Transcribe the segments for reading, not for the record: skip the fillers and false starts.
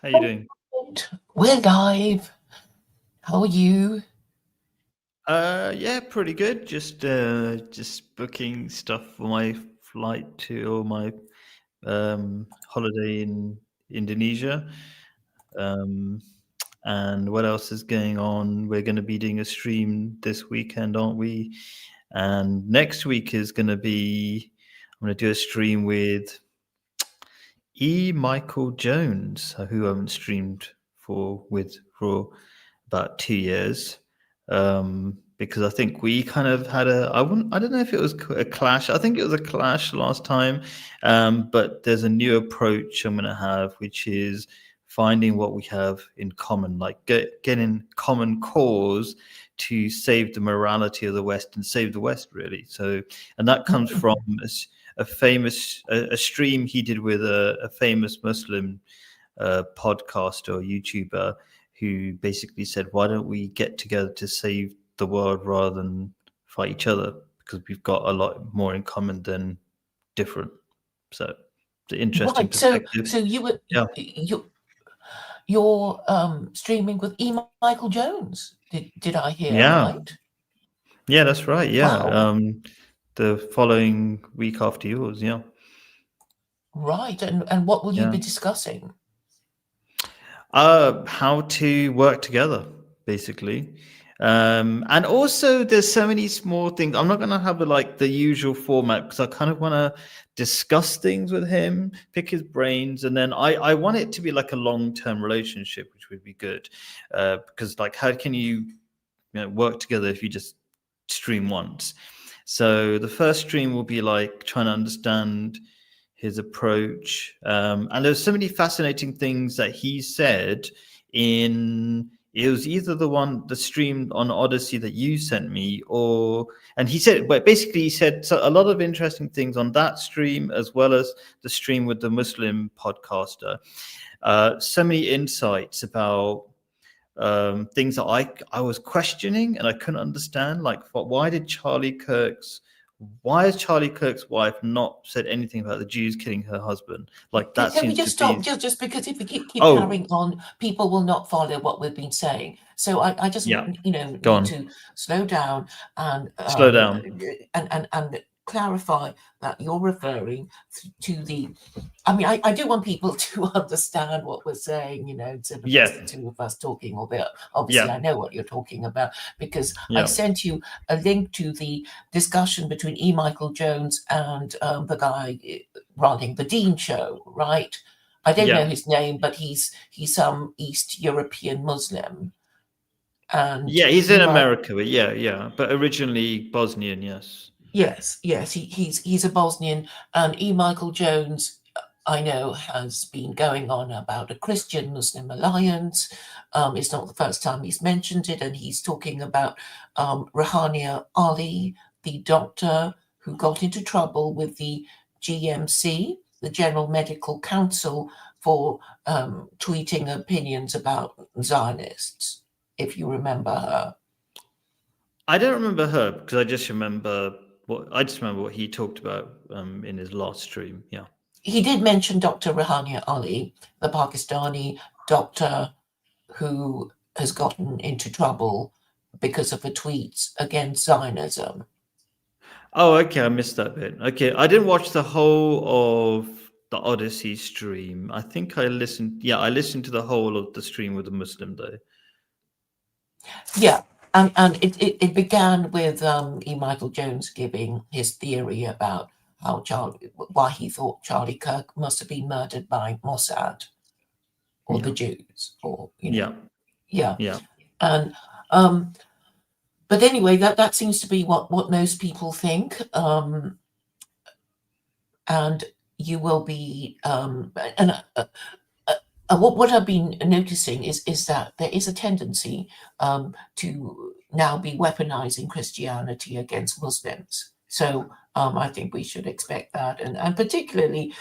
How you doing? We're live. How are you? Yeah, pretty good. Just booking stuff for my flight to or my holiday in Indonesia. Um, and what else is going on? We're going to be doing a stream this weekend, aren't we? And next week is going to be I'm going to do a stream with Michael Jones, who I haven't streamed for about 2 years, because I think we kind of had I don't know if it was a clash. I think it was a clash last time, but there's a new approach I'm going to have, which is finding what we have in common, like getting common cause to save the morality of the West and save the West, really. So, and that comes from a stream he did with a famous Muslim podcaster or YouTuber who basically said, "Why don't we get together to save the world rather than fight each other? Because we've got a lot more in common than different." So, it's an interesting Right. So, perspective. so you were Yeah, you're streaming with Michael Jones. Did I hear yeah, right? yeah. That's right. Yeah, Wow. the following week after yours. Yeah, Right. And what will you yeah. be discussing? How to work together, basically. And also there's so many small things. I'm not going to have like the usual format because I kind of want to discuss things with him, pick his brains, and then I want it to be like a long-term relationship, which would be good. Because like, how can you work together if you just stream once? So the first stream will be like trying to understand his approach. And there's so many fascinating things that he said in it was either the stream on Odyssey that you sent me, or and he said, but basically he said a lot of interesting things on that stream as well as the stream with the Muslim podcaster. So many insights about things that I was questioning and I couldn't understand. Like, why has Charlie Kirk's wife not said anything about the Jews killing her husband? Like that Can we seems to just stop? be. Just because if we keep Oh, carrying on, people will not follow what we've been saying. So I just yeah. Go need on. to slow down and Slow down. and clarify that you're referring to the. I mean, I do want people to understand what we're saying, instead of Yeah. just the two of us talking, albeit obviously Yeah. I know what you're talking about because I Yeah. sent you a link to the discussion between Michael Jones and the guy running the Dean show, right? I don't know Yeah. his name, but he's some East European Muslim, and Yeah. He's in you might. America, but yeah, yeah. But originally Bosnian, yes. Yes, he's a Bosnian, and Michael Jones, I know, has been going on about a Christian Muslim alliance. It's not the first time he's mentioned it, and he's talking about Rahania Ali, the doctor who got into trouble with the GMC, the General Medical Council, for tweeting opinions about Zionists, if you remember her. I don't remember her because I just remember what he talked about in his last stream. Yeah. He did mention Dr. Rahania Ali, the Pakistani doctor who has gotten into trouble because of her tweets against Zionism. Oh, okay. I missed that bit. Okay, I didn't watch the whole of the Odyssey stream. I think I listened. Yeah, I listened to the whole of the stream with the Muslim though. Yeah, and it began with Michael Jones giving his theory about why he thought Charlie Kirk must have been murdered by Mossad or the Yeah, Jews, or yeah, yeah, yeah, and um, but anyway, that seems to be what most people think. And you will be what I've been noticing is that there is a tendency to now be weaponizing Christianity against Muslims. So I think we should expect that, and particularly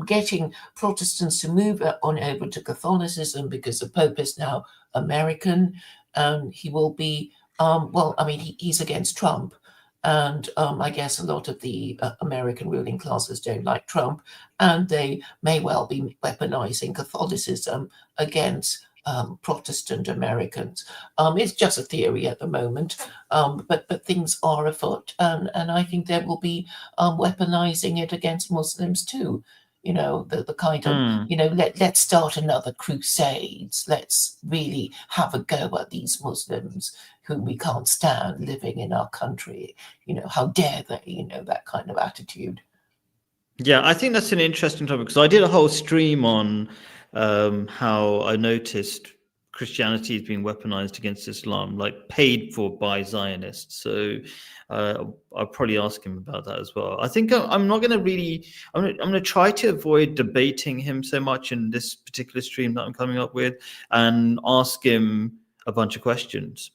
getting Protestants to move on over to Catholicism because the Pope is now American. He will be well. I mean, he's against Trump, And I guess a lot of the American ruling classes don't like Trump, and they may well be weaponizing Catholicism against Protestant Americans. It's just a theory at the moment, but things are afoot, and I think there will be weaponizing it against Muslims too. The kind of, Hmm. let's start another crusades. Let's really have a go at these Muslims whom we can't stand living in our country. How dare they? That kind of attitude. Yeah, I think that's an interesting topic because I did a whole stream on how I noticed Christianity is being weaponized against Islam, like paid for by Zionists. So I'll probably ask him about that as well. I think I'm not going to really. I'm going to try to avoid debating him so much in this particular stream that I'm coming up with, and ask him a bunch of questions.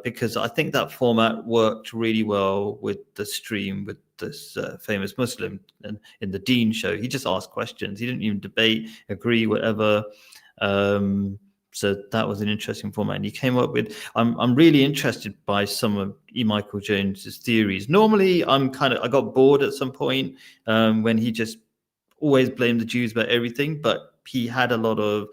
Because I think that format worked really well with the stream with this famous Muslim and in the Dean show. He just asked questions. He didn't even debate, agree, whatever. So that was an interesting format. And he came up with. I'm really interested by some of E. Michael Jones's theories. Normally, I got bored at some point when he just always blamed the Jews about everything, but he had a lot of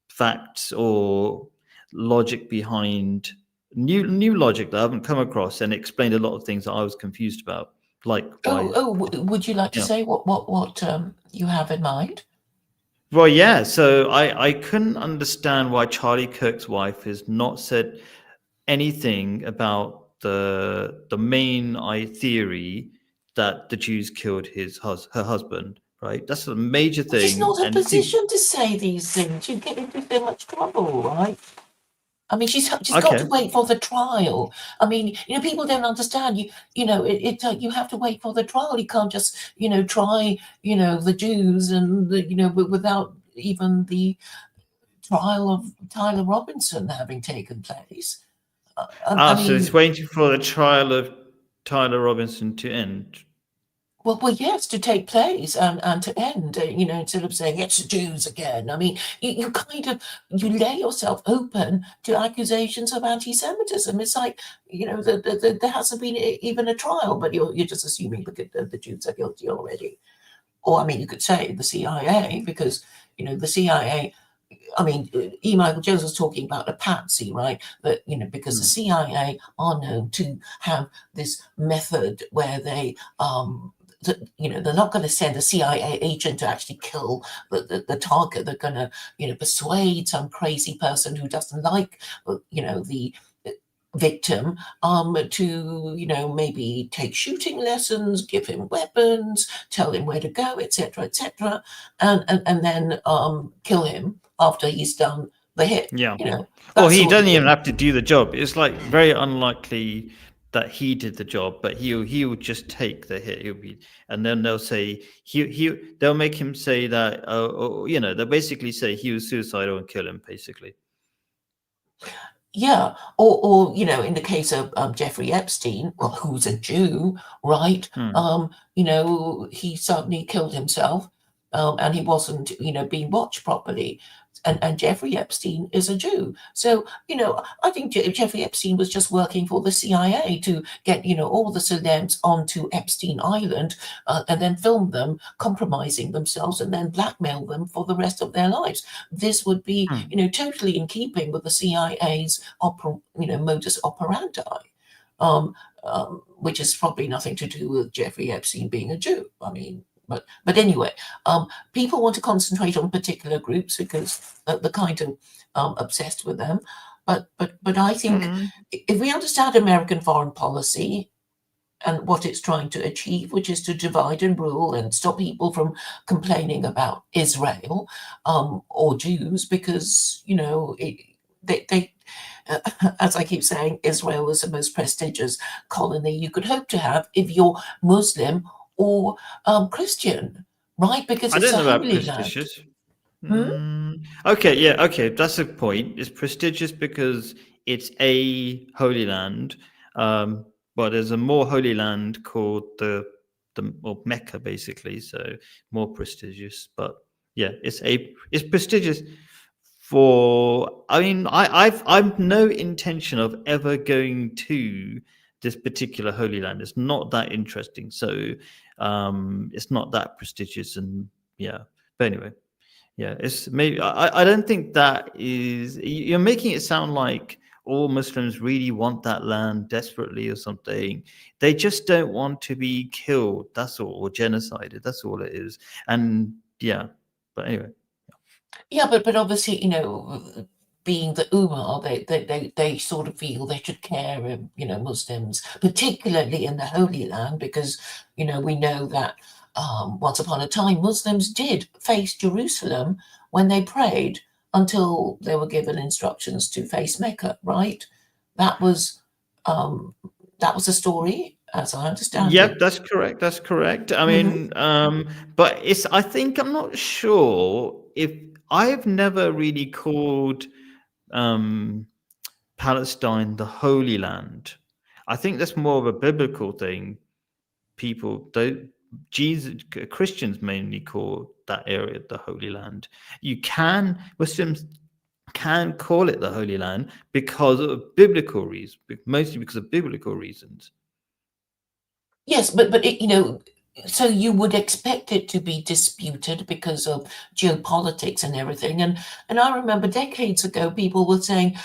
facts or logic behind. New logic that I haven't come across, and explained a lot of things that I was confused about, like why. Would you like to say what you have in mind? Well, yeah. So I couldn't understand why Charlie Kirk's wife has not said anything about the main theory that the Jews killed her husband. Right, that's a major thing. She's not in a position to say these things. You get into so much trouble, right? I mean, she's got to wait for the trial. I mean, people don't understand. You have to wait for the trial. You can't just, try, the Jews and without even the trial of Tyler Robinson having taken place. So it's waiting for the trial of Tyler Robinson to end. Well, yes, to take place and to end, instead of saying it's the Jews again. I mean, you lay yourself open to accusations of anti-Semitism. It's like, there hasn't been even a trial, but you're just assuming the Jews are guilty already. Or, I mean, you could say the CIA, because, the CIA, I mean, E. Michael Jones was talking about a patsy, right? That, because the CIA are known to have this method where they, they're not going to send a CIA agent to actually kill the target. They're going to, persuade some crazy person who doesn't like, the victim to, maybe take shooting lessons, give him weapons, tell him where to go, etc., and then kill him after he's done the hit. Yeah. Well, he doesn't even have to do the job. It's like very unlikely that he did the job, but he would just take the hit. And then they'll say they'll make him say that they'll basically say he was suicidal and kill him, basically. Yeah, or in the case of Jeffrey Epstein, well, who's a Jew, right? He suddenly killed himself, and he wasn't being watched properly. And Jeffrey Epstein is a Jew. So, I think Jeffrey Epstein was just working for the CIA to get, all the celebs onto Epstein Island and then film them compromising themselves and then blackmail them for the rest of their lives. This would be, totally in keeping with the CIA's modus operandi, which is probably nothing to do with Jeffrey Epstein being a Jew. I mean, but anyway, people want to concentrate on particular groups because they're kind of obsessed with them. But I think if we understand American foreign policy and what it's trying to achieve, which is to divide and rule and stop people from complaining about Israel or Jews, because they as I keep saying, Israel is the most prestigious colony you could hope to have if you're Muslim or Christian, right? Because I it's don't a know about holy prestigious. land. Okay, that's a point. It's prestigious because it's a holy land, but there's a more holy land called the Mecca, basically, so more prestigious. But yeah, it's prestigious. I've no intention of ever going to this particular Holy Land. It's not that interesting, so it's not that prestigious, and yeah. But anyway, yeah, it's maybe I don't think that is. You're making it sound like all Muslims really want that land desperately or something. They just don't want to be killed. That's all, or genocided. That's all it is. And yeah, but anyway. Yeah, but obviously, being the Ummah, they sort of feel they should care of, Muslims, particularly in the Holy Land, because, we know that once upon a time, Muslims did face Jerusalem when they prayed until they were given instructions to face Mecca, right? That was the story, as I understand Yep, it. that's correct. That's correct. I Mhm. mean, but I think I'm not sure if I've never really called Palestine the Holy Land. I think that's more of a biblical thing. People don't. Christians mainly call that area the Holy Land. Muslims can call it the Holy Land because of biblical reasons, mostly because of biblical reasons. Yes, but so you would expect it to be disputed because of geopolitics and everything. And I remember decades ago, people were saying,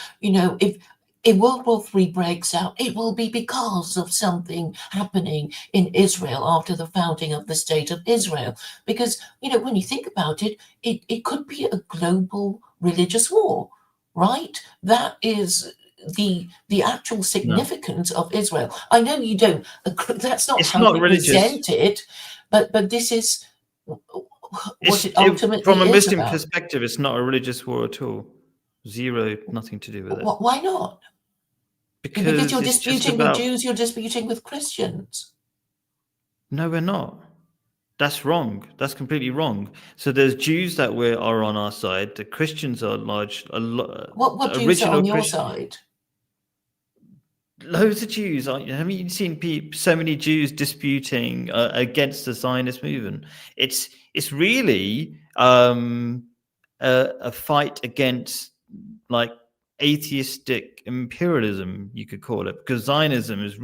if World War III breaks out, it will be because of something happening in Israel after the founding of the State of Israel. Because, when you think about it, it could be a global religious war, right? That is the actual No, significance of Israel. I know you don't. That's not it's how not you religious. present it, but this is what it From ultimately a is Muslim about. perspective, it's not a religious war at all. Zero, nothing to do with it. Why not? Because Because you're it's just disputing with about. Jews, you're disputing with Christians. No, we're not. That's wrong. That's completely wrong. So there's Jews that are on our side. The Christians are What Jews are original on your Christian. side? Loads of Jews. Haven't you seen so many Jews disputing against the Zionist movement? It's really a fight against like atheistic imperialism, you could call it, because Zionism it's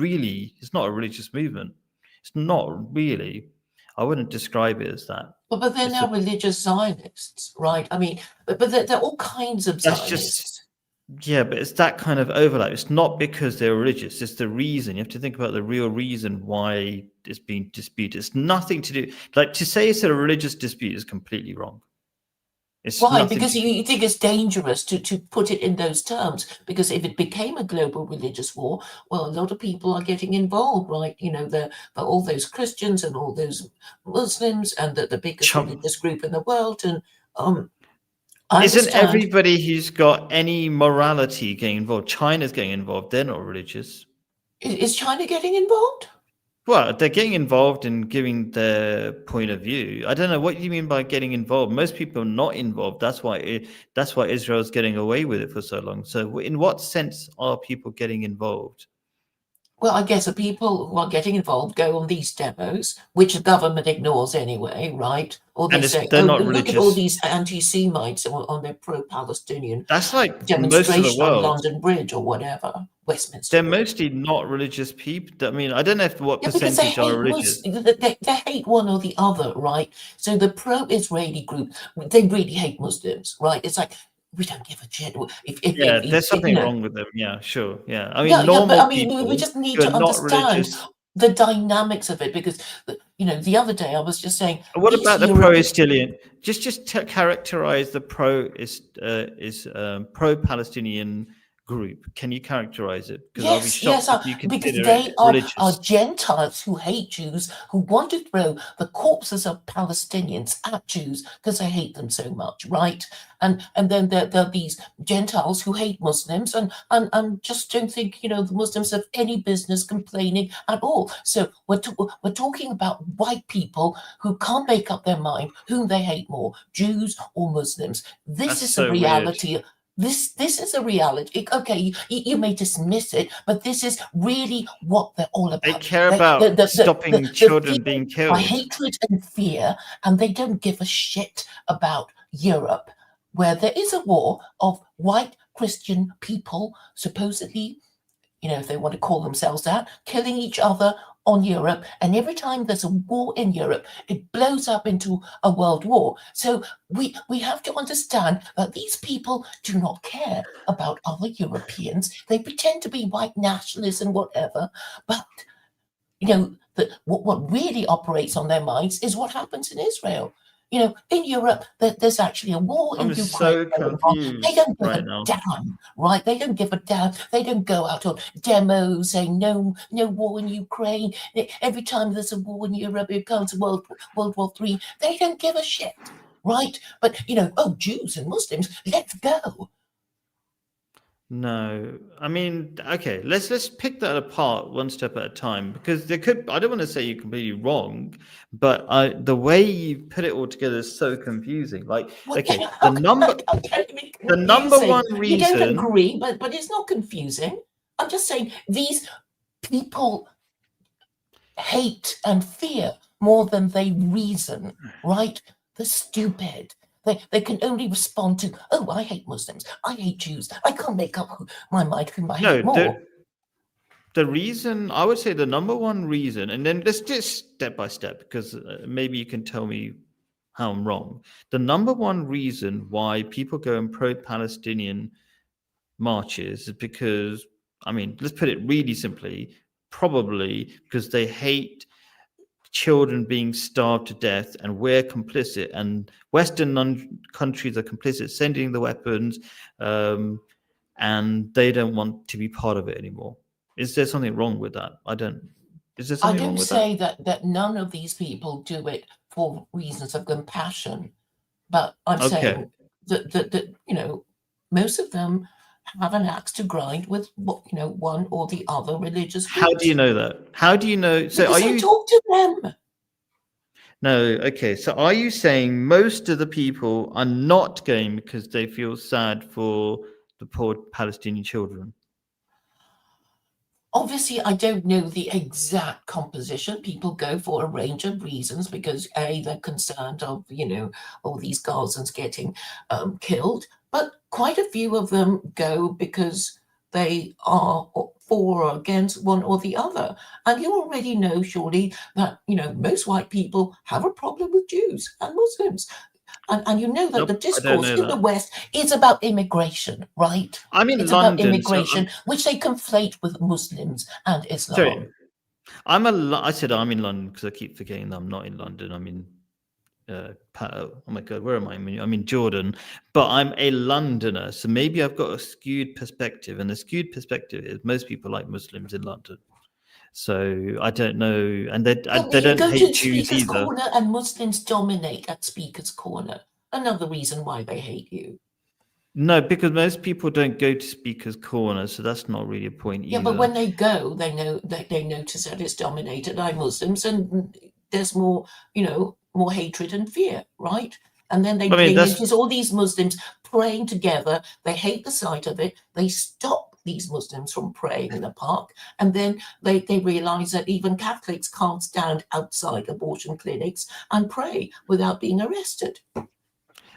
not a religious movement. It's not really. I wouldn't describe it as that. But they're It's a now religious Zionists, right? I mean, but they're all kinds of that's just Zionists. Yeah, but it's that kind of overlap. It's not because they're religious. It's the reason. You have to think about the real reason why it's being disputed. It's nothing to do. Like to say it's a religious dispute is completely wrong. It's Why? nothing Because to. you think it's dangerous to put it in those terms. Because if it became a global religious war, well, a lot of people are getting involved, right? All those Christians and all those Muslims and the biggest Chum- religious group in the world. And I Isn't understand. everybody who's got any morality getting involved? China's getting involved. They're not religious. Is China getting involved? Well, they're getting involved in giving their point of view. I don't know what you mean by getting involved. Most people are not involved. That's why Israel's getting away with it for so long. So, in what sense are people getting involved? Well, I guess the people who are getting involved go on these demos, which the government ignores anyway, right? Or they And say, they're oh, not look at all religious. these anti-Semites on their pro-Palestinian That's like most of the demonstration on world. London Bridge or whatever, Westminster They're Bridge. mostly not religious people. I mean, I don't know what Yeah, because they percentage are hate religious. they hate one or the other, right? So the pro-Israeli group, they really hate Muslims, right? It's like we don't give a shit Yeah, there's if something wrong with them. Yeah, sure. Yeah. I mean, yeah, but normal I mean, we people just need who are to not understand religious. the dynamics of it because the other day I was just saying What these about the European. pro-Palestinian? Just characterize the pro-Palestinian group. Can you characterize it? Because I'll be Yes, shocked yes, if you because consider they it are religious. Gentiles who hate Jews, who want to throw the corpses of Palestinians at Jews because they hate them so much, right? And then there are these Gentiles who hate Muslims and just don't think the Muslims have any business complaining at all. So we're talking about white people who can't make up their mind whom they hate more, Jews or Muslims. This That's is the so weird. reality. This is a reality. Okay, you may dismiss it, but this is really what they're all They about. care The about stopping children fuel being by killed. hatred and fear, and they don't give a shit about Europe, where there is a war of white Christian people supposedly if they want to call themselves that, killing each other on Europe. And every time there's a war in Europe, it blows up into a world war. So we have to understand that these people do not care about other Europeans. They pretend to be white nationalists and whatever, but what really operates on their minds is what happens in Israel. In Europe, there's actually a war in I'm Ukraine so going on. They confused don't give right a now. damn, right? They don't give a damn. They don't go out on demos saying no war in Ukraine. Every time there's a war in Europe, it comes World War III. They don't give a shit, right? But Jews and Muslims, let's go. No, I mean, okay, let's pick that apart one step at a time, because I don't want to say you're completely wrong, but the way you put it all together is so confusing. Like, okay, the number one reason. You don't agree, but it's not confusing. I'm just saying these people hate and fear more than they reason, right? They're stupid. They can only respond to, oh, I hate Muslims, I hate Jews. I can't make up my mind whom I hate more. The reason, I would say the number one reason, and then let's just step by step, because maybe you can tell me how I'm wrong. The number one reason why people go in pro-Palestinian marches is because, I mean, let's put it really simply, probably because they hate children being starved to death, and we're complicit, and Western countries are complicit, sending the weapons, and they don't want to be part of it anymore. Is there something wrong with that? Is there something wrong with that? I don't say that none of these people do it for reasons of compassion, but I'm saying that most of them have an axe to grind with one or the other religious groups. How do you know that? How do you know? So because I talk to them. No, okay. So are you saying most of the people are not going because they feel sad for the poor Palestinian children? Obviously, I don't know the exact composition. People go for a range of reasons because they're concerned of all these Gazans getting killed, but quite a few of them go because they are for or against one or the other. And you already know, surely, that most white people have a problem with Jews and Muslims. And you know that the discourse in the West is about immigration, right? I'm in it's London, about immigration, which they conflate with Muslims and Islam. Sorry, I said I'm in London because I keep forgetting that I'm not in London. I'm in oh my God, where am I? I'm in Jordan, but I'm a Londoner, so maybe I've got a skewed perspective, and the skewed perspective is most people like Muslims in London. So I don't know, and they don't hate Jews either. Corner and Muslims dominate at Speaker's Corner. Another reason why they hate you. No, because most people don't go to Speaker's Corner, so that's not really a point either. Yeah, but when they go, they notice that it's dominated by Muslims, and there's more, more hatred and fear, right? And then they notice all these Muslims praying together. They hate the sight of it. They stop these Muslims from praying in the park, and then they realize that even Catholics can't stand outside abortion clinics and pray without being arrested.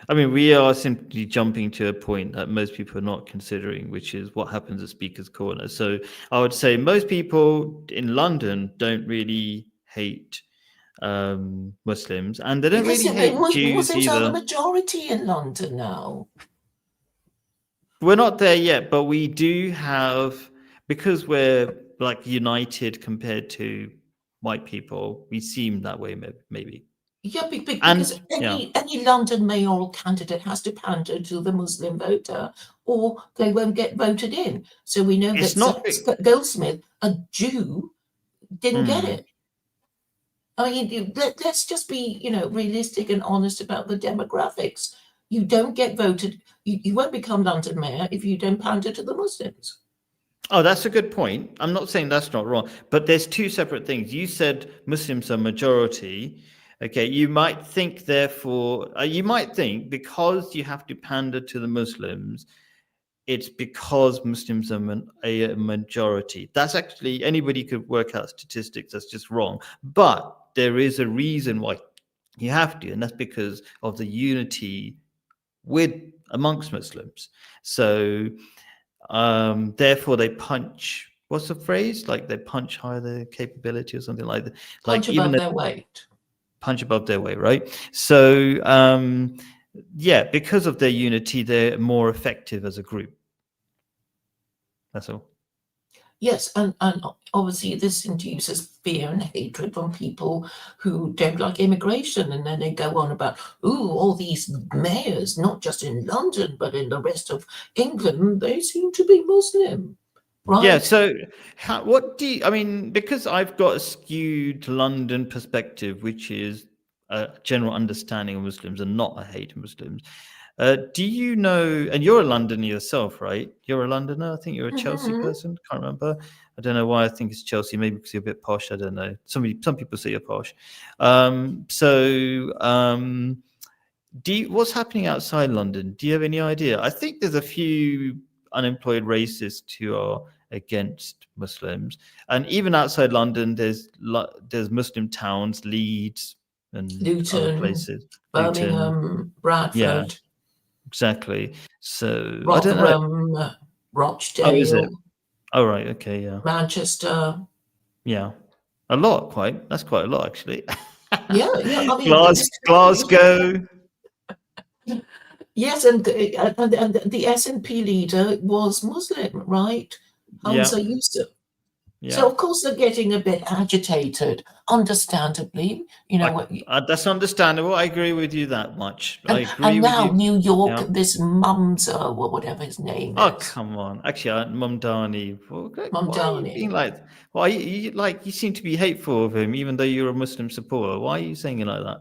I mean, we are simply jumping to a point that most people are not considering, which is what happens at Speaker's Corner. So I would say most people in London don't really hate Muslims, and they don't really hate Jews Muslims either. are the majority in London now. We're not there yet, but we do have, because we're like united compared to white people, we seem that way maybe. Yeah, because any London mayoral candidate has to pander to the Muslim voter, or they won't get voted in. So we know that Goldsmith, a Jew, didn't get it. I mean, let's just be, realistic and honest about the demographics. You don't get voted. You won't become London mayor if you don't pander to the Muslims. Oh, that's a good point. I'm not saying that's not wrong, but there's two separate things. You said Muslims are majority. Okay, you might think, therefore, because you have to pander to the Muslims, it's because Muslims are a majority. That's actually, anybody could work out statistics. That's just wrong. But there is a reason why you have to, and that's because of the unity amongst Muslims. So therefore they punch what's the phrase? Like they punch higher their capability or something like that. Punch Like even above their weight. punch above their weight, right? So yeah, because of their unity, they're more effective as a group. That's all. Yes, and obviously this induces fear and hatred from people who don't like immigration, and then they go on about, all these mayors, not just in London but in the rest of England, they seem to be Muslim, right? Yeah. So, what do you? I mean, because I've got a skewed London perspective, which is a general understanding of Muslims and not a hate of Muslims. Do you know? And you're a Londoner yourself, right? You're a Londoner. I think you're a Chelsea Mhm. person. Can't remember. I don't know why I think it's Chelsea. Maybe because you're a bit posh. I don't know. Some people say you're posh. What's happening outside London? Do you have any idea? I think there's a few unemployed racists who are against Muslims, and even outside London, there's Muslim towns, Leeds, and other Luton, places. Luton. Birmingham, Bradford, Yeah, exactly. So I don't know. Rotherham, Rochdale, Oh, is it? Oh, right. Okay. Yeah. Manchester. Yeah. A lot. That's quite a lot, actually. Yeah. I mean, Glasgow. yes, and the SNP leader was Muslim, right? Hamza Yusuf. Yeah. So of course they're getting a bit agitated, understandably. That's understandable. I agree with you that much. I agree and with now you. New York, Yeah. this Mumza, whatever his name Oh, is. come on. Actually, Mumdani. Why are you being Mumdani. why you seem to be hateful of him, even though you're a Muslim supporter? Why are you saying it like that?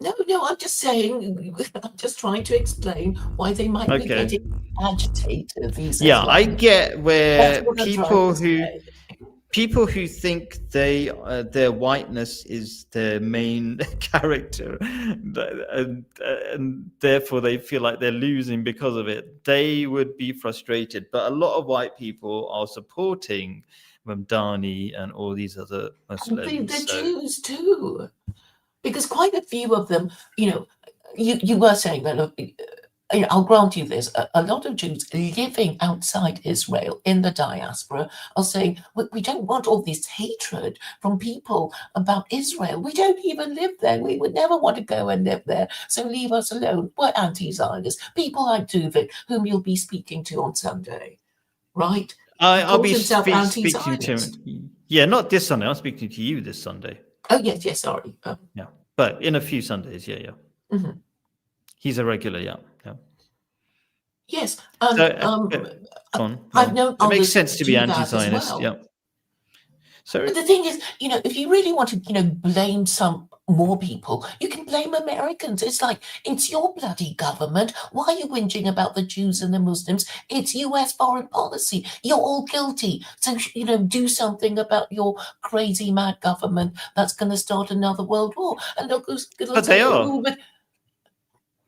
No, I'm just saying, I'm just trying to explain why they might be getting agitated. Yeah, I get where people who think their whiteness is their main character, and therefore they feel like they're losing because of it, they would be frustrated. But a lot of white people are supporting Mamdani and all these other Muslims. And the Jews too, because quite a few of them, you were saying that. I'll grant you this. A lot of Jews living outside Israel in the diaspora are saying, we don't want all this hatred from people about Israel. We don't even live there. We would never want to go and live there. So leave us alone. We're anti-Zionists. People like Duvik, whom you'll be speaking to on Sunday, right? I'll be speaking to him. Yeah, not this Sunday. I'm speaking to you this Sunday. Oh, yes, sorry. Yeah, but in a few Sundays, yeah. Mm-hmm. He's a regular, yeah. Yes. I've known it makes sense to be anti-Zionist, well. yeah. So, but the thing is, if you really want to, blame some more people, you can blame Americans. It's like, it's your bloody government. Why are you whinging about the Jews and the Muslims? It's US foreign policy. You're all guilty. So, do something about your crazy mad government that's going to start another world war. And look, but they are.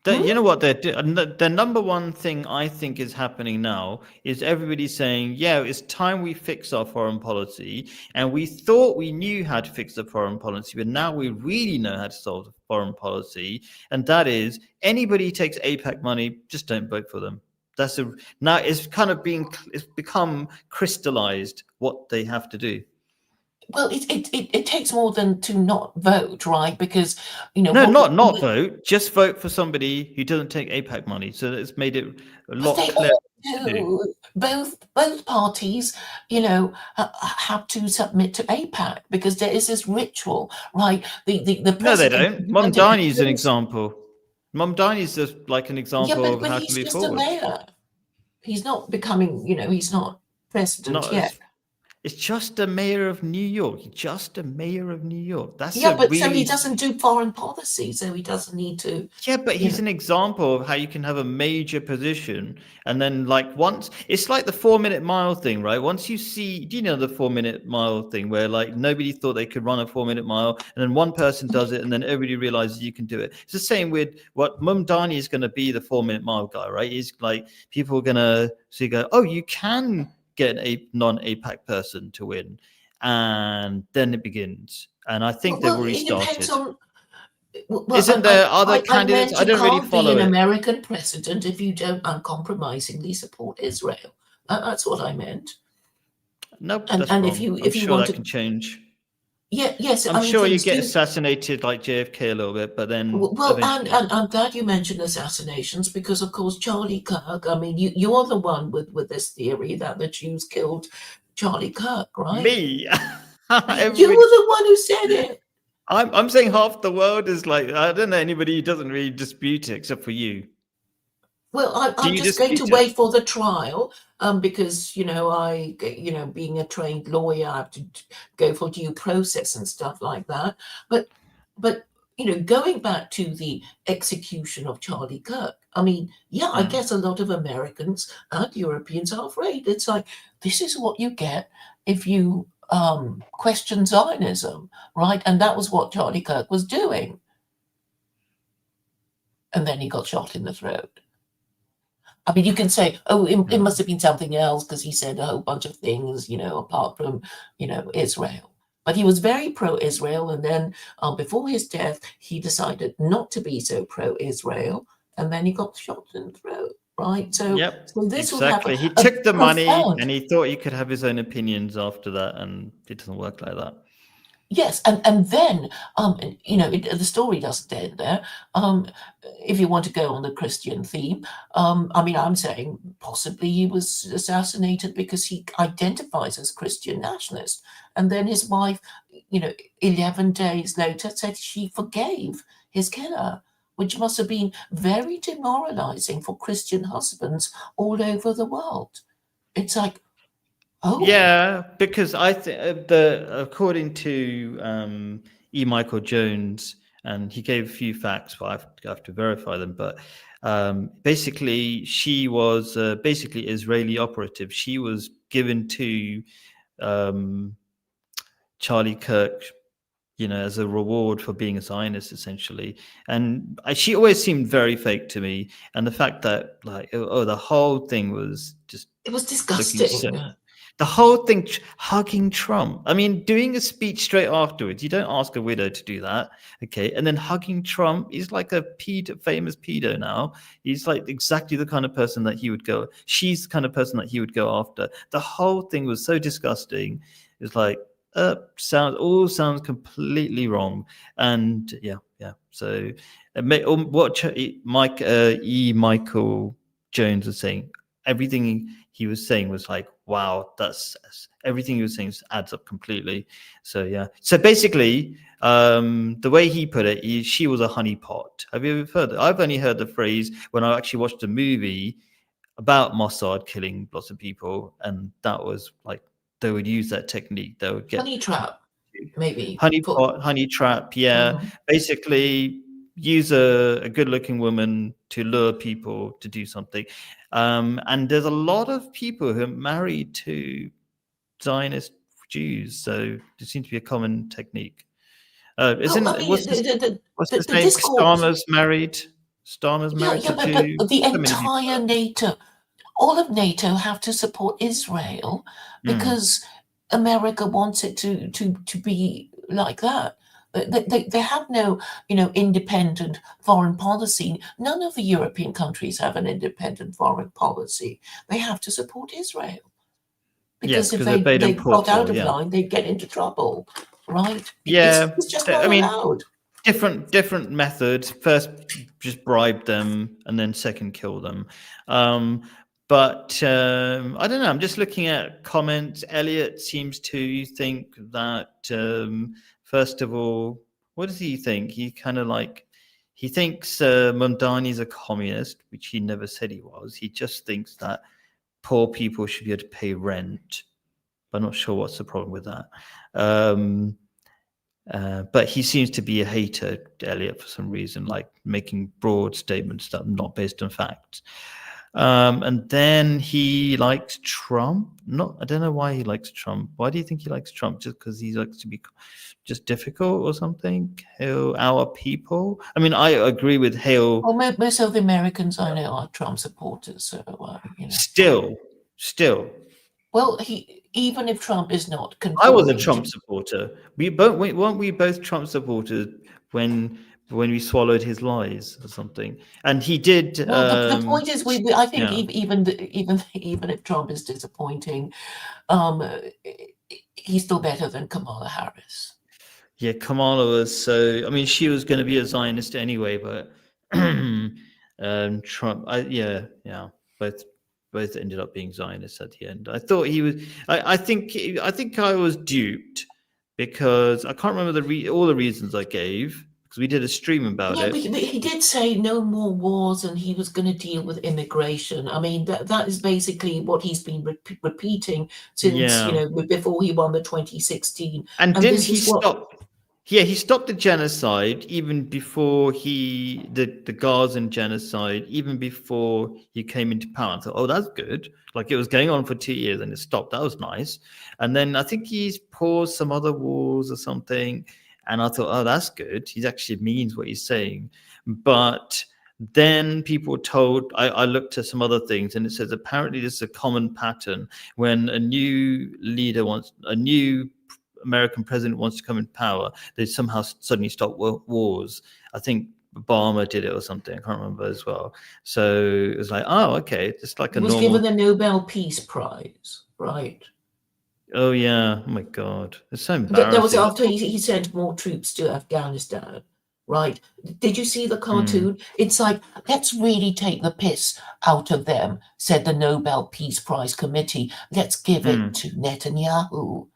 You know what the number one thing I think is happening now is everybody saying, yeah, it's time we fix our foreign policy, and we thought we knew how to fix the foreign policy, but now we really know how to solve the foreign policy, and that is anybody who takes AIPAC money, just don't vote for them. Now it's it's become crystallized what they have to do. Well, it takes more than to not vote, right? Because not vote. Just vote for somebody who doesn't take AIPAC money. So it's made it a lot clearer. Both parties, have to submit to AIPAC because there is this ritual, right? The no, they don't. Mamdani is an example. Mamdani is just like an example of how to move forward. He's just a mayor. He's not becoming, he's not president yet. It's just a mayor of New York. Just a mayor of New York. So he doesn't do foreign policy, so he doesn't need to. Yeah, but he's an example of how you can have a major position, and then it's like the 4-minute mile thing, right? Once you see, do you know the 4-minute mile thing where nobody thought they could run a 4-minute mile, and then one person does it, and then everybody realizes you can do it. It's the same with what Mamdani is going to be, the 4-minute mile guy, right? He's like, people are going to go, oh, you can get a non-AIPAC person to win, and then it begins. And I think they've already started. Isn't there other candidates? I don't really follow it. An American president if you don't uncompromisingly support Israel. That's what I meant. nope, And that's if wrong. you I'm sure want that to, can change. yes, I'm I mean sure you things get do. assassinated like JFK a little bit, but then Well, eventually, and I'm glad you mentioned assassinations because, of course, Charlie Kirk. I mean, you're the one with this theory that the Jews killed Charlie Kirk, right? me, You were everybody. the one who said it. I'm saying half the world is like, I don't know anybody who doesn't really dispute it except for you. Well, Do I'm you just going to dispute it? wait for the trial, because being a trained lawyer, I have to go for due process and stuff like that. But going back to the execution of Charlie Kirk, I mean, yeah, I Mm. guess a lot of Americans and Europeans are afraid. It's like this is what you get if you question Zionism, right? And that was what Charlie Kirk was doing, and then he got shot in the throat. I mean, you can say, oh, it must have been something else because he said a whole bunch of things, apart from, Israel. But he was very pro-Israel, and then before his death, he decided not to be so pro-Israel, and then he got shot in the throat. Right, so Yep, this will have exactly. He a took the money profound. and he thought he could have his own opinions after that, and it doesn't work like that. Yes, and then the story doesn't end there. If you want to go on the Christian theme, I mean, I'm saying possibly he was assassinated because he identifies as Christian nationalist, and then his wife, 11 days later, said she forgave his killer, which must have been very demoralizing for Christian husbands all over the world. It's like, oh, Yeah, because I think according to E. Michael Jones, and he gave a few facts, but I have to verify them. But basically, she was basically Israeli operative. She was given to um, Charlie Kirk, as a reward for being a Zionist, essentially. And she always seemed very fake to me. And the fact that, like, the whole thing was just it was looking so. disgusting. The whole thing, hugging Trump. I mean, doing a speech straight afterwards. You don't ask a widow to do that, okay? And then hugging Trump. He's like a famous pedo now. He's like exactly the kind of person that he would go. She's the kind of person that he would go after. The whole thing was so disgusting. It's like sounds completely wrong. And yeah. So what Michael Jones was saying, everything he was saying was like, wow, that's everything he was saying adds up completely. So yeah. So basically, the way he put it, she was a honeypot. Have you ever heard that? I've only heard the phrase when I actually watched a movie about Mossad killing lots of people, and that was like they would use that technique. They would get Honey trap, maybe. honeypot, honey trap. Yeah, basically use a good-looking woman to lure people to do something. And there's a lot of people who are married to Zionist Jews, so it seems to be a common technique. Well, I mean, What's his the name? discourse. Starmer's married. Starmer's Yeah, married yeah, to Jew. but the So many people. entire NATO, all of NATO have to support Israel because America wants it to be like that. They have no, independent foreign policy. None of the European countries have an independent foreign policy. They have to support Israel Yes, because if because they're paid they in got out portal. of Yeah. line, they'd get into trouble, right? Yeah. It's just I not mean, allowed. different methods. First, just bribe them, and then second, kill them. But I don't know. I'm just looking at comments. Elliot seems to think that first of all, what does he think? He kind of like he thinks Mondani's a communist, which he never said he was. He just thinks that poor people should be able to pay rent. I'm not sure what's the problem with that. But he seems to be a hater, Elliot, for some reason, like making broad statements that are not based on facts. And then he likes Trump. I don't know why he likes Trump. Why do you think he likes Trump? Just because he likes to be just difficult or something? Hail our people. I mean, I agree with Hail. Well, most of the Americans I know are Trump supporters, so Still. Well, even if Trump is not I was a conforming Trump supporter. Weren't we both Trump supporters when when we swallowed his lies or something. And he did. Well, the point is, I think yeah. even if Trump is disappointing, he's still better than Kamala Harris. Yeah, Kamala was so. I mean, she was going to be a Zionist anyway, but Trump. Yeah, both ended up being Zionists at the end. I thought he was. I think I was duped because I can't remember all the reasons I gave because we did a stream about Yeah, it. but he did say no more wars, and he was going to deal with immigration. I mean, that is basically what he's been repeating since before he won the 2016. And And didn't this he is what stop? Yeah, he stopped the genocide even before the Gazan genocide, even before he came into power. I thought, oh, that's good. Like it was going on for 2 years and it stopped. That was nice. And then I think he's paused some other wars or something. And I thought, oh, that's good. He actually means what he's saying. But then people told, I looked at some other things and it says apparently this is a common pattern when a new leader a new American president wants to come in power, they somehow suddenly stop wars. I think Obama did it or something. I can't remember as well. So it was like, oh, okay, it's like a was normal. given the Nobel Peace Prize, right? Oh yeah, oh my God, it's so embarrassing. That was after he sent more troops to Afghanistan, right? Did you see the cartoon? It's like, let's really take the piss out of them, said the Nobel Peace Prize Committee. Let's give it to Netanyahu.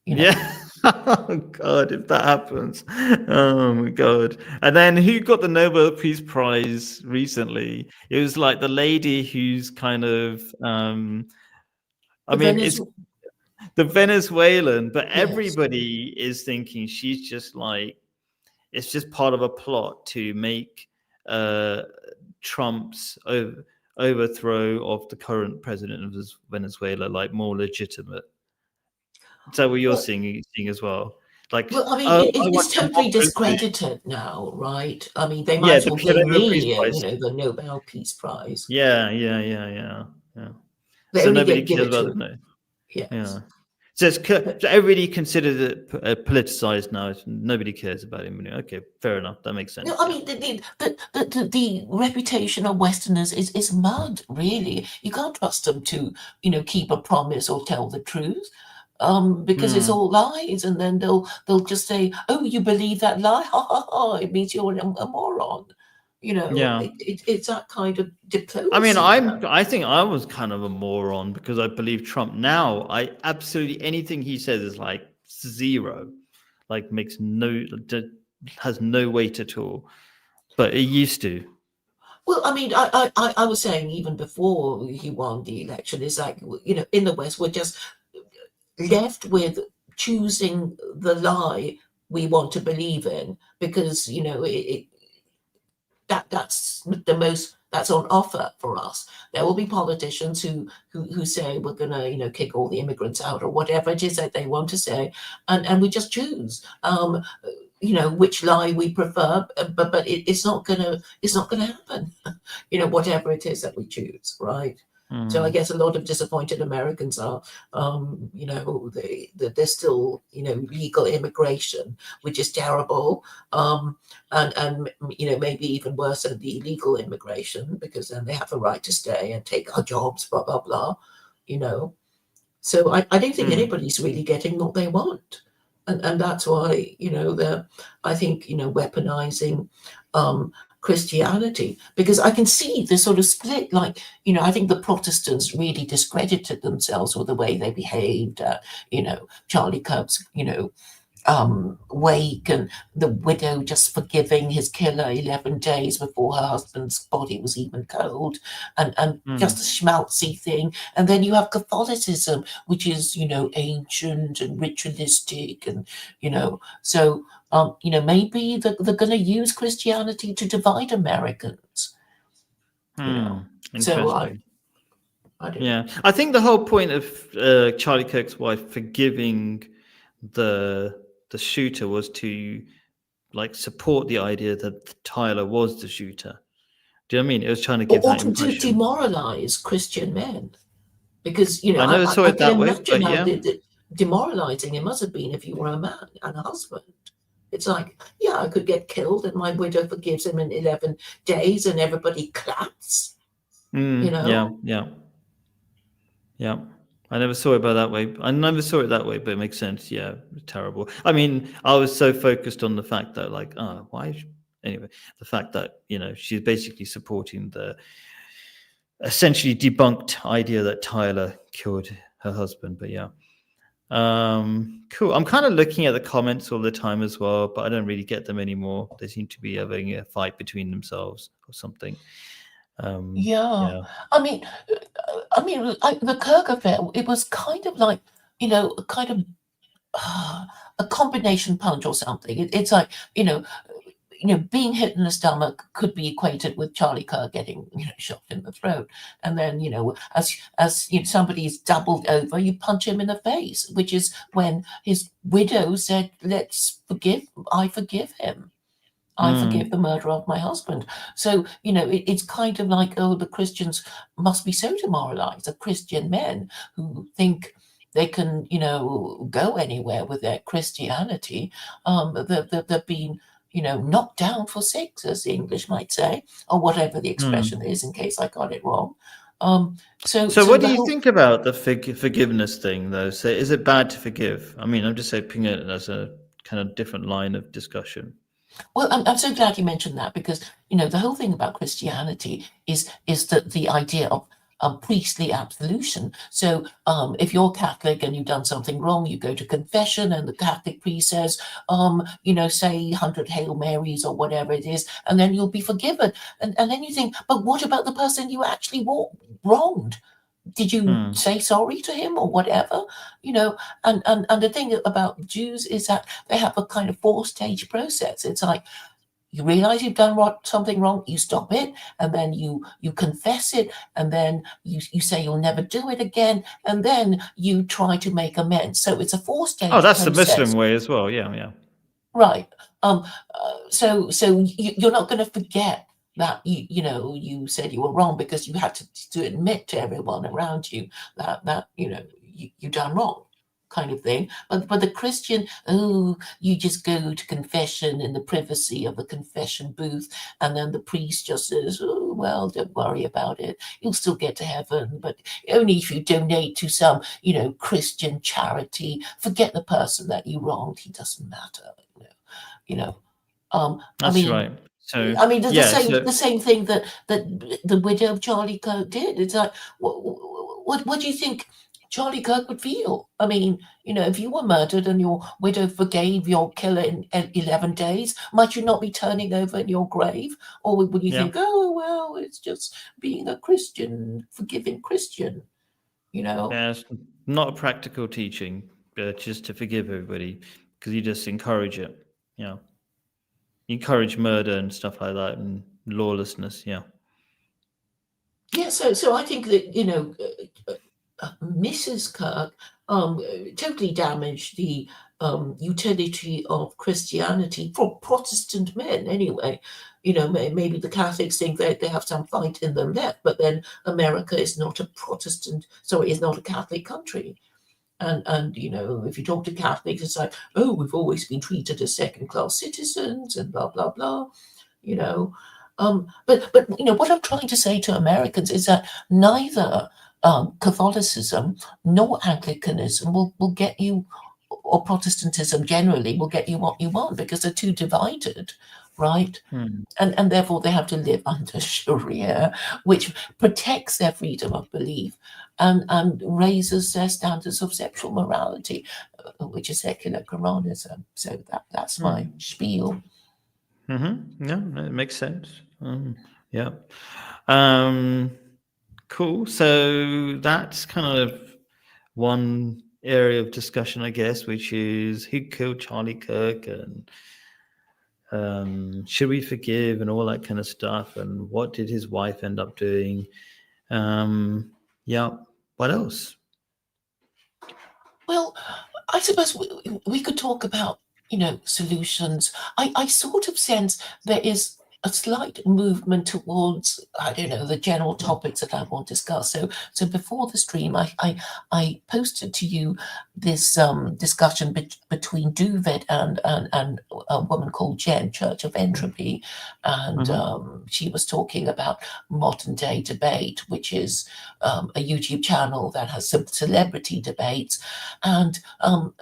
Yeah. Oh God, if that happens. Oh my God. And then who got the Nobel Peace Prize recently? It was like the lady who's kind of it's the Venezuelan, but everybody is thinking she's just like, it's just part of a plot to make Trump's overthrow of the current president of Venezuela like more legitimate. Is that what you're seeing as well? Like, well, I mean, it's totally discredited now, right? I mean, they might as well give me, the Nobel Peace Prize. Yeah. They so only nobody give cares it to about him. it. Yes. Yeah. So everybody considers it politicized now. Nobody cares about him. Okay, fair enough. That makes sense. No, I mean, the reputation of Westerners is mud, really. You can't trust them to, keep a promise or tell the truth. Because it's all lies, and then they'll just say, "Oh, you believe that lie? Ha ha ha! It means you're a moron." Yeah. It's that kind of diplomacy. I mean, I think I was kind of a moron because I believe Trump. Now, I absolutely anything he says is like zero, like has no weight at all. But it used to. Well, I mean, I was saying even before he won the election, is like, in the West, we're just left with choosing the lie we want to believe in because that's the most that's on offer for us. There will be politicians who say we're gonna kick all the immigrants out or whatever it is that they want to say, and we just choose which lie we prefer, but it's not gonna happen. Whatever it is that we choose, right? So I guess a lot of disappointed Americans are, there's still, legal immigration, which is terrible, and maybe even worse than the illegal immigration because then they have a right to stay and take our jobs, blah blah blah, So I don't think anybody's really getting what they want, and that's why I think weaponizing Christianity, because I can see the sort of split. Like, I think the Protestants really discredited themselves with the way they behaved. Charlie Kirk's, wake, and the widow just forgiving his killer 11 days before her husband's body was even cold, and just a schmaltzy thing. And then you have Catholicism, which is, ancient and ritualistic, and, so maybe they're going to use Christianity to divide Americans. So I don't know. I think the whole point of Charlie Kirk's wife forgiving the shooter was to like support the idea that Tyler was the shooter. Do you know what I mean? It was trying to give that impression. To demoralize Christian men, because I never saw it that way. But how demoralizing it must have been if you were a man and a husband. It's like, yeah, I could get killed and my widow forgives him in 11 days and everybody claps, you Yeah, know? yeah. I never saw it by that way. I never saw it that way, but it makes sense. Yeah, terrible. I mean, I was so focused on the fact that, like, anyway, the fact that she's basically supporting the essentially debunked idea that Tyler killed her husband. But yeah, cool. I'm kind of looking at the comments all the time as well, but I don't really get them anymore. They seem to be having a fight between themselves or something. Yeah. Yeah. I mean, the Kirk affair, it was kind of like, kind of a combination punch or something. It's like, being hit in the stomach could be equated with Charlie Kirk getting, shot in the throat. And then, as somebody's doubled over, you punch him in the face, which is when his widow said, I forgive him. I forgive the murder of my husband. So, it's kind of like, oh, the Christians must be so demoralized, the Christian men who think they can, go anywhere with their Christianity. They've been, knocked down for six, as the English might say, or whatever the expression is, in case I got it wrong. So what do you think about the forgiveness thing, though? So is it bad to forgive? I mean, I'm just opening it as a kind of different line of discussion. Well, I'm so glad you mentioned that because the whole thing about Christianity is that the idea of priestly absolution. So if you're Catholic and you've done something wrong, you go to confession, and the Catholic priest says, say 100 Hail Marys or whatever it is, and then you'll be forgiven. And then you think, but what about the person you actually wronged? Did you say sorry to him or whatever? And the thing about Jews is that they have a kind of four-stage process. It's like you realize you've done something wrong, you stop it, and then you confess it, and then you say you'll never do it again, and then you try to make amends. So it's a four-stage Oh, that's process. the Muslim way as well. Yeah. Right. So you're not going to forget that you said you were wrong because you had to admit to everyone around you that you done wrong, kind of thing. But the Christian, you just go to confession in the privacy of the confession booth, and then the priest just says, oh well, don't worry about it, you'll still get to heaven, but only if you donate to some Christian charity. Forget the person that you wronged, he doesn't matter. That's right. So The same thing that the widow of Charlie Kirk did. It's like, what do you think Charlie Kirk would feel? I mean, if you were murdered and your widow forgave your killer in 11 days, might you not be turning over in your grave? Or would you think, oh, well, it's just being a Christian, forgiving Christian, Yeah, it's not a practical teaching, just to forgive everybody, because you just encourage it. You encourage murder and stuff like that and lawlessness. Yeah. Yeah, so I think that Mrs. Kirk totally damaged the utility of Christianity for Protestant men. Anyway, maybe the Catholics think they have some fight in them left, but then America is not is not a Catholic country. And if you talk to Catholics, it's like, oh, we've always been treated as second-class citizens and blah blah blah. But what I'm trying to say to Americans is that neither Catholicism nor Anglicanism will get you, or Protestantism generally will get you what you want, because they're too divided, right? And therefore they have to live under Sharia, which protects their freedom of belief and raises their standards of sexual morality, which is secular Quranism. So that's my spiel. Yeah, it makes sense. Yeah. Cool. So that's kind of one area of discussion, I guess, which is who killed Charlie Kirk and should we forgive and all that kind of stuff, and what did his wife end up doing? Yeah. What else? Well, I suppose we could talk about, solutions. I sort of sense there is a slight movement towards, I don't know, the general topics that I want to discuss. So before the stream, I posted to you this discussion between Duvet and a woman called Jen, Church of Entropy, and she was talking about Modern Day Debate, which is a YouTube channel that has some celebrity debates. And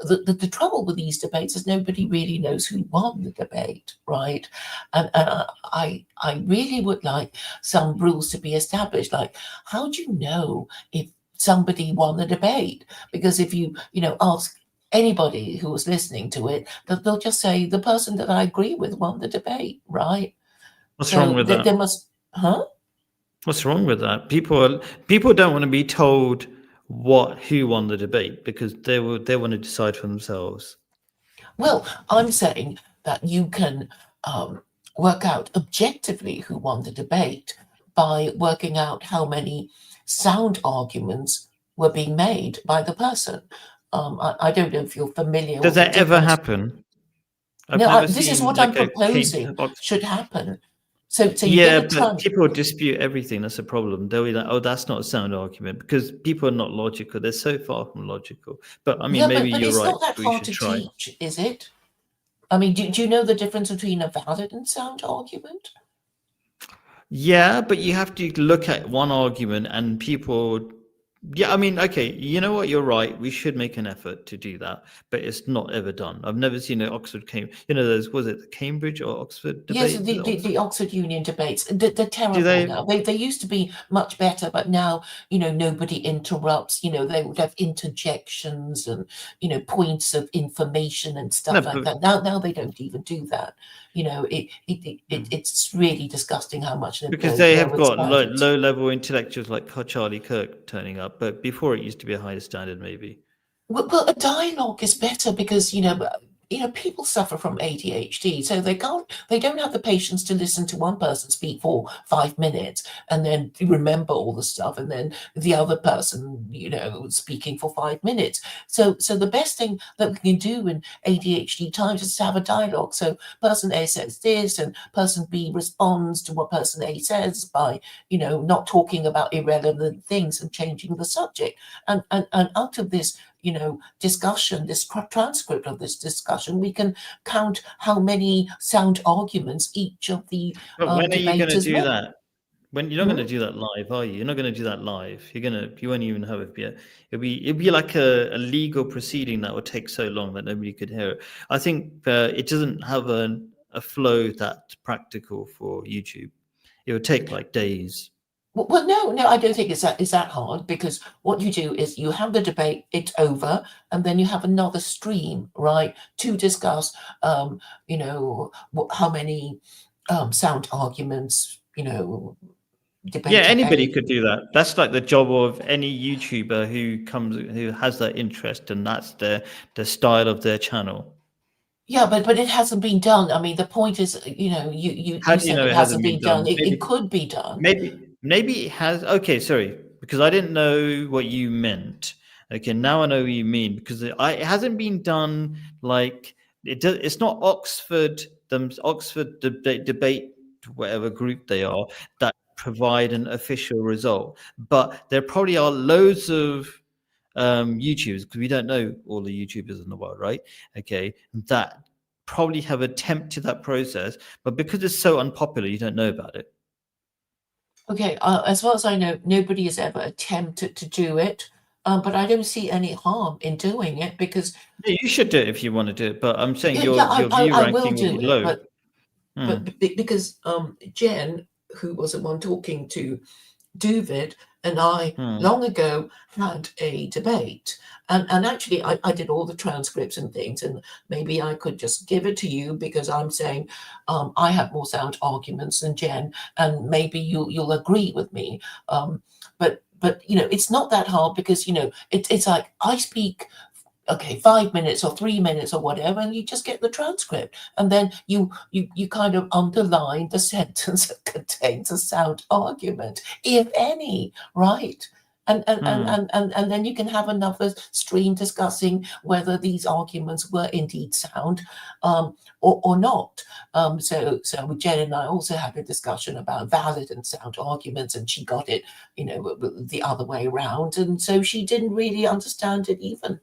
the trouble with these debates is nobody really knows who won the debate, right? And I really would like some rules to be established. Like, how do you know if somebody won the debate? Because if you ask anybody who was listening to it, they'll just say the person that I agree with won the debate, right? What's wrong with that? There must, huh? What's wrong with that? People don't want to be told who won the debate because they want to decide for themselves. Well, I'm saying that you can work out objectively who won the debate by working out how many sound arguments were being made by the person. I don't know if you're familiar. Does that ever happen? No, this is what I'm proposing should happen. So yeah, but people dispute everything. That's a problem. They'll be like, "Oh, that's not a sound argument," because people are not logical. They're so far from logical. But I mean, maybe you're right. It's not that hard to teach, is it? I mean, do you know the difference between a valid and sound argument? Yeah, but you have to look at one argument and people. Yeah, I mean, okay, you know what? You're right. We should make an effort to do that, but it's not ever done. I've never seen an Oxford Cambridge. Was it the Cambridge or Oxford debate? Yes, the Oxford Union debates. They're terrible now. They used to be much better, but now nobody interrupts. They would have interjections and points of information and stuff like that. Now they don't even do that. It's really disgusting how much because they have got low-level intellectuals like Charlie Kirk turning up, but before it used to be a higher standard, maybe. Well, a dialogue is better because people suffer from ADHD, so they don't have the patience to listen to one person speak for 5 minutes and then remember all the stuff, and then the other person, speaking for 5 minutes. So the best thing that we can do in ADHD times is to have a dialogue. So person A says this, and person B responds to what person A says by, not talking about irrelevant things and changing the subject. And out of this, discussion, this transcript of this discussion, we can count how many sound arguments each of the But when are you going to do made. that? When you're not going to do that live, are you? You're not going to do that live. You won't even have it yet. It'd be like a legal proceeding that would take so long that nobody could hear it. I think it doesn't have a flow that's practical for YouTube. It would take like days. Well, no, I don't think it's that hard, because what you do is you have the debate, it's over, and then you have another stream, right, to discuss, how many sound arguments, debate. Yeah, anybody could do that. That's like the job of any YouTuber who has that interest, and that's the style of their channel. Yeah, but it hasn't been done. I mean, the point is, you said it hasn't been done. It could be done. Maybe it has. Okay, sorry, because I didn't know what you meant. Okay, now I know what you mean, because it hasn't been done like it does. It's not Oxford debate, whatever group they are, that provide an official result. But there probably are loads of YouTubers, because we don't know all the YouTubers in the world, right? Okay, that probably have attempted that process, but because it's so unpopular, you don't know about it. Okay, as far as I know, nobody has ever attempted to do it, but I don't see any harm in doing it, because you should do it if you want to do it. But I'm saying your view ranking will be low. But because Jen, who was the one talking to Duvid, and I long ago had a debate, and actually I did all the transcripts and things, and maybe I could just give it to you, because I'm saying I have more sound arguments than Jen, and maybe you'll agree with me. But it's not that hard, because it's like I speak 5 minutes or 3 minutes or whatever, and you just get the transcript, and then you kind of underline the sentence that contains a sound argument, if any, right? Hmm. And then you can have another stream discussing whether these arguments were indeed sound, or not. So Jen and I also had a discussion about valid and sound arguments, and she got it, the other way around, and so she didn't really understand it even.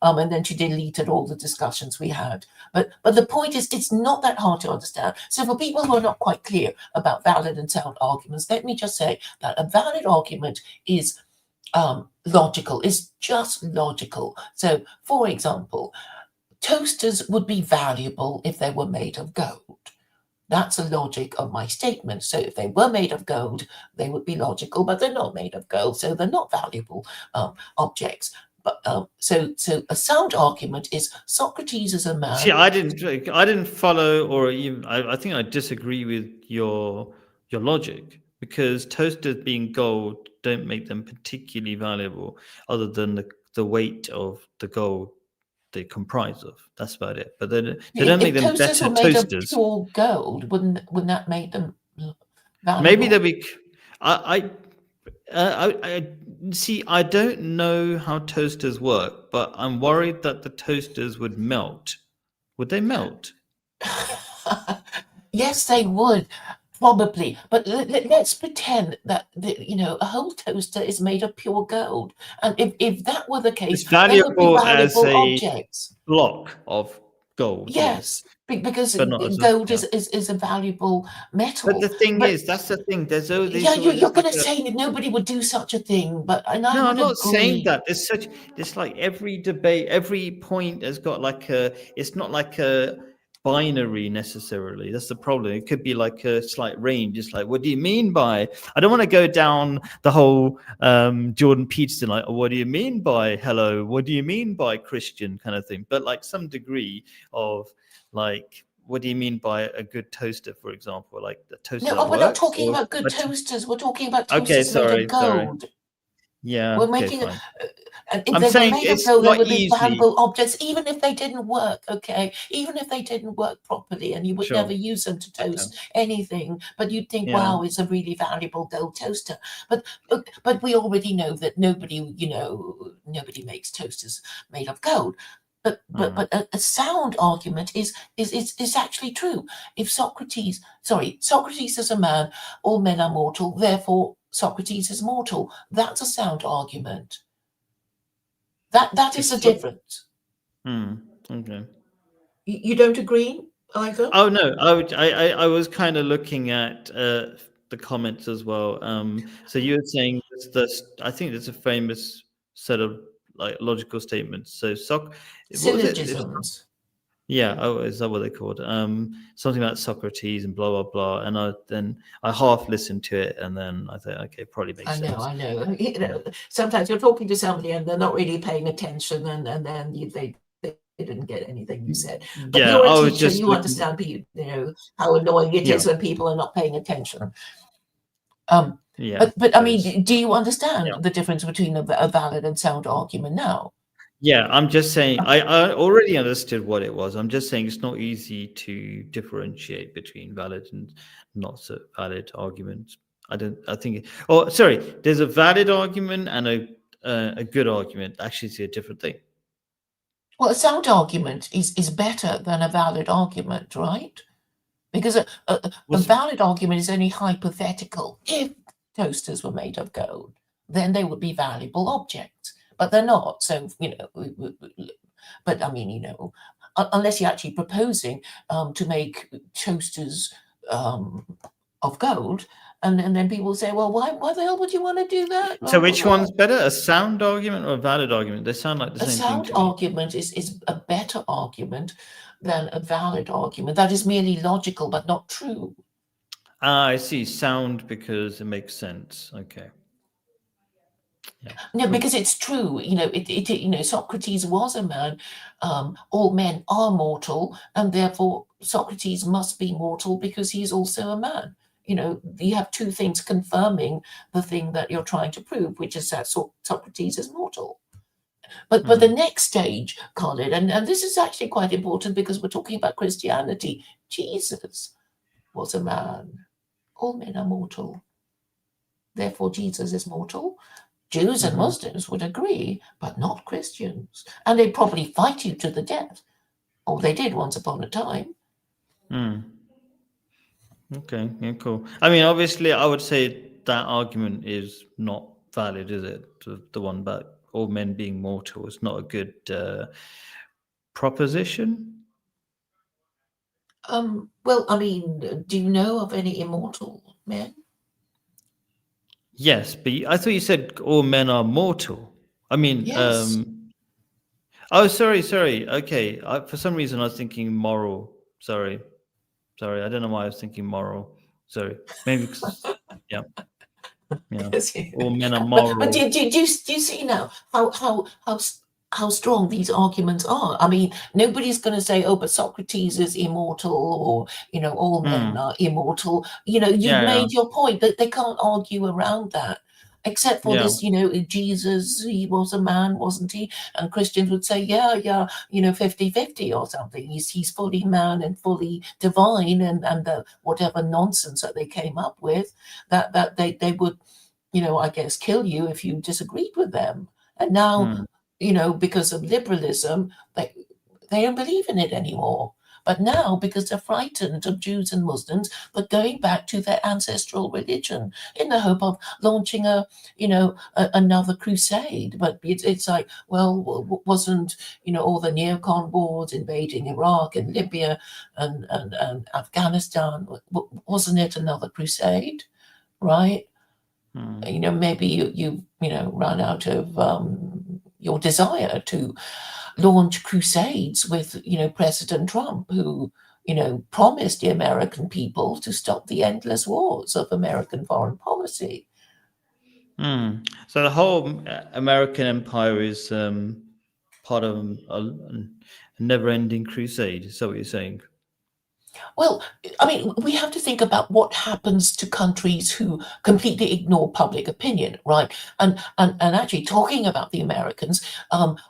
And then she deleted all the discussions we had. But the point is, it's not that hard to understand. So for people who are not quite clear about valid and sound arguments, let me just say that a valid argument is logical, is just logical. So, for example, toasters would be valuable if they were made of gold. That's the logic of my statement. So if they were made of gold, they would be logical, but they're not made of gold, so they're not valuable objects. But so a sound argument is Socrates is a man. See, I didn't follow, or even I think I disagree with your logic, because toasters being gold don't make them particularly valuable, other than the weight of the gold they comprise of. That's about it. But they don't make them toasters better were made toasters. of pure gold, wouldn't that make them valuable? Maybe they'll be. I see. I don't know how toasters work, but I'm worried that the toasters would melt. Would they melt? Yes, they would. Probably, but let's pretend that a whole toaster is made of pure gold, and if that were the case, It's valuable as a objects. block of gold. Yes, because gold is a valuable metal. But the thing is, that's the thing. There's all these. Yeah, you're going to say that nobody would do such a thing, but I'm not saying that. There's like every debate, every point has got like it's not like a binary necessarily. That's the problem. It could be like a slight range. It's like, what do you mean by? I don't want to go down the whole Jordan Peterson, like, what do you mean by hello? What do you mean by Christian kind of thing? But like some degree of like, what do you mean by a good toaster, for example? Like the toaster. No, we're not talking about good toasters. We're talking about toasters made of gold. Yeah, we're making fine. If they were made of gold, they would be valuable objects, even if they didn't work. Okay, even if they didn't work properly, and you would never use them to toast anything, but you'd think, wow, it's a really valuable gold toaster. But we already know that nobody makes toasters made of gold. But a sound argument is actually true. If Socrates is a man, all men are mortal, therefore Socrates is mortal. That's a sound argument. That is the difference. Okay. You don't agree either? Oh no, I was kind of looking at the comments as well. So you were saying I think there's a famous set of like logical statements. So syllogisms. Yeah. Oh, is that what they're called? Something about Socrates and blah blah blah. And then I half listened to it, and then I thought, okay, probably makes sense. I know. Sometimes you're talking to somebody and they're not really paying attention, and then they didn't get anything you said. But you're a teacher, you understand, how annoying it is when people are not paying attention. But I mean, do you understand the difference between a valid and sound argument now? Yeah, I'm just saying I already understood what it was. I'm just saying it's not easy to differentiate between valid and not so valid arguments. There's a valid argument and a good argument. Actually, it's a different thing. Well, a sound argument is better than a valid argument, right? Because a valid argument is only hypothetical. If toasters were made of gold, then they would be valuable objects. But they're not. So, but I mean, unless you're actually proposing to make toasters of gold, and then people say, well, why the hell would you want to do that? So which one's better, a sound argument or a valid argument? They sound like the same thing. A sound argument is a better argument than a valid argument. That is merely logical, but not true. I see. Sound because it makes sense. Okay. Yeah. No, because it's true. Socrates was a man. All men are mortal, and therefore Socrates must be mortal because he's also a man. You have two things confirming the thing that you're trying to prove, which is that Socrates is mortal. But the next stage, Colin, and this is actually quite important because we're talking about therefore Jesus is mortal. Jews and Muslims would agree, but not Christians. And they'd probably fight you to the death. Or they did once upon a time. Okay, yeah, cool. I mean, obviously, I would say that argument is not valid, is it? The one about all men being mortal is not a good proposition. Well, I mean, do you know of any immortal men? Yes, but I thought you said all men are mortal. I mean, Yes. oh, sorry. Okay, for some reason I was thinking moral. Sorry. I don't know why I was thinking moral. Sorry, maybe because yeah. Yes. All men are But moral. do you see now how strong these arguments are? I mean, nobody's going to say, "Oh, but Socrates is immortal," or all men are immortal. You've Yeah, made your point that they can't argue around that. Except for yeah, this, Jesus, he was a man, wasn't he? And Christians would say, yeah, 50-50 or something. He's fully man and fully divine, and the whatever nonsense that they came up with, that they would, I guess, kill you if you disagreed with them. And now, because of liberalism, they don't believe in it anymore. But now, because they're frightened of Jews and Muslims, they're going back to their ancestral religion in the hope of launching another crusade. But it's like, well, wasn't all the neocon wars invading Iraq and Libya and Afghanistan? Wasn't it another crusade, right? Maybe you run out of your desire to launch crusades with President Trump, who promised the American people to stop the endless wars of American foreign policy. So the whole American empire is part of a never-ending crusade. Is that what you're saying? Well, I mean, we have to think about what happens to countries who completely ignore public opinion, right? And actually, talking about the Americans,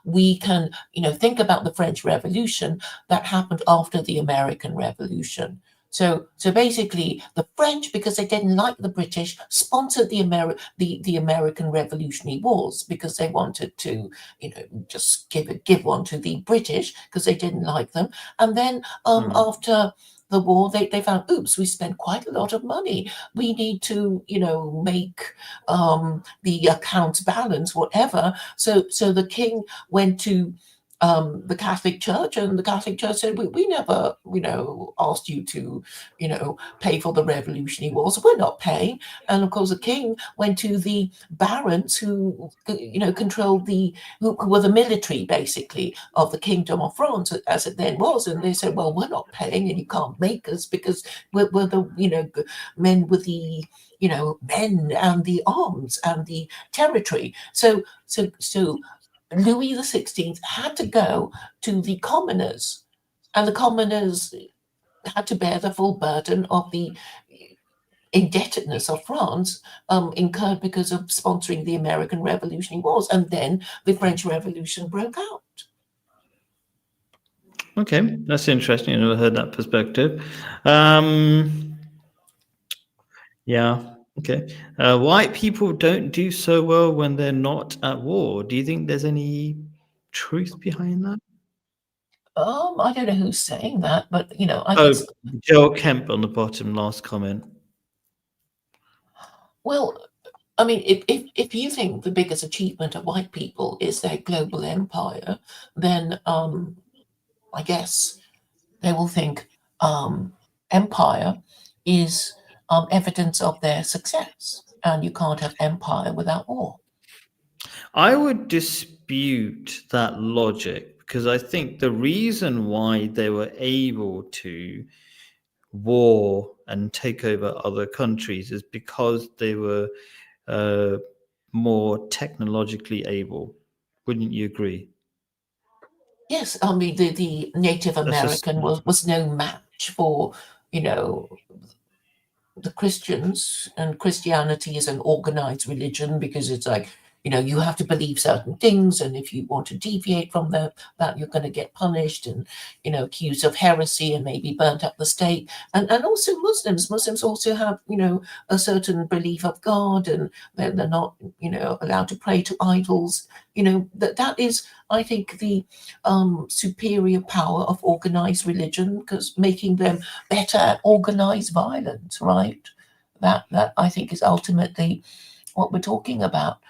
we can think about the French Revolution that happened after the American Revolution. So basically, the French, because they didn't like the British, sponsored the American Revolutionary Wars because they wanted to, just give one to the British because they didn't like them. And then after the war, they found, oops, we spent quite a lot of money. We need to, make the accounts balance, whatever. So the king went to the Catholic Church, and the Catholic Church said, we never, asked you to, pay for the Revolutionary Wars. We're not paying. And of course, the king went to the barons who, controlled who were the military, basically, of the Kingdom of France, as it then was. And they said, well, we're not paying, and you can't make us because we're the, men with the, men and the arms and the territory. So Louis XVI had to go to the commoners, and the commoners had to bear the full burden of the indebtedness of France incurred because of sponsoring the American Revolutionary Wars. And then the French Revolution broke out. Okay, that's interesting. I never heard that perspective. Yeah. Okay. White people don't do so well when they're not at war. Do you think there's any truth behind that? I don't know who's saying that, but I Oh, guess. Joel Kemp on the bottom, last comment. Well, I mean, if you think the biggest achievement of white people is their global empire, then I guess they will think empire is evidence of their success, and you can't have empire without war. I would dispute that logic because I think the reason why they were able to war and take over other countries is because they were more technologically able. Wouldn't you agree? Yes, I mean the Native American was no match for the Christians, and Christianity is an organized religion because it's like you have to believe certain things, and if you want to deviate from that, you're going to get punished and, accused of heresy and maybe burnt up the stake. And also Muslims also have, a certain belief of God, and they're not, allowed to pray to idols. That is, I think, the superior power of organized religion, because making them better at organized violence, right? That I think is ultimately what we're talking about.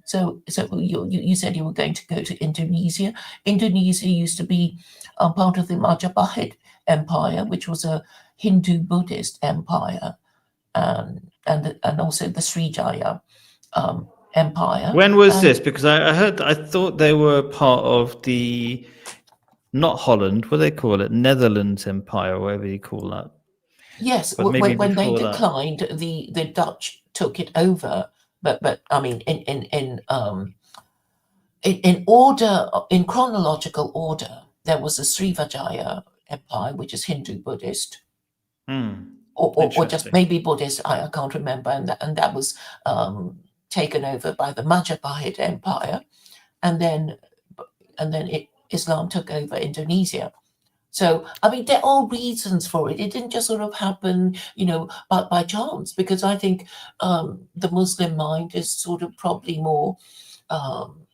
So you said you were going to go to Indonesia. Indonesia used to be part of the Majapahit Empire, which was a Hindu Buddhist empire, and also the Srijaya Empire. When was this? Because I thought they were part of the, not Holland, what do they call it? Netherlands Empire, whatever you call that. Yes, But maybe when they before that. declined, the Dutch took it over. But I mean, in order, in chronological order, there was the Srivijaya Empire, which is Hindu Buddhist, or just Interesting. maybe Buddhist. I can't remember, and that was taken over by the Majapahit Empire, and then Islam took over Indonesia. So, I mean, there are reasons for it. It didn't just sort of happen, by chance, because I think the Muslim mind is sort of probably more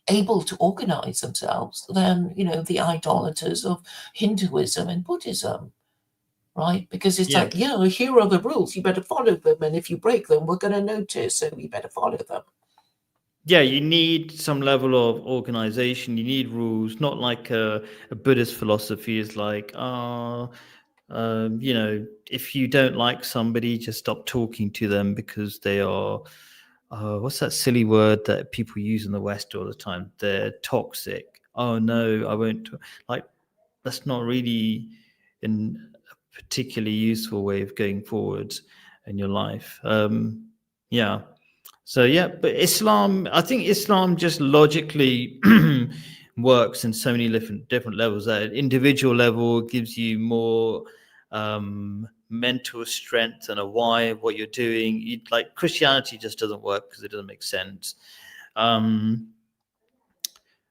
able to organize themselves than, the idolaters of Hinduism and Buddhism, right? Because it's like, here are the rules, you better follow them. And if you break them, we're going to notice, so you better follow them. Yeah, you need some level of organization. You need rules, not like a Buddhist philosophy is like, if you don't like somebody, just stop talking to them because they are, what's that silly word that people use in the West all the time? They're toxic. Oh no, I won't. Like, that's not really in a particularly useful way of going forward in your life. Yeah. So yeah, but Islam, I think Islam just logically works in so many different levels. At an individual level, gives you more mental strength and a why of what you're doing. Like Christianity just doesn't work because it doesn't make sense. But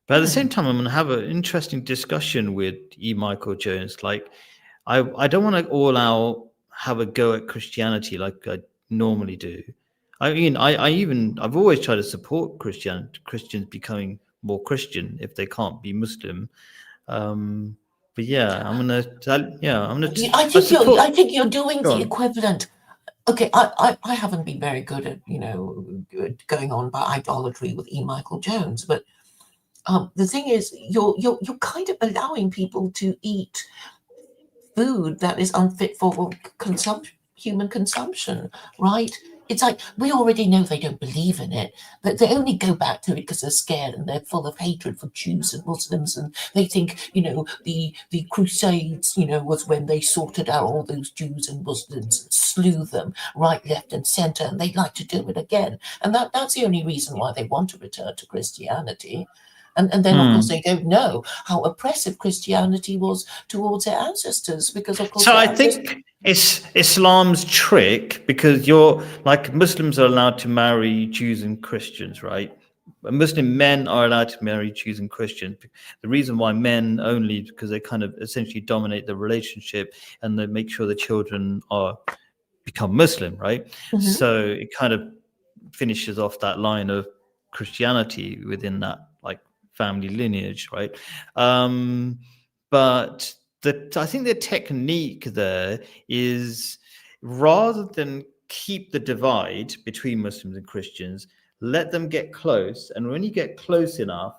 at the same time, I'm going to have an interesting discussion with E. Michael Jones. Like, I don't want to all out have a go at Christianity like I normally do. I mean, I've always tried to support Christians becoming more Christian if they can't be Muslim. But yeah, I'm gonna. I think you're doing the equivalent. Okay, I haven't been very good at going on by idolatry with E. Michael Jones, but the thing is, you're kind of allowing people to eat food that is unfit for human consumption, right? It's like, we already know they don't believe in it, but they only go back to it because they're scared and they're full of hatred for Jews and Muslims, and they think, the Crusades, was when they sorted out all those Jews and Muslims and slew them right, left, and center, and they'd like to do it again. And that's the only reason why they want to return to Christianity. And then, of course, they don't know how oppressive Christianity was towards their ancestors, because, of course... So I think it's Islam's trick, because you're like, Muslims are allowed to marry Jews and Christians, right? Muslim men are allowed to marry Jews and Christians. The reason why men only, because they kind of essentially dominate the relationship and they make sure the children become Muslim, right? Mm-hmm. So it kind of finishes off that line of Christianity within that family lineage, right? But I think the technique there is, rather than keep the divide between Muslims and Christians, let them get close, and when you get close enough,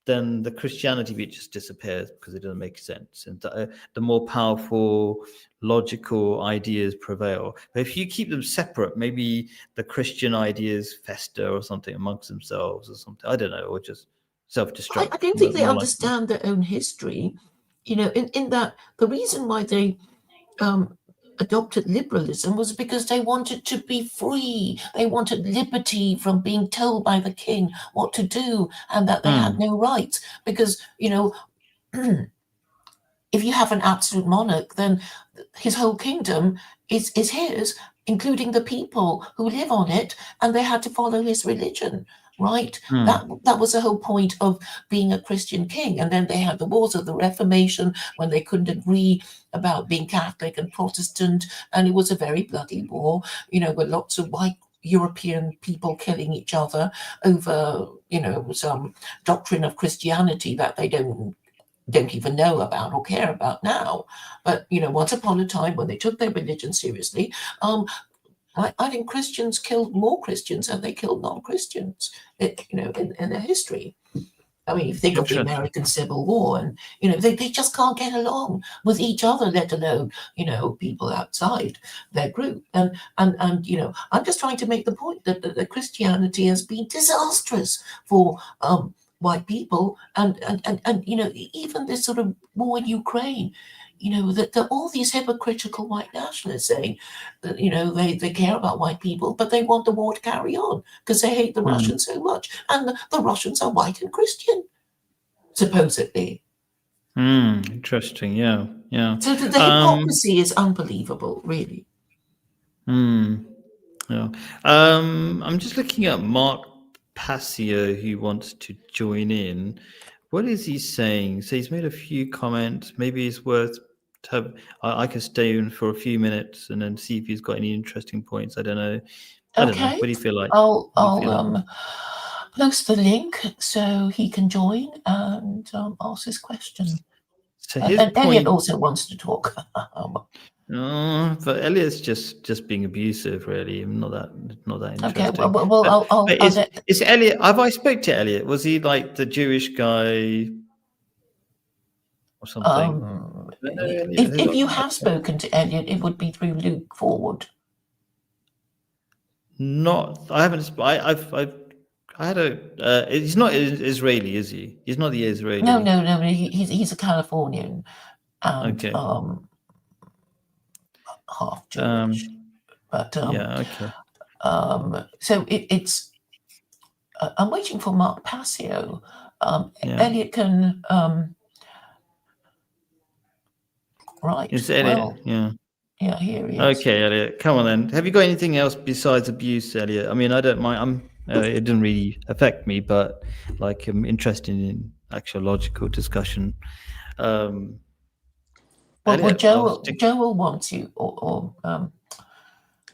then the Christianity bit just disappears because it doesn't make sense, and the more powerful logical ideas prevail. But if you keep them separate, maybe the Christian ideas fester or something amongst themselves or something, I don't know, or just self-destruct. I don't think they understand their own history, in that the reason why they adopted liberalism was because they wanted to be free. They wanted liberty from being told by the king what to do, and that they had no rights. Because, if you have an absolute monarch, then his whole kingdom is his, including the people who live on it, and they had to follow his religion. right? Hmm. That was the whole point of being a Christian king. And then they had the wars of the Reformation when they couldn't agree about being Catholic and Protestant, and it was a very bloody war, with lots of white European people killing each other over, some doctrine of Christianity that they don't even know about or care about now. But once upon a time, when they took their religion seriously, I think Christians killed more Christians than they killed non-Christians, in their history. I mean, you think of the Interesting. American Civil War, and they just can't get along with each other, let alone people outside their group. And I'm just trying to make the point that the Christianity has been disastrous for white people, and even this sort of war in Ukraine. That all these hypocritical white nationalists saying that they care about white people, but they want the war to carry on because they hate the Hmm. Russians so much, and the Russians are white and Christian, supposedly. Interesting. Yeah. Yeah. So the hypocrisy is unbelievable, really. Yeah. I'm just looking at Mark Passio, who wants to join in. What is he saying? So he's made a few comments. Maybe it's worth to have. I can stay in for a few minutes and then see if he's got any interesting points. I don't know. I don't know. Okay, What do you feel like? I'll What do you feel like? post the link so he can join and ask his question. So his And Elliot point. also wants to talk. But Elliot's just being abusive, really. Not that Okay, interesting. well, I'll Is Elliot? Have I spoke to Elliot? Was he like the Jewish guy or something? if you have spoken to Elliot, it would be through Luke Forward. Not. I haven't. I had a. He's not Israeli, is he? He's not the Israeli. No. He's a Californian and Okay. half Jewish. But yeah. Okay. so it's. I'm waiting for Mark Passio. Yeah. Elliot can. Right. It's Elliot. Well, Yeah. yeah, here he is. Okay, Elliot. Come on then. Have you got anything else besides abuse, Elliot? I mean, I don't mind. It didn't really affect me, but like I'm interested in actual logical discussion. Well, Elliot, Joel wants you, or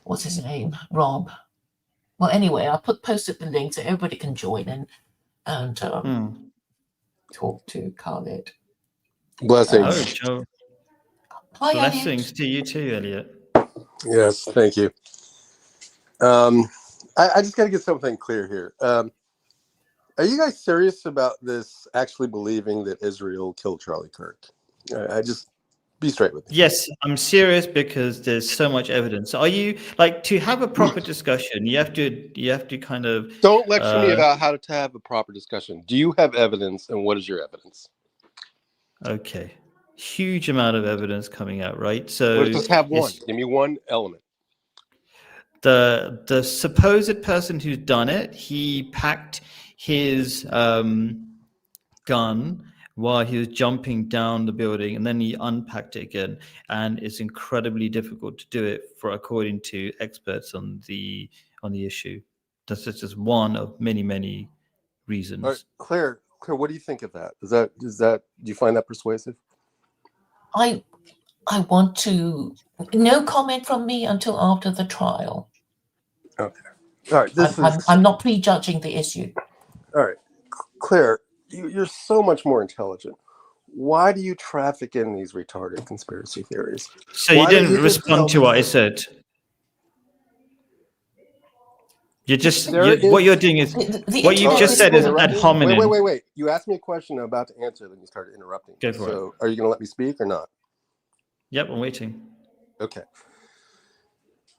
what's his name, Rob. Well, anyway, I posted the link so everybody can join in and talk to Khaled. Blessings. Oh, Joe. Hi, Blessings Elliot. to you too, Elliot. Yes, thank you. I just got to get something clear here. Are you guys serious about this, actually believing that Israel killed Charlie Kirk? I just be straight with me. Yes, I'm serious because there's so much evidence. Are you like to have a proper discussion? You have to kind of Don't lecture me about how to have a proper discussion. Do you have evidence, and what is your evidence? Okay, huge amount of evidence coming out, right? So Let's just have one. Give me one element. The supposed person who's done it, he packed his gun while he was jumping down the building, and then he unpacked it again, and it's incredibly difficult to do it according to experts on the issue. That's just one of many reasons. All right, Claire, what do you think of that? Do you find that persuasive? I want to no comment from me until after the trial. Okay. All right. I'm not prejudging the issue. All right, Claire, you're so much more intelligent. Why do you traffic in these retarded conspiracy theories? So you didn't respond to what I said. What you're doing is what you've just said is ad hominem. Wait. You asked me a question I'm about to answer, then you started interrupting. Go for it. So are you going to let me speak or not? Yep, I'm waiting. Okay.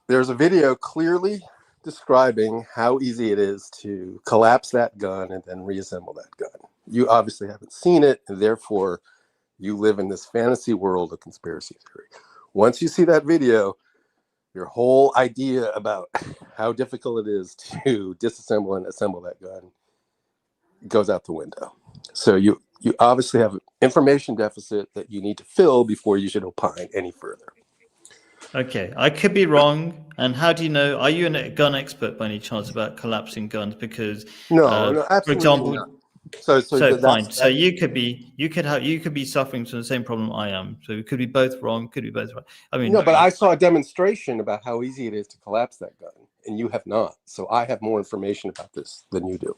There's a video clearly describing how easy it is to collapse that gun and then reassemble that gun. You obviously haven't seen it, and therefore you live in this fantasy world of conspiracy theory. Once you see that video, your whole idea about how difficult it is to disassemble and assemble that gun goes out the window. So you obviously have an information deficit that you need to fill before you should opine any further. Okay, I could be wrong. And how do you know? Are you a gun expert by any chance about collapsing guns? Because, No, no, for absolutely example, not. So so that's fine. So you could be suffering from the same problem I am. So we could be both wrong. Could be both right. I mean, no, but I saw a demonstration about how easy it is to collapse that gun, and you have not. So I have more information about this than you do.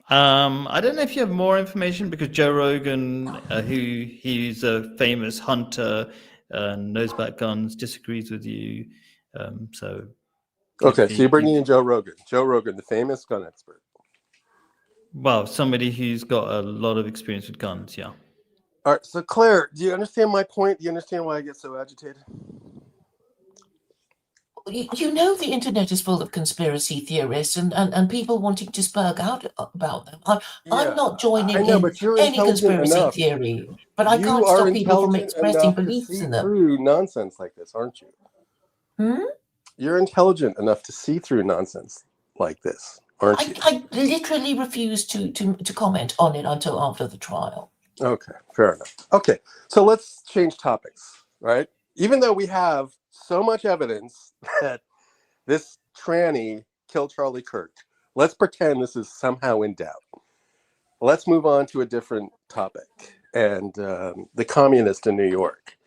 I don't know if you have more information because Joe Rogan, he's a famous hunter and knows about guns, disagrees with you. So Okay, so you're bringing he- in Joe Rogan. Joe Rogan, the famous gun expert. well, somebody who's got a lot of experience with guns. Yeah. All right, so Claire, do you understand my point? Do you understand why I get so agitated? You know the internet is full of conspiracy theorists and people wanting to spurg out about them. I'm not joining I know, in but you're any intelligent conspiracy enough. theory, but I You can't are stop people from intelligent expressing enough to beliefs see in them. through nonsense like this, aren't you? You're intelligent enough to see through nonsense like this, aren't you? I literally refuse to comment on it until after the trial. Okay, fair enough. Okay, so let's change topics, right? Even though we have so much evidence that this tranny killed Charlie Kirk, let's pretend this is somehow in doubt. Let's move on to a different topic, and the communist in New York.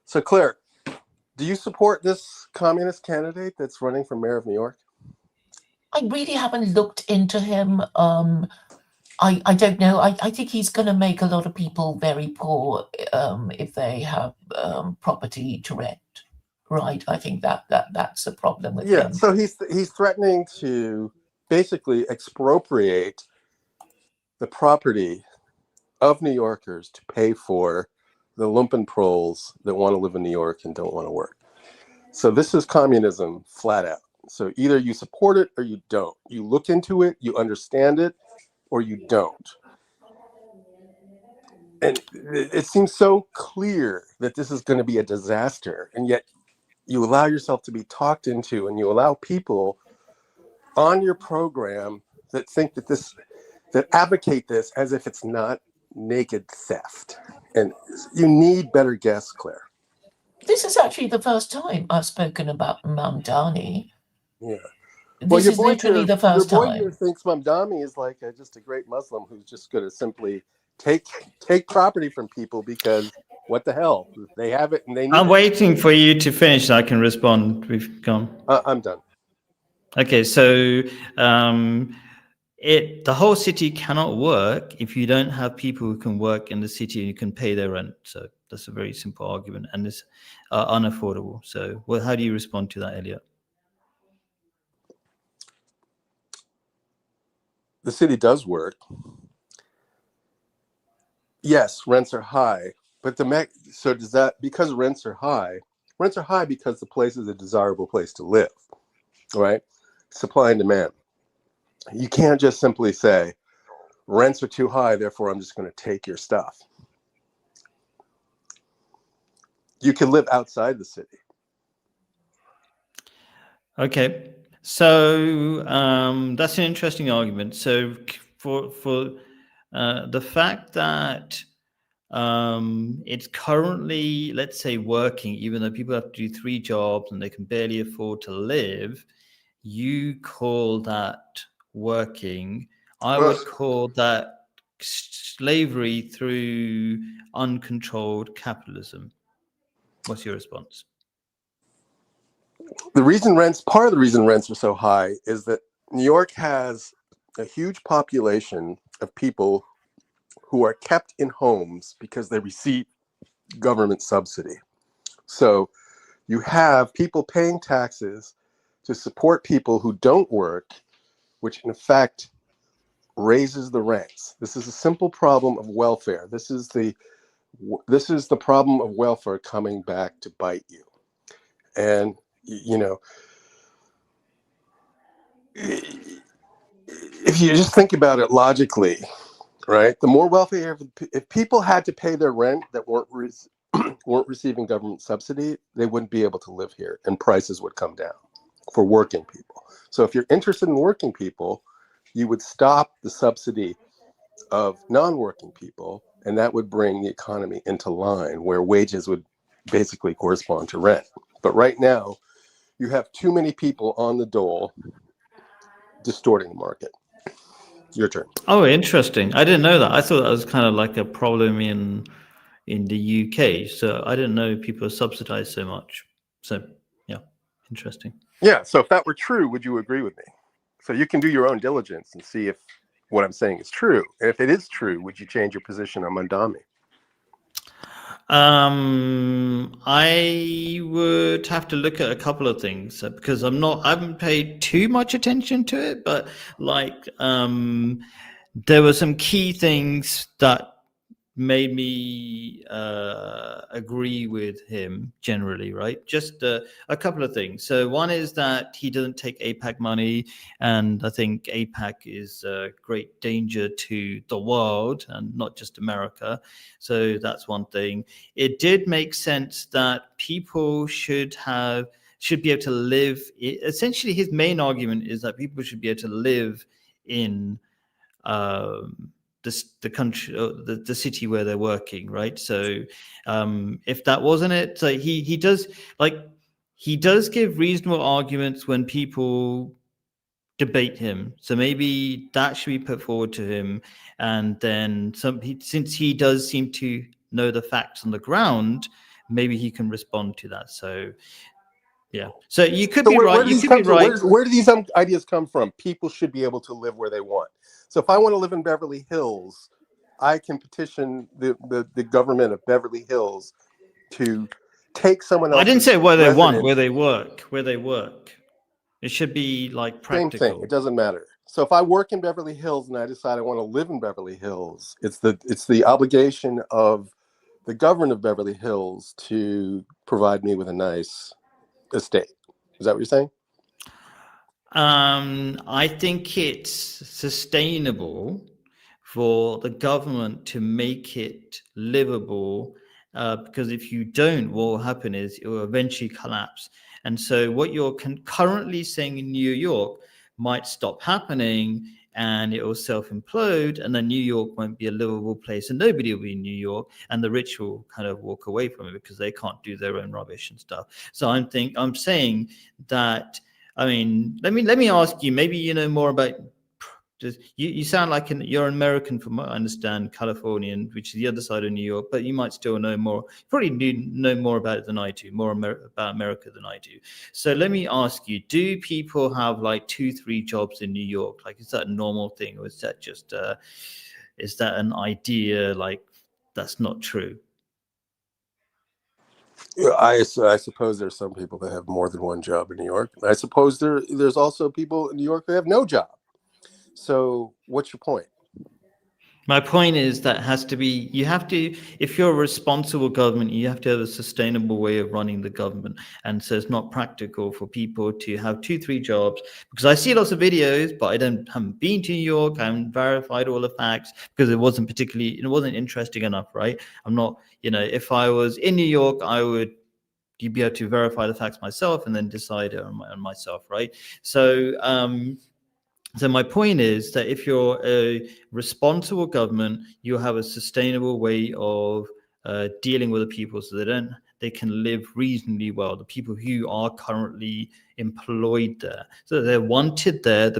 So, Claire, do you support this communist candidate that's running for mayor of New York? I really haven't looked into him. I don't know. I think he's going to make a lot of people very poor if they have property to rent. Right? I think that's a problem with him. So he's threatening to basically expropriate the property of New Yorkers to pay for the lumpen proles that want to live in New York and don't want to work. So this is communism flat out. So either you support it or you don't. You look into it, you understand it, or you don't. And it seems so clear that this is going to be a disaster, and yet you allow yourself to be talked into, and you allow people on your program that think that advocate this as if it's not naked theft. And you need better guests, Claire. This is actually the first time I've spoken about Mamdani. Yeah. This is literally the first your boy time. here thinks Mamdani is like just a great Muslim who's just going to simply take property from people because what the hell? They have it and they need I'm it. waiting for you to finish so I can respond. We've gone. I'm done. Okay, so the whole city cannot work if you don't have people who can work in the city and you can pay their rent. So that's a very simple argument, and it's unaffordable. So, well, how do you respond to that, Elliot? The city does work. Yes, rents are high, but so does that, because rents are high because the place is a desirable place to live, right? Supply and demand. You can't just simply say rents are too high, therefore I'm just going to take your stuff. You can live outside the city. Okay, so that's an interesting argument. So for the fact that it's currently, let's say, working, even though people have to do 3 jobs and they can barely afford to live, you call that working. I would call that slavery through uncontrolled capitalism. What's your response? Part of the reason rents are so high is that New York has a huge population of people who are kept in homes because they receive government subsidy. So you have people paying taxes to support people who don't work, which in effect raises the rents. This is a simple problem of welfare. This is the problem of welfare coming back to bite you. And if you just think about it logically, right? The more welfare, if people had to pay their rent that weren't receiving government subsidy, they wouldn't be able to live here, and prices would come down for working people. So if you're interested in working people, you would stop the subsidy of non-working people, and that would bring the economy into line where wages would basically correspond to rent. But right now, you have too many people on the dole distorting the market. Your turn. Oh, interesting. I didn't know that. I thought that was kind of like a problem in the UK. So I didn't know people are subsidized so much. So yeah, interesting. Yeah, so if that were true, would you agree with me? So you can do your own diligence and see if what I'm saying is true. And if it is true, would you change your position on Mondami? I would have to look at a couple of things because I haven't paid too much attention to it, but like there were some key things that made me agree with him generally, right? Just a couple of things. So one is that he doesn't take APAC money, and I think APAC is a great danger to the world and not just America. So that's one thing. It did make sense that people should be able to live. Essentially, his main argument is that people should be able to live in the country, the city where they're working, right? So if that wasn't it, so he does give reasonable arguments when people debate him. So maybe that should be put forward to him, and then since he does seem to know the facts on the ground, maybe he can respond to that. So yeah, so you could be right. You could be right. Where do these ideas come from? People should be able to live where they want. So if I want to live in Beverly Hills, I can petition the government of Beverly Hills to take someone else. I didn't say where they want, where they work. It should be like practical. Same thing. It doesn't matter. So if I work in Beverly Hills and I decide I want to live in Beverly Hills, it's the obligation of the government of Beverly Hills to provide me with a nice estate. Is that what you're saying? I think it's sustainable for the government to make it livable, because if you don't, what will happen is it will eventually collapse. And so what you're currently saying in New York might stop happening, and it will self-implode, and then New York won't be a livable place, and nobody will be in New York, and the rich will kind of walk away from it because they can't do their own rubbish and stuff. So I'm saying that. I mean, let me ask you. Maybe you know more about. You sound like you're an American, from what I understand, Californian, which is the other side of New York. But you might still know more. You probably know more about it than I do, about America than I do. So let me ask you: do people have like 2-3 jobs in New York? Like, is that a normal thing, or is that just is that an idea? Like, that's not true. I suppose there's some people that have more than one job in New York. I suppose there's also people in New York that have no job. So what's your point? My point is that you have to, if you're a responsible government, you have to have a sustainable way of running the government. And so it's not practical for people to have 2-3 jobs, because I see lots of videos, but I haven't been to New York. I haven't verified all the facts because it wasn't interesting enough, right? I'm not, if I was in New York, you'd be able to verify the facts myself and then decide on myself, right? So my point is that if you're a responsible government, you have a sustainable way of dealing with the people so they can live reasonably well. The people who are currently employed there, so they're wanted there.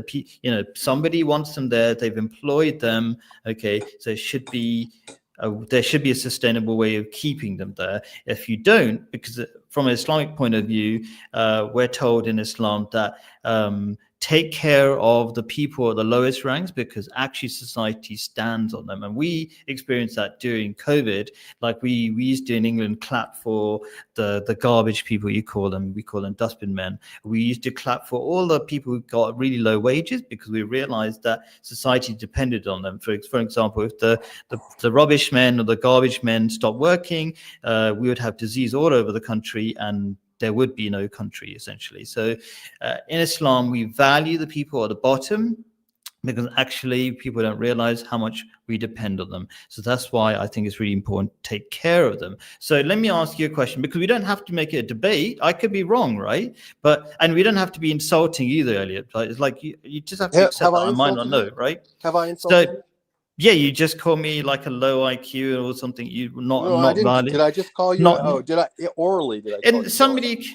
Somebody wants them there. They've employed them. Okay, so there should be a sustainable way of keeping them there. If you don't, because from an Islamic point of view, we're told in Islam that take care of the people at the lowest ranks, because actually society stands on them. And we experienced that during COVID. Like we used to in England clap for the garbage people, we call them dustbin men. We used to clap for all the people who got really low wages, because we realized that society depended on them. For example, if the rubbish men or the garbage men stopped working, we would have disease all over the country, and there would be no country, essentially. So in Islam, we value the people at the bottom, because actually people don't realize how much we depend on them. So that's why I think it's really important to take care of them. So let me ask you a question, because we don't have to make it a debate. I could be wrong, right? And we don't have to be insulting either, Elliot. It's like you just have to accept that I might not know, right? Have I insulted you? Yeah, you just call me like a low IQ or something. You not No, I not didn't. valid. Did I just call you? Not Oh, did I orally? Did I call you? and somebody.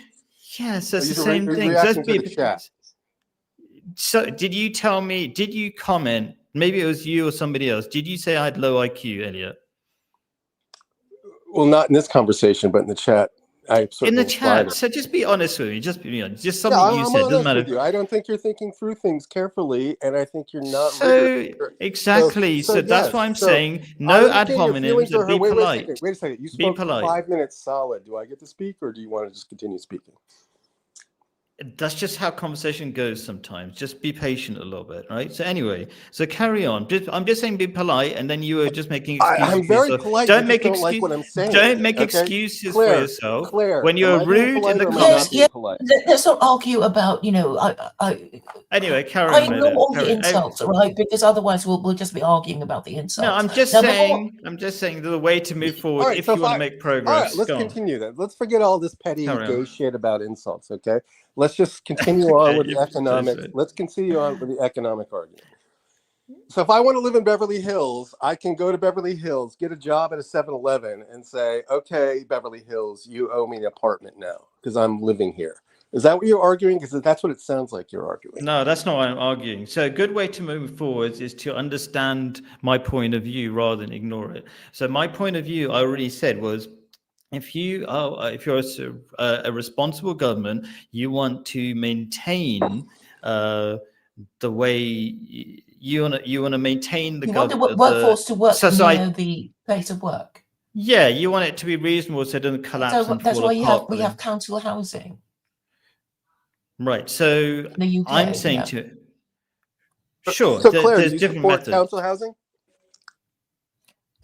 Yeah, so it's the Are same you thing. reacting Just to be. the chat? So, did you tell me? Did you comment? Maybe it was you or somebody else. Did you say I had low IQ, Elliot? Well, not in this conversation, but in the chat. I certainly In the implied chat. it. So just be honest with me. Just be honest. Just Yeah, something you I'm said. Doesn't honest matter. with you. I don't think you're thinking through things carefully, and I think you're not So rigorous. exactly. So that's yes. why I'm So saying I no ad understand your feelings hominems are and be hurt. polite. Wait a second. You Be spoke for polite. 5 minutes solid. Do I get to speak, or do you want to just continue speaking? That's just how conversation goes sometimes. Just be patient a little bit, right? So anyway, so carry on. I'm just saying be polite, and then you were just making excuses. I'm very for yourself. polite. Don't You make just don't like what I'm saying. Don't make Okay? excuses for Claire, yourself Claire, when am you're I being rude in polite the or am I comments. not being polite? Let's not argue about, Anyway, carry I on with ignore it. all the Carry on. insults, right? Because otherwise we'll just be arguing about the No, insults. I'm just Now, saying. I'm just saying the way to move forward All right, if so you want to fine. make All right, progress. let's Go on. continue then. Let's forget all this petty Carry gay on. shit about insults, okay? Let's just continue on Okay, with the you economics. said. Let's continue on with the economic argument. So if I want to live in Beverly Hills, I can go to Beverly Hills, get a job at a 7-Eleven and say, okay, Beverly Hills, you owe me an apartment now because I'm living here. Is that what you're arguing? Because that's what it sounds like you're arguing. No, that's not what I'm arguing. So a good way to move forward is to understand my point of view rather than ignore it. So my point of view, I already said, was if you're a responsible government, you want to maintain the way you want to maintain the you want the government, workforce to work society. near the place of work. Yeah, you want it to be reasonable so it doesn't collapse So and that's fall why apart. we have council housing. Right. So In the UK, I'm saying yeah. to sure. So Claire, there's do you different support methods. council housing?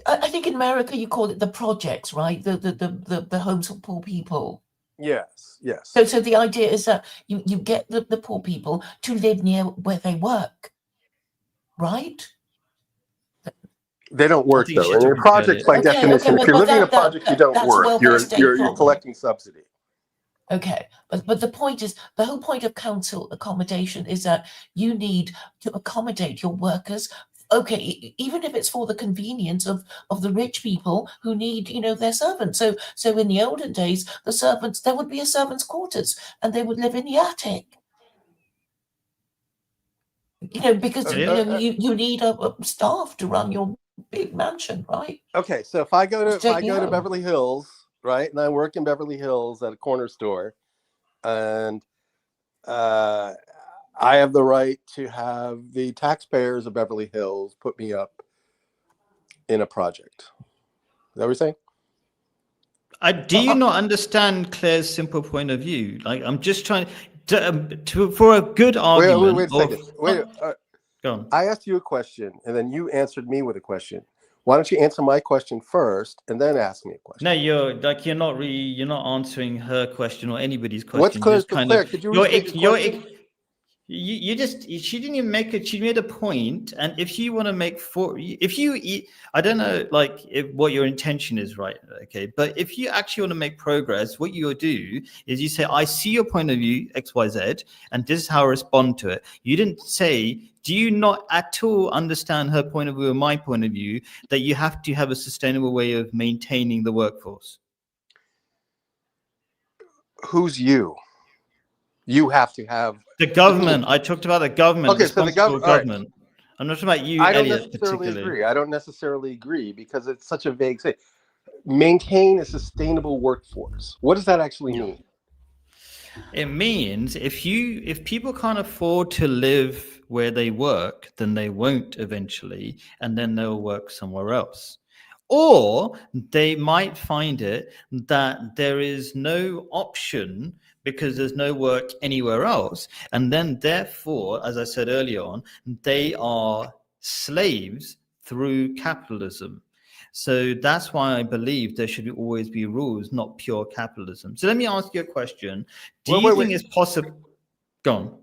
I think in America you call it the projects, right? The homes for poor people. Yes, yes. So the idea is that you get the poor people to live near where they work, right? They don't work think though. she's And in talking projects, by Okay, definition, okay, if you're but living in a that- project, you don't that's a work. welfare You're state you're problem. collecting subsidy. Okay, but the point is, the whole point of council accommodation is that you need to accommodate your workers. Okay, even if it's for the convenience of the rich people who need, their servants. So in the olden days, the servants, there would be a servants' quarters, and they would live in the attic. Because you need a staff to run your big mansion, right? Okay, so if I go to Take me home. Beverly Hills, right, and I work in Beverly Hills at a corner store, and I have the right to have the taxpayers of Beverly Hills put me up in a project. Is that what you're saying? Do you not understand Claire's simple point of view? Like, I'm just trying to for a good argument. Wait a second. Go on. I asked you a question, and then you answered me with a question. Why don't you answer my question first, and then ask me a question? No, you're not answering her question or anybody's question. What's Claire? Just Claire, could you restate the question? She didn't even make it. She made a point, and if you want to make I don't know, like what your intention is, right? Okay, but if you actually want to make progress, what you'll do is you say, "I see your point of view, X, Y, Z, and this is how I respond to it." You didn't say, "Do you not at all understand her point of view or my point of view that you have to have a sustainable way of maintaining the workforce?" Who's you? You have to have the government. I talked about the government. Okay, so the government. I'm not talking about you, I don't Elliot, necessarily particularly. agree. I don't necessarily agree because it's such a vague thing. Maintain a sustainable workforce. What does that actually mean? It means if people can't afford to live where they work, then they won't eventually, and then they'll work somewhere else. Or they might find it that there is no option because there's no work anywhere else. And then therefore, as I said earlier on, they are slaves through capitalism. So that's why I believe there should always be rules, not pure capitalism. So let me ask you a question. Do you think it's possible? Go on.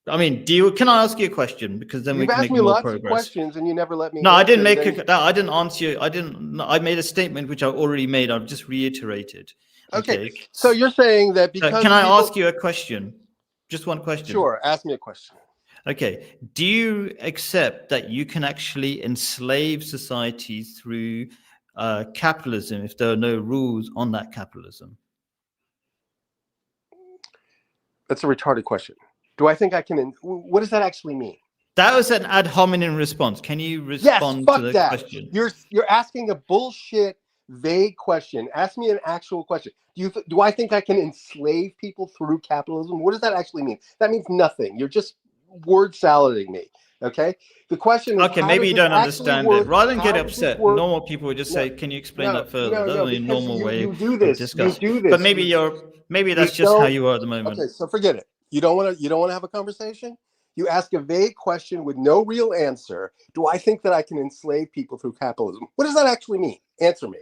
I mean, can I ask you a question? Because then we can make more progress. You've asked me lots of questions and you never let me No, I didn't answer, I didn't answer you. I made a statement which I already made. I've just reiterated. Okay. So you're saying that because can I ask you a question? Just one question. Sure. Ask me a question. Okay. Do you accept that you can actually enslave societies through capitalism if there are no rules on that capitalism? That's a retarded question. Do I think I can? What does that actually mean? That was an ad hominem response. Can you Yes, respond to fuck the that. question? You're asking a bullshit, vague question. Ask me an actual question. Do I think I can enslave people through capitalism? What does that actually mean? That means nothing. You're just word salading me. Okay. The question is, Okay, how maybe does you this don't actually understand work? it. Rather than How get does this upset, work? normal people would just No, say, "Can you explain that further?" No, That's no, the because normal way you do of this. discussing. You do this. But maybe that's just how you are at the moment. Okay, so forget it. You don't want to have a conversation? You ask a vague question with no real answer. Do I think that I can enslave people through capitalism? What does that actually mean? Answer me.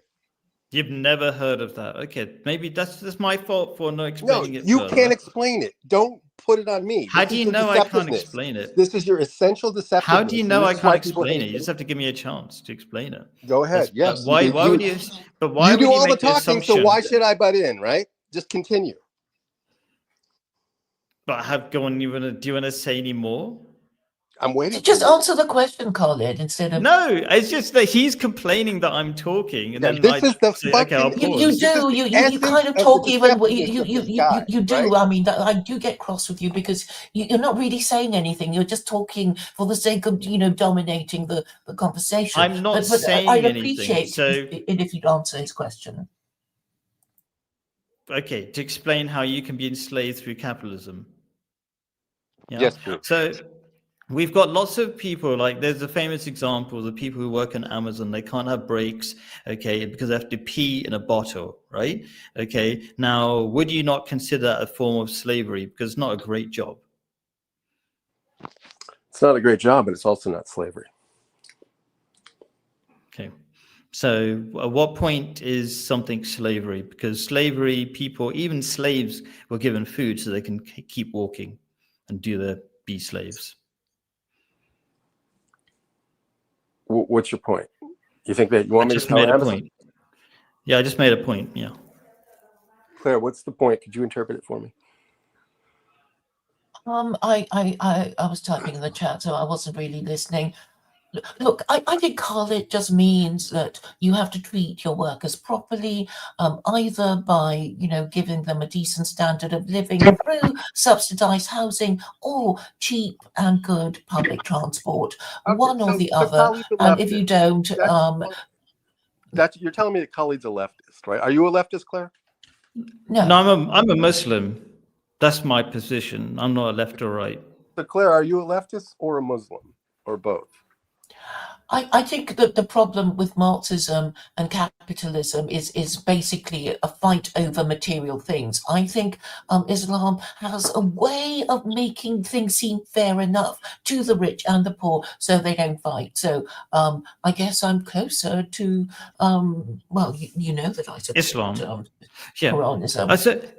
You've never heard of that. Okay, maybe that's my fault for not No, explaining it you further. can't explain it. Don't put it on me. How This do is you your know I can't deceptiveness. explain it? This is your essential deceptiveness. How do you and know this I is why can't people explain hate it? You me. just have to give me a chance to explain it. Go ahead. That's- Yes. Why would you? But why you would do you all the make the talking, so assumption? why should I butt in, right? Just continue. But go on. Do you want to say any more? I'm waiting. Just for you. answer the question, Khalid, instead of No, it's just that he's complaining that I'm talking, and Yeah, then this I is the say, "Okay, I'll fucking- you pause." do This is you the kind of essence talk the even deceptiveness of this guy, you do. right? I mean, I do get cross with you because you're not really saying anything. You're just talking for the sake of dominating the conversation. I'm not but saying I'd anything. appreciate So, if you'd answer his question. okay, to explain how you can be enslaved through capitalism. Yeah. Yes, please. So we've got lots of people, like there's a famous example, the people who work on Amazon, they can't have breaks, okay, because they have to pee in a bottle, right? Okay. Now, would you not consider that a form of slavery? Because it's not a great job. It's not a great job, but it's also not slavery. Okay. So at what point is something slavery? Because slavery, people, even slaves were given food so they can keep walking and be slaves. What's your point? You think that you want me to just tell made a Amazon? point. Yeah, I just made a point. Yeah. Claire, what's the point? Could you interpret it for me? I was typing in the chat, so I wasn't really listening. Look, I think, Carl, it just means that you have to treat your workers properly, either by, giving them a decent standard of living through subsidized housing or cheap and good public transport, one or the other. Khalid's a And if you leftist. don't, You're telling me that Khalid's a leftist, right? Are you a leftist, Claire? no. I'm a Muslim. That's my position. I'm not a left or right. So, Claire, are you a leftist or a Muslim or both? I think that the problem with Marxism and capitalism is basically a fight over material things. I think Islam has a way of making things seem fair enough to the rich and the poor so they don't fight. So I guess I'm closer to, well, you know that I support Islam. Yeah. Quranism.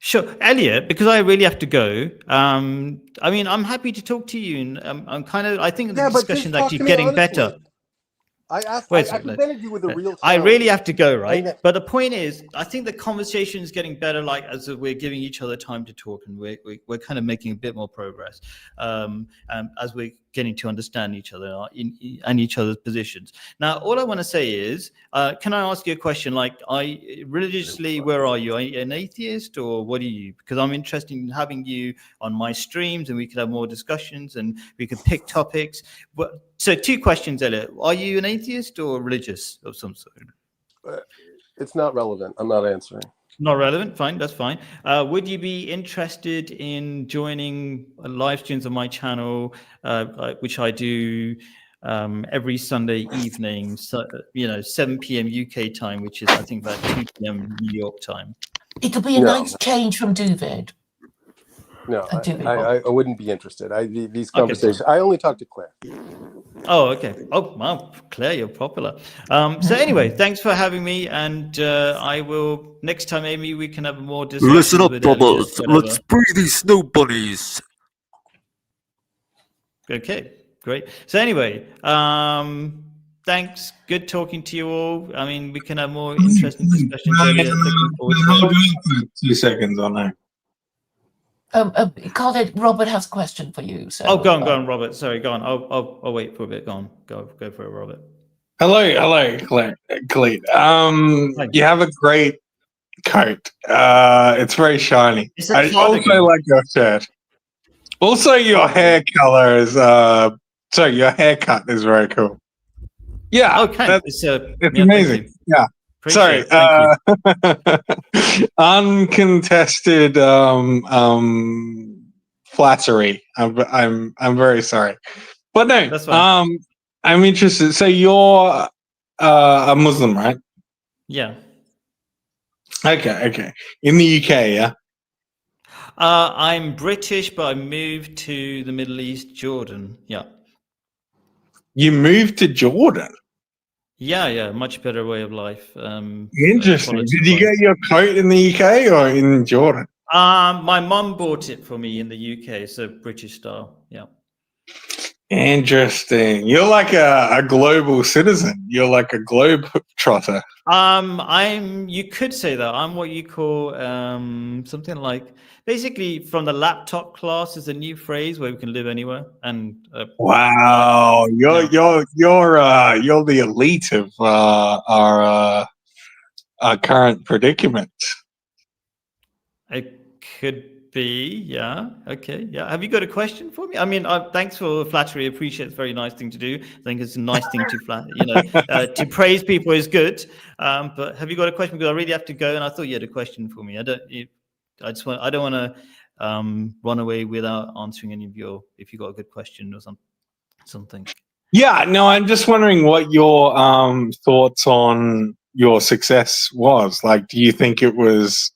Sure, Elliot, because I really have to go. I mean, I'm happy to talk to you, and I think the discussion is actually getting better. I presented you with a real challenge. I really have to go, right? But the point is, I think the conversation is getting better, like as we're giving each other time to talk, and we're kind of making a bit more progress as we're getting to understand each other and each other's positions. Now, all I want to say is, can I ask you a question? Like, religiously, where are you? Are you an atheist or what are you? Because I'm interested in having you on my streams, and we could have more discussions, and we could pick topics. So 2 questions, Elliot. Are you an atheist or religious of some sort? It's not relevant. I'm not answering. Not relevant. Fine, that's fine. Would you be interested in joining live streams on my channel, which I do every Sunday evening, 7 p.m. UK time, which is, I think, about 2 p.m. New York time? It'll be a nice change from Duvid. No, I wouldn't be interested. These conversations, I only talk to Claire. Oh, okay. Oh, wow, Claire, you're popular. So anyway, thanks for having me, and I will next time. Maybe we can have a more discussion. Listen up, brothers. Let's free these snow bunnies. Okay, great. So anyway, thanks. Good talking to you all. I mean, we can have more interesting discussions earlier. Looking forward to it. 2 seconds on that. Colin, Robert has a question for you. So, Go on, Robert. Sorry, go on. I'll wait for a bit. Go on. Go for it, Robert. Hello, Cleet. You have a great coat. It's very shiny. It's a I cardigan. also like your shirt. Also, your hair color is your haircut is very cool. Yeah. Okay. It's Thank amazing. you. Yeah. Appreciate Sorry. it. Thank you. Uncontested flattery. I'm very sorry. But no, That's fine. I'm interested. So you're a Muslim, right? Yeah. Okay. In the UK, yeah? I'm British, but I moved to the Middle East, Jordan. Yeah. You moved to Jordan? Yeah. Much better way of life. Interesting. quality Did you of life. get your coat in the UK or in Jordan? My mum bought it for me in the UK, so British style. Yeah. Interesting. You're like a global citizen. You're like a globe trotter. You could say that I'm what you call something like, basically from the laptop class is a new phrase where we can live anywhere. And Wow, you're the elite of our current predicament. it could be, yeah. Okay, yeah. Have you got a question for me? I mean, thanks for flattery. I appreciate it's a very nice thing to do. I think it's a nice thing to to praise people is good. But have you got a question? Because I really have to go, and I thought you had a question for me. I don't want to run away without answering any of if you got a good question or something. Yeah, no, I'm just wondering what your thoughts on your success was. Like, do you think it was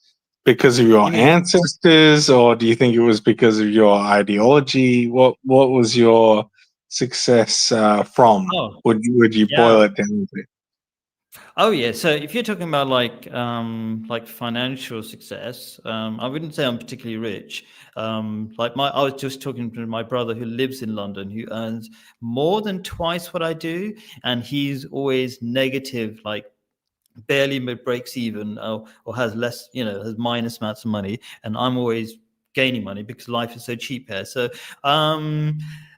because of your ancestors, or do you think it was because of your ideology? What was your success from? Would you boil it down to? Oh yeah. So if you're talking about like financial success, I wouldn't say I'm particularly rich. I was just talking to my brother who lives in London, who earns more than twice what I do, and he's always negative, like barely breaks even, or has less, has minus amounts of money, and I'm always gaining money because life is so cheap here. So,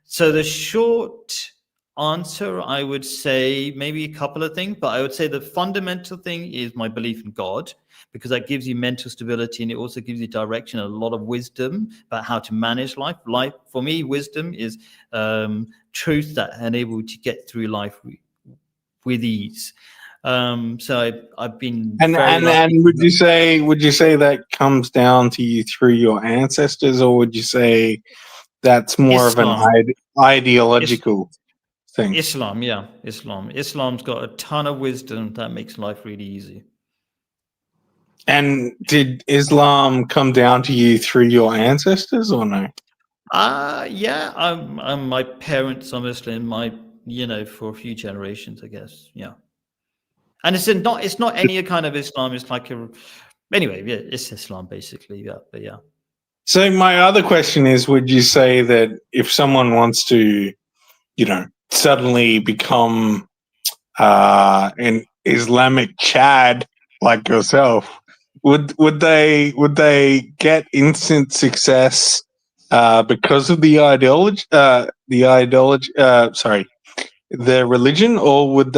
so the short answer, I would say maybe a couple of things, but I would say the fundamental thing is my belief in God, because that gives you mental stability, and it also gives you direction, a lot of wisdom about how to manage life. Life, for me, wisdom is truth that enables you to get through life with ease. So I've been and would you say that comes down to you through your ancestors, or would you say that's more Islam. of an ideological thing? Islam, yeah, Islam. Islam's got a ton of wisdom that makes life really easy. And did Islam come down to you through your ancestors, or no? Yeah. My parents are Muslim. For a few generations, I guess. Yeah. And it's not any kind of Islam. It's like anyway, yeah, it's Islam basically. Yeah, but yeah. So my other question is, would you say that if someone wants to, suddenly become an Islamic Chad like yourself, would they get instant success because of the religion, or would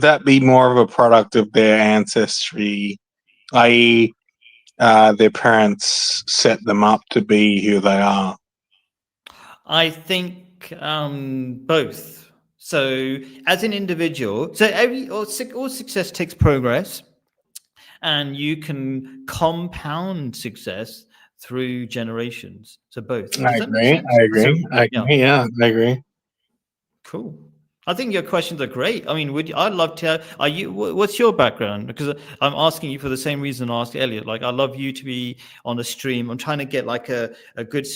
that be more of a product of their ancestry, i.e., their parents set them up to be who they are? I think both. So as an individual, so all success takes progress, and you can compound success through generations. So both. I agree. Yeah, I agree. Cool. I think your questions are great. I mean, I'd love to. What's your background? Because I'm asking you for the same reason I asked Elliot. Like, I'd love you to be on the stream. I'm trying to get like a good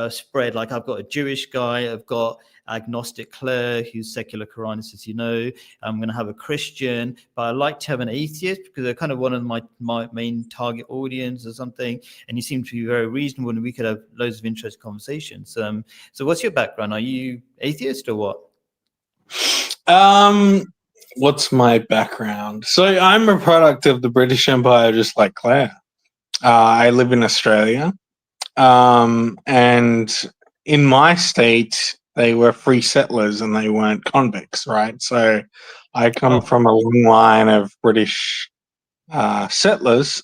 spread. Like, I've got a Jewish guy. I've got agnostic Claire, who's secular Quranist, as you know. I'm going to have a Christian, but I like to have an atheist because they're kind of one of my main target audience or something. And you seem to be very reasonable, and we could have loads of interesting conversations. So what's your background? Are you atheist or what? What's my background? So I'm a product of the British Empire, just like Claire. I live in Australia, and in my state, they were free settlers and they weren't convicts, right? So I come from a long line of British settlers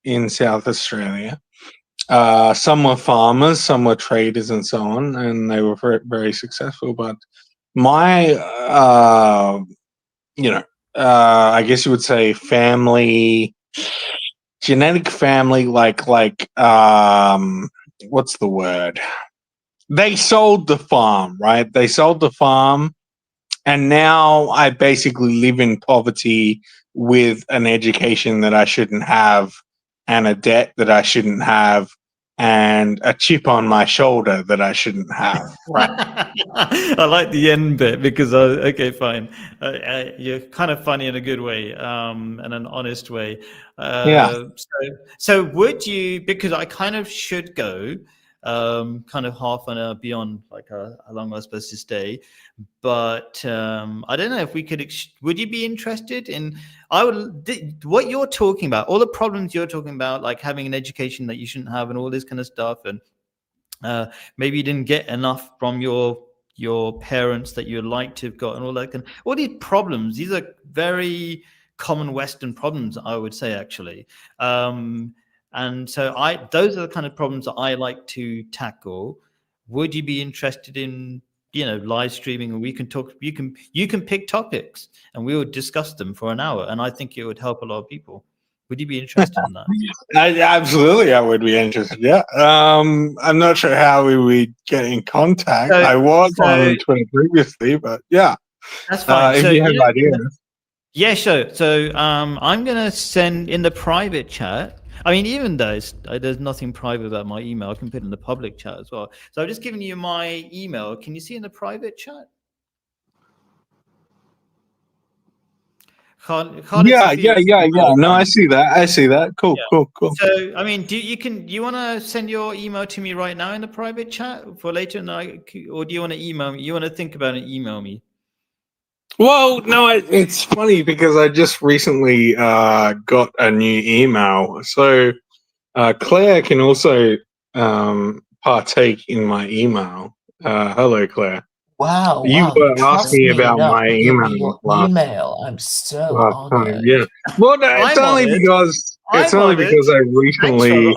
in South Australia. Some were farmers, some were traders, and so on, and they were very, very successful. But my, I guess you would say genetic family, what's the word? They sold the farm, right? They sold the farm, and now I basically live in poverty with an education that I shouldn't have, and a debt that I shouldn't have, and a chip on my shoulder that I shouldn't have. Right? I like the end bit because okay, fine. You're kind of funny in a good way, in an honest way. Yeah. So would you? Because I kind of should go, kind of half an hour beyond like how long I was supposed to stay. But I don't know if we could. Would you be interested in? What you're talking about, all the problems you're talking about, like having an education that you shouldn't have, and all this kind of stuff, and maybe you didn't get enough from your parents that you'd like to have got, and all that kind. All these problems. These are very common Western problems, I would say, actually. And so those are the kind of problems that I like to tackle. Would you be interested in? Live streaming, and we can talk. You can pick topics, and we will discuss them for an hour. And I think it would help a lot of people. Would you be interested in that? Absolutely, I would be interested. Yeah. I'm not sure how we would get in contact. I was on Twitter previously, but yeah, that's fine. If you have ideas. Yeah, sure. So I'm gonna send in the private chat. I mean, even though there's nothing private about my email, I can put it in the public chat as well. So I've just given you my email. Can you see in the private chat? Yeah. No, I see that. Cool. So, I mean, do you want to send your email to me right now in the private chat for later, or do you want to email me? You want to think about it? Email me. Well, no, it's funny because I just recently got a new email. So Claire can also partake in my email. Hello, Claire. Wow. You were asking about my email. Your email. I'm so honored. Yeah. Well, no, it's only because I recently.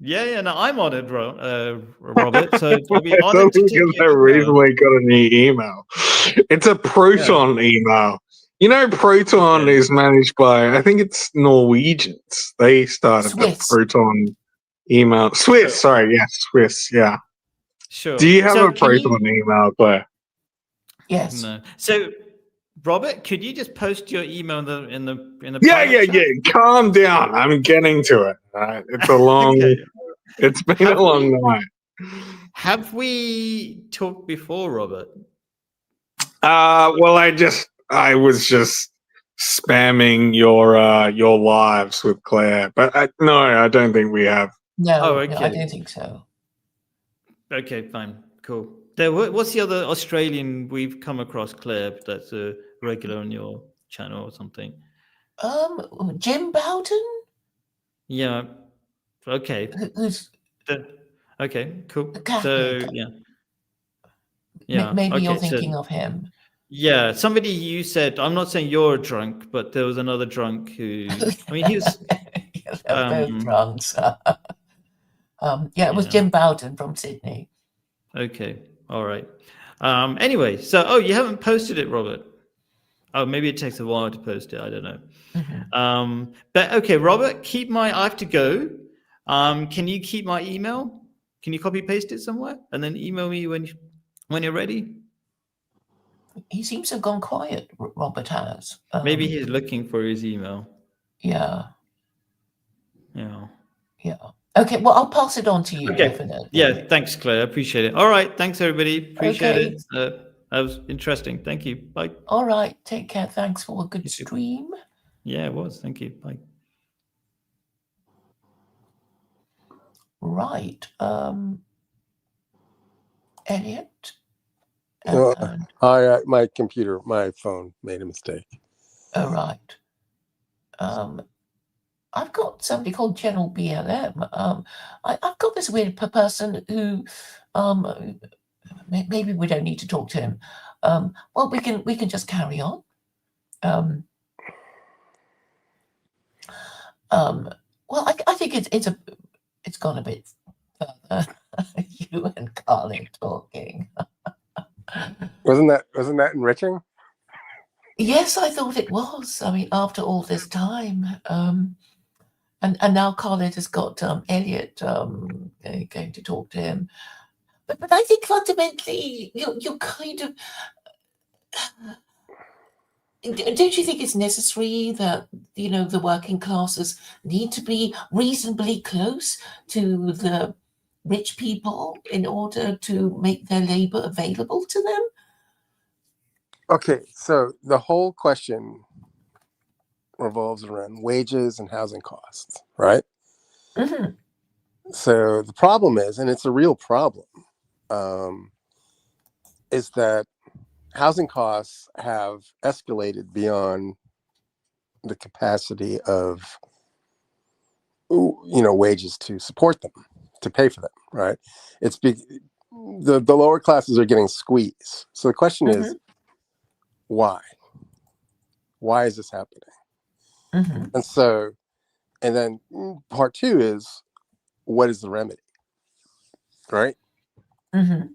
No, I'm on it, Robert. So it'll be it's only because I recently got a new email. It's a Proton email. Proton is managed by, I think it's Norwegians. They started the Proton email. Swiss, Swiss, yeah. Sure. Do you have a Proton email, Claire? Yes. No. So, Robert, could you just post your email in the Yeah. Calm down. I'm getting to it. Right? It's a long. It's been a long night. Have we talked before, Robert? Well, I was just spamming your lives with Claire, but no, I don't think we have. No, no, I don't think so. Okay, fine, cool. What's the other Australian we've come across, Claire, that's a regular on your channel or something? Jim Bowden? Yeah. Okay. Okay, cool. So yeah. Maybe you're thinking of him. Yeah, somebody you said, I'm not saying you're a drunk, but there was another drunk who, I mean, he was... they're both drunks. It was Jim Bowden from Sydney. Okay, all right. Anyway, so, you haven't posted it, Robert. Oh, maybe it takes a while to post it. I don't know. Mm-hmm. But okay, Robert, I have to go. Can you keep my email? Can you copy paste it somewhere and then email me when you're ready? He seems to have gone quiet, Robert has. Maybe he's looking for his email. Yeah. Yeah. Okay, well, I'll pass it on to you. Okay. Definitely. Yeah, thanks, Claire. I appreciate it. All right. Thanks, everybody. Appreciate it. That was interesting. Thank you. Bye. All right. Take care. Thanks for a good stream. Yeah, it was. Thank you. Bye. Right. Elliot? My computer, my phone made a mistake. Oh, right. I've got somebody called General BLM. I've got this weird person who, maybe we don't need to talk to him. Well, we can just carry on. Well, I think it's gone a bit further. You and Carlin talking. Wasn't that enriching? Yes, I thought it was. I mean, after all this time, and now Carlin has got Elliot going to talk to him. But I think fundamentally, you're kind of. Don't you think it's necessary that the working classes need to be reasonably close to the rich people in order to make their labor available to them? Okay, so the whole question revolves around wages and housing costs, right? Mm-hmm. So the problem is, and it's a real problem, is that housing costs have escalated beyond the capacity of wages to support them, to pay for them, right? The lower classes are getting squeezed. So the question is, why? Why is this happening? Mm-hmm. And then part two is, what is the remedy, right? Mm-hmm.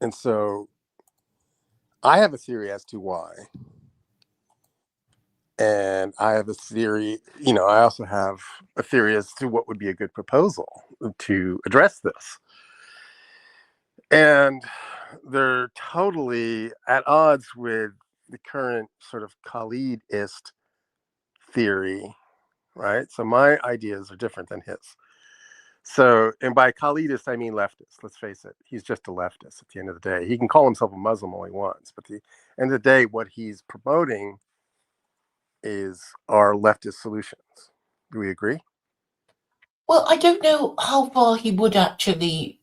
And so I have a theory as to why. And I have a theory, I also have a theory as to what would be a good proposal to address this. And they're totally at odds with the current sort of Khalidist theory, right? So my ideas are different than his. So, and by Khalidist, I mean leftist. Let's face it. He's just a leftist at the end of the day. He can call himself a Muslim all he wants, but at the end of the day, what he's promoting is our leftist solutions. Do we agree? Well, I don't know how far he would actually,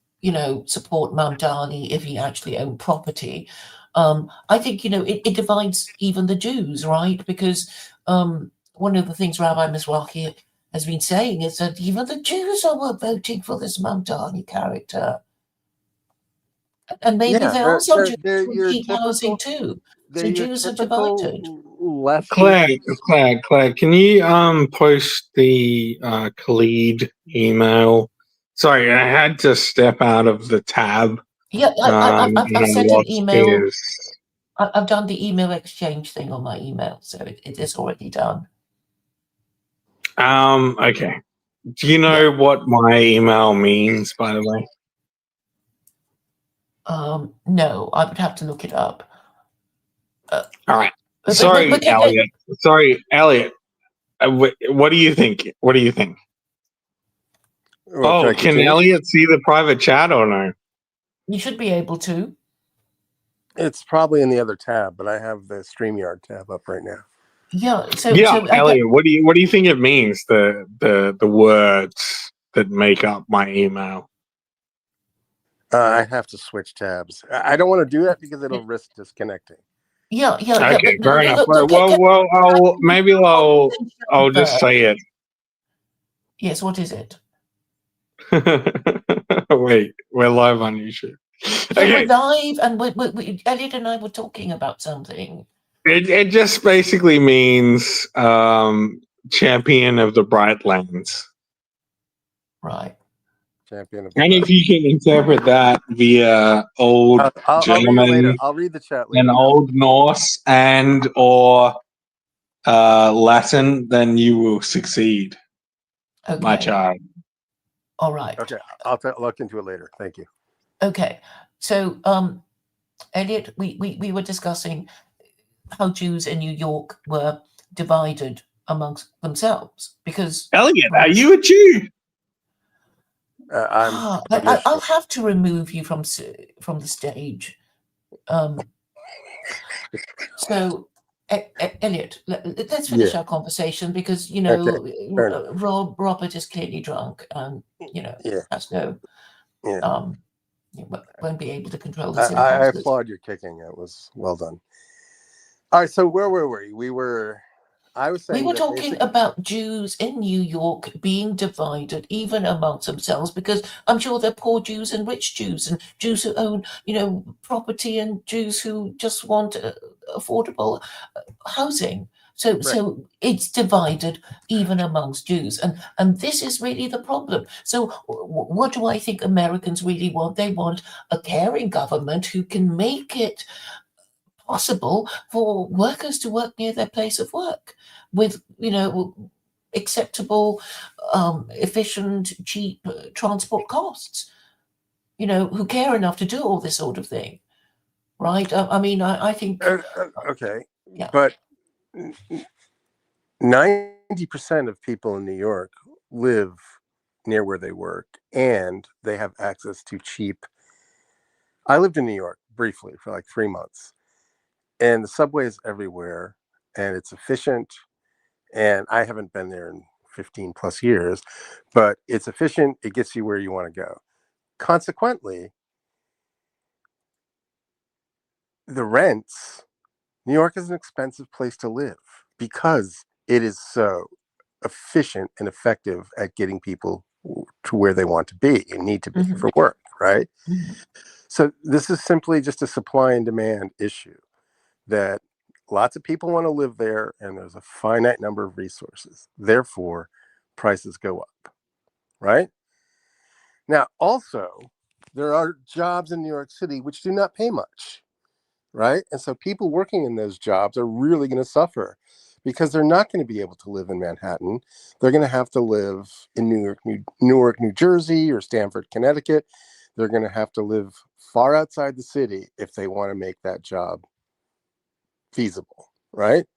support Mamdani if he actually owned property. I think, it divides even the Jews, right? Because one of the things Rabbi Mizrahi has been saying is that even the Jews are voting for this Mamdani character. And maybe there are some Jews who keep housing too. So Jews are divided. Claire, can you post the Khalid email? Sorry, I had to step out of the tab. Yeah, I've sent an email. I've done the email exchange thing on my email, so it is already done. Okay. Do you know what my email means, by the way? No, I would have to look it up. All right. Sorry, Elliot. Sorry, Elliot. What do you think? What do you think? Well, can Elliot see the private chat or no? You should be able to. It's probably in the other tab, but I have the StreamYard tab up right now. Yeah. So Elliot, what do you think it means? The words that make up my email. I have to switch tabs. I don't want to do that because it'll risk disconnecting. Yeah. Okay, fair enough. Well, maybe I'll just say it. Yes. What is it? Wait, we're live on YouTube. Okay. We're live, and we Elliot and I were talking about something. It just basically means champion of the Bright Lands. Right. Champion of and if you can interpret that via old German, I'll read the chat later. And Old Norse and or Latin, then you will succeed, my child. All right. Okay, I'll look into it later. Thank you. Okay, so Elliot, we were discussing how Jews in New York were divided amongst themselves because. Elliot, are you a Jew? I'll have to remove you from the stage. So, Elliot, let's finish our conversation because Robert is clearly drunk and has no won't be able to control his impulses. I applaud your kicking. It was well done. All right, so where were we? We were I was We saying were that talking basic. about Jews in New York being divided even amongst themselves, because I'm sure there are poor Jews and rich Jews, and Jews who own, property, and Jews who just want affordable housing. So, Right. so it's divided even amongst Jews, and this is really the problem. So, what do I think Americans really want? They want a caring government who can make it possible for workers to work near their place of work with, acceptable, efficient, cheap transport costs, who care enough to do all this sort of thing, right? I mean, I think, Okay, yeah. but 90% of people in New York live near where they work, and they have access to cheap. I lived in New York briefly for like 3 months, and the subway is everywhere, and it's efficient. And I haven't been there in 15 plus years, but it's efficient. It gets you where you want to go. Consequently, the rents, New York is an expensive place to live because it is so efficient and effective at getting people to where they want to be and need to be Mhm, for work, right? mhm. So this is simply just a supply and demand issue, that lots of people want to live there and there's a finite number of resources. Therefore, prices go up, right? Now, also, there are jobs in New York City which do not pay much, right? And so people working in those jobs are really going to suffer because they're not going to be able to live in Manhattan. They're going to have to live in Newark, New Jersey, or Stamford, Connecticut. They're going to have to live far outside the city if they want to make that job feasible, right?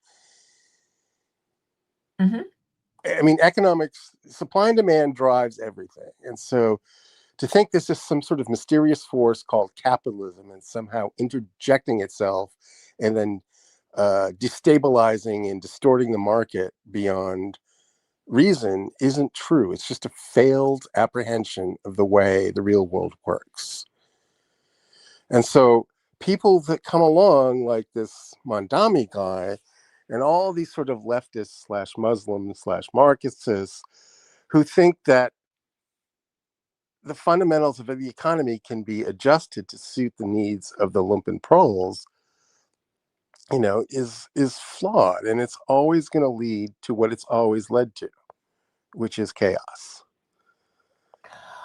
Mhm. I mean, economics, supply and demand drives everything. And so to think this is some sort of mysterious force called capitalism and somehow interjecting itself and then destabilizing and distorting the market beyond reason isn't true. It's just a failed apprehension of the way the real world works. And so people that come along like this Mondami guy and all these sort of leftists slash Muslims slash Marxists who think that the fundamentals of the economy can be adjusted to suit the needs of the lumpen proles, is flawed, and it's always going to lead to what it's always led to, which is chaos.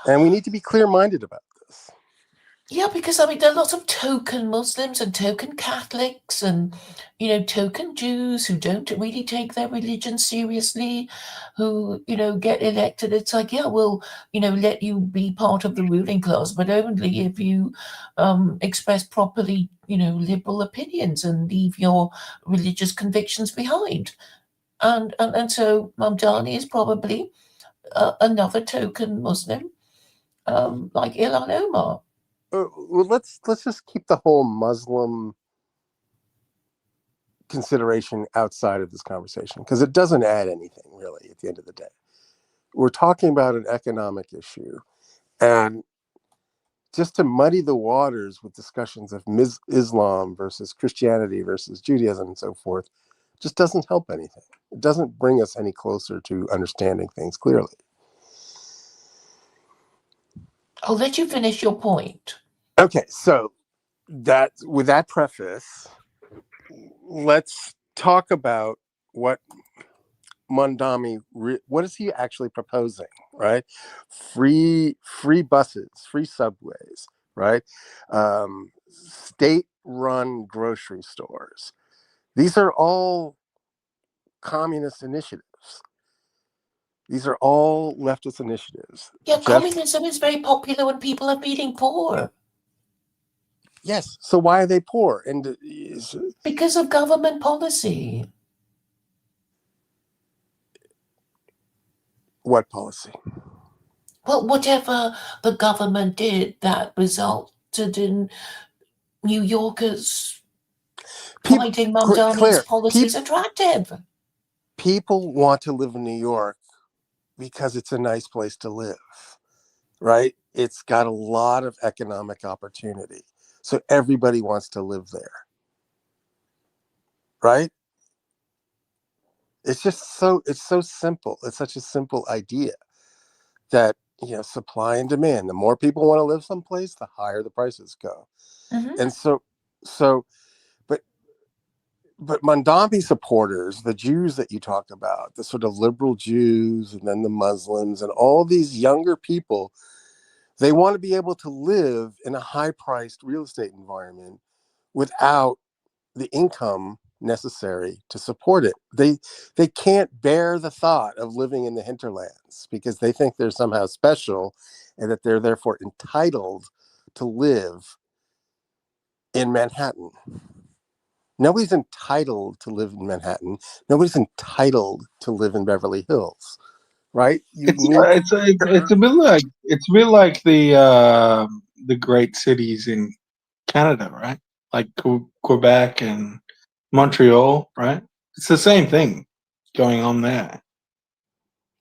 And we need to be clear-minded about this. Yeah, because I mean, there are lots of token Muslims and token Catholics and, token Jews who don't really take their religion seriously, who, get elected. It's like, yeah, we'll, let you be part of the ruling class, but only if you express properly, liberal opinions and leave your religious convictions behind. And so Mamdani is probably another token Muslim, like Ilhan Omar. Well, let's just keep the whole Muslim consideration outside of this conversation because it doesn't add anything really at the end of the day. We're talking about an economic issue, and just to muddy the waters with discussions of Islam versus Christianity versus Judaism and so forth just doesn't help anything. It doesn't bring us any closer to understanding things clearly. I'll let you finish your point. Okay, so that with that preface, let's talk about what Mondami, what is he actually proposing, right? Free buses, free subways, right? State-run grocery stores. These are all communist initiatives. These are all leftist initiatives. Yeah, communism is very popular when people are feeling poor Yes. So why are they poor? And because of government policy. what policy? Well, whatever the government did that resulted in New Yorkers finding Mamdani's Claire, policies attractive. people want to live in New York because it's a nice place to live, right? It's got a lot of economic opportunity. So everybody wants to live there, right? it's so simple. It's such a simple idea that, supply and demand. The more people want to live someplace, the higher the prices go. Mhm. And so, but Mondambi supporters, the Jews that you talked about, the sort of liberal Jews, and then the Muslims, and all these younger people, they want to be able to live in a high-priced real estate environment without the income necessary to support it. They can't bear the thought of living in the hinterlands because they think they're somehow special and that they're therefore entitled to live in Manhattan. Nobody's entitled to live in Manhattan. Nobody's entitled to live in Beverly Hills, right? It's a bit like the great cities in Canada, right? Like Quebec and Montreal, right? It's the same thing going on there.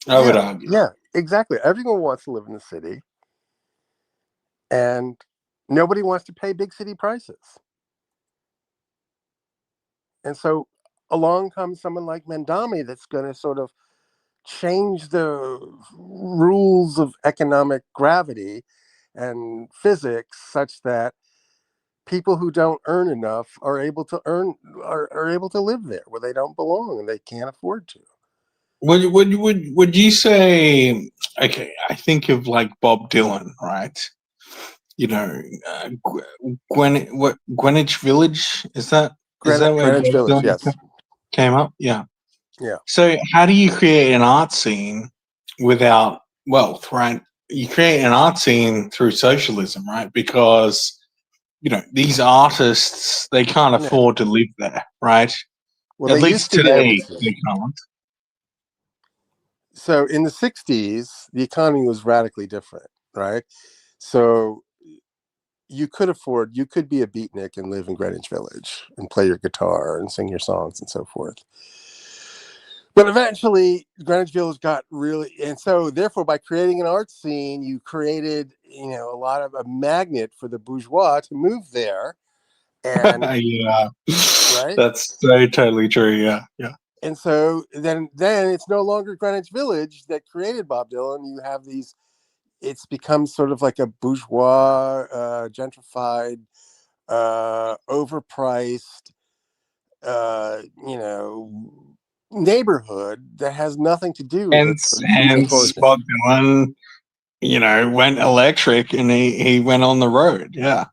I would argue. Yeah, exactly. Everyone wants to live in the city, and nobody wants to pay big city prices. And so along comes someone like Mondambi that's going to sort of change the rules of economic gravity and physics such that people who don't earn enough are able to live there where they don't belong and they can't afford to. Would you say? Okay, I think of like Bob Dylan, right? Greenwich Village, is that where Greenwich Bob Village, Dylan yes. came up? Yeah. Yeah. So how do you create an art scene without wealth, right? You create an art scene through socialism, right? Because these artists, they can't afford to live there, right? Well, At they least used to be able today, to. they can't. So in the 60s, the economy was radically different, right? So you could be a beatnik and live in Greenwich Village and play your guitar and sing your songs and so forth. But eventually, Greenwich Village got really, and so therefore, by creating an art scene, you created, a magnet for the bourgeois to move there, and Yeah, right, that's so totally true. Yeah. and so then it's no longer Greenwich Village that created Bob Dylan. You have these. It's become sort of like a bourgeois, gentrified, overpriced, neighborhood that has nothing to do with Hence Bob Dylan, went electric and he went on the road. Yeah.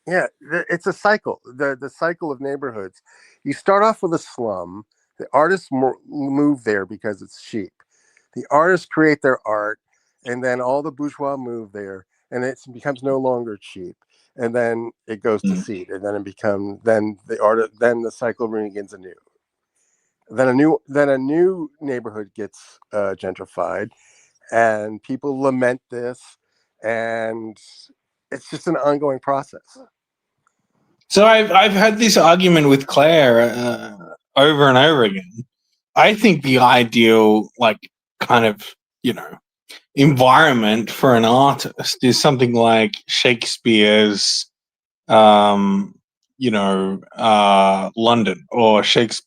Yeah, it's a cycle. The cycle of neighborhoods. You start off with a slum. The artists move there because it's cheap. The artists create their art, and then all the bourgeois move there, and it becomes no longer cheap. And then it goes to seed, and then the cycle begins anew. Then a new neighborhood gets gentrified, and people lament this, and it's just an ongoing process. So I've had this argument with Claire over and over again. I think the ideal, kind of, environment for an artist is something like Shakespeare's, London, or Shakespeare's,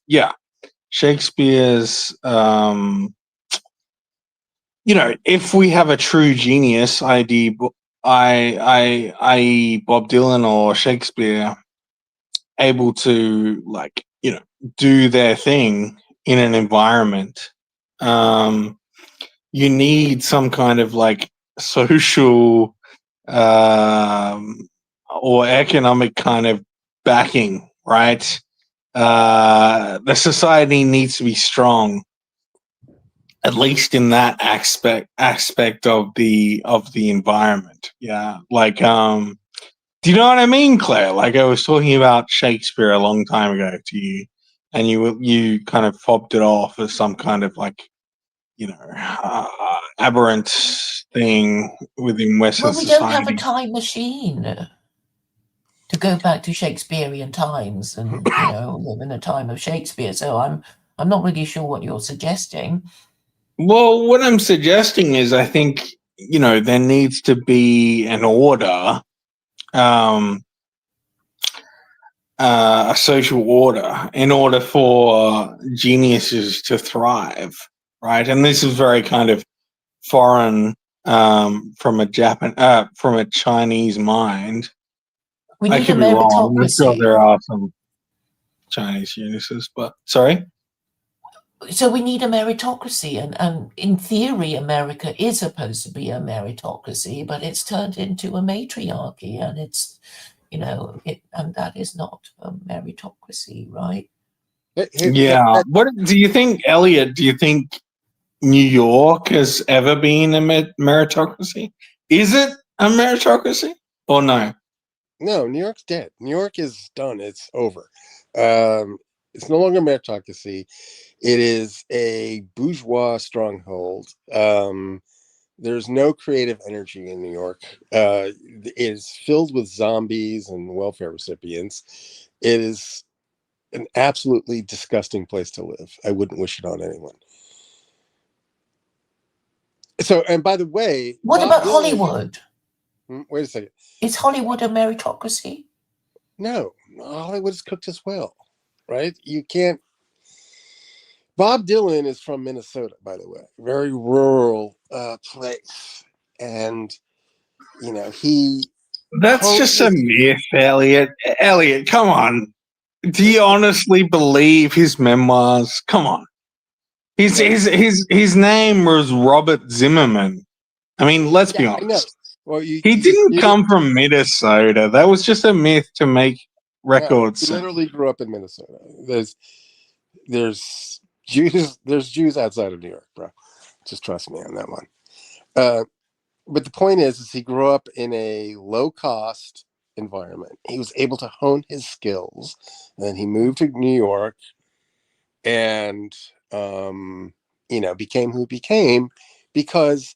if we have a true genius, i.e. Bob Dylan or Shakespeare, able to do their thing in an environment, you need some kind of social or economic kind of backing, right? The society needs to be strong, at least in that aspect of the environment. Yeah, do you know what I mean, Claire? Like I was talking about Shakespeare a long time ago to you, and you kind of fobbed it off as some kind of aberrant thing within Western Well, we society. don't have a time machine to go back to Shakespearean times and live in a time of Shakespeare. So I'm not really sure what you're suggesting. Well, what I'm suggesting is I think there needs to be an order. a social order in order for geniuses to thrive, right? And this is very kind of foreign from a Chinese mind. We I need a could be wrong. I'm sure meritocracy. there are some Chinese geniuses, but sorry. So we need a meritocracy, and in theory, America is supposed to be a meritocracy, but it's turned into a matriarchy, and it's, you know, and that is not a meritocracy, right? Yeah. What do you think, Elliot? Do you think New York has ever been a meritocracy? Is it a meritocracy or no? No, New York's dead. New York is done. It's over. It's no longer a meritocracy. It is a bourgeois stronghold. There's no creative energy in New York. It is filled with zombies and welfare recipients. It is an absolutely disgusting place to live. I wouldn't wish it on anyone. So, and by the way, What Bob about Dylan- Hollywood? Wait a second. Is Hollywood a meritocracy? No, Hollywood is cooked as well, right? You can't. Bob Dylan is from Minnesota, by the way, very rural place, and you know That's just a myth, Elliot. Elliot, come on. Do you honestly believe his memoirs? Come on. His name was Robert Zimmerman. I mean, let's be honest. I know. Well, He didn't come from Minnesota. That was just a myth to make records. He literally grew up in Minnesota. There's Jews outside of New York, bro. Just trust me on that one. But the point is he grew up in a low-cost environment. He was able to hone his skills, and then he moved to New York, and became who he became because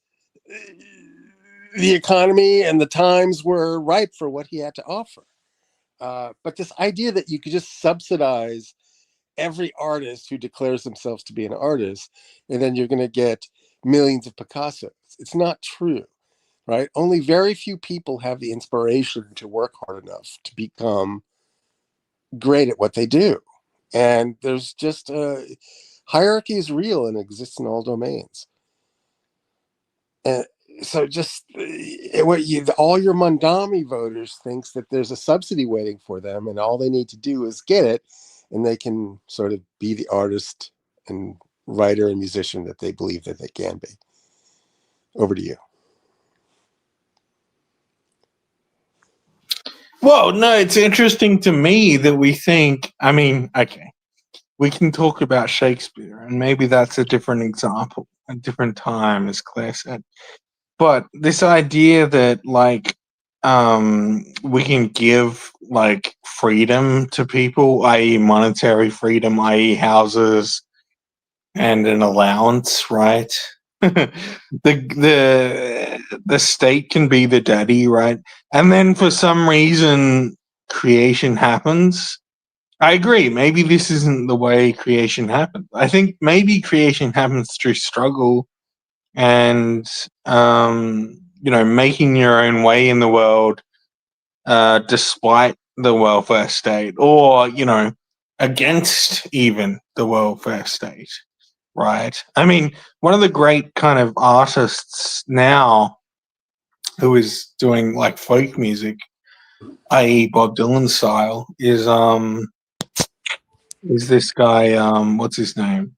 the economy and the times were ripe for what he had to offer. But this idea that you could just subsidize every artist who declares themselves to be an artist, and then you're going to get millions of Picassos. It's not true, right? Only very few people have the inspiration to work hard enough to become great at what they do. And there's just hierarchy is real and exists in all domains. And so just all your Mondami voters thinks that there's a subsidy waiting for them, and all they need to do is get it, and they can sort of be the artist and writer and musician that they believe that they can be. Over to you. Well, no, it's interesting to me that we think, I mean, okay, we can talk about Shakespeare, and maybe that's a different example, a different time, as Claire said. But this idea that, like, we can give, like, freedom to people, i.e. monetary freedom, i.e. houses and an allowance, right? the state can be the daddy, right? And then for some reason creation happens. I agree, maybe this isn't the way creation happens. I think maybe creation happens through struggle and making your own way in the world despite the welfare state, or against even the welfare state. Right. I mean, one of the great kind of artists now who is doing like folk music, i.e. Bob Dylan style, is this guy, what's his name?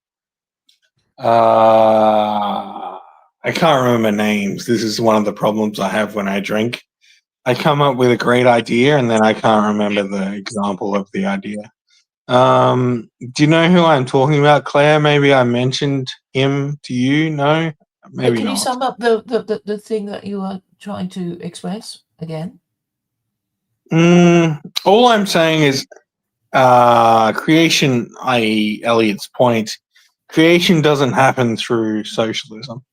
I can't remember names. This is one of the problems I have when I drink. I come up with a great idea and then I can't remember the example of the idea. Do you know who I'm talking about, Claire? Maybe I mentioned him to you. No, maybe Can not. you sum up the thing that you are trying to express again? All I'm saying is creation, i.e. Elliot's point, creation doesn't happen through socialism.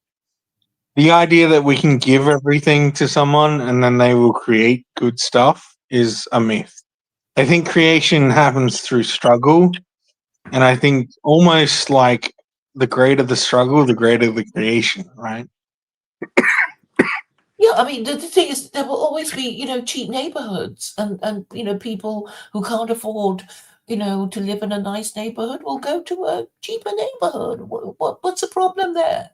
The idea that we can give everything to someone and then they will create good stuff is a myth. I think creation happens through struggle, and I think almost like the greater the struggle, the greater the creation, right? Yeah, I mean, the thing is, there will always be, cheap neighborhoods, and people who can't afford, to live in a nice neighborhood will go to a cheaper neighborhood. What's the problem there?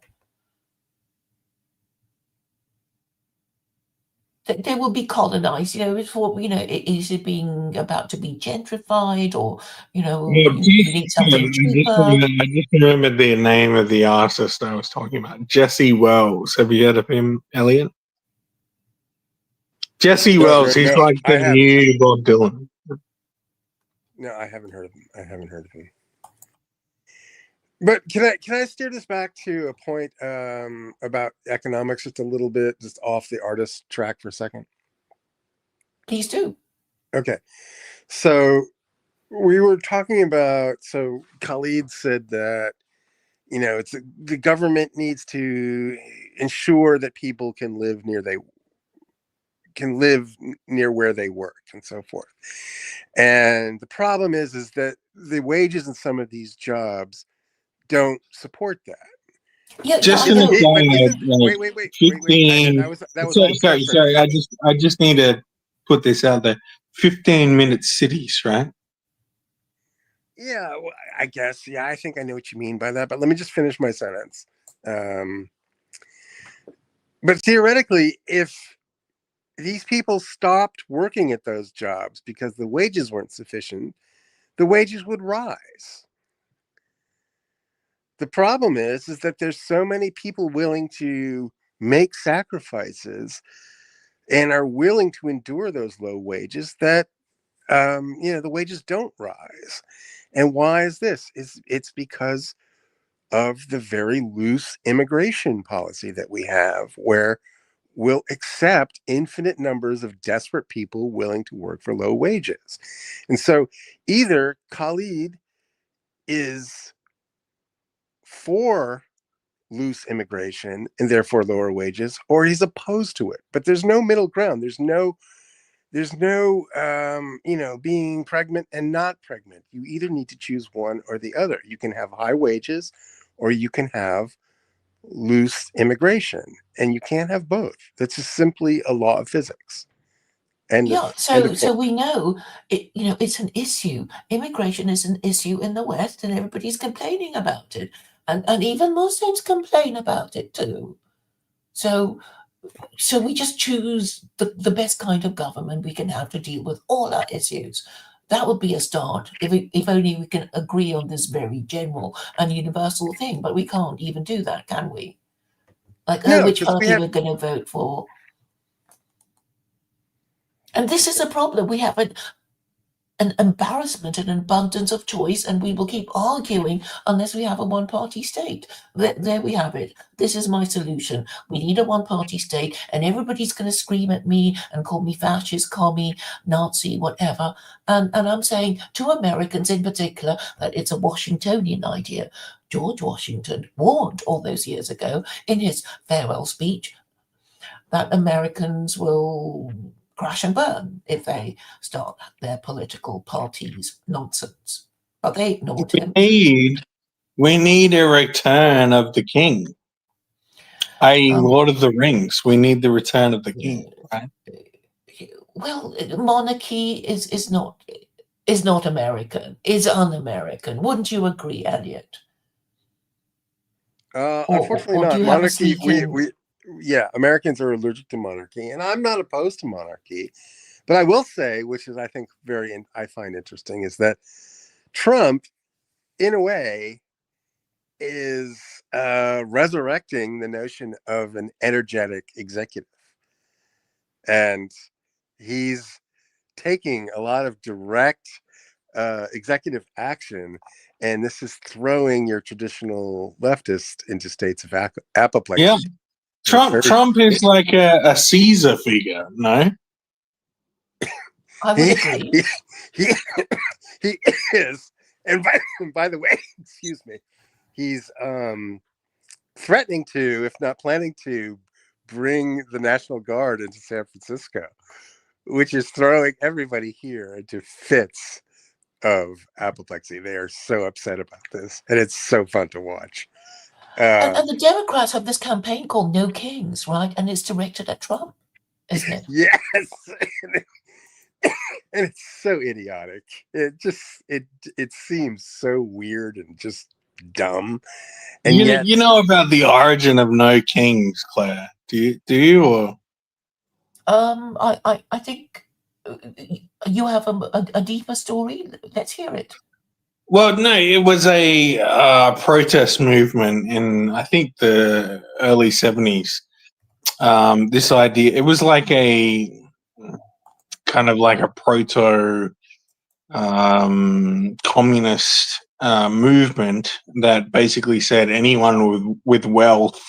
They will be colonized, for, is it being about to be gentrified, or, Yeah, you need something cheaper? I just remembered the name of the artist I was talking about. Jesse Wells. Have you heard of him, Elliot? Jesse Wells. He's no, like I the haven't. new Bob Dylan. No, I haven't heard of him. I haven't heard of him. But can I steer this back to a point about economics just a little bit, just off the artist track for a second? Please do. Okay. So we were talking about, so Khalid said that, it's the government needs to ensure that people can live near where they work and so forth. And the problem is that the wages in some of these jobs don't support that. Yeah, Just I an know. Wait. That was all sorry. I just need to put this out there. 15-minute cities, right? Yeah, well, I guess. Yeah, I think I know what you mean by that. But let me just finish my sentence. But theoretically, if these people stopped working at those jobs because the wages weren't sufficient, the wages would rise. The problem is that there's so many people willing to make sacrifices and are willing to endure those low wages that the wages don't rise. And why is this? It's because of the very loose immigration policy that we have, where we'll accept infinite numbers of desperate people willing to work for low wages. And so either Khalid is for loose immigration and therefore lower wages, or he's opposed to it. But there's no middle ground. There's no being pregnant and not pregnant. You either need to choose one or the other. You can have high wages, or you can have loose immigration, and you can't have both. That's just simply a law of physics. So we know it's an issue. Immigration is an issue in the West, and everybody's complaining about it, and even Muslims complain about it too. So we just choose the best kind of government we can have to deal with all our issues. That would be a start, if only we can agree on this very general and universal thing. But we can't even do that, can we? Like, which party we're going to vote for? And this is a problem. We have an embarrassment, an abundance of choice, and we will keep arguing unless we have a one-party state. There we have it. This is my solution. We need a one-party state, and everybody's going to scream at me and call me fascist, commie, Nazi, whatever. And I'm saying to Americans in particular that it's a Washingtonian idea. George Washington warned all those years ago in his farewell speech that Americans will crash and burn if they start their political parties nonsense. But they ignored him. We need a return of the king. Lord of the Rings. We need the return of the king, right? Well, monarchy is not American. Is un-American. Wouldn't you agree, Elliot? Unfortunately, not. Monarchy. Yeah, Americans are allergic to monarchy, and I'm not opposed to monarchy. But I will say, which is I think I find interesting, is that Trump, in a way, is resurrecting the notion of an energetic executive, and he's taking a lot of direct executive action, and this is throwing your traditional leftist into states of apoplexy. Yeah. Trump is like a Caesar figure, no? I would agree. He is. And by the way, excuse me, he's threatening to, if not planning to, bring the National Guard into San Francisco, which is throwing everybody here into fits of apoplexy. They are so upset about this, and it's so fun to watch. And the Democrats have this campaign called No Kings, right? And it's directed at Trump, isn't it? Yes. And it's so idiotic. It seems so weird and just dumb. And yet, you know about the origin of No Kings, Claire? Do you or? I think you have a deeper story. Let's hear it. Well, no, it was a protest movement in, I think, the early 70s. This idea, it was like a kind of like a proto communist movement that basically said anyone with wealth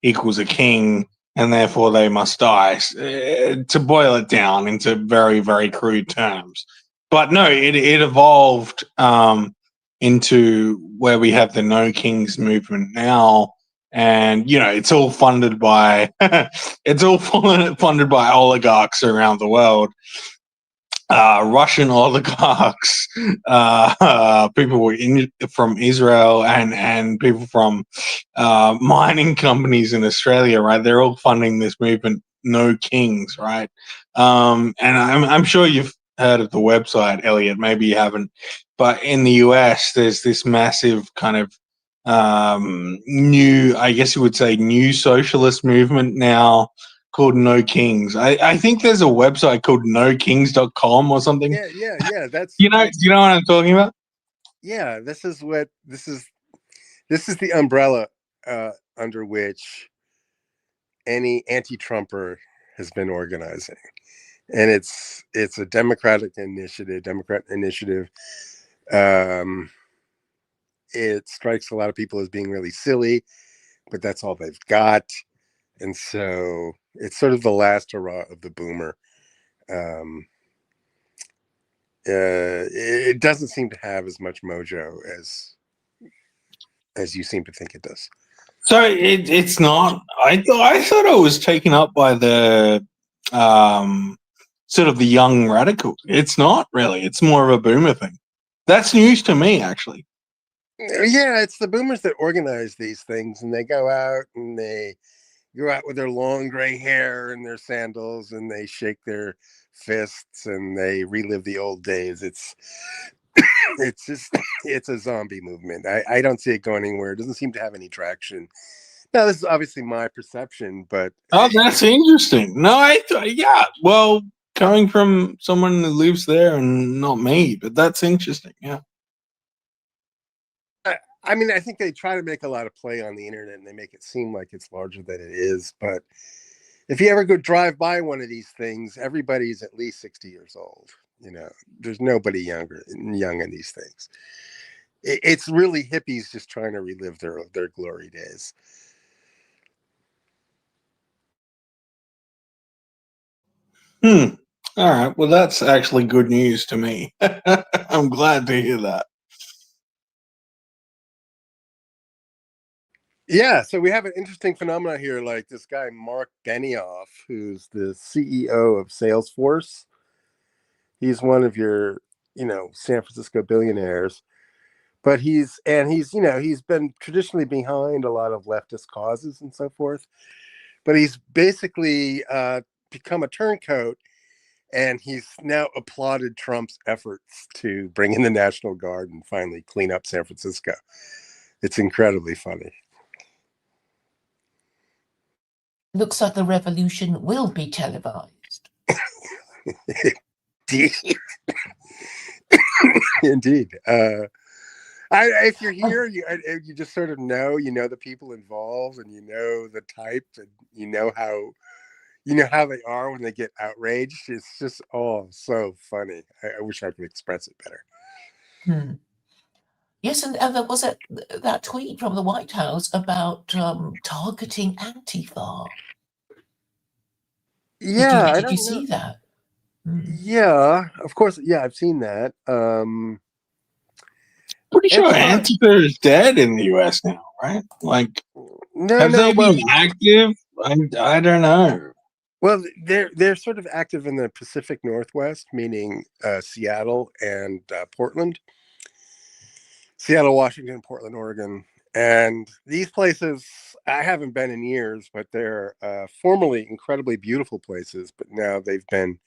equals a king, and therefore they must die. To boil it down into very, very crude terms. But no, it evolved into where we have the No Kings movement now, and it's all funded by funded by oligarchs around the world. Russian oligarchs, people from Israel, and people from mining companies in Australia, right? They're all funding this movement, No Kings, right? And I'm sure you've heard of the website, Elliot. Maybe you haven't, but in the US, there's this massive kind of new, I guess you would say, new socialist movement now called No Kings. I think there's a website called nokings.com or something. Yeah. That's do you know what I'm talking about? Yeah, this is the umbrella under which any anti-Trumper has been organizing, and it's a Democrat initiative. It strikes a lot of people as being really silly, but that's all they've got, and so it's sort of the last hurrah of the boomer. It doesn't seem to have as much mojo as you seem to think it does. So it's not. I thought it was taken up by the sort of the young radicals. It's not really. It's more of a boomer thing. That's news to me, actually. Yeah, it's the boomers that organize these things, and they go out with their long gray hair and their sandals, and they shake their fists and they relive the old days. It's a zombie movement. I don't see it going anywhere. It doesn't seem to have any traction. Now, this is obviously my perception, but that's interesting. No, yeah. Well, coming from someone who lives there and not me, but that's interesting. Yeah. I mean, I think they try to make a lot of play on the internet, and they make it seem like it's larger than it is. But if you ever go drive by one of these things, everybody's at least 60 years old. There's nobody young in these things. It's really hippies just trying to relive their glory days. All right. Well, that's actually good news to me. I'm glad to hear that. Yeah, so we have an interesting phenomenon here, like this guy Mark Benioff, who's the CEO of Salesforce. He's one of your, San Francisco billionaires, but he's been traditionally behind a lot of leftist causes and so forth. But he's basically become a turncoat, and he's now applauded Trump's efforts to bring in the National Guard and finally clean up San Francisco. It's incredibly funny. Looks like the revolution will be televised. Indeed. If you're here, you just sort of know the people involved, and the type, and how they are when they get outraged. It's just so funny. I wish I could express it better. Yes, and there was that tweet from the White House about targeting Antifa. Yeah, did you see that? Yeah, of course. Yeah, I've seen that. Pretty sure Antifa is dead in the U.S. now, right? Like, have they been active? I don't know. Well, they're sort of active in the Pacific Northwest, meaning Seattle and Portland. Seattle, Washington, Portland, Oregon, And these places, I haven't been in years, but they're formerly incredibly beautiful places, but now they've been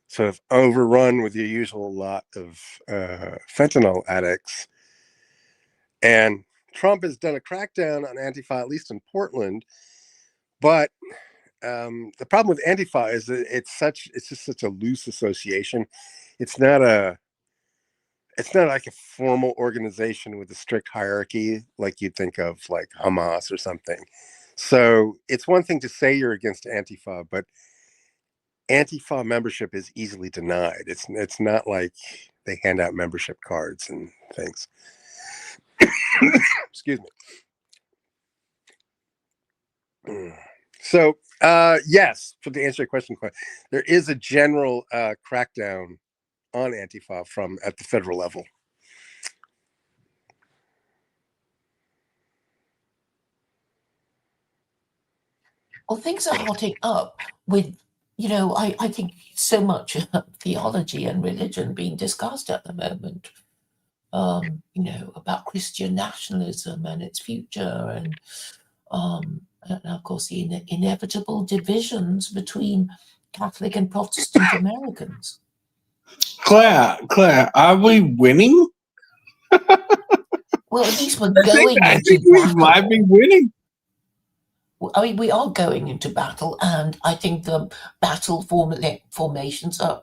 sort of overrun with your usual lot of fentanyl addicts. And Trump has done a crackdown on Antifa, at least in Portland. But the problem with Antifa is that it's just such a loose association. It's not like a formal organization with a strict hierarchy like you'd think of like Hamas or something. So it's one thing to say you're against Antifa, but Antifa membership is easily denied. It's not like they hand out membership cards and things. Excuse me. So yes, to answer your question, there is a general crackdown on Antifa at the federal level. Well, things are hotting up with, I think so much theology and religion being discussed at the moment. About Christian nationalism and its future, and of course the inevitable divisions between Catholic and Protestant Americans. Claire, are we winning? Well, at least we're I going think we into might be winning. I mean, we are going into battle, and I think the battle formations are,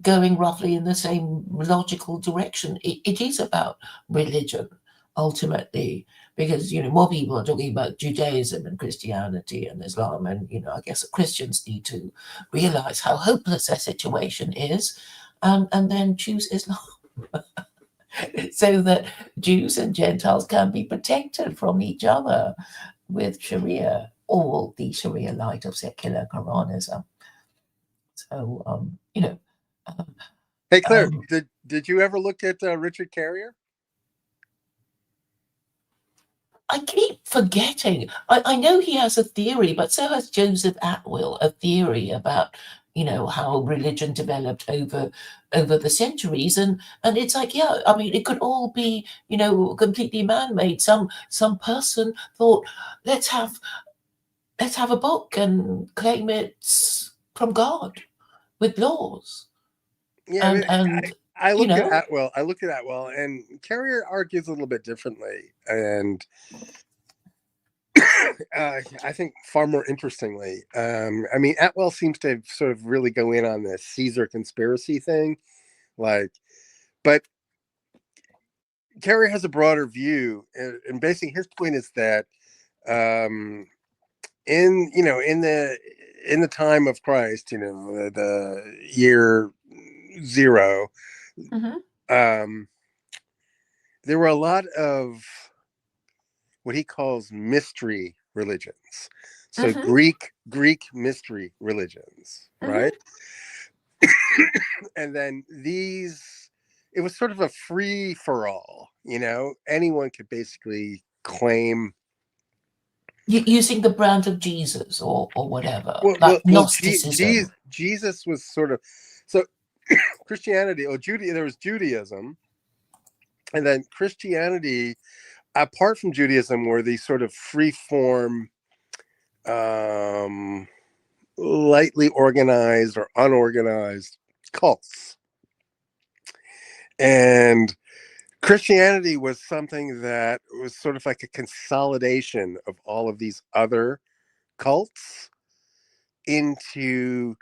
going roughly in the same logical direction. It is about religion, ultimately, because, more people are talking about Judaism and Christianity and Islam, and, I guess the Christians need to realize how hopeless their situation is, and then choose Islam. So that Jews and Gentiles can be protected from each other with Sharia, or the Sharia light of secular Quranism. So, Hey, Claire, did you ever look at Richard Carrier? I keep forgetting. I know he has a theory, but so has Joseph Atwill, a theory about, how religion developed over the centuries. And it's like, yeah, I mean, it could all be, completely man-made. Some person thought, let's have a book and claim it's from God with laws. Yeah, I looked at know, Atwell. I looked at Atwell, and Carrier argues a little bit differently, and I think far more interestingly. I mean, Atwell seems to sort of really go in on this Caesar conspiracy thing, but Carrier has a broader view, and basically his point is that in the time of Christ, the year 0. mm-hmm. There were a lot of what he calls mystery religions. So Mm-hmm. Greek mystery religions, right? And then it was sort of a free for all, anyone could basically claim Using the brand of Jesus or whatever, well, Gnosticism. Jesus was sort of, so Christianity or there was Judaism, and then Christianity, apart from Judaism, were these sort of free form, lightly organized or unorganized cults. And Christianity was something that was sort of like a consolidation of all of these other cults into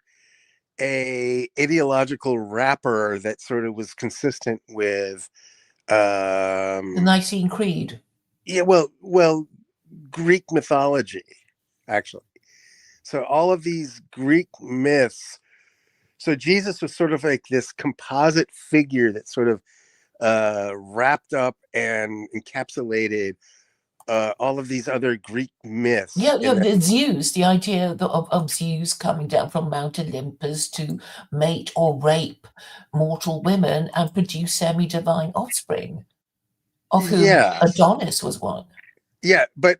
a ideological wrapper that sort of was consistent with The Nicene Creed. Yeah, well, Greek mythology, actually. So all of these Greek myths. So Jesus was sort of like this composite figure that sort of wrapped up and encapsulated all of these other Greek myths. Yeah, Zeus, the idea of Zeus coming down from Mount Olympus to mate or rape mortal women and produce semi-divine offspring, of whom Adonis was one. Yeah, but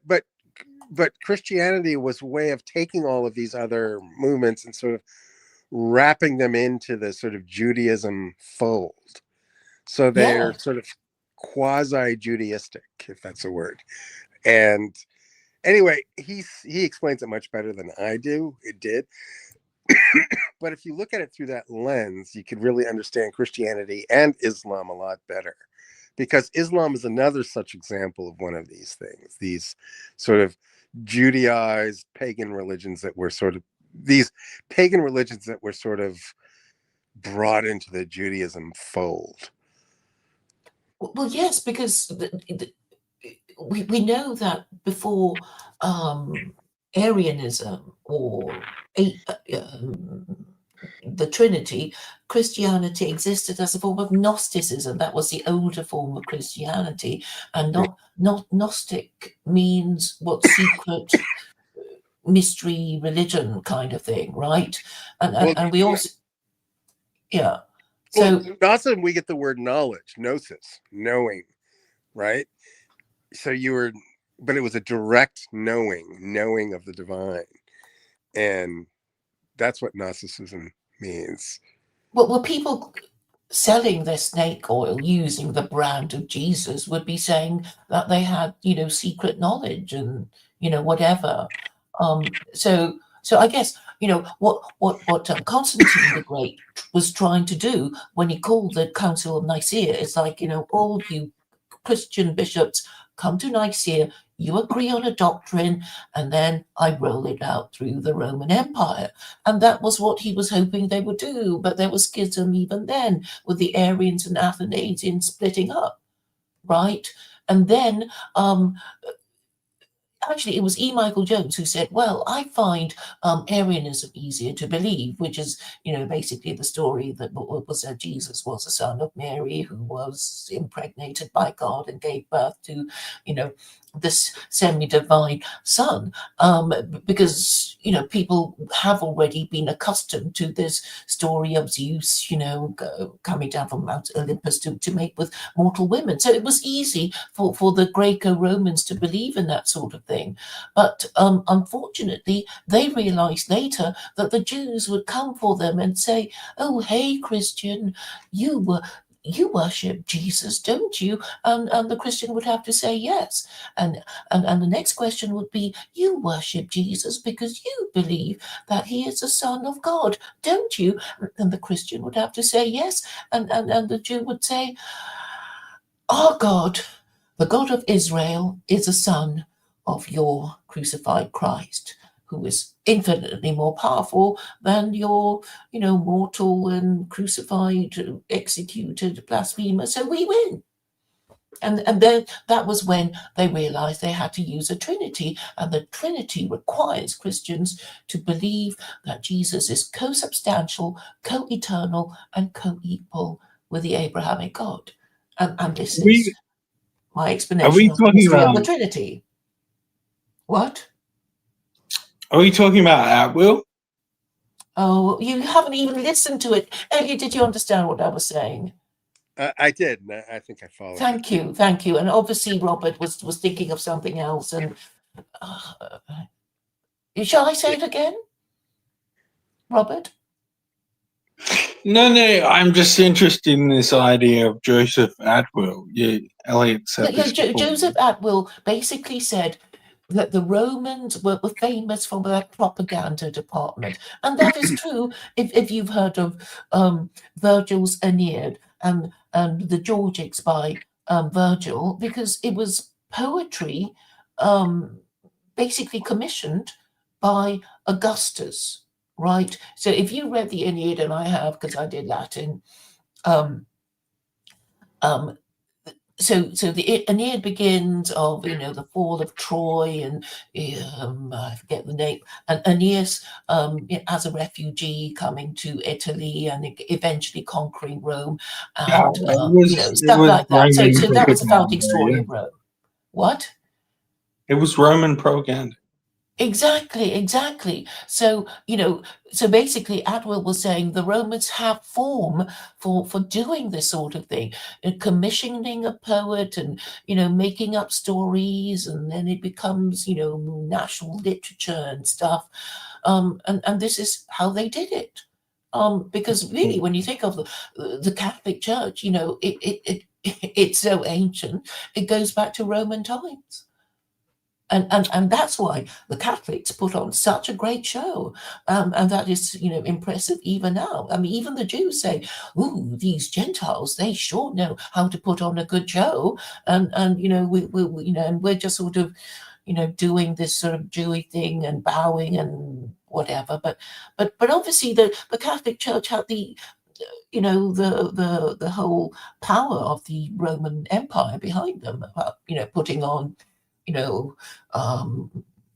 Christianity was a way of taking all of these other movements and sort of wrapping them into the sort of Judaism fold. So they're sort of quasi-Judaistic, if that's a word. And anyway, he explains it much better than I do. It did. But if you look at it through that lens, you could really understand Christianity and Islam a lot better, because Islam is another such example of one of these things, these sort of Judaized pagan religions that were sort of brought into the Judaism fold. Well, yes, because we know that before Arianism or the Trinity, Christianity existed as a form of Gnosticism. That was the older form of Christianity, and not Gnostic means what secret mystery religion kind of thing, right? And we also, yeah. So also we get the word knowledge, gnosis, knowing, right? So but it was a direct knowing of the divine, and that's what Gnosticism means. Well, people selling their snake oil using the brand of Jesus would be saying that they had, secret knowledge and, whatever. So I guess, what Constantine the Great was trying to do when he called the Council of Nicaea is like, all you Christian bishops come to Nicaea, you agree on a doctrine, and then I roll it out through the Roman Empire. And that was what he was hoping they would do. But there was schism even then, with the Arians and Athanasians splitting up, right? And then actually, it was E. Michael Jones who said, well, I find Arianism easier to believe, which is, basically the story that was that Jesus was the son of Mary, who was impregnated by God and gave birth to, this semi-divine son, because, people have already been accustomed to this story of Zeus, coming down from Mount Olympus to mate with mortal women. So it was easy for the Greco-Romans to believe in that sort of thing. But unfortunately, they realized later that the Jews would come for them and say, oh, hey, Christian, you worship Jesus, don't you? And the Christian would have to say yes. And the next question would be, you worship Jesus because you believe that he is the Son of God, don't you? And the Christian would have to say yes. And the Jew would say, our God, the God of Israel, is the son of your crucified Christ, who is infinitely more powerful than your, mortal and crucified, executed blasphemer. So we win. And then that was when they realized they had to use a Trinity, and the Trinity requires Christians to believe that Jesus is co-substantial, co-eternal, and co-equal with the Abrahamic God. And this is my explanation of the mystery of the Trinity. What? Are we talking about at will? Oh, you haven't even listened to it. Elliot, did you understand what I was saying? I did. I think I followed. Thank you. And obviously, Robert was thinking of something else. And shall I say it again, Robert? No, I'm just interested in this idea of Joseph Atwill. Yeah, Elliot said this before. Joseph Atwill basically said that the Romans were famous for their propaganda department. And that is true if you've heard of Virgil's Aeneid and the Georgics by Virgil, because it was poetry basically commissioned by Augustus, right? So if you read the Aeneid, and I have because I did Latin, so the Aeneid begins of the fall of Troy and I forget the name, and Aeneas as a refugee coming to Italy and eventually conquering Rome, and stuff like that. So that was the founding story of Rome. What? It was Roman propaganda. Exactly. So, so basically Atwill was saying the Romans have form for doing this sort of thing, commissioning a poet and, making up stories, and then it becomes, national literature and stuff. And this is how they did it. Because really, when you think of the Catholic Church, it it's so ancient, it goes back to Roman times. And that's why the Catholics put on such a great show, and that is, impressive even now. I mean, even the Jews say, "Ooh, these Gentiles, they sure know how to put on a good show," and and we're just sort of, doing this sort of Jewy thing and bowing and whatever. But obviously the Catholic Church had the the whole power of the Roman Empire behind them, putting on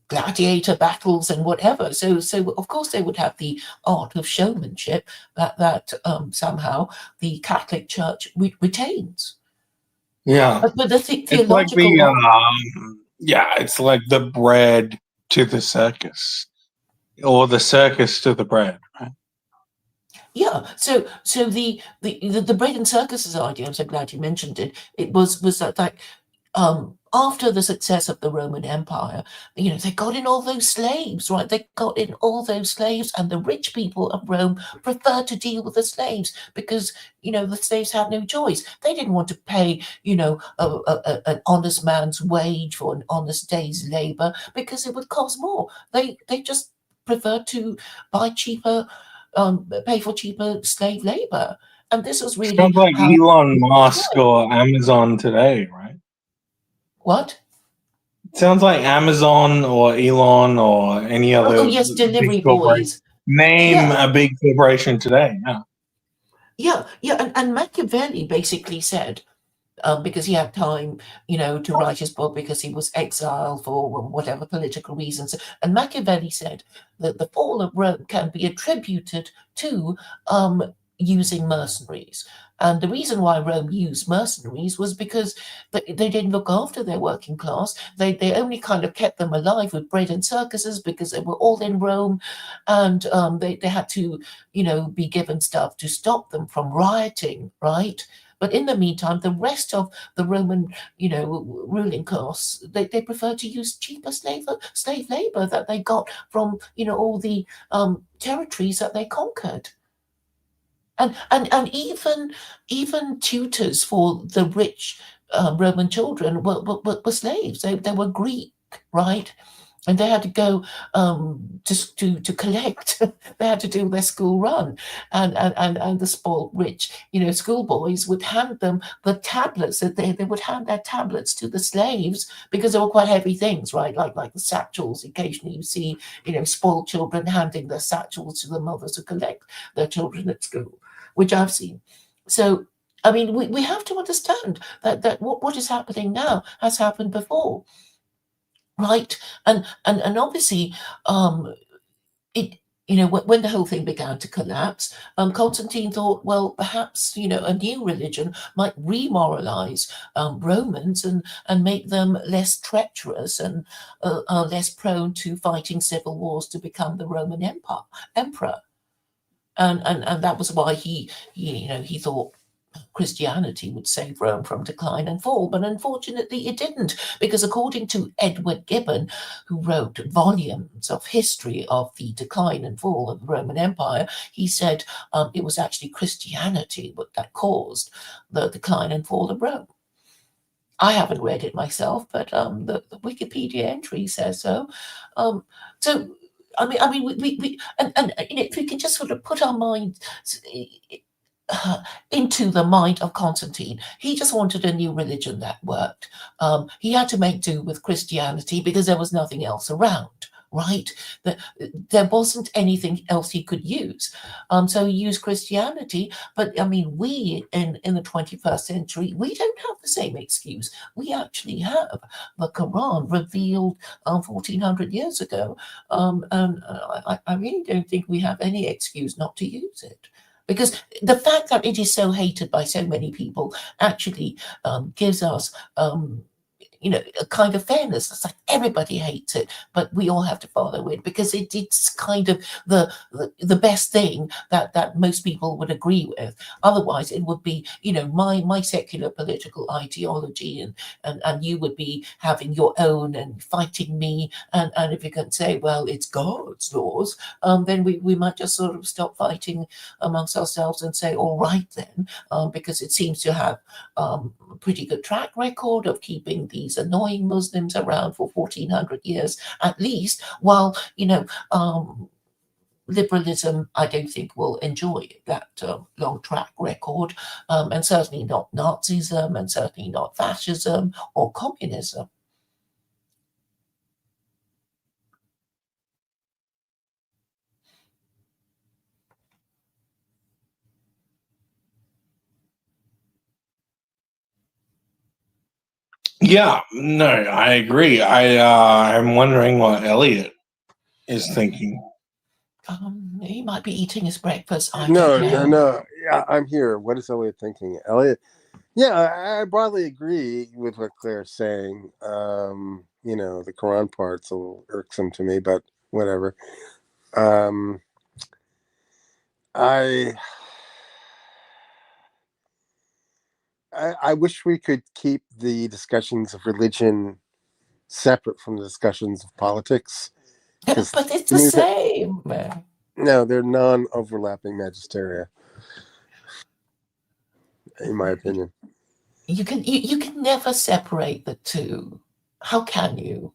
gladiator battles and whatever. So of course they would have the art of showmanship that somehow the Catholic Church retains. Yeah. But the It's like theological it's like the bread to the circus, or the circus to the bread, right? Yeah, so the bread and circuses idea, I'm so glad you mentioned it. It was that after the success of the Roman Empire, they got in all those slaves, right? They got in all those slaves, and the rich people of Rome preferred to deal with the slaves because the slaves had no choice. They didn't want to pay an honest man's wage for an honest day's labor because it would cost more. They just preferred to buy cheaper. Pay for cheaper slave labor, and this was really Sounds like how Elon Musk or Amazon today, right? what? It sounds like Amazon or Elon or any other Oh yes, delivery big corporation. boys. Name Yeah. a big corporation today. Yeah. Yeah, and Machiavelli basically said, because he had time, to write his book because he was exiled for whatever political reasons. And Machiavelli said that the fall of Rome can be attributed to using mercenaries. And the reason why Rome used mercenaries was because they didn't look after their working class. They only kind of kept them alive with bread and circuses because they were all in Rome, and they had to, be given stuff to stop them from rioting, right? But in the meantime, the rest of the Roman, ruling class, they prefer to use cheaper slave labor that they got from, all the territories that they conquered. And even tutors for the rich Roman children were slaves. They were Greek, right? And they had to go just to collect. They had to do their school run, and the spoiled rich, schoolboys would hand them the tablets. That they would hand their tablets to the slaves because they were quite heavy things, right? Like the satchels. Occasionally, you see, spoiled children handing their satchels to the mothers to collect their children at school, which I've seen. So, I mean, we have to understand that what is happening now has happened before. Right, and obviously, it when the whole thing began to collapse, Constantine thought, well, perhaps a new religion might remoralize Romans and make them less treacherous and less prone to fighting civil wars to become the Roman emperor, and that was why he thought Christianity would save Rome from decline and fall, but unfortunately it didn't, because according to Edward Gibbon, who wrote volumes of history of the decline and fall of the Roman Empire, he said it was actually Christianity that caused the decline and fall of Rome. I haven't read it myself, but the Wikipedia entry says so. So I mean, we and if we can just sort of put our minds into the mind of Constantine. He just wanted a new religion that worked. He had to make do with Christianity because there was nothing else around, right? There wasn't anything else he could use. So he used Christianity, but I mean, we in the 21st century, we don't have the same excuse. We actually have the Quran revealed 1400 years ago. And I really don't think we have any excuse not to use it. Because the fact that it is so hated by so many people actually gives us a kind of fairness. It's like everybody hates it, but we all have to follow it because it's kind of the best thing that most people would agree with. Otherwise, it would be, my secular political ideology, and you would be having your own and fighting me. And if you can say, well, it's God's laws, then we might just sort of stop fighting amongst ourselves and say, all right then, because it seems to have a pretty good track record of keeping these annoying Muslims around for 1400 years at least, while, liberalism, I don't think, will enjoy that long track record, and certainly not Nazism, and certainly not fascism or communism. Yeah, no, I agree. I'm wondering what Elliot is thinking. He might be eating his breakfast. I No, don't know. no. Yeah, I'm here. What is Elliot thinking? Elliot, yeah, I broadly agree with what Claire's saying. The Quran part's a little irksome to me, but whatever. I wish we could keep the discussions of religion separate from the discussions of politics. But it's the same. No, they're non-overlapping magisteria, in my opinion. You can never separate the two. How can you?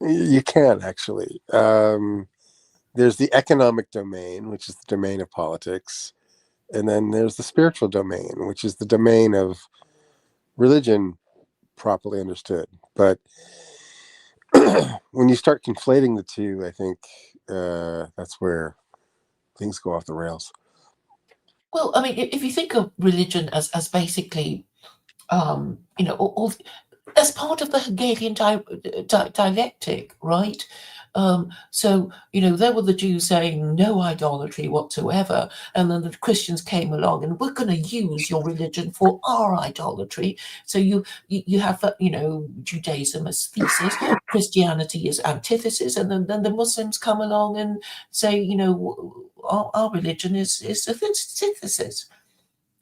You can, actually. There's the economic domain, which is the domain of politics. And then there's the spiritual domain, which is the domain of religion, properly understood. But when you start conflating the two, I think that's where things go off the rails. Well, I mean, if you think of religion as basically, all as part of the Hegelian dialectic, right? So, there were the Jews saying no idolatry whatsoever, and then the Christians came along and we're going to use your religion for our idolatry. So you have, Judaism as thesis, Christianity as antithesis, and then the Muslims come along and say, our religion is a synthesis.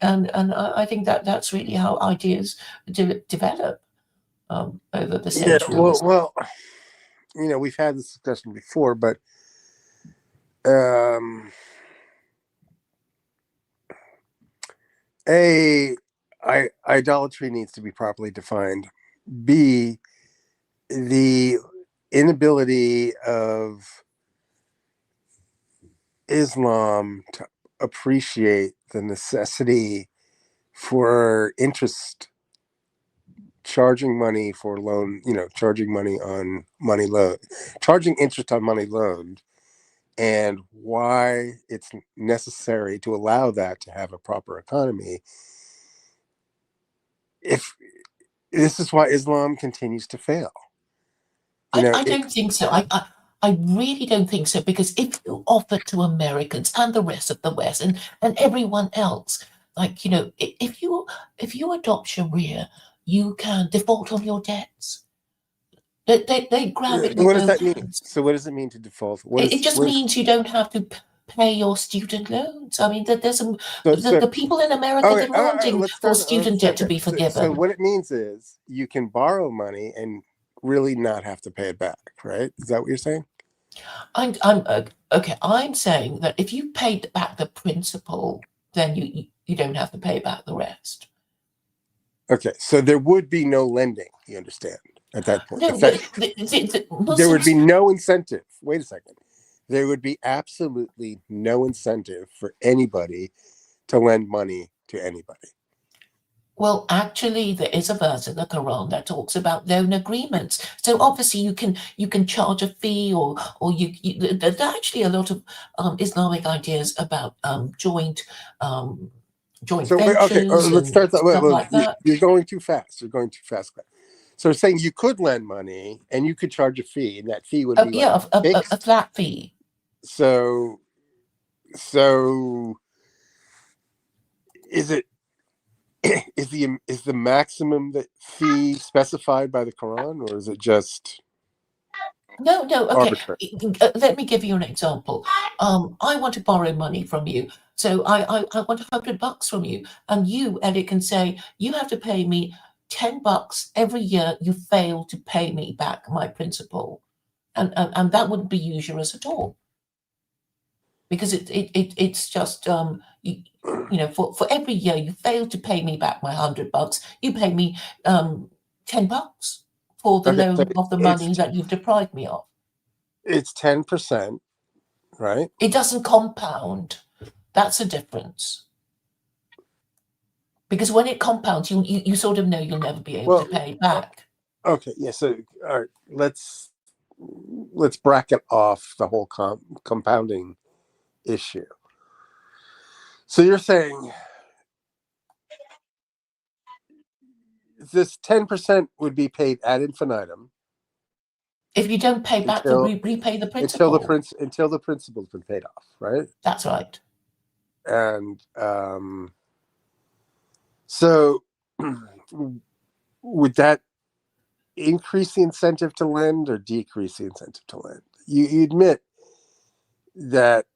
And I think that's really how ideas develop over the centuries. Yeah, well, we've had this discussion before, but idolatry needs to be properly defined. B, the inability of Islam to appreciate the necessity for interest, charging money for loan, charging money on money loan, charging interest on money loaned, and why it's necessary to allow that to have a proper economy. If this is why Islam continues to fail. I don't think so. I really don't think so, because if you offer to Americans and the rest of the West and everyone else, if you adopt Sharia, you can default on your debts. They grab it. What does that mean? So what does it mean to default? It just means you don't have to pay your student loans. I mean, there's the people in America demanding for student debt to be forgiven. So what it means is you can borrow money and really not have to pay it back, right? Is that what you're saying? I'm okay. I'm saying that if you paid back the principal, then you don't have to pay back the rest. Okay, so there would be no lending. You understand at that point? No, there would be no incentive. Wait a second. There would be absolutely no incentive for anybody to lend money to anybody. Well, actually, there is a verse in the Quran that talks about loan agreements. So obviously, you can charge a fee, or there's actually a lot of Islamic ideas about joint ventures. Okay, let's start that. Like that. You're going too fast. You're going too fast. So saying you could lend money and you could charge a fee, and that fee would be a flat fee. So is is the maximum that fee specified by the Quran, or is it just No, okay. arbitrary? Let me give you an example. I want to borrow money from you. So I want $100 from you. And you, Elliot, can say, you have to pay me $10 every year you fail to pay me back my principal. And that wouldn't be usurious at all. Because it's just you know, for every year you fail to pay me back my $100, you pay me $10 for the Okay, so loan of the money that you've deprived me of. It's 10%, right? It doesn't compound. That's a difference. Because when it compounds, you sort of know you'll never be able to pay back. Okay, yeah. So, all right, let's bracket off the whole compounding issue. So you're saying this 10% would be paid ad infinitum If you don't pay back, repay the principal. until the principal's been paid off, right? That's right. And so would that increase the incentive to lend or decrease the incentive to lend? You admit that,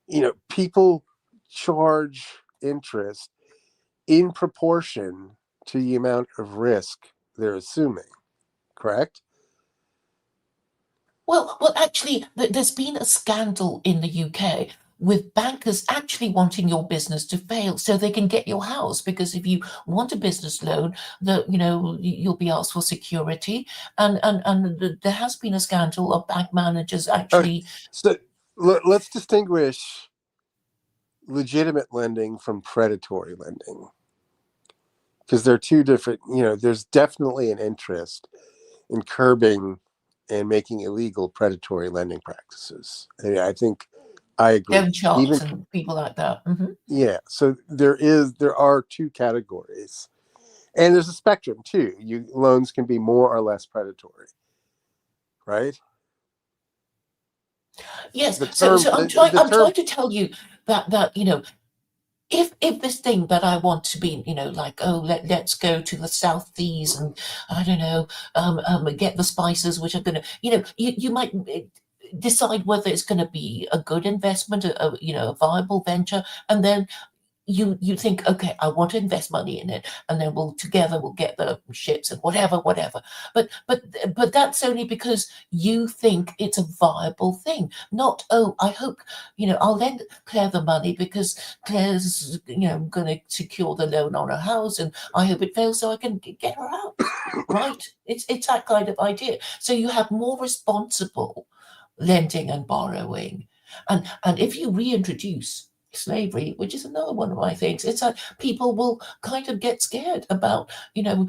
you know, people charge interest in proportion to the amount of risk they're assuming, correct? Well, actually, there's been a scandal in the UK with bankers actually wanting your business to fail so they can get your house. Because if you want a business loan, you'll be asked for security, and there has been a scandal of bank managers actually. So let's distinguish legitimate lending from predatory lending, because they're two different. You know, there's definitely an interest in curbing and making illegal predatory lending practices. I think I agree. Loan sharks and people like that. Mm-hmm. Yeah. So there are two categories, and there's a spectrum too. Loans can be more or less predatory, right? Yes. So I'm trying to tell you that you know, if this thing that I want to be, you know, like, oh, let's go to the South Seas and I don't know, get the spices which are going to, you know, you might decide whether it's going to be a good investment, a viable venture, and then you think, okay, I want to invest money in it, and then we'll get the ships and whatever. But that's only because you think it's a viable thing. Not, oh, I hope, you know, I'll lend Claire the money because Claire's, you know, going to secure the loan on her house, and I hope it fails so I can get her out. Right? It's that kind of idea. So you have more responsible lending and borrowing, and if you reintroduce slavery, which is another one of my things, it's like people will kind of get scared about, you know,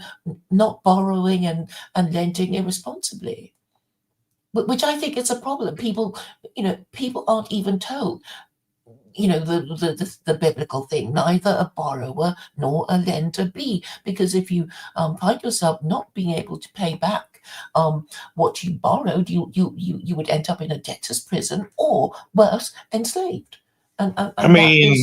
not borrowing and lending irresponsibly, which I think is a problem. People aren't even told, you know, the biblical thing, neither a borrower nor a lender be, because if you find yourself not being able to pay back what you borrowed, you would end up in a debtor's prison, or worse, enslaved. I mean,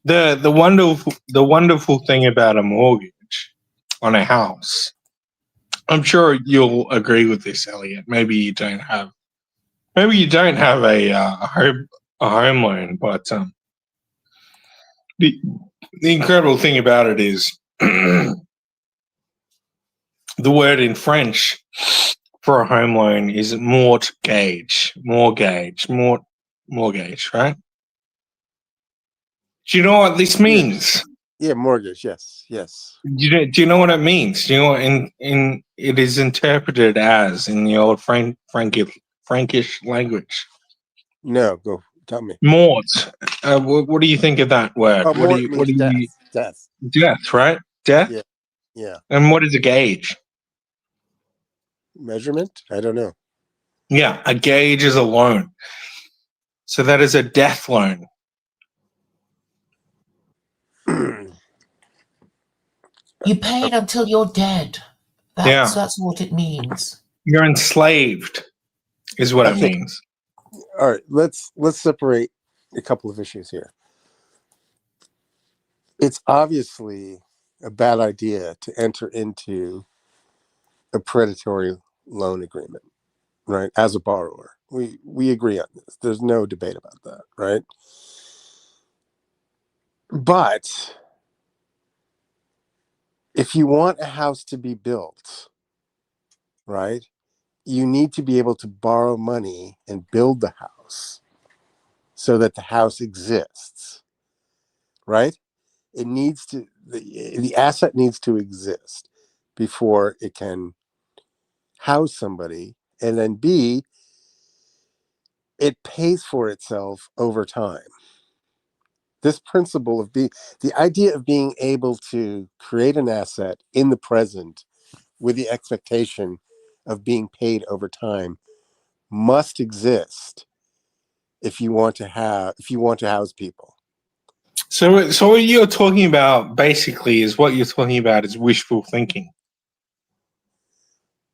the wonderful thing about a mortgage on a house, I'm sure you'll agree with this, Elliot. Maybe you don't have a home loan, but the incredible thing about it is the word in French for a home loan is mortgage, right? Do you know what this means? Yeah, mortgage. Yes. Do you know what it means? Do you know what in it is interpreted as in the old Frankish language? No, go tell me. Mort. What do you think of that word? Oh, what do you death. Death, right? Death. Yeah. And what is a gauge? Measurement? I don't know. Yeah, a gauge is a loan. So that is a death loan. You pay it until you're dead. That's what it means. You're enslaved, is what it means. All right, let's separate a couple of issues here. It's obviously a bad idea to enter into a predatory loan agreement, right? As a borrower, we agree on this. There's no debate about that, right? But if you want a house to be built, right, you need to be able to borrow money and build the house so that the house exists, right? It needs to, the asset needs to exist before it can house somebody. And then B, it pays for itself over time. This principle of the idea of being able to create an asset in the present with the expectation of being paid over time must exist if you want to house people. So what you're talking about basically is wishful thinking.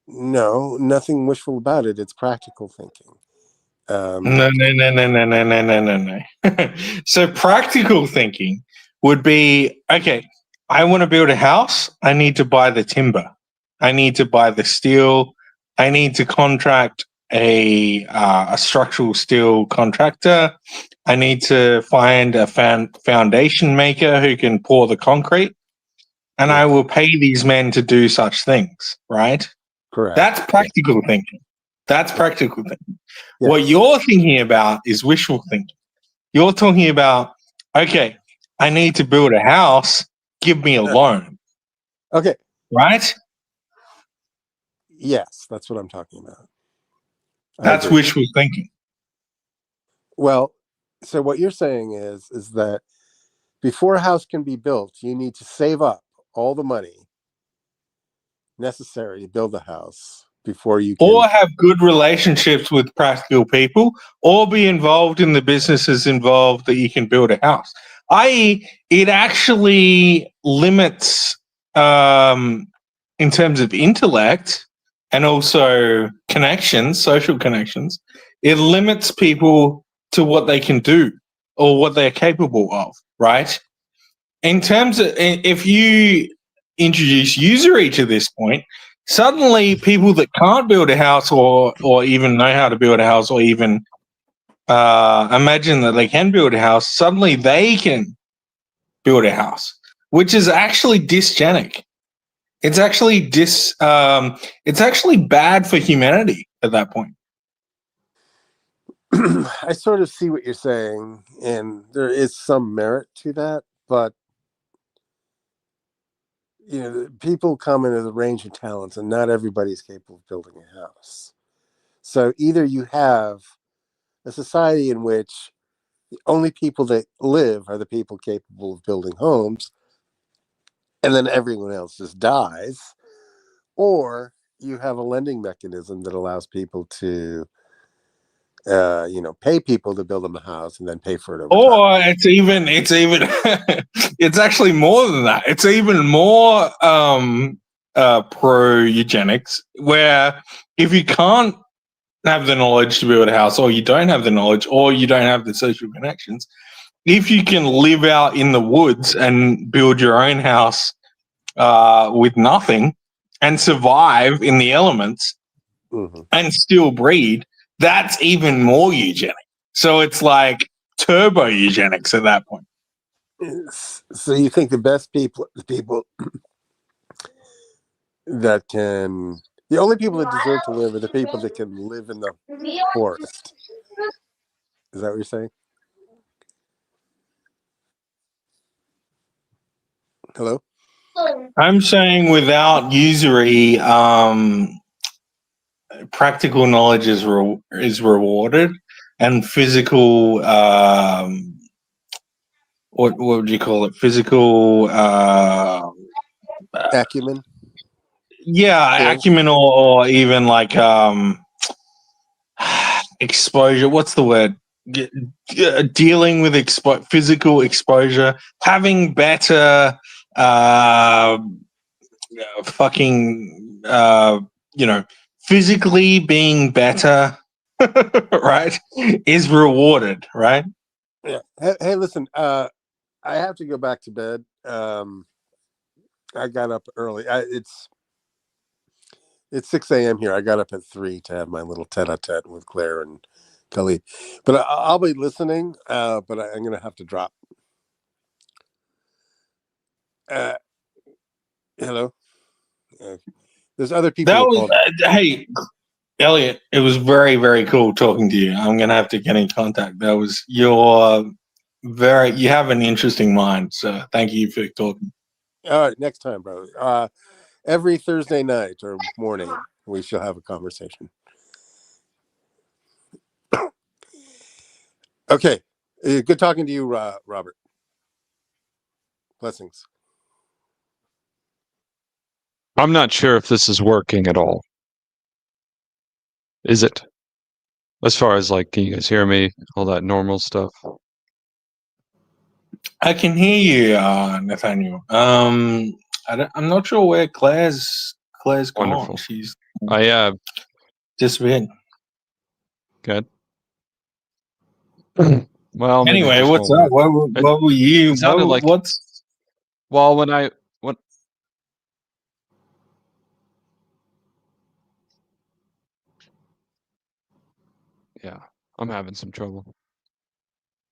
No, nothing wishful about it. It's practical thinking. No. So practical thinking would be, okay, I want to build a house. I need to buy the timber. I need to buy the steel. I need to contract a structural steel contractor. I need to find a foundation maker who can pour the concrete. And I will pay these men to do such things, right? Correct. That's practical thinking. That's practical thinking. Yes. What you're thinking about is wishful thinking. You're talking about, okay, I need to build a house. Give me a loan. Okay. Right? Yes, that's what I'm talking about. That's wishful thinking. Well, so what you're saying is that before a house can be built, you need to save up all the money necessary to build a house before you can. Or have good relationships with practical people, or be involved in the businesses involved that you can build a house. I.e., it actually limits, in terms of intellect and also connections, social connections, it limits people to what they can do or what they're capable of, right? In terms of, if you introduce usury to this point, suddenly people that can't build a house or even know how to build a house or even imagine that they can build a house, suddenly they can build a house, which is actually dysgenic. It's actually it's actually bad for humanity at that point. I sort of see what you're saying, and there is some merit to that, but you know, people come in with a range of talents, and not everybody's capable of building a house. So either you have a society in which the only people that live are the people capable of building homes, and then everyone else just dies, or you have a lending mechanism that allows people to pay people to build them a house and then pay for it over time. Or it's even it's actually more than that. It's even more pro eugenics, where if you can't have the knowledge to build a house, or you don't have the knowledge, or you don't have the social connections, if you can live out in the woods and build your own house with nothing and survive in the elements and still breed, that's even more eugenic. So it's like turbo eugenics at that point. So you think the best people, the people that can, the only people that deserve to live are the people that can live in the forest. Is that what you're saying? Hello? I'm saying without usury, practical knowledge is rewarded, and physical, what would you call it? Physical Acumen? Yeah, acumen, or even like exposure. What's the word? Dealing with physical exposure, having better physically being better, right, is rewarded, right? Yeah. Hey, listen, I have to go back to bed. I got up early. It's 6 a.m. here. I got up at 3 to have my little tete-a-tete with Claire and Khalid. But I'll be listening, but I'm going to have to drop. Hello? There's other people That who was called. hey, Elliot. It was very, very cool talking to you. I'm gonna have to get in contact. You have an interesting mind. So thank you for talking. All right, next time, brother. Every Thursday night or morning, we shall have a conversation. Okay. Good talking to you, Robert. Blessings. I'm not sure if this is working at all. Is it? As far as like, can you guys hear me? All that normal stuff. I can hear you, Nathaniel. I'm not sure where Claire's gone. Wonderful. She's I disappeared. good. Well, maybe Anyway, just what's won't up? work. What were you? It sounded like What's well yeah, I'm having some trouble.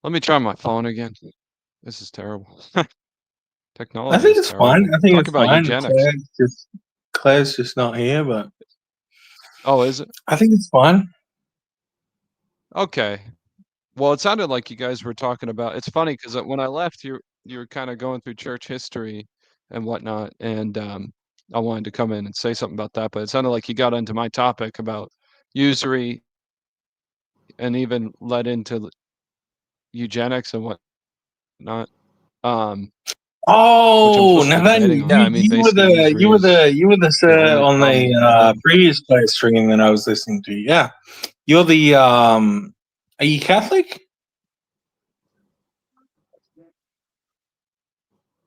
Let me try my phone again. This is terrible. Technology I think is it's fine. terrible. I think Talk it's about fine. eugenics. Claire's just not here, but Oh, is it? I think it's fine. Okay. Well, it sounded like you guys were talking about. It's funny because when I left, you were kind of going through church history and whatnot, and I wanted to come in and say something about that, but it sounded like you got into my topic about usury, and even led into eugenics and whatnot. Oh, Which I'm still debating Nathaniel, on. Yeah, I mean, you were basically, usury is you were the the sir only on problem with the everything. previous play stream that I was listening to. Yeah, you're the Are you Catholic?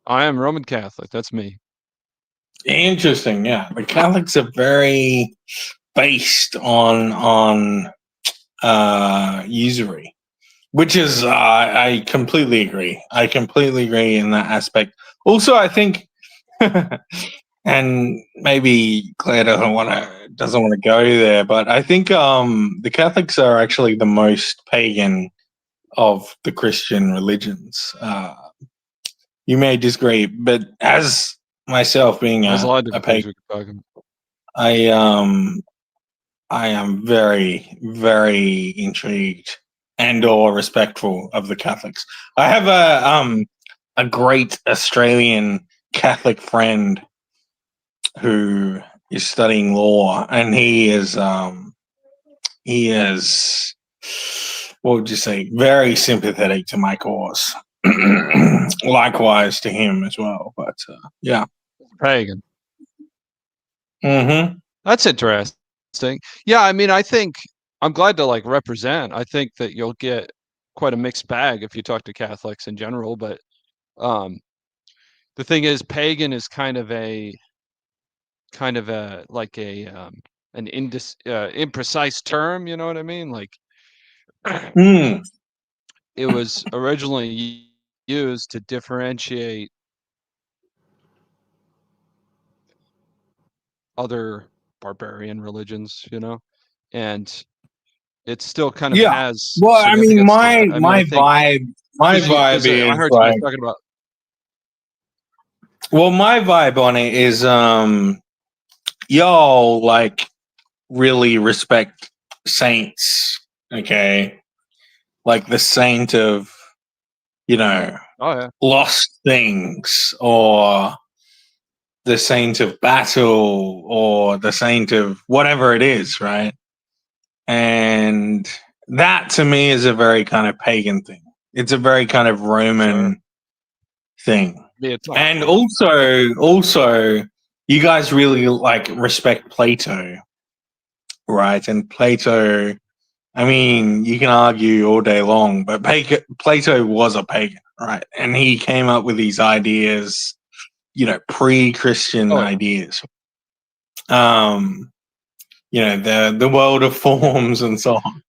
I am Roman Catholic. That's me. Interesting. Yeah, the Catholics are very based on usury, which is I completely agree. I completely agree in that aspect. Also, I think, and maybe Claire doesn't want to go there, but I think the Catholics are actually the most pagan of the Christian religions. You may disagree, but as myself being There's a lot of a different things pagan, we could talk about. I am very, very intrigued and/or respectful of the Catholics. I have a great Australian Catholic friend who is studying law, and he is what would you say, very sympathetic to my cause. Likewise to him as well. But yeah. Pagan. Mm-hmm. That's interesting. Yeah, I mean, I think I'm glad to like represent. I think that you'll get quite a mixed bag if you talk to Catholics in general, but the thing is pagan is kind of a like a an imprecise term, you know what I mean? Like it was originally used to differentiate other barbarian religions, you know, and it still kind of has Well, I mean, significance to it. I mean, I think my because vibe I is heard you guys like, talking about. well, my vibe on it is, y'all like really respect saints, okay? Like the saint of, you know, Oh yeah, lost things, or the saint of battle, or the saint of whatever it is, right? And that to me is a very kind of pagan thing. It's a very kind of Roman thing. And also, you guys really like respect Plato, right? And Plato, I mean, you can argue all day long, but Plato was a pagan, right? And he came up with these ideas, you know, pre-Christian ideas. You know, the world of forms and so on.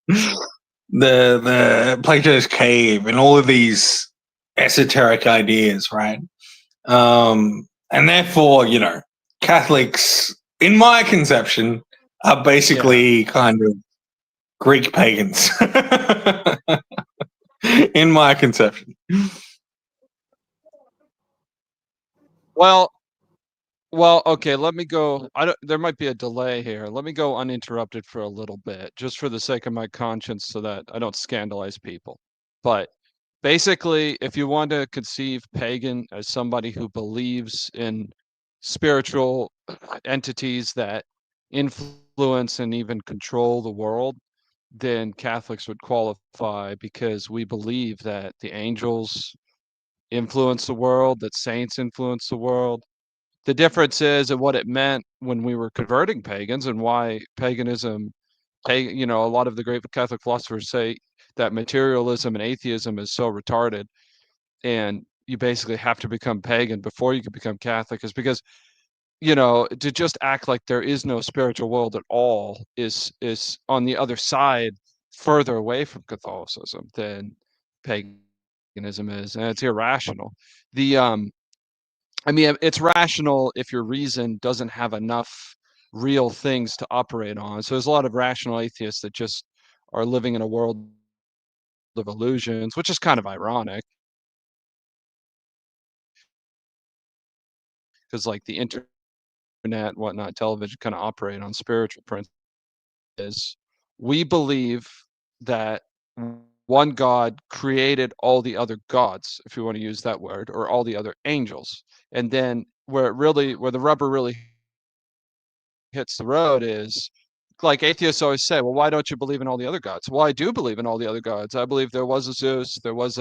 The Plato's cave and all of these esoteric ideas, right? And therefore, you know, Catholics, in my conception, are basically kind of Greek pagans. In my conception. Well, okay, let me go. There might be a delay here. Let me go uninterrupted for a little bit, just for the sake of my conscience, so that I don't scandalize people. But basically, if you want to conceive pagan as somebody who believes in spiritual entities that influence and even control the world, then Catholics would qualify, because we believe that the angels influence the world, that saints influence the world. The difference is and what it meant when we were converting pagans, and why paganism, you know, a lot of the great Catholic philosophers say that materialism and atheism is so retarded, and you basically have to become pagan before you can become Catholic, is because, you know, to just act like there is no spiritual world at all is on the other side, further away from Catholicism than paganism is, and it's irrational. I mean, it's rational if your reason doesn't have enough real things to operate on. So there's a lot of rational atheists that just are living in a world of illusions, which is kind of ironic, because like the internet, whatnot, television kind of operate on spiritual principles. We believe that one God created all the other gods, if you want to use that word, or all the other angels. And then where the rubber really hits the road is, like atheists always say, well, why don't you believe in all the other gods? Well, I do believe in all the other gods. I believe there was a Zeus, there was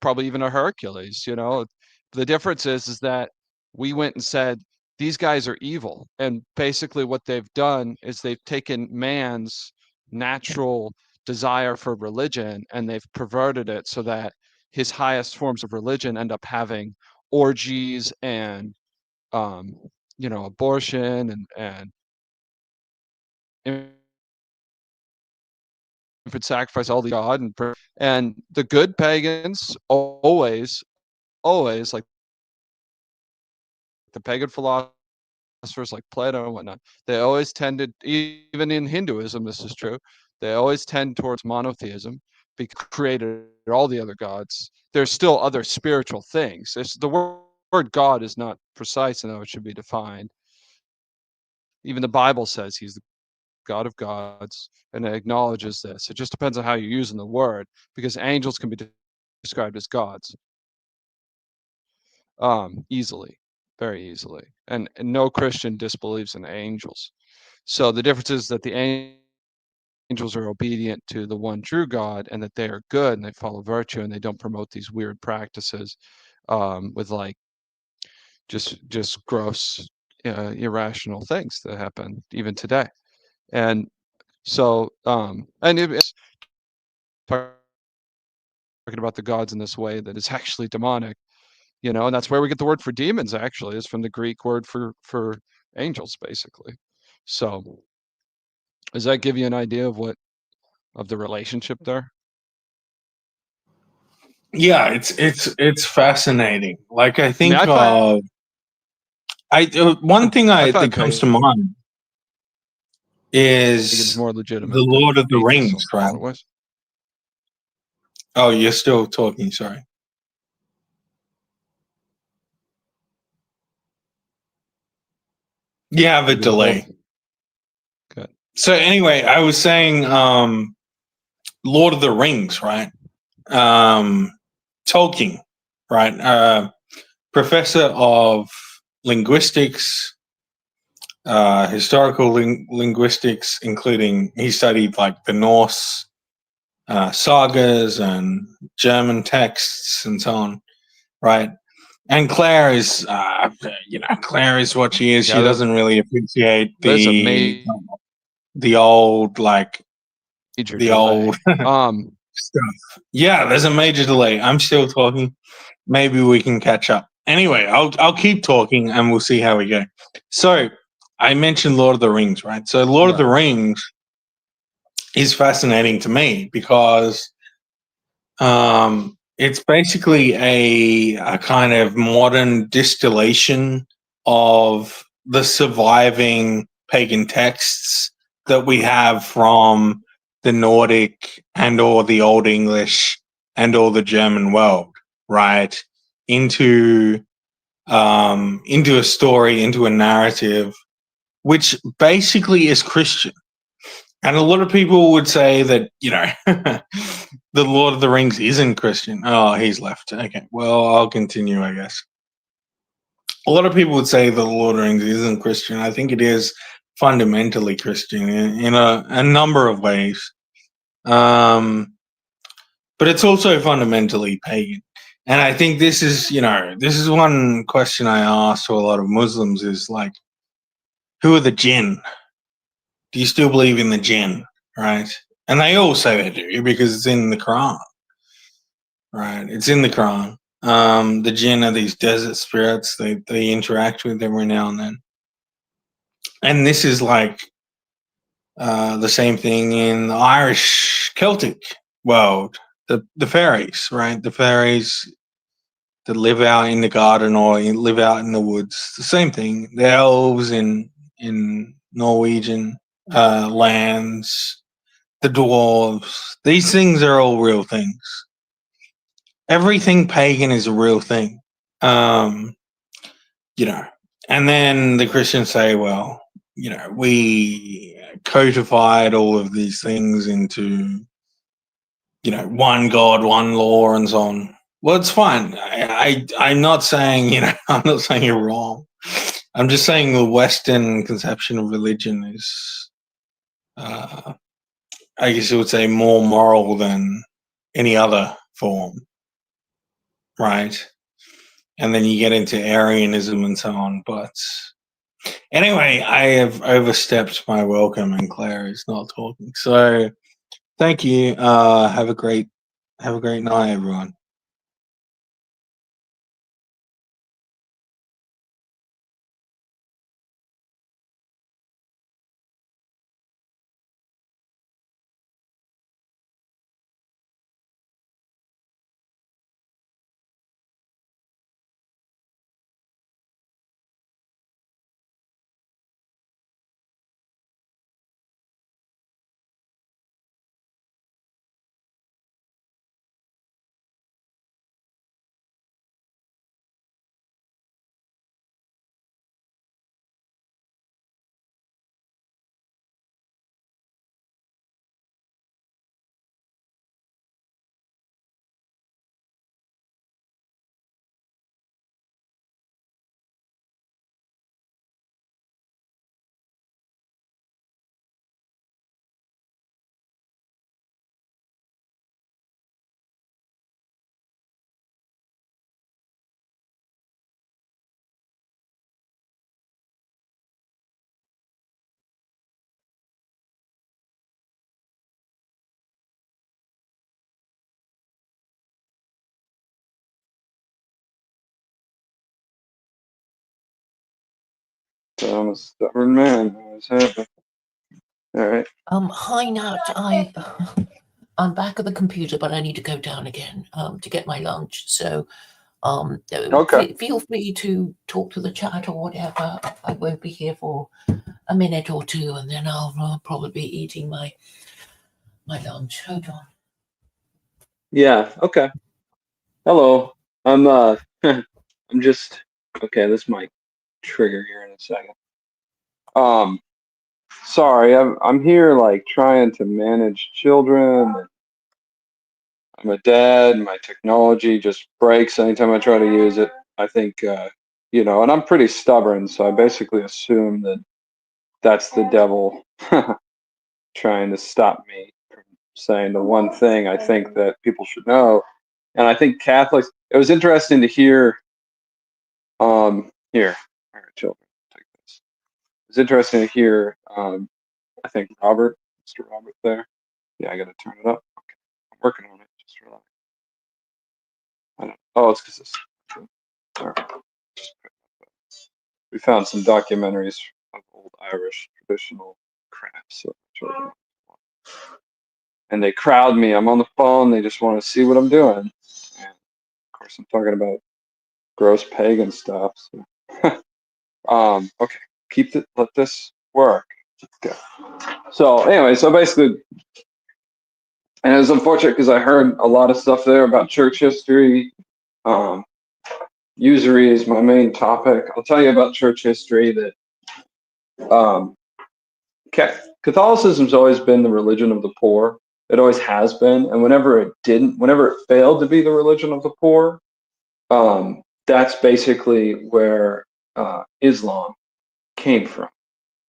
probably even a Hercules, you know. The difference is that we went and said, these guys are evil. And basically what they've done is they've taken man's natural desire for religion and they've perverted it so that his highest forms of religion end up having orgies and you know, abortion and infant sacrifice, all the God, and the good pagans always like the pagan philosophers like Plato and whatnot, they always tended, even in Hinduism, this is true, they always tend towards monotheism, because created all the other gods. There's still other spiritual things. The word God is not precise in how it should be defined. Even the Bible says he's the God of gods, and it acknowledges this. It just depends on how you're using the word, because angels can be described as gods easily, very easily, and no Christian disbelieves in angels. So the difference is that the angels are obedient to the one true God, and that they are good and they follow virtue and they don't promote these weird practices with like just gross irrational things that happen even today. And so and it's talking about the gods in this way that is actually demonic, you know, and that's where we get the word for demons, actually, is from the Greek word for angels, basically. So does that give you an idea of the relationship there? Yeah, it's fascinating. Like I think I one thing that find comes to mind it's is more the legitimate Lord of the than atheists Rings, will right? call it was. Oh, you're still talking, sorry. You have a Maybe the delay. Good. So anyway, I was saying Lord of the Rings, right? Tolkien, right? Professor of linguistics, historical linguistics, including he studied like the Norse sagas and German texts and so on, right? And Claire is, Claire is what she is. Yeah, She doesn't really appreciate there's a the old, like major the delay. old stuff. Yeah, there's a major delay. I'm still talking. Maybe we can catch up. Anyway, I'll keep talking and we'll see how we go. So I mentioned Lord of the Rings, right? So Lord of the Rings is fascinating to me because it's basically a kind of modern distillation of the surviving pagan texts that we have from the Nordic and or the Old English and or the German world, right? Into a story, into a narrative, which basically is Christian. And a lot of people would say that, you know, the Lord of the Rings isn't Christian. Oh, he's left. Okay, well, I'll continue, I guess. A lot of people would say that the Lord of the Rings isn't Christian. I think it is fundamentally Christian in a number of ways. But it's also fundamentally pagan. And I think this is, you know, this is one question I ask to a lot of Muslims is like, who are the jinn? Do you still believe in the jinn, right? And they all say they do because it's in the Quran, right? It's in the Quran. The jinn are these desert spirits. They interact with every now and then. And this is like the same thing in the Irish Celtic world. The fairies, right? The fairies that live out in the garden or live out in the woods. The same thing. The elves in Norwegian lands, the dwarves. These things are all real things. Everything pagan is a real thing. You know, and then the Christians say, well, you know, we codified all of these things into, you know, one God, one law, and so on. Well, it's fine. I'm not saying, you know, I'm not saying you're wrong. I'm just saying the Western conception of religion is, I guess you would say, more moral than any other form, right? And then you get into Arianism and so on. But anyway, I have overstepped my welcome, and Claire is not talking. So thank you. Have a great night, everyone. I'm a stubborn man. Always have been. All right. Hi Nat, I'm back at the computer, but I need to go down again to get my lunch. So Okay. feel free to talk to the chat or whatever. I won't be here for a minute or two, and then I'll probably be eating my lunch. Hold on. Yeah. Okay. Hello. I'm I'm just okay. This might trigger here in a second. Sorry. I'm here like trying to manage children. I'm a dad. My technology just breaks anytime I try to use it. I think you know, and I'm pretty stubborn, so I basically assume that that's the devil trying to stop me from saying the one thing I think that people should know. And I think Catholics, it was interesting to hear, here, all right, children, take this. It was interesting to hear, I think Robert, Mr. Robert there. Yeah, I got to turn it up. Okay, I'm working on it. Just relax. I don't, oh, it's because this. All right. We found some documentaries of old Irish traditional crafts. So children. And they crowd me. I'm on the phone. They just want to see what I'm doing. And course, I'm talking about gross pagan stuff. So. Okay, let this work. Okay. So anyway, so basically, and it was unfortunate because I heard a lot of stuff there about church history. Usury is my main topic. I'll tell you about church history that Catholicism's always been the religion of the poor. It always has been, and whenever it failed to be the religion of the poor, that's basically where Islam came from.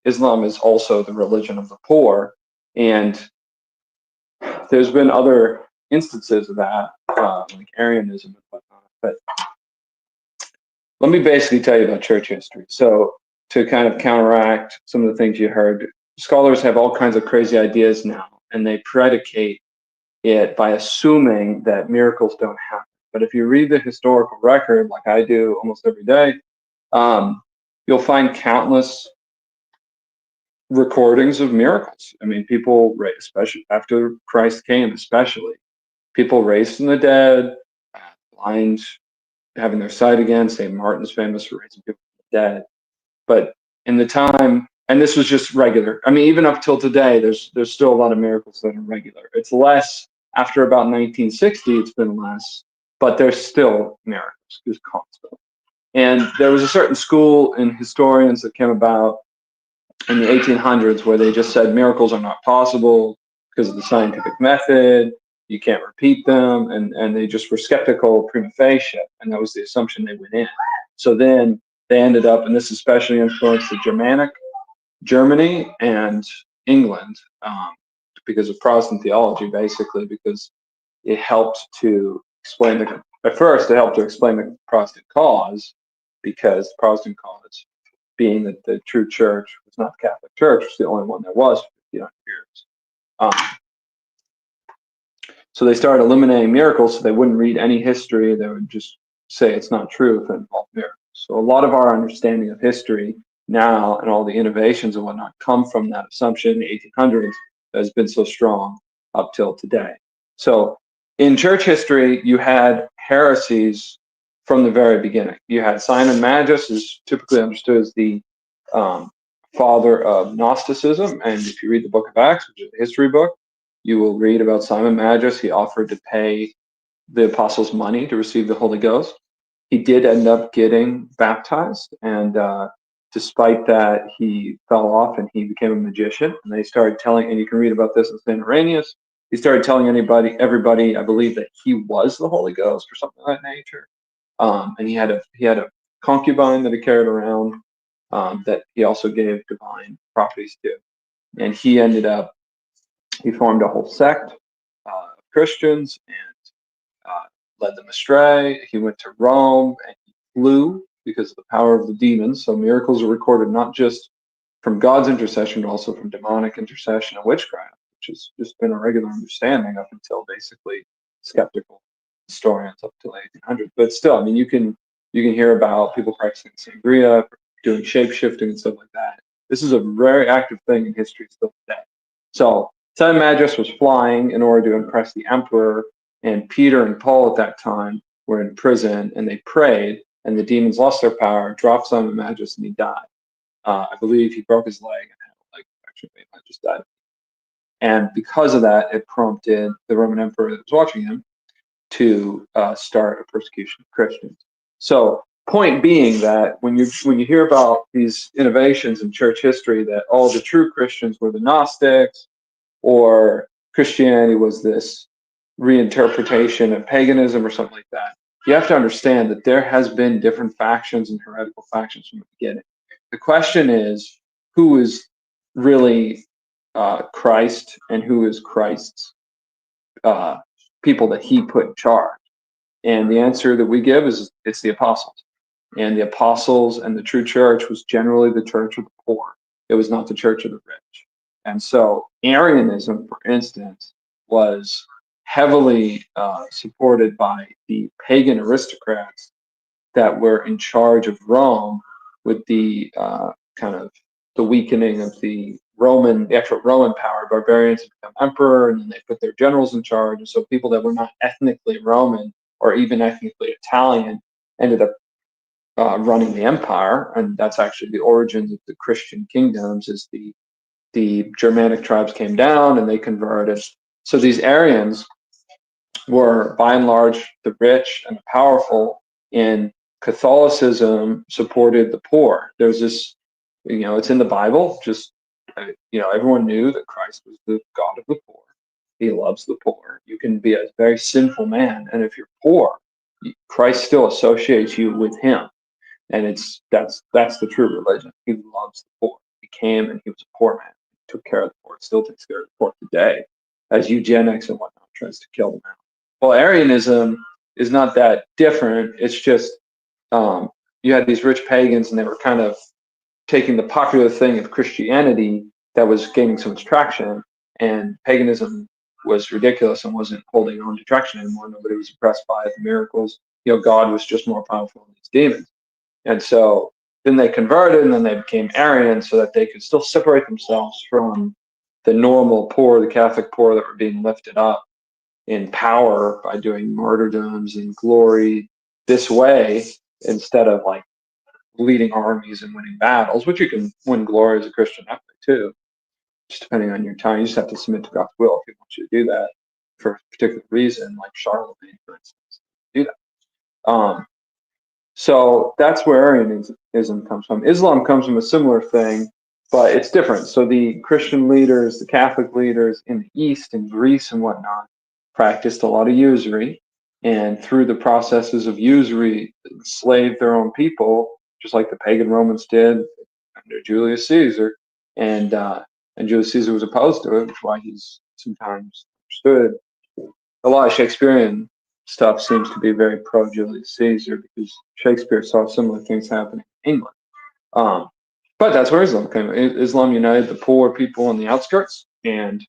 Islam is also the religion of the poor, and there's been other instances of that, like Arianism and whatnot. But let me basically tell you about church history. So to kind of counteract some of the things you heard, scholars have all kinds of crazy ideas now, and they predicate it by assuming that miracles don't happen. But if you read the historical record, like I do almost every day, you'll find countless recordings of miracles. I mean, people, especially after Christ came, especially people raised from the dead, blind having their sight again. St. Martin's famous for raising people from the dead. But in the time, and this was just regular. I mean, even up till today, there's still a lot of miracles that are regular. It's less after about 1960. It's been less, but there's still miracles. It's constant. And there was a certain school in historians that came about in the 1800s where they just said miracles are not possible because of the scientific method. You can't repeat them, and they just were skeptical prima facie, and that was the assumption they went in. So then they ended up, and this especially influenced the Germany and England, because of Protestant theology, basically, because it helped to explain at first it helped to explain the Protestant cause, because the Protestant cause being that the true church was not the Catholic Church, was the only one there was for 1,500 years. So they started eliminating miracles, so they wouldn't read any history. They would just say it's not true if it involved miracles. So a lot of our understanding of history now and all the innovations and whatnot come from that assumption in the 1800s that has been so strong up till today. So in church history, you had heresies from the very beginning. You had Simon Magus, who's typically understood as the father of Gnosticism. And if you read the book of Acts, which is a history book, you will read about Simon Magus. He offered to pay the apostles money to receive the Holy Ghost. He did end up getting baptized, and despite that, he fell off and he became a magician. And they started telling, and you can read about this in St. Irenaeus. He started telling everybody, I believe, that he was the Holy Ghost or something of that nature. And he had a concubine that he carried around that he also gave divine properties to, and he formed a whole sect of Christians and led them astray. He went to Rome and he flew because of the power of the demons. So miracles are recorded not just from God's intercession, but also from demonic intercession and witchcraft, which has just been a regular understanding up until basically skeptical historians up till 1800. But still, I mean, you can hear about people practicing sangria, doing shape shifting and stuff like that. This is a very active thing in history still today. So Simon Magus was flying in order to impress the emperor, and Peter and Paul at that time were in prison, and they prayed, and the demons lost their power, dropped Simon Magus, and he died. I believe he broke his leg and had a leg infection. He just died. And because of that, it prompted the Roman emperor that was watching him to start a persecution of Christians. So, point being that when you hear about these innovations in church history, that all the true Christians were the Gnostics, or Christianity was this reinterpretation of paganism or something like that, you have to understand that there has been different factions and heretical factions from the beginning. The question is, who is really Christ and who is Christ's people that he put in charge? And the answer that we give is it's the apostles. And the apostles and the true church was generally the church of the poor. It was not the church of the rich. And so Arianism, for instance, was heavily supported by the pagan aristocrats that were in charge of Rome, with the kind of the weakening of the actual Roman power. Barbarians had become emperor, and then they put their generals in charge. And so people that were not ethnically Roman or even ethnically Italian, ended up running the empire, and that's actually the origins of the Christian kingdoms. Is the Germanic tribes came down and they converted. So these Aryans were, by and large, the rich and the powerful, and Catholicism supported the poor. There's this, it's in the Bible. Just everyone knew that Christ was the God of the poor. He loves the poor. You can be a very sinful man, and if you're poor, Christ still associates you with Him. And that's the true religion. He loves the poor. He came and he was a poor man. He took care of the poor. Still takes care of the poor today, as eugenics and whatnot tries to kill them out. Well, Arianism is not that different. It's just you had these rich pagans, and they were kind of taking the popular thing of Christianity that was gaining so much traction, and paganism was ridiculous and wasn't holding on to traction anymore. Nobody was impressed by the miracles. God was just more powerful than these demons. And so then they converted, and then they became Arian so that they could still separate themselves from the normal poor, the Catholic poor that were being lifted up in power by doing martyrdoms and glory this way, instead of like leading armies and winning battles, which you can win glory as a Christian that way too, just depending on your time. You just have to submit to God's will if He wants you to do that for a particular reason, like Charlemagne, for instance, do that. So that's where Arianism comes from. Islam comes from a similar thing, but it's different. So the Christian leaders, the Catholic leaders in the East, in Greece and whatnot, practiced a lot of usury, and through the processes of usury, enslaved their own people, just like the pagan Romans did under Julius Caesar. And Julius Caesar was opposed to it, which is why he's sometimes understood. A lot of Shakespearean stuff seems to be very pro Julius Caesar, because Shakespeare saw similar things happening in England. But that's where Islam came. Islam united the poor people on the outskirts and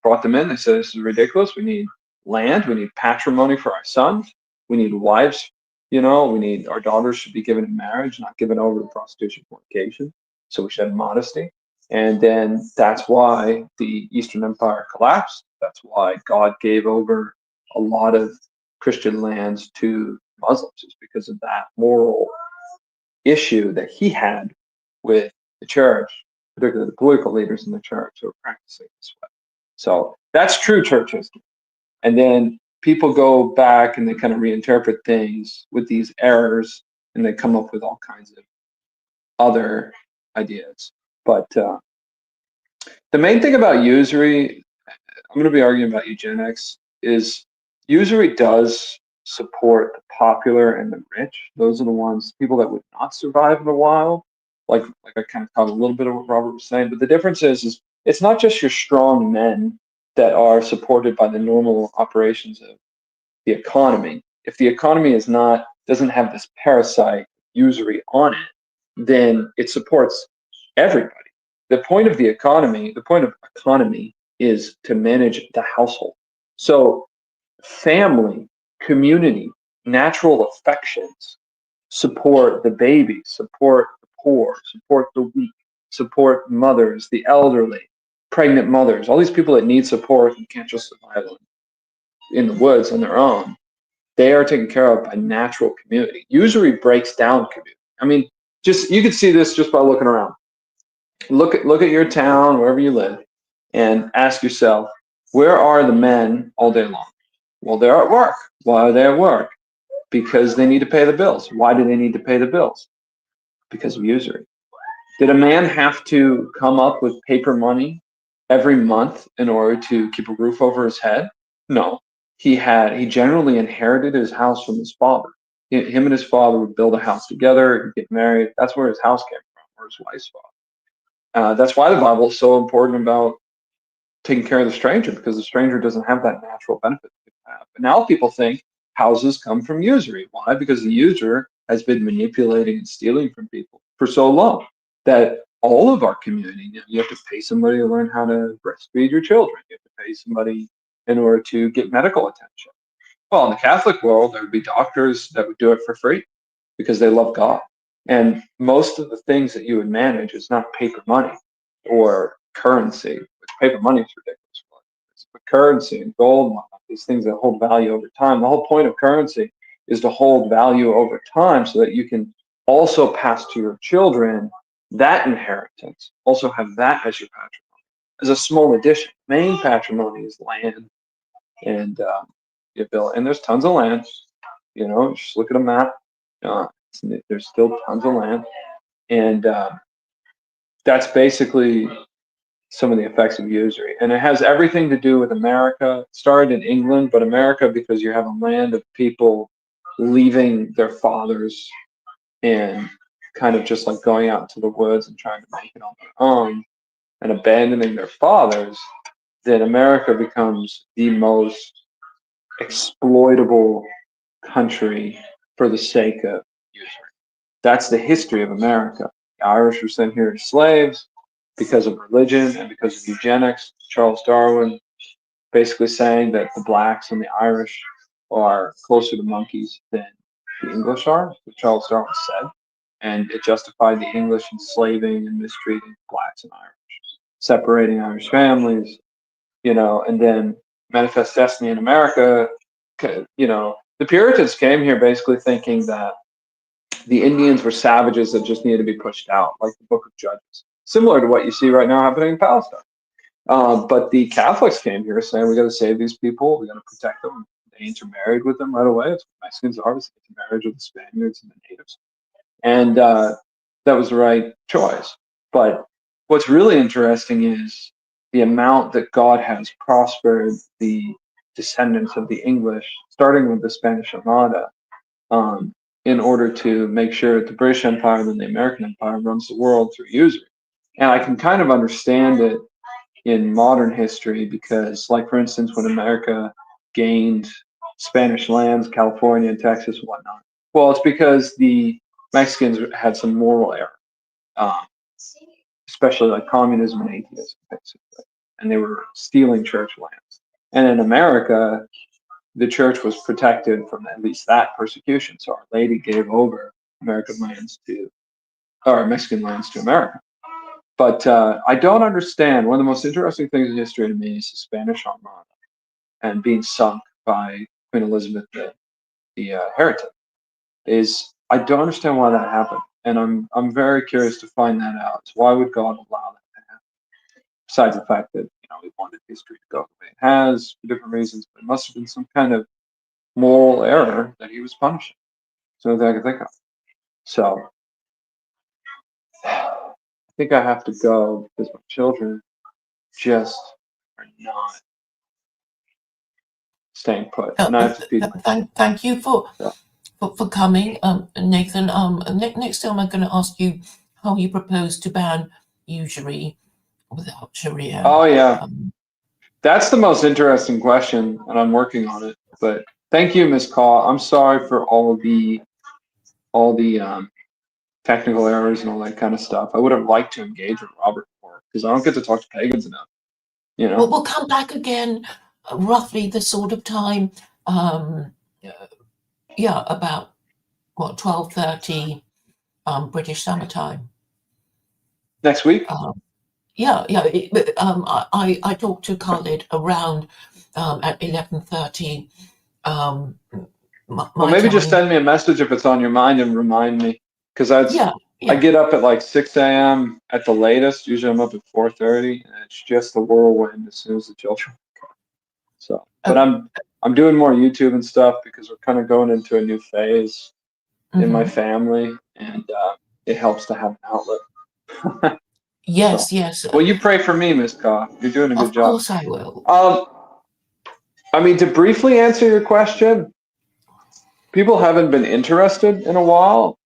brought them in. They said, this is ridiculous. We need land. We need patrimony for our sons. We need wives. We need our daughters should be given in marriage, not given over to prostitution, fornication. So we should have modesty. And then that's why the Eastern Empire collapsed. That's why God gave over a lot of Christian lands to Muslims, is because of that moral issue that he had with the church, particularly the political leaders in the church who are practicing this way. So that's true church history. And then people go back and they kind of reinterpret things with these errors, and they come up with all kinds of other ideas. But the main thing about usury, I'm going to be arguing about eugenics, is usury does support the popular and the rich. Those are the ones, people that would not survive in the wild. Like I kind of caught a little bit of what Robert was saying. But the difference is it's not just your strong men that are supported by the normal operations of the economy. If the economy doesn't have this parasite usury on it, then it supports everybody. The point of economy is to manage the household. So family, community, natural affections support the baby, support the poor, support the weak, support mothers, the elderly, pregnant mothers, all these people that need support and can't just survive in the woods on their own. They are taken care of by natural community. Usury breaks down community. I mean, you can see this just by looking around. Look at your town, wherever you live, and ask yourself, where are the men all day long? Well, they're at work. Why are they at work? Because they need to pay the bills. Why do they need to pay the bills? Because of usury. Did a man have to come up with paper money every month in order to keep a roof over his head? No. He generally inherited his house from his father. Him and his father would build a house together, get married. That's where his house came from, or his wife's father. That's why the Bible is so important about taking care of the stranger, because the stranger doesn't have that natural benefit that people have. But now people think houses come from usury. Why? Because the usurer has been manipulating and stealing from people for so long that all of our community, you have to pay somebody to learn how to breastfeed your children. You have to pay somebody in order to get medical attention. Well, in the Catholic world, there would be doctors that would do it for free because they love God. And most of the things that you would manage is not paper money or currency. Paper money is ridiculous. It's with currency and gold and whatnot, these things that hold value over time. The whole point of currency is to hold value over time so that you can also pass to your children that inheritance, also have that as your patrimony. As a small addition, main patrimony is land and your bill. And there's tons of land. You know, just look at a map. There's still tons of land, and that's basically some of the effects of usury. And it has everything to do with America. It started in England, but America, because you have a land of people leaving their fathers and kind of just like going out into the woods and trying to make it on their own and abandoning their fathers, then America becomes the most exploitable country for the sake of usury. That's the history of America. The Irish were sent here as slaves because of religion and because of eugenics. Charles Darwin basically saying that the blacks and the Irish are closer to monkeys than the English are, what Charles Darwin said. And it justified the English enslaving and mistreating blacks and Irish, separating Irish families, you know, and then Manifest Destiny in America, you know, the Puritans came here basically thinking that the Indians were savages that just needed to be pushed out, like the Book of Judges, similar to what you see right now happening in Palestine. But the Catholics came here saying, we got to save these people, we got to protect them. They intermarried with them right away. It's what Mexicans are, it's intermarriage with the Spaniards and the natives. And that was the right choice. But what's really interesting is the amount that God has prospered the descendants of the English, starting with the Spanish Armada, in order to make sure that the British Empire and then the American Empire runs the world through usury. And I can kind of understand it in modern history because, like, for instance, when America gained Spanish lands, California and Texas and whatnot, well, it's because the Mexicans had some moral error, especially like communism and atheism, basically. And they were stealing church lands. And in America, the church was protected from at least that persecution. So Our Lady gave over American lands to, or Mexican lands to America. But I don't understand. One of the most interesting things in history to me is the Spanish Armada and being sunk by Queen Elizabeth the heretic. Is I don't understand why that happened, and I'm very curious to find that out. So why would God allow that to happen? Besides the fact that He wanted history to go the way it has for different reasons, but it must have been some kind of moral error that He was punishing. It's the only thing I can think of. So I think I have to go because my children just are not staying put, and I have to feed them. Thank you for Yeah. for coming, Nathan. Next time I'm going to ask you how you propose to ban usury without Sharia. Oh yeah, that's the most interesting question, and I'm working on it. But thank you, Ms. Caw. I'm sorry for all the technical errors and all that kind of stuff. I would have liked to engage with Robert more because I don't get to talk to pagans enough. Well, we'll come back again roughly the sort of time. Yeah, about what 12:30 British Summer Time. Next week? Yeah. I talked to Khalid around at 11:30. Well, maybe just send me a message if it's on your mind and remind me, because I get up at like 6 a.m. at the latest. Usually I'm up at 4:30, and it's just a whirlwind as soon as the children come. So, but I'm doing more YouTube and stuff because we're kind of going into a new phase in my family, and it helps to have an outlet. Yes, So, yes. Well, you pray for me, Ms. Caw. You're doing a good job. Of course I will. I mean, to briefly answer your question, people haven't been interested in a while,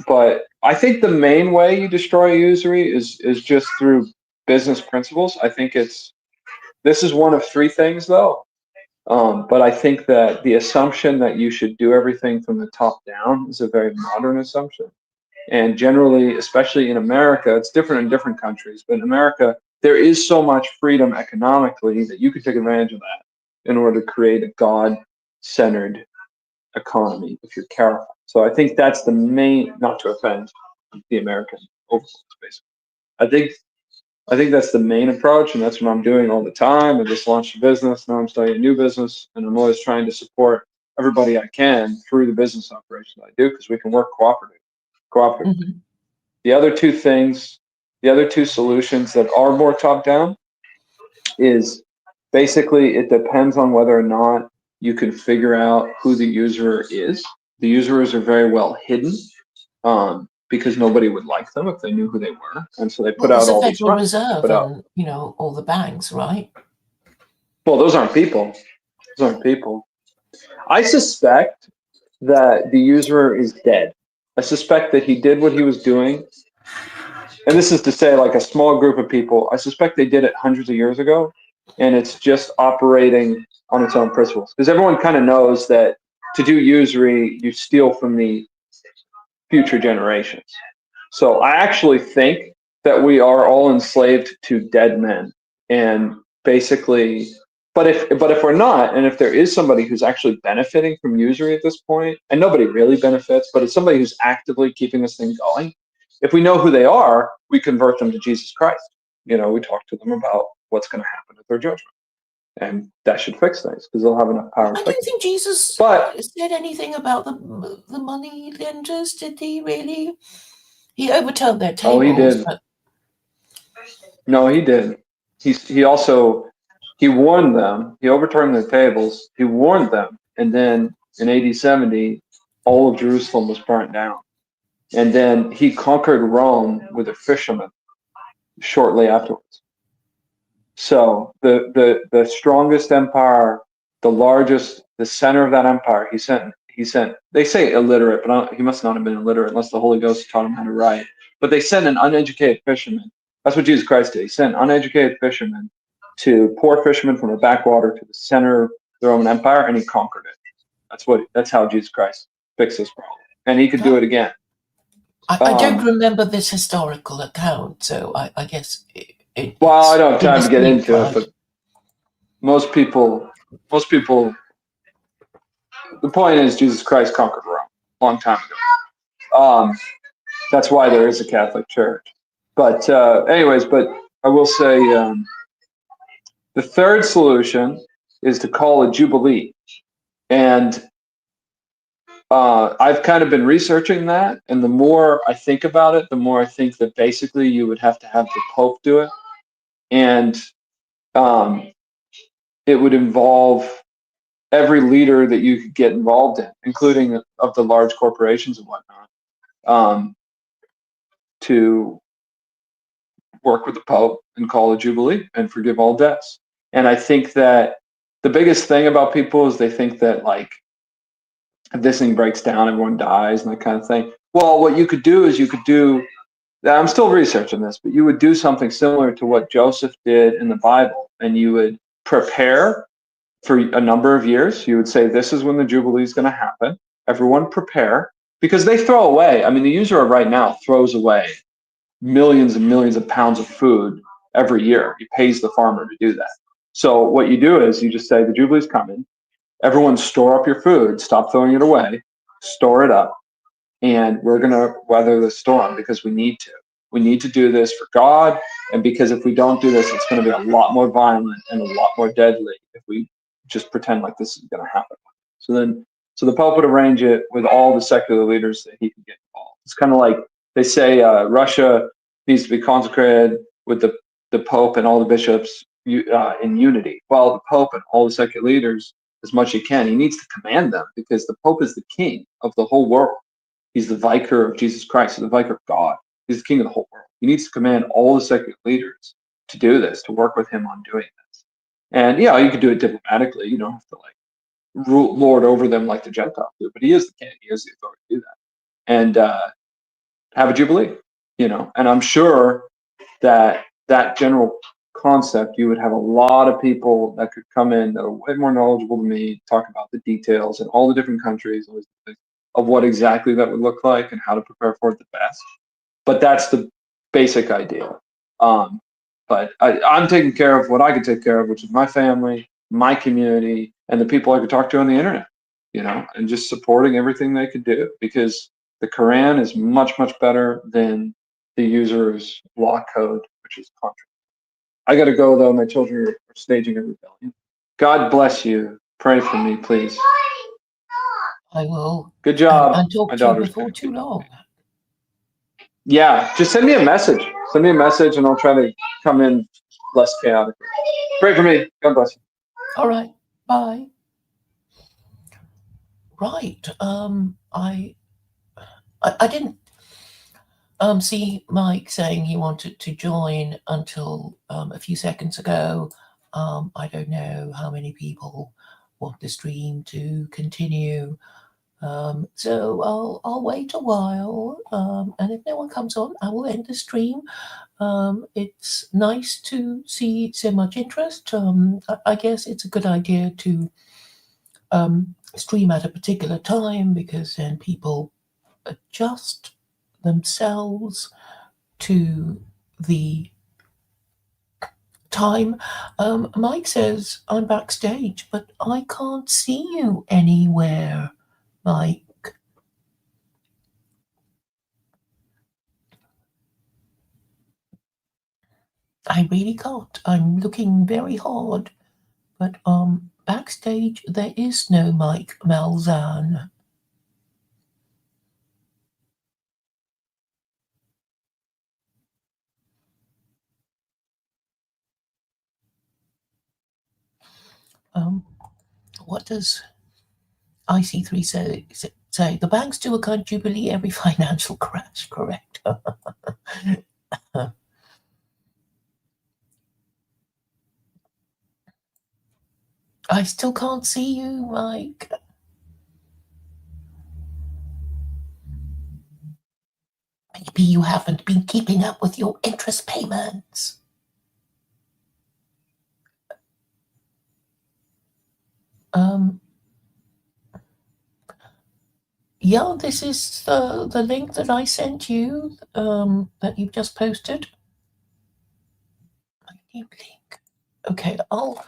but I think the main way you destroy usury is just through business principles. I think this is one of three things, though. But I think that the assumption that you should do everything from the top down is a very modern assumption. And generally, especially in America, it's different in different countries, but in America, there is so much freedom economically that you could take advantage of that in order to create a God-centered economy if you're careful. So I think that's the main, not to offend the American overlords, basically. I think I think that's the main approach, and that's what I'm doing all the time. I just launched a business. Now I'm starting a new business, and I'm always trying to support everybody I can through the business operation that I do, because we can work cooperatively. Mhm. The other two solutions that are more top down is basically it depends on whether or not you can figure out who the user is. The users are very well hidden, because nobody would like them if they knew who they were, and so they put Well, out there's the all these. Federal Reserve put out. and, you know, all the banks, right? Well, those aren't people. Those aren't people. I suspect that the user is dead. I suspect that he did what he was doing. And this is to say, like, a small group of people, I suspect they did it hundreds of years ago, and it's just operating on its own principles. Because everyone kind of knows that to do usury, you steal from the future generations. So I actually think that we are all enslaved to dead men. And basically, but if we're not, and if there is somebody who's actually benefiting from usury at this point, and nobody really benefits, but it's somebody who's actively keeping this thing going, if we know who they are, we convert them to Jesus Christ. You know, we talk to them about what's going to happen at their judgment. And that should fix things, because they'll have enough power to I fix don't think Jesus But- said anything about the money lenders, did he really? He overturned their tables. Oh, he did. But No, he did. He also warned them. He overturned their tables. He warned them, and then in AD 70, all of Jerusalem was burnt down. And then he conquered Rome with a fisherman shortly afterwards. So the strongest empire, the largest, the center of that empire, he sent. They say illiterate, but he must not have been illiterate unless the Holy Ghost taught him how to write. But they sent an uneducated fisherman. That's what Jesus Christ did. He sent uneducated fishermen to poor fishermen from the backwater to the center of the Roman Empire, and he conquered it. That's how Jesus Christ fixed this problem, and he could do it again. I don't remember this historical account, so I guess well, I don't have time to get into it, but most people. The point is, Jesus Christ conquered Rome a long time ago. That's why there is a Catholic Church. But anyways, but I will say the third solution is to call a jubilee, and I've kind of been researching that, and the more I think about it, the more I think that basically you would have to have the Pope do it, and it would involve every leader that you could get involved in, including of the large corporations and whatnot, to work with the Pope and call a jubilee and forgive all debts. And I think that the biggest thing about people is they think that, like, if this thing breaks down, everyone dies and that kind of thing. Well, what you could do is I'm still researching this, but you would do something similar to what Joseph did in the Bible, and you would prepare for a number of years. You would say, this is when the Jubilee is going to happen. Everyone prepare, because they throw away. I mean, the usurer right now throws away millions and millions of pounds of food every year. He pays the farmer to do that. So what you do is you just say, the Jubilee's coming. Everyone store up your food. Stop throwing it away. Store it up. And we're going to weather the storm, because we need to. We need to do this for God. And because if we don't do this, it's going to be a lot more violent and a lot more deadly if we just pretend like this is going to happen. So the Pope would arrange it with all the secular leaders that he could get involved. It's kind of like they say Russia needs to be consecrated with the Pope and all the bishops in unity. Well, the Pope and all the secular leaders, as much as he can, he needs to command them, because the Pope is the king of the whole world. He's the vicar of Jesus Christ. He's the vicar of God. He's the king of the whole world. He needs to command all the secular leaders to do this, to work with him on doing this. And yeah, you could do it diplomatically. You don't have to lord over them like the Gentiles do. But he is the king. He has the authority to do that. And have a jubilee, And I'm sure that general concept, you would have a lot of people that could come in that are way more knowledgeable than me, talk about the details in all the different countries of what exactly that would look like and how to prepare for it the best. But that's the basic idea. But I'm taking care of what I can take care of, which is my family, my community, and the people I could talk to on the internet, and just supporting everything they could do, because the Quran is much, much better than the user's law code, which is contrary. I got to go though. My children are staging a rebellion. God bless you. Pray for me, please. I will. Good job. And talk My to you daughter's before too long. Yeah, just send me a message. Send me a message, and I'll try to come in less chaotic. Pray for me. God bless you. All right. Bye. Right. I didn't see Mike saying he wanted to join until a few seconds ago. I don't know how many people want the stream to continue. So I'll wait a while, and if no one comes on, I will end the stream. It's nice to see so much interest. I guess it's a good idea to stream at a particular time, because then people adjust themselves to the time. Mike says I'm backstage, but I can't see you anywhere, Mike. I really can't. I'm looking very hard, but backstage there is no Mike Malzahn. What does IC3 say? The banks do a kind of jubilee every financial crash, correct? I still can't see you, Mike. Maybe you haven't been keeping up with your interest payments. Yeah, this is the link that I sent you, that you've just posted. My new link. Okay, I'll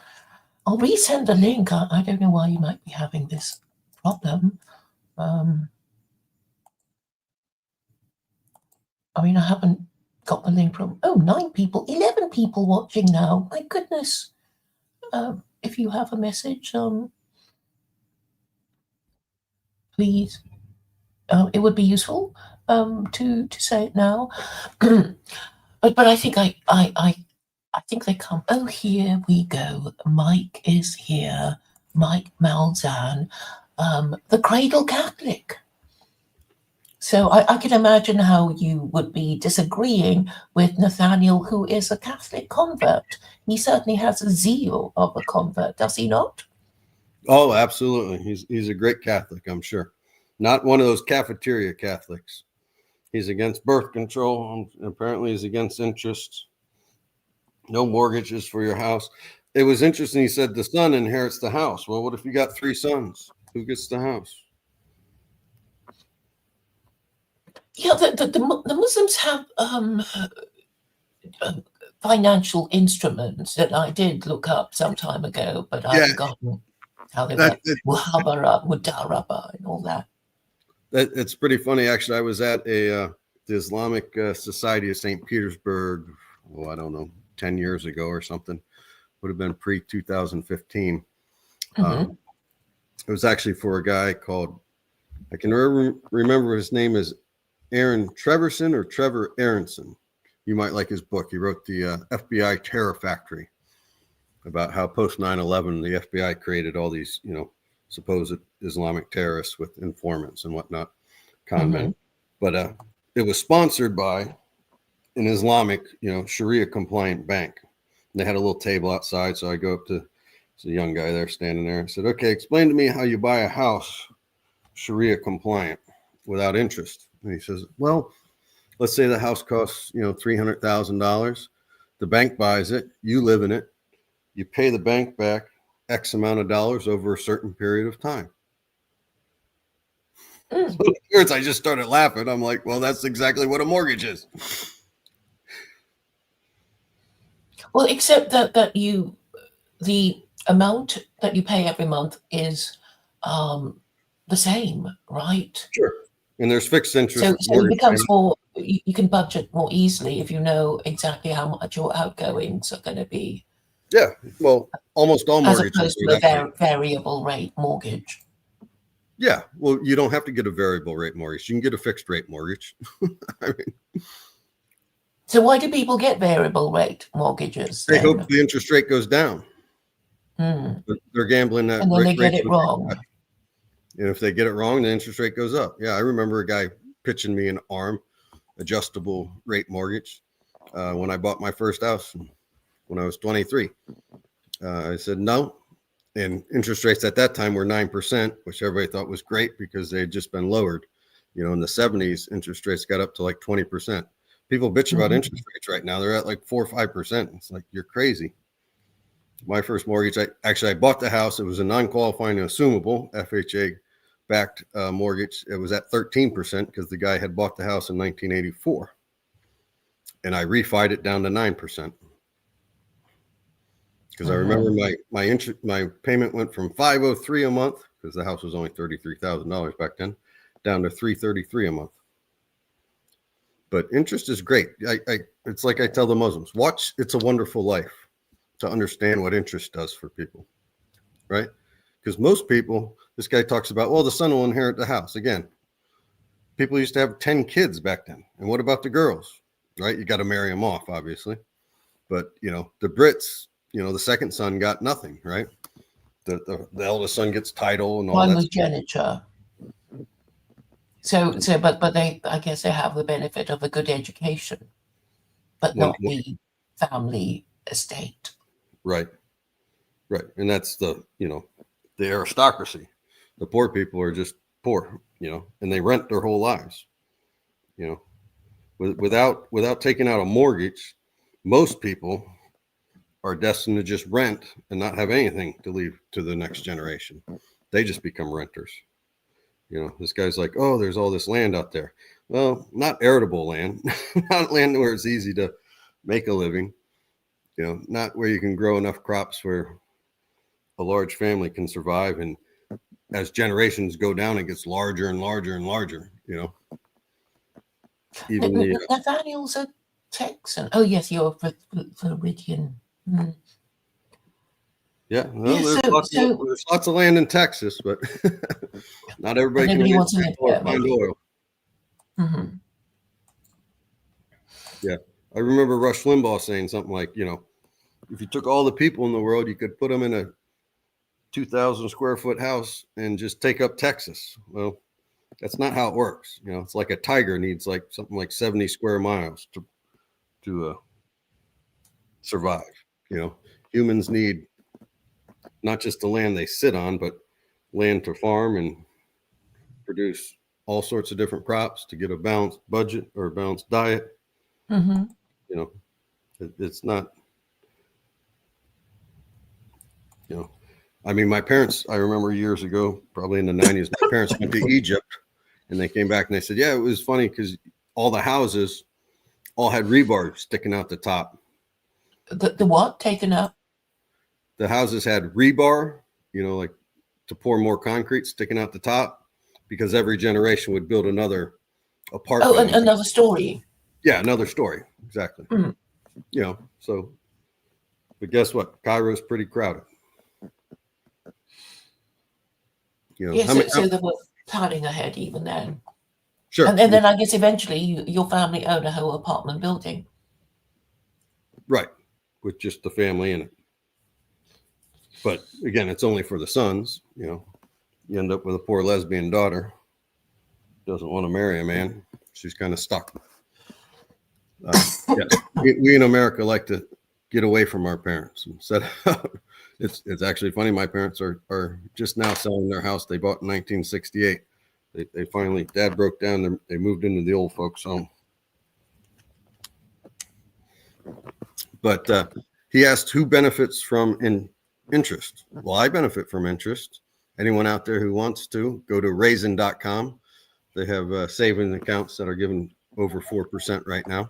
resend the link. I don't know why you might be having this problem. I mean, I haven't got the link from. 9 people, 11 people watching now. My goodness. If you have a message, please. It would be useful to say it now. but I think I think they come. Oh, here we go. Mike is here. Mike Malzahn, the Cradle Catholic. So I can imagine how you would be disagreeing with Nathaniel, who is a Catholic convert. He certainly has a zeal of a convert, does he not? Oh, absolutely. He's a great Catholic, I'm sure. Not one of those cafeteria Catholics. He's against birth control. And apparently he's against interest. No mortgages for your house. It was interesting. He said the son inherits the house. Well, what if you got 3 sons? Who gets the house? Yeah, the Muslims have financial instruments that I did look up some time ago, but I've forgotten how they work. Mudaraba and all that. It's pretty funny, actually. I was at the Islamic Society of St. Petersburg, I don't know, 10 years ago or something. Would have been pre-2015. It was actually for a guy called, I can remember his name is Aaron Treverson or Trevor Aronson. You might like his book. He wrote the FBI Terror Factory, about how post 9/11 the FBI created all these, supposed Islamic terrorists with informants and whatnot, con men. But it was sponsored by an Islamic, Sharia compliant bank. And they had a little table outside. So I go up to the young guy there standing there and said, okay, explain to me how you buy a house Sharia compliant without interest. And he says, well, let's say the house costs, $300,000. The bank buys it. You live in it. You pay the bank back X amount of dollars over a certain period of time. So in words, I just started laughing. I'm like, well, that's exactly what a mortgage is. Well, except that the amount that you pay every month is the same, right? Sure. And there's fixed interest. So it becomes more you can budget more easily if you know exactly how much your outgoings are going to be, Yeah, well, almost all as mortgages opposed do to a that. variable rate mortgage. Yeah, well, you don't have to get a variable rate mortgage. You can get a fixed rate mortgage. I mean, So why do people get variable rate mortgages they then? hope the interest rate goes down. Hmm. But they're gambling that And then they get rates it would- wrong. And if they get it wrong, the interest rate goes up. Yeah, I remember a guy pitching me an ARM, adjustable rate mortgage, when I bought my first house when I was 23. I said no. And interest rates at that time were 9%, which everybody thought was great because they had just been lowered. You know, in the 70s, interest rates got up to like 20%. People bitch about Mhm. interest rates right now. They're at like 4 or 5%. It's like, you're crazy. My first mortgage, I bought the house. It was a non-qualifying and assumable FHA backed mortgage. It was at 13% because the guy had bought the house in 1984. And I refied it down to 9%. Because I remember my payment went from $503 a month, because the house was only $33,000 back then, down to $333 a month. But interest is great. It's like I tell the Muslims, watch It's a Wonderful Life to understand what interest does for people, right? Because most people, this guy talks about, well, the son will inherit the house. Again, people used to have 10 kids back then. And what about the girls, right? You got to marry them off, obviously. But, you know, the Brits, you know, the second son got nothing, right? The eldest son gets title and all that. Primogeniture. So, but they, I guess they have the benefit of a good education, but not the family estate. Right. Right. And that's the, you know, the aristocracy. The poor people are just poor, you know, and they rent their whole lives, you know, without taking out a mortgage. Most people are destined to just rent and not have anything to leave to the next generation. They just become renters. You know, this guy's like, oh, there's all this land out there. Well, not arable land, not land where it's easy to make a living, you know, not where you can grow enough crops where a large family can survive. And as generations go down, it gets larger and larger and larger, you know. Even the, Nathaniel's a Texan. Oh, yes, you're Floridian. Hmm. yeah, well, Yeah, there's lots of land in Texas, but not everybody can nobody wants to live there, find maybe. oil. Mhm. Yeah, I remember Rush Limbaugh saying something like, you know, if you took all the people in the world, you could put them in a 2,000 square foot house and just take up Texas. Well, that's not how it works. You know, it's like a tiger needs like something like 70 square miles to survive. You know, humans need not just the land they sit on, but land to farm and produce all sorts of different crops to get a balanced budget or a balanced diet. Mhm. You know, it's not, you know, I mean, my parents, I remember years ago, probably in the 90s, my parents went to Egypt and they came back and they said, yeah, it was funny because all the houses all had rebar sticking out the top. The what? Taken up? The houses had rebar, you know, like to pour more concrete sticking out the top, because every generation would build another apartment. Oh, another story. Yeah, another story. Exactly. Mm. You know, so, but guess what? Cairo's pretty crowded. You know, Yes, so they were planning ahead even then. sure. And then I guess eventually your family own a whole apartment building. Right. With just the family in it. But again, it's only for the sons, you know. You end up with a poor lesbian daughter, doesn't want to marry a man. She's kind of stuck. Yeah. We in America like to get away from our parents and set up. It's actually funny. My parents are just now selling their house they bought in 1968. They finally, Dad broke down. They moved into the old folks' home. But he asked who benefits from interest. Well, I benefit from interest. Anyone out there who wants to, go to raisin.com. They have savings accounts that are giving over 4% right now.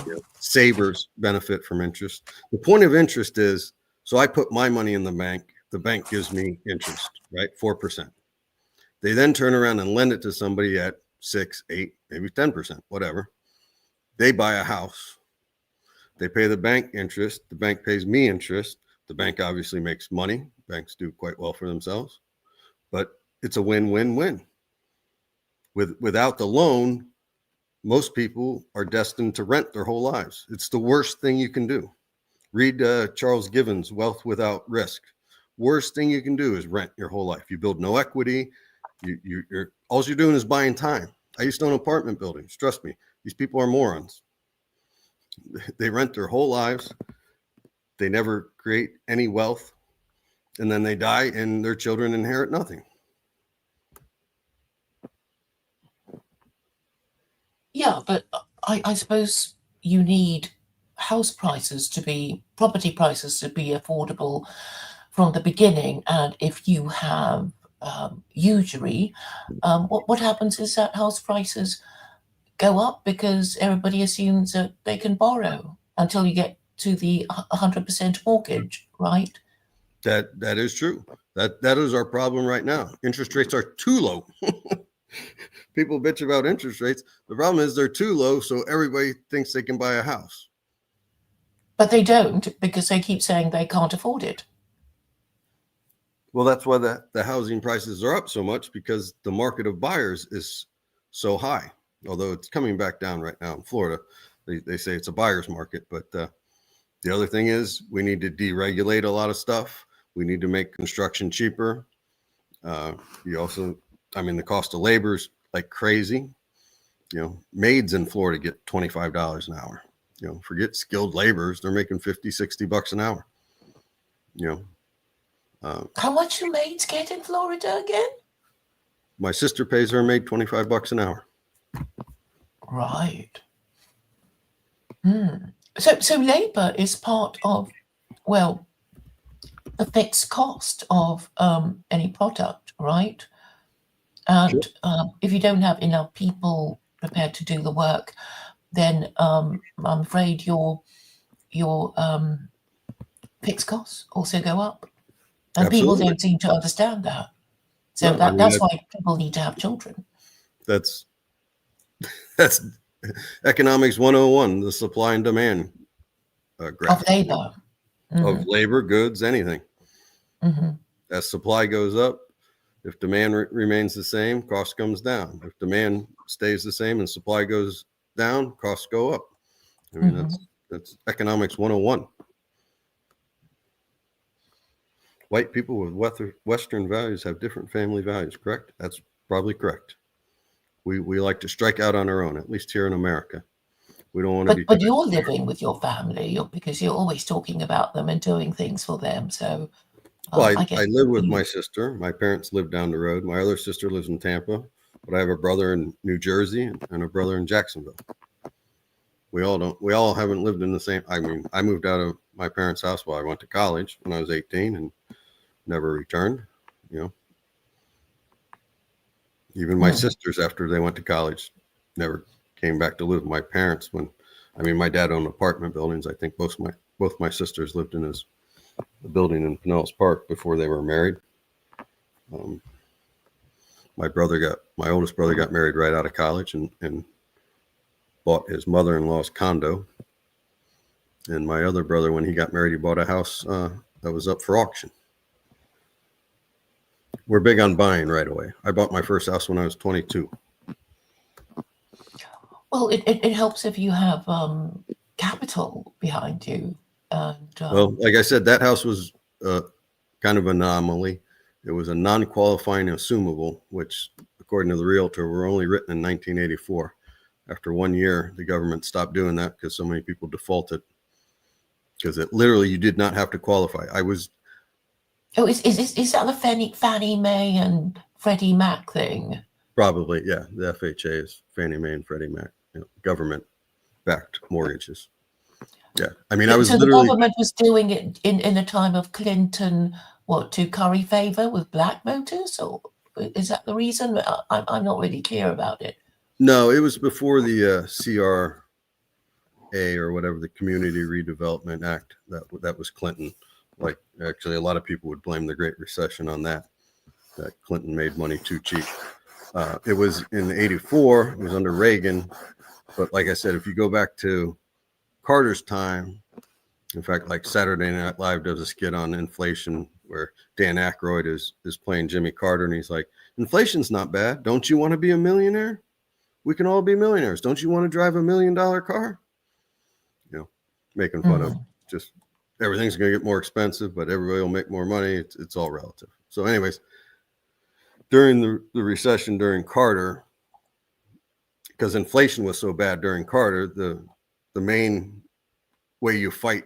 You know, savers benefit from interest. The point of interest is, so I put my money in the bank gives me interest, right? 4%. They then turn around and lend it to somebody at 6, 8, maybe 10%, whatever. They buy a house. They pay the bank interest. The bank pays me interest. The bank obviously makes money. Banks do quite well for themselves, but it's a win-win-win. Without the loan, most people are destined to rent their whole lives. It's the worst thing you can do. Read Charles Given's Wealth Without Risk. Worst thing you can do is rent your whole life. You build no equity. You're all you're doing is buying time. I used to own apartment buildings. Trust me, these people are morons. They rent their whole lives. They never create any wealth, and then they die, and their children inherit nothing. Yeah, but I suppose you need property prices to be affordable from the beginning. And if you have usury, what happens is that house prices go up because everybody assumes that they can borrow until you get to the 100% mortgage, right? That is true. That is our problem right now. Interest rates are too low. People bitch about interest rates. The problem is they're too low, so everybody thinks they can buy a house. But they don't, because they keep saying they can't afford it. Well, that's why the housing prices are up so much, because the market of buyers is so high. Although it's coming back down right now in Florida. They say it's a buyer's market. But the other thing is we need to deregulate a lot of stuff. We need to make construction cheaper. The cost of labor is like crazy. Maids in Florida get $25 an hour. Forget skilled laborers. They're making $50-$60 an hour. How much do maids get in Florida again? My sister pays her maid $25 an hour. Right. So labor is part of, the fixed cost of any product, right? And if you don't have enough people prepared to do the work, then I'm afraid your fixed costs also go up. And Absolutely. people don't seem to understand that. So that's why people need to have children. That's economics 101, the supply and demand graph. Of labor. Of labor, goods, anything. Mm-hmm. As supply goes up, if demand remains the same, cost comes down. If demand stays the same and supply goes down, costs go up. That's economics 101. White people with Western values have different family values, correct? That's probably correct. We like to strike out on our own, at least here in America. We don't want to be. But you're living with your family because you're always talking about them and doing things for them. So, I live with my sister. My parents live down the road. My other sister lives in Tampa, but I have a brother in New Jersey and a brother in Jacksonville. We all haven't lived in the same. I moved out of my parents' house while I went to college when I was 18 and never returned. Even my sisters, after they went to college, never came back to live with my parents. My dad owned apartment buildings. I think both my sisters lived in the building in Pinellas Park before they were married. My oldest brother got married right out of college and bought his mother-in-law's condo. And my other brother, when he got married, he bought a house that was up for auction. We're big on buying right away. I bought my first house when I was 22. Well, it helps if you have capital behind you. And well, like I said, that house was kind of an anomaly. It was a non-qualifying assumable, which, according to the realtor, were only written in 1984. After 1 year, the government stopped doing that because so many people defaulted. Because it literally, you did not have to qualify. Oh, is that the Fannie Mae and Freddie Mac thing? Probably, yeah. The FHA is Fannie Mae and Freddie Mac, government-backed mortgages. Yeah, I was so literally. The government was doing it in the time of Clinton, to curry favor with black voters, or is that the reason? I'm not really clear about it. No, it was before the CRA or whatever, the Community Redevelopment Act. That was Clinton. Like, actually, a lot of people would blame the Great Recession on that Clinton made money too cheap. It was in '84. It was under Reagan. But like I said, if you go back to Carter's time, in fact, like Saturday Night Live does a skit on inflation where Dan Aykroyd is playing Jimmy Carter, and he's like, inflation's not bad. Don't you want to be a millionaire? We can all be millionaires. Don't you want to drive $1 million car? You know, making fun of just everything's going to get more expensive, but everybody will make more money. It's all relative. So anyways, during the recession during Carter, because inflation was so bad during Carter, the main way you fight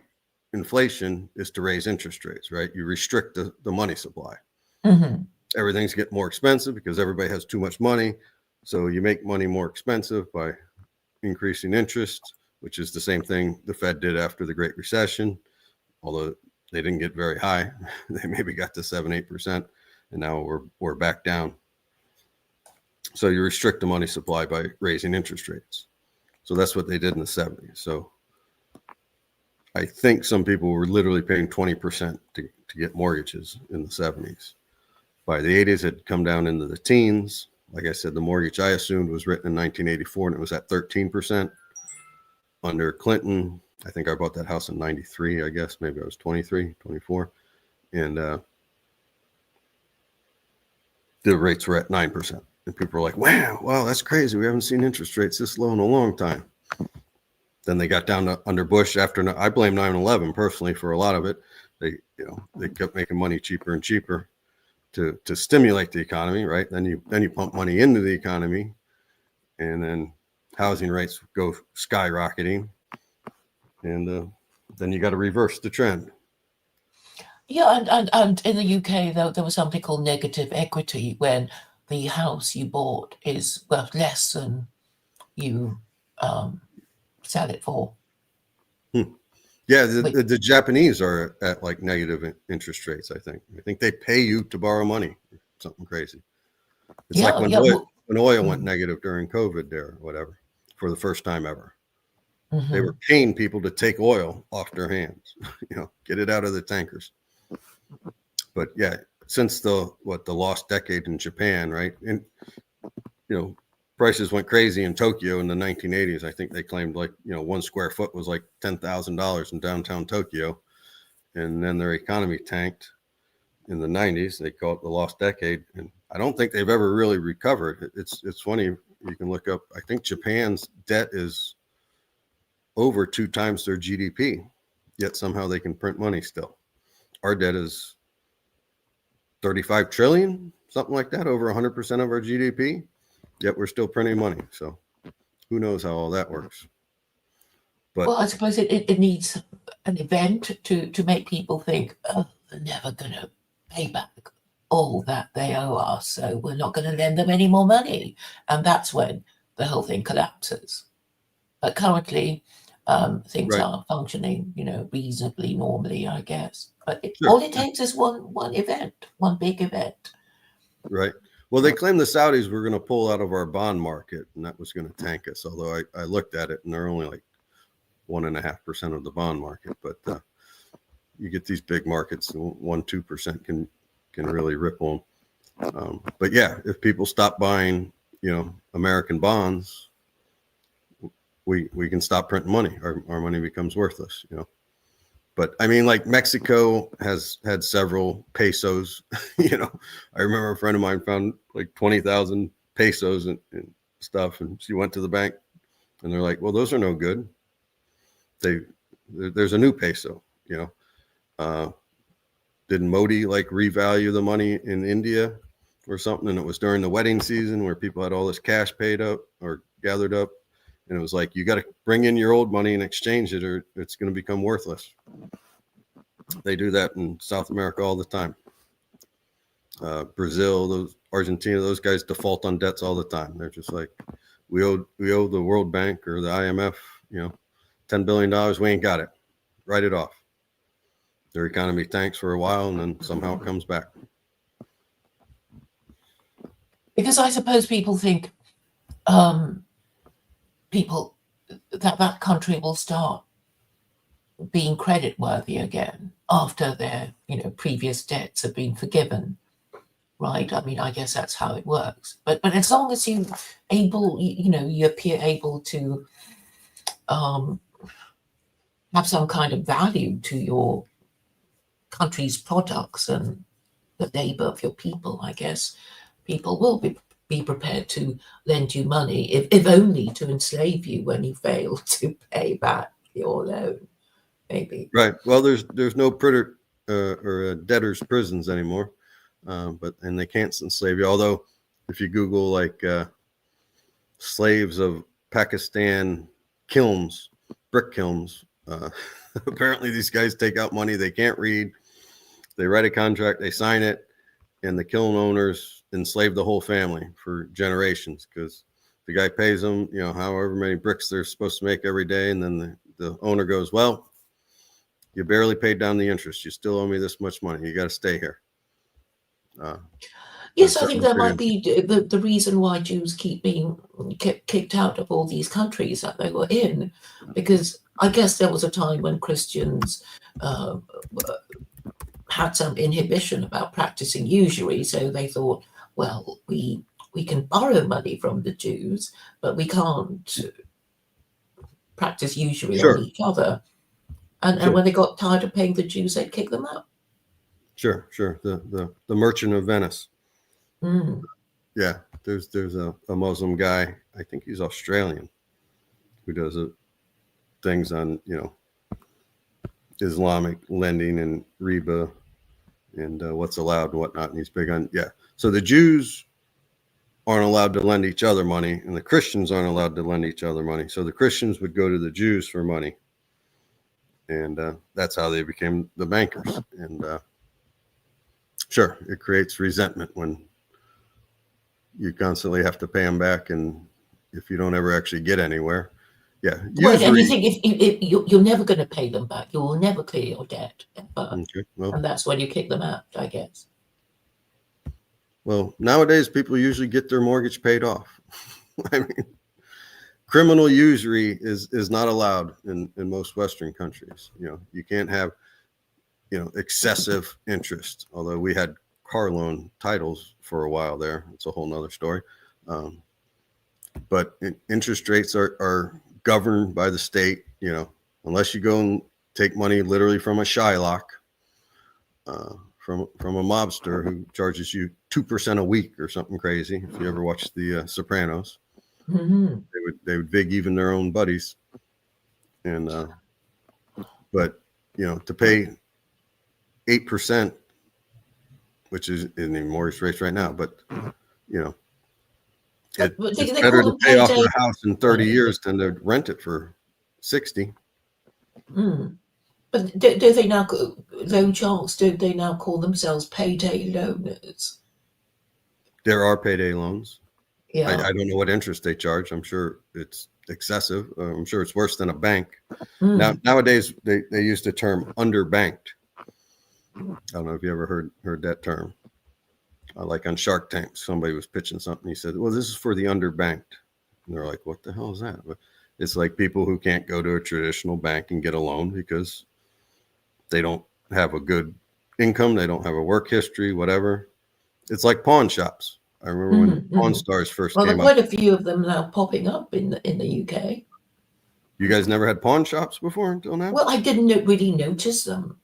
inflation is to raise interest rates, right? You restrict the money supply. Everything's getting more expensive because everybody has too much money. So you make money more expensive by increasing interest, which is the same thing the Fed did after the Great Recession, although they didn't get very high. They maybe got to 7-8%, and now we're back down. So you restrict the money supply by raising interest rates. So that's what they did in the 70s. So I think some people were literally paying 20% to get mortgages in the 70s. By the 80s, it had come down into the teens. Like I said, the mortgage I assumed was written in 1984, and it was at 13%. Under Clinton, I think I bought that house in 93, I guess. Maybe I was 23, 24. And the rates were at 9%. And people were like, wow, that's crazy. We haven't seen interest rates this low in a long time. Then they got down to under Bush after. I blame 9/11 personally for a lot of it. They kept making money cheaper and cheaper to stimulate the economy, right? Then you pump money into the economy, and then housing rates go skyrocketing, and then you got to reverse the trend. Yeah, and in the UK, there was something called negative equity, when the house you bought is worth less than you sell it for. Yeah, the Japanese are at like negative interest rates. I think they pay you to borrow money, something crazy. It's like when oil went negative during COVID there, or whatever, for the first time ever. They were paying people to take oil off their hands, get it out of the tankers. But yeah, since the lost decade in Japan, right? And prices went crazy in Tokyo in the 1980s. I think they claimed 1 square foot was like $10,000 in downtown Tokyo. And then their economy tanked in the 90s. They call it the lost decade. And I don't think they've ever really recovered. It's funny. You can look up, I think Japan's debt is over 2 times their GDP, yet somehow they can print money still. Our debt is 35 trillion, something like that, over 100% of our GDP. Yet we're still printing money. So who knows how all that works. But well, I suppose it needs an event to make people think, oh, they're never going to pay back all that they owe us, so we're not going to lend them any more money. And that's when the whole thing collapses. But currently, things are functioning, reasonably normally, I guess. But all it takes is one event, one big event. Right. Well, they claim the Saudis were going to pull out of our bond market, and that was going to tank us. Although I looked at it, and they're only like 1.5% of the bond market. But you get these big markets, 1-2% can really ripple them. But yeah, if people stop buying, American bonds, we can stop printing money. Our money becomes worthless. But I mean, like Mexico has had several pesos, I remember a friend of mine found like 20,000 pesos and stuff. And she went to the bank and they're like, well, those are no good. There's a new peso, didn't Modi revalue the money in India or something? And it was during the wedding season where people had all this cash paid up or gathered up. And it was like, you got to bring in your old money and exchange it or it's going to become worthless. They do that in South America all the time. Brazil, Argentina, those guys default on debts all the time. They're just like, we owe the World Bank or the IMF, $10 billion. We ain't got it. Write it off. Their economy tanks for a while and then somehow it comes back. Because I suppose people think that country will start being credit worthy again after their previous debts have been forgiven. right? I mean, I guess that's how it works. But as long as you appear able to have some kind of value to your country's products and the labor of your people, I guess people will be prepared to lend you money, if only to enslave you when you fail to pay back your loan, maybe. Right. Well, there's no debtors' prisons anymore, and they can't enslave you. Although, if you Google like slaves of Pakistan kilns, brick kilns, apparently these guys take out money they can't read. They write a contract, they sign it, and the kiln owners enslave the whole family for generations because the guy pays them, however many bricks they're supposed to make every day, and then the owner goes, well, you barely paid down the interest. You still owe me this much money. You got to stay here. Yes, I think that might be the reason why Jews keep being kicked out of all these countries that they were in, because I guess there was a time when Christians had some inhibition about practicing usury, so they thought, well, we can borrow money from the Jews, but we can't practice usury on each other. And when they got tired of paying the Jews, they'd kick them out. Sure. The Merchant of Venice. Mm. Yeah, there's a Muslim guy, I think he's Australian, who does things on Islamic lending and riba and what's allowed and whatnot, and he's big on So the Jews aren't allowed to lend each other money, and the Christians aren't allowed to lend each other money. So the Christians would go to the Jews for money, and that's how they became the bankers. And sure, it creates resentment when you constantly have to pay them back, and if you don't ever actually get anywhere, Well, and you think if you're never going to pay them back, you will never clear your debt, Okay, well, and that's when you kick them out, I guess. Well, nowadays people usually get their mortgage paid off. I mean, criminal usury is not allowed in most Western countries. You can't have excessive interest. Although we had car loan titles for a while there, it's a whole nother story. But interest rates are governed by the state. Unless you go and take money literally from a Shylock, from a mobster who charges you 2% a week or something crazy. If you ever watched The Sopranos, they would big even their own buddies. And but to pay 8%, which is in the mortgage rates right now, but it's better to pay off a house in 30 years than to rent it for 60. But do they now, loan sharks, do they now call themselves payday loaners? There are payday loans. Yeah. I don't know what interest they charge. I'm sure it's excessive. I'm sure it's worse than a bank. Nowadays, they use the term underbanked. I don't know if you ever heard that term. Like on Shark Tank, somebody was pitching something. He said, well, this is for the underbanked. And they're like, what the hell is that? But it's like people who can't go to a traditional bank and get a loan because they don't have a good income. They don't have a work history, whatever. It's like pawn shops. I remember when Pawn Stars first came up. Well, there are quite a few of them now popping up in the UK. You guys never had pawn shops before until now? Well, I didn't really notice them.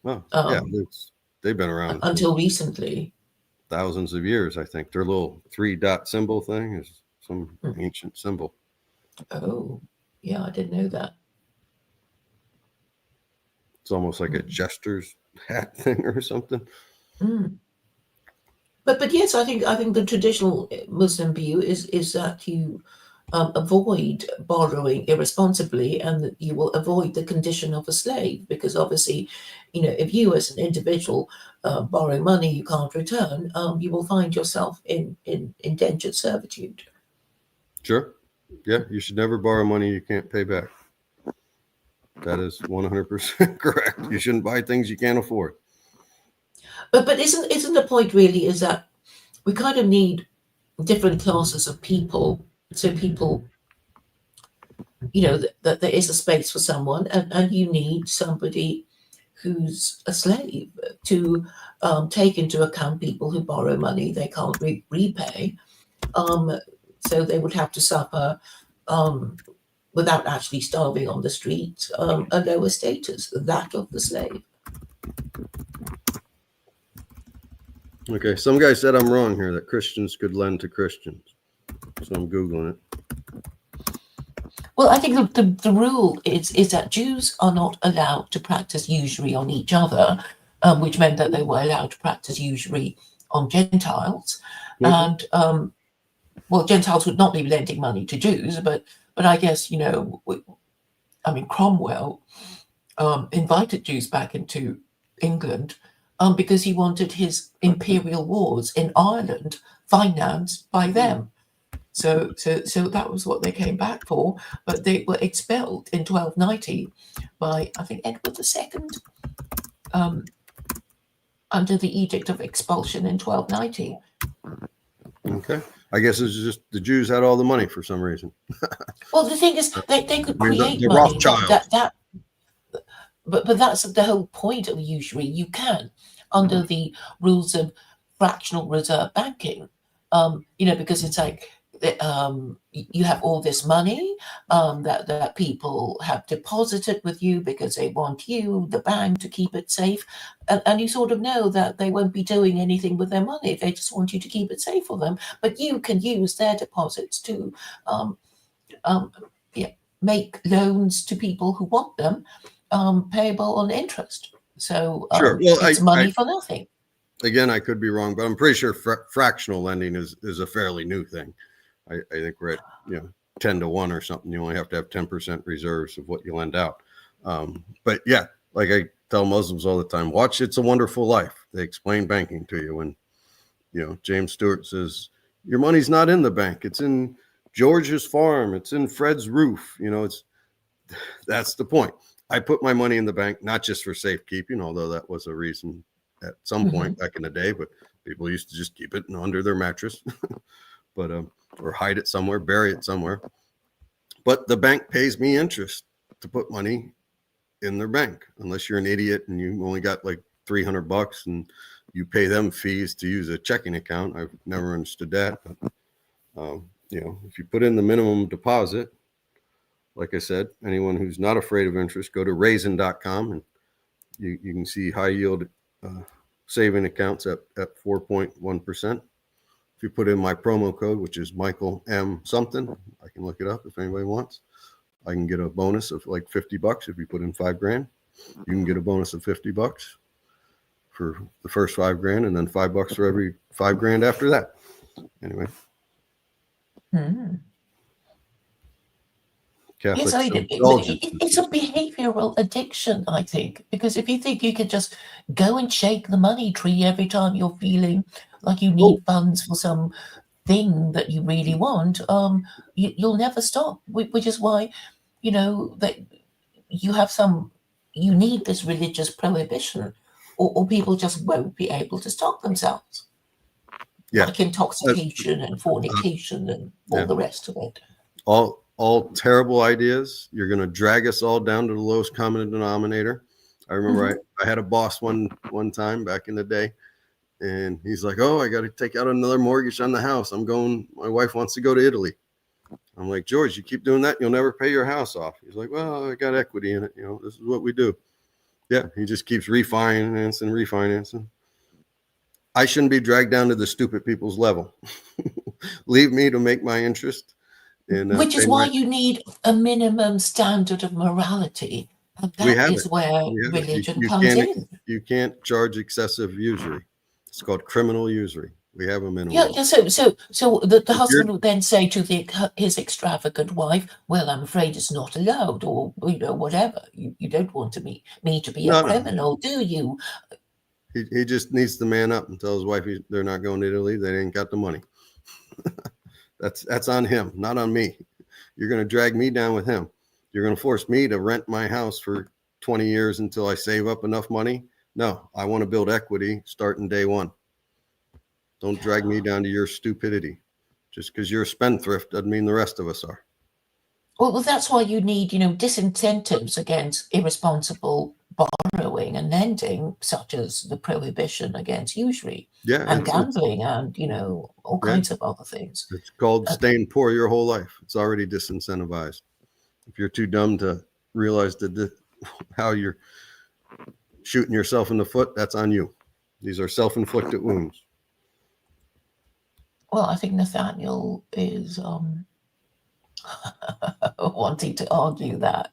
Oh, they've been around until recently. Thousands of years, I think. Their little 3-dot symbol thing is some ancient symbol. Oh, yeah, I didn't know that. It's almost like a jester's hat thing or something. But yes, I think the traditional Muslim view is that you avoid borrowing irresponsibly, and that you will avoid the condition of a slave, because obviously, if you as an individual borrow money you can't return, you will find yourself in indentured servitude. Sure. Yeah, you should never borrow money you can't pay back. That is 100% correct. You shouldn't buy things you can't afford. But isn't the point really is that we kind of need different classes of people, so people, that there is a space for someone, and you need somebody who's a slave to take into account people who borrow money they can't repay. So they would have to suffer without actually starving on the street, a lower status, that of the slave. Okay, some guy said I'm wrong here, that Christians could lend to Christians. So I'm Googling it. Well, I think the rule is that Jews are not allowed to practice usury on each other, which meant that they were allowed to practice usury on Gentiles. And, well, Gentiles would not be lending money to Jews, but I guess, you know, I mean, Cromwell invited Jews back into England because he wanted his imperial wars in Ireland financed by them. So that was what they came back for, but they were expelled in 1290 by, I think, Edward II, under the Edict of Expulsion in 1290. Okay. I guess it's just the Jews had all the money for some reason. Well, the thing is, they could I mean, create the money. Rothschilds. But that's the whole point of usury. You can, under the rules of fractional reserve banking, you know, because it's like you have all this money that people have deposited with you because they want you, the bank, to keep it safe. And you sort of know that they won't be doing anything with their money. They just want you to keep it safe for them. But you can use their deposits to make loans to people who want them, payable on interest. So Sure. Well, it's money for nothing. Again, I could be wrong, but I'm pretty sure fractional lending is a fairly new thing. I think we're at 10 to 1 or something. You only have to have 10% reserves of what you lend out. But yeah, like I tell Muslims all the time, watch It's a Wonderful Life. They explain banking to you. And James Stewart says your money's not in the bank; it's in George's farm. It's in Fred's roof. That's the point. I put my money in the bank not just for safekeeping, although that was a reason at some point back in the day. But people used to just keep it under their mattress, but or hide it somewhere, bury it somewhere. But the bank pays me interest to put money in their bank, unless you're an idiot and you only got like $300 and you pay them fees to use a checking account. I've never understood that. But, if you put in the minimum deposit, like I said, anyone who's not afraid of interest, go to raisin.com and you can see high yield saving accounts at 4.1%. If you put in my promo code, which is Michael M something, I can look it up if anybody wants. I can get a bonus of like $50 if you put in $5,000. You can get a bonus of $50 for the first $5,000, and then $5 for every $5,000 after that. Anyway. Yes, it's a behavioral addiction, I think, because if you think you can just go and shake the money tree every time you're feeling like you need funds for some thing that you really want, you'll never stop, which is why, that you need this religious prohibition, or people just won't be able to stop themselves. Yeah. Like intoxication and fornication and all the rest of it. All terrible ideas. You're going to drag us all down to the lowest common denominator. I remember I had a boss one time back in the day, and he's like, "Oh, I got to take out another mortgage on the house. My wife wants to go to Italy." I'm like, "George, you keep doing that, you'll never pay your house off." He's like, "Well, I got equity in it. This is what we do." Yeah, he just keeps refinancing. I shouldn't be dragged down to the stupid people's level. Leave me to make my interest. Which is why you need a minimum standard of morality. And that is where religion comes in. You can't charge excessive usury. It's called criminal usury. We have a minimum. Yeah. So the husband would then say to his extravagant wife, "Well, I'm afraid it's not allowed," or whatever. You don't want me to be a criminal, do you? He just needs to man up and tell his wife they're not going to Italy. They ain't got the money. That's on him, not on me. You're going to drag me down with him. You're going to force me to rent my house for 20 years until I save up enough money. No, I want to build equity starting day one. Don't drag me down to your stupidity. Just because you're a spendthrift doesn't mean the rest of us are. Well, that's why you need, disincentives against irresponsible borrowing and lending, such as the prohibition against usury Yeah, and gambling and, all Yeah. kinds of other things. it's called staying poor your whole life. It's already disincentivized. If you're too dumb to realize how you're shooting yourself in the foot, that's on you. These are self-inflicted wounds. Well, I think Nathaniel is wanting to argue that.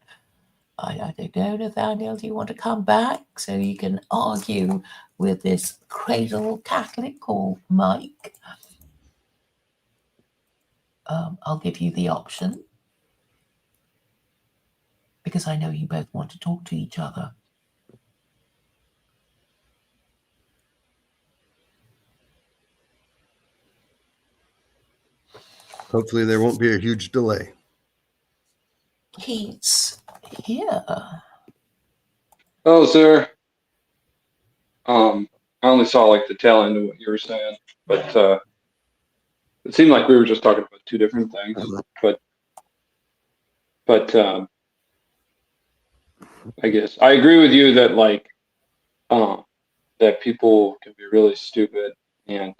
I don't know, Nathaniel, do you want to come back so you can argue with this cradle Catholic called Mike? I'll give you the option, because I know you both want to talk to each other. Hopefully there won't be a huge delay. He's here. Oh, sir. I only saw like the tail end of what you were saying, but it seemed like we were just talking about two different things. But I guess I agree with you that that people can be really stupid and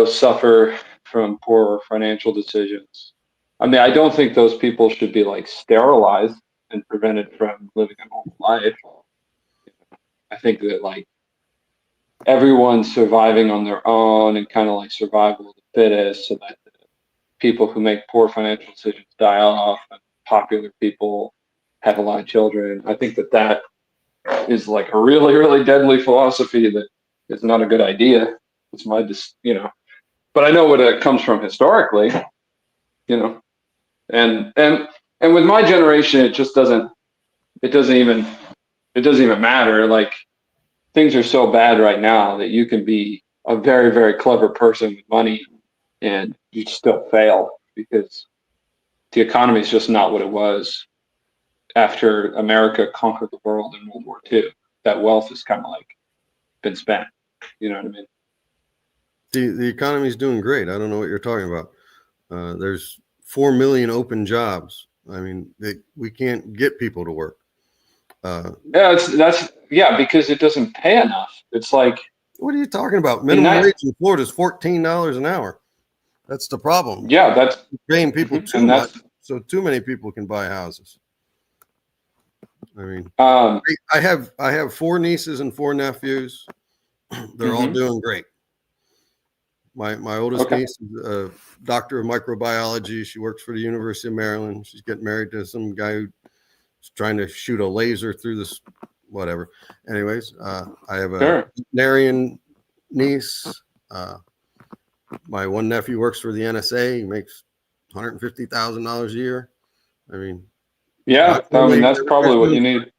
suffer from poor financial decisions. I mean, I don't think those people should be like sterilized and prevented from living a normal life. I think that like everyone's surviving on their own and kind of like survival of the fittest, so that the people who make poor financial decisions die off and popular people have a lot of children. I think that is like a really, really deadly philosophy that is not a good idea. It's my but I know what it comes from historically, and with my generation, it doesn't even matter. Like, things are so bad right now that you can be a very, very clever person with money and you still fail because the economy is just not what it was after America conquered the world in World War II. That wealth has kind of like been spent. You know what I mean? The economy is doing great. I don't know what you're talking about. There's 4 million open jobs. I mean, we can't get people to work. Because it doesn't pay enough. It's like, what are you talking about? Minimum wage in Florida is $14 an hour. That's the problem. Yeah, that's paying people too much, so too many people can buy houses. I mean, I have 4 nieces and 4 nephews. They're all doing great. My oldest niece is a doctor of microbiology. She works for the University of Maryland. She's getting married to some guy who's trying to shoot a laser through this, whatever. Anyways, I have a veterinarian niece. My one nephew works for the NSA. He makes $150,000 a year. I mean, that's probably what you need.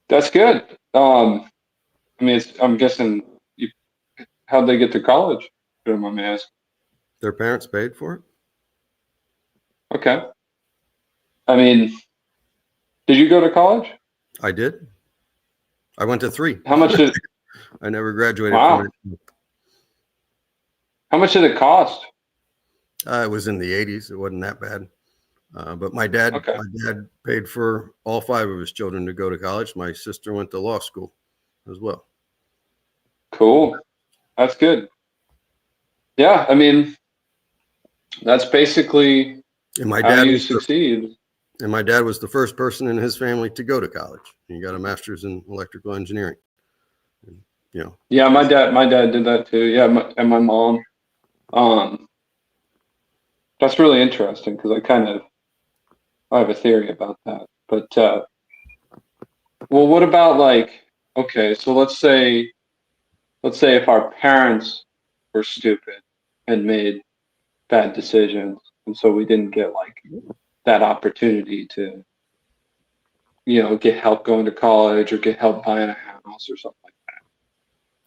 That's good. I'm guessing how'd they get to college? Don't mind me asking. Their parents paid for it. Okay. I mean, did you go to college? I did. I went to 3. How much did? I never graduated. Wow. How much did it cost? It was in the 80s. It wasn't that bad. But my dad paid for all 5 of his children to go to college. My sister went to law school as well. Cool. That's good. Yeah, I mean, that's basically how you succeed. And my dad was the first person in his family to go to college. He got a master's in electrical engineering. And, Yeah, my dad did that too. Yeah, and my mom. That's really interesting because I have a theory about that. But well, what about so let's say if our parents were stupid and made bad decisions, and so we didn't get that opportunity to get help going to college or get help buying a house or something like that.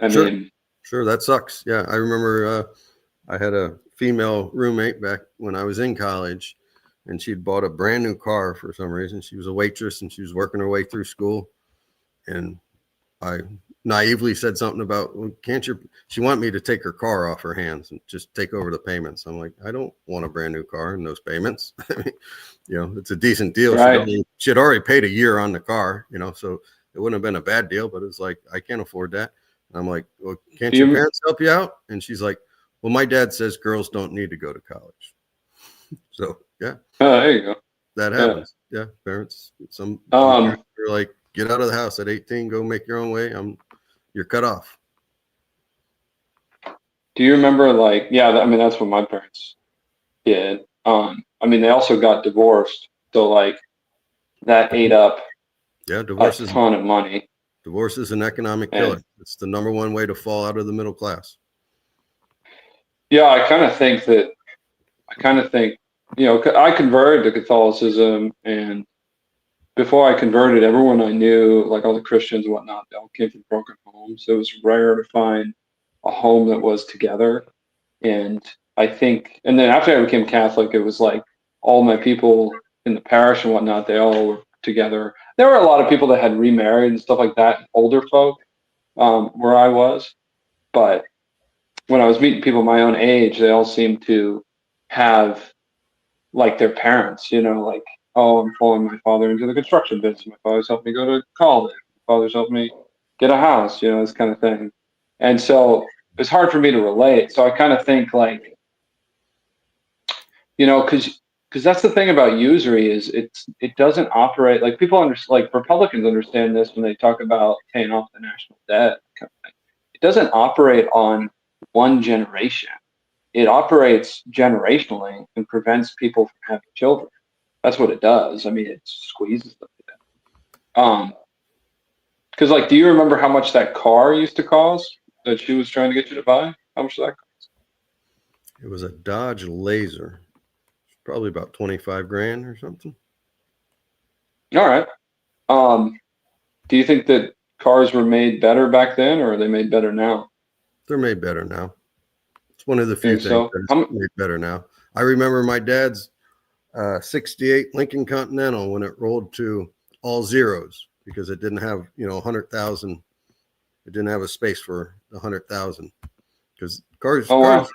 I mean, sure, that sucks. Yeah, I remember I had a female roommate back when I was in college, and she'd bought a brand new car for some reason. She was a waitress and she was working her way through school, and I naively said something about, well, can't you? She wanted me to take her car off her hands and just take over the payments. I'm like, I don't want a brand new car and those payments. I mean, you know, it's a decent deal. Right. She'd already paid a year on the car, you know, so it wouldn't have been a bad deal. But it's like, I can't afford that. And I'm like, well, can't your parents help you out? And she's like, well, my dad says girls don't need to go to college. So yeah. Oh, there you go. That happens. Yeah. Parents, some Um, are like, get out of the house at 18, go make your own way. You're cut off. Do you remember, like, yeah, I mean, that's what my parents did. I mean, they also got divorced. So, like, that ate up Yeah. a Divorce is ton of money. an economic killer. It's the number one way to fall out of the middle class. Yeah, I kind of think, you know, I converted to Catholicism, and before I converted, everyone I knew, like all the Christians and whatnot, they all came from broken homes. So it was rare to find a home that was together. And I think, and then after I became Catholic, it was like all my people in the parish and whatnot, they all were together. There were a lot of people that had remarried and stuff like that, older folk, where I was. But when I was meeting people my own age, they all seemed to have like their parents, you know, like, oh, I'm following my father into the construction business. My father's helped me go to college. My father's helped me get a house, you know, this kind of thing. And so it's hard for me to relate. So I kind of think, like, you know, because that's the thing about usury is it doesn't operate like people understand. Like Republicans understand this when they talk about paying off the national debt. Kind of thing. It doesn't operate on one generation. It operates generationally and prevents people from having children. That's what it does. I mean, it squeezes them to death. Because, like, do you remember how much that car used to cost that she was trying to get you to buy? How much did that cost? It was a Dodge Laser, probably about 25 grand or something. All right. Do you think that cars were made better back then, or are they made better now? They're made better now. It's one of the few Think things so? that's made better now. I remember my dad's 68 Lincoln Continental when it rolled to all zeros because it didn't have, you know, 100,000. It didn't have a space for 100,000 because cars, Wow.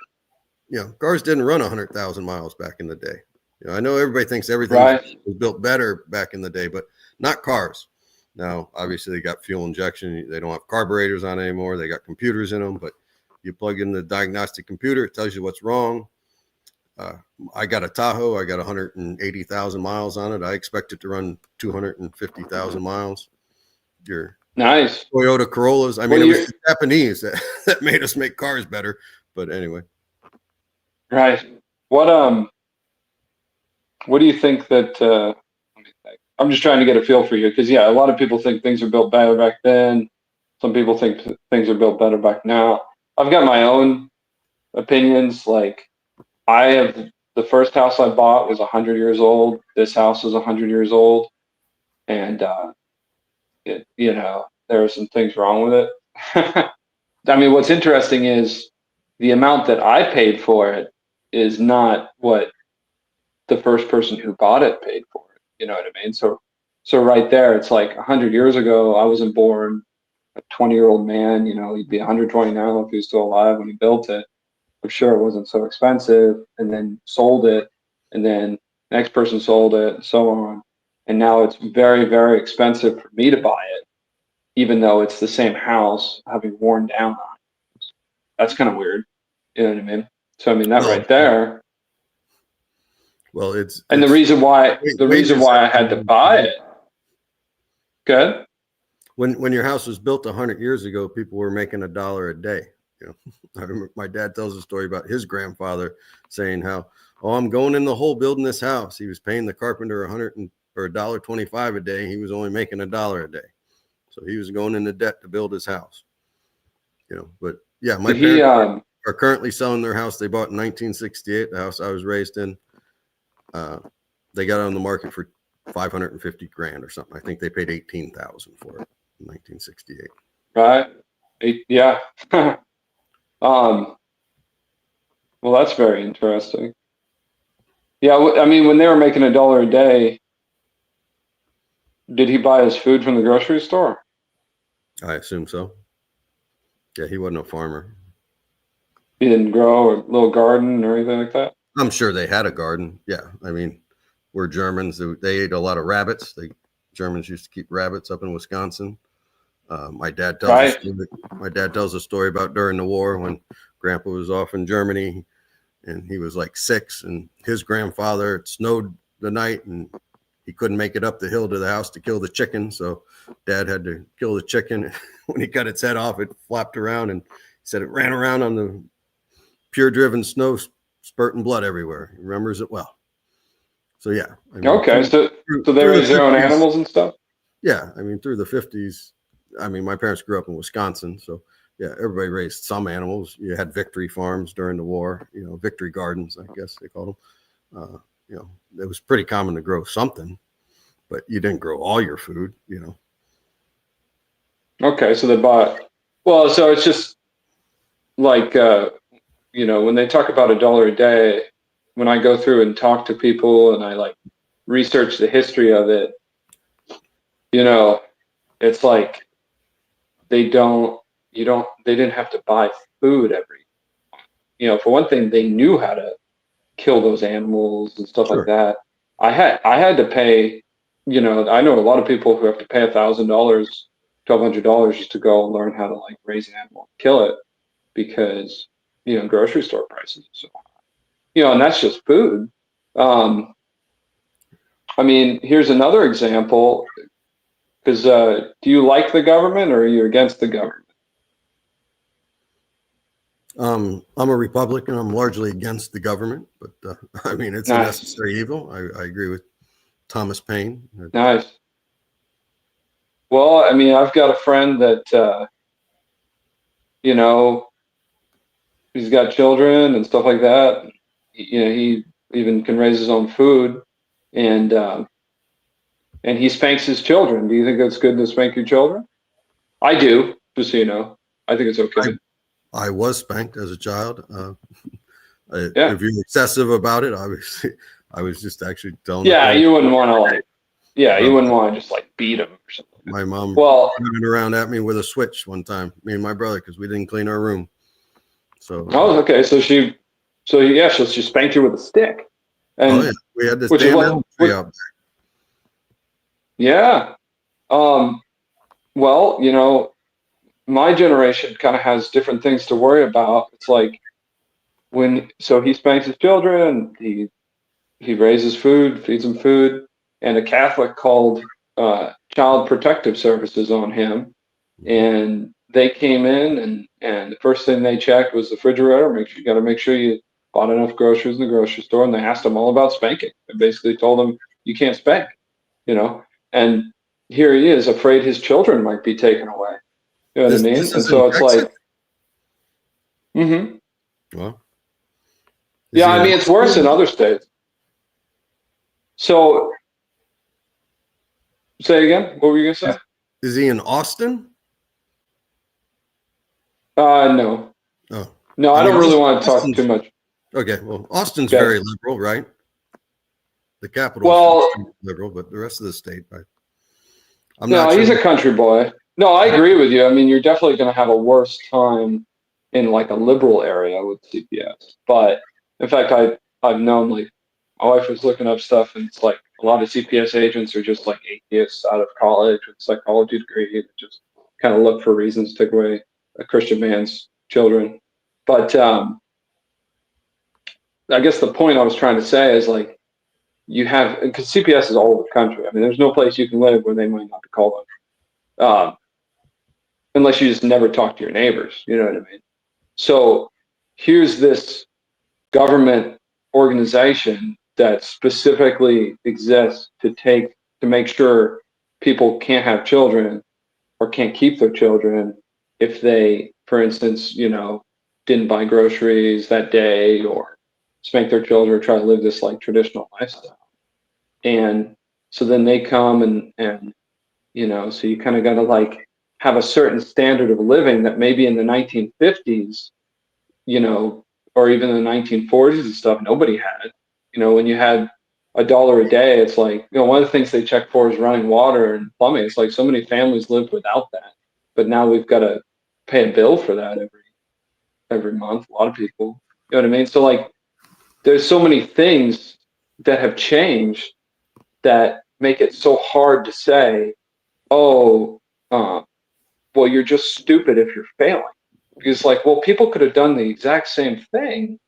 you know, cars didn't run 100,000 miles back in the day. You know, I know everybody thinks everything Right. was built better back in the day, but not cars. Now, obviously, they got fuel injection. They don't have carburetors on anymore. They got computers in them, but you plug in the diagnostic computer, it tells you what's wrong. I got a Tahoe. I got 180,000 miles on it. I expect it to run 250,000 miles. Your Nice. Toyota Corollas. I mean, Well, it was the Japanese that made us make cars better. But anyway. Right. What do you think that let me think. I'm just trying to get a feel for you because yeah, a lot of people think things are built better back then. Some people think things are built better back now. I've got my own opinions. Like the first house I bought was 100 years old. This house is 100 years old. And you know, there are some things wrong with it. I mean, what's interesting is the amount that I paid for it is not what the first person who bought it paid for it. You know what I mean? So right there, it's like 100 years ago, I wasn't born. A 20-year-old man, you know, he'd be 120 now if he was still alive when he built it. I'm sure it wasn't so expensive, and then sold it, and then next person sold it, and so on. And now it's very, very expensive for me to buy it, even though it's the same house having worn down on it. That's kind of weird. You know what I mean? So I mean that right there. Well, and the reason why I had to buy it. Good. When your house was built 100 years ago, people were making $1 a day. You know, I remember my dad tells a story about his grandfather saying how, oh, I'm going in the hole building this house. He was paying the carpenter $1.25 a day. He was only making $1 a day. So he was going into debt to build his house. You know, but yeah, my parents are currently selling their house they bought in 1968, the house I was raised in. They got it on the market for 550 grand or something. I think they paid 18,000 for it in 1968. Right. Yeah. Well, that's very interesting. Yeah. I mean, when they were making $1 a day, did he buy his food from the grocery store? I assume so. Yeah, he wasn't a farmer. He didn't grow a little garden or anything like that? I'm sure they had a garden. Yeah, I mean, we're Germans. They ate a lot of rabbits. Germans used to keep rabbits up in Wisconsin. My dad tells a story about during the war when Grandpa was off in Germany, and he was like 6, and his grandfather, it snowed the night, and he couldn't make it up the hill to the house to kill the chicken, so Dad had to kill the chicken. When he cut its head off, it flapped around, and he said it ran around on the pure driven snow, spurting blood everywhere. He remembers it well. So yeah. I mean, Okay, so they raise their own animals and stuff? Yeah, I mean, through the 50s, I mean, my parents grew up in Wisconsin, so yeah, everybody raised some animals. You had victory farms during the war, victory gardens, I guess they called them. It was pretty common to grow something, but you didn't grow all your food, Okay, so they bought, well, so it's just like, when they talk about $1 a day, when I go through and talk to people and I like research the history of it, it's like they didn't have to buy food for one thing, they knew how to kill those animals and stuff like that. I had to pay, I know a lot of people who have to pay $1,000, $1,200 just to go and learn how to like raise an animal and kill it because, grocery store prices. So, and that's just food. I mean, here's another example. Because do you like the government or are you against the government? I'm a Republican. I'm largely against the government, but I mean, it's a necessary evil. I agree with Thomas Paine. Nice. Well, I mean, I've got a friend that, he's got children and stuff like that. He even can raise his own food, and he spanks his children. Do you think it's good to spank your children? I do, just so you know. I think it's okay. I was spanked as a child. If you're excessive about it, obviously, I was just actually telling. Yeah, you wouldn't want to you wouldn't want to just like beat him or something. My mom running around at me with a switch one time, me and my brother, because we didn't clean our room. So. Oh, okay. So she spanked you with a stick. And we had this damn elm tree out there. Yeah. Well, my generation kind of has different things to worry about. It's like so he spanks his children, he raises food, feeds them food, and a Catholic called Child Protective Services on him, and they came in and the first thing they checked was the refrigerator. You got to make sure you bought enough groceries in the grocery store, and they asked him all about spanking. They basically told him you can't spank, and here he is afraid his children might be taken away. You know what I mean? And so it's like, Well, yeah, I mean, it's worse in other states. So, say again, what were you going to say? Is he in Austin? No. Oh. No, I don't really want to talk too much. Okay, well, Austin's very liberal, right? The capital is liberal, but the rest of the state, I'm not sure. He's a country boy. No, I agree with you. I mean, you're definitely going to have a worse time in like a liberal area with CPS. But in fact, I've known, like, my wife was looking up stuff, and it's like a lot of CPS agents are just like atheists out of college with a psychology degree that just kind of look for reasons to take away a Christian man's children. But I guess the point I was trying to say is, like, because CPS is all over the country. I mean, there's no place you can live where they might not be called on. Unless you just never talk to your neighbors, you know what I mean? So here's this government organization that specifically exists to make sure people can't have children or can't keep their children if they, for instance, didn't buy groceries that day or spank their children or try to live this like traditional lifestyle. And so then they come and so you kind of got to like have a certain standard of living that maybe in the 1950s, or even in the 1940s and stuff, nobody had. When you had $1 a day, it's like, one of the things they check for is running water and plumbing. It's like so many families lived without that. But now we've got to pay a bill for that every month. A lot of people, you know what I mean? So like, there's so many things that have changed that make it so hard to say, oh, well, you're just stupid if you're failing. Because like, well, people could have done the exact same thing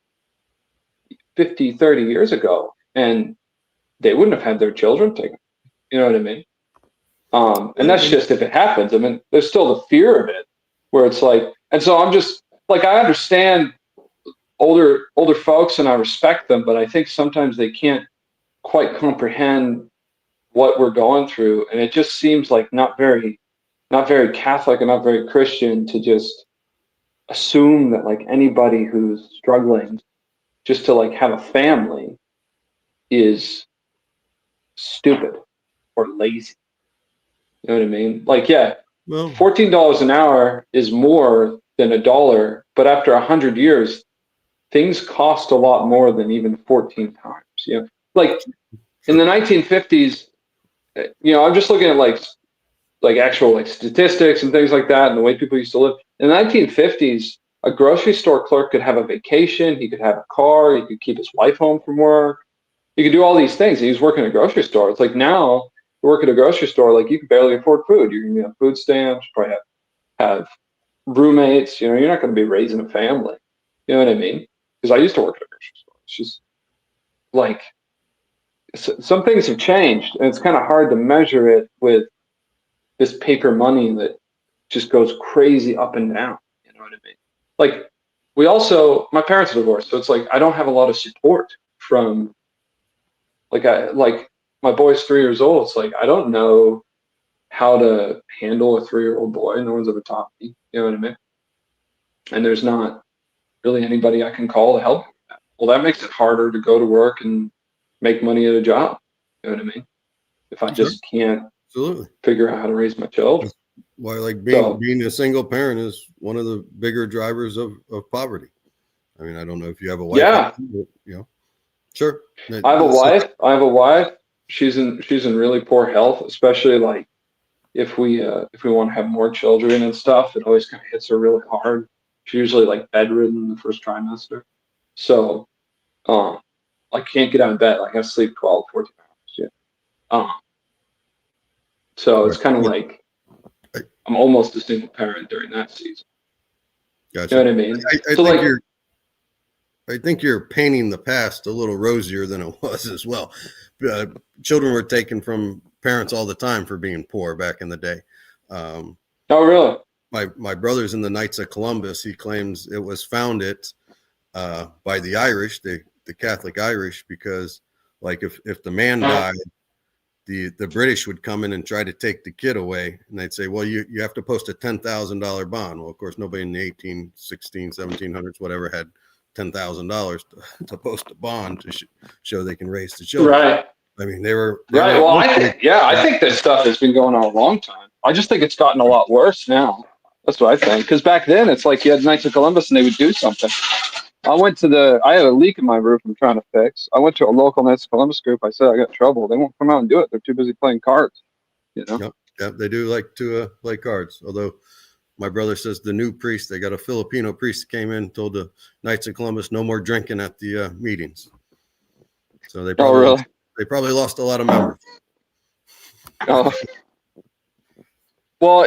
50, 30 years ago, and they wouldn't have had their children taken. You know what I mean? And that's just if it happens. I mean, there's still the fear of it, where it's like, and so I'm just like, I understand older folks, and I respect them, but I think sometimes they can't quite comprehend what we're going through, and it just seems like not very Catholic and not very Christian to just assume that like anybody who's struggling just to like have a family is stupid or lazy. You know what I mean? Like, yeah, Well, $14 an hour is more than $1, but after 100 years, things cost a lot more than even 14 times. You know, like in the 1950s, you know, I'm just looking at like actual like statistics and things like that, and the way people used to live. In the 1950s, a grocery store clerk could have a vacation, he could have a car, he could keep his wife home from work, he could do all these things. He was working at a grocery store. It's like now, you work at a grocery store, like you can barely afford food. You're gonna have food stamps, probably have roommates. You know, you're not going to be raising a family. You know what I mean? Because I used to work at a grocery store. It's just like some things have changed, and it's kind of hard to measure it with this paper money that just goes crazy up and down. You know what I mean? Like my parents are divorced, so it's like I don't have a lot of support from like my boy's 3 years old. It's like I don't know how to handle a 3-year-old boy. No one's ever taught me. You know what I mean? And there's not really anybody I can call to help me with that. Well, that makes it harder to go to work and make money at a job. You know what I mean? If I just can't absolutely. figure out how to raise my children. Why, like So- being a single parent is one of the bigger drivers of poverty. I mean, I don't know if you have a wife. Yeah. But, you know, sure. I have a wife. She's in really poor health, especially like if we want to have more children and stuff. It always kind of hits her really hard. She's usually like bedridden in the first trimester. So I can't get out of bed. Like I sleep 12, 14 hours. Yeah. So it's kind of like I'm almost a single parent during that season. Gotcha. You know what I mean? I think you're painting the past a little rosier than it was as well. Children were taken from parents all the time for being poor back in the day. Oh, really? My brother's in the Knights of Columbus. He claims it was founded by the Irish, the Catholic Irish, because like if the man died, the British would come in and try to take the kid away, and they'd say, well, you have to post a $10,000 bond. Well, of course, nobody in the 1816, 1700s, whatever, had $10,000 to post a bond to show they can raise the children. Right. I mean, they were right. Well, I think this stuff has been going on a long time. I just think it's gotten a lot worse now. That's what I think. Because back then, it's like you had Knights of Columbus and they would do something. I had a leak in my roof I'm trying to fix. I went to a local Knights of Columbus group. I said I got trouble. They won't come out and do it. They're too busy playing cards. You know? Yep, they do like to play cards. Although my brother says the new priest, they got a Filipino priest that came in, told the Knights of Columbus no more drinking at the meetings. So they probably lost a lot of members. Oh. Well,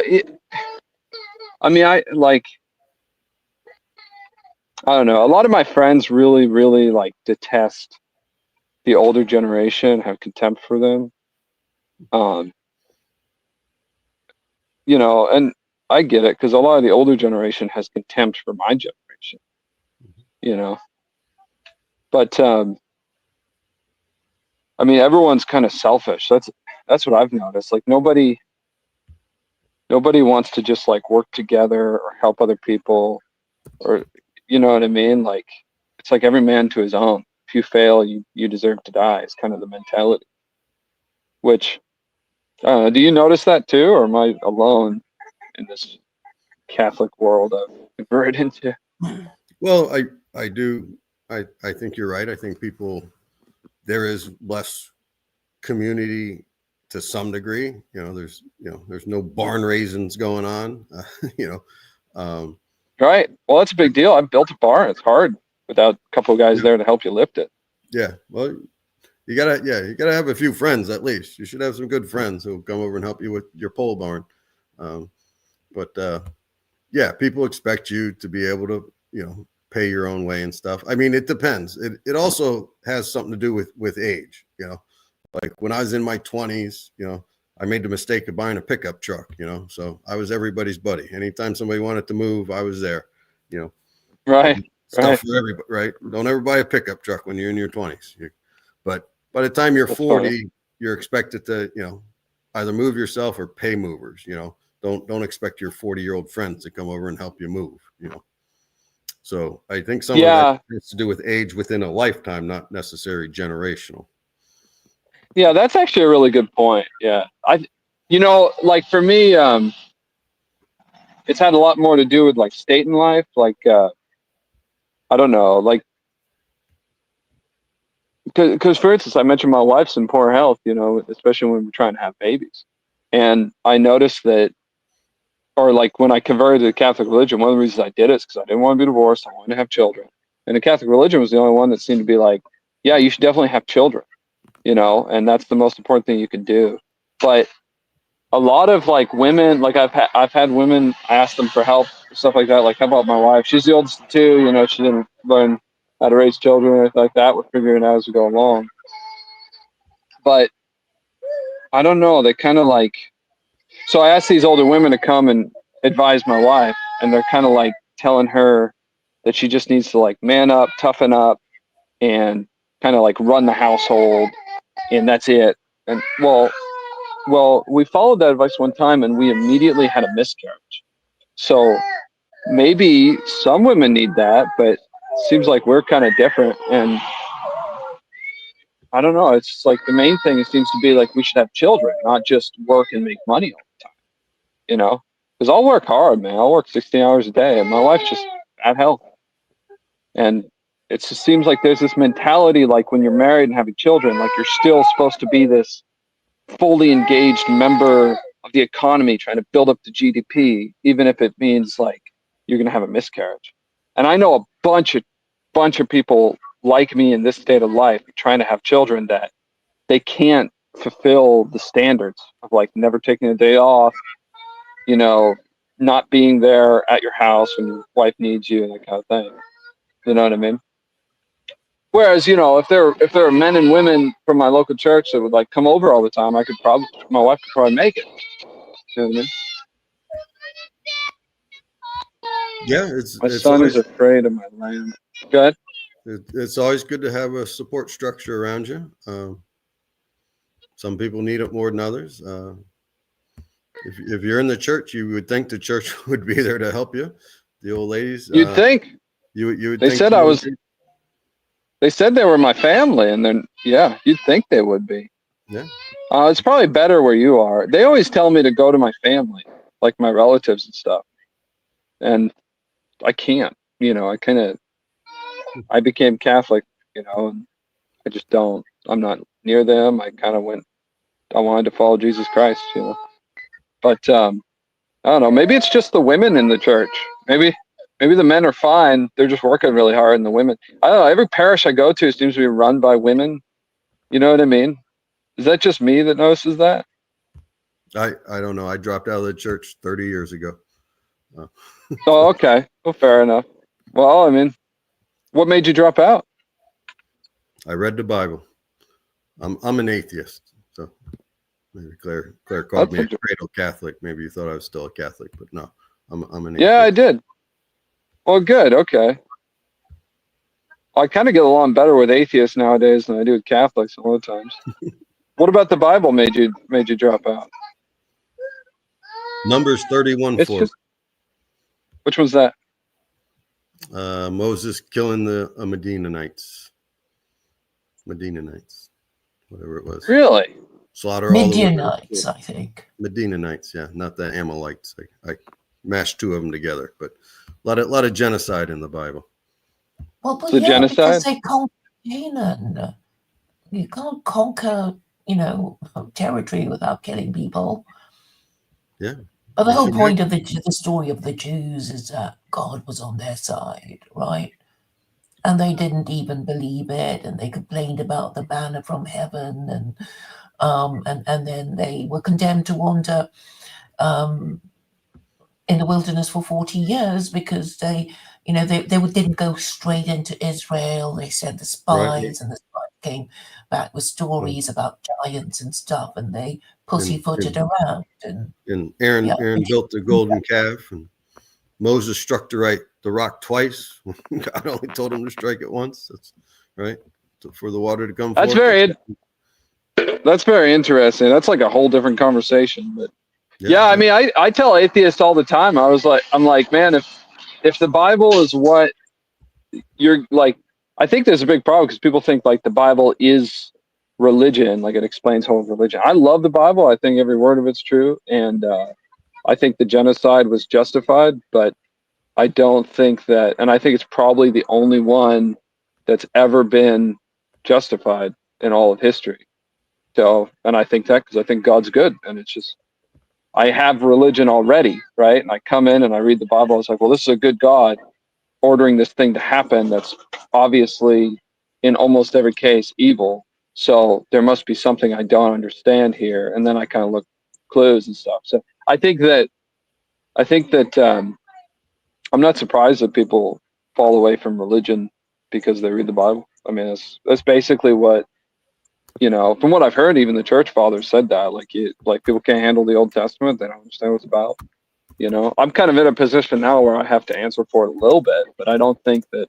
I don't know. A lot of my friends really, really like detest the older generation, have contempt for them. You know, and I get it because a lot of the older generation has contempt for my generation. You know, but I mean, everyone's kind of selfish. That's what I've noticed. Like nobody wants to just like work together or help other people, or you know what I mean? Like it's like every man to his own. If you fail, you deserve to die. It's kind of the mentality. Which do you notice that too, or am I alone in this Catholic world I've converted into? Well, I do. I think you're right. I think there is less community to some degree. There's no barn raisins going on. Right. Well, that's a big deal. I built a barn. It's hard without a couple of guys there to help you lift it. Yeah. Well, you gotta have a few friends at least. You should have some good friends who'll come over and help you with your pole barn. Yeah, people expect you to be able to, pay your own way and stuff. I mean, it depends. It also has something to do with age, like when I was in my 20s, I made the mistake of buying a pickup truck, so I was everybody's buddy. Anytime somebody wanted to move, I was there, Right. stuff for everybody, right? Don't ever buy a pickup truck when you're in your 20s. But by the time you're That's 40, funny. you're expected to, either move yourself or pay movers, don't expect your 40-year-old friends to come over and help you move, So I think some of that has to do with age within a lifetime, not necessarily generational. Yeah, that's actually a really good point. Yeah. Like for me, it's had a lot more to do with like state in life. Like, I don't know, like, because for instance, I mentioned my wife's in poor health, especially when we're trying to have babies. And I noticed that, or like when I converted to the Catholic religion, one of the reasons I did it is because I didn't want to be divorced. I wanted to have children. And the Catholic religion was the only one that seemed to be like, yeah, you should definitely have children, and that's the most important thing you can do. But a lot of like women, like I've had women, I ask them for help, stuff like that. Like, how about my wife? She's the oldest of two, she didn't learn how to raise children or anything like that. We're figuring it out as we go along. But I don't know, they kind of like, so I asked these older women to come and advise my wife, and they're kind of like telling her that she just needs to like man up, toughen up, and kind of like run the household, and that's it. And well, we followed that advice one time, and we immediately had a miscarriage. So maybe some women need that, but it seems like we're kind of different. And I don't know. It's just like the main thing, it seems to be like we should have children, not just work and make money all the time, because I'll work hard, man. I'll work 16 hours a day, and my wife's just at health. And it just seems like there's this mentality, like when you're married and having children, like you're still supposed to be this fully engaged member of the economy, trying to build up the GDP, even if it means like you're going to have a miscarriage. And I know a bunch of people like me in this state of life trying to have children that they can't fulfill the standards of like never taking a day off, not being there at your house when your wife needs you and that kind of thing. You know what I mean? Whereas, if there are men and women from my local church that would like come over all the time, my wife could probably make it. You know what I mean? Yeah, My son is afraid of my land. Go ahead. It's always good to have a support structure around you. Some people need it more than others. If you're in the church, you would think the church would be there to help you. The old ladies. You'd think. You would. They think said They said they were my family, and then you'd think they would be. Yeah. It's probably better where you are. They always tell me to go to my family, like my relatives and stuff, and I can't. I became Catholic, and I just don't. I'm not near them. I wanted to follow Jesus Christ, But I don't know. Maybe it's just the women in the church. Maybe the men are fine. They're just working really hard, and the women. I don't know. Every parish I go to seems to be run by women. You know what I mean? Is that just me that notices that? I don't know. I dropped out of the church 30 years ago. Oh, okay. Well, fair enough. Well, I mean, what made you drop out? I read the Bible. I'm an atheist, so maybe Claire called me a cradle Catholic. Maybe you thought I was still a Catholic, but no, I'm an atheist. Yeah, I did. Well, good. Okay. I kind of get along better with atheists nowadays than I do with Catholics a lot of times. What about the Bible made you drop out? Numbers 31:4. Which one's that? Moses killing the Midianites, whatever it was. Really? Slaughter all the Midianites, I think. Midianites, yeah, not the Amalekites. I mashed two of them together, but a lot of genocide in the Bible. Well, but The genocide? because they conquered Canaan. You can't conquer, territory without killing people. Yeah. But the You whole see, point of the story of the Jews is that God was on their side, right? And they didn't even believe it, and they complained about the manna from heaven, and then they were condemned to wander in the wilderness for 40 years because they didn't go straight into Israel. They sent the spies, and the spies came back with stories about giants and stuff, and they pussyfooted around. And Aaron built the golden calf, and Moses struck the rock twice. God only told him to strike it once. That's right, for the water to come That's forth. That's very interesting. That's like a whole different conversation. But Yeah, I mean, I tell atheists all the time. I'm like, man, if the Bible is what you're like, I think there's a big problem because people think like the Bible is religion, like it explains whole religion. I love the Bible. I think every word of it's true, and I think the genocide was justified, but I don't think that, and I think it's probably the only one that's ever been justified in all of history. So, and I think that because I think God's good, and it's just, I have religion already, right? And I come in and I read the Bible. I was like, well, this is a good God ordering this thing to happen that's obviously in almost every case evil. So there must be something I don't understand here. And then I kind of look clues and stuff. So I think that I'm not surprised that people fall away from religion because they read the Bible. I mean, that's basically what, from what I've heard, even the church fathers said that, like people can't handle the Old Testament. They don't understand what it's about. I'm kind of in a position now where I have to answer for it a little bit, but I don't think that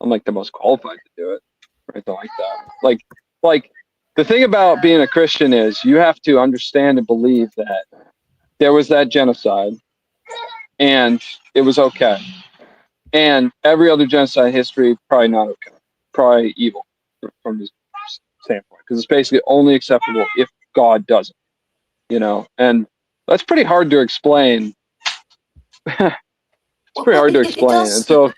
I'm like the most qualified to do it or anything like that. Like the thing about being a Christian is you have to understand and believe that there was that genocide and it was okay. And every other genocide in history, probably not okay, probably evil from this standpoint, because it's basically only acceptable if God does it, and that's pretty hard to explain. It's pretty hard to explain. And so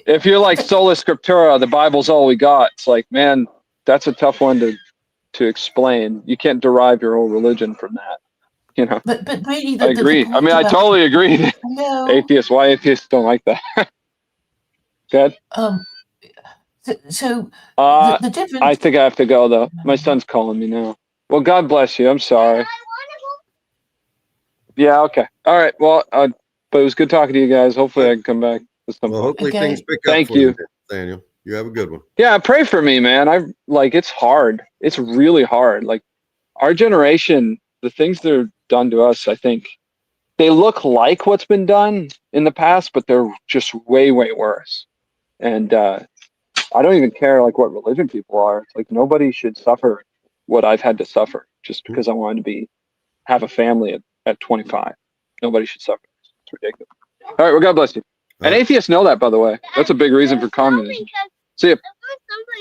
if you're like sola scriptura, the Bible's all we got, it's like, man, that's a tough one to explain. You can't derive your whole religion from that. But really, I agree. I mean, I totally agree. Atheists, why atheists don't like that? Good. So the difference. I think I have to go though. My son's calling me now. Well, God bless you. I'm sorry. Yeah. Okay. All right. Well, but it was good talking to you guys. Hopefully, I can come back with some. well, hopefully Okay. things pick up. Thank for you. Daniel. You have a good one. Yeah, pray for me, man. It's hard. It's really hard. Like our generation, the things that are done to us, I think they look like what's been done in the past, but they're just way, way worse. And I don't even care like what religion people are. It's like nobody should suffer what I've had to suffer just because I wanted to have a family at 25. Nobody should suffer. It's ridiculous. All right, well, God bless you. And atheists know that, by the way. That's a big reason for communism. See ya.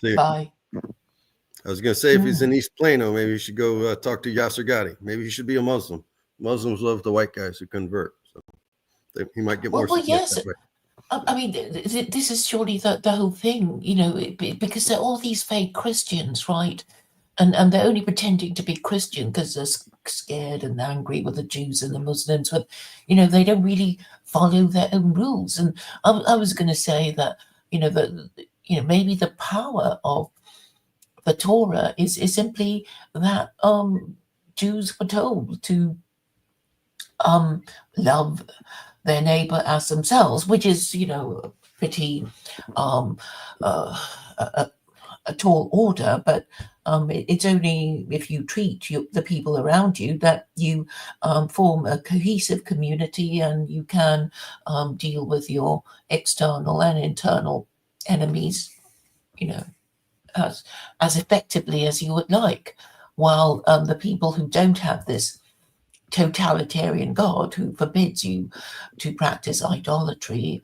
See ya. Bye. I was going to say, if he's in East Plano, maybe you should go talk to Yasser Gadi. Maybe he should be a Muslim. Muslims love the white guys who convert. So he might get more support yes. that way. I mean, this is surely the whole thing, because they're all these fake Christians, right? And they're only pretending to be Christian because they're scared and angry with the Jews and the Muslims, but they don't really follow their own rules. And I was going to say that maybe the power of the Torah is simply that Jews were told to love their neighbor as themselves, which is pretty a tall order, but it's only if you treat the people around you that you form a cohesive community and you can deal with your external and internal enemies, as effectively as you would like. While the people who don't have this totalitarian God who forbids you to practice idolatry,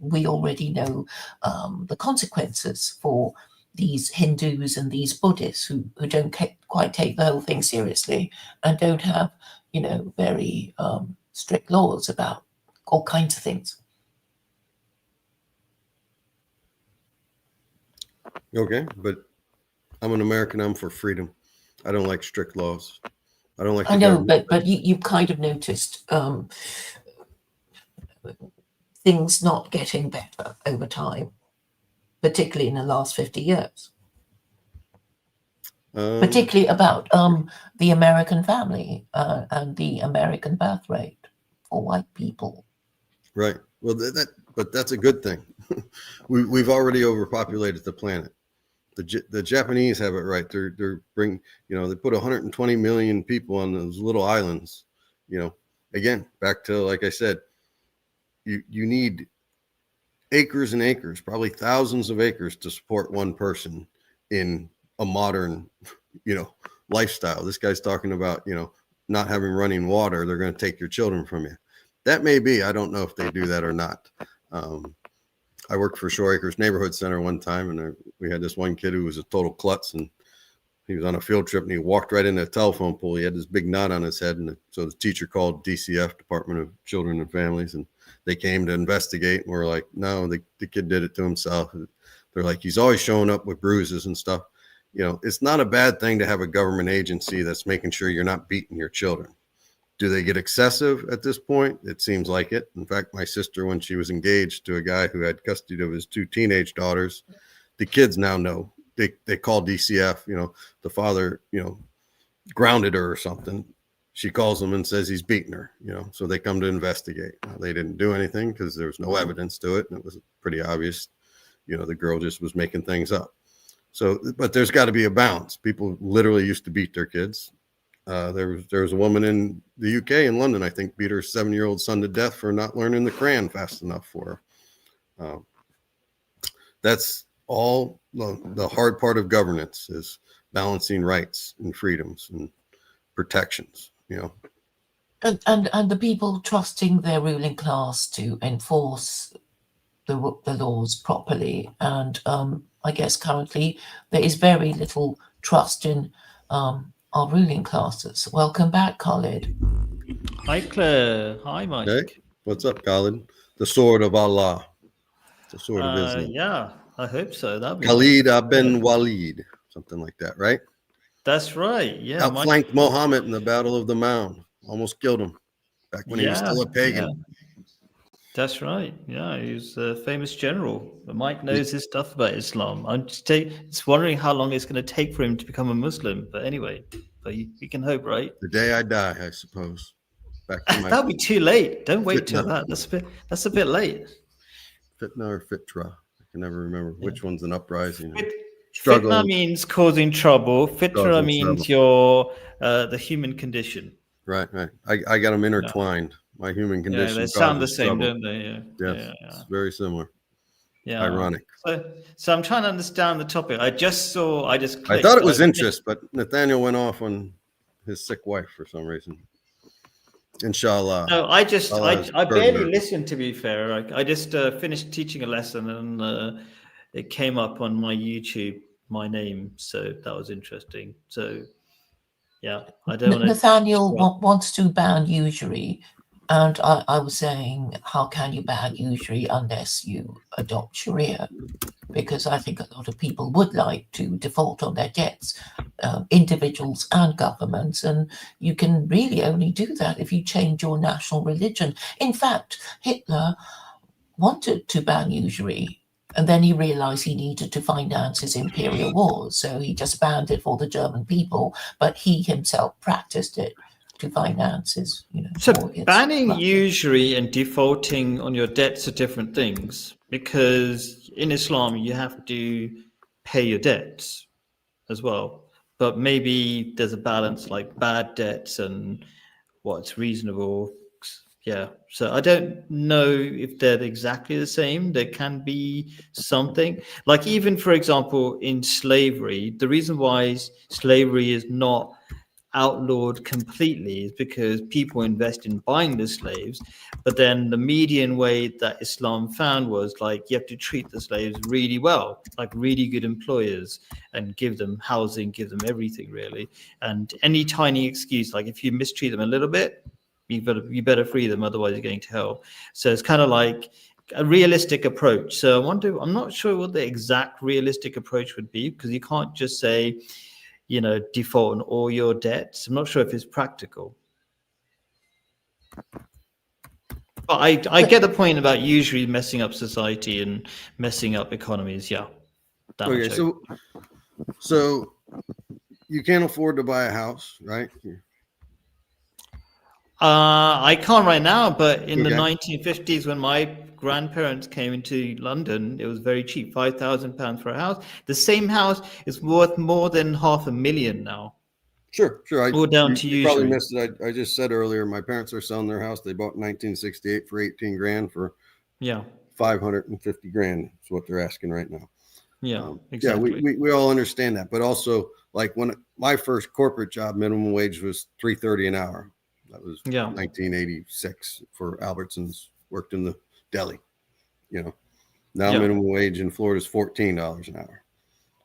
we already know the consequences for these Hindus and these Buddhists who don't quite take the whole thing seriously and don't have, very strict laws about all kinds of things. Okay, but I'm an American. I'm for freedom. I don't like strict laws. I don't like. I the know, government. but you kind of noticed things not getting better over time, particularly in the last 50 years. Particularly about the American family and the American birth rate for white people. Right. Well, but that's a good thing. We've already overpopulated the planet. The Japanese have it right. They put 120 million people on those little islands. Again, back to, like I said, you need acres and acres, probably thousands of acres to support one person in a modern, lifestyle. This guy's talking about, not having running water. They're going to take your children from you. That may be. I don't know if they do that or not. I worked for Shore Acres Neighborhood Center one time, and we had this one kid who was a total klutz, and he was on a field trip, and he walked right into a telephone pole. He had this big knot on his head, and so the teacher called DCF, Department of Children and Families, and they came to investigate, and we're like, no, the kid did it to himself. They're like, he's always showing up with bruises and stuff. It's not a bad thing to have a government agency that's making sure you're not beating your children. Do they get excessive at this point? It seems like it. In fact, my sister, when she was engaged to a guy who had custody of his 2 teenage daughters, the kids now know. They call DCF, the father, grounded her or something. She calls them and says he's beating her, so they come to investigate. Now, they didn't do anything because there was no evidence to it. And it was pretty obvious, the girl just was making things up. So, but there's got to be a balance. People literally used to beat their kids. There was a woman in the UK, in London, I think, beat her 7-year-old son to death for not learning the crayon fast enough for her. That's all the hard part of governance, is balancing rights and freedoms and protections, And the people trusting their ruling class to enforce the laws properly. And I guess currently there is very little trust in our ruling classes. Welcome back, Khalid. Hi, Claire. Hi, Mike. Okay. What's up, Khalid? The sword of Allah. The sword of Islam. Yeah, I hope so. That'd be Khalid nice. bin Walid, something like that, right? That's right. Yeah. Outflanked Muhammad in the Battle of the Mound. Almost killed him back when he was still a pagan. Yeah. That's right. Yeah, he's a famous general. Mike knows his stuff about Islam. I'm just wondering how long it's going to take for him to become a Muslim. But anyway, we can hope, right? The day I die, I suppose. Back to my That'll be too late. Don't wait till Fitna. that. That's a bit late. Fitna or Fitra. I can never remember which one's an uprising. Fitna means causing trouble. Fitra Causing means the human condition. Right. I got them intertwined. My human condition. Yeah, they sound the causes same, trouble. don't they? Yes, it's very similar. Yeah. Ironic. So I'm trying to understand the topic. I thought it was interest, but Nathaniel went off on his sick wife for some reason. Inshallah. No, I barely listened, to be fair. I just finished teaching a lesson, and it came up on my YouTube, my name. So that was interesting. So yeah, I don't want Nathaniel wants to ban usury. And I was saying, how can you ban usury unless you adopt Sharia? Because I think a lot of people would like to default on their debts, individuals and governments. And you can really only do that if you change your national religion. In fact, Hitler wanted to ban usury, and then he realized he needed to finance his imperial wars. So he just banned it for the German people, but he himself practiced it to finance his, So banning usury and defaulting on your debts are different things, because in Islam you have to pay your debts as well. But maybe there's a balance, like bad debts and what's reasonable. Yeah. So I don't know if they're exactly the same. There can be something, like, even, for example, in slavery, the reason why slavery is not outlawed completely is because people invest in buying the slaves, but then the median way that Islam found was, like, you have to treat the slaves really well, like really good employers, and give them housing, give them everything, really. And any tiny excuse, like if you mistreat them a little bit, you better free them, otherwise you're going to hell. So it's kind of like a realistic approach. So I'm not sure what the exact realistic approach would be, because you can't just say, default on all your debts. I'm not sure if it's practical. But I get the point about usually messing up society and messing up economies. Yeah. that much Okay, so you can't afford to buy a house, right? I can't right now, but in the Okay. 1950s, when my grandparents came into London, it was very cheap, £5,000 for a house. The same house is worth more than $500,000 now. Sure. All down to You probably usury. missed it. I just said earlier, my parents are selling their house. They bought in 1968 for 18 grand for Yeah, 550 grand is what they're asking right now. yeah, exactly. Yeah, we all understand that, but also like when my first corporate job, minimum wage was $3.30 an hour. That was 1986 for Albertsons. Worked in the deli. Now Yeah. minimum wage in Florida is $14 an hour.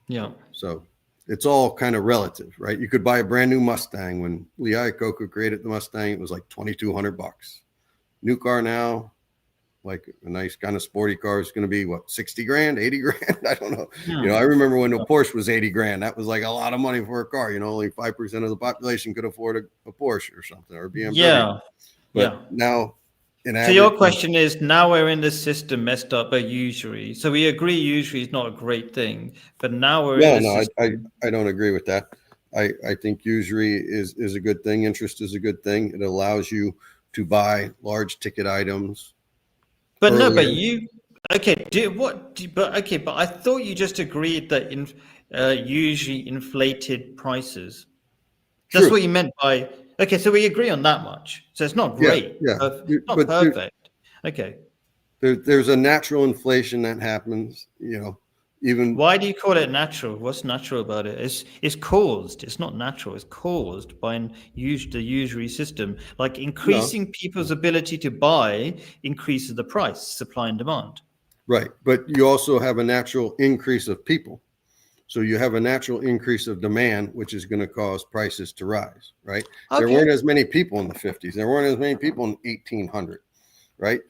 Yeah, So it's all kind of relative, right? You could buy a brand new Mustang. When Lee Iacocca created the Mustang, it was like $2,200. New car now, like a nice kind of sporty car, is going to be what, 60 grand, 80 grand? I don't know. I remember when the Porsche was 80 grand. That was like a lot of money for a car. Only 5% of the population could afford a Porsche or something, or a BMW. yeah, But now, so your question is, now we're in this system messed up by usury. So we agree usury is not a great thing, but now we're in this system. I don't agree with that. I think usury is a good thing. Interest is a good thing. It allows you to buy large ticket items. But earlier. no, but but I thought you just agreed that usually inflated prices. That's True. what you meant by, okay, so we agree on that much. So it's not great. Yeah. Not But perfect. Okay. There's a natural inflation that happens, even. Why do you call it natural? What's natural about it? It's caused. It's not natural. It's caused by the usury system. Like increasing people's ability to buy increases the price, supply and demand. Right. But you also have a natural increase of people. So you have a natural increase of demand, which is going to cause prices to rise, right? Okay. There weren't as many people in the 50s. There weren't as many people in 1800, right?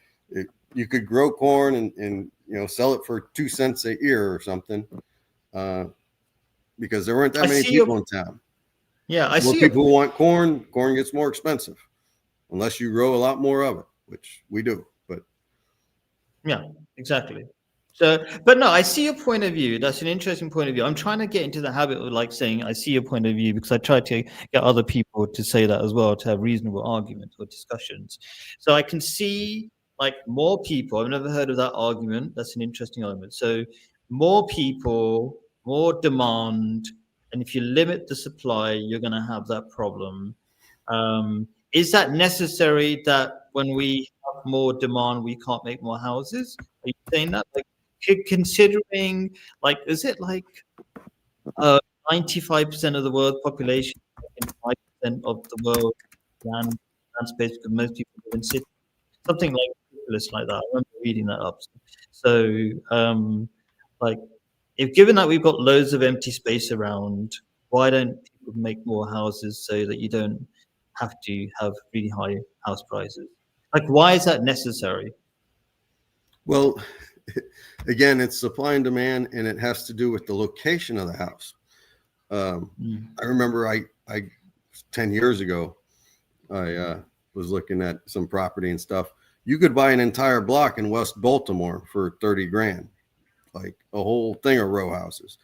You could grow corn and sell it for 2 cents a ear or something, because there weren't that many people in town. Yeah, I More see. People who want corn gets more expensive unless you grow a lot more of it, which we do. But yeah, exactly. So, but no, I see your point of view. That's an interesting point of view. I'm trying to get into the habit of like saying, I see your point of view, because I try to get other people to say that as well, to have reasonable arguments or discussions. So I can see like more people. I've never heard of that argument. That's an interesting argument. So more people, more demand. And if you limit the supply, you're going to have that problem. Is that necessary that when we have more demand, we can't make more houses? Are you saying that? Like, considering, like, is it like 95% of the world's population, 5% of the world land space, because most people live in cities, something like ridiculous like that. I remember reading that up. So, like, if given that we've got loads of empty space around, why don't people make more houses so that you don't have to have really high house prices? Like, why is that necessary? Well, again, it's supply and demand, and it has to do with the location of the house. I remember I 10 years ago, I was looking at some property and stuff. You could buy an entire block in West Baltimore for 30 grand, like a whole thing of row houses.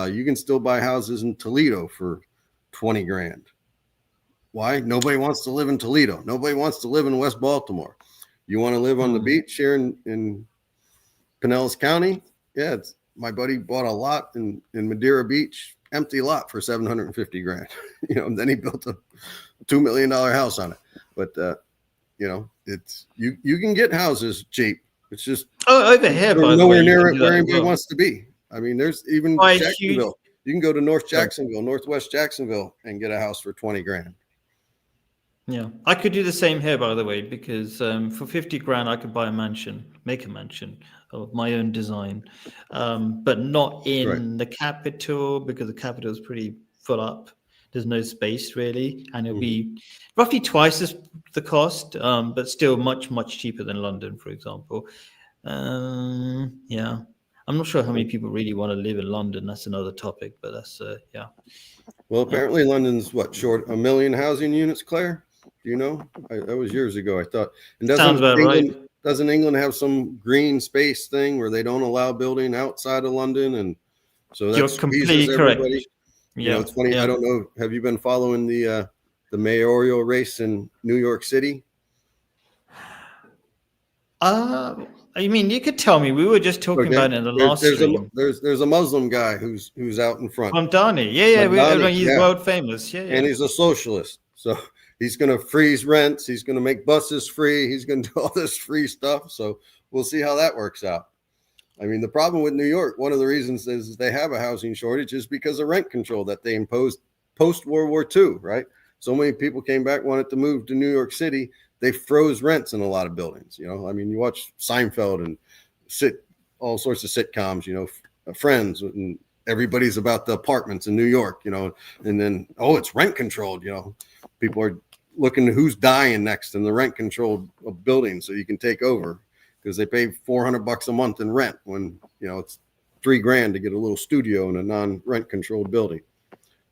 You can still buy houses in Toledo for 20 grand. Why? Nobody wants to live in Toledo. Nobody wants to live in West Baltimore. You want to live on the beach here in Pinellas County? Yeah, my buddy bought a lot in Madeira Beach, empty lot for 750 grand. Then he built a $2 million house on it. But it's you can get houses cheap. It's just over here, by nowhere the way, near where anybody wants to be. I mean, there's even Jacksonville. You can go to Northwest Jacksonville, and get a house for 20 grand. Yeah, I could do the same here, by the way, because for 50 grand, I could buy a mansion, make a mansion of my own design, but not in the capital, because the capital is pretty full up. There's no space really, and it'll be roughly twice as the cost, but still much, much cheaper than London, for example. Yeah, I'm not sure how many people really want to live in London. That's another topic, but that's yeah. Well, apparently London's short 1 million housing units, Claire? Do you know? That was years ago, I thought. And Sounds about right. Doesn't England have some green space thing where they don't allow building outside of London? And so You're that's completely correct. everybody. You know, Yeah, it's funny. yeah. I don't know. Have you been following the mayoral race in New York City? I mean, you could tell me. We were just talking about it in the last stream. There's a Muslim guy who's out in front. Mamdani. Yeah. Mamdani, He's yeah. world famous. Yeah. And he's a socialist. So he's going to freeze rents. He's going to make buses free. He's going to do all this free stuff. So we'll see how that works out. I mean, the problem with New York, one of the reasons is they have a housing shortage is because of rent control that they imposed post World War II, right? So many people came back, wanted to move to New York City. They froze rents in a lot of buildings. You know, I mean, you watch Seinfeld and all sorts of sitcoms, you know, Friends, and everybody's about the apartments in New York, you know, and then, oh, it's rent controlled, you know, people are looking at who's dying next in the rent controlled building so you can take over because they pay $400 a month in rent when, you know, it's $3,000 to get a little studio in a non-rent controlled building.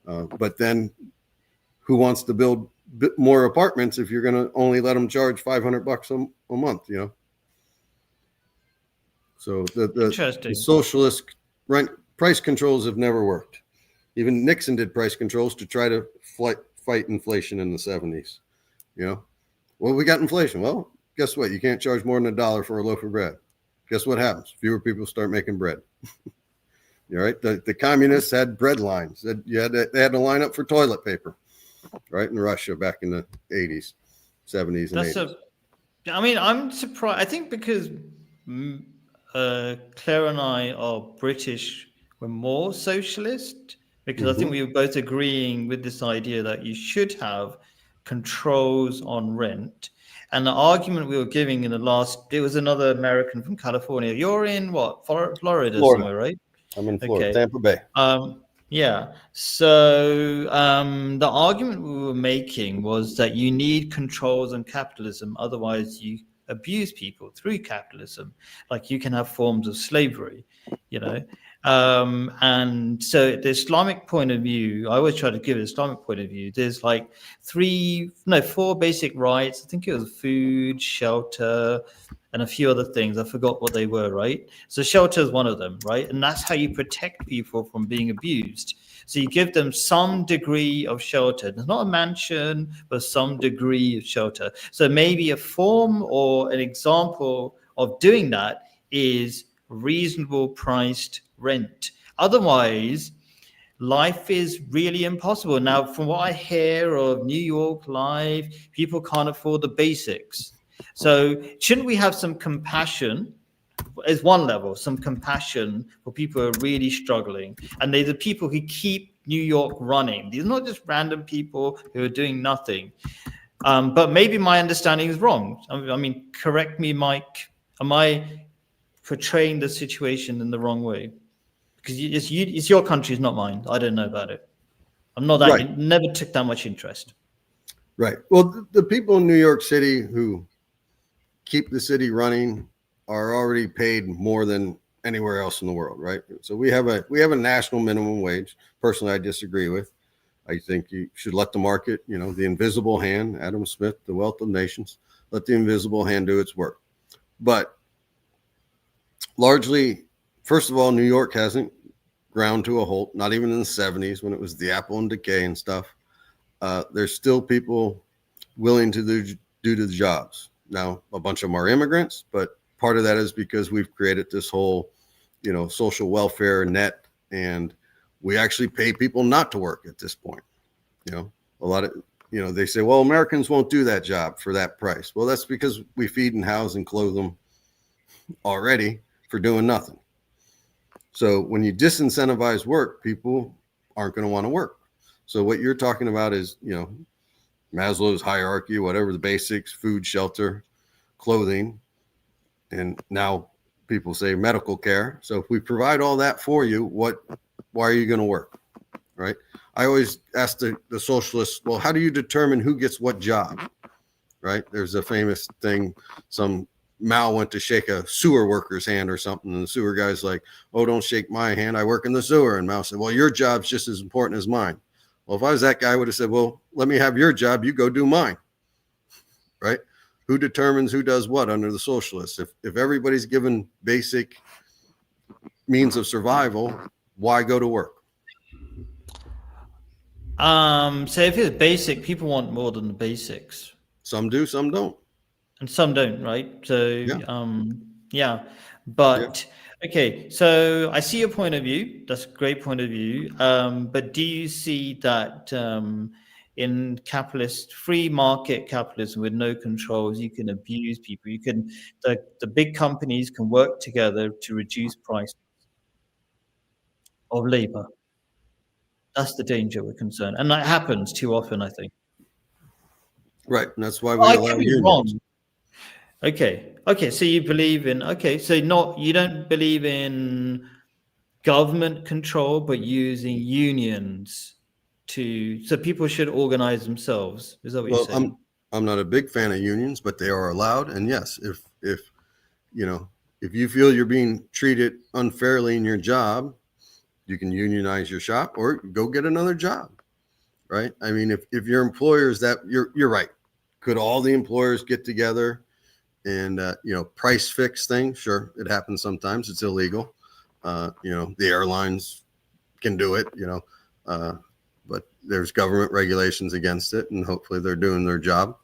But then who wants to build more apartments if you're going to only let them charge $500 a month, you know? So the socialist rent price controls have never worked. Even Nixon did price controls to try to fight inflation in the 70s. You know, well, we got inflation. Well, guess what? You can't charge more than $1 for a loaf of bread. Guess what happens? Fewer people start making bread. All right. The communists had bread lines. They had to line up for toilet paper, right? In Russia back in the 80s, 70s, and 80s. I mean, I'm surprised. I think because Claire and I are British, we're more socialist because I think we were both agreeing with this idea that you should have controls on rent. And the argument we were giving in the last, it was another American from California. You're in what? Florida somewhere, right? I'm in Florida, Tampa Bay. Yeah. So the argument we were making was that you need controls on capitalism. Otherwise, you abuse people through capitalism. Like you can have forms of slavery, you know. And so the Islamic point of view, I always try to give an Islamic point of view. There's like 4 basic rights. I think it was food, shelter, and a few other things. I forgot what they were, right? So shelter is one of them, right? And that's how you protect people from being abused. So you give them some degree of shelter. It's not a mansion, but some degree of shelter. So maybe a form or an example of doing that is reasonable priced rent. Otherwise, life is really impossible. Now, from what I hear of New York life, people can't afford the basics. So shouldn't we have some compassion as one level, some compassion for people who are really struggling? And they're the people who keep New York running. These are not just random people who are doing nothing. But maybe my understanding is wrong. I mean, correct me, Mike. Am I portraying the situation in the wrong way? Because it's your country, it's not mine. I don't know about it. I'm not that, right. Never took that much interest. Right. Well, the people in New York City who keep the city running are already paid more than anywhere else in the world, right? So we have a national minimum wage. Personally, I disagree with. I think you should let the market, you know, the invisible hand, Adam Smith, The Wealth of Nations, let the invisible hand do its work. But largely, first of all, New York hasn't ground to a halt, not even in the 70s when it was the apple and decay and stuff. There's still people willing to do the jobs. Now, a bunch of them are immigrants, but part of that is because we've created this whole, you know, social welfare net, and we actually pay people not to work at this point. You know, a lot of, you know, they say, well, Americans won't do that job for that price. Well, that's because we feed and house and clothe them already for doing nothing. So when you disincentivize work, people aren't going to want to work. So what you're talking about is, you know, Maslow's hierarchy, whatever the basics, food, shelter, clothing, and now people say medical care. So if we provide all that for you, why are you going to work, right? I always ask the socialists, well, how do you determine who gets what job, right? There's a famous thing, some Mao went to shake a sewer worker's hand or something, and the sewer guy's like, "Oh, don't shake my hand. I work in the sewer." And Mao said, "Well, your job's just as important as mine." Well, if I was that guy, I would have said, "Well, let me have your job. You go do mine." Right? Who determines who does what under the socialists? If everybody's given basic means of survival, why go to work? So if it's basic, people want more than the basics, Some do, some don't. and some don't, right? So Yeah. yeah, but okay. So I see your point of view. That's a great point of view. But do you see that in capitalist, free market capitalism with no controls, you can abuse people? You can the big companies can work together to reduce prices of labor. That's the danger we're concerned, and that happens too often, I think. Right. And that's why we Well, I allow could be unions. wrong. Okay. So you believe in so you don't believe in government control, but using unions so people should organize themselves. Is that what you're Well, saying? I'm not a big fan of unions, but they are allowed. And yes, if you feel you're being treated unfairly in your job, you can unionize your shop or go get another job. Right. I mean, if your employer is that, you're right. Could all the employers get together and price fix things? Sure, it happens sometimes. It's illegal. The airlines can do it. But there's government regulations against it, and hopefully they're doing their job.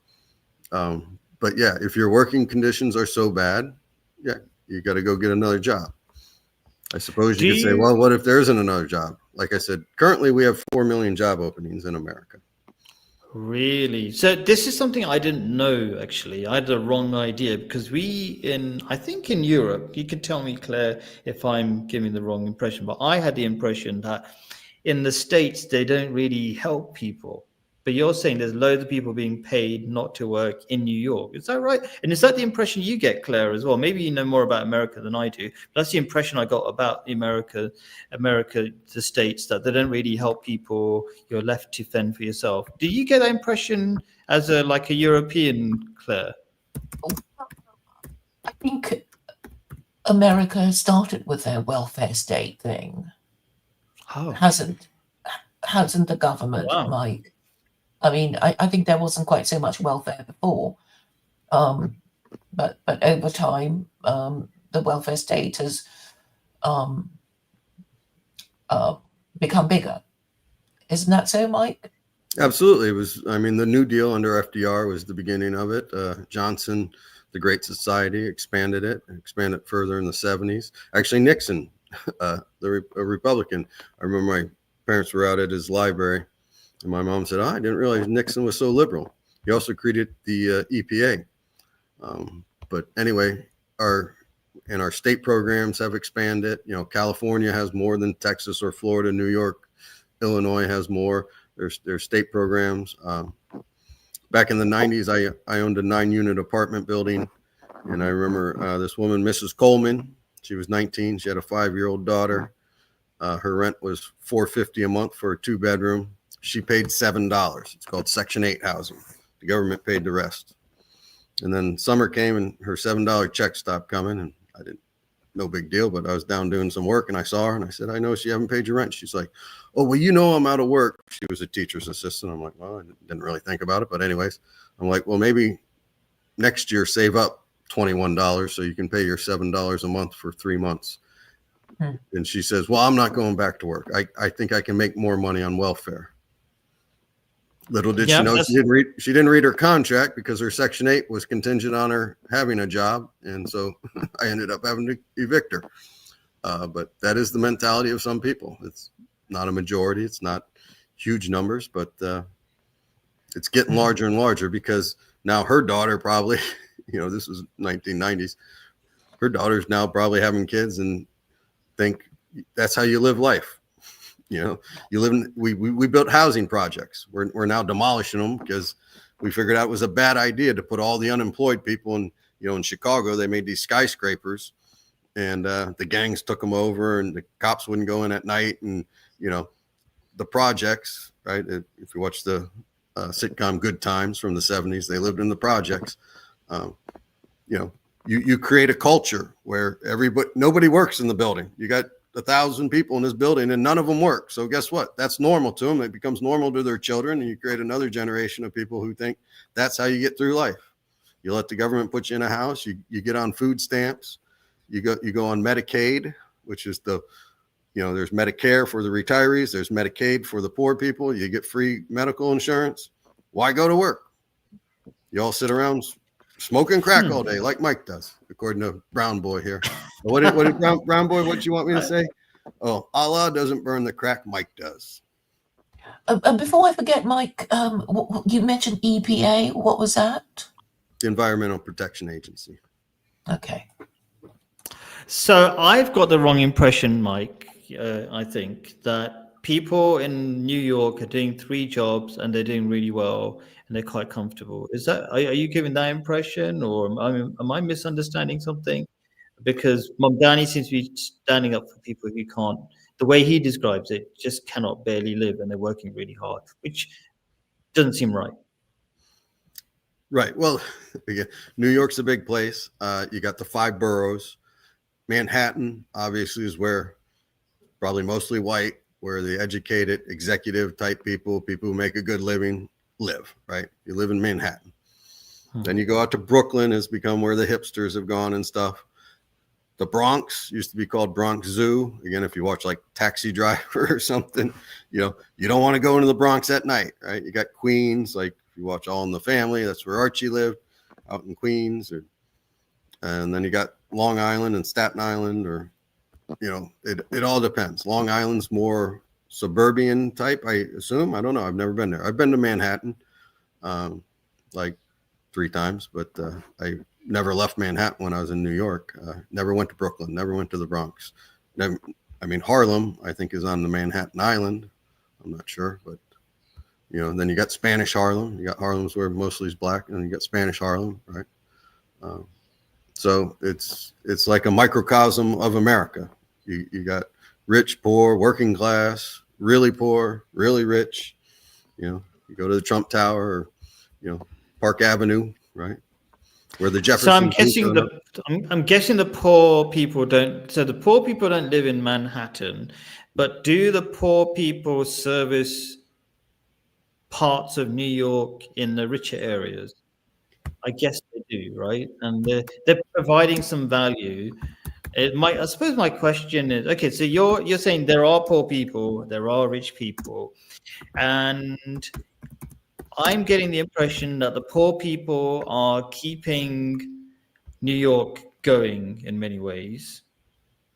But yeah, if your working conditions are so bad, yeah, you got to go get another job. I suppose you could say, well, what if there isn't another job? Like I said, currently we have 4 million job openings in America. Really? So this is something I didn't know, actually. I had the wrong idea because I think in Europe, you could tell me, Claire, if I'm giving the wrong impression, but I had the impression that in the States, they don't really help people. But you're saying there's loads of people being paid not to work in New York. Is that right? And is that the impression you get, Claire, as well? Maybe you know more about America than I do. But that's the impression I got about America, the States, that they don't really help people. You're left to fend for yourself. Do you get that impression as a European, Claire? I think America started with their welfare state thing. Oh. Hasn't the government, Wow. Mike? I mean, I think there wasn't quite so much welfare before, but over time, the welfare state has become bigger. Isn't that so, Mike? Absolutely. It was, the New Deal under FDR was the beginning of it. Johnson, the Great Society, expanded further in the 70s. Actually, Nixon, a Republican. I remember my parents were out at his library, and my mom said, I didn't realize Nixon was so liberal. He also created the EPA. But anyway, our state programs have expanded. California has more than Texas or Florida. New York, Illinois has more. There's state programs. Back in the 90s, I owned a 9-unit apartment building, and I remember this woman, Mrs. Coleman. She was 19. She had a 5-year-old daughter. Her rent was $450 a month for a 2-bedroom. She paid $7. It's called Section 8 housing. The government paid the rest. And then summer came and her $7 check stopped coming, and I didn't, no big deal, but I was down doing some work and I saw her and I said, I noticed you haven't paid your rent. She's like, oh, well, I'm out of work. She was a teacher's assistant. I'm like, well, I didn't really think about it, but anyways, I'm like, well, maybe next year save up $21 so you can pay your $7 a month for 3 months. And she says, well, I'm not going back to work. I think I can make more money on welfare. Little did she know she didn't read her contract because her Section 8 was contingent on her having a job. And so I ended up having to evict her. But that is the mentality of some people. It's not a majority. It's not huge numbers, but it's getting larger and larger because now her daughter probably, this was 1990s. Her daughter's now probably having kids and think that's how you live life. You live in, we built housing projects. We're now demolishing them because we figured out it was a bad idea to put all the unemployed people in, in Chicago. They made these skyscrapers and the gangs took them over and the cops wouldn't go in at night. And, the projects, right? If you watch the sitcom Good Times from the 70s, they lived in the projects. You you create a culture where nobody works in the building. You got 1,000 people in this building and none of them work. So guess what? That's normal to them. It becomes normal to their children, and you create another generation of people who think that's how you get through life. You let the government put you in a house. You get on food stamps. You go on Medicaid, which is there's Medicare for the retirees. There's Medicaid for the poor people. You get free medical insurance. Why go to work? You all sit around smoking crack all day, like Mike does, according to Brown Boy here. What did Brown Boy? What you want me to say? Oh, Allah doesn't burn the crack. Mike does. Before I forget, Mike, you mentioned EPA. What was that? The Environmental Protection Agency. Okay. So I've got the wrong impression, Mike. I think that people in New York are doing 3 jobs and they're doing really well and they're quite comfortable. Are you giving that impression, or am I misunderstanding something? Because Mamdani seems to be standing up for people who can't. The way he describes it, just cannot barely live, and they're working really hard, which doesn't seem right. Right. Well, again, New York's a big place. You got the 5 boroughs. Manhattan, obviously, is where probably mostly white, where the educated, executive type people who make a good living live, right? You live in Manhattan. Then you go out to Brooklyn, has become where the hipsters have gone and stuff. The Bronx used to be called Bronx Zoo. Again, if you watch like Taxi Driver or something, you don't want to go into the Bronx at night, right? You got Queens, like if you watch All in the Family, that's where Archie lived, out in Queens. And then you got Long Island and Staten Island, or, it all depends. Long Island's more suburban type, I assume. I don't know. I've never been there. I've been to Manhattan like 3 times, but I never left Manhattan when I was in New York. Never went to Brooklyn, never went to the Bronx. Harlem, I think, is on the Manhattan Island. I'm not sure, but, then you got Spanish Harlem. You got Harlem's where mostly is black, and you got Spanish Harlem, right? So it's like a microcosm of America. You got rich, poor, working class, really poor, really rich. You go to the Trump Tower or, Park Avenue, right? Where the Jefferson. So I'm guessing the poor people don't. So the poor people don't live in Manhattan, but do the poor people service parts of New York in the richer areas? I guess they do, right? And they're providing some value. I suppose my question is, okay, so you're saying there are poor people, there are rich people, and I'm getting the impression that the poor people are keeping New York going in many ways,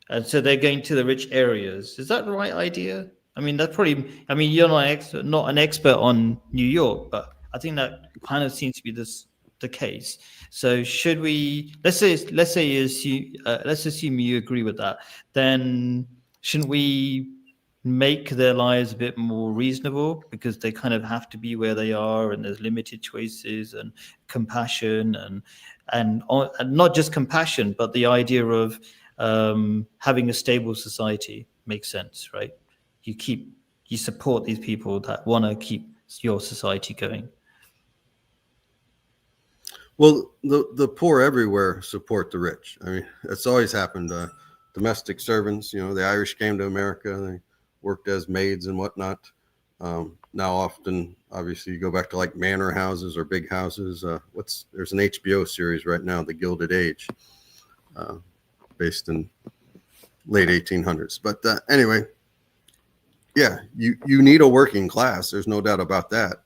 and so they're going to the rich areas. Is that the right idea? That's probably. You're not an expert on New York, but I think that kind of seems to be the case. So should we? Let's assume you agree with that. Then shouldn't we make their lives a bit more reasonable, because they kind of have to be where they are, and there's limited choices and compassion and not just compassion, but the idea of having a stable society makes sense, right? You support these people that want to keep your society going. Well, the poor everywhere support the rich. It's always happened. Domestic servants, the Irish came to America, they worked as maids and whatnot. Now often, obviously, you go back to like manor houses or big houses. There's an HBO series right now, The Gilded Age, based in late 1800s. But anyway, yeah, you need a working class. There's no doubt about that.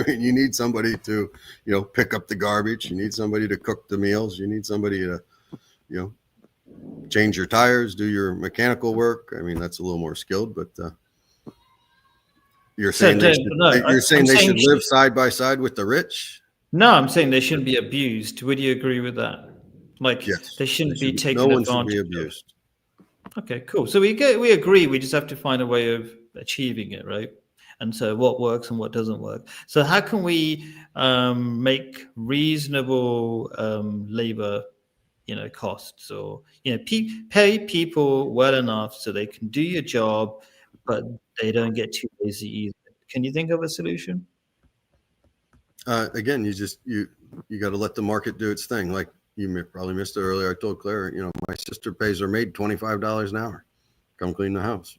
You need somebody to, pick up the garbage. You need somebody to cook the meals. You need somebody to, change your tires, do your mechanical work. That's a little more skilled, but you're saying they should live side by side with the rich? No, I'm saying they shouldn't be abused. Would you agree with that? Yes, they shouldn't be taken advantage. No one should be abused. Okay, cool. So we agree. We just have to find a way of achieving it, right? And so what works and what doesn't work. So how can we make reasonable labor, costs, or pay people well enough so they can do your job, but they don't get too lazy either? Can you think of a solution? Again, you got to let the market do its thing. Like probably missed it earlier. I told Claire, my sister pays her maid $25 an hour. Come clean the house.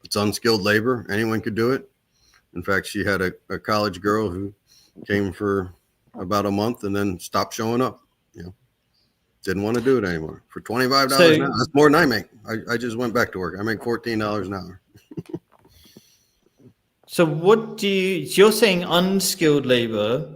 It's unskilled labor. Anyone could do it. In fact, she had a college girl who came for about a month and then stopped showing up. Didn't want to do it anymore for $25 an hour. That's more than I make. I just went back to work. I make $14 an hour. So you're saying unskilled labor,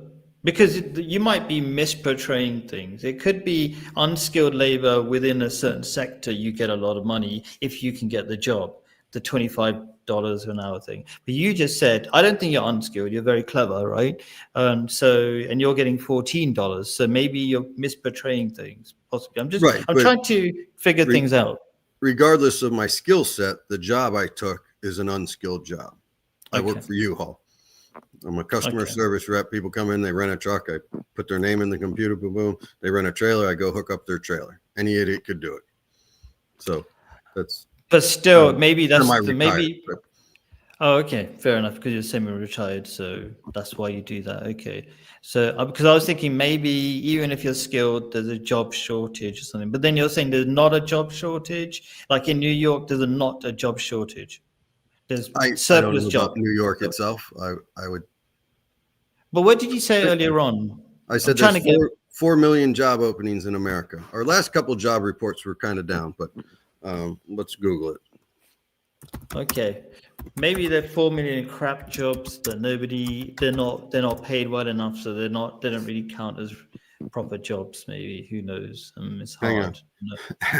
because you might be misportraying things. It could be unskilled labor within a certain sector. You get a lot of money if you can get the job, the $25 an hour thing. But you just said, I don't think you're unskilled. You're very clever, right? And you're getting $14. So maybe you're misportraying things, possibly. I'm trying to figure things out. Regardless of my skill set, the job I took is an unskilled job. I work for U-Haul. I'm a customer service rep. People come in, they rent a truck. I put their name in the computer, boom, boom. They rent a trailer. I go hook up their trailer. Any idiot could do it. So that's. But still, maybe that's maybe. Oh, okay, fair enough. Because you're semi-retired, so that's why you do that. Okay, so because I was thinking maybe even if you're skilled, there's a job shortage or something. But then you're saying there's not a job shortage. Like in New York, there's not a job shortage. There's surplus I don't know jobs. about New York itself. I would. But what did you say earlier on? I said there's 4 million job openings in America. Our last couple job reports were kind of down, but let's Google it. Okay, maybe there are 4 million crap jobs that they're not paid well enough, so they don't really count as proper jobs. Maybe, who knows? It's hard.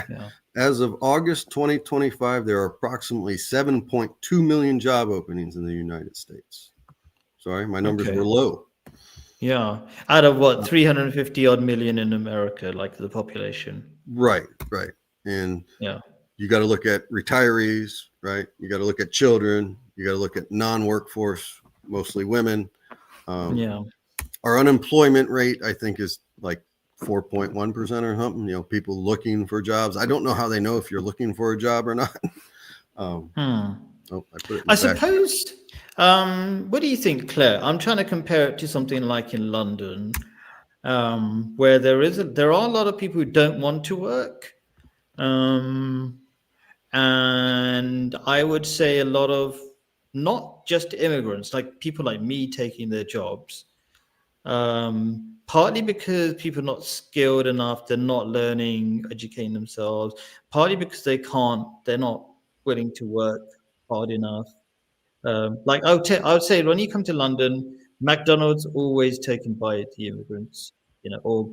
Yeah. As of August 2025, there are approximately 7.2 million job openings in the United States. Sorry, my numbers were low. Yeah, out of what, 350 odd million in America, like the population. Right. And you got to look at retirees, right? You got to look at children. You got to look at non-workforce, mostly women. Our unemployment rate, I think, is like 4.1% or something. People looking for jobs. I don't know how they know if you're looking for a job or not. I suppose. What do you think, Claire? I'm trying to compare it to something like in London, where there are a lot of people who don't want to work, and I would say a lot of not just immigrants, like people like me taking their jobs. Partly because people are not skilled enough, they're not learning, educating themselves. Partly because they're not willing to work hard enough. Like I would say, when you come to London, McDonald's always taken by the immigrants, or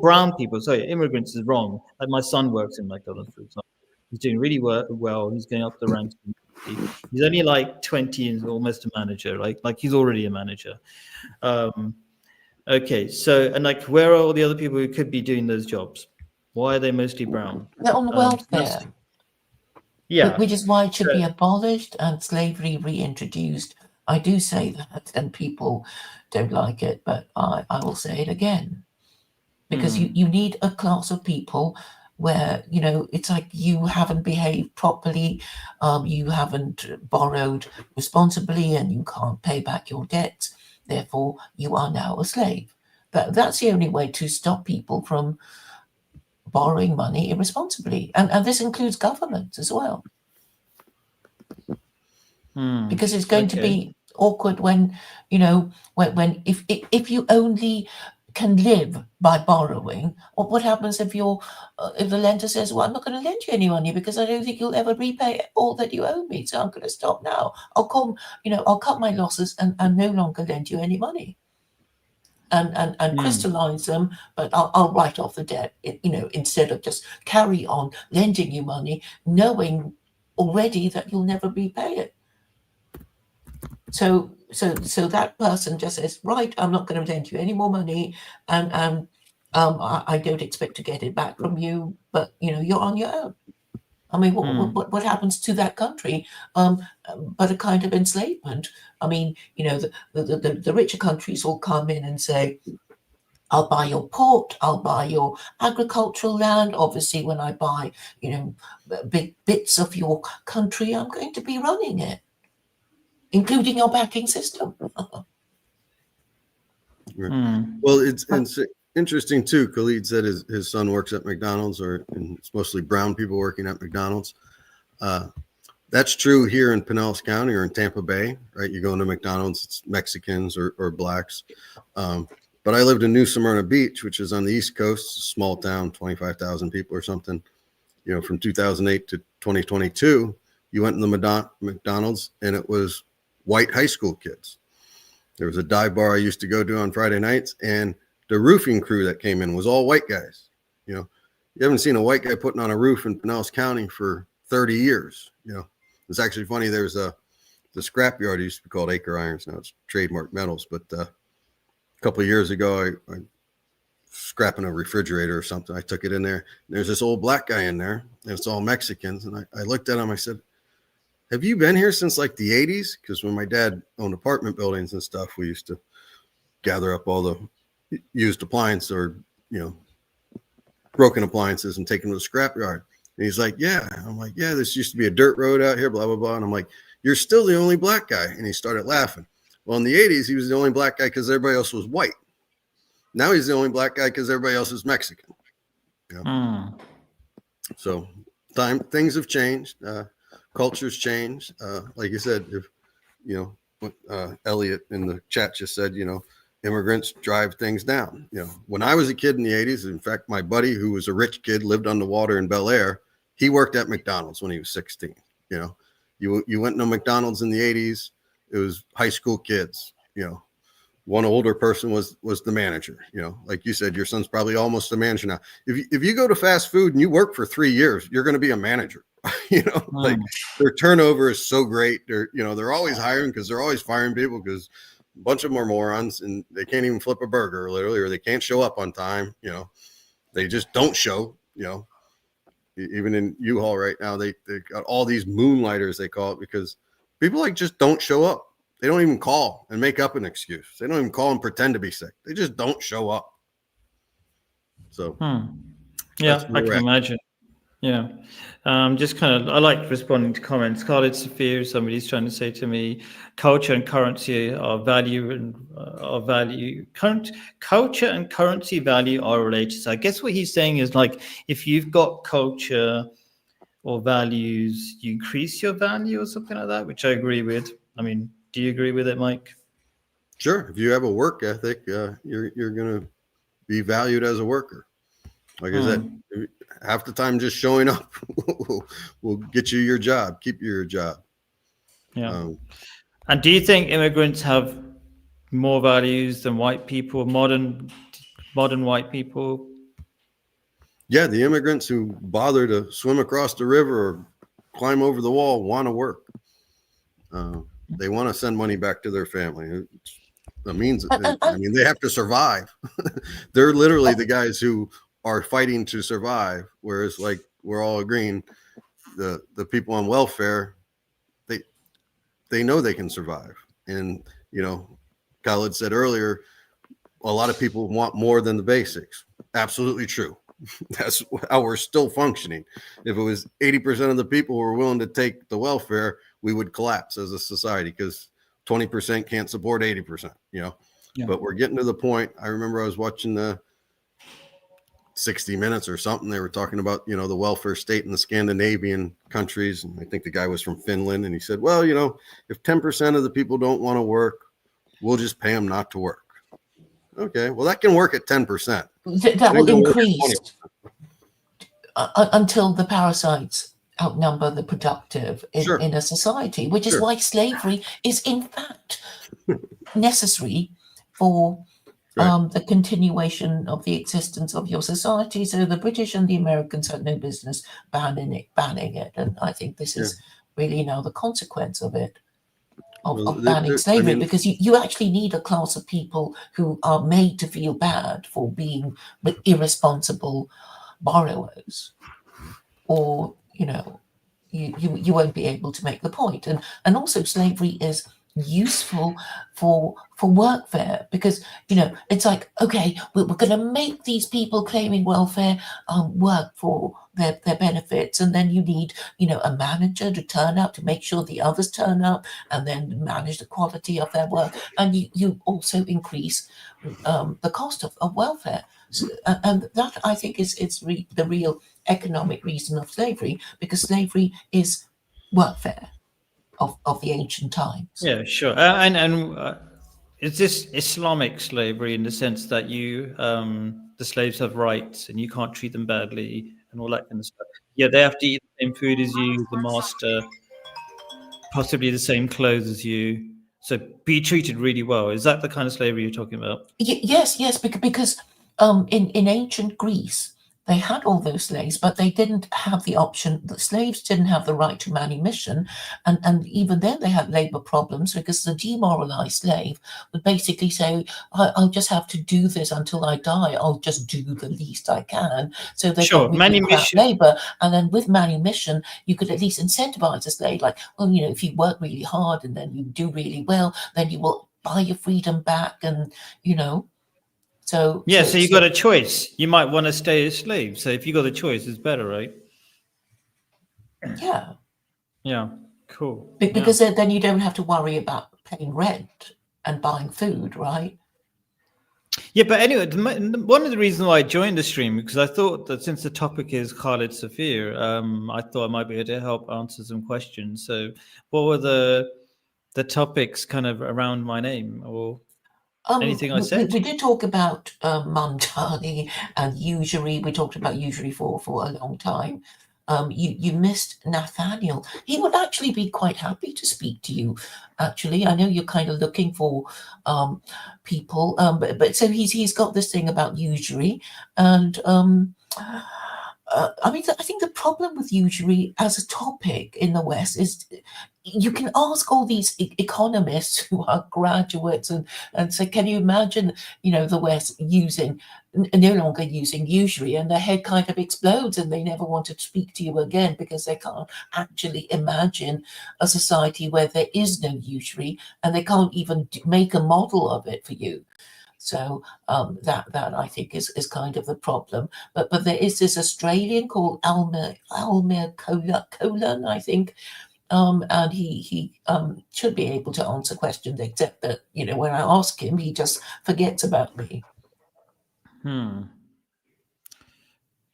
brown people. Sorry, immigrants is wrong. Like my son works in McDonald's, for example. He's doing really well. He's going up the ranks. He's only like 20 and almost a manager. Like he's already a manager. Okay, so and like, where are all the other people who could be doing those jobs? Why are they mostly brown? They're on the welfare. Which is why it should be abolished and slavery reintroduced. I do say that, and people don't like it, but I will say it again. Because you need a class of people where, it's like you haven't behaved properly, you haven't borrowed responsibly, and you can't pay back your debts. Therefore, you are now a slave. That's the only way to stop people from borrowing money irresponsibly. And this includes government as well. Because it's going to be awkward when, if you only can live by borrowing, or what happens if if the lender says, well, I'm not going to lend you any money because I don't think you'll ever repay all that you owe me, so I'm going to stop now. I'll cut my losses and no longer lend you any money, and crystallize them, but I'll write off the debt, instead of just carry on lending you money, knowing already that you'll never repay it. So that person just says, right, I'm not going to lend you any more money, and I don't expect to get it back from you, but you're on your own. I mean, what happens to that country? But a kind of enslavement. I mean, the richer countries will come in and say, I'll buy your port, I'll buy your agricultural land. Obviously, when I buy, big bits of your country, I'm going to be running it, including your banking system. Well, interesting too. Khalid said his son works at McDonald's, and it's mostly brown people working at McDonald's. That's true here in Pinellas County or in Tampa Bay, right? You go into McDonald's, it's Mexicans or blacks. But I lived in New Smyrna Beach, which is on the East Coast, a small town, 25,000 people or something. You know, from 2008 to 2022, you went in the McDonald's and it was white high school kids. There was a dive bar I used to go to on Friday nights, and the roofing crew that came in was all white guys. You know, you haven't seen a white guy putting on a roof in Pinellas County for 30 years. You know, it's actually funny. There's the scrapyard used to be called Acre Irons. Now it's Trademark Metals. But a couple of years ago, I scrapping a refrigerator or something. I took it in there. There's this old black guy in there, and it's all Mexicans. And I looked at him. I said, "Have you been here since like the 80s?" Because when my dad owned apartment buildings and stuff, we used to gather up all the used appliances or, you know, broken appliances and take them to the scrapyard. And he's like, "Yeah." I'm like, "Yeah, this used to be a dirt road out here, blah, blah, blah." And I'm like, "You're still the only black guy." And he started laughing. Well, in the 80s, he was the only black guy because everybody else was white. Now he's the only black guy because everybody else is Mexican. You know? So things have changed. Culture's changed. Like you said, if you know what Elliot in the chat just said, you know, immigrants drive things down. You know, when I was a kid in the 80s, in fact, my buddy who was a rich kid lived on the water in Bel Air. He worked at McDonald's when he was 16. You know, you went to McDonald's in the 80s. It was high school kids. You know, one older person was the manager. You know, like you said, your son's probably almost a manager now. If you go to fast food and you work for 3 years, you're going to be a manager. You know, like their turnover is so great. They're always hiring because they're always firing people because a bunch of them are morons and they can't even flip a burger literally, or they can't show up on time. You know, they just don't show. You know, even in U-Haul right now, they got all these moonlighters, they call it, because people like just don't show up. They don't even call and make up an excuse. They don't even call and pretend to be sick. They just don't show up. So, yeah, I can imagine. Yeah. Just kind of, I like responding to comments. Khalid Safir, somebody's trying to say to me, culture and currency are value and culture and currency value are related. So I guess what he's saying is like, if you've got culture or values, you increase your value or something like that, which I agree with. I mean, do you agree with it, Mike? Sure. If you have a work ethic, you're going to be valued as a worker. Like I said, half the time just showing up will get you your job, keep you your job. Yeah. And do you think immigrants have more values than white people, modern white people? Yeah, the immigrants who bother to swim across the river or climb over the wall want to work. They want to send money back to their family. That means, I mean, they have to survive. They're literally the guys who are fighting to survive, whereas like we're all agreeing the people on welfare, they know they can survive. And you know, Khalid said earlier, a lot of people want more than the basics. Absolutely true. That's how we're still functioning. If it was 80% of the people who were willing to take the welfare, we would collapse as a society because 20% can't support 80%, you know. Yeah. But we're getting to the point. I remember I was watching the 60 Minutes or something. They were talking about, you know, the welfare state in the Scandinavian countries. And I think the guy was from Finland. And he said, well, you know, if 10% of the people don't want to work, we'll just pay them not to work. Okay, well, that can work at 10%. That will increase until the parasites outnumber the productive in a society, which is why slavery is in fact necessary for the continuation of the existence of your society. So the British and the Americans had no business banning it. And I think this is really now the consequence of it. Of banning slavery, because you actually need a class of people who are made to feel bad for being irresponsible borrowers, or you know, you won't be able to make the point. And also slavery is useful for workfare, because you know it's like, okay, we're going to make these people claiming welfare work for their benefits, and then you need, you know, a manager to turn up to make sure the others turn up and then manage the quality of their work, and you also increase the cost of welfare. And that I think is the real economic reason of slavery, because slavery is workfare of the ancient times. Yeah, sure. It's this Islamic slavery in the sense that the slaves have rights and you can't treat them badly and all that kind of stuff. Yeah, they have to eat the same food as you, the master, possibly the same clothes as you. So be treated really well. Is that the kind of slavery you're talking about? Yes, because in ancient Greece, they had all those slaves, but they didn't have the option. The slaves didn't have the right to manumission, and even then they had labor problems, because the demoralized slave would basically say, I'll just have to do this until I die. I'll just do the least I can. So they Sure, got really crap manumission. labor, and then with manumission, you could at least incentivize a slave, like, well, if you work really hard and then you do really well, then you will buy your freedom back, and So Yeah, so you got a choice. You might want to stay a slave. So if you got a choice, it's better, right? Yeah. Yeah, cool. Because then you don't have to worry about paying rent and buying food, right? Yeah, but anyway, one of the reasons why I joined the stream, because I thought that since the topic is Khalid Safir, I thought I might be able to help answer some questions. So what were the topics kind of around my name, or anything I said? We did talk about Mamdani and usury. We talked about usury for a long time. You missed Nathaniel. He would actually be quite happy to speak to you. Actually, I know you're kind of looking for people, but so he's got this thing about usury, and I think the problem with usury as a topic in the West is you can ask all these economists who are graduates and say, can you imagine, the West no longer using usury, and their head kind of explodes and they never want to speak to you again, because they can't actually imagine a society where there is no usury, and they can't even make a model of it for you. So that I think is kind of the problem. But there is this Australian called Almir Colan, I think, and he should be able to answer questions, except that when I ask him, he just forgets about me.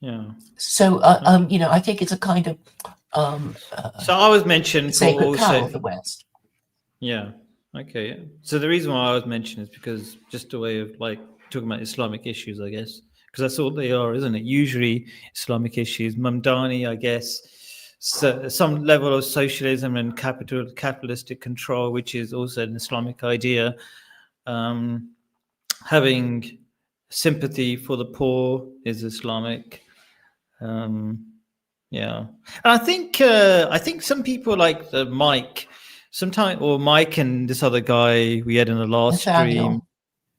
Yeah. So I think it's a kind of so I was mentioned sacred cow of the West. Yeah. Okay. So the reason why I was mentioned is because just a way of like talking about Islamic issues, I guess, because that's all they are, isn't it? Usually Islamic issues. Mamdani, I guess, so some level of socialism and capitalistic control, which is also an Islamic idea. Having sympathy for the poor is Islamic. Yeah, and I think some people like Mike. Mike and this other guy we had in the last Nathaniel. stream.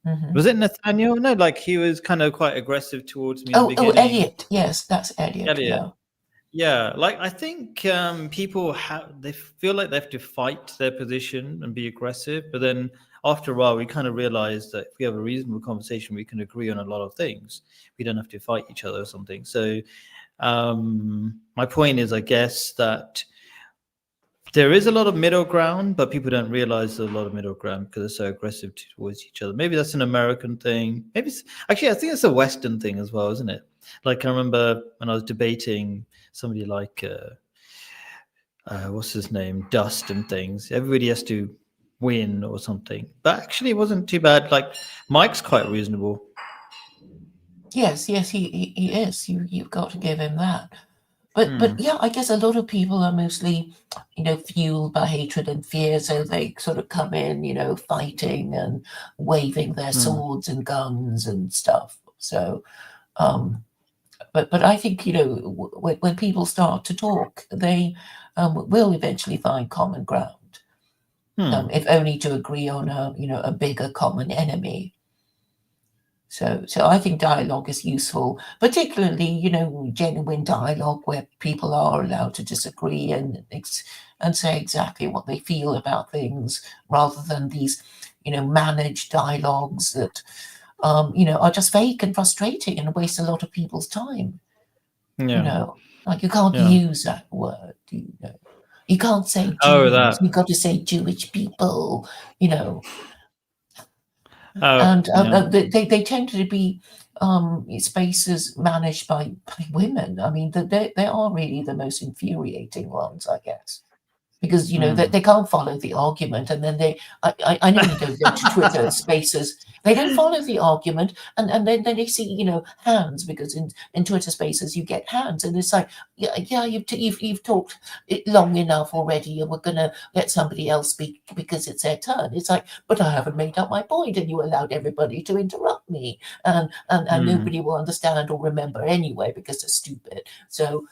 Mm-hmm. Was it Nathaniel? No, like he was kind of quite aggressive towards me. Oh, Elliot. Yes, that's Elliot. Yeah, like I think people they feel like they have to fight their position and be aggressive, but then after a while we kind of realize that if we have a reasonable conversation, we can agree on a lot of things. We don't have to fight each other or something. So my point is, I guess, that there is a lot of middle ground, but people don't realize there's a lot of middle ground because they're so aggressive towards each other. Maybe that's an American thing. Maybe I think it's a Western thing as well, isn't it? Like I remember when I was debating somebody like what's his name, Dust and things. Everybody has to win or something, but actually it wasn't too bad. Like Mike's quite reasonable. Yes, he is. You've got to give him that. But yeah, I guess a lot of people are mostly, fueled by hatred and fear, so they sort of come in, fighting and waving their swords and guns and stuff. So, but I think when people start to talk, they will eventually find common ground, if only to agree on a bigger common enemy. So I think dialogue is useful, particularly, genuine dialogue where people are allowed to disagree and say exactly what they feel about things, rather than these, managed dialogues that, are just fake and frustrating and waste a lot of people's time. Yeah. Like you can't use that word, You can't say Jews, you've got to say Jewish people, And yeah. they tend to be spaces managed by women. I mean, they are really the most infuriating ones, I guess. Because they can't follow the argument, and then I know you don't go to Twitter Spaces. They don't follow the argument, and then they see hands, because in Twitter Spaces you get hands, and it's like yeah you've talked it long enough already, and we're gonna let somebody else speak because it's their turn. It's like, but I haven't made up my point, and you allowed everybody to interrupt me, and nobody will understand or remember anyway because they're stupid. So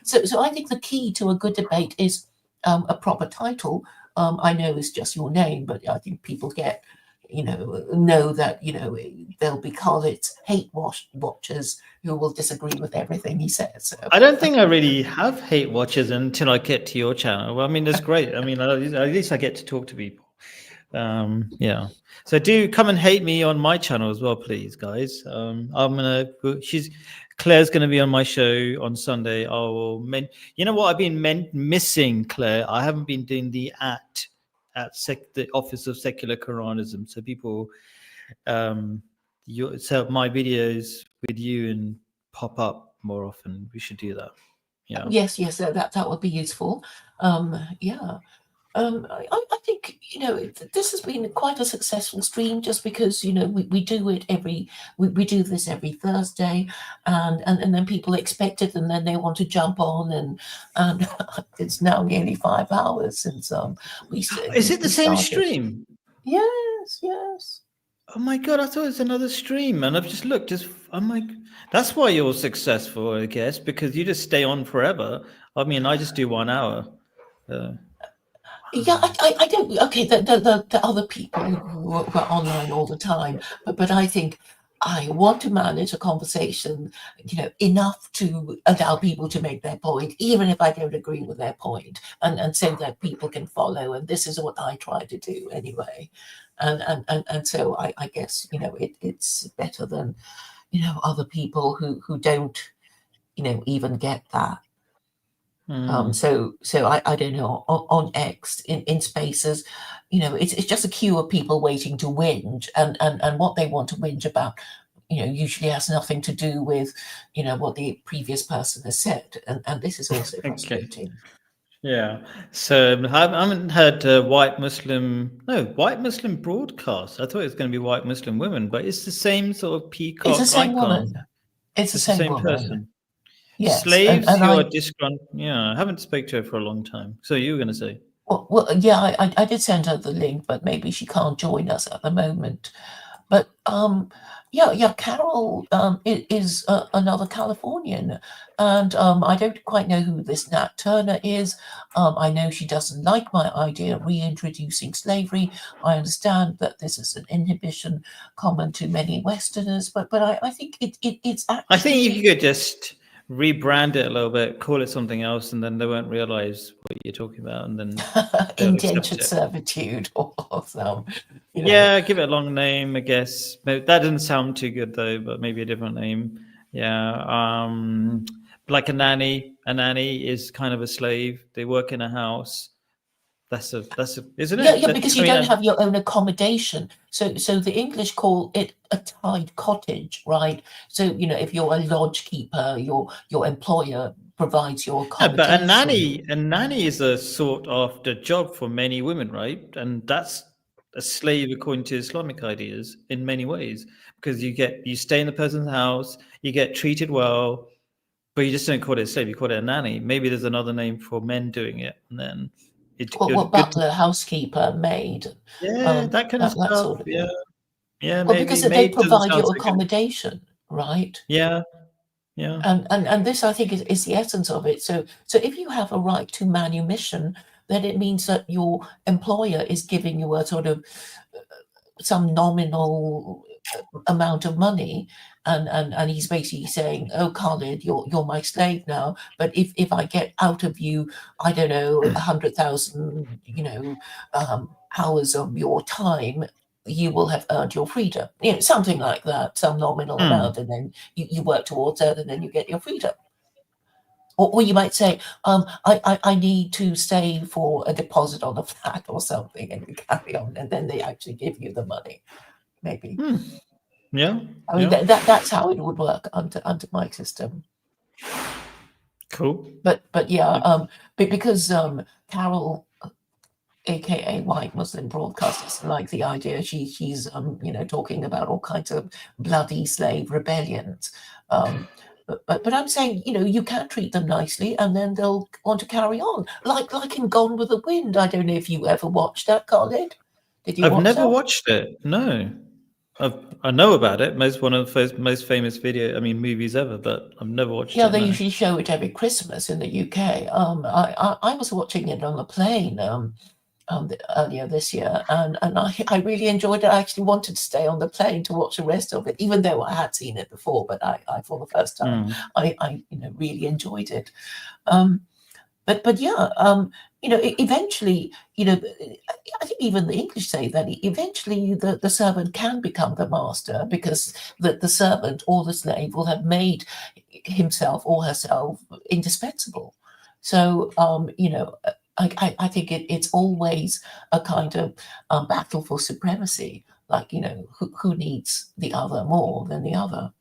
so I think the key to a good debate is a proper title. I know it's just your name, but I think people get, know that, there'll be Khaled's hate watchers who will disagree with everything he says. So. I don't think I really have hate watchers until I get to your channel. Well, I mean, that's great. I mean, at least I get to talk to people. Yeah. So do come and hate me on my channel as well, please, guys. Claire's going to be on my show on Sunday. I will. You know what? I've been missing, Claire. I haven't been doing the the Office of Secular Quranism. So people, so my videos with you and pop up more often. We should do that. Yeah. Yes. That would be useful. Yeah. I think this has been quite a successful stream, just because we do it we do this every Thursday, and then people expect it, and then they want to jump on, and it's now nearly 5 hours since we. Is it the same stream? Yes. Oh my god! I thought it was another stream, and I've just looked. I'm like, that's why you're successful, I guess, because you just stay on forever. I mean, I just do 1 hour. Yeah, I don't. Okay, the other people who are online all the time, but I think I want to manage a conversation, enough to allow people to make their point, even if I don't agree with their point, and so that people can follow. And this is what I try to do anyway. And so I guess it's better than other people who don't even get that. So I don't know, on X in Spaces, it's just a queue of people waiting to whinge, and what they want to whinge about, usually has nothing to do with, what the previous person has said, and this is also frustrating. Yeah. So I haven't heard white Muslim broadcast. I thought it was going to be white Muslim women, but it's the same sort of peacock. It's the same icon. woman. It's the same woman. Person. Yes. Slaves who are disgruntled. Yeah, I haven't spoke to her for a long time. So you were going to say? Well, yeah, I did send her the link, but maybe she can't join us at the moment. But yeah, Carol is another Californian, and I don't quite know who this Nat Turner is. I know she doesn't like my idea of reintroducing slavery. I understand that this is an inhibition common to many Westerners, but I think it's actually. I think you could just rebrand it a little bit, call it something else, and then they won't realize what you're talking about, and then indentured servitude or some. Yeah, give it a long name, I guess. That doesn't sound too good though, but maybe a different name. Yeah, like a nanny. A nanny is kind of a slave. They work in a house. That's isn't it? Yeah, because you don't have your own accommodation. So the English call it a tied cottage, right? So if you're a lodge keeper, your employer provides your accommodation. Yeah, but a nanny is a sought after job for many women, right? And that's a slave according to Islamic ideas in many ways, because you stay in the person's house, you get treated well, but you just don't call it a slave. You call it a nanny. Maybe there's another name for men doing it, and then. Butler, housekeeper, maid. Yeah, that kind of stuff. Sort of yeah. Well, maybe. Because they provide your accommodation, right? Yeah. And this, I think, is the essence of it. So if you have a right to manumission, then it means that your employer is giving you a sort of some nominal amount of money, and he's basically saying, oh, Khaled, you're my slave now, but if I get out of you, I don't know, 100,000 hours of your time, you will have earned your freedom, something like that, some nominal amount, and then you work towards that, and then you get your freedom. Or you might say, I need to stay for a deposit on a flat or something, and you carry on, and then they actually give you the money. maybe. Yeah. I mean, yeah. that's how it would work under my system. Cool. But yeah, because Carol, aka White Muslim Broadcasters, like the idea she's talking about all kinds of bloody slave rebellions. But I'm saying, you can treat them nicely, and then they'll want to carry on, like in Gone with the Wind. I don't know if you ever watched that, Khalid. Did you? I've watch never that? watched it. No. I know about it. One of the most famous movies ever, but I've never watched it. Yeah, they no. usually show it every Christmas in the UK. I was watching it on the plane earlier this year, and I really enjoyed it. I actually wanted to stay on the plane to watch the rest of it, even though I had seen it before. But I for the first time, I really enjoyed it. But yeah, eventually, I think even the English say that eventually the servant can become the master, because the servant or the slave will have made himself or herself indispensable. So, I think it's always a kind of battle for supremacy, like, who needs the other more than the other.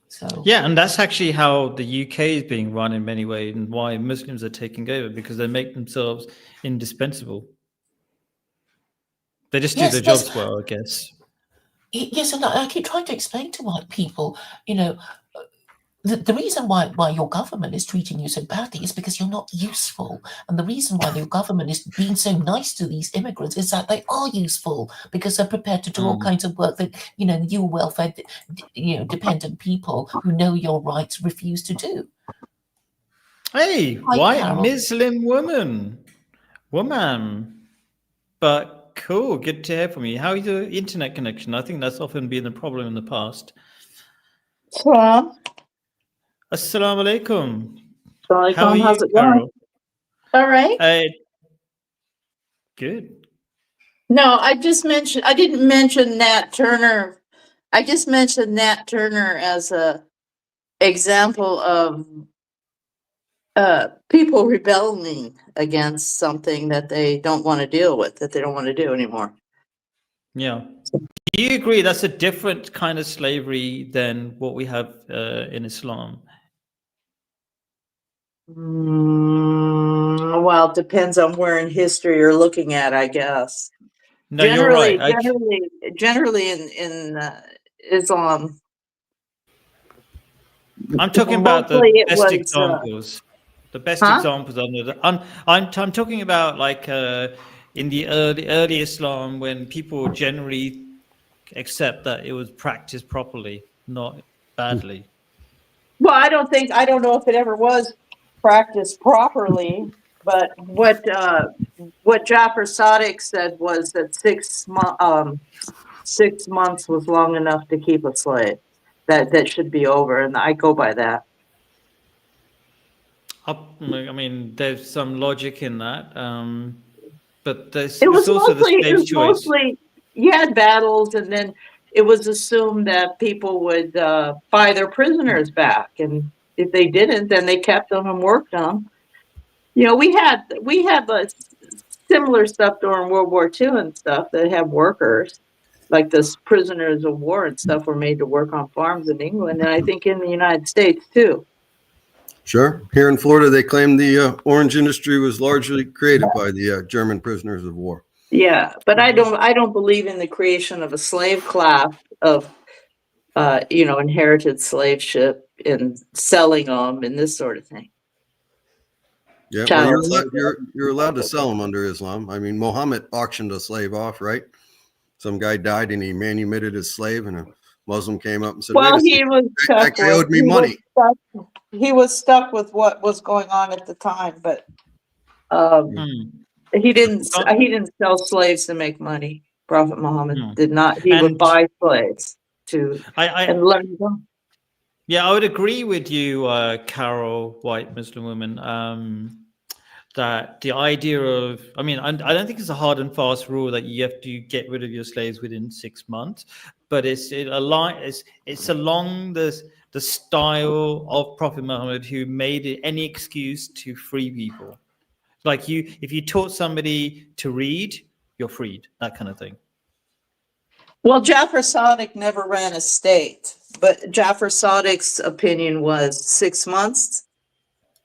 So Yeah, and that's actually how the UK is being run in many ways, and why Muslims are taking over, because they make themselves indispensable. They just do their jobs well, I guess. Yes, and I keep trying to explain to white people, the reason why your government is treating you so badly is because you're not useful. And the reason why your government is being so nice to these immigrants is that they are useful, because they're prepared to do all kinds of work that, you welfare, dependent people who know your rights refuse to do. Hey, Hi, white Carol. Muslim woman. But cool, good to hear from you. How is your internet connection? I think that's often been a problem in the past. Assalamu alaikum. How are you, How's it Carol? going? All right. Good. No, I didn't mention Nat Turner. I just mentioned Nat Turner as a example of people rebelling against something that they don't want to deal with, that they don't want to do anymore. Yeah. Do you agree that's a different kind of slavery than what we have in Islam? Well, it depends on where in history you're looking at, I guess. No, you're right. Generally in Islam, I'm talking about the mostly it best was, examples. The best Huh? examples I'm talking about, like in the early Islam, when people generally accept that it was practiced properly, not badly. well, I don't know if it ever was practiced properly, but what Jafar Sadiq said was that 6 months was long enough to keep a slave. That should be over, and I go by that. I mean, there's some logic in that, but there's It was also the slave's choice. mostly you had battles, and then it was assumed that people would buy their prisoners back, and if they didn't, then they kept them and worked them. We had similar stuff during World War II and stuff that had workers, like the prisoners of war and stuff, were made to work on farms in England, and I think in the United States too. Sure. Here in Florida, they claim the orange industry was largely created by the German prisoners of war. Yeah, but I don't believe in the creation of a slave class of, inherited slave and selling them and this sort of thing. Yeah, well, you're allowed to sell them under Islam. I mean, Muhammad auctioned a slave off, right? Some guy died and he manumitted his slave, and a Muslim came up and said, Well, that guy owed me money. He was stuck with what was going on at the time, but he didn't sell slaves to make money. Prophet Muhammad did not. He would buy slaves and let them go. Yeah, I would agree with you, Carol, white Muslim woman, that the idea of, I don't think it's a hard and fast rule that you have to get rid of your slaves within 6 months, but it's along the style of Prophet Muhammad, who made it any excuse to free people. Like if you taught somebody to read, you're freed, that kind of thing. Well, Jafar Sadiq never ran a state, but Jafar Sadiq's opinion was 6 months.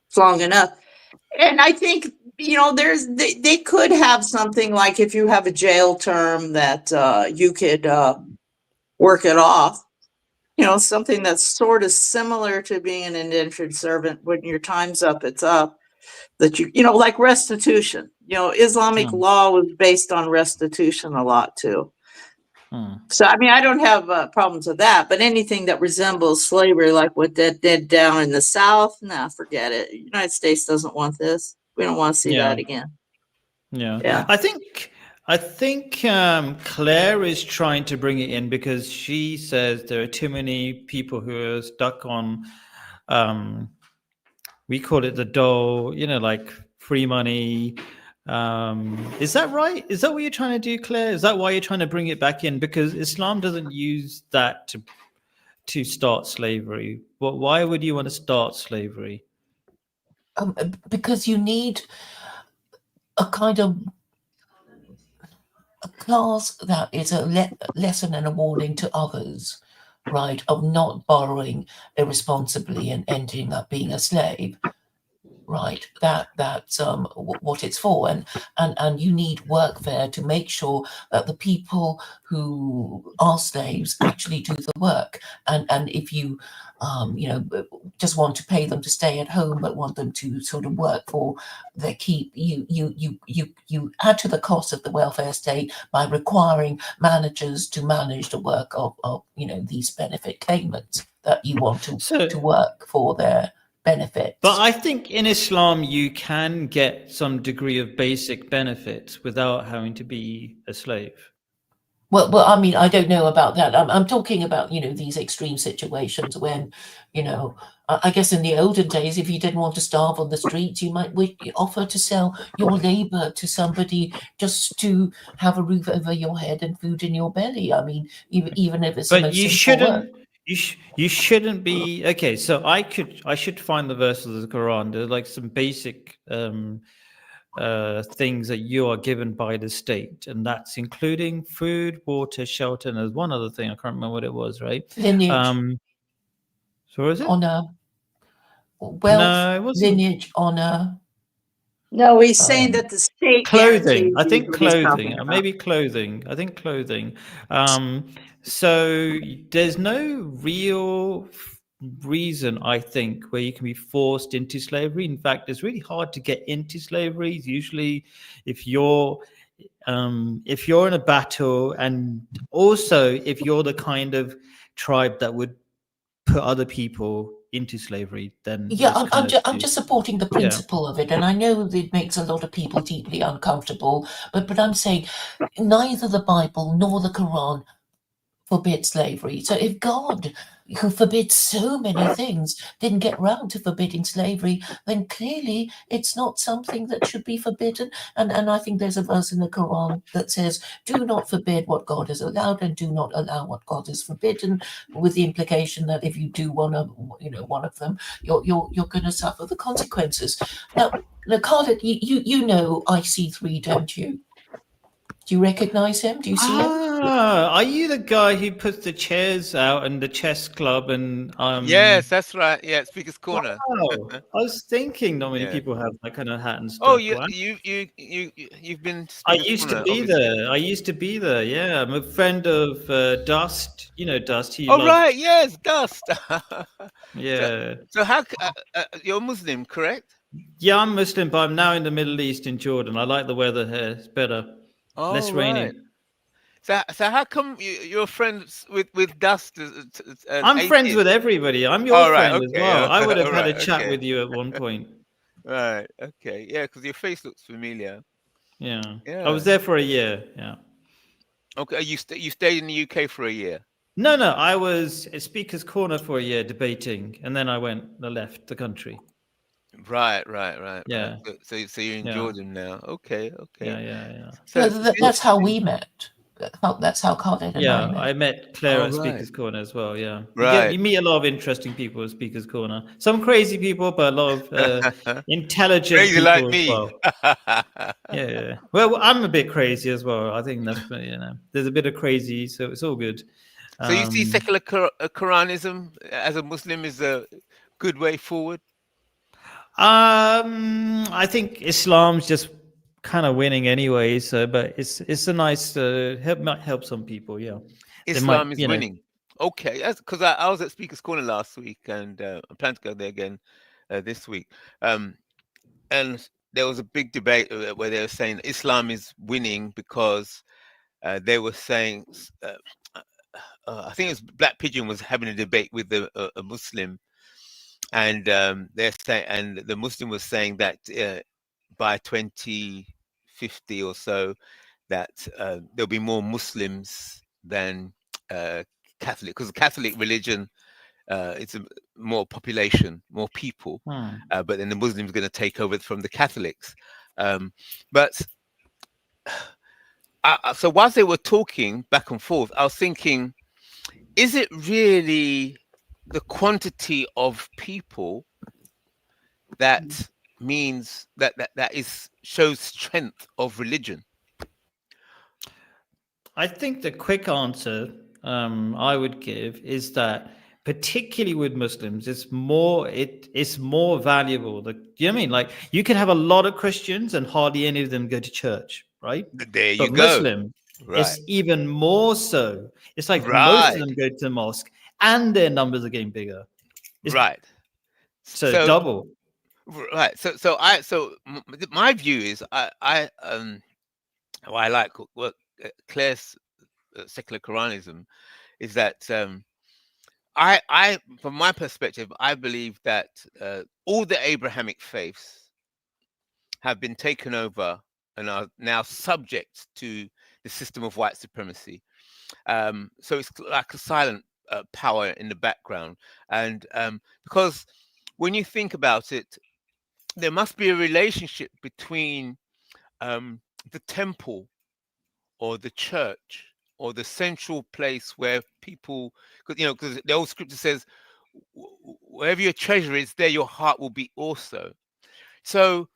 It's long enough. And I think, they could have something like if you have a jail term that you could work it off. Something that's sort of similar to being an indentured servant. When your time's up, it's up. That like restitution. Islamic law was based on restitution a lot too. So, I don't have problems with that, but anything that resembles slavery, like what that did down in the South, nah, forget it. United States doesn't want this. We don't want to see that again. Yeah. I think Claire is trying to bring it in because she says there are too many people who are stuck on, we call it the dole, like free money. Is that right? Is that what you're trying to do, Claire? Is that why you're trying to bring it back in? Because Islam doesn't use that to start slavery. But why would you want to start slavery? Because you need a kind of a class that is a lesson and a warning to others, right, of not borrowing irresponsibly and ending up being a slave. Right, that's what it's for, and you need workfare to make sure that the people who are slaves actually do the work, and if you just want to pay them to stay at home but want them to sort of work for their keep, you add to the cost of the welfare state by requiring managers to manage the work of these benefit claimants that you want to work for their benefits. But I think in Islam you can get some degree of basic benefits without having to be a slave. Well, I don't know about that. I'm talking about these extreme situations when I guess in the olden days, if you didn't want to starve on the streets, you might offer to sell your labor to somebody just to have a roof over your head and food in your belly. Even if it's but you shouldn't. You shouldn't be okay. So I should find the verses of the Quran. There's like some basic things that you are given by the state, and that's including food, water, shelter, and there's one other thing I can't remember what it was. Right? Lineage. So is it honor, wealth, lineage, honor. No, he's saying that the state clothing. I think clothing, maybe clothing. I think clothing. So there's no real reason, I think, where you can be forced into slavery. In fact, it's really hard to get into slavery. Usually, if you're in a battle, and also if you're the kind of tribe that would put other people into slavery, then I'm just supporting the principle of it, and I know that it makes a lot of people deeply uncomfortable, but I'm saying neither the Bible nor the Quran forbid slavery. So if God, who forbids so many things, didn't get round to forbidding slavery, then clearly it's not something that should be forbidden. And I think there's a verse in the Quran that says, do not forbid what God has allowed and do not allow what God has forbidden, with the implication that if you do one of them, you're going to suffer the consequences. Now, Khalid, you know IC3, don't you? Do you recognize him? Do you see him? Are you the guy who puts the chairs out and the chess club and Yes, that's right. Yeah, Speaker's Corner. Wow. I was thinking not many people have that kind of hat and stuff. Oh, you've been. I used to be there. Yeah, I'm a friend of Dust. You know Dust. Right. Yes, Dust. Yeah. So how you're Muslim, correct? Yeah, I'm Muslim, but I'm now in the Middle East in Jordan. I like the weather here. It's better. Less rainy. Right. So how come you're friends with Dust? I'm friends with everybody. I'm your friend as well. Yeah. I would have had a chat with you at one point. Right. Okay. Yeah, because your face looks familiar. Yeah. I was there for a year. Yeah. Okay. You stayed in the UK for a year? No. I was at Speaker's Corner for a year debating, and then I left the country. Right. Yeah. So you're in Jordan now. Okay. Yeah. So that's how we met. That's how Khaled and Yeah, I met. I met Claire Oh, at right. Speakers Corner as well. Yeah, Right. you meet a lot of interesting people at Speakers Corner. Some crazy people, but a lot of intelligent Crazy people like as me. well. Yeah. Well, I'm a bit crazy as well. I think that's there's a bit of crazy, so it's all good. So you see secular Quranism as a Muslim is a good way forward? I think Islam's just kind of winning anyway. So, but it's a nice might help some people. Yeah, They Islam might, is you know. winning. Okay, that's because I was at Speaker's Corner last week, and I plan to go there again this week. And there was a big debate where they were saying Islam is winning because they were saying, I think it was Black Pigeon was having a debate with a Muslim, and they're saying, and the Muslim was saying that by 2050 or so, that there'll be more Muslims than Catholic, because the Catholic religion, it's a more population, more people, but then the Muslims are going to take over from the Catholics. But so whilst they were talking back and forth, I was thinking, is it really the quantity of people that means that shows strength of religion? I think the quick answer I would give is that, particularly with Muslims, it's more valuable. Do you know what I mean? Like, you can have a lot of Christians and hardly any of them go to church, right? There you But go. Muslim, Right. it's even more so. It's like most Right. of them go to the mosque, and their numbers are getting bigger. Right. So double. Right. So my view is I like what Claire's secular Quranism is that I from my perspective, I believe that all the Abrahamic faiths have been taken over and are now subject to the system of white supremacy. So it's like a silent power in the background, and because when you think about it, there must be a relationship between the temple or the church or the central place where people, because the old scripture says, wherever your treasure is, there your heart will be also. So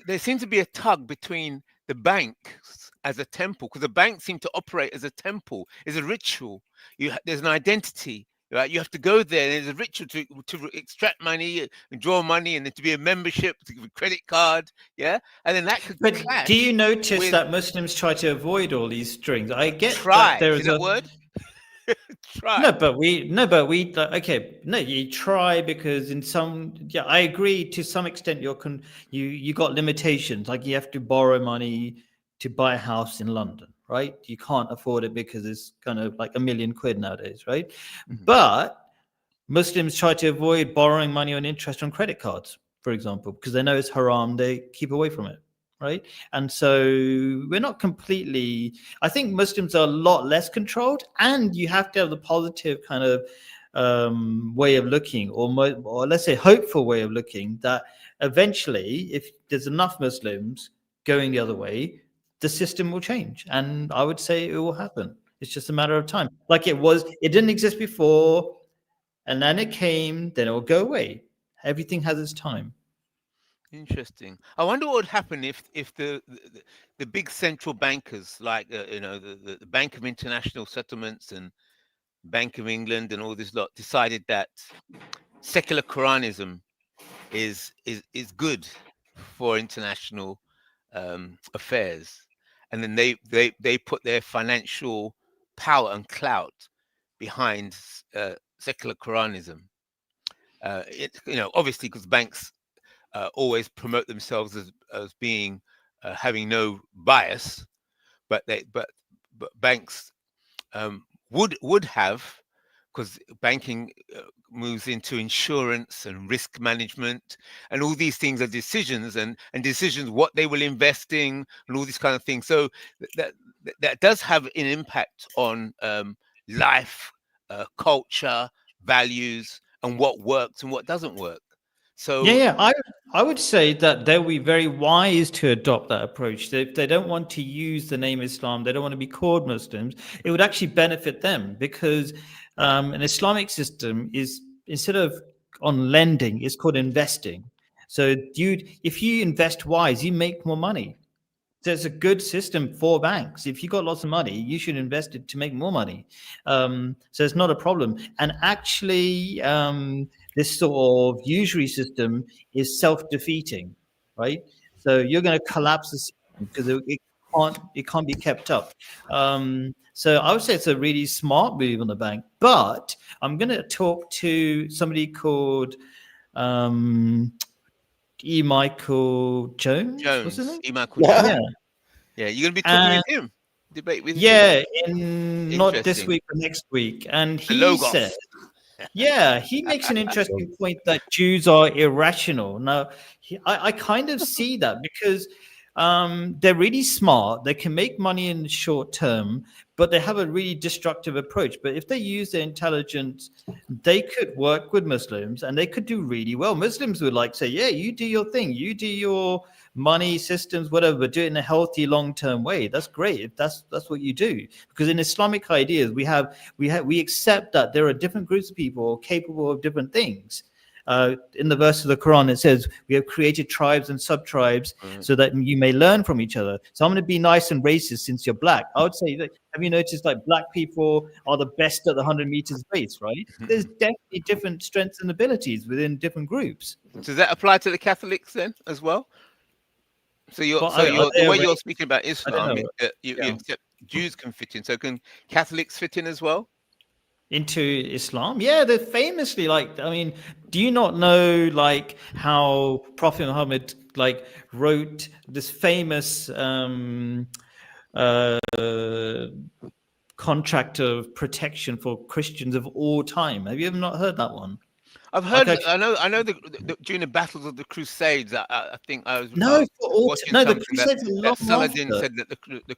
there seems to be a tug between the banks as a temple, because the banks seem to operate as a temple, as a ritual. There's an identity. Right, you have to go there. There's a ritual to extract money and draw money, and then to be a membership, to give a credit card, yeah, and then that could. But do you notice that Muslims try to avoid all these strings? I get try. that there is is that word? Try. No, but we okay. No, you try because I agree to some extent. You got limitations, like you have to borrow money to buy a house in London, right? You can't afford it because it's kind of like £1 million nowadays, right? Mm-hmm. But Muslims try to avoid borrowing money on interest on credit cards, for example, because they know it's haram. They keep away from it, right? And so we're not completely. I think Muslims are a lot less controlled, and you have to have the positive kind of way of looking, or let's say hopeful way of looking, that eventually, if there's enough Muslims going the other way, the system will change, and I would say it will happen. It's just a matter of time. Like it didn't exist before, and then it came, then it will go away. Everything has its time. Interesting. I wonder what would happen if the big central bankers, like the Bank of International Settlements and Bank of England and all this lot, decided that secular Quranism is good for international affairs, and then they put their financial power and clout behind secular Quranism. Obviously, because banks always promote themselves as being having no bias, but banks would have, because banking moves into insurance and risk management, and all these things are decisions and decisions what they will invest in and all these kind of things. So that does have an impact on life, culture, values, and what works and what doesn't work. So I would say that they'll be very wise to adopt that approach. If they don't want to use the name Islam, they don't want to be called Muslims, it would actually benefit them, because an Islamic system is, instead of on lending, it's called investing. So if you invest wise, you make more money. So it's a good system for banks. If you got lots of money, you should invest it to make more money. So it's not a problem. And actually, this sort of usury system is self-defeating, right? So you're going to collapse the system because it can't be kept up. So I would say it's a really smart move on the bank. But I'm going to talk to somebody called E. Michael Jones. What's his name? E. Michael Jones. Yeah. Yeah, you're gonna be talking with him, debate with him. Yeah, not this week, but next week. And he said, he makes an interesting point that Jews are irrational. Now, I kind of see that, because they're really smart. They can make money in the short term, but they have a really destructive approach. But if they use their intelligence, they could work with Muslims and they could do really well. Muslims would say, yeah, you do your thing. You do your money systems, whatever, but do it in a healthy long-term way. That's great if that's what you do. Because in Islamic ideas, we accept that there are different groups of people capable of different things. In the verse of the Quran, it says we have created tribes and sub-tribes so that you may learn from each other. So I'm going to be nice and racist since you're black. I would say that, have you noticed black people are the best at the 100 meters race, right? There's definitely different strengths and abilities within different groups. Does that apply to the Catholics then as well? So the way you're speaking about Islam, you accept Jews can fit in. So can Catholics fit in as well? Into Islam? Yeah, they're famously do you not know how Prophet Muhammad wrote this famous contract of protection for Christians of all time? Have you ever not heard that one? I've heard. I know. During the battles of the Crusades, I think I was the Crusades that Saladin said that the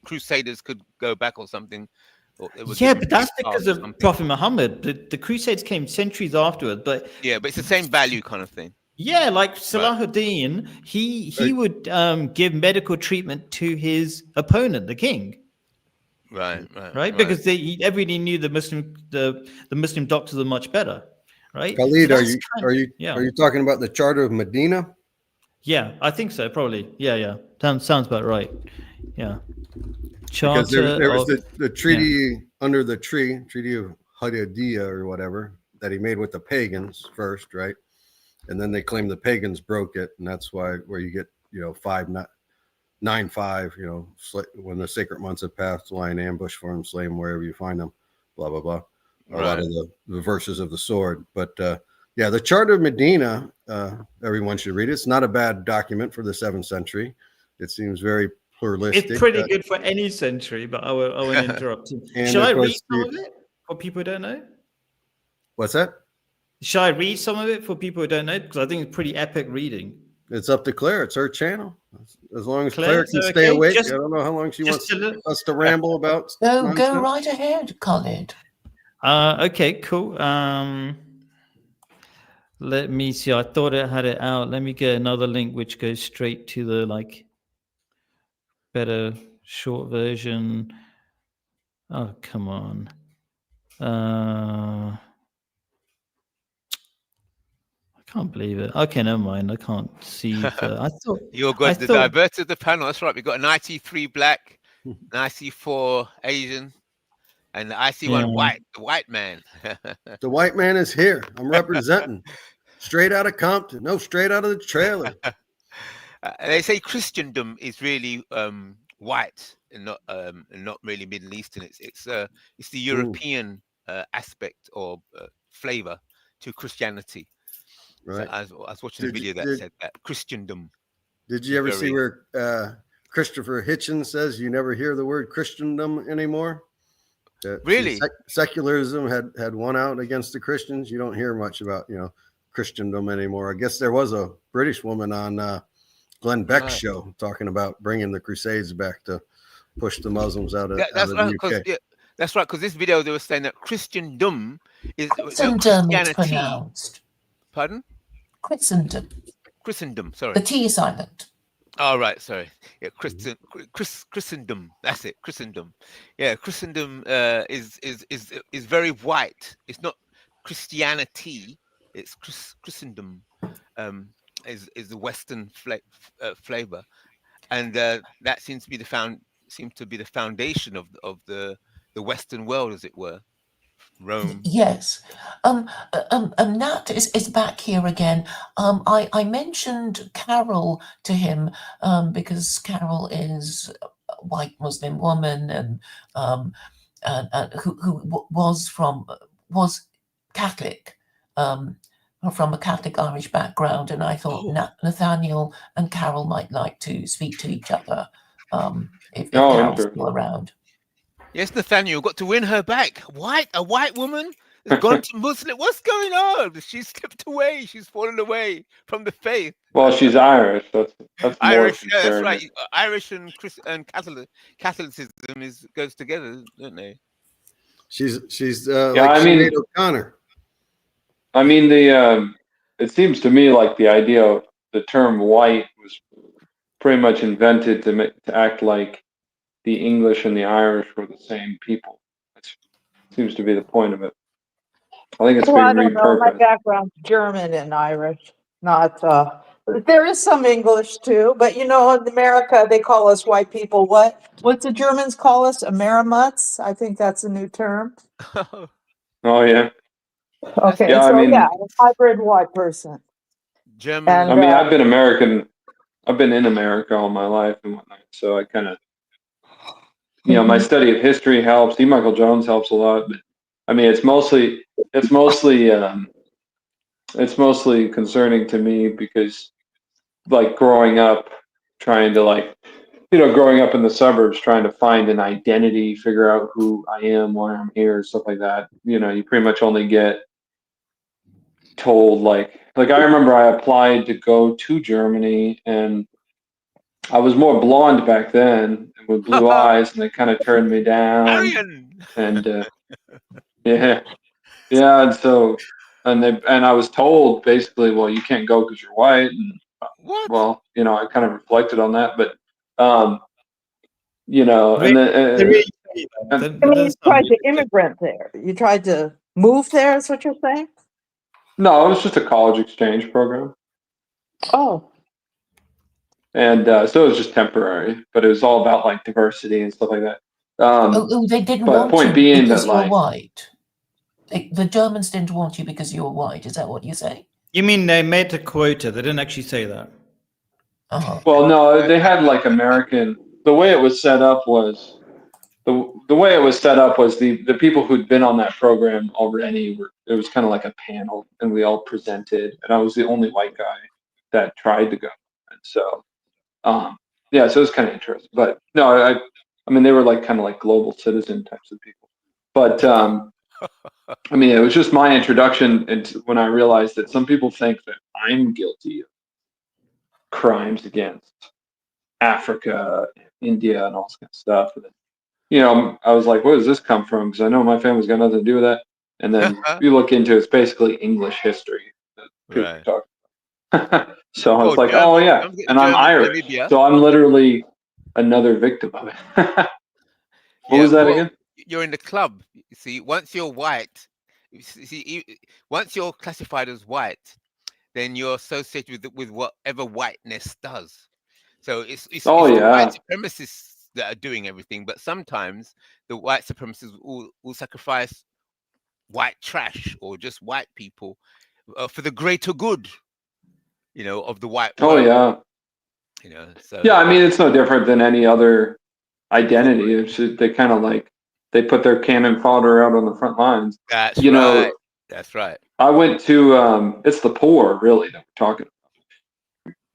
Crusaders could go back or something. Or but that's because of Prophet Muhammad. The Crusades came centuries afterwards, but it's the same value kind of thing. Yeah, like Salahuddin, he would give medical treatment to his opponent, the king. Right. Because everybody knew the Muslim doctors are much better, right? Khalid, are you talking about the Charter of Medina? Yeah, I think so. Probably. Yeah. Sounds about right. Yeah. Because there was the treaty under the Treaty of Hudaybiyah or whatever that he made with the pagans first, right? And then they claimed the pagans broke it, and that's where you get 9-5, when the sacred months have passed, lie in ambush for them, slay them wherever you find them, blah, blah, blah. A lot of the verses of the sword. But the Charter of Medina, everyone should read it. It's not a bad document for the 7th century. It seems very pluralistic. It's pretty good for any century, but I won't interrupt you. Shall I read some of it for people who don't know? What's that? Shall I read some of it for people who don't know? Because I think it's pretty epic reading. It's up to Claire. It's her channel. As long as Claire can stay awake. I don't know how long she wants us to ramble about. Go right ahead, Khalid. Okay, cool. Let me see. I thought I had it out. Let me get another link which goes straight to the better short version. Oh, come on. I can't believe it. Okay, never mind. I can't see. I thought you're good. The diverse of the panel. That's right. We've got an IC3 black, an IC4 Asian, and the IC1 white. The white man. The white man is here. I'm representing. Straight out of Compton. No, straight out of the trailer. They say Christendom is really white and not really Middle Eastern. It's the European aspect or flavor to Christianity. Right. So I was watching a video that said that Christendom. Did you ever see where Christopher Hitchens says you never hear the word Christendom anymore? Really? Secularism had won out against the Christians. You don't hear much about Christendom anymore. I guess there was a British woman on Glenn Beck's show talking about bringing the Crusades back to push the Muslims out of the UK. That's right, because this video they were saying that Christendom is Christendom is pronounced. Pardon? Christendom. Christendom. Sorry. The T is silent. Oh, right. Sorry. Yeah, Christendom. That's it. Christendom. Yeah, Christendom is very white. It's not Christianity. It's Christendom. Is the Western flavor, and that seems to be the foundation of the Western world, as it were. Rome. Yes. Nat is back here again. I mentioned Carol to him because Carol is a white Muslim woman and who was Catholic, from a Catholic Irish background, and I thought Nathaniel and Carol might like to speak to each other if Carol's still around. Yes, Nathaniel, got to win her back. A white woman has gone to Muslim. What's going on? She's slipped away. She's fallen away from the faith. Well, she's Irish. That's Irish. more Yeah, that's concerning. right. Irish and Catholicism goes together, don't they? She's Yeah, like I mean- Sinead O'Connor. I mean, it seems to me like the idea of the term white was pretty much invented to act like the English and the Irish were the same people. That seems to be the point of it. I think it's Well, I being don't know. My repurposed. background's German and Irish. Not there is some English too, but in America they call us white people what's the Germans call us? Amerimutz? I think that's a new term. Oh yeah. Okay, Yeah, I so mean- yeah, a hybrid white person. German. And, I mean, I've been American. I've been in America all my life and whatnot. So I kind of, my study of history helps. E. Michael Jones helps a lot. But I mean, it's mostly concerning to me because, like, growing up, trying to growing up in the suburbs, trying to find an identity, figure out who I am, why I'm here, stuff like that. You pretty much only get told like I remember I applied to go to Germany and I was more blonde back then with blue eyes and they kind of turned me down. Aryan. And yeah. And so and I was told basically, well, you can't go because you're white. And What? well, I kind of reflected on that, but and then you tried to immigrant there. You tried to move there, is what you're saying? no, it was just a college exchange program. Oh. And so it was just temporary, but it was all about like diversity and stuff like that. They didn't but want point you being because that, you're like- white. The Germans didn't want you because you were white. Is that what you say? You mean they made a quota? They didn't actually say that. Oh. Well, no, they had like American. The way it was set up was the people who'd been on that program already it was kind of like a panel, and we all presented, and I was the only white guy that tried to go, and so so it was kind of interesting. But no, I mean they were like kind of like global citizen types of people, but I mean it was just my introduction into when I realized that some people think that I'm guilty of crimes against Africa, India, and all this kind of stuff. And I was like, where does this come from? Because I know my family's got nothing to do with that. And then you look into it, it's basically English history that people Right. talk about. So I Oh, was like, German- oh yeah, don't forget and I'm German, Irish, Namibia. so I'm literally another victim of it. What was that well, again? You're in the club. You see, once you're white, once you're classified as white, then you're associated with whatever whiteness does. So it's the white supremacists that are doing everything, but sometimes the white supremacists will sacrifice white trash or just white people for the greater good, of the white Oh world. yeah. So Yeah, I mean it's no different than any other identity. It's just, they kind of like they put their cannon fodder out on the front lines. that's You know, right. That's right. I went to it's the poor really that we're talking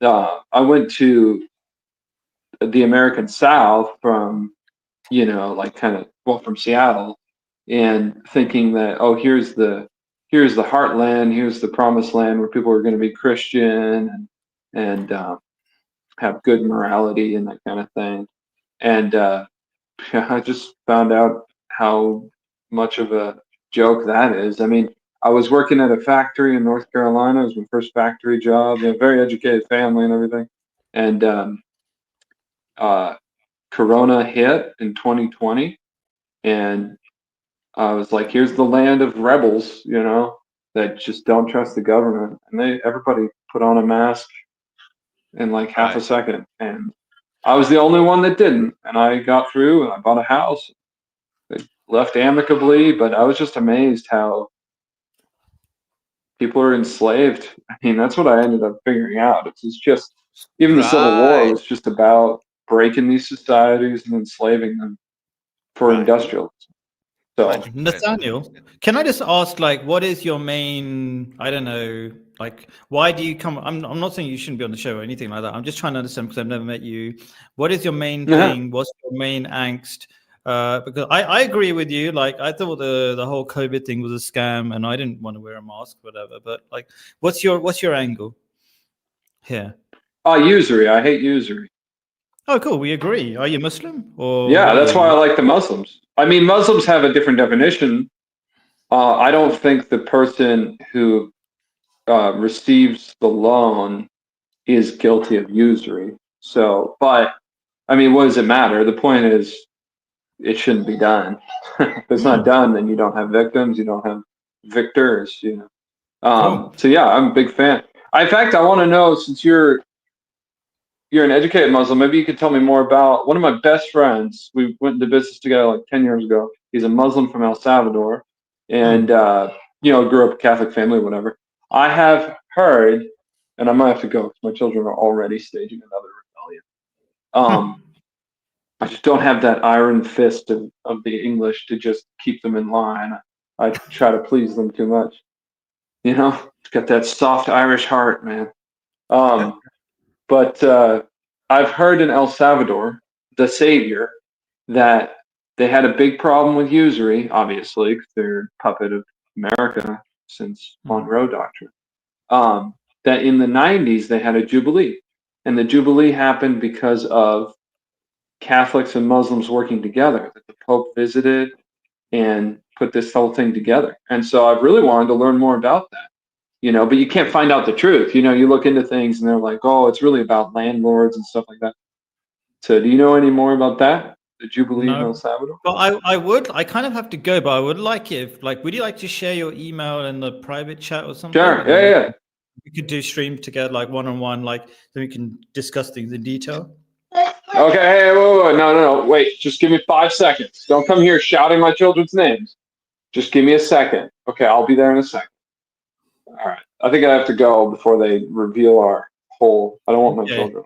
about. I went to the American South from from Seattle, and thinking that here's the heartland, here's the promised land where people are going to be Christian and have good morality and that kind of thing. And I just found out how much of a joke that is. I mean, I was working at a factory in North Carolina. It was my first factory job. Very educated family and everything. And Corona hit in 2020, and I was like, "Here's the land of rebels," that just don't trust the government. And everybody put on a mask in like half a second, and I was the only one that didn't. And I got through, and I bought a house. They left amicably, but I was just amazed how people are enslaved. I mean, that's what I ended up figuring out. It's just, even the Civil War was just about breaking these societies and enslaving them for industrialism. So, Nathaniel, can I just ask, like, what is your main, I don't know, like, why do you come? I'm not saying you shouldn't be on the show or anything like that. I'm just trying to understand, because I've never met you. What is your main thing? What's your main angst? Because I agree with you. Like, I thought the whole COVID thing was a scam, and I didn't want to wear a mask, whatever. But like, what's your angle here? usury. I hate usury. Oh, cool. We agree. Are you Muslim? Or Yeah, that's why I like the Muslims. I mean, Muslims have a different definition. I don't think the person who receives the loan is guilty of usury. So, but I mean, what does it matter? The point is, it shouldn't be done. If it's not done, then you don't have victims, you don't have victors, Cool. So yeah, I'm a big fan. In fact, I want to know, since you're an educated Muslim, maybe you could tell me more about one of my best friends. We went into business together like 10 years ago. He's a Muslim from El Salvador, and grew up a Catholic family, whatever. I have heard, and I might have to go because my children are already staging another rebellion. I just don't have that iron fist of the English to just keep them in line. I try to please them too much. It's got that soft Irish heart, man. But I've heard in El Salvador, the Savior, that they had a big problem with usury, obviously, because they're a puppet of America since Monroe Doctrine. That in the 90s, they had a Jubilee. And the Jubilee happened because of Catholics and Muslims working together, that the Pope visited and put this whole thing together. And so I've really wanted to learn more about that, but you can't find out the truth. You look into things and they're like, oh, it's really about landlords and stuff like that. So do you know any more about that? The Jubilee in El Salvador? Well, I kind of have to go, but I would like it would you like to share your email in the private chat or something? Sure, yeah. We could do stream together, like one-on-one, like then we can discuss things in detail. Okay, hey, whoa, no, wait, just give me 5 seconds. Don't come here shouting my children's names. Just give me a second. Okay, I'll be there in a second. All right, I think I have to go before they reveal our whole, I don't want my children.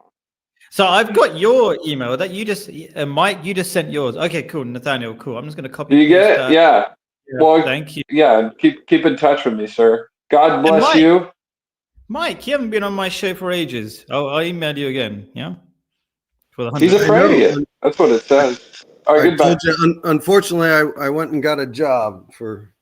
So I've got your email that you just, Mike, you just sent yours. Okay, cool, Nathaniel, cool. I'm just going to copy. Do you get it? Yeah. Well, thank you. Yeah, keep in touch with me, sir. God bless you. Mike, you haven't been on my show for ages. I'll email you again, yeah? He's afraid of it. That's what it says. All right, goodbye. Unfortunately, I went and got a job for.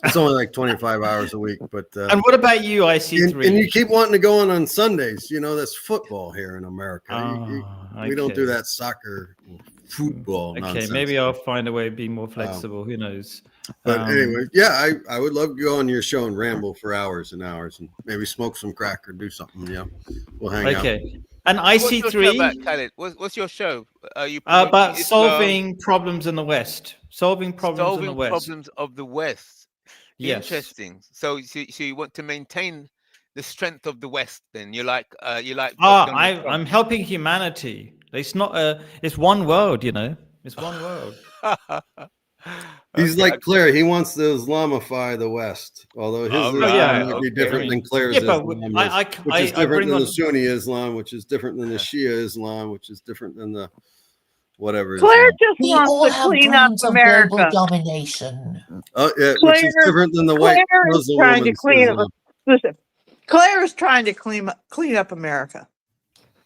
It's only like 25 hours a week, but. And what about you, IC3? And you keep wanting to go on Sundays. That's football here in America. We don't do that soccer, football. Okay, nonsense. Maybe I'll find a way to be more flexible. Who knows? But anyway, yeah, I would love to go on your show and ramble for hours and hours, and maybe smoke some crack or do something. Yeah, we'll hang out. Okay. And IC3, what's your show? About solving problems in the West. Solving problems in the West. Problems of the West. Yes. Interesting. So you want to maintain the strength of the West? Then you like. I'm helping humanity. It's not it's one world. It's one world. He's like Claire. He wants to Islamify the West, although his Islam might be different than Claire's Islam, which is different than the Sunni Islam, which is different than the Shia Islam, which is different than the whatever. Claire just We wants all to have clean up dreams of America. global domination. Oh, yeah, which is different than the white Claire is Muslim trying to woman's clean Islam. up. Listen, Claire is trying to clean up America.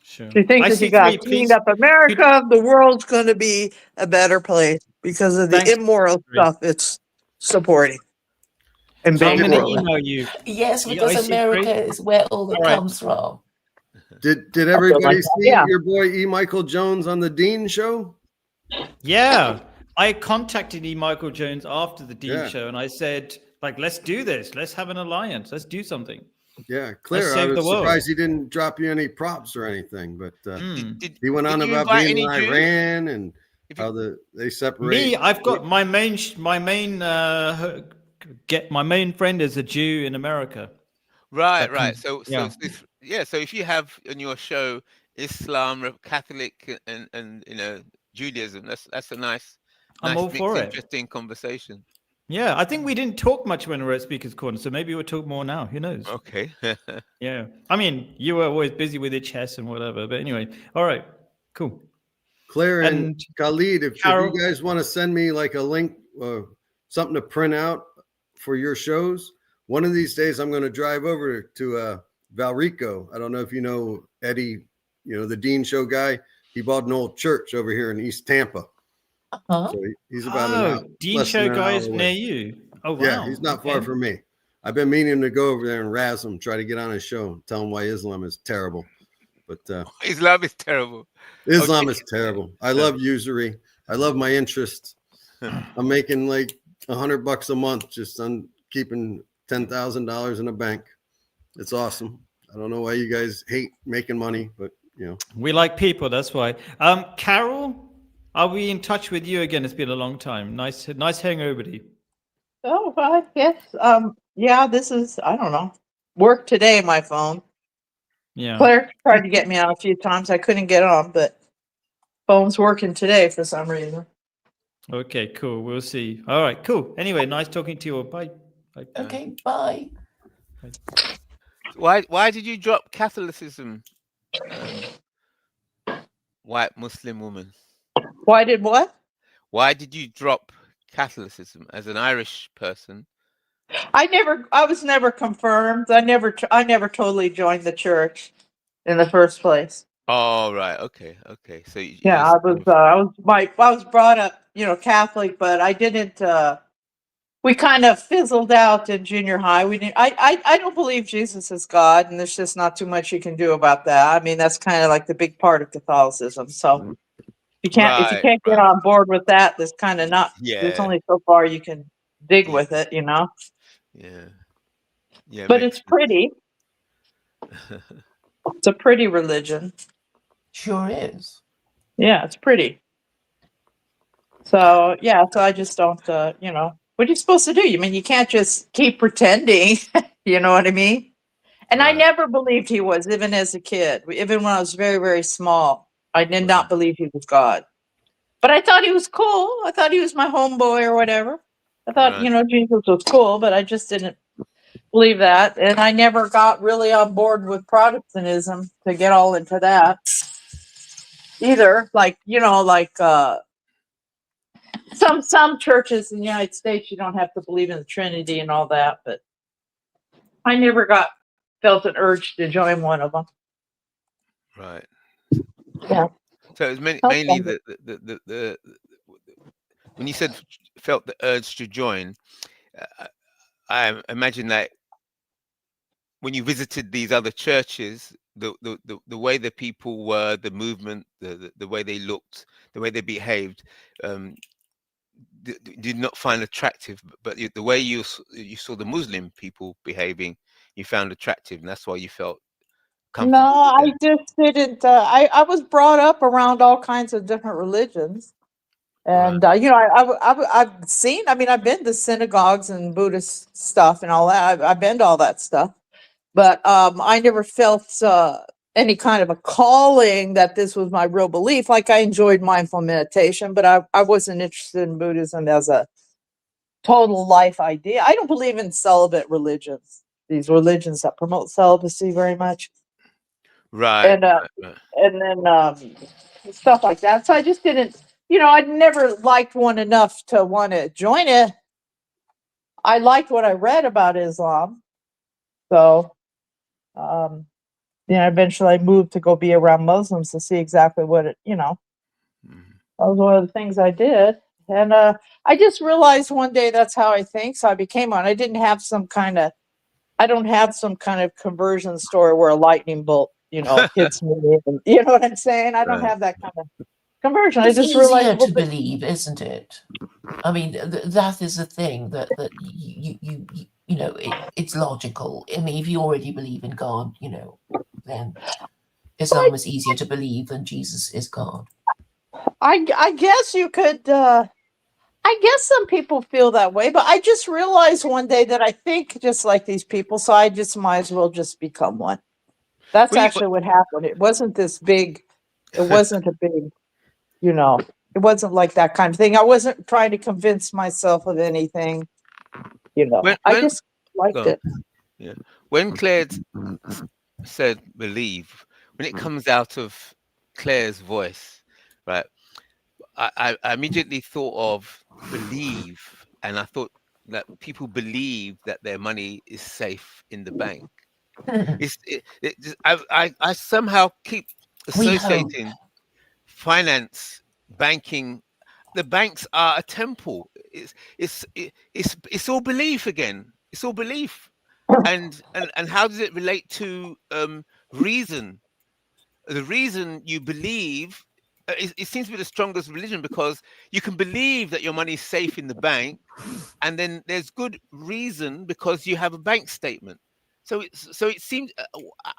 Sure. She thinks if you got cleaned up America, the world's going to be a better place because of the immoral stuff it's supporting. And So I'm being going to moral. email you. Yes, because America is where all that comes from. Did everybody like see that, yeah. your boy E. Michael Jones on the Dean show? Yeah. I contacted E. Michael Jones after the Dean show, and I said, like, let's do this. Let's have an alliance. Let's do something. Yeah, Claire, I save the was world. surprised he didn't drop you any props or anything, but Did, he went on did you about invite being in any Jews? Iran and If you- how they separate. Me, I've got my main friend is a Jew in America. Right, That right. comes- So yeah. so if you have on your show Islam, Catholic, and Judaism, that's a nice I'm all mixed, for it. interesting conversation. Yeah, I think we didn't talk much when we were at Speaker's Corner, so maybe we'll talk more now. Who knows? Okay. Yeah. I mean, you were always busy with your chess and whatever, but anyway. All right. Cool. Claire and And Khalid, if Carol- you guys want to send me like a link or something to print out for your shows, one of these days I'm going to drive over to Valrico. I don't know if you know Eddie, the Dean Show guy. He bought an old church over here in East Tampa. Huh? So he's about an hour, Dean less than Show an guy hour is away. near you. Oh, wow. Yeah, he's not far Okay. from me. I've been meaning to go over there and razz him, try to get on his show, and tell him why Islam is terrible. But Islam is terrible. Islam Okay. is terrible. I love usury. I love my interest. I'm making like $100 a month just on keeping $10,000 in the bank. It's awesome. I don't know why you guys hate making money, but We like people, that's why. Carol, I'll be in touch with you again. It's been a long time. Nice hearing everybody. Oh, I guess. Yeah, this is, I don't know. Work today, my phone. Yeah. Claire tried to get me on a few times. I couldn't get on, but phone's working today for some reason. Okay, cool. We'll see. All right, cool. Anyway, nice talking to you all. Bye. Bye. Okay, bye. Why did you drop Catholicism, white Muslim woman? Why did what? Why did you drop Catholicism as an Irish person? I was never confirmed. I never totally joined the church in the first place. Oh, right. Okay. So Yeah, I was brought up, Catholic, but I didn't. We kind of fizzled out in junior high. We didn't. I don't believe Jesus is God, and there's just not too much you can do about that. I mean, that's kind of like the big part of Catholicism. So if you can't get on board with that, there's kind of not. There's Yeah. only so far you can dig with it, Yeah. But makes it's pretty. sense. It's a pretty religion. Sure is. Yeah, it's pretty. So yeah, so I just don't. What are you supposed to do? I mean, you can't just keep pretending. You know what I mean? And I Right. never believed he was, even as a kid. Even when I was very, very small, I did not believe he was God. But I thought he was cool. I thought he was my homeboy or whatever. I thought, Right. Jesus was cool, but I just didn't believe that. And I never got really on board with Protestantism to get all into that either. Like, some churches in the United States, you don't have to believe in the Trinity and all that, but I never felt an urge to join one of them. Right. Yeah. So it was mainly Okay. the when you said felt the urge to join, I imagine that when you visited these other churches, the way the people were, the movement, the way they looked, the way they behaved, did not find attractive. But the way you saw the Muslim people behaving, you found attractive, and that's why you felt comfortable. No, with I them. just didn't. I was brought up around all kinds of different religions. And, I've seen, I've been to synagogues and Buddhist stuff and all that. I've been to all that stuff. But I never felt any kind of a calling that this was my real belief. Like I enjoyed mindful meditation, but I wasn't interested in Buddhism as a total life idea. I don't believe in celibate religions, these religions that promote celibacy very much. Right. And right. and then stuff like that. So I just didn't, I'd never liked one enough to want to join it. I liked what I read about Islam. So, eventually I moved to go be around Muslims to see exactly what it, Mhm. that was one of the things I did. And I just realized one day that's how I think. So I became one. I don't have some kind of conversion story where a lightning bolt, hits me. And, you know what I'm saying? I don't Right. have that kind of conversion. I It's just easier realized to believe, isn't it? I mean, that is the thing that you know, it's logical. I mean, if you already believe in God, you know, then Islam is easier to believe than Jesus is God. I guess you could. I guess some people feel that way, but I just realized one day that I think just like these people, so I just might as well just become one. That's Well, actually what happened. It wasn't this big. It wasn't a big, you know. It wasn't like that kind of thing. I wasn't trying to convince myself of anything. You know, I when just liked go on. it. Yeah, when Claire said believe, when it comes out of Claire's voice, right? I immediately thought of believe, and I thought that people believe that their money is safe in the bank. I somehow keep We hope. associating finance, banking. The banks are a temple. It's all belief again. It's all belief, and how does it relate to reason? The reason you believe, it seems to be the strongest religion, because you can believe that your money is safe in the bank, and then there's good reason because you have a bank statement. So it seems,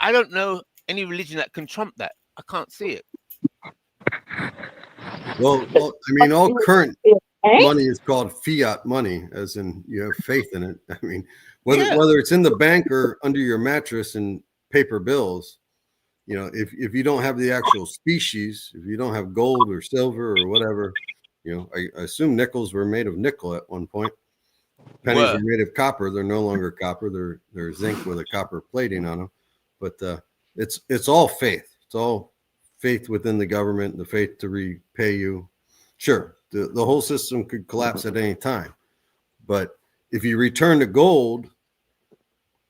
I don't know any religion that can trump that. I can't see it. Well, I mean, all current money is called fiat money, as in you have faith in it. I mean, whether it's in the bank or under your mattress in paper bills, you know, if you don't have the actual species, if you don't have gold or silver or whatever, you know, I assume nickels were made of nickel at one point. Pennies are made of copper. They're no longer copper. They're zinc with a copper plating on them. But it's all faith. It's all faith within the government, the faith to repay you. Sure, the whole system could collapse at any time. But if you return to gold,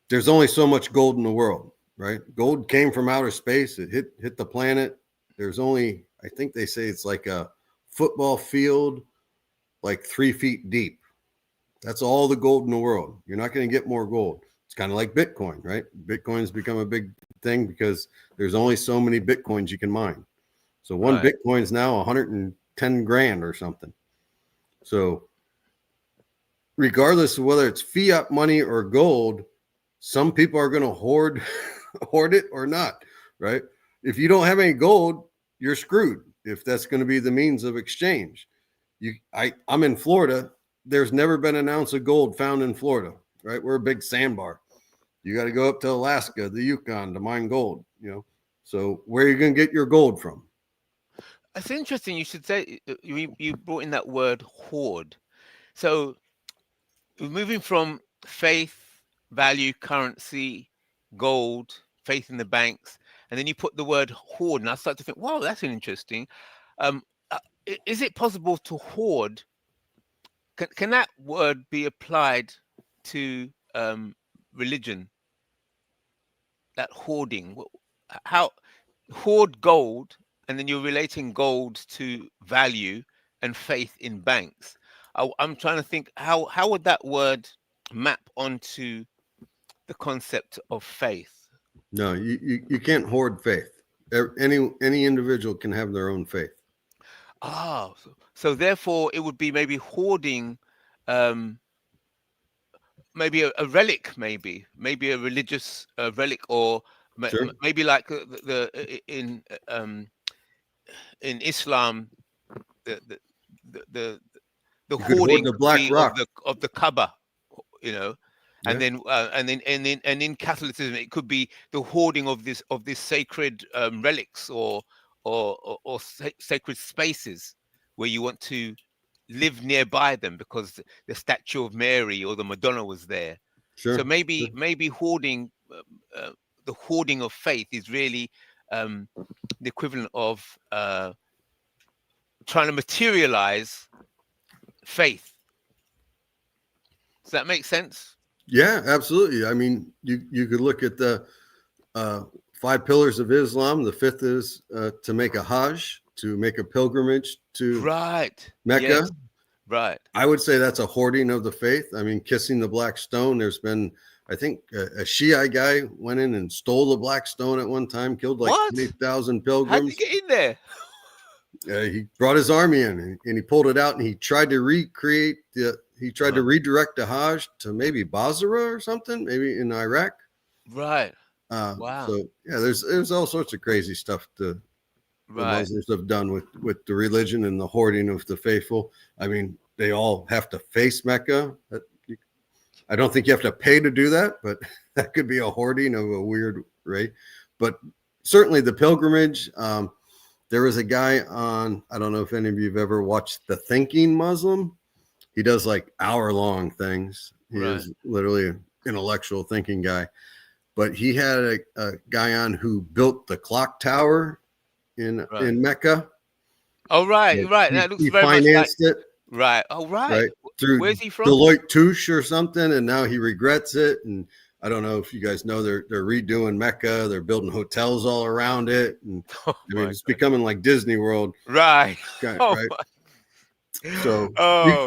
there's only so much gold in the world, right? Gold came from outer space. It hit the planet. There's only, I think they say it's like a football field, like 3 feet deep. That's all the gold in the world. You're not going to get more gold. It's kind of like Bitcoin, right? Bitcoin's become a big thing because there's only so many Bitcoins you can mine. So one Bitcoin is now 110 grand or something. So regardless of whether it's fiat money or gold, some people are going to hoard it or not, right? If you don't have any gold, you're screwed if that's going to be the means of exchange. I'm in Florida. There's never been an ounce of gold found in Florida, right? We're a big sandbar. You got to go up to Alaska, the Yukon to mine gold, you know. So where are you going to get your gold from? It's interesting. You should say you brought in that word hoard. So we're moving from faith, value, currency, gold, faith in the banks, and then you put the word hoard, and I start to think, wow, that's interesting. Is it possible to hoard? Can that word be applied to religion? That hoarding, how hoard gold, and then you're relating gold to value and faith in banks. I'm trying to think how would that word map onto the concept of faith? No, you can't hoard faith. Any individual can have their own faith. So therefore it would be maybe hoarding, maybe a relic, maybe a religious relic, or maybe like in Islam, the hoarding the black rock of the Kaaba, you know. And then in Catholicism, it could be the hoarding of this sacred relics or sacred spaces where you want to live nearby them because the statue of Mary or the Madonna was there. So maybe hoarding, the hoarding of faith is really the equivalent of trying to materialize faith. Does that make sense? Yeah, absolutely. I mean, you could look at the 5 pillars of Islam. The 5th is to make a Hajj, to make a pilgrimage to Mecca. Yes. Right. I would say that's a hoarding of the faith. I mean, kissing the black stone. There's been, I think, a Shiite guy went in and stole the black stone at one time, killed like 20,000 pilgrims. How did you get in there? he brought his army in and he pulled it out and he tried to redirect the Hajj to maybe Basra or something, maybe in Iraq. Right. Wow. So yeah, there's all sorts of crazy stuff the Muslims have done with the religion and the hoarding of the faithful. I mean, they all have to face Mecca. I don't think you have to pay to do that, but that could be a hoarding of a weird rate. But certainly the pilgrimage. There was a guy on, I don't know if any of you have ever watched The Thinking Muslim. He does like hour-long things. He is literally an intellectual thinking guy. But he had a guy on who built the clock tower in Mecca. Oh, right. That looks he very financed much like, it. Right. Oh, right. Through Where's he from? Deloitte Touche or something, and now he regrets it. And I don't know if you guys know they're redoing Mecca. They're building hotels all around it, and it's becoming like Disney World. Right. Right. So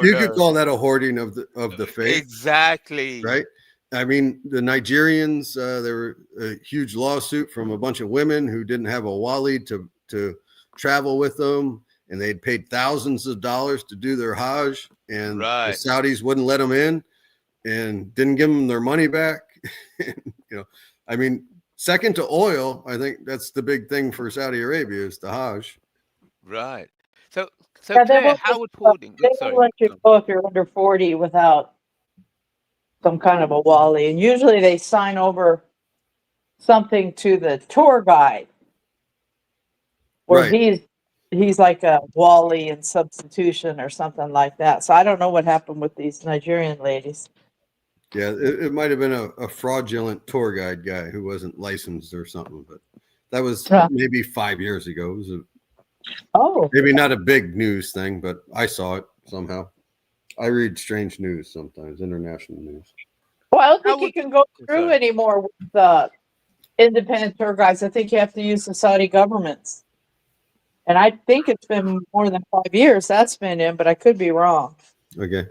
you could call that a hoarding of the faith. Exactly. Right. I mean, the Nigerians, there were a huge lawsuit from a bunch of women who didn't have a wali to travel with them. And they'd paid thousands of dollars to do their Hajj, and the Saudis wouldn't let them in and didn't give them their money back. I mean, second to oil, I think that's the big thing for Saudi Arabia is the Hajj. Right. So Yeah, Claire, how would hoarding? They won't let you go if you're under 40 without some kind of a wali. And usually they sign over something to the tour guide where he's like a wali in substitution or something like that. So I don't know what happened with these Nigerian ladies. Yeah, it might have been a fraudulent tour guide guy who wasn't licensed or something, but that was maybe 5 years ago. It was maybe not a big news thing, but I saw it somehow. I read strange news sometimes, international news. Well, I don't think you can go through anymore with the independent tour guides. I think you have to use the Saudi government's. And I think it's been more than 5 years that's been in, but I could be wrong. Okay.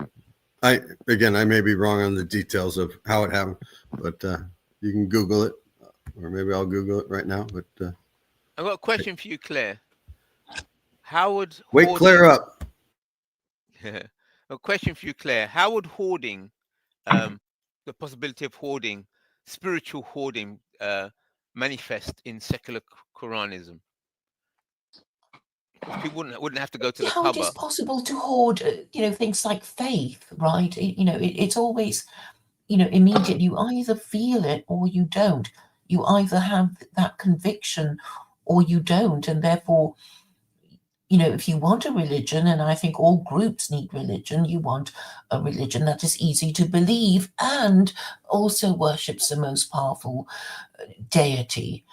I may be wrong on the details of how it happened, but you can Google it, or maybe I'll Google it right now. But I've got a question for you, Claire. How would wake Claire up? A question for you, Claire. How would hoarding, the possibility of hoarding, spiritual hoarding, manifest in secular Quranism? People wouldn't have to go to the How it is Kaaba. possible to hoard, things like faith, right? It's always, immediate. You either feel it or you don't. You either have that conviction or you don't. And therefore, if you want a religion, and I think all groups need religion, you want a religion that is easy to believe and also worships the most powerful deity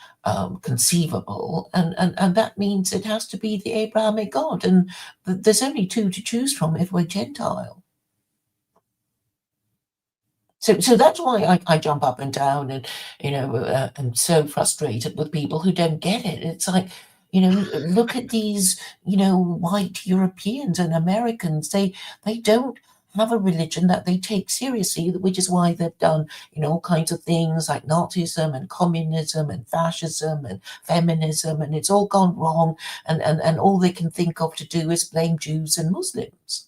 conceivable. And that means it has to be the Abrahamic God. And there's only two to choose from if we're Gentile. So that's why I jump up and down and, I'm so frustrated with people who don't get it. It's like, look at these, white Europeans and Americans. They don't have a religion that they take seriously, which is why they've done, all kinds of things like Nazism and communism and fascism and feminism, and it's all gone wrong. And all they can think of to do is blame Jews and Muslims.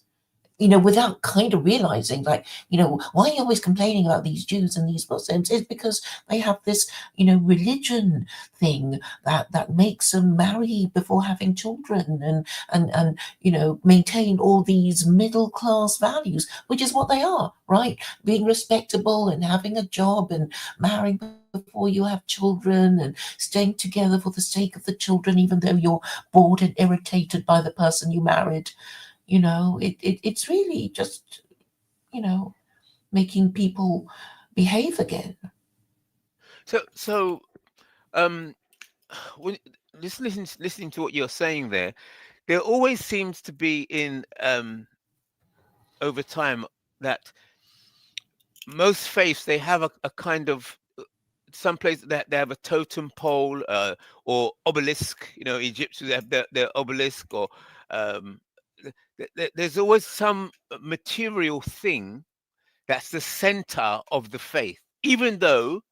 Without kind of realizing, like, why are you always complaining about these Jews and these Muslims? It's because they have this, religion thing that makes them marry before having children and maintain all these middle class values, which is what they are, right? Being respectable and having a job and marrying before you have children and staying together for the sake of the children, even though you're bored and irritated by the person you married. It's really just, making people behave again. So, when just listening to what you're saying there always seems to be in over time that most faiths, they have a kind of some place that they have a totem pole or obelisk. Egyptians have their obelisk, or there's always some material thing that's the center of the faith, even though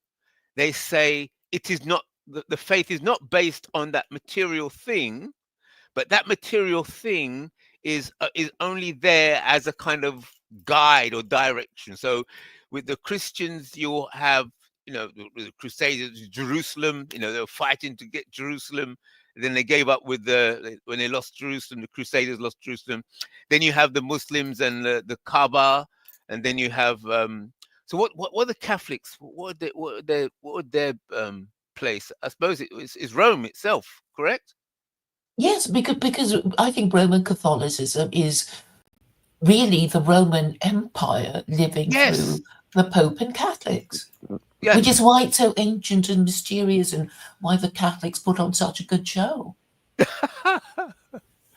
they say it is not, the faith is not based on that material thing, but that material thing is only there as a kind of guide or direction. So with the Christians, you'll have, you know, the Crusaders, Jerusalem, you know, they were fighting to get Jerusalem. Then they gave up with when they lost Jerusalem, the Crusaders lost Jerusalem. Then you have the Muslims and the Kaaba, and then you have so what are the Catholics? What would their place? I suppose it's Rome itself, correct? Yes, because I think Roman Catholicism is really the Roman Empire living through the Pope and Catholics. Yes. Which is why it's so ancient and mysterious, and why the Catholics put on such a good show.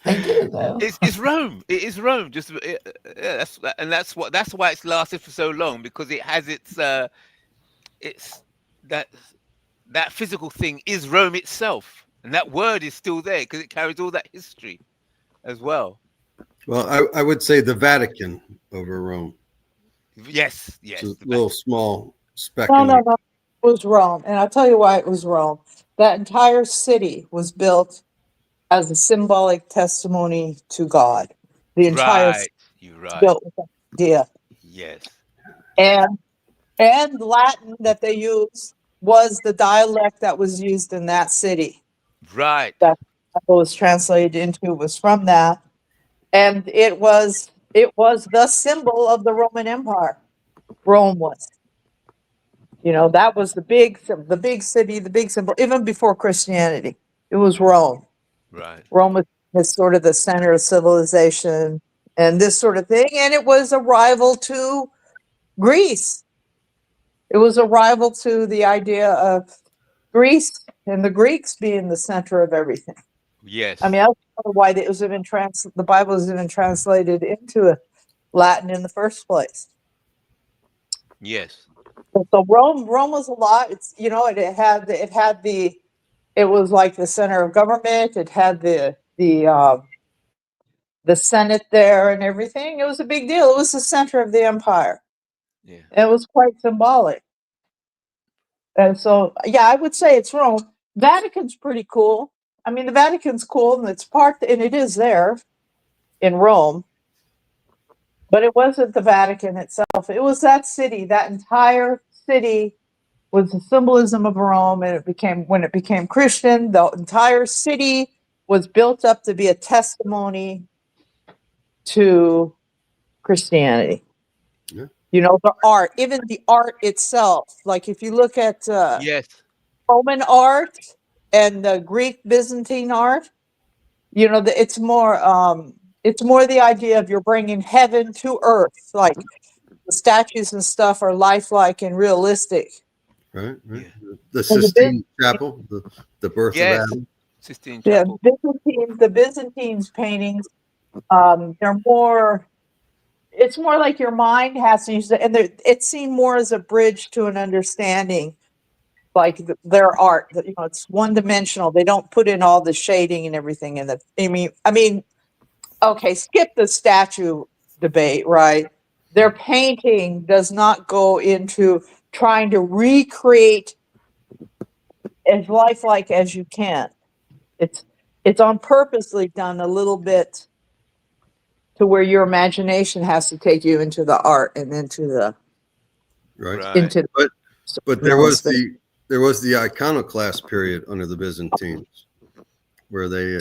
They do, though. It's Rome. It is Rome. Just that's why it's lasted for so long, because it has its that physical thing is Rome itself, and that word is still there because it carries all that history as well. Well, I would say the Vatican over Rome. Yes. It's a little small speck. No. It was Rome. And I'll tell you why it was Rome. That entire city was built as a symbolic testimony to God. The entire city was built with that idea. Yes. And Latin that they used was the dialect that was used in that city. Right. That was translated into was from that. And it was the symbol of the Roman Empire. Rome was. You know, that was the big city, the big symbol, even before Christianity. It was Rome. Right. Rome was sort of the center of civilization and this sort of thing. And it was a rival to Greece. It was a rival to the idea of Greece and the Greeks being the center of everything. Yes. I mean, that's why the Bible was even translated into Latin in the first place. Yes. So Rome was a lot. It's, you know, it was like the center of government. It had the Senate there and everything. It was a big deal. It was the center of the empire. Yeah. And it was quite symbolic. And so, yeah, I would say it's Rome. Vatican's pretty cool. I mean, the Vatican's cool, and and it is there in Rome. But it wasn't the Vatican itself. It was that city. That entire city was the symbolism of Rome. And when it became Christian, the entire city was built up to be a testimony to Christianity. Yeah. You know, the art, even the art itself. Like if you look at Roman art and the Greek Byzantine art, you know, it's more the idea of you're bringing heaven to earth. Like the statues and stuff are lifelike and realistic. Right. The Sistine Chapel, the birth of Adam. Sistine Chapel. The Byzantine paintings, they're more. It's more like your mind has to use it, and it's seen more as a bridge to an understanding, like their art. You know, it's one dimensional. They don't put in all the shading and everything in the. I mean, okay, skip the statue debate, right? Their painting does not go into trying to recreate as lifelike as you can. It's on purposely done a little bit to where your imagination has to take you into the art and into the into. But there was the iconoclast period under the Byzantines where they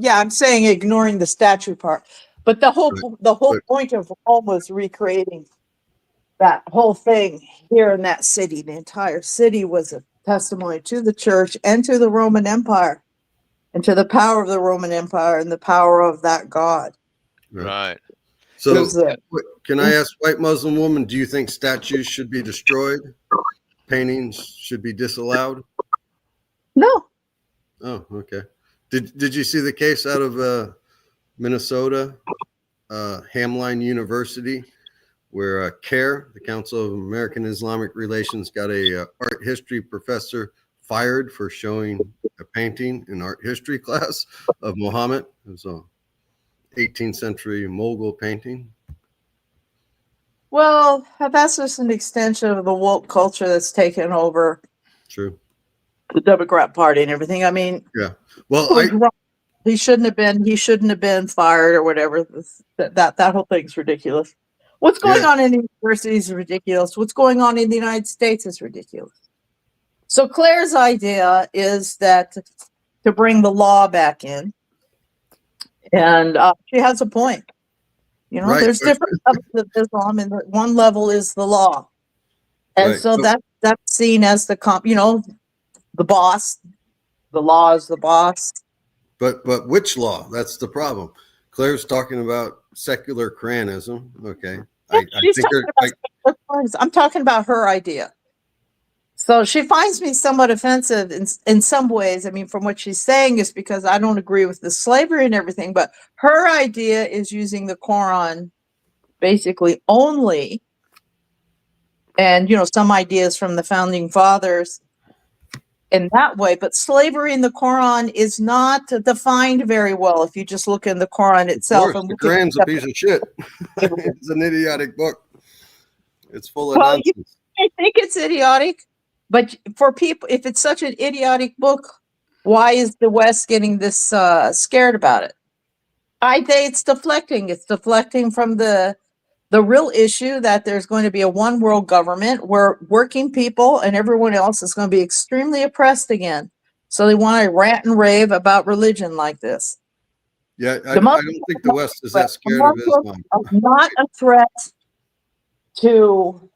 I'm saying ignoring the statue part, but the whole point of Rome was recreating that whole thing here in that city. The entire city was a testimony to the church and to the Roman Empire and to the power of the Roman Empire and the power of that God. Right. So can I ask, white Muslim woman, do you think statues should be destroyed? Paintings should be disallowed? No. Oh, okay. Did you see the case out of Minnesota, Hamline University, where CARE, the Council of American Islamic Relations, got a art history professor fired for showing a painting in art history class of Muhammad? It was a 18th century Mughal painting. Well, that's just an extension of the woke culture that's taken over. True. The Democrat Party and everything. I mean, yeah. Well, He shouldn't have been. He shouldn't have been fired or whatever. That whole thing's ridiculous. What's going on in the universities is ridiculous. What's going on in the United States is ridiculous. So Claire's idea is that to bring the law back in, and she has a point. You know, Right. there's different levels of Islam, and one level is the law, and Right. so that's seen as the the boss. The law is the boss. But which law? That's the problem. Claire's talking about secular Quranism. Okay. She's talking about I'm talking about her idea. So she finds me somewhat offensive in some ways. I mean, from what she's saying is because I don't agree with the slavery and everything, but her idea is using the Quran basically only, and, you know, some ideas from the founding fathers in that way. But slavery in the Quran is not defined very well if you just look in the Quran itself. The Quran's a piece of shit. It's an idiotic book. It's full of nonsense. I think it's idiotic, but for people, if it's such an idiotic book, why is the West getting this scared about it? I think it's deflecting. It's deflecting from the real issue that there's going to be a one world government where working people and everyone else is going to be extremely oppressed again. So they want to rant and rave about religion like this. Yeah, I don't think the West is that scared of Islam. Not a threat to,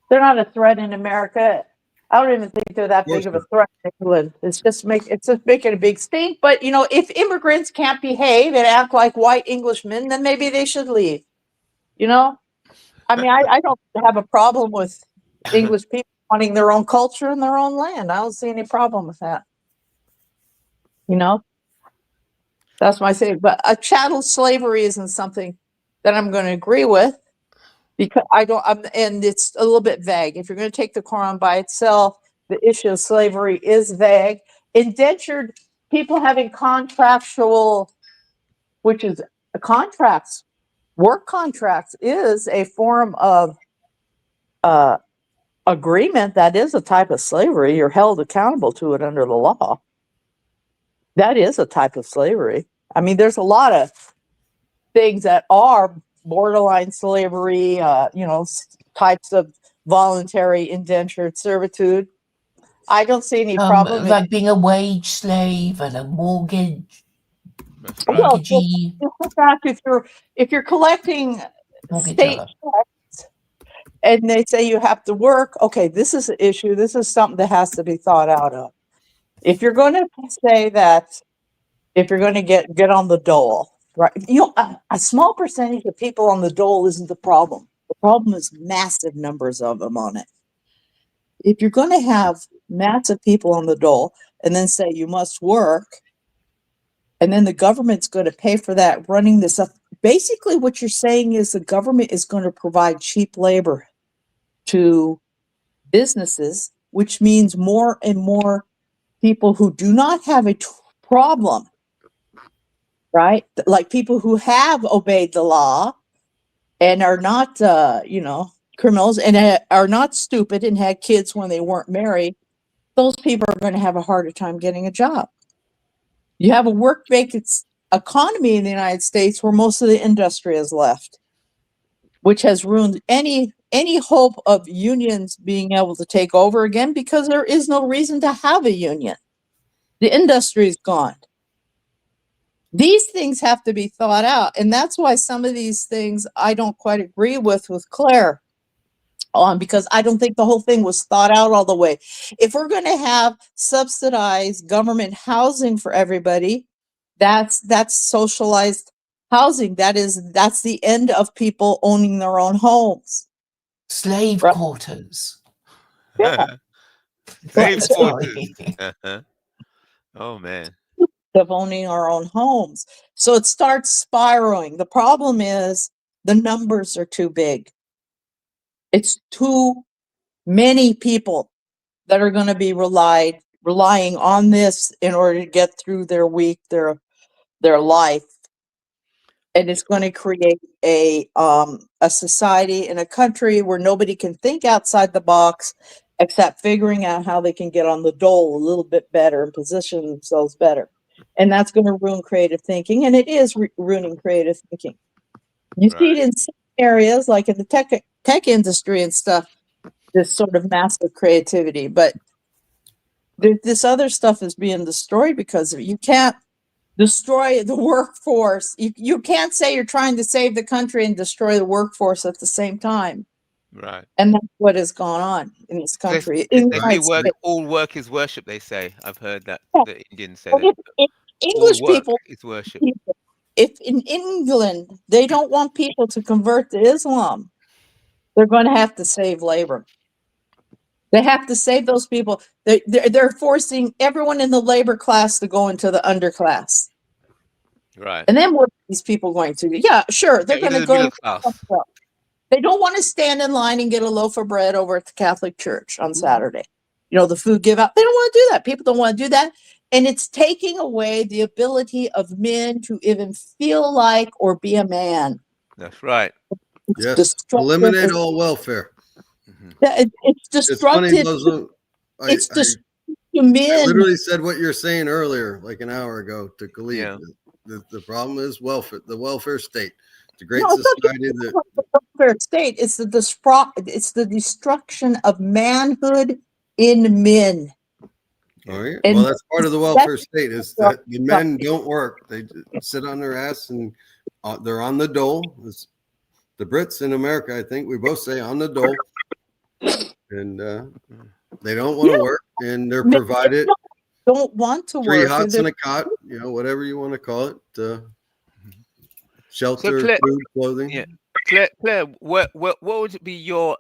they're not a threat in America. I don't even think they're that big of a threat in England. It's just making a big stink. But, you know, if immigrants can't behave and act like white Englishmen, then maybe they should leave. You know? I mean, I don't have a problem with English people wanting their own culture and their own land. I don't see any problem with that. You know? That's my thing. But a chattel slavery isn't something that I'm going to agree with. Because and it's a little bit vague. If you're going to take the Quran by itself, the issue of slavery is vague. Indentured people having contractual, which is contracts, work contracts is a form of agreement. That is a type of slavery. You're held accountable to it under the law. That is a type of slavery. I mean, there's a lot of things that are borderline slavery, you know, types of voluntary indentured servitude. I don't see any problem. Like being a wage slave and a mortgage. Well, if you're collecting state tax and they say you have to work, okay, this is an issue. This is something that has to be thought out of. If you're going to say that, if you're going to get on the dole, right? You know, a small percentage of people on the dole isn't the problem. The problem is massive numbers of them on it. If you're going to have massive people on the dole and then say you must work, and then the government's going to pay for that, running this up. Basically, what you're saying is the government is going to provide cheap labor to businesses, which means more and more people who do not have a problem, right? Like people who have obeyed the law and are not, you know, criminals and are not stupid and had kids when they weren't married. Those people are going to have a harder time getting a job. You have a work-vacant economy in the United States where most of the industry is left, which has ruined any hope of unions being able to take over again because there is no reason to have a union. The industry is gone. These things have to be thought out, and that's why some of these things I don't quite agree with Claire on, because I don't think the whole thing was thought out all the way. If we're going to have subsidized government housing for everybody, that's socialized housing. That's the end of people owning their own homes. Slave quarters. Yeah. Slave Sorry. quarters. Oh man. Of owning our own homes. So it starts spiraling. The problem is the numbers are too big. It's too many people that are going to be relying on this in order to get through their week, their life. And it's going to create a society and a country where nobody can think outside the box except figuring out how they can get on the dole a little bit better and position themselves better. And that's going to ruin creative thinking. And it is ruining creative thinking. You see it in some areas, like in the tech industry and stuff, this sort of massive creativity. But this other stuff is being destroyed because of it. You can't destroy the workforce. You can't say you're trying to save the country and destroy the workforce at the same time. Right. And that's what has gone on in this country. They say all work is worship, they say. I've heard that the Indians say that. If English all work people is worship. If in England they don't want people to convert to Islam, they're going to have to save labor. They have to save those people. They're forcing everyone in the labor class to go into the underclass. Right. And then what are these people going to do? Yeah, sure. They're going to go. They don't want to stand in line and get a loaf of bread over at the Catholic Church on Saturday. You know, the food give out. They don't want to do that. People don't want to do that. And it's taking away the ability of men to even feel like or be a man. That's right. Yes. Eliminate all welfare. It's destructive. It's destructive to men. I literally said what you're saying earlier, like an hour ago, to Khalid. Yeah. The problem is welfare, the welfare state. It's a great society. The welfare state. It's the destruction of manhood in men. All right. Well, that's part of the welfare state is that the men don't work. They sit on their ass and they're on the dole. It's the Brits in America, I think we both say on the dole. And they don't want to work, and they're provided. Don't want to work. 3 hots and a cot, you know, whatever you want to call it. Shelter, so Claire, food, clothing. Yeah, Claire, what would be your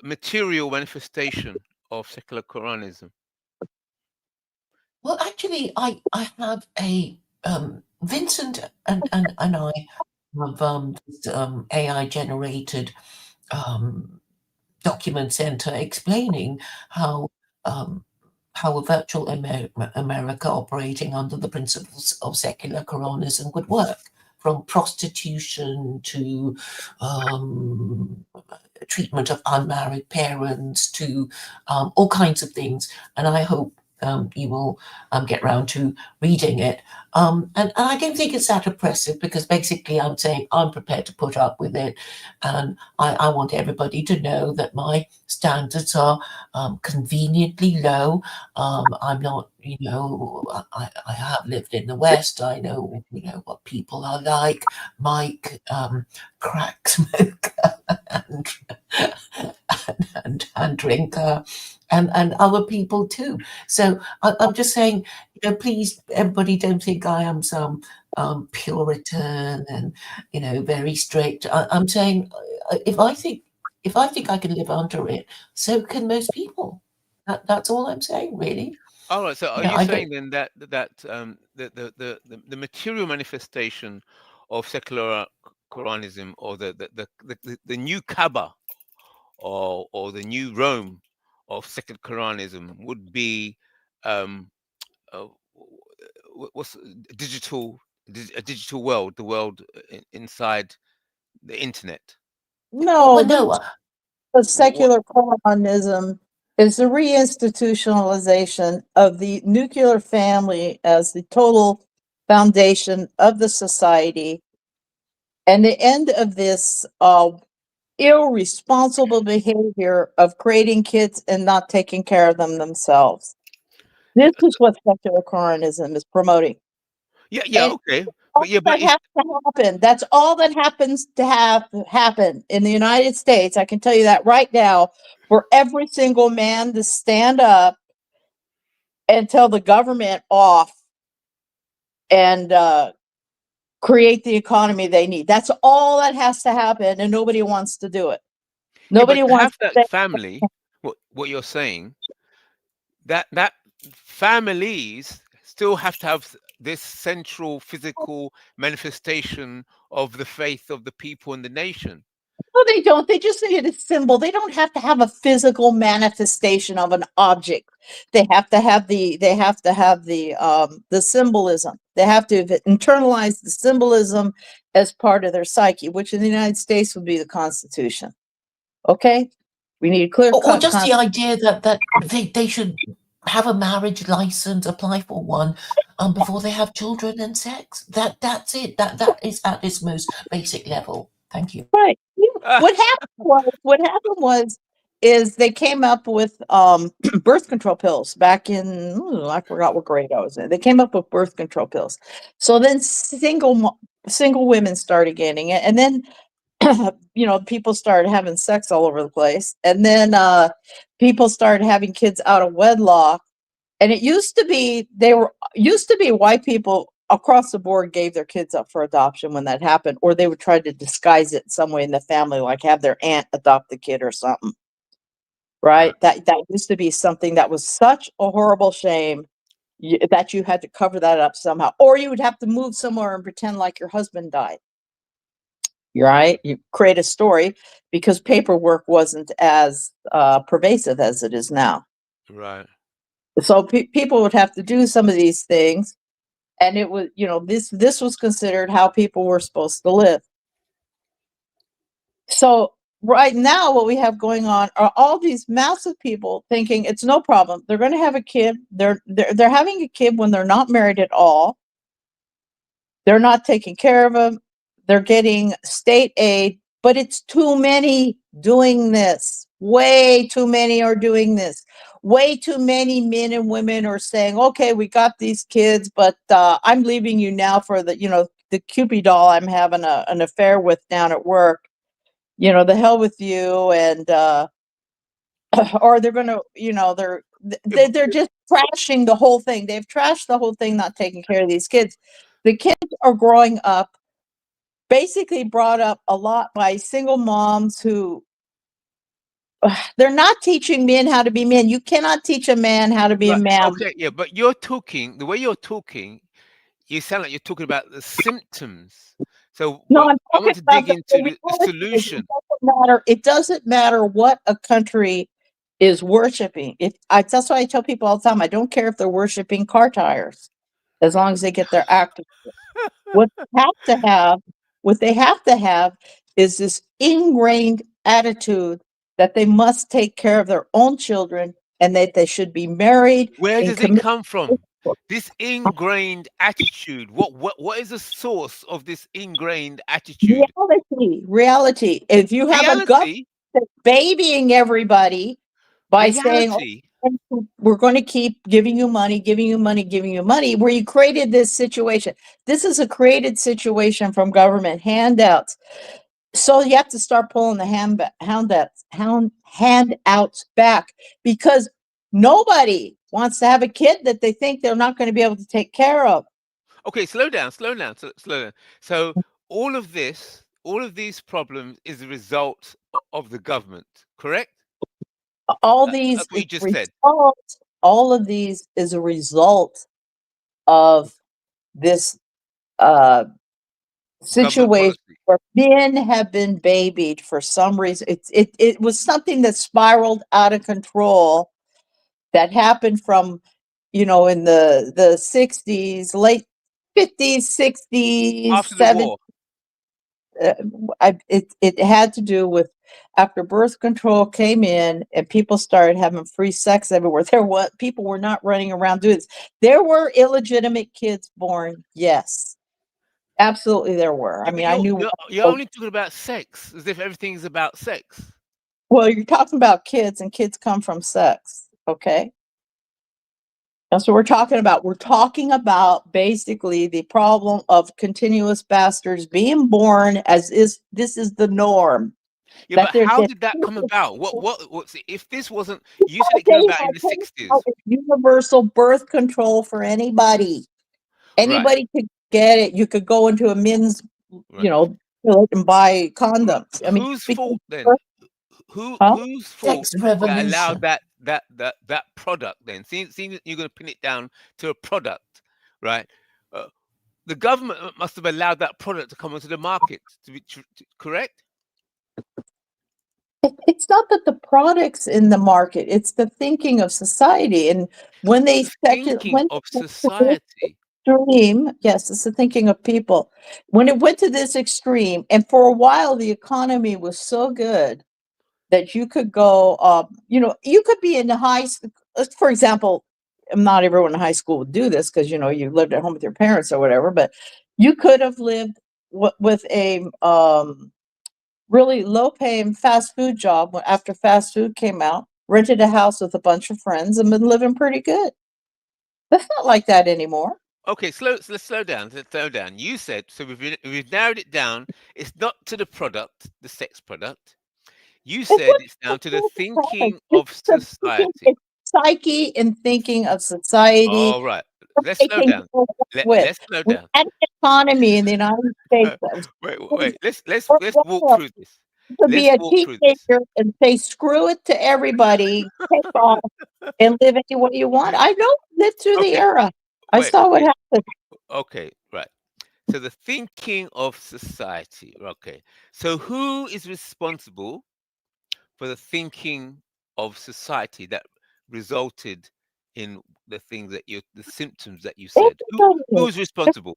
material manifestation of secular Quranism? Well, actually, I have a Vincent and I have AI generated document center explaining how a virtual America operating under the principles of secular Quranism would work, from prostitution to treatment of unmarried parents to all kinds of things. And I hope you will get round to reading it. And I don't think it's that oppressive, because basically I'm saying I'm prepared to put up with it. And I want everybody to know that my standards are conveniently low. I'm not, you know, I have lived in the West. I know, you know, what people are like. Mike, crack smoker and drinker. And other people too. So I'm just saying, you know, please, everybody, don't think I am some Puritan and, you know, very strict. I'm saying, if I think I can live under it, so can most people. That's all I'm saying, really. All right. So are you saying then that the material manifestation of secular Quranism, or the new Kaaba, or the new Rome of secular Quranism would be what's a digital world, the world inside the internet? No, the secular Quranism is the reinstitutionalization of the nuclear family as the total foundation of the society, and the end of this irresponsible behavior of creating kids and not taking care of them themselves. This is what secular Quranism is promoting. Yeah, okay. But that has to happen. That's all that happens to happen in the United States. I can tell you that right now, for every single man to stand up and tell the government off and create the economy they need. That's all that has to happen, and nobody wants to do it. Nobody wants to have that family. What you're saying, that families still have to have this central physical manifestation of the faith of the people in the nation. No, they don't. They just need a symbol. They don't have to have a physical manifestation of an object. They have to have the symbolism. They have to internalize the symbolism as part of their psyche, which in the United States would be the Constitution. Okay, we need a clear cut. Or just the idea that they should have a marriage license, apply for one, before they have children and sex. That's it. That is at its most basic level. Thank you. Right. Yeah. What happened was is they came up with birth control pills back in I forgot what grade I was in. They came up with birth control pills. So then single women started getting it, and then people started having sex all over the place, and then people started having kids out of wedlock. And it used to be white people across the board gave their kids up for adoption when that happened, or they would try to disguise it some way in the family, like have their aunt adopt the kid or something. Right? That used to be something that was such a horrible shame that you had to cover that up somehow, or you would have to move somewhere and pretend like your husband died. Right? You create a story because paperwork wasn't as pervasive as it is now. Right. So people would have to do some of these things, and it was, this was considered how people were supposed to live. So right now, what we have going on are all these massive people thinking it's no problem. They're going to have a kid. They're having a kid when they're not married at all. They're not taking care of them. They're getting state aid, but it's too many doing this. Way too many are doing this. Way too many men and women are saying, okay, we got these kids, but I'm leaving you now for the Cupid doll I'm having an affair with down at work. The hell with you. And, or they're going to, they're just trashing the whole thing. They've trashed the whole thing, not taking care of these kids. The kids are growing up, basically brought up a lot by single moms who they're not teaching men how to be men. You cannot teach a man how to be a man. Okay, yeah, but the way you're talking, you sound like you're talking about the symptoms. So No, I want to dig into the solution. It doesn't matter what a country is worshiping. That's why I tell people all the time, I don't care if they're worshiping car tires, as long as they get their act. What they have to have is this ingrained attitude that they must take care of their own children and that they should be married. Where does it come from? This ingrained attitude. What is the source of this ingrained attitude? Reality. If you have a government that's babying everybody by saying, we're going to keep giving you money, where you created this situation. This is a created situation from government handouts. So you have to start pulling the handouts back, because nobody wants to have a kid that they think they're not going to be able to take care of. Okay, slow down. So all of these problems is a result of the government, correct? All these, that's what you just said. All of these is a result of this situation where men have been babied for some reason. It was something that spiraled out of control, that happened from, in the 60s, late 50s, 60s, after 70s. The war. It had to do with after birth control came in and people started having free sex everywhere. People were not running around doing this. There were illegitimate kids born. Yes, absolutely there were. Yeah, I mean, I knew. You're only talking about sex, as if everything's about sex. Well, you're talking about kids, and kids come from sex. Okay. That's what we're talking about. We're talking about basically the problem of continuous bastards being born this is the norm. Yeah, but how did that come about? What if this wasn't, you said it came about in the 60s. Universal birth control for anybody. Anybody could get it. You could go into a men's, and buy condoms. I mean, whose fault then? Whose fault that allowed that product then? Seeing that you're going to pin it down to a product, right? The government must have allowed that product to come onto the market, to be correct? It's not that the product's in the market; it's the thinking of society. And when they thinking of society. Extreme, yes, it's the thinking of people. When it went to this extreme, and for a while the economy was so good that you could go, you could be in the high school. For example, not everyone in high school would do this because, you know, you lived at home with your parents or whatever, but you could have lived with a really low paying fast food job after fast food came out, rented a house with a bunch of friends and been living pretty good. That's not like that anymore. Okay, let's slow down. Let's slow down. You said, so we've narrowed it down. It's not to the product, the sex product. You said it's down to the thinking of society. It's psyche and thinking of society. All right. Let's slow down. Let's slow We down. had an economy in the United States that was Wait. Let's walk through this. to be a Let's walk through this. teenager and say screw it to everybody, take off and live any way you want. I don't live through the Okay. era. I Wait, saw what wait. happened. Okay, right. So the thinking of society. Okay. So who is responsible for the thinking of society that resulted in the things that the symptoms that you said? Who's responsible?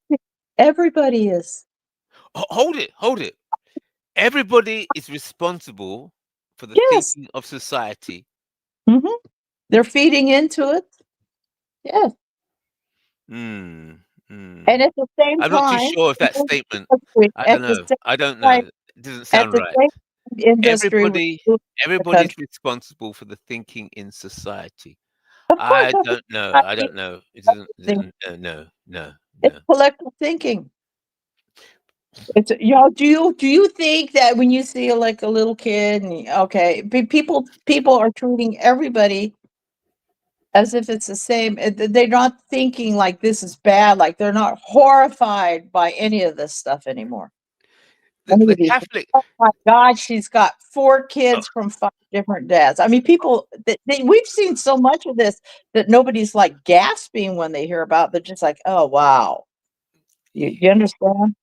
Everybody is. Hold it. Everybody is responsible for the Yes. thinking of society. Mm-hmm. They're feeding into it. Yes. Mm. And at the same I'm time, not too sure if that statement. I at don't the know. same I don't know. time, It doesn't at sound the right. same industry, Everybody's responsible for the thinking in society. of course, I don't know. I don't know. It doesn't. No. it's collective thinking. It's y'all. Do you think that when you see like a little kid, and okay, people are treating everybody as if it's the same. They're not thinking like this is bad. Like they're not horrified by any of this stuff anymore. The Catholic. Oh my God, she's got 4 kids from 5 different dads. I mean, people. We've seen so much of this that nobody's like gasping when they hear about. They're just like, oh wow. You understand?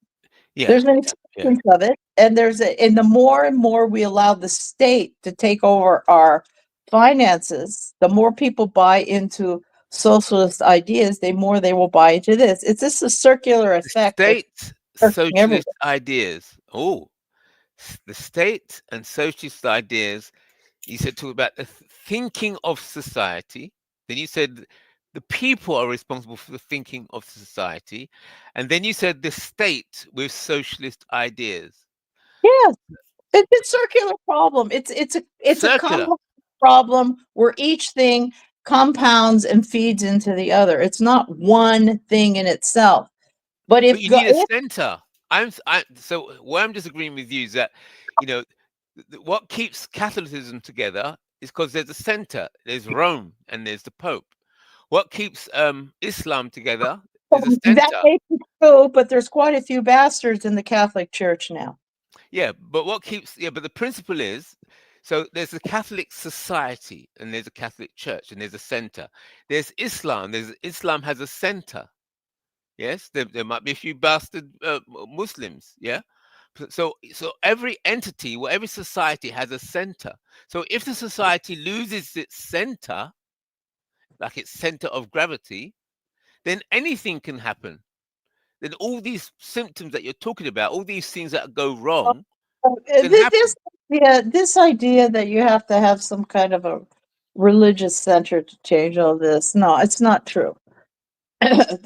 Yeah. There's an acceptance of it, and and the more and more we allow the state to take over our finances, the more people buy into socialist ideas, the more they will buy into this. It's just a circular effect. State socialist ideas. Oh, the state and socialist ideas. You said talk about the thinking of society. Then you said the people are responsible for the thinking of society, and then you said the state with socialist ideas. Yes, it's a circular problem. It's a complex problem where each thing compounds and feeds into the other. It's not one thing in itself. But if you need a center. So where I'm disagreeing with you is that, you know, what keeps Catholicism together is because there's a center. There's Rome and there's the Pope. What keeps Islam together is a center. That may be true, but there's quite a few bastards in the Catholic Church now. Yeah, but but the principle is, so there's a Catholic society and there's a Catholic Church and there's a center. There's Islam. Islam has a center. Yes, there might be a few bastard Muslims. Yeah. So every entity, or every society has a center. So if the society loses its center, like its center of gravity, then anything can happen. Then all these symptoms that you're talking about, all these things that go wrong, this idea that you have to have some kind of a religious center to change all this, no, it's not true.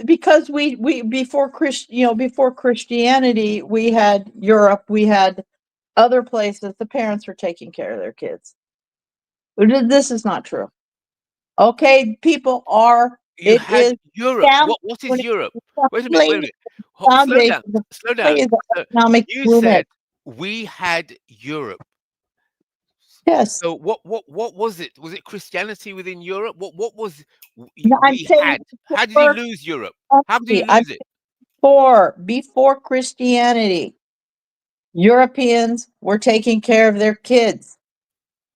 Because we before Christianity, we had Europe, we had other places. The parents were taking care of their kids. This is not true. Okay, people are. You had Europe. What is Europe? Wait a minute. Slow down. You said we had Europe. Yes. So what was it? Was it Christianity within Europe? What was we had? How did you lose Europe? How did you lose it? Before Christianity, Europeans were taking care of their kids,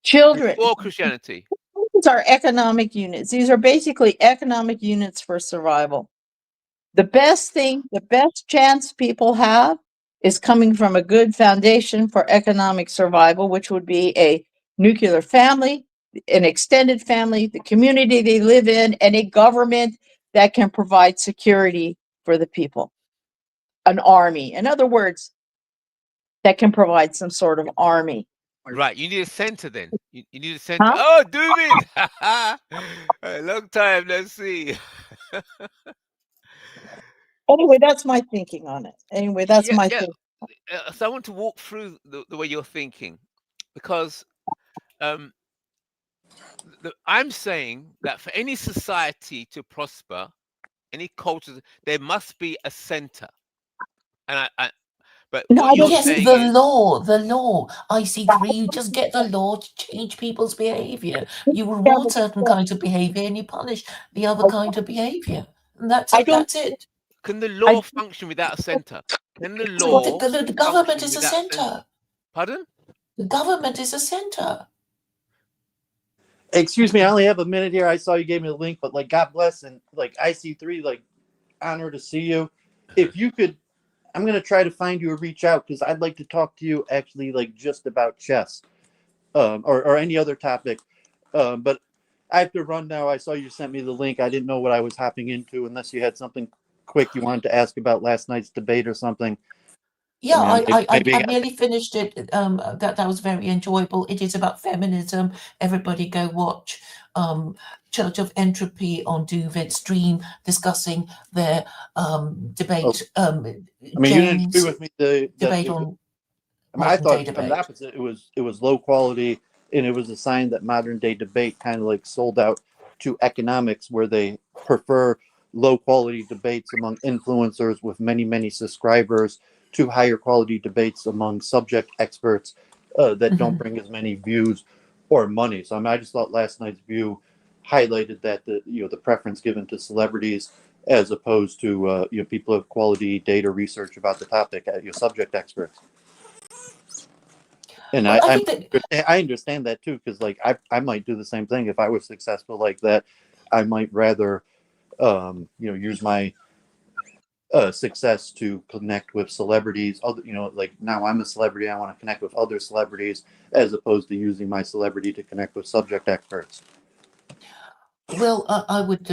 children. Before Christianity. These are economic units. These are basically economic units for survival. The best chance people have is coming from a good foundation for economic survival, which would be a nuclear family, an extended family, the community they live in, and a government that can provide security for the people. An army. In other words, that can provide some sort of army. Right, you need a center then. You need a center. Huh? Oh, David! Long time, let's see. Anyway, that's my thinking on it. Anyway, that's Yeah, my yeah. thing. So I want to walk through the way you're thinking, because I'm saying that for any society to prosper, any culture, there must be a center. And but No, I what you're don't Yes, saying the is, law. IC3, you just get the law to change people's behavior. You reward certain kinds of behavior and you punish the other kind of behavior. And that's I it. don't. That's it. can the I law function without a center? Can the So law the government function is a without center? center. Pardon? The government is a center. Excuse me, I only have a minute here. I saw you gave me the link, but like, God bless, and like IC3, like, honor to see you. If you could, I'm going to try to find you or reach out, because I'd like to talk to you actually, like, just about chess, or any other topic. But I have to run now. I saw you sent me the link. I didn't know what I was hopping into, unless you had something quick you wanted to ask about last night's debate or something. Yeah, maybe I nearly finished it. That was very enjoyable. It is about feminism. Everybody go watch Church of Entropy on Duvet stream discussing their debate. I mean, you didn't agree with me. Debate on I thought modern-day on the debate. opposite. It was low quality, and it was a sign that modern day debate kind of like sold out to economics, where they prefer low quality debates among influencers with many subscribers to higher quality debates among subject experts that don't bring as many views or money. So I mean, I just thought last night's view highlighted that the preference given to celebrities as opposed to people of quality data research about the topic, subject experts. And Well, I I think that I understand that too, because like I might do the same thing if I was successful like that. I might rather use my success to connect with celebrities. Other, like now I'm a celebrity, I want to connect with other celebrities as opposed to using my celebrity to connect with subject experts. Well, I would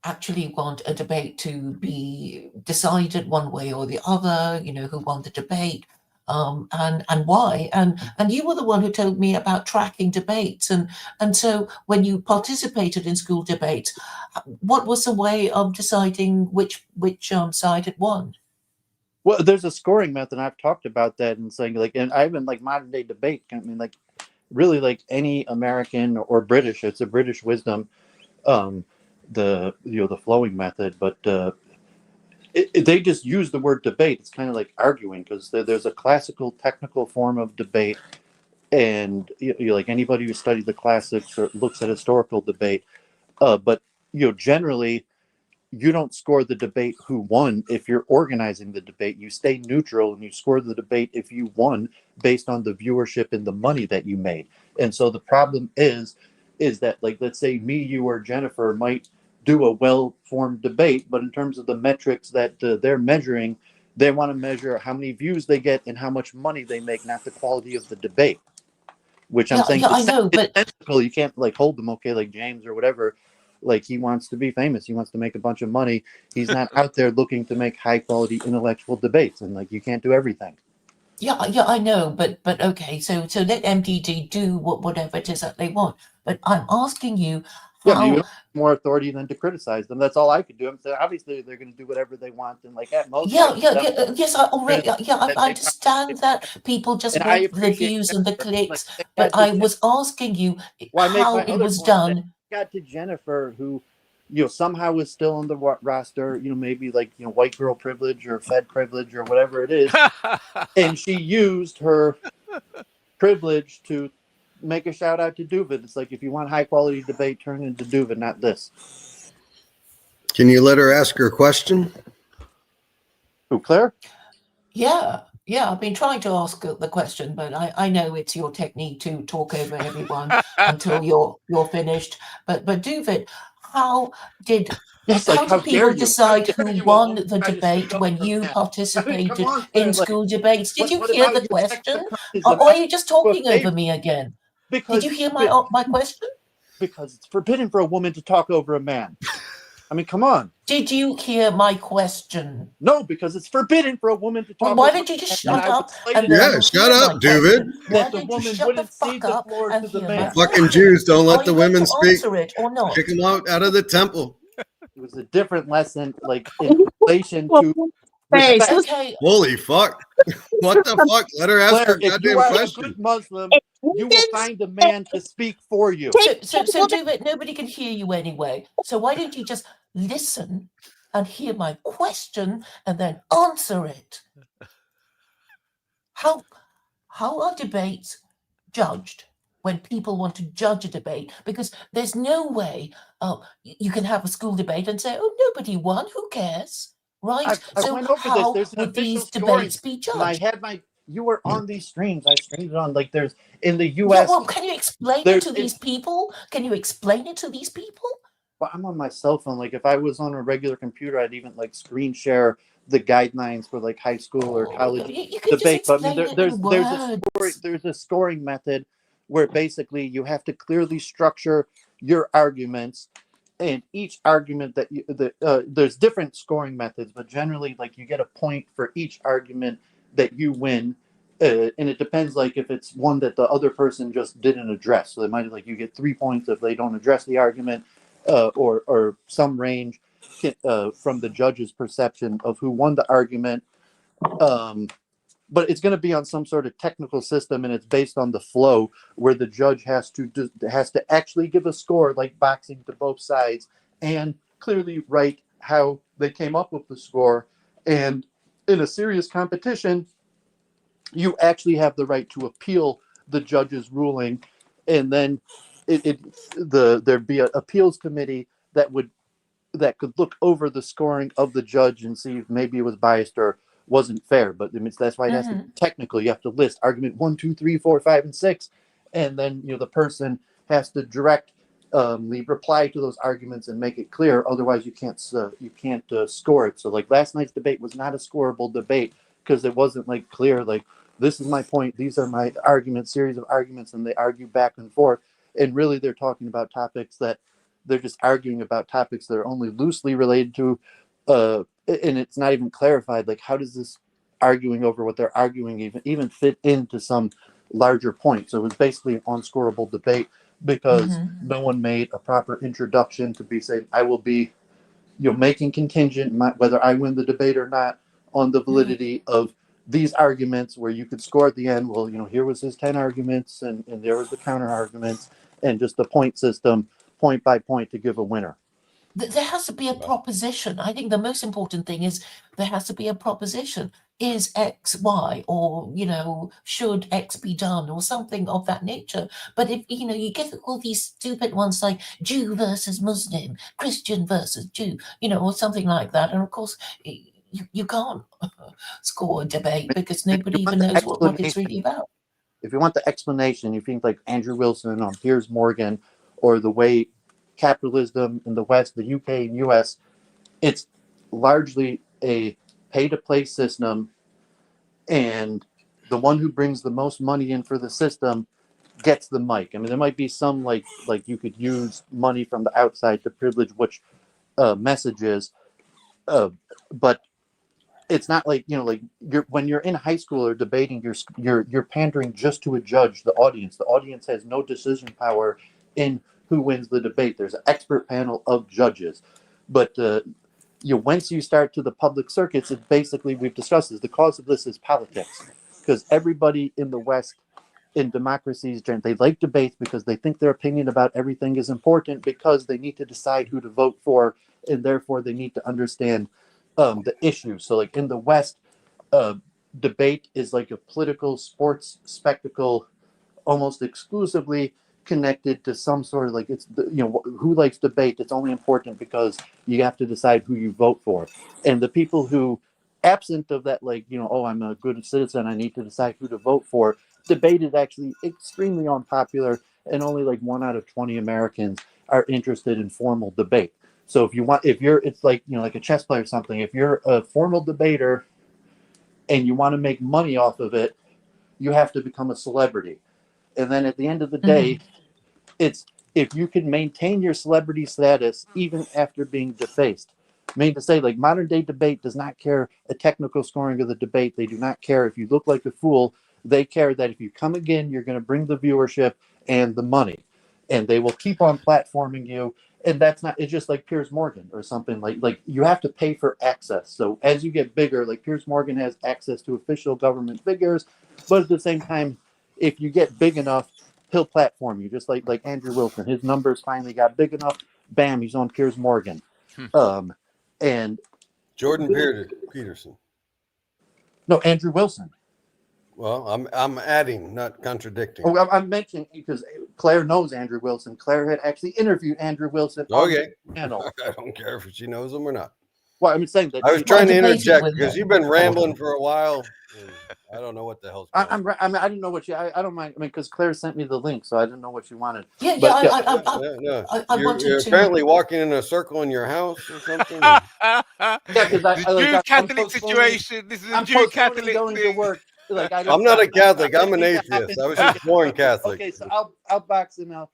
actually want a debate to be decided one way or the other. Who won the debate, and why. And you were the one who told me about tracking debates. And so when you participated in school debates, what was the way of deciding which side had won? Well, there's a scoring method. I've talked about that and saying like, and I even like modern day debate. I mean, like really like any American or British, it's a British wisdom. The flowing method, but they just use the word debate. It's kind of like arguing, because there's a classical technical form of debate, and like anybody who studied the classics or looks at historical debate, but generally you don't score the debate who won if you're organizing the debate. You stay neutral and you score the debate if you won based on the viewership and the money that you made. And so the problem is that, like, let's say me, you, or Jennifer might do a well-formed debate, but in terms of the metrics that they're measuring, they want to measure how many views they get and how much money they make, not the quality of the debate. Which I'm saying, I know, but you can't like hold them, okay, like James or whatever. Like, he wants to be famous, he wants to make a bunch of money. He's not out there looking to make high-quality intellectual debates, and like you can't do everything. Yeah, I know, but okay, so let MDD do whatever it is that they want. But I'm asking you Yeah, but how. you don't have more authority than to criticize them. That's all I could do. I'm saying obviously they're going to do whatever they want, and like at most. Yes, I already. I understand that people just And I want the appreciate views that, and the but, clicks, like, but I was asking you Well, I make how my it other was point done. got to Jennifer, who somehow is still on the roster, maybe like white girl privilege or Fed privilege or whatever it is, and she used her privilege to make a shout out to Duvid. It's like, if you want high quality debate, turn into Duvid, not this. Can you let her ask her question? Who, Claire? Yeah, I've been trying to ask the question, but I know it's your technique to talk over everyone until you're finished. But Duvid, how did people decide who won the debate when you participated in school debates? Did you hear the question, or are you just talking over me again? Did you hear my question? Because it's forbidden for a woman to talk over a man. I mean, come on. Did you hear my question? No, because it's forbidden for a woman to talk. Well, why over don't you just and shut I would up like and to- then Yeah, you'll shut hear up, my David. question? That Why the don't you woman shut the wouldn't fuck cede the up floor and to the hear man. my Fucking question? Jews don't Are let the you going women to speak. answer it or not? Kick them out of the temple. It was a different lesson, like in relation to Hey, respect. Okay, Holy fuck. What the fuck? Let her ask her Claire, if you goddamn are a question. good Muslim, you will find a man to speak for you. so David, nobody can hear you anyway. So why don't you just listen and hear my question and then answer it? How are debates judged when people want to judge a debate? Because there's no way you can have a school debate and say, "Oh, nobody won. Who cares?" Right? I So went over this. how There's an would official these scoring, debates be and I judged? had you were on these streams. I streamed it on, like, there's in the Yeah, U.S. well, can you explain it to these people? Can you explain it to these people? Well, I'm on my cell phone. Like, if I was on a regular computer, I'd even like screen share the guidelines for like high school or college You could just debate. But I mean, explain it there's a scoring method where basically you have to clearly structure your arguments, and each argument that there's different scoring methods, but generally, like, you get a point for each argument that you win. And it depends, like, if it's one that the other person just didn't address. So they might, like, you get 3 points if they don't address the argument, or some range from the judge's perception of who won the argument. But it's going to be on some sort of technical system, and it's based on the flow, where the judge has to actually give a score, like boxing, to both sides, and clearly write how they came up with the score. And in a serious competition, you actually have the right to appeal the judge's ruling, and then there'd be an appeals committee that could look over the scoring of the judge and see if maybe it was biased or wasn't fair. But I mean, that's why it has to be technical. You have to list argument 1, 2, 3, 4, 5, and 6, and then the person has to reply to those arguments and make it clear. Otherwise, you can't score it. So, like, last night's debate was not a scoreable debate because it wasn't like clear. Like, this is my point. These are my arguments, series of arguments, and they argue back and forth. And really, they're talking about topics that they're just arguing about topics that are only loosely related to, and it's not even clarified. Like, how does this arguing over what they're arguing even fit into some larger point? So it was basically an unscorable debate because no one made a proper introduction to be saying, I will be, making contingent whether I win the debate or not on the validity of these arguments, where you could score at the end. Well, here was his 10 arguments, and there was the counter arguments, and just the point system, point by point, to give a winner. There has to be a proposition. I think the most important thing is there has to be a proposition. Is X Y, or should X be done, or something of that nature? But if you get all these stupid ones like Jew versus Muslim, Christian versus Jew, or something like that, and of course you can't score a debate because nobody even knows what it's really about. If you want the explanation, you think like Andrew Wilson on Piers Morgan, or the way capitalism in the West, the UK and US, it's largely a pay-to-play system, and the one who brings the most money in for the system gets the mic. I mean, there might be some like you could use money from the outside to privilege which messages, but it's not like when you're in high school or debating, you're pandering just to a judge, the audience. The audience has no decision power in who wins the debate. There's an expert panel of judges, but once you start to the public circuits, it's basically, we've discussed this, the cause of this is politics, because everybody in the West, in democracies, they like debates because they think their opinion about everything is important, because they need to decide who to vote for, and therefore they need to understand the issues. So like in the West, debate is like a political sports spectacle, almost exclusively connected to some sort of, like, it's who likes debate. It's only important because you have to decide who you vote for. And the people who, absent of that, like, oh, I'm a good citizen, I need to decide who to vote for, debate is actually extremely unpopular, and only like 1 out of 20 Americans are interested in formal debate. So it's like, like a chess player or something. If you're a formal debater and you want to make money off of it, you have to become a celebrity. And then at the end of the day, it's if you can maintain your celebrity status even after being defaced. I mean, to say, like, modern day debate does not care a technical scoring of the debate. They do not care if you look like a fool. They care that if you come again, you're going to bring the viewership and the money, and they will keep on platforming you. And that's not, it's just like Piers Morgan or something, like you have to pay for access. So as you get bigger, like Piers Morgan has access to official government figures, but at the same time, if you get big enough, he'll platform you, just like Andrew Wilson. His numbers finally got big enough, bam, he's on Piers Morgan. And Jordan Peterson. no, Andrew Wilson. Well, I'm adding, not contradicting. Oh, I'm mentioning because Claire knows Andrew Wilson. Claire had actually interviewed Andrew Wilson Okay. on the channel. I don't care if she knows him or not. Well, I'm saying that I was trying to interject because you've been rambling for a while. And I don't know what the hell's going on. I mean, I didn't know what you. I don't mind. I mean, because Claire sent me the link, so I didn't know what you wanted. Yeah, But, wanted You're to. apparently walking in a circle in your house or something. Yeah, because The Jew Catholic situation. This is a Jew Catholic going to thing. work. Like, I'm not a Catholic. I'm an atheist. I was just born Catholic. Okay, so I'll box him out.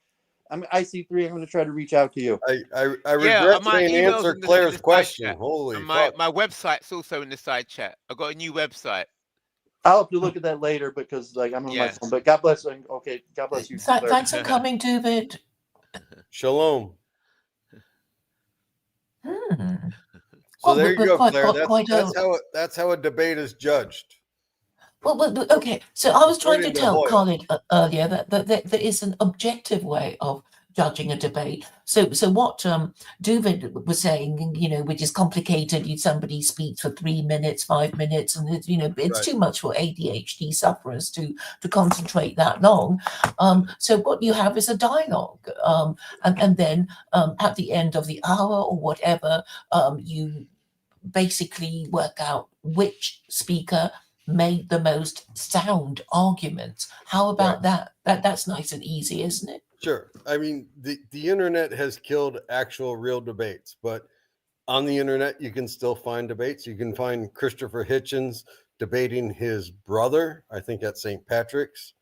I'm IC3. I'm going to try to reach out to you. I regret my saying email's answer in the Claire's side question. chat. Holy And fuck. my website's also in the side chat. I got a new website. I'll have to look at that later because, like, I'm on my phone. But God bless. Okay, God bless you. Claire. Thanks for coming, David. Shalom. So Well, there you but go, quite- Claire. quite That's how a debate is judged. Well, okay. So I was trying to According to tell Hoyle. Colin earlier that there is an objective way of judging a debate. So what David was saying, which is complicated. Somebody speaks for 3 minutes, 5 minutes, and it's Right. too much for ADHD sufferers to concentrate that long. So what you have is a dialogue, and then at the end of the hour or whatever, you basically work out which speaker made the most sound arguments. How about that? That's nice and easy, isn't it? Sure. I mean, the internet has killed actual real debates, but on the internet, you can still find debates. You can find Christopher Hitchens debating his brother, I think at St. Patrick's.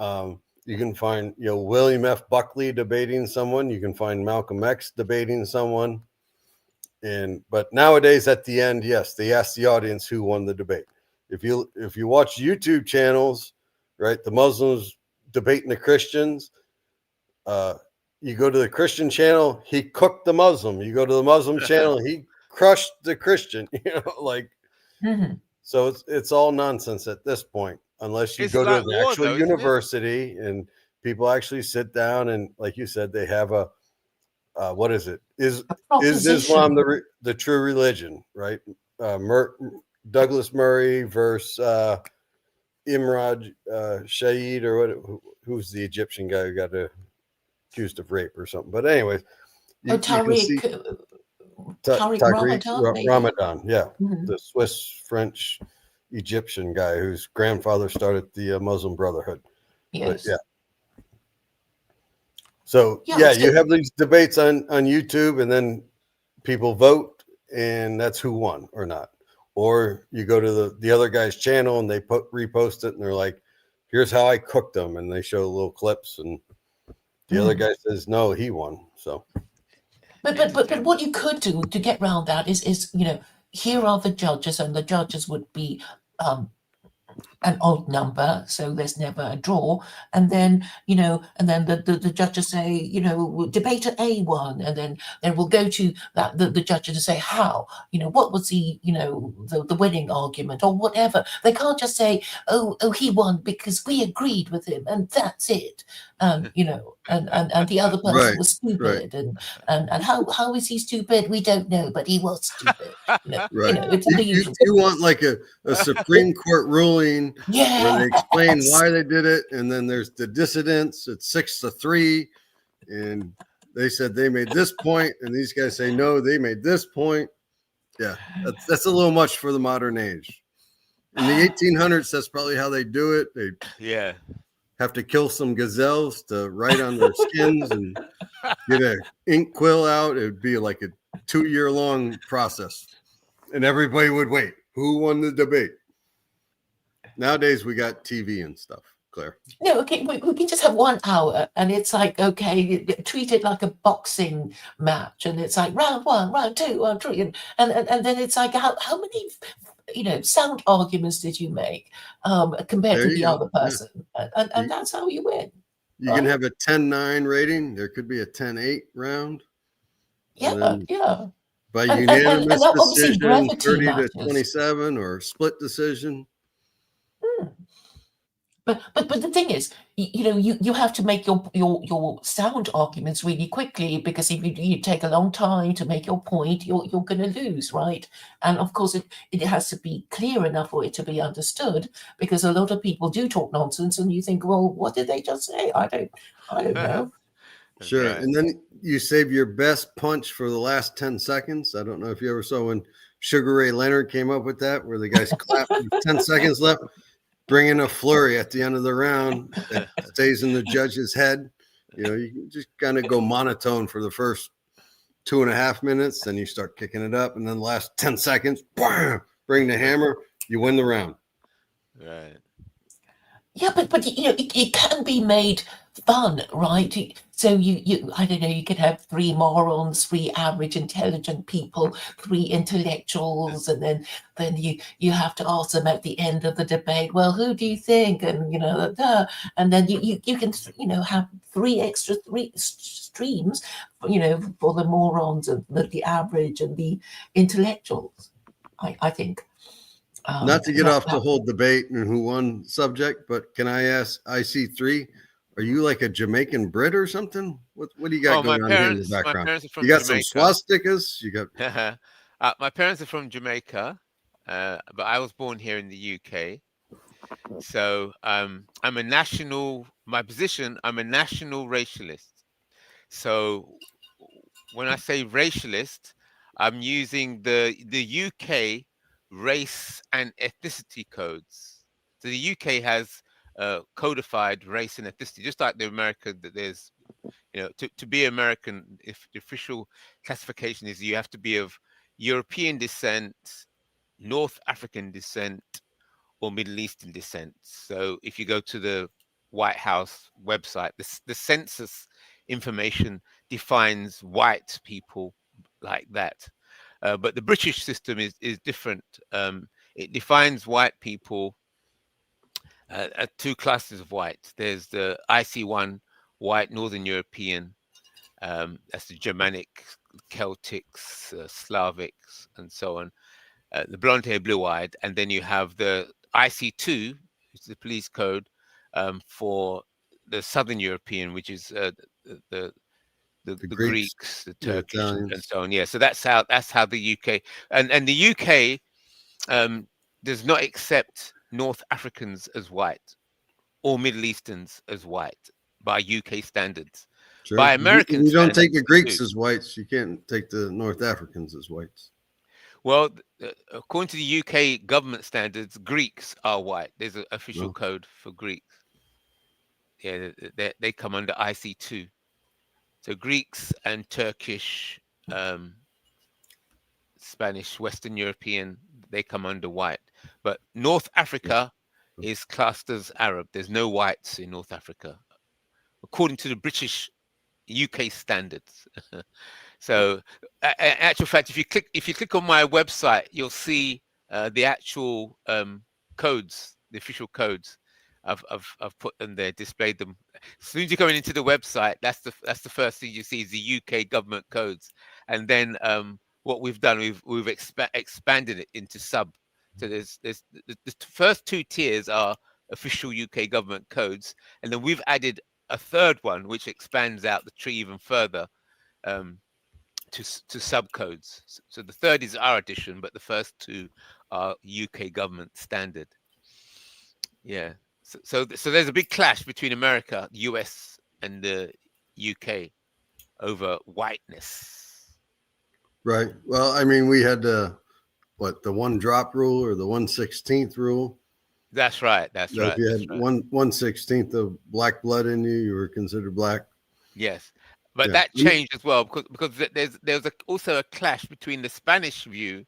You can find, William F. Buckley debating someone. You can find Malcolm X debating someone. But nowadays at the end, yes, they ask the audience who won the debate. If you watch YouTube channels, right, the Muslims debating the Christians, you go to the Christian channel, he cooked the Muslim. You go to the Muslim channel, he crushed the Christian. So it's all nonsense at this point, unless you It's go like to the war, actual though, isn't it? university and people actually sit down and, like you said, they have a what is it? Is Islam the true religion? Right? Douglas Murray versus Imrad Shaheed, or who's the Egyptian guy who got accused of rape or something. But anyways, Tariq Ramadan, Ramadan, yeah, Mhm. the Swiss French Egyptian guy whose grandfather started the Muslim Brotherhood. Yes. But, yeah. So Yeah, it's you good. have these debates on YouTube, and then people vote, and that's who won or not. Or you go to the other guy's channel and they repost it, and they're like, "Here's how I cooked them," and they show little clips, and the other guy says, "No, he won." So But what you could do to get around that is here are the judges, and the judges would be an odd number, so there's never a draw. And then the judges say, debater A won, and then we'll go to that the judges and say how, what was the winning argument or whatever. They can't just say, oh he won because we agreed with him and that's it. And the other person Right, was stupid, and how is he stupid? We don't know, but he was stupid. right, It's the usual. you want like a Supreme Court ruling where they explain Yes. why they did it, and then there's the dissidents. It's 6-3, and they said they made this point, and these guys say no, they made this point. Yeah, that's a little much for the modern age. In the 1800s, that's probably how they do it. They have to kill some gazelles to write on their skins and get an ink quill out. It would be like a 2-year-long process, and everybody would wait. Who won the debate? Nowadays, we got TV and stuff. Claire. No, okay, we can just have 1 hour, and it's like, okay, treat it like a boxing match, and it's like round 1, round 2, round 3, and then it's like how many sound arguments did you make compared There to you the go. other Yeah. person, and You, that's how you win. you can have a 10-9 rating. There could be a 10-8 round. And Yeah, then yeah. by And unanimous obviously decision, brevity 30 to matters. 27 or split decision. But the thing is, you have to make your sound arguments really quickly, because if you take a long time to make your point, you're going to lose, right? And of course, it has to be clear enough for it to be understood, because a lot of people do talk nonsense, and you think, well, what did they just say? I don't know. That's Sure. right. And then you save your best punch for the last 10 seconds. I don't know if you ever saw when Sugar Ray Leonard came up with that, where the guys clap with 10 seconds left, bring in a flurry at the end of the round that stays in the judge's head. You can just kind of go monotone for the first 2.5 minutes, then you start kicking it up, and then the last 10 seconds, bring the hammer, you win the round. Right. Yeah, but it can be made fun, right? So you I don't know, you could have 3 morons, 3 average intelligent people, 3 intellectuals, and then you have to ask them at the end of the debate, well, who do you think? And and then you can have 3 extra streams, for the morons and the average and the intellectuals. I think. Not to get off the whole debate and who won subject, but can I ask IC3, are you like a Jamaican Brit or something? What do you got going on here in the background? My parents are from You got Jamaica. some swastikas? You got my parents are from Jamaica, but I was born here in the UK. So I'm a national. My position, I'm a national racialist. So when I say racialist, I'm using the UK race and ethnicity codes. So the UK has codified race and ethnicity, just like the American. That there's, to be American, if the official classification is you have to be of European descent, North African descent, or Middle Eastern descent. So if you go to the White House website, the census information defines white people like that. But the British system is different. It defines white people at 2 classes of white. There's the IC1 white, Northern European. That's the Germanic, Celtics, Slavics, and so on. The blonde hair, blue eyed. And then you have the IC2, which is the police code for the Southern European, which is the Greeks, the Turkish, and so on. Yeah, so that's how the UK and the UK does not accept North Africans as white or Middle Easterns as white by UK standards. Sure. By American you don't standards, take the Greeks too. as whites. You can't take the North Africans as whites. Well, according to the UK government standards, Greeks are white. There's an official code for Greeks. Yeah, they come under IC2. So Greeks and Turkish, Spanish, Western European, they come under white. But North Africa is classed as Arab. There's no whites in North Africa, according to the British UK standards. So, in actual fact, if you click on my website, you'll see the actual codes, the official codes. I've put them there, displayed them. As soon as you're going into the website, that's the first thing you see is the UK government codes, and then what we've done, we've expanded it into sub. So there's the first 2 tiers are official UK government codes, and then we've added a third one which expands out the tree even further to subcodes. So the third is our edition, but the first 2 are UK government standard. Yeah. So there's a big clash between America, the US, and the UK over whiteness. Right. Well, I mean, we had the 1 drop rule or the 1/16th rule. That's right. That's right. If you had 1/16th of black blood in you were considered black. Yes, but that changed as well because there's also a clash between the Spanish view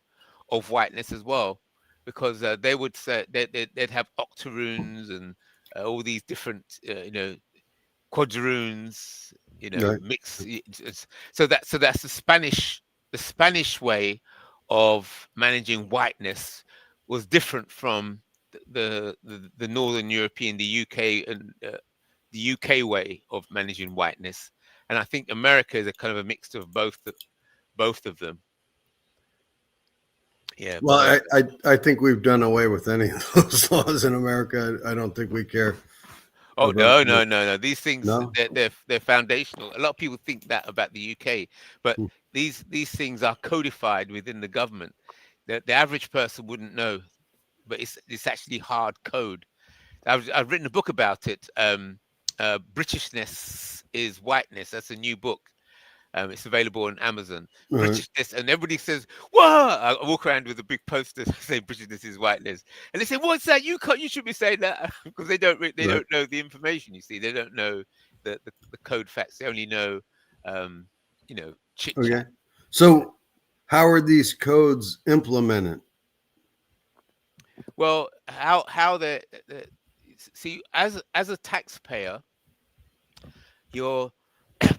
of whiteness as well, because they would say they'd have octoroons and all these different, quadroons, Right. so that's the Spanish way of managing whiteness was different from the Northern European, the UK, and the UK way of managing whiteness. And I think America is a kind of a mix of both of them. Yeah. Well, I think we've done away with any of those laws in America. I don't think we care. Oh about no! These things, No? they're foundational. A lot of people think that about the UK, but these things are codified within the government. The average person wouldn't know, but it's actually hard code. I've written a book about it. Britishness is whiteness. That's a new book. It's available on Amazon. Right. Britishness, and everybody says, "Whoa!" I walk around with a big poster saying "Britishness is whiteness," and they say, "What's that? You should be saying that," because they don't don't know the information. You see, they don't know the code facts. They only know, chit chat. Okay. So, how are these codes implemented? Well, how they see, as a taxpayer,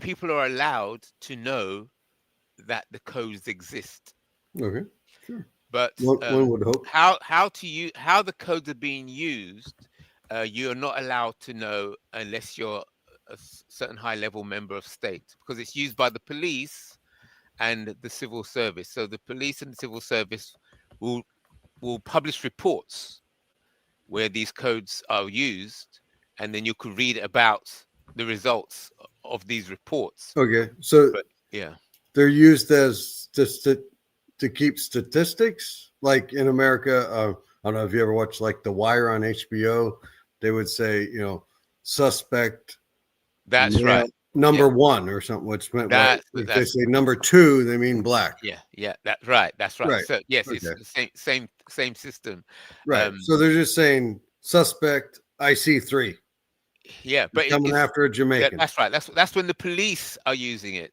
people are allowed to know that the codes exist. Okay. Sure. But one would hope. how the codes are being used, you are not allowed to know unless you're a certain high level member of state, because it's used by the police and the civil service. So the police and the civil service will publish reports where these codes are used, and then you could read about the results of these reports. Okay. So yeah, they're used as to keep statistics. Like in America, I don't know if you ever watched like The Wire on HBO. They would say, suspect. That's right. Number one or something, which meant if they say number two, they mean black. Yeah, that's right. Right. So yes, Okay. it's the same system. Right. So they're just saying suspect IC3. Yeah, but coming after a Jamaican. That's right. That's when the police are using it.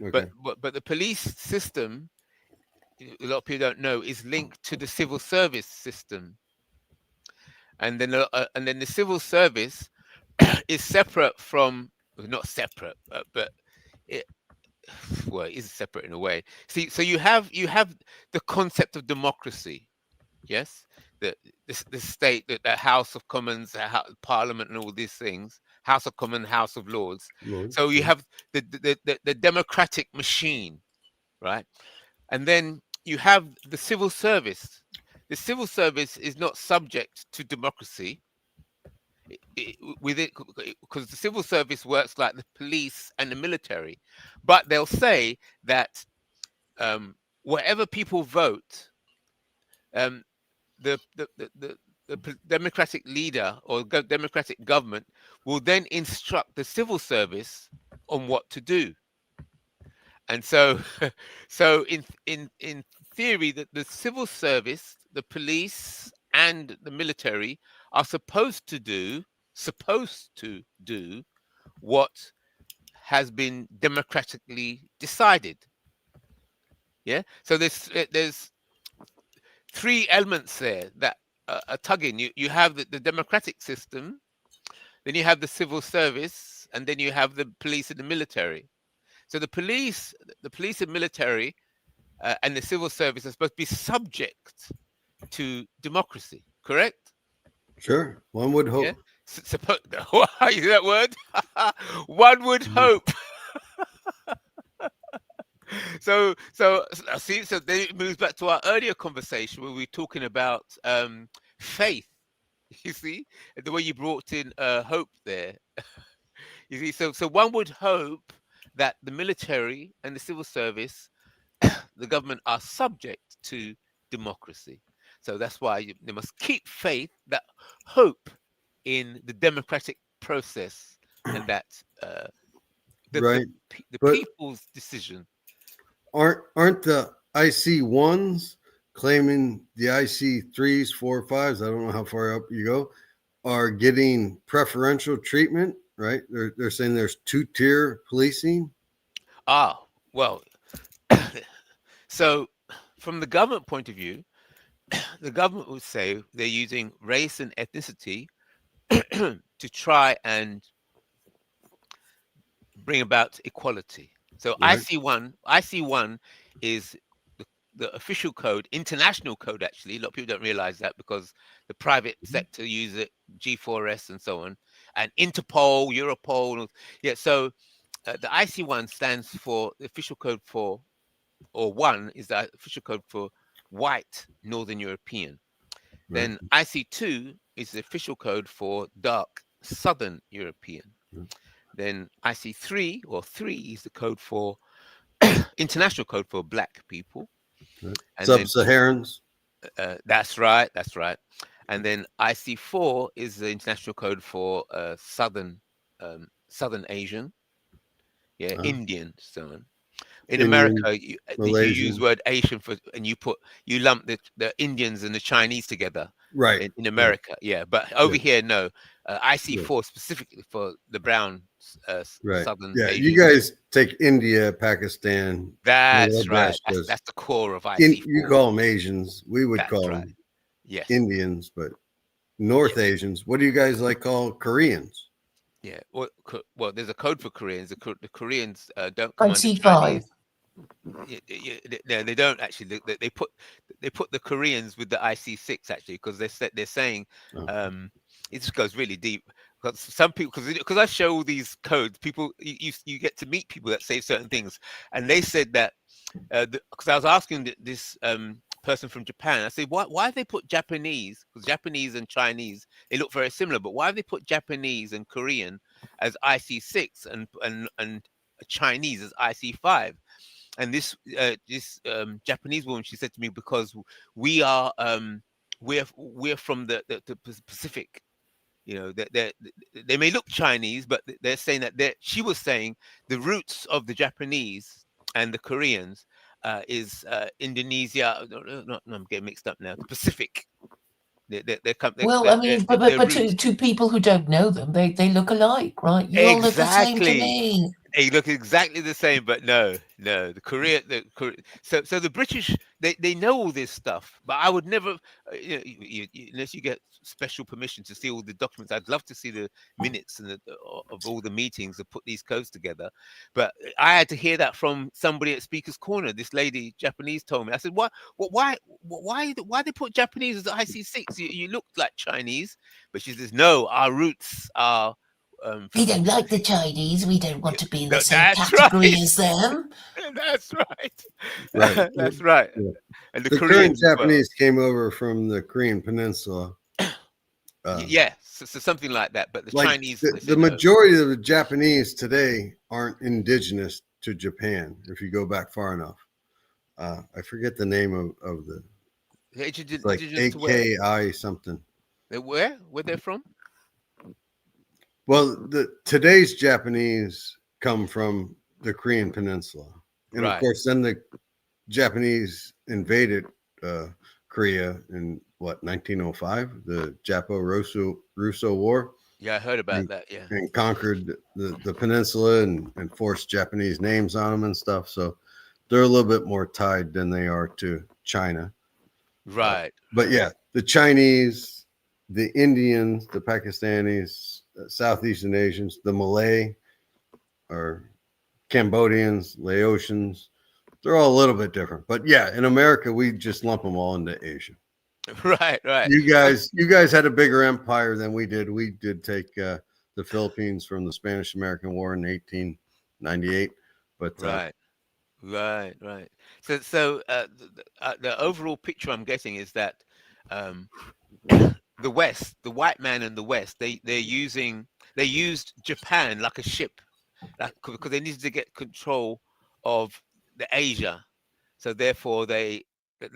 Okay. But the police system, a lot of people don't know, is linked to the civil service system, and then the civil service is separate from, not separate, but it is separate in a way. See, so you have the concept of democracy, yes, the state, the House of Commons, Parliament, and all these things, House of Commons, House of Lords. So you have the democratic machine, right? And then you have the civil service. The civil service is not subject to democracy because the civil service works like the police and the military, but they'll say that whatever people vote, the democratic leader or democratic government will then instruct the civil service on what to do. And so in theory, that the civil service, the police, and the military are supposed to do what has been democratically decided. Yeah. So there's three elements there that are tugging. You have the democratic system, then you have the civil service, and then you have the police and the military. So the police and military and the civil service are supposed to be subject to democracy, correct? Sure. One would hope. Yeah? You hear that word? One would hope. So then it moves back to our earlier conversation where we were talking about faith. You see, the way you brought in hope there. You see, so one would hope that the military and the civil service, the government, are subject to democracy. So that's why they must keep faith, that hope in the democratic process, and that the people's decision. Aren't the IC1s claiming the IC3s, 4, 5s, I don't know how far up you go, are getting preferential treatment, right? They're saying there's two-tier policing. Well, so from the government point of view, the government would say they're using race and ethnicity to try and bring about equality. So Right. IC1 is the official code, international code actually. A lot of people don't realize that because the private sector use it, G4S and so on, and Interpol, Europol. Yeah, so the IC1 stands for the official code for, or one is the official code for white Northern European. Right. Then IC2 is the official code for dark Southern European. Then IC3 or 3 is the code for international code for black people. Right. And then, Sub-Saharans. that's right. And then IC4 is the international code for Southern Asian, Indian, so on. In Indian, America, you use Malaysian. word Asian for, and you lump the Indians and the Chinese together. Right. In America, yeah. But over here, no. IC4 specifically for the brown Right. Southern Yeah, Asian. you guys take India, Pakistan. That's Bangladesh right. as- That's the core of IC4. you call them Asians. We would That's call right. them Yes. Indians, but North Asians. What do you guys like call Koreans? Yeah. Well, there's a code for Koreans. The Koreans don't come under IC5. Chinese. They don't actually. They put the Koreans with the IC6 actually because they're saying it just goes really deep. Because some people, because I show all these codes, people you get to meet people that say certain things, and they said that because I was asking this person from Japan, I said why have they put Japanese? Because Japanese and Chinese they look very similar, but why have they put Japanese and Korean as IC6 and Chinese as IC5? And this Japanese woman, she said to me, because we are we're from the Pacific, you know, they may look Chinese, but they're saying that she was saying the roots of the Japanese and the Koreans is Indonesia. No, I'm getting mixed up now. The Pacific. But to people who don't know them, they look alike, right? You all look the same to me. They look exactly the same, but no. The Korea. So the British, they know all this stuff, but I would never, unless you get special permission to see all the documents. I'd love to see the minutes and of all the meetings that put these codes together. But I had to hear that from somebody at Speaker's Corner. This lady, Japanese, told me. I said, why they put Japanese as IC6? You look like Chinese, but she says, no, our roots are. We don't like the Chinese. We don't want to be in the same That's category right. as them. That's right. Right. That's right. Yeah. And The Koreans current as well. Japanese came over from the Korean Peninsula. Yeah, so something like that. But the Like Chinese, the majority of the Japanese today aren't indigenous to Japan. If you go back far enough, I forget the name of the like AKI something. Where they're from? Well, today's Japanese come from the Korean Peninsula, and Right. of course, then the Japanese invaded Korea in 1905, the Japo-Russo War. Yeah, I heard about that. Yeah. And conquered the peninsula and forced Japanese names on them and stuff. So they're a little bit more tied than they are to China. Right. But yeah, the Chinese, the Indians, the Pakistanis, Southeast Asians, the Malay or Cambodians, Laotians, they're all a little bit different. But yeah, in America, we just lump them all into Asia. Right. You guys had a bigger empire than we did. We did take the Philippines from the Spanish-American War in 1898. But Right. So the overall picture I'm getting is that the West, the white man in the West, they used Japan like a ship, because they needed to get control of the Asia. So therefore they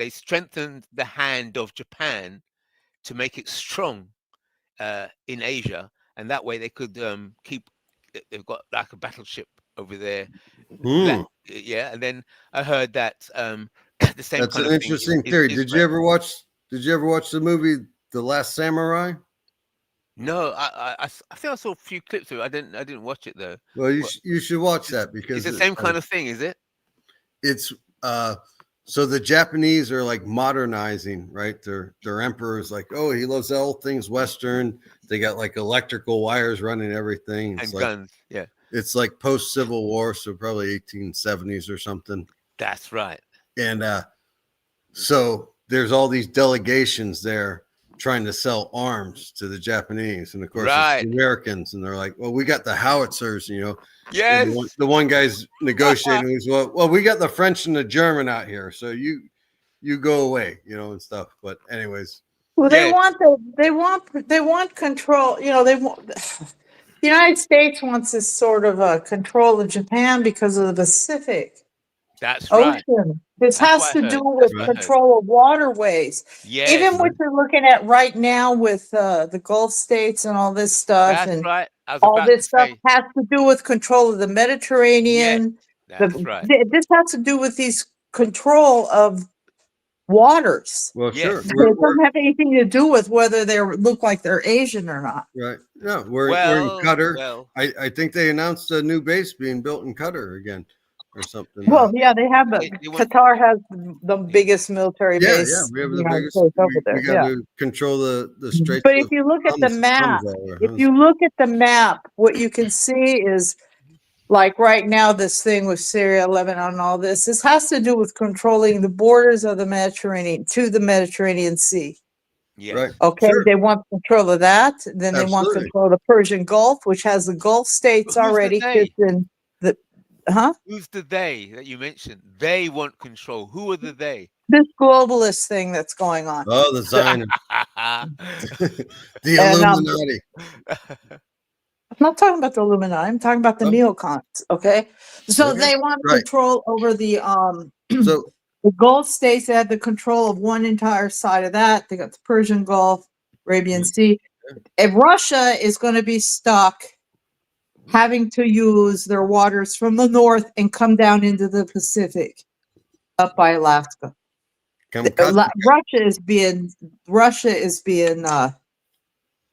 strengthened the hand of Japan to make it strong in Asia, and that way they could keep. They've got like a battleship over there. Yeah, and then I heard that the same. That's kind an of thing interesting in theory. Did you Israel. ever watch the movie The Last Samurai? No, I think I saw a few clips of it. I didn't watch it though. Well, you should watch that because It's the same kind of thing, is it? It's So the Japanese are like modernizing, right? Their emperor is like, oh, he loves all things Western. They got like electrical wires running everything. It's And like guns. Yeah, it's like post Civil War, so probably 1870s or something. that's right. And so there's all these delegations there trying to sell arms to the Japanese, and of course Right. it's the Americans, and they're like, well, we got the howitzers, you know. Yes. And the one guy's negotiating. He's well, we got the French and the German out here, so you go away, you know, and stuff. But anyways, Well, Yeah. they want control. You know, they want the United States wants this sort of control of Japan because of the Pacific That's right. Ocean. This That's has what I to heard. do That's with what I heard. control of waterways. Yes. Even what you're looking at right now with the Gulf states and all this stuff, That's and right. I was all about this to stuff say. has to do with control of the Mediterranean. That's right. This has to do with these control of waters. well, Yes. sure, It doesn't have anything to do with whether they look like they're Asian or not. right. No, we're in Well, Qatar. well, I think they announced a new base being built in Qatar again, or something. Well, yeah, they have. They want- Qatar has the biggest military yeah, base. yeah, we have in the United biggest. States over We there. got Yeah. to control the Straits. But of if you look at the Hormuz- map, Hormuz, if you look at the map, what you can see is like right now, this thing with Syria, Lebanon, and all this. This has to do with controlling the borders of the Mediterranean to the Mediterranean Sea. yes. right? Okay, Sure. they want control of that. Then they want Absolutely. control of the Persian Gulf, which has the Gulf states But who's the already. they? It's in the, huh? Who's the they that you mentioned? They want control. Who are the they? This globalist thing that's going on. Oh, the Zionists, the And, Illuminati. I'm not talking about the Illuminati. I'm talking about the Oh. neocons. Okay, so Okay, they want right. control over the So the Gulf states. They had the control of one entire side of that. They got the Persian Gulf, Arabian Sea. And Russia is going to be stuck having to use their waters from the north and come down into the Pacific up by Alaska. kamikaze. Russia is being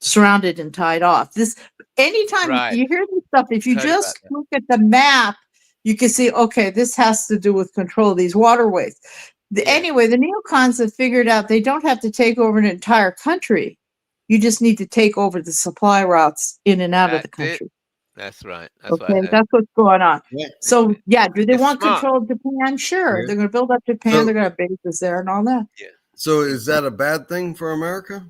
surrounded and tied off. This anytime Right. you hear this stuff, if you Heard about just that. look at the map, you can see, okay, this has to do with control of these waterways. Yeah. Anyway, the neocons have figured out they don't have to take over an entire country. You just need to take over the supply routes in and out of the That's it. country. That's right. That's what I Okay, heard. that's what's going on. Yeah. So yeah, do they It's want smart. control of Japan? Sure, Yeah. they're going to build up Japan. So- They're going to have bases there and all that. So is that a bad thing for America?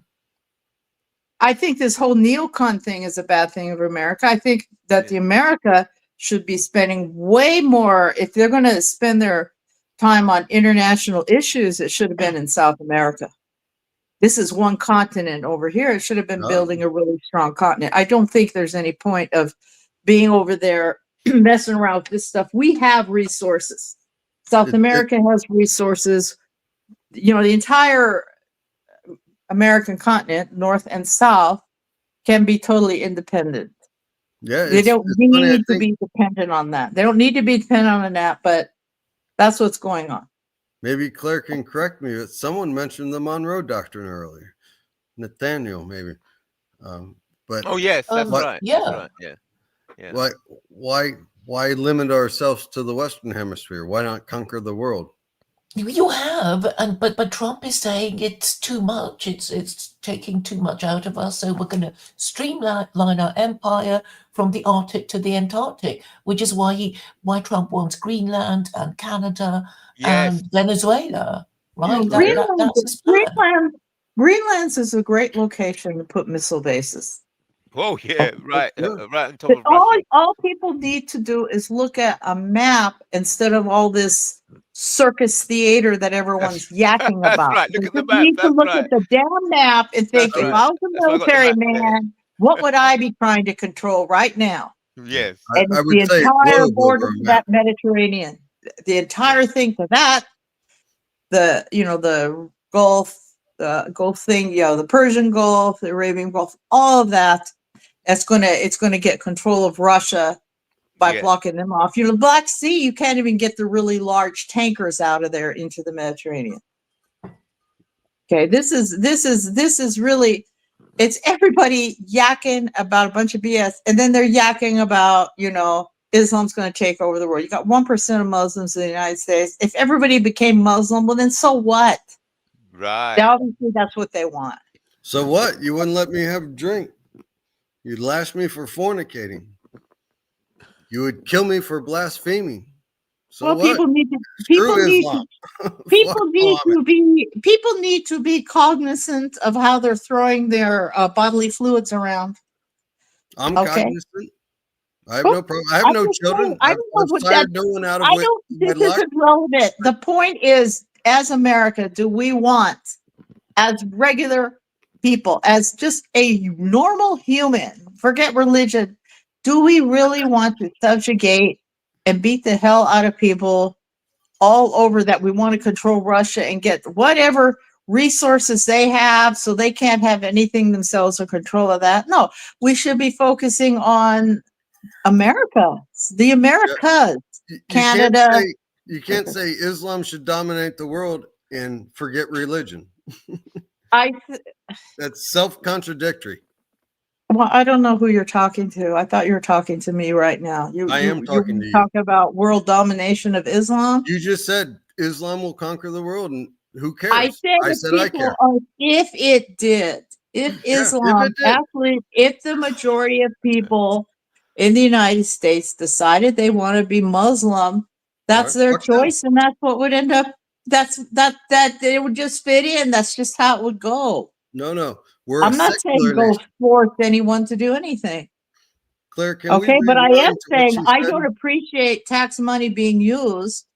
I think this whole neocon thing is a bad thing for America. I think that the America should be spending way more if they're going to spend their time on international issues. It should have been in South America. This is one continent over here. It should have been Oh. building a really strong continent. I don't think there's any point of being over there messing around with this stuff. We have resources. South It- America has resources. You know, the entire American continent, North and South, can be totally independent. Yeah, They don't it's funny, I need to think be dependent on that. They don't need to be dependent on that, but that's what's going on. maybe Claire can correct me, but someone mentioned the Monroe Doctrine earlier. Nathaniel, maybe. But Oh yes, that's What- right. yeah. That's right. Yeah. Yeah. why limit ourselves to the Western Hemisphere? Why not conquer the world? You have, and but Trump is saying it's too much. It's taking too much out of us. So we're going to streamline our empire from the Arctic to the Antarctic, which is why Trump wants Greenland and Canada Yes. and Venezuela. Right? Greenland, That's his plan. Greenland's is a great location to put missile bases. Oh yeah. Right. yeah. Right on top But of Russia. all people need to do is look at a map instead of all this circus theater that everyone's yakking that's about. right. Look They at the just map. need to That's look right. at the damn map and think, That's if right. I was a That's why I got the military map there. man, what would I be trying to control right now? Yes. And I it's would the say entire globe border over a to map. that Mediterranean, the entire thing to that, the Gulf thing, the Persian Gulf, the Arabian Gulf, all of that. It's gonna get control of Russia by Yeah. blocking them off. The Black Sea, you can't even get the really large tankers out of there into the Mediterranean. Okay, this is really, it's everybody yakking about a bunch of BS, and then they're yakking about Islam's going to take over the world. You got 1% of Muslims in the United States. If everybody became Muslim, well, then so what? Right. Obviously, that's what they want. So what? You wouldn't let me have a drink. You'd lash me for fornicating. You would kill me for blaspheming. So well, what? people need to. Screw Islam. People need to be cognizant of how they're throwing their bodily fluids around. I'm Okay. cognizant. I have no problem. I have no children. I I've don't know what sired no one out of I don't. This wedlock. isn't relevant. The point is, as America, do we want, as regular people, as just a normal human, forget religion, do we really want to subjugate and beat the hell out of people all over that we want to control Russia and get whatever resources they have so they can't have anything themselves or control of that? No, we should be focusing on America, the Americas, Canada. You can't say Islam should dominate the world and forget religion. That's self-contradictory. Well, I don't know who you're talking to. I thought you were talking to me right now. I am talking to you. Talk about world domination of Islam. You just said Islam will conquer the world, and who cares? I said I care. If it did, if Islam, actually, if the majority of people in the United States decided they want to be Muslim, that's their choice, and that's what would end up. That it would just fit in. That's just how it would go. No. I'm not saying go force anyone to do anything. Claire, can okay, we but I am to what saying you I said? don't appreciate tax money being used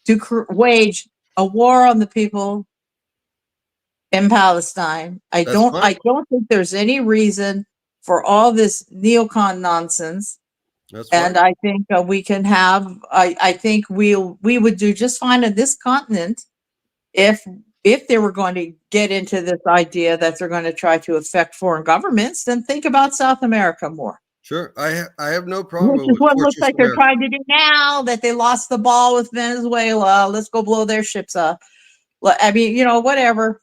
to wage a war on the people in Palestine. I don't think there's any reason for all this neocon nonsense. And I think we can have. I think we would do just fine in this continent if they were going to get into this idea that they're going to try to affect foreign governments. Then think about South America more. Sure, I have no problem. Which is what it looks like they're trying to do now that they lost the ball with Venezuela. Let's go blow their ships up. I mean, whatever.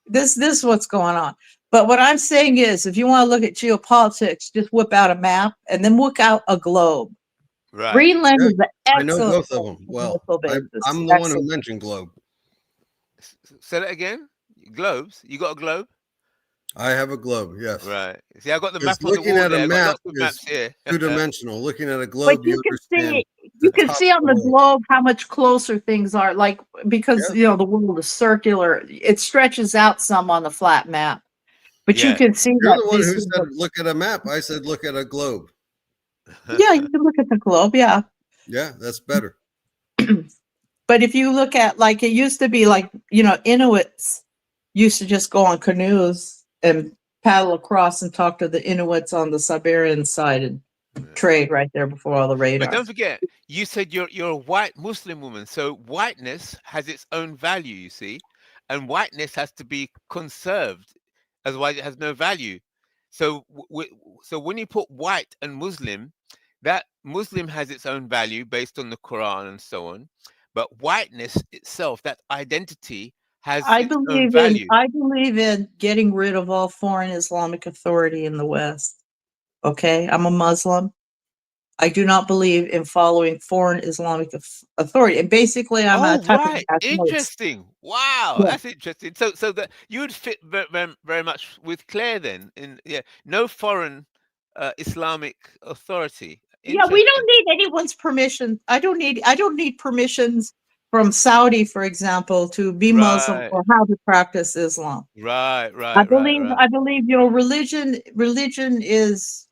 This is what's going on. But what I'm saying is, if you want to look at geopolitics, just whip out a map and then whip out a globe. Right. Greenland is the I know excellent. both of them. Well, I'm the one who mentioned globe. Say that again. Globes. You got a globe? I have a globe. Yes. Right. See, I got the map on the looking wall at there. a I got map lots of maps is here. two-dimensional. Looking at a globe, But you can see on the globe how much closer things are. Like because the world is circular, it stretches out some on the flat map. But you can see You're that the one who said look at a map. I said look at a globe. Yeah, you can look at the globe. Yeah. Yeah, that's better. But if you look at like it used to be like, Inuits used to just go on canoes and paddle across and talk to the Inuits on the Siberian side and trade right there before all the radar. But don't forget, you said you're a white Muslim woman. So whiteness has its own value, you see, and whiteness has to be conserved. Otherwise, it has no value. So, so when you put white and Muslim, that Muslim has its own value based on the Quran and so on. But whiteness itself, that identity, has its own value. I believe in getting rid of all foreign Islamic authority in the West. Okay, I'm a Muslim. I do not believe in following foreign Islamic authority, and basically, I'm a type of nationalist. Interesting. Wow, Yeah. that's interesting. So that you would fit very much with Claire then. No foreign Islamic authority. Yeah, we don't need anyone's permission. I don't need permissions from Saudi, for example, to be Muslim or how to practice Islam. Right. I believe religion is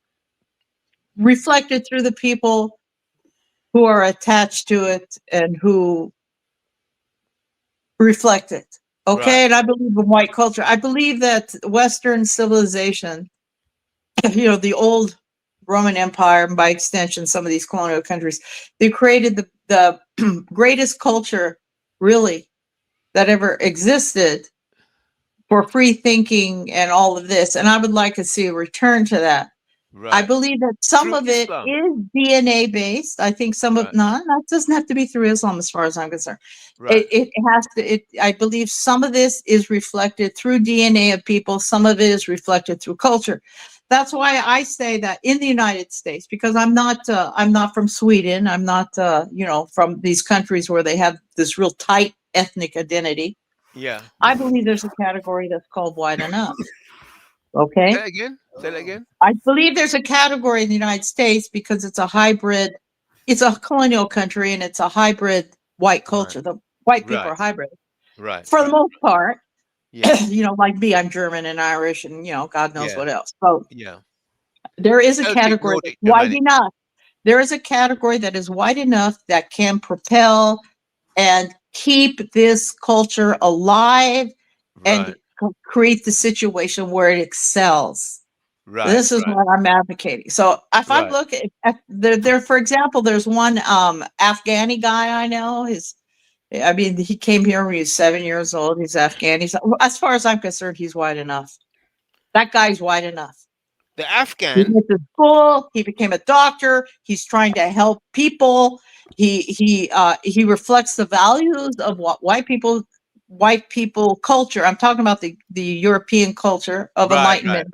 reflected through the people who are attached to it and who reflect it. Okay, and I believe in white culture. I believe that Western civilization, the old Roman Empire, and by extension, some of these colonial countries, they created the greatest culture, really, that ever existed for free thinking and all of this. And I would like to see a return to that. Right. I believe that some Through of it Islam. is DNA based. I think some of that doesn't have to be through Islam, as far as I'm concerned. Right. It has to. I believe some of this is reflected through DNA of people. Some of it is reflected through culture. That's why I say that in the United States, because I'm not from Sweden. I'm not, from these countries where they have this real tight ethnic identity. Yeah. I believe there's a category that's called white enough. Okay. Say that again. Say that again. I believe there's a category in the United States because it's a hybrid, it's a colonial country and it's a hybrid white culture. The white people are hybrid. Right. For the most part. Yeah. Like me, I'm German and Irish and, God knows what else. So Yeah. there is a Celtic, category Nordic, that's wide Germanic. enough. There is a category that is wide enough that can propel and keep this culture alive and create the situation where it excels. Right. This is what I'm advocating. So if I Right. look at there, for example, there's one Afghani guy I know. He came here when he was 7 years old. He's Afghan. As far as I'm concerned, he's white enough. That guy's white enough. The He Afghan. went to school. He became a doctor. He's trying to help people. He reflects the values of what white people culture. I'm talking about the European culture of enlightenment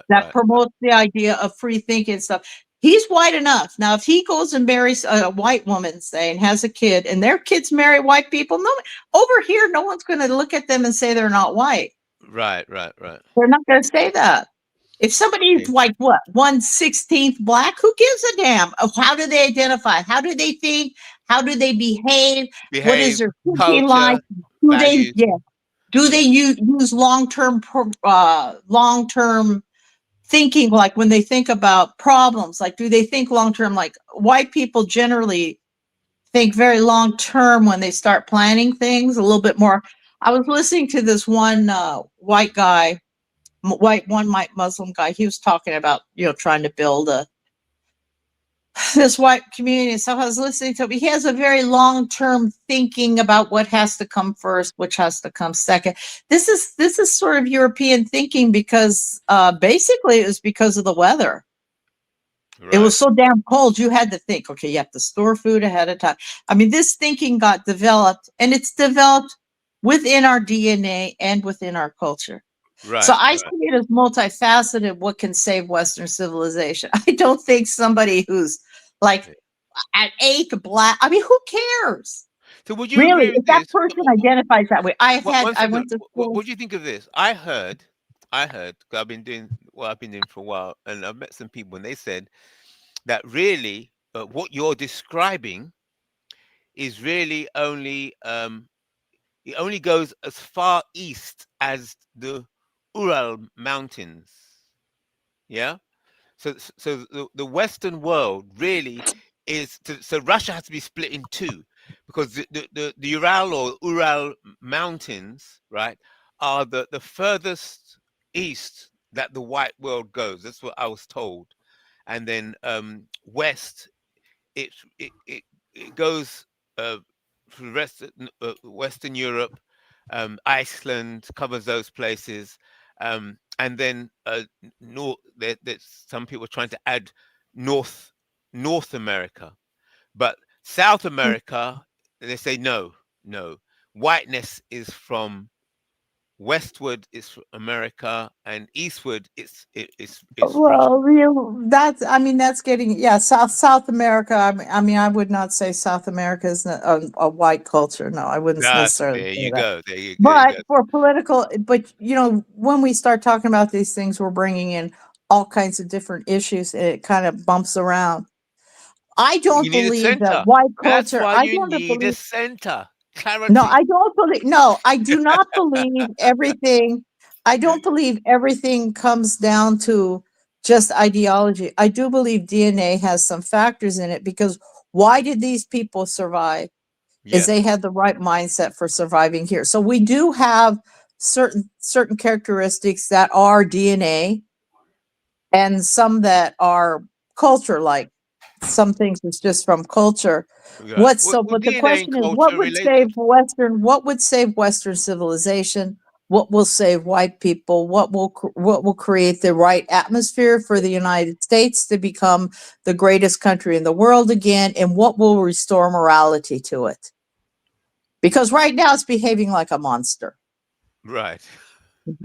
that promotes the idea of free thinking and stuff. He's white enough. Now, if he goes and marries a white woman, say, and has a kid, and their kids marry white people, over here, no one's going to look at them and say they're not white. Right. They're not going to say that. If somebody's like 1/16 black, who gives a damn? How do they identify? How do they think? How do they behave? What is their thinking like? Do they use long-term thinking, like when they think about problems? Like, do they think long-term? Like, white people generally think very long-term when they start planning things a little bit more. I was listening to this one white guy, white Muslim guy. He was talking about, trying to build this white community and stuff. I was listening to him. He has a very long-term thinking about what has to come first, which has to come second. This is sort of European thinking because basically it was because of the weather. Right. It was so damn cold. You had to think, okay, you have to store food ahead of time. This thinking got developed, and it's developed within our DNA and within our culture. Right. So I see it as multifaceted. What can save Western civilization? I don't think somebody who's like an eighth black. Who cares? So would you really, agree with if that this? person identifies that way? I went to school. What do you think of this? I heard, 'cause I've been doing what I've been doing for a while, and I've met some people, and they said that really what you're describing is really only it only goes as far east as the Ural Mountains. Yeah. So the Western world really is so Russia has to be split in two, because the Ural or Ural Mountains, right, are the furthest east that the white world goes. That's what I was told. And then west, it goes for the rest of Western Europe, Iceland covers those places. And then north, there's some people trying to add North America, but South America, they say no. Whiteness is from westward is America, and eastward it's well, real that's getting South America. I would not say South America is a white culture. No, I wouldn't necessarily. There say you that. go. There you But go. for political, when we start talking about these things, we're bringing in all kinds of different issues, and it kind of bumps around. I don't believe that white culture. That's why you need a center. Clarity. No, I don't believe. No, I do not believe everything. I don't believe everything comes down to just ideology. I do believe DNA has some factors in it, because why did these people survive? Is they had the right mindset for surviving here. So we do have certain characteristics that are DNA, and some that are culture, like some things it's just from culture. Right. But the question is, what would save Western civilization? What will save white people? What will create the right atmosphere for the United States to become the greatest country in the world again? And what will restore morality to it? Because right now it's behaving like a monster. Right.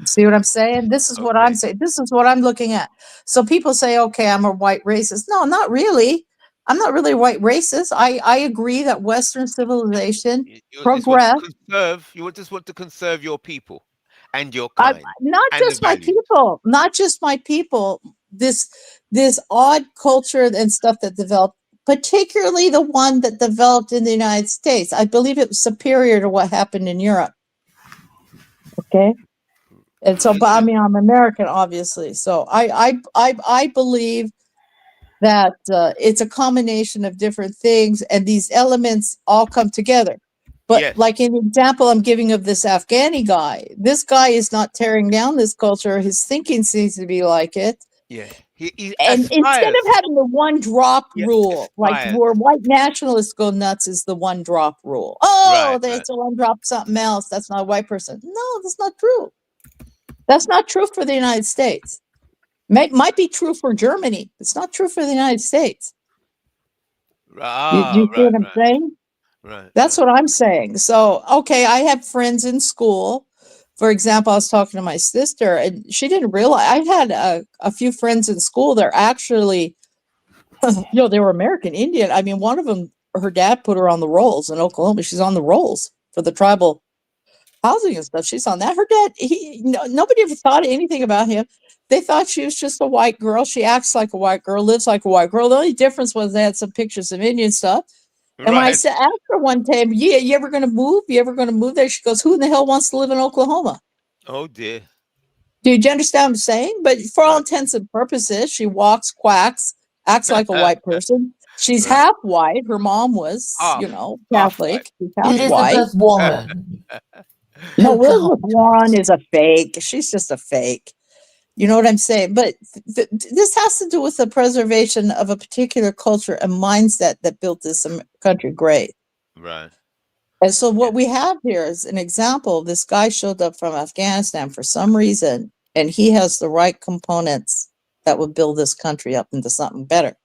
See what I'm saying? This is what I'm saying. This is what I'm looking at. So people say, okay, I'm a white racist. No, not really. I'm not really a white racist. I agree that Western civilization You just want to progressed. conserve. You just want to conserve your people and your I, kind not and the just my values. people, not just my people. This odd culture and stuff that developed, particularly the one that developed in the United States. I believe it was superior to what happened in Europe. Okay. And so, but I mean, I'm American, obviously. So I believe that it's a combination of different things, and these elements all come together. But Yes. like an example I'm giving of this Afghani guy, this guy is not tearing down this culture. His thinking seems to be like it. Yeah. He And instead aspires. of having the one drop Yes, rule, like aspires. where white nationalists go nuts, is the one drop rule. Oh, Right, there's a one drop something else. That's not a white person. No, that's not true. That's not true for the United States. Might be true for Germany. It's not true for the United States. Do you see what I'm saying? Right. That's what I'm saying. So, okay, I have friends in school. For example, I was talking to my sister, and she didn't realize I had a few friends in school. They're actually, they were American Indian. I mean, one of them, her dad put her on the rolls in Oklahoma. She's on the rolls for the tribal housing and stuff. She's on that. Her dad, nobody ever thought anything about him. They thought she was just a white girl. She acts like a white girl, lives like a white girl. The only difference was they had some pictures of Indian stuff. And when I said, asked her one time, yeah, you ever going to move? You ever going to move there? She goes, who in the hell wants to live in Oklahoma? Oh dear. Do you understand what I'm saying? But for all intents and purposes, she walks, quacks, acts like a white person. She's half white. Her mom was, Catholic. She's half white. Elizabeth Warren. No, Elizabeth Warren is a fake. She's just a fake. You know what I'm saying? But this has to do with the preservation of a particular culture and mindset that built this country great. Right. And so what we have here is an example. This guy showed up from Afghanistan for some reason, and he has the right components that would build this country up into something better.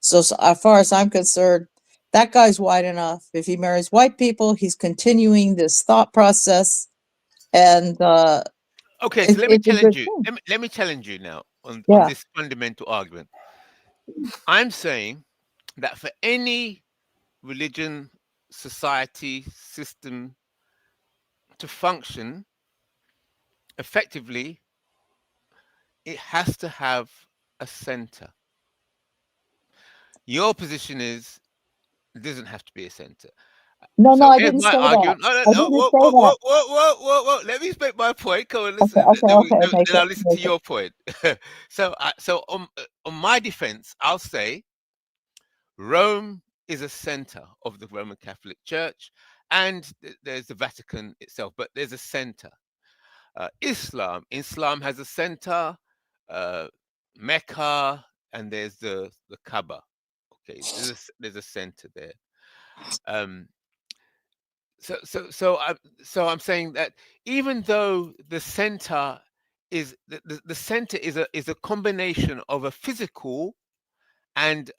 So as far as I'm concerned, that guy's white enough. If he marries white people, he's continuing this thought process. And okay, so let me challenge you. Let me challenge you now on this fundamental argument. I'm saying that for any religion, society, system to function effectively, it has to have a center. Your position is it doesn't have to be a center. No, so I didn't say that. Whoa. Let me make my point. Come on, listen. Okay, then I'll listen to your point. So on my defense, I'll say Rome is a center of the Roman Catholic Church, and there's the Vatican itself, but there's a center. Islam has a center, Mecca, and there's the Kaaba. Okay, there's a center there. So I'm saying that even though the center is the center is a combination of a physical and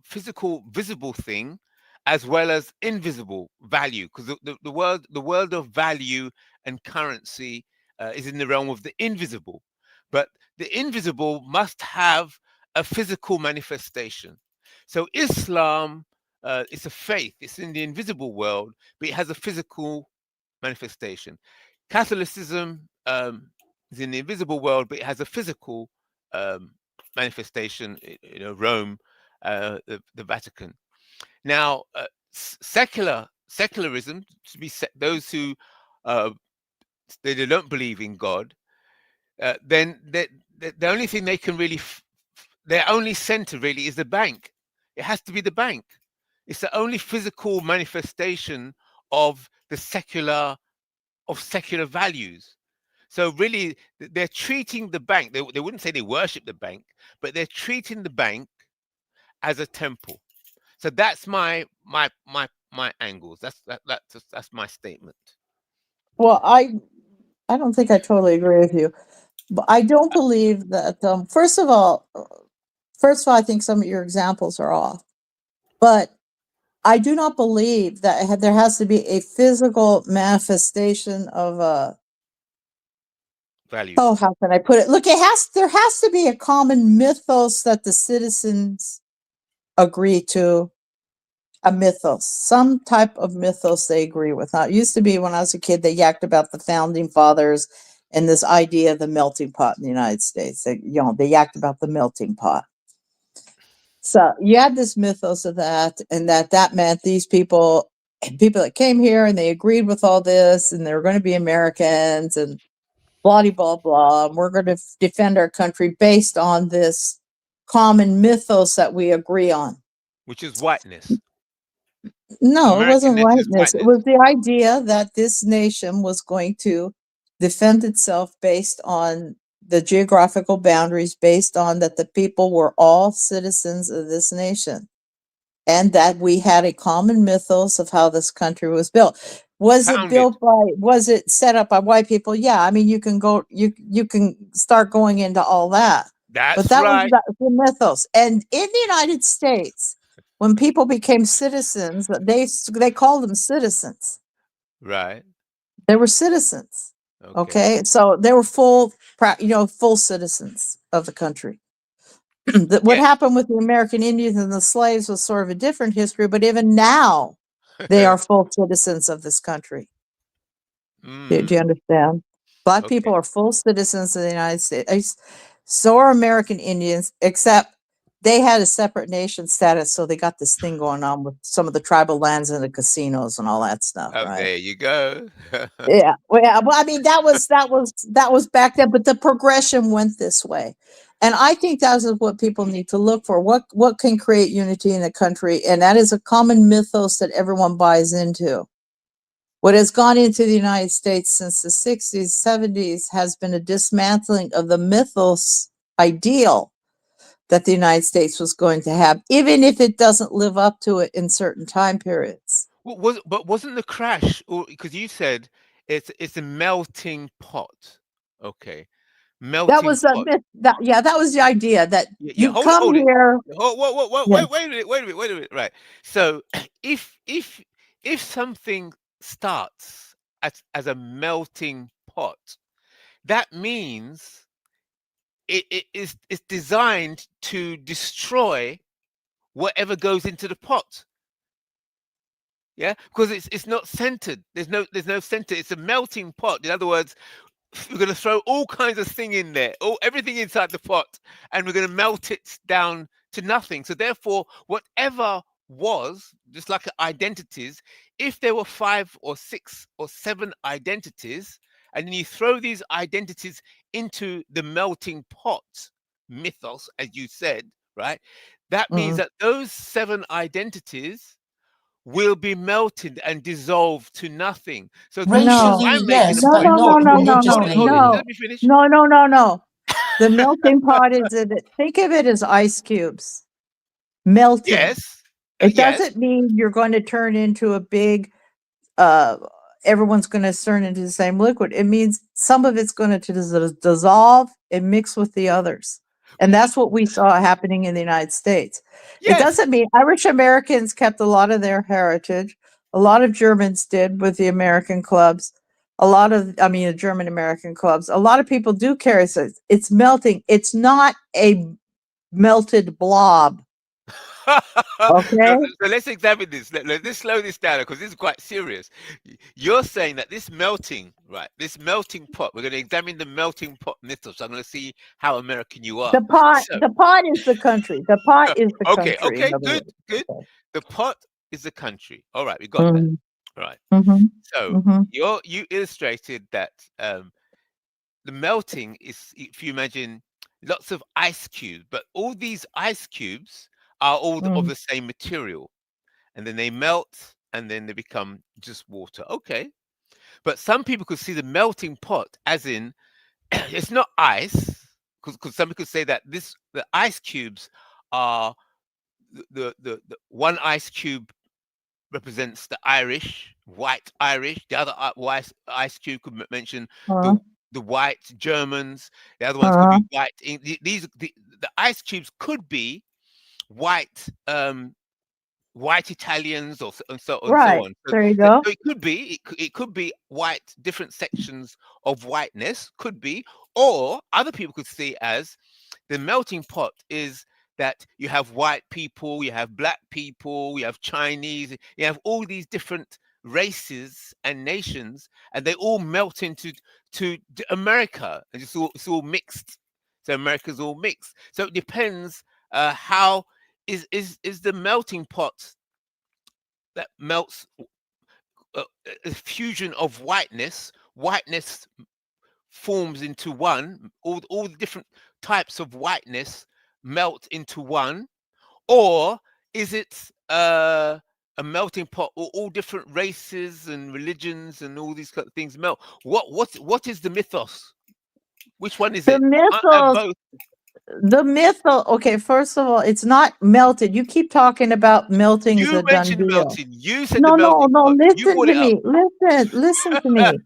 physical visible thing as well as invisible value, because the world of value and currency is in the realm of the invisible, but the invisible must have a physical manifestation. So Islam, it's a faith, it's in the invisible world, but it has a physical manifestation. Catholicism is in the invisible world, but it has a physical manifestation, Rome, the Vatican. Now, secularism, to be those who they don't believe in God, then the only thing they can really, their only center really is the bank. It has to be the bank. It's the only physical manifestation of the secular values. So really, they're treating the bank. They wouldn't say they worship the bank, but they're treating the bank as a temple. So that's my angles. That's my statement. Well, I don't think I totally agree with you, but I don't believe that. First of all, I think some of your examples are off, but I do not believe that there has to be a physical manifestation of values. Oh, how can I put it? Look, there has to be a common mythos that the citizens agree to. A mythos, some type of mythos they agree with. Now, it used to be when I was a kid, they yacked about the founding fathers and this idea of the melting pot in the United States. They yacked about the melting pot. So you had this mythos of that, and that meant these people that came here and they agreed with all this, and they were going to be Americans and blah, blah, blah. And we're going to defend our country based on this common mythos that we agree on. Which is whiteness. No, it wasn't Americanness is whiteness. It whiteness. was the idea that this nation was going to defend itself based on the geographical boundaries, based on that the people were all citizens of this nation, and that we had a common mythos of how this country was built. Was it built by, was it set up by white people? Yeah, I mean, you can start going into all that. That's But that right. was the mythos. And in the United States, when people became citizens, they called them citizens. Right. They were citizens. Okay. So they were full citizens of the country. What happened with the American Indians and the slaves was sort of a different history, but even now they are full citizens of this country. Do you understand? Black people are full citizens of the United States. So are American Indians, except they had a separate nation status, so they got this thing going on with some of the tribal lands and the casinos and all that stuff. Oh, right? there you go. Yeah. Well, I mean, that was back then, but the progression went this way. And I think that is what people need to look for. What can create unity in a country? And that is a common mythos that everyone buys into. What has gone into the United States since the 60s, 70s has been a dismantling of the mythos ideal that the United States was going to have, even if it doesn't live up to it in certain time periods. But wasn't the crash, because you said it's a melting pot? Okay. Melting That was pot. that was the idea that you come here. Wait a minute. Right. So if something starts as a melting pot, that means it's designed to destroy whatever goes into the pot. Yeah, because it's not centered. There's no center. It's a melting pot. In other words, we're going to throw all kinds of thing in there, everything inside the pot, and we're going to melt it down to nothing. So therefore, whatever was, just like identities, if there were 5 or 6 or 7 identities, and then you throw these identities into the melting pot mythos, as you said, right? That means that those 7 identities will be melted and dissolved to nothing. So racially, yes, no, but no, not no, no, no, religiously. no, Let me finish. no. The melting pot think of it as ice cubes melting. Yes. It doesn't mean you're going to turn into a big, everyone's going to turn into the same liquid. It means some of it's going to dissolve and mix with the others. And that's what we saw happening in the United States. It doesn't mean Irish Americans kept a lot of their heritage. A lot of Germans did with the American clubs. The German American clubs. A lot of people do carry it. It's melting. It's not a melted blob. Okay. So let's examine this. Let's slow this down because this is quite serious. You're saying that this melting pot, we're going to examine the melting pot mythos. I'm going to see how American you are. The pot is the country. The pot is the country. Okay, good. The pot is the country. All right, we got that. All right. So you illustrated that the melting is, if you imagine lots of ice cubes, but all these ice cubes are all of the same material, and then they melt and then they become just water. Okay. But some people could see the melting pot as in it's not ice, because some people could say that the ice cubes are the one ice cube represents the white Irish. The other white ice cube could mention the white Germans. The other ones could be white. The ice cubes could be white white Italians, or and so Right. on. There you go. So it could be white, different sections of whiteness, could be, or other people could see it as the melting pot is that you have white people, you have black people, you have Chinese, you have all these different races and nations, and they all melt into America, and it's all mixed. So America's all mixed. So it depends how is the melting pot that melts a fusion of whiteness forms into one, all the different types of whiteness melt into one, or is it a melting pot, or all different races and religions and all these kind of things melt? What is the mythos? Which one is The it? mythos, okay, first of all, it's not melted. You keep talking about melting is You a done mentioned the deal. melting. You said No, the melting no, pot. You listen brought to it up. me. Listen to me.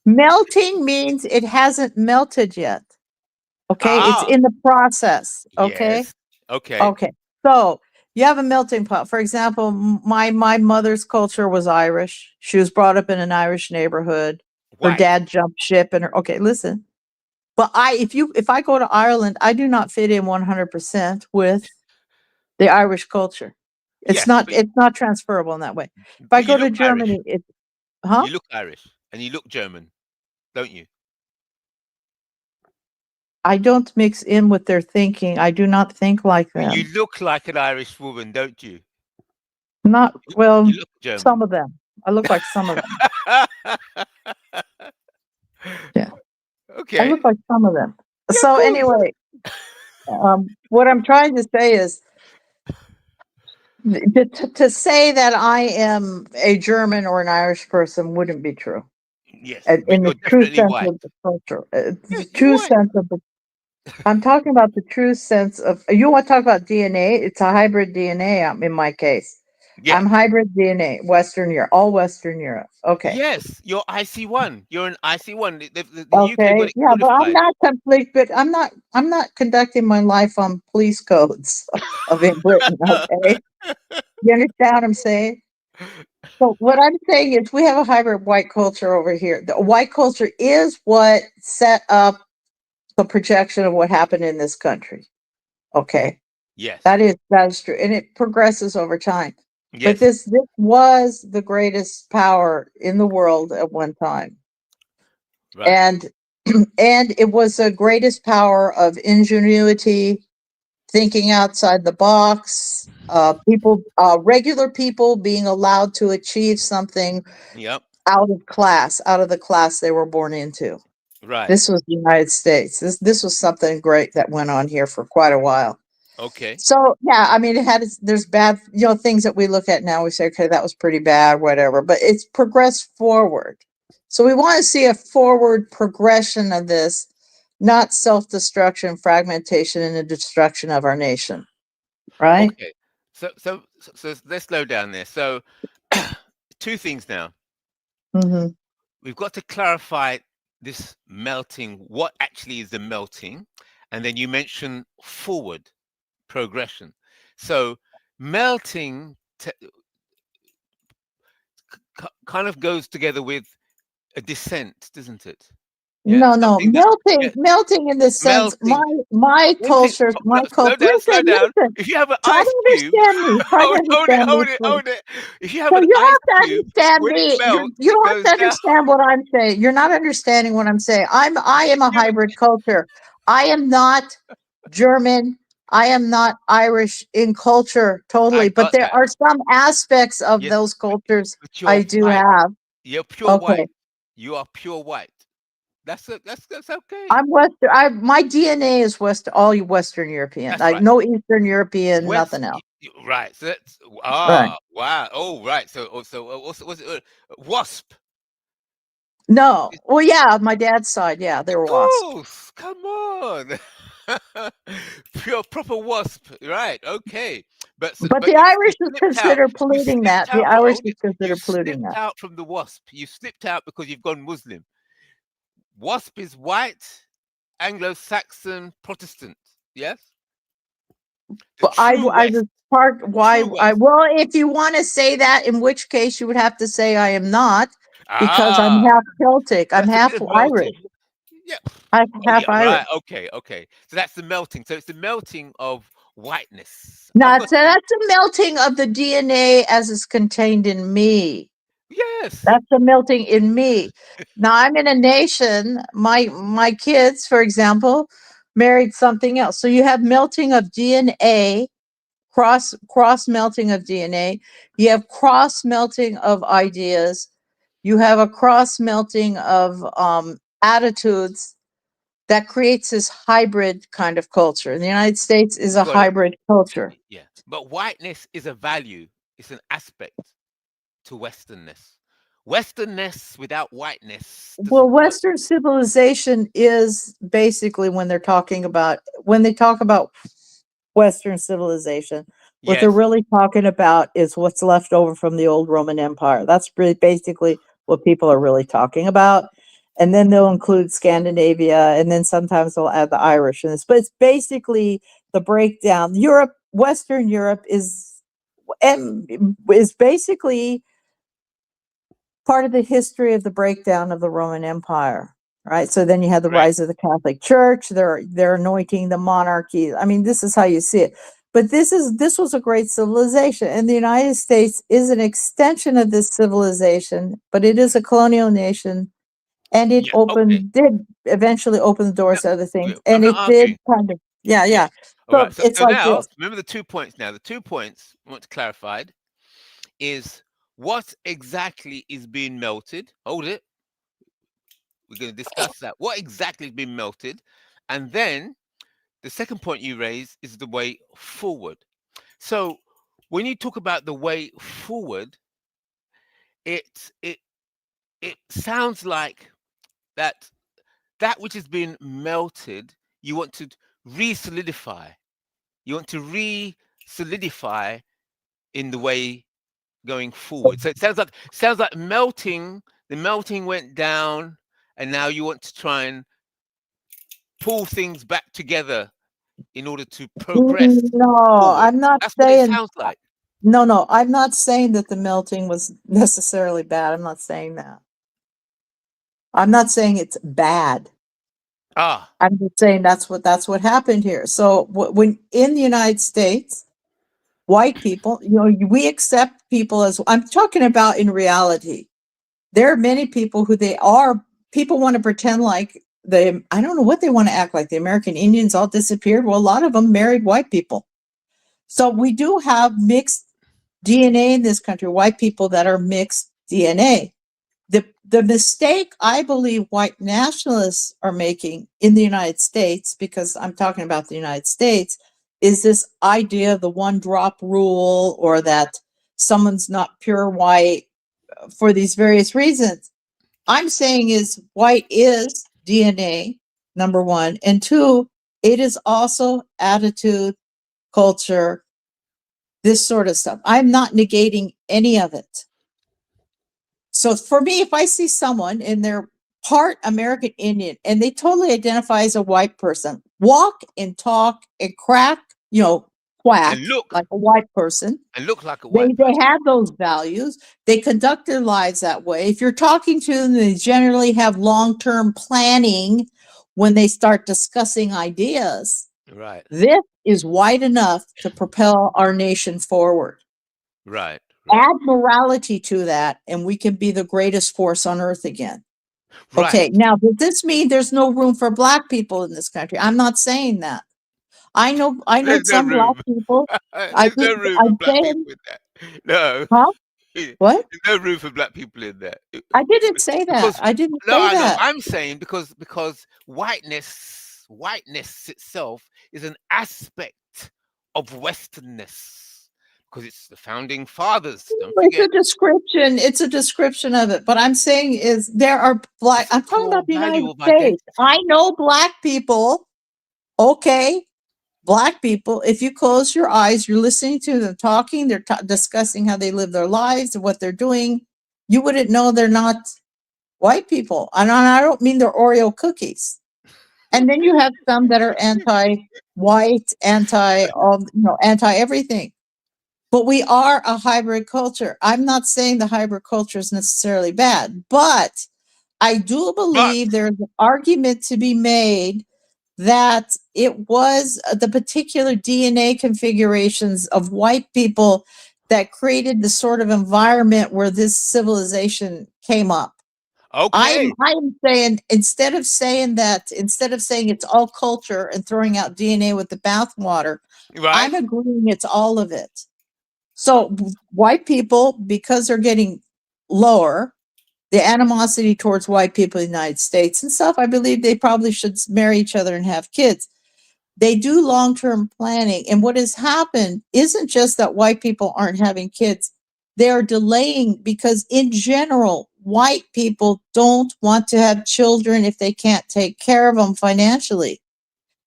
Melting means it hasn't melted yet. Okay, it's Ah, in the process. Okay. yes. Okay. Okay. So you have a melting pot. For example, my mother's culture was Irish. She was brought up in an Irish neighborhood. Her White. dad jumped ship, and okay, listen. But if I go to Ireland, I do not fit in 100% with the Irish culture. Yes, but It's not transferable in that way. If I you go to look Irish. Germany, huh? You look Irish and you look German, don't you? I don't mix in with their thinking. I do not think like them. You look like an Irish woman, don't you? Not well, You look German. some of them. I look like some of them. Yeah. I Okay. look like some of them. Yeah, So of course. anyway, what I'm trying to say is to say that I am a German or an Irish person wouldn't be true. Yes, but In the you're true definitely sense white. of the culture. Yeah, The you're true white. sense of the I'm talking about the true sense of you want to talk about DNA? It's a hybrid DNA in my case. Yeah. I'm hybrid DNA, Western Europe, all Western Europe. Okay. Yes, you're IC1. You're an IC1. The UK Okay. got it Yeah, but I'm qualified. not complete, but I'm not conducting my life on police codes of in Britain. Okay. You understand what I'm saying? So what I'm saying is we have a hybrid white culture over here. The white culture is what set up the projection of what happened in this country. Okay. Yes. That is true. And it progresses over time. Yes. But this was the greatest power in the world at one time. Right. And and it was the greatest power of ingenuity, thinking outside the box, regular people being allowed to achieve something Yep. out of the class they were born into. Right. This was the United States. This was something great that went on here for quite a while. Okay. So yeah, I mean, there's bad, things that we look at now. We say, okay, that was pretty bad, whatever. But it's progressed forward. So we want to see a forward progression of this, not self-destruction, fragmentation, and the destruction of our nation. Right? Okay. So let's slow down there. So two things now. Mm-hmm. We've got to clarify this melting. What actually is the melting? And then you mentioned forward progression. So melting kind of goes together with a descent, doesn't it? Yeah, no, melting in the sense, my culture, Slow down. Listen, If you have an try ice to cube, understand me. hold it. If you have So an you ice have to cube, understand when me. it melts, You it don't goes have to down. understand what I'm saying. You're not understanding what I'm saying. I am a hybrid culture. I am not German. I am not Irish in culture totally, but there are some aspects of those cultures I do have. You're pure white. You are pure white. That's okay. I'm Western. My DNA is all Western European. That's right. No Eastern European, nothing else. Right. So that's Right. wow. Oh, right. So was it WASP? No. Well, yeah, my dad's side, yeah, they were WASP. Come on. Pure proper WASP. Right. Okay. But the Irish is considered polluting that. The Irish is considered polluting that. Out from the WASP. You slipped out because you've gone Muslim. WASP is white, Anglo-Saxon, Protestant. Yes? But I true I West. was part why True I West. well, if you want to say that, in which case you would have to say I am not, because I'm Ah, half Celtic. I'm that's a bit half of Irish. melting. Yeah. I'm Oh, half yeah. Irish. Right. Okay. Okay. So that's the melting. So it's the melting of whiteness. I Now, got so that's a melting of the DNA as is contained in me. yes. That's a melting in me. Now I'm in a nation. My kids, for example, married something else. So you have melting of DNA, cross melting of DNA. You have cross melting of ideas. You have a cross melting of attitudes that creates this hybrid kind of culture. And the United States is a Got it. hybrid culture. Yeah. But whiteness is a value. It's an aspect to Westernness. Westernness without whiteness Well, doesn't work. Western civilization is basically when they talk about Western civilization, what they're Yes. really talking about is what's left over from the old Roman Empire. That's basically what people are really talking about. And then they'll include Scandinavia, and then sometimes they'll add the Irish in this. But it's basically the breakdown. Western Europe is basically part of the history of the breakdown of the Roman Empire, right? So then you had the Correct. rise of the Catholic Church. They're anointing the monarchy. I mean, this is how you see it. But this was a great civilization, and the United States is an extension of this civilization. But it is a colonial nation, and it Yeah. Okay. did eventually open the doors to other Yeah, things, I'm and not it did arguing. kind of yeah. Yeah. All So right. So, it's so like now this. remember the 2 points now. The 2 points I want to clarify is what exactly is being melted. Hold it. We're going to discuss that. What exactly is being melted? And then the second point you raise is the way forward. So when you talk about the way forward, it sounds like that which has been melted, you want to re-solidify. You want to re-solidify in the way going forward. So it sounds like melting. The melting went down, and now you want to try and pull things back together in order to progress No, forward. I'm not That's what it saying. sounds like. No, I'm not saying that the melting was necessarily bad. I'm not saying that. I'm not saying it's bad. Ah, I'm just saying that's what happened here. So when in the United States, white people, we accept people as I'm talking about in reality. There are many people people want to pretend like I don't know what they want to act like. The American Indians all disappeared. Well, a lot of them married white people. So we do have mixed DNA in this country, white people that are mixed DNA. The mistake I believe white nationalists are making in the United States, because I'm talking about the United States, is this idea of the one drop rule, or that someone's not pure white for these various reasons. I'm saying is white is DNA, number one, and two, it is also attitude, culture, this sort of stuff. I'm not negating any of it. So for me, if I see someone and they're part American Indian and they totally identify as a white person, walk and talk and quack and look like a white person, like a white they person. have those values. They conduct their lives that way. If you're talking to them, they generally have long-term planning when they start discussing ideas. Right. This is wide enough to propel our nation forward. Right. Add morality to that, and we can be the greatest force on earth again. Right. Okay, now does this mean there's no room for black people in this country? I'm not saying that. I know There's no some black room. people. There's no room for black people in that. No. Huh? What? There's no room for black people in that. I didn't say that. Because I didn't no, say I know. that. I'm saying because whiteness itself is an aspect of Westernness. Because it's the founding fathers. Don't It's forget. a description. It's a description of it. But I'm saying is there are black. It's a I'm talking core about the value United of identity. States. I know black people. Okay, black people. If you close your eyes, you're listening to them talking. They're discussing how they live their lives and what they're doing. You wouldn't know they're not white people. And I don't mean they're Oreo cookies. And then you have some that are anti-white, anti-everything. But we are a hybrid culture. I'm not saying the hybrid culture is necessarily bad, but I do believe there's an argument to be made that it was the particular DNA configurations of white people that created the sort of environment where this civilization came up. Okay. I'm saying instead of saying it's all culture and throwing out DNA with the bathwater, Right. I'm agreeing it's all of it. So white people, because they're getting lower, the animosity towards white people in the United States and stuff, I believe they probably should marry each other and have kids. They do long-term planning. And what has happened isn't just that white people aren't having kids. They're delaying because in general, white people don't want to have children if they can't take care of them financially.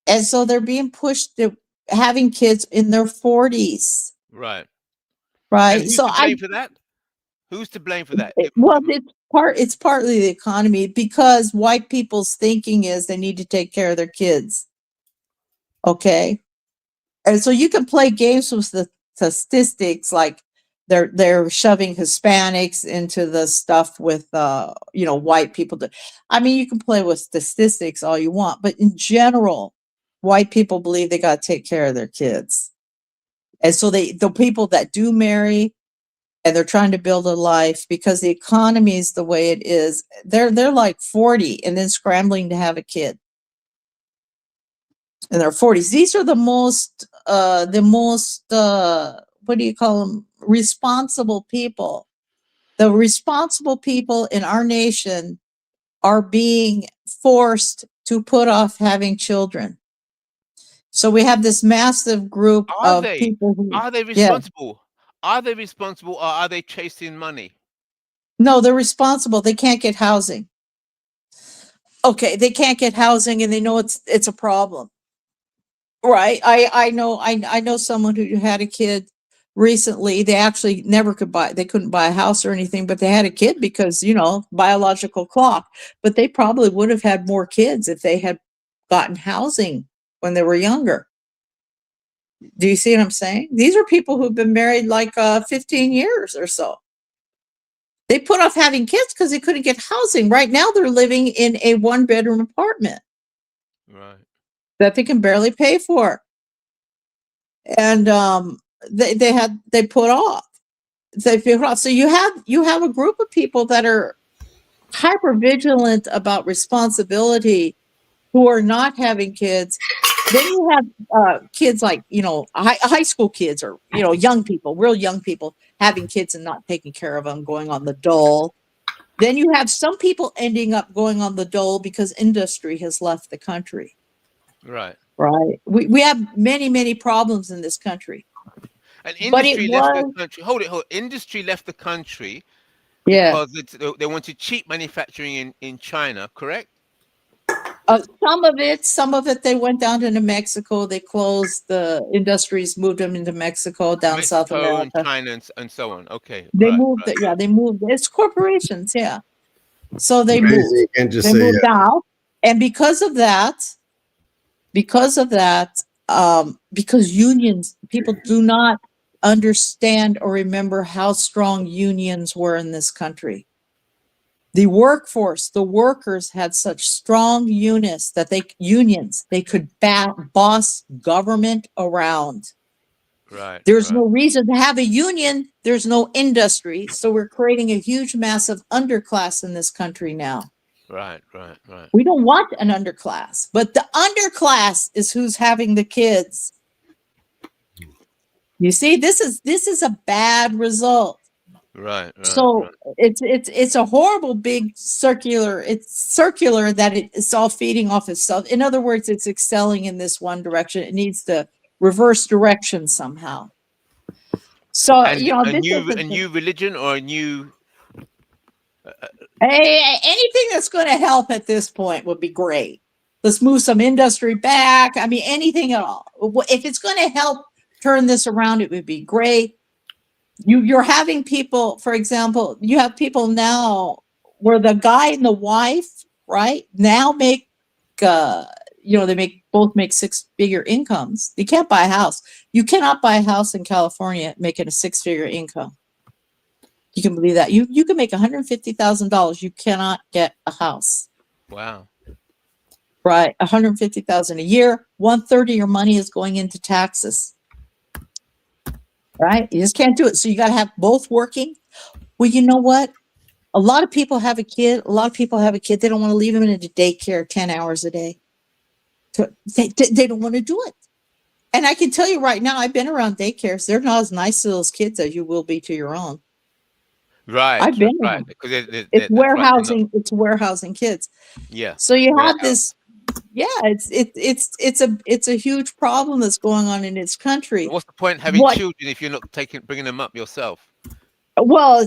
And so they're being pushed to having kids in their 40s. Right. And Right. who's So to blame for that? Who's to blame for that? it's partly the economy because white people's thinking is they need to take care of their kids. Okay. And so you can play games with the statistics, like they're shoving Hispanics into the stuff with white people. I mean, you can play with statistics all you want, but in general, white people believe they got to take care of their kids. And so the people that do marry and they're trying to build a life because the economy is the way it is, they're like 40 and then scrambling to have a kid in their 40s. These are the most what do you call them? Responsible people. The responsible people in our nation are being forced to put off having children. So we have this massive group of people who are they responsible? Are they responsible or are they chasing money? No, they're responsible. They can't get housing. Okay, they can't get housing and they know it's a problem. Right. I know someone who had a kid recently. They actually they couldn't buy a house or anything, but they had a kid because, biological clock. But they probably would have had more kids if they had gotten housing when they were younger. Do you see what I'm saying? These are people who've been married like 15 years or so. They put off having kids because they couldn't get housing. Right now they're living in a 1-bedroom apartment. Right. That they can barely pay for. And they put off. So you have a group of people that are hyper vigilant about responsibility who are not having kids. Then you have kids like, high school kids or, young people, real young people having kids and not taking care of them, going on the dole. Then you have some people ending up going on the dole because industry has left the country. Right. Right. We have many, many problems in this country. And industry left the country. Hold it. Industry left the country because they wanted cheap manufacturing in China, correct? Some of it, they went down into Mexico. They closed the industries, moved them into Mexico, down South America, and China, and so on. Okay. They moved. Yeah, they moved. It's corporations. Yeah. So they Crazy, moved. you can't just They say moved yeah. out, and because of that, because unions, people do not understand or remember how strong unions were in this country. The workforce, the workers had such strong unions that they could boss government around. Right. There's no reason to have a union. There's no industry. So we're creating a huge, massive underclass in this country now. Right. We don't want an underclass, but the underclass is who's having the kids. You see, this is a bad result. Right. So it's a horrible big circular. It's circular that it's all feeding off itself. In other words, it's excelling in this one direction. It needs to reverse direction somehow. So a new religion or a new. Anything that's going to help at this point would be great. Let's move some industry back. I mean, anything at all. If it's going to help turn this around, it would be great. You're having people, for example, you have people now where the guy and the wife, right, now make they both make six-figure incomes. They can't buy a house. You cannot buy a house in California making a six-figure income. You can believe that. You can make $150,000. You cannot get a house. Wow. Right, $150,000 a year. 1/3 of your money is going into taxes. Right, you just can't do it. So you got to have both working. Well, you know what? A lot of people have a kid. A lot of people have a kid. They don't want to leave them in a daycare 10 hours a day. They don't want to do it. And I can tell you right now, I've been around daycares. They're not as nice to those kids as you will be to your own. Right. I've been right. around. Because It's that's right, they're not- warehousing. It's warehousing kids. yeah. So you have Warehouse. this. Yeah, it's a huge problem that's going on in this country. What's the point having What- children if you're not bringing them up yourself? Well,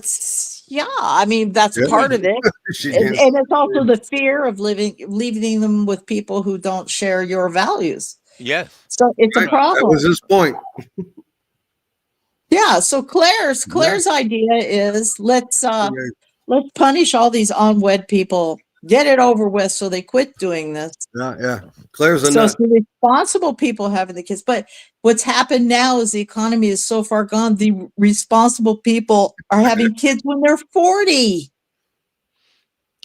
I mean, that's Yeah. part of it. She And, danced. and it's also the fear of leaving them with people who don't share your values. Yes. So it's a Right. That problem. was his point. Yeah. So Claire's idea is let's punish all these unwed people, get it over with, so they quit doing this. Yeah. Claire's a So nut. it's the responsible people having the kids. But what's happened now is the economy is so far gone. The responsible people are having kids when they're 40.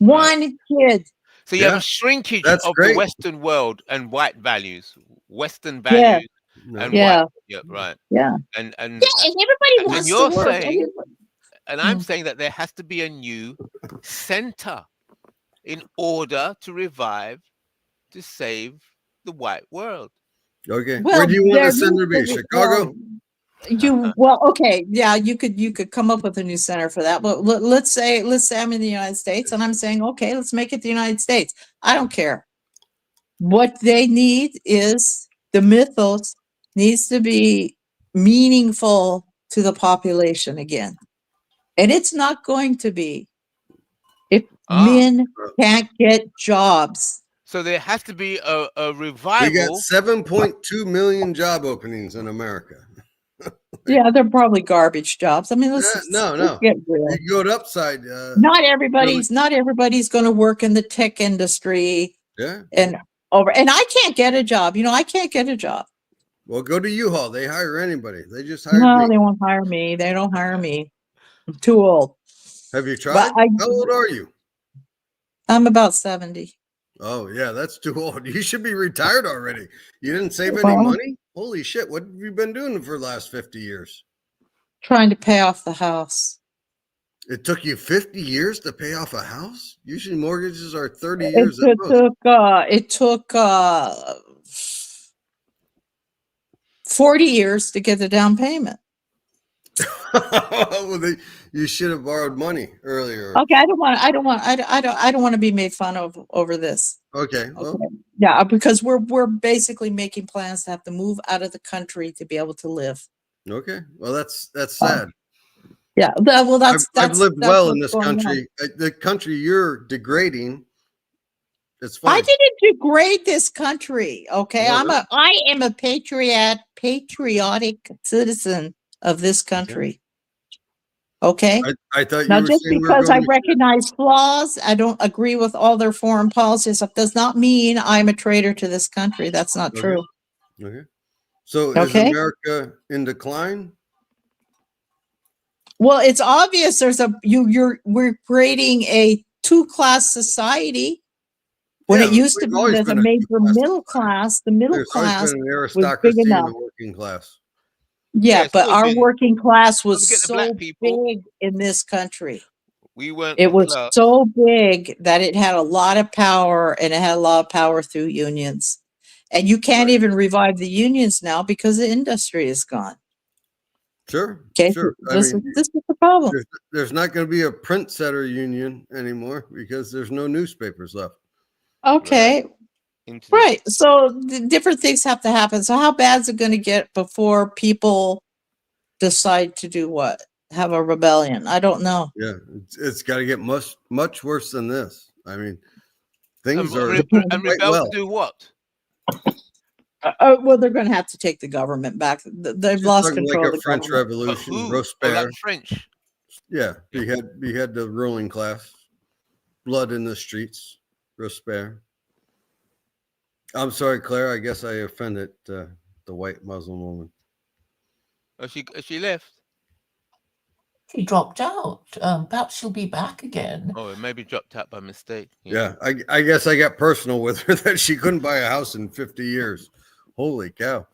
One kid. So you have Yeah, a shrinkage that's of great. the Western world and white values. Western Yeah. values No. and Yeah. white. Yeah, right. Yeah. And Yeah, and everybody and wants you're to work. saying, and I'm Mm. saying that there has to be a new center in order to revive, to save the white world. Okay. Well, Where do you want there the center to be? needs to be- Chicago? Okay, yeah, you could come up with a new center for that. But let's say I'm in the United States and I'm saying, okay, let's make it the United States. I don't care. What they need is the mythos needs to be meaningful to the population again. And it's not going to be if men can't get jobs. So there has to be a We revival. got 7.2 million job openings in America. Yeah, they're probably garbage jobs. I mean, let's No. get real. You go to upside. Not everybody's going to work in the tech industry Yeah. and I can't get a job. I can't get a job. Well, go to U-Haul. They hire anybody. They just hire No, me. they won't hire me. They don't hire me. I'm too old. Have you tried? How old are you? I'm about 70. Oh, yeah, that's too old. You should be retired already. You didn't save any Well- money? Holy shit. What have you been doing for the last 50 years? Trying to pay off the house. It took you 50 years to pay off a house? Usually mortgages are 30 years at It most. took 40 years to get the down payment. Well, you should have borrowed money earlier. Okay, I don't want to be made fun of over this. Okay. Well, Okay. Yeah, because we're basically making plans to have to move out of the country to be able to live. okay. Well, that's sad. Yeah, well, that's I've lived that's well in what's this going on. country. The country you're degrading. It's I fine. didn't degrade this country. Okay, No, I am a patriotic citizen of this country. Okay. I thought you Now, were just saying because we're I going recognize flaws, I don't agree with all their foreign policy stuff, does not mean I'm a traitor to this country. That's not Okay. true. Okay. So is Okay. America in decline? Well, it's obvious we're creating a two-class society. When it Yeah, used to we've be always there's a been a major two-class middle class, the middle There's always class been an was big aristocracy in enough. the working class. Yeah, it's but always our been- working class Don't was forget the so black people. big in this country. We weren't. It the was class. so big that it had a lot of power, and it had a lot of power through unions. And you can't even revive the unions now because the industry is gone. Sure. Okay, Sure. this is the problem. There's not going to be a print setter union anymore because there's no newspapers left. Okay, Internet. right. So different things have to happen. So how bad is it going to get before people decide to do what? Have a rebellion? I don't know. Yeah, it's got to get much worse than this. I mean, things are And quite rebel well. to do what? Well, they're going to have to take the government back. They've lost Talking control like of a the French government. Revolution, Who? Oh, Robespierre. that French. Yeah, we had the ruling class, blood in the streets, Robespierre. I'm sorry, Claire. I guess I offended the white Muslim woman. Oh, she left. She dropped out. Perhaps she'll be back again. Oh, it maybe dropped out by mistake. Yeah, I guess I got personal with her that she couldn't buy a house in 50 years. Holy cow.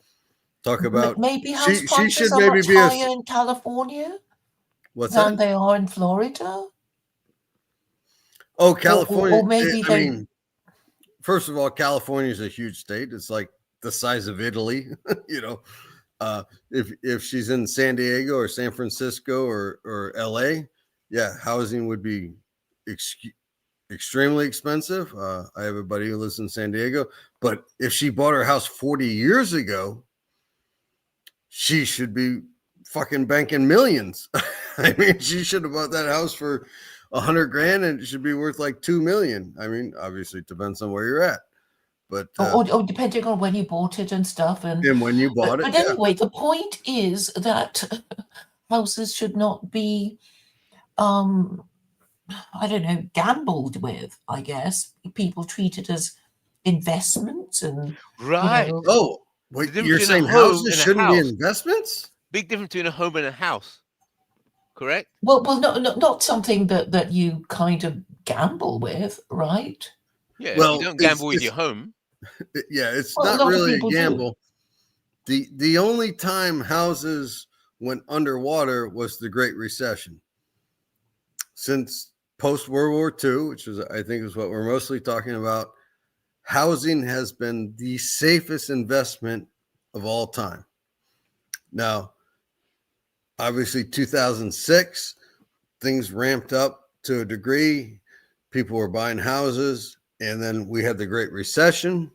Talk about Maybe house she prices should are maybe much be a higher in California what's than that? they are in Florida. Oh, California. Or maybe I they. mean, first of all, California is a huge state. It's like the size of Italy, you know. If she's in San Diego or San Francisco or LA, yeah, housing would be extremely expensive. I have a buddy who lives in San Diego, but if she bought her house 40 years ago, she should be fucking banking millions. I mean, she should have bought that house for $100 grand and it should be worth like 2 million. I mean, obviously it depends on where you're at, but Or depending on when you bought it and stuff. And when you bought but it, yeah. anyway, the point is that houses should not be, I don't know, gambled with. I guess people treat it as investments and Right. Oh, wait, you're saying houses shouldn't be investments? Big difference between a home and a house. Correct? Well, not something that you kind of gamble with, right? Yeah, Well, you don't gamble with your home. Yeah, it's Well, a not lot of really a people do. gamble. The only time houses went underwater was the Great Recession. Since post World War II, which is I think is what we're mostly talking about, housing has been the safest investment of all time. Now, obviously 2006, things ramped up to a degree. People were buying houses, and then we had the Great Recession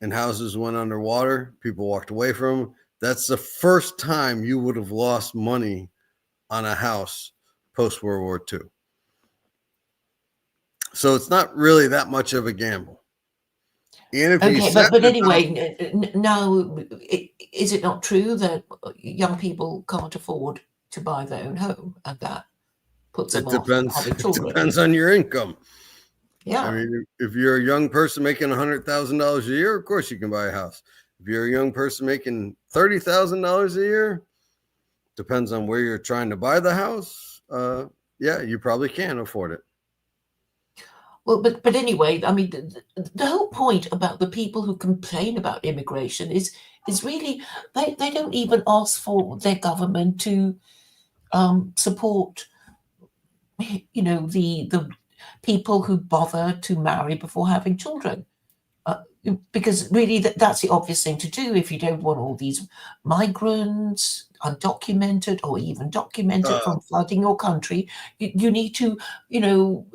and houses went underwater. People walked away from them. That's the first time you would have lost money on a house post World War II. So it's not really that much of a gamble. And if you but anyway, now is it not true that young people can't afford to buy their own home, and that puts them off having it children? depends on your income. Yeah. I mean, if you're a young person making $100,000 a year, of course you can buy a house. If you're a young person making $30,000 a year, depends on where you're trying to buy the house. Yeah, you probably can afford it. Well, but anyway, I mean, the whole point about the people who complain about immigration is really they don't even ask for their government to support, you know, the people who bother to marry before having children. Because really that's the obvious thing to do if you don't want all these migrants, undocumented or even documented, from flooding your country. You need to, you know,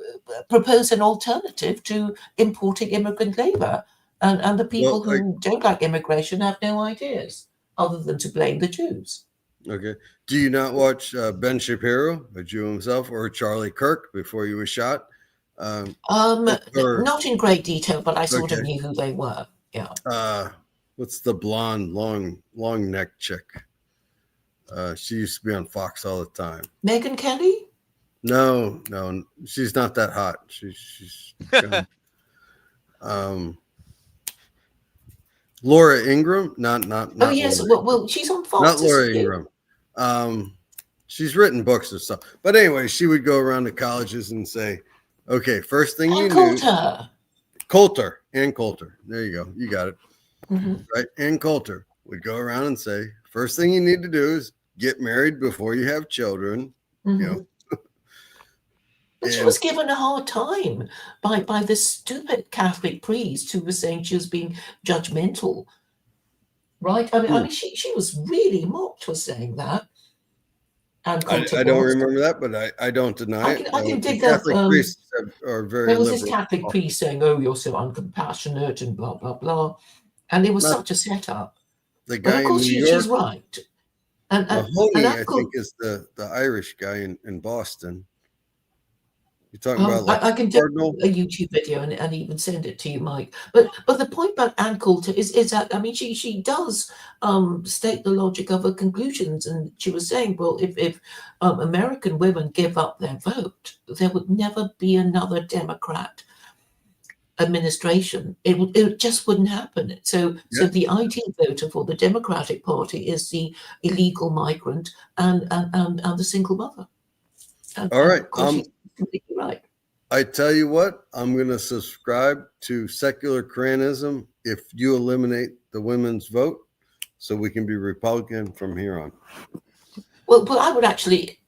propose an alternative to importing immigrant labor. And the people who don't like immigration have no ideas other than to blame the Jews. Okay. Do you not watch Ben Shapiro, a Jew himself, or Charlie Kirk before he was shot? Not in great detail, but I sort of Okay. knew who they were. Yeah. What's the blonde, long neck chick? She used to be on Fox all the time. Megyn Kelly? No, she's not that hot. She's kind of, Laura Ingraham, not. Oh yes, Laura. well, she's on Fox. Not Laura isn't she? Ingraham. She's written books and stuff. But anyway, she would go around to colleges and say, okay, first thing you knew. Coulter. Ann Coulter. There you go. You got it. Mm-hmm. Right? Ann Coulter would go around and say, first thing you need to do is get married before you have children. Mm-hmm. You know. But she was given a hard time by this stupid Catholic priest who was saying she was being judgmental. Right? I mean, she was really mocked for saying that. And I don't remember that, but I don't deny it. I can dig Catholic up. priests are very There was liberal. this Catholic priest saying, "Oh, you're so uncompassionate," and blah blah blah, and it was such a setup. The But guy of course, in New she's York, right. And Mahoney, that I could- think, is the Irish guy in Boston. You're talking about like I can do Cardinal? a YouTube video and even send it to you, Mike. But the point about Ann Coulter is that, I mean, she does state the logic of her conclusions, and she was saying, well, if American women give up their vote, there would never be another Democrat administration, it just wouldn't happen. So the ideal voter for the Democratic Party is the illegal migrant and the single mother. All right. Of course, she's completely right. I tell you what, I'm going to subscribe to secular Koreanism if you eliminate the women's vote, so we can be Republican from here on. Well, I would actually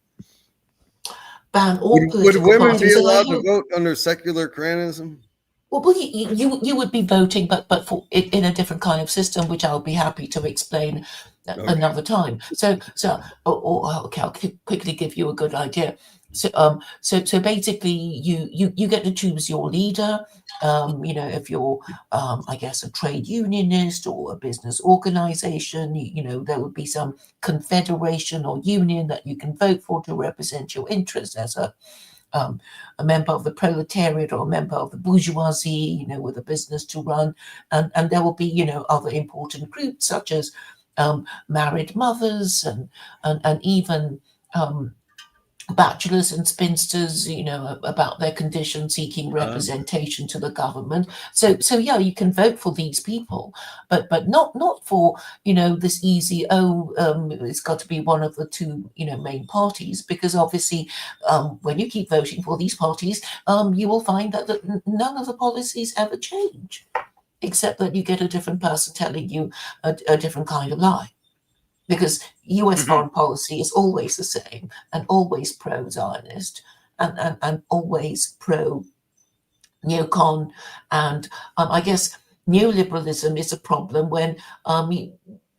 ban all Would political women parties. be and I allowed to hope- vote under secular Koreanism? Well, you would be voting, but for in a different kind of system, which I'll be happy to explain another time. So okay, I'll quickly give you a good idea. So basically, you get to choose your leader. If you're, I guess, a trade unionist or a business organization, there would be some confederation or union that you can vote for to represent your interests as a member of the proletariat or a member of the bourgeoisie, with a business to run. And there will be, other important groups such as married mothers and even bachelors and spinsters, about their condition, seeking representation to the government. So yeah, you can vote for these people, but not for this easy. It's got to be one of the two main parties, because obviously when you keep voting for these parties, you will find that none of the policies ever change, except that you get a different person telling you a different kind of lie. Because US foreign policy is always the same and always pro-Zionist and always pro-neocon. And I guess neoliberalism is a problem when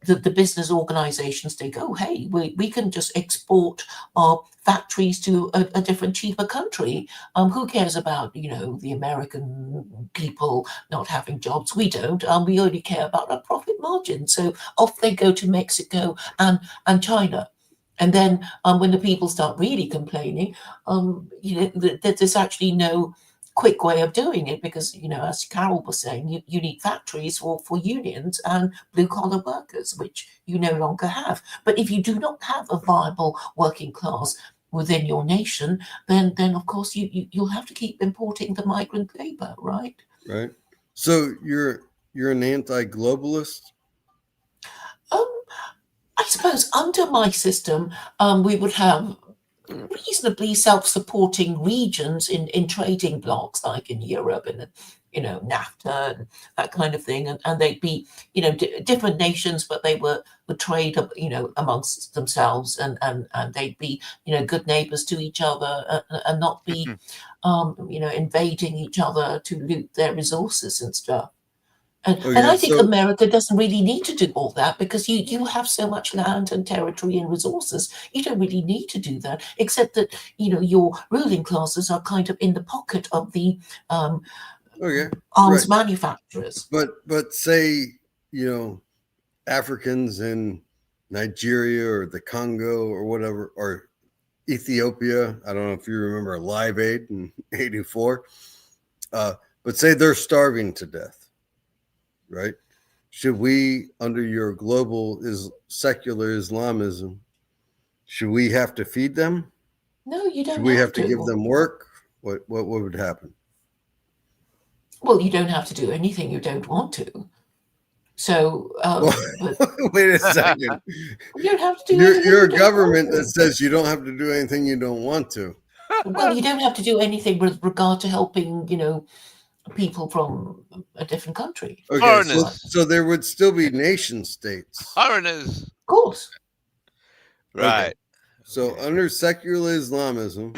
the business organizations think, oh, hey, we can just export our factories to a different, cheaper country. Who cares about, the American people not having jobs? We don't. We only care about our profit margin. So off they go to Mexico and China. And then when the people start really complaining, there's actually no quick way of doing it, because as Carol was saying, you need factories for unions and blue collar workers, which you no longer have. But if you do not have a viable working class within your nation, then of course you'll have to keep importing the migrant labor, right? Right. So you're an anti-globalist? I suppose under my system, we would have reasonably self-supporting regions in trading blocs, like in Europe and NAFTA and that kind of thing, and they'd be different nations, but they would trade amongst themselves, and they'd be good neighbors to each other, and not be invading each other to loot their resources and stuff. And I think America doesn't really need to do all that, because you have so much land and territory and resources. You don't really need to do that, except that, your ruling classes are kind of in the pocket of the arms manufacturers. But say, Africans in Nigeria or the Congo or whatever, or Ethiopia. I don't know if you remember Live Aid in '84. But say they're starving to death. Right? Should we, under your global secular Islamism, should we have to feed them? No, you don't. Should we have to give them work? What would happen? Well, you don't have to do anything you don't want to. So wait a second. You don't have to do. You're a government that says you don't have to do anything you don't want to. Well, you don't have to do anything with regard to helping, people from a different country. Okay, so there would still be nation states. Foreigners. Of course. Right. Okay. So under secular Islamism,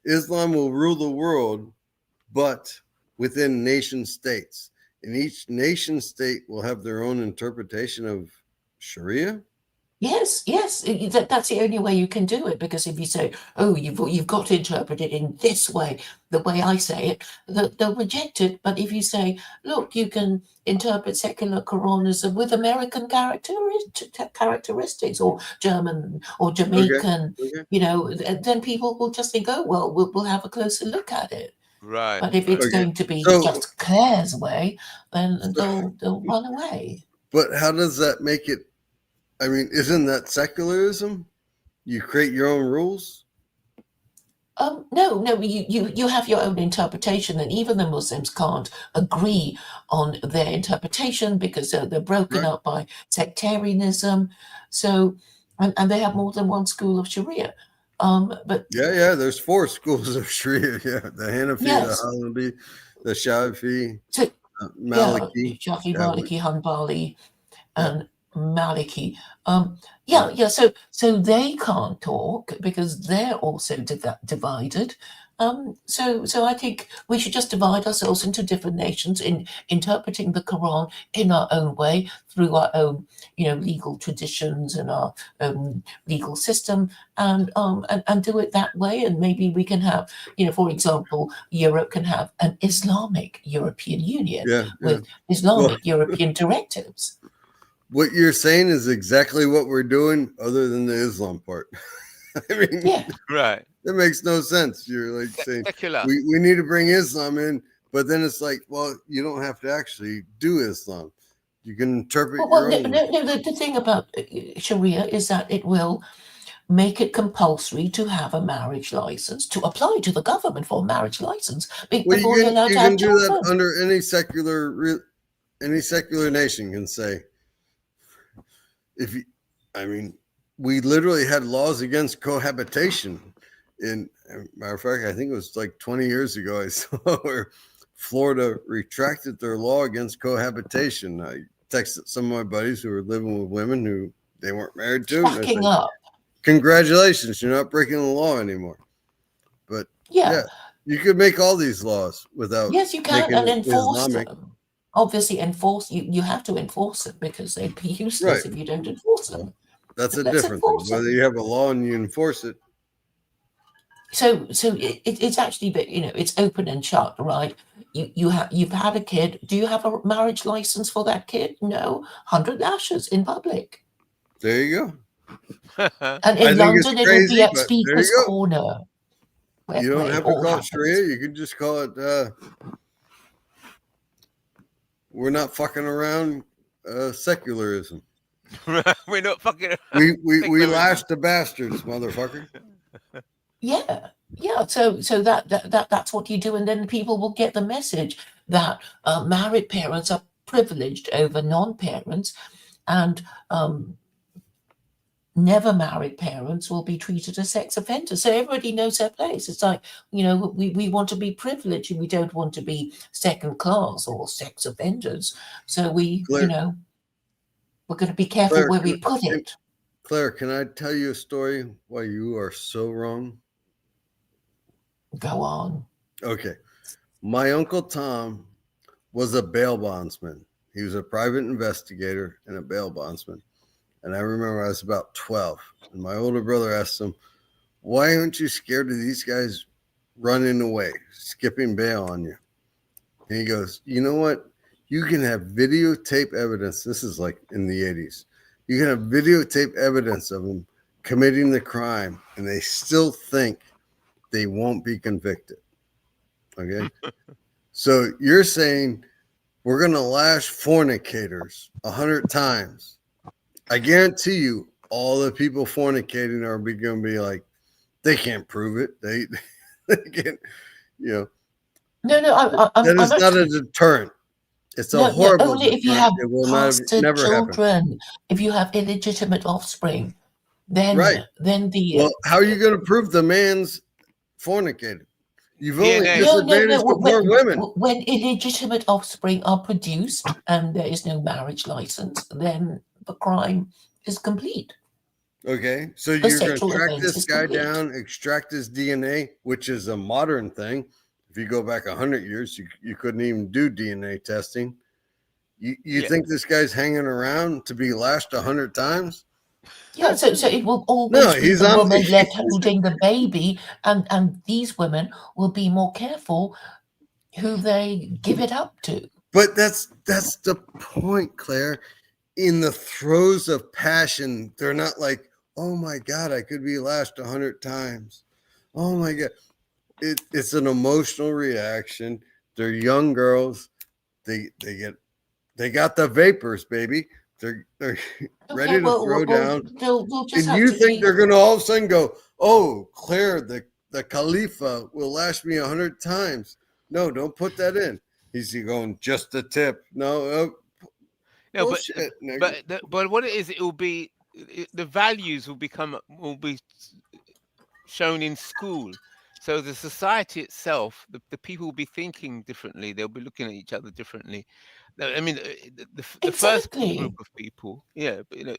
Islam will rule the world, but within nation states. And each nation state will have their own interpretation of Sharia? Yes. That's the only way you can do it, because if you say, oh, you've got to interpret it in this way, the way I say it, they'll reject it. But if you say, look, you can interpret secular Quranism with American characteristics, or German or Jamaican, then people will just think, oh, well, we'll have a closer look at it. Right. But if it's going to be just Claire's way, then they'll run away. But how does that make it? I mean, isn't that secularism? You create your own rules? No, you have your own interpretation, and even the Muslims can't agree on their interpretation because they're broken Right. up by sectarianism. So, and they have more than one school of Sharia. But Yeah. There's 4 schools of Sharia. Yeah, the Hanafi, yes, the Hanabi, the Shafi, so yeah, Maliki. Shafi, Yeah, Maliki, Hanbali, yeah. and Maliki. Yeah. Yeah. So they can't talk because they're also divided. So I think we should just divide ourselves into different nations in interpreting the Quran in our own way through our own, legal traditions and our own legal system, and do it that way. And maybe we can have, for example, Europe can have an Islamic European Union Yeah. with Well, Islamic European directives. what you're saying is exactly what we're doing, other than the Islam part. I mean, Yeah. Right. that makes no sense. You're like saying Secular. we need to bring Islam in, but then it's like, well, you don't have to actually do Islam. You can interpret Well, your own. the thing about Sharia is that it will make it compulsory to have a marriage license, to apply to the government for a marriage license Well, before you're allowed you to have can do that children. under any secular nation can say, if you, I mean, we literally had laws against cohabitation. Matter of fact, I think it was like 20 years ago, I saw where Florida retracted their law against cohabitation. I texted some of my buddies who were living with women who they weren't married to. And I Fucking said, up. congratulations, you're not breaking the law anymore. But Yeah. you could make all these laws without Yes, you can, making and it enforce Islamic. them. Obviously, you have to enforce it because they'd be useless Right. if you don't enforce them. That's a Let's different thing. enforce them. Whether you have a law and you enforce it. So it's actually, it's open and shut, right? You've had a kid. Do you have a marriage license for that kid? No. 100 lashes in public. There you go. And in London, it would be at but there Speaker's you go. Corner. You don't where have to all call it happens. Sharia. You can just call it. We're not fucking around. Secularism. We're not fucking around. We lash the bastards, motherfucker. Yeah. So that's what you do, and then people will get the message that married parents are privileged over non-parents, and never married parents will be treated as sex offenders. So everybody knows their place. It's like, we want to be privileged and we don't want to be second class or sex offenders. So Claire, we're going to be careful Claire, where we put it. Claire, can I tell you a story why you are so wrong? Go on. Okay. My Uncle Tom was a bail bondsman. He was a private investigator and a bail bondsman. And I remember I was about 12. And my older brother asked him, why aren't you scared of these guys running away, skipping bail on you? And he goes, you know what? You can have videotape evidence. This is like in the 80s. You can have videotape evidence of them committing the crime, and they still think they won't be convicted. Okay? So you're saying we're going to lash fornicators 100 times. I guarantee you all the people fornicating are going to be like, they can't prove it. They can't, No, that is not a deterrent. It's a horrible only if you deterrent. have It will bastard never happen. children, if you have illegitimate offspring, then Right. then the Well, how are you going to prove the man's fornicated? You've only DNA. disadvantaged the poor women. When illegitimate offspring are produced and there is no marriage license, then the crime is complete. Okay, so The you're going sexual to track offense this is guy complete. down, extract his DNA, which is a modern thing. If you go back 100 years, you couldn't even do DNA testing. You Yeah. think this guy's hanging around to be lashed 100 times? Yeah, so it will always No, be he's the on. woman left holding the baby, and these women will be more careful who they give it up to. But that's the point, Claire. In the throes of passion, they're not like, oh my God, I could be lashed 100 times. Oh my God. It's an emotional reaction. They're young girls. They got the vapors, baby. They're ready to throw down. They'll just And have you to think be. they're going to all of a sudden go, oh, Claire, the Khalifa will lash me 100 times. No, don't put that in. He's going, just a tip. No, No, bullshit, nigga. but what it is, it will be the values will be shown in school. So the society itself, the people will be thinking differently. They'll be looking at each other differently. I mean, the first Exactly. group of people, yeah, but, Yeah,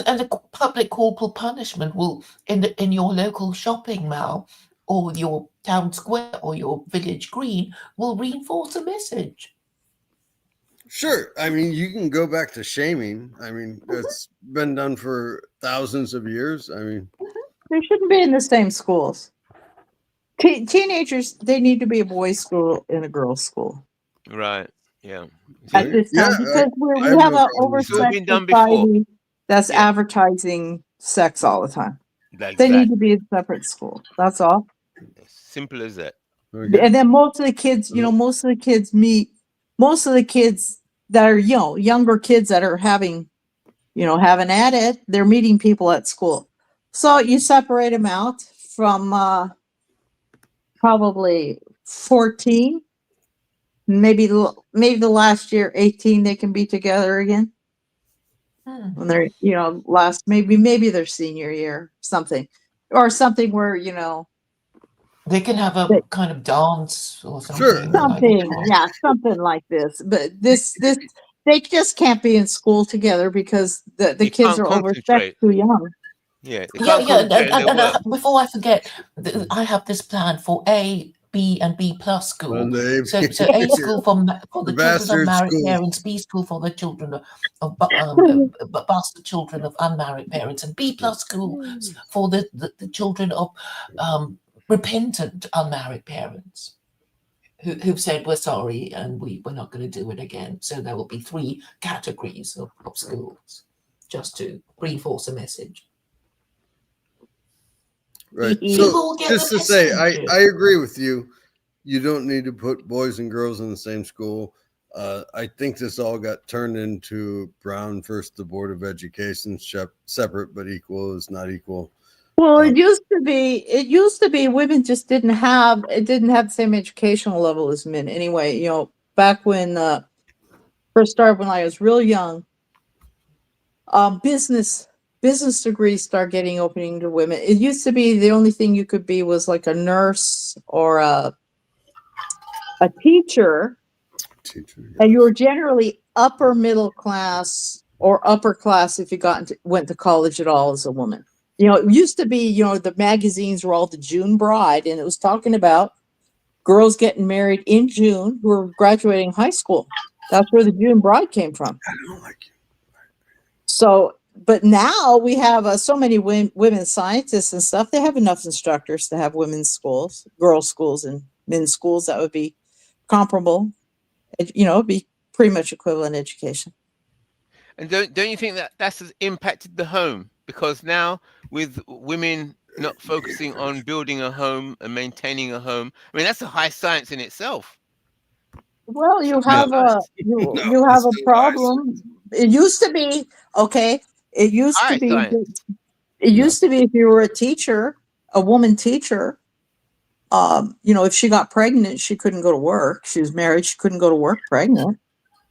and the public corporal punishment will in your local shopping mall or your town square or your village green will reinforce a message. Sure. I mean, you can go back to shaming. I mean, it's been done for thousands of years. I mean, They shouldn't be in the same schools. Teenagers, they need to be a boys' school and a girls' school right, yeah. at this time because we I have have no an problem with It's all oversex been done before. society that's Yeah. advertising sex all the time. That's They need exactly. to be in separate school. That's all. Simple as that. And then most of the kids, most of the kids that are, younger kids that are having at it, they're meeting people at school. So you separate them out from probably 14, maybe the last year 18, they can be together again. When they're, maybe their senior year, something where, They can have a kind of dance or something. Sure. something like this. But this they just can't be in school together because the You kids can't are overstretched concentrate. too young. Yeah, they Yeah, can't yeah. concentrate on their work. Before I forget, I have this plan for A, B, and B plus school. And the So A school for the children of bastard married school. parents, B school for the children of bastard children of unmarried parents, and B plus school for the children of repentant unmarried parents who've said we're sorry and we're not going to do it again. So there will be 3 categories of schools just to reinforce a message. Right. People So get just the to say, message. I agree with you. You don't need to put boys and girls in the same school. I think this all got turned into Brown versus the Board of Education. Separate but equal is not equal. Well, it used to be women just didn't have the same educational level as men anyway. Back when first started when I was real young, business degrees start getting opening to women. It used to be the only thing you could be was like a nurse or a teacher, and you were generally upper middle class or upper class if you went to college at all as a woman. It used to be, the magazines were all the June Bride, and it was talking about girls getting married in June who were graduating high school. That's where the June Bride came from. I don't like it. So, but now we have so many women scientists and stuff. They have enough instructors to have women's schools, girls' schools, and men's schools that would be comparable. It'd be pretty much equivalent education. And don't you think that that's impacted the home? Because now with women not focusing on building a home and maintaining a home, I mean that's a high science in itself. Well, you have a problem. It used to be okay. It used to be. It used to be if you were a teacher, a woman teacher. If she got pregnant, she couldn't go to work. She was married, she couldn't go to work pregnant.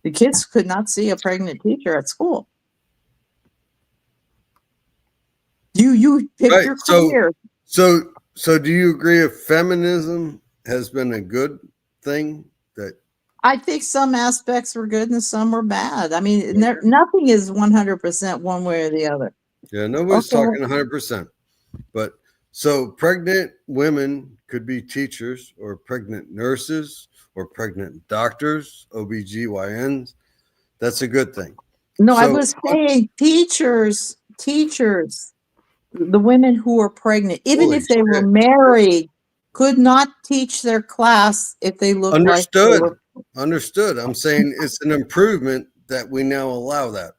The kids could not see a pregnant teacher at school. You pick your career. So do you agree if feminism has been a good thing? That I think some aspects were good and some were bad. I mean, nothing is 100% one way or the other. Yeah, nobody's talking 100%. But so pregnant women could be teachers or pregnant nurses or pregnant doctors, OBGYNs. That's a good thing. No, I was saying teachers, the women who were pregnant, even if they were married, could not teach their class if they looked Understood. like they were. Understood. I'm saying it's an improvement that we now allow that.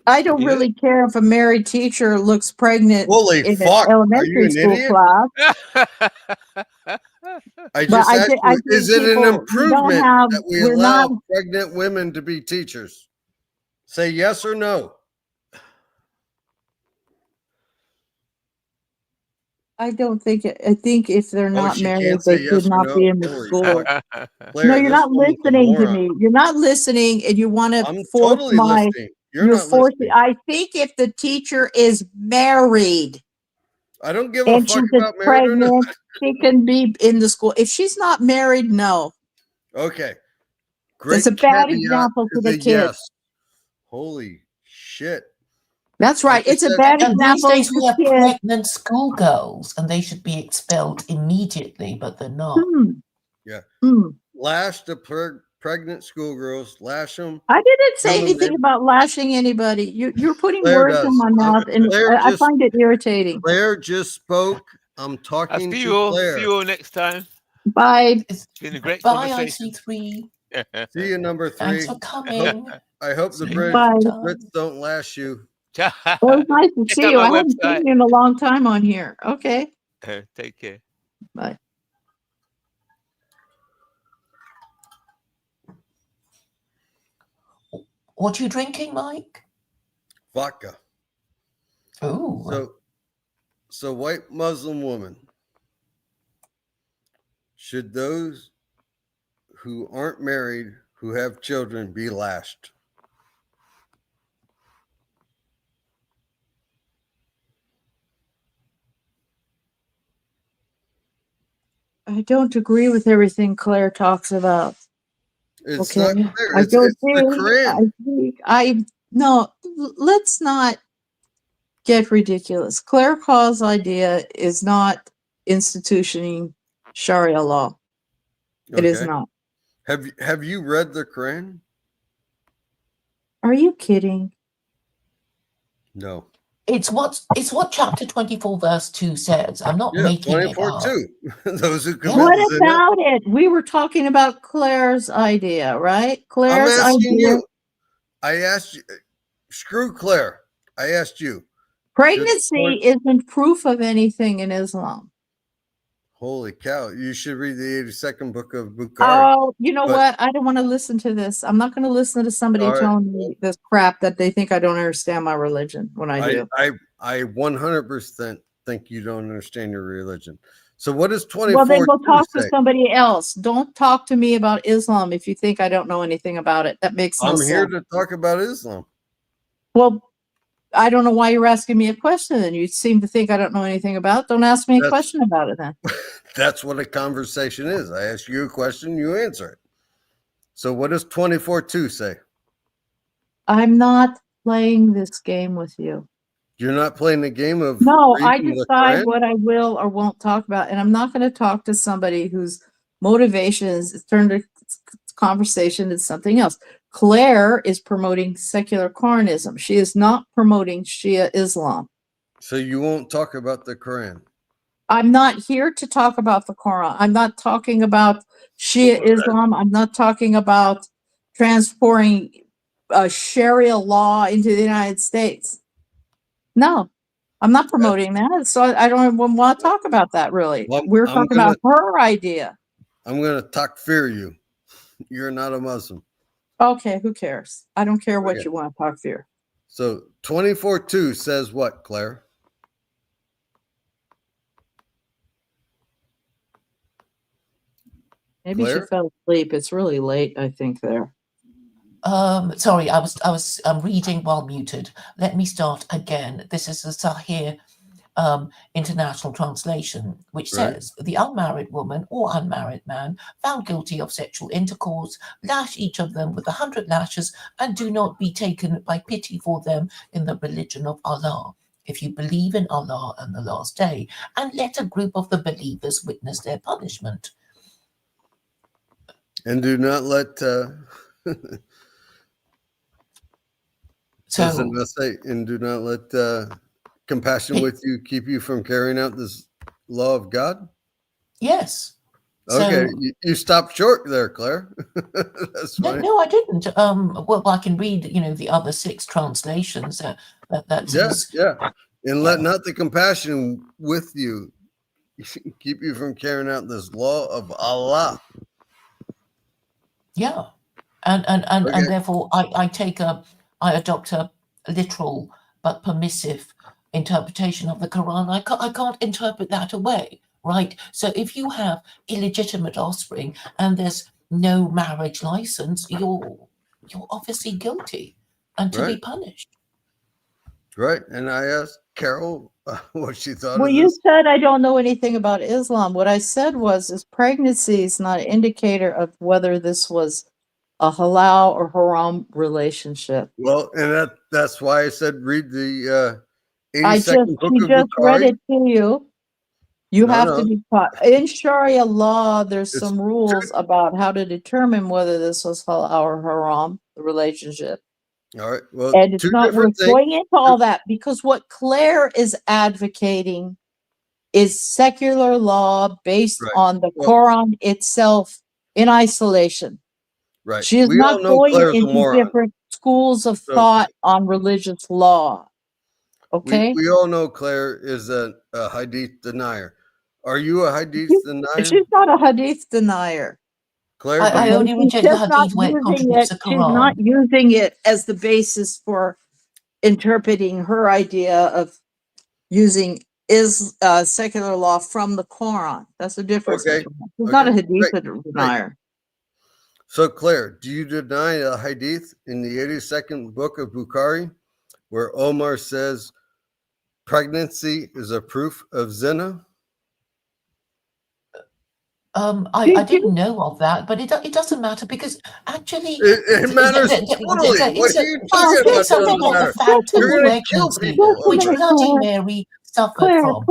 I don't really care if a married teacher looks pregnant Holy in fuck, an elementary school idiot? class. I just asked you, is it an improvement that we allow not, pregnant women to be teachers? Say yes or no. I don't think I think if they're Oh, not she married, can't they say should yes or not no. be in the Holy school. fuck. No, Claire, you're this not woman's a listening to moron. me. You're not listening, and you want to I'm force totally my. listening. You're You're not forcing. listening. I think if the teacher is married I don't give a and fuck she's about married or not. pregnant, she can be in the school. If she's not married, no. Okay. That's Great a bad caveat example to is the a kids. yes. Holy shit. That's Like right. you It's a said, bad And these example days to we have kids. pregnant schoolgirls, and they should be expelled immediately, but they're not. yeah. Hmm. Lash the pregnant schoolgirls. Lash them. I didn't say Tell them anything they- about lashing anybody. You're putting Claire words in does. my mouth, and Claire I just- find it irritating. Claire just spoke. I'm I'll talking see to you all. Claire. See you all next time. Bye. It's been a great Bye, conversation. IC3. See you, number 3. Thanks for coming. I hope the See you Brits, Bye. next time. Brits don't lash you. Well, it's nice to Check see out you. my I haven't website. seen you in a long time on here. Okay. Take care. Bye. What are you drinking, Mike? Vodka. Oh, So white Muslim woman. Should those who aren't married, who have children, be lashed? I don't agree with everything Claire talks about. It's Okay. not clear. I It's don't the think. Quran. No. Let's not get ridiculous. Claire Caw's idea is not institutioning Sharia law. It is Okay. not. Have you read the Quran? Are you kidding? No. it's what chapter 24, verse 2 says. I'm not Yeah, making it 24 up. too. Those who commit What zina. about it? We were talking about Claire's idea, right? I'm Claire's asking idea. you. I asked you. Screw Claire. I asked you. Pregnancy isn't proof of anything in Islam. Holy cow! You should read the 82nd book of Bukhari. Oh, you know But- what? I don't want to listen to this. I'm not going to listen to somebody All right. telling me this crap that they think I don't understand my religion when I do. I 100% think you don't understand your religion. So what is 24? Well, then go talk to say? somebody else. Don't talk to me about Islam if you think I don't know anything about it. That makes no I'm sense. here to talk about Islam. Well, I don't know why you're asking me a question then. You seem to think I don't know anything about it. Don't ask me a That's- question about it then. That's what a conversation is. I ask you a question, you answer it. So what does 24:2 say? I'm not playing this game with you. You're not playing the game of No, I reading the decide Quran? what I will or won't talk about. And I'm not going to talk to somebody whose motivation is turned a conversation into something else. Claire is promoting secular Quranism. She is not promoting Shia Islam. So you won't talk about the Quran. I'm not here to talk about the Quran. I'm not talking about Shia Islam. I'm not talking about transporting Sharia law into the United States. No, I'm not promoting that. So I don't even want to talk about that really. Well, We're I'm talking about her idea. I'm going to takfir you. You're not a Muslim. Okay, who cares? I don't care what Okay. you want to talk for. So 24:2 says what, Claire? Maybe she Claire? fell asleep. It's really late, I think, there. Sorry, I was reading while muted. Let me start again. This is the Sahih International Translation, which Right. says the unmarried woman or unmarried man found guilty of sexual intercourse, lash each of them with 100 lashes, and do not be taken by pity for them in the religion of Allah. If you believe in Allah and the last day, and let a group of the believers witness their punishment. And do not let does it not say, and do not let compassion with you keep you from carrying out this law of God? Yes. Okay, So- you stopped short there, Claire. That's No, fine. no, I didn't. Well, I can read, the other 6 translations that Yeah, says, yeah. And let not the compassion with you keep you from carrying out this law of Allah. yeah, and Okay. therefore I adopt a literal but permissive interpretation of the Quran. I can't interpret that away, right? So if you have illegitimate offspring and there's no marriage license, you're obviously guilty and to be Right. punished. Right. And I asked Carol what she thought Well, of you this. said I don't know anything about Islam. What I said is pregnancy is not an indicator of whether this was a halal or haram relationship. Well, and that's why I said read the 82nd I just book she of just read Bukhari. it to you. You No, have no. to be taught in Sharia law. There's It's some rules about how to determine whether this was halal or haram, the relationship. all right. Well, And it's two not worth different things. going into all that because what Claire is advocating is secular law based Right. on the Well, Quran itself in isolation. right. She is We all not know going Claire's a into moron. different schools of So thought on religious law. Okay? we all know Claire is a hadith denier. Are you a hadith denier? She's not a hadith denier. Claire, I only She's reject the just not hadith where it using contradicts it. the She's not Quran. using it as the basis for interpreting her idea of using secular law from the Quran. That's the difference. Okay. She's not a Okay. hadith Great. denier. So, Claire, do you deny a hadith in the 82nd book of Bukhari where Omar says pregnancy is a proof of zina? I didn't know of that, but it doesn't matter because actually It matters totally. What are you talking about? It's something like the fact of You're going to kill pregnancy, people which over it. Bloody Mary suffered from.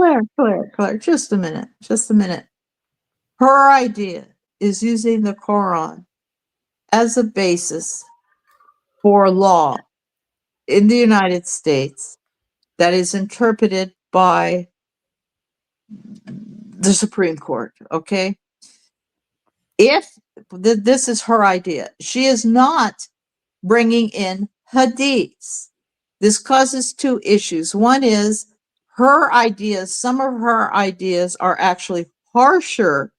Claire, just a minute. Her idea is using the Quran as a basis for law in the United States that is interpreted by the Supreme Court, okay? If this is her idea, she is not bringing in hadiths. This causes two issues. One is her ideas, some of her ideas are actually harsher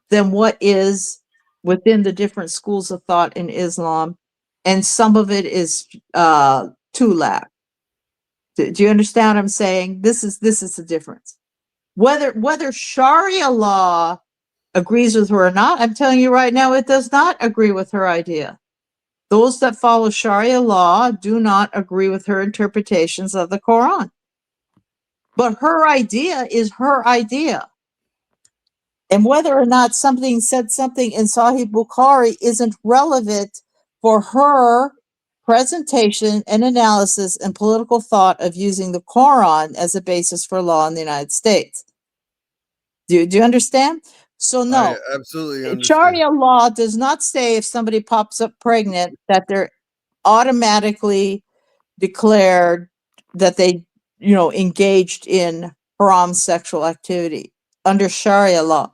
than what is within the different schools of thought in Islam, and some of it is too lax. Do you understand what I'm saying? This is the difference. Whether Sharia law agrees with her or not, I'm telling you right now, it does not agree with her idea. Those that follow Sharia law do not agree with her interpretations of the Quran. But her idea is her idea. And whether or not something said something in Sahih Bukhari isn't relevant for her presentation and analysis and political thought of using the Quran as a basis for law in the United States. Do you understand? So no, I absolutely understand. Sharia law does not say if somebody pops up pregnant that they're automatically declared that they, engaged in haram sexual activity under Sharia law.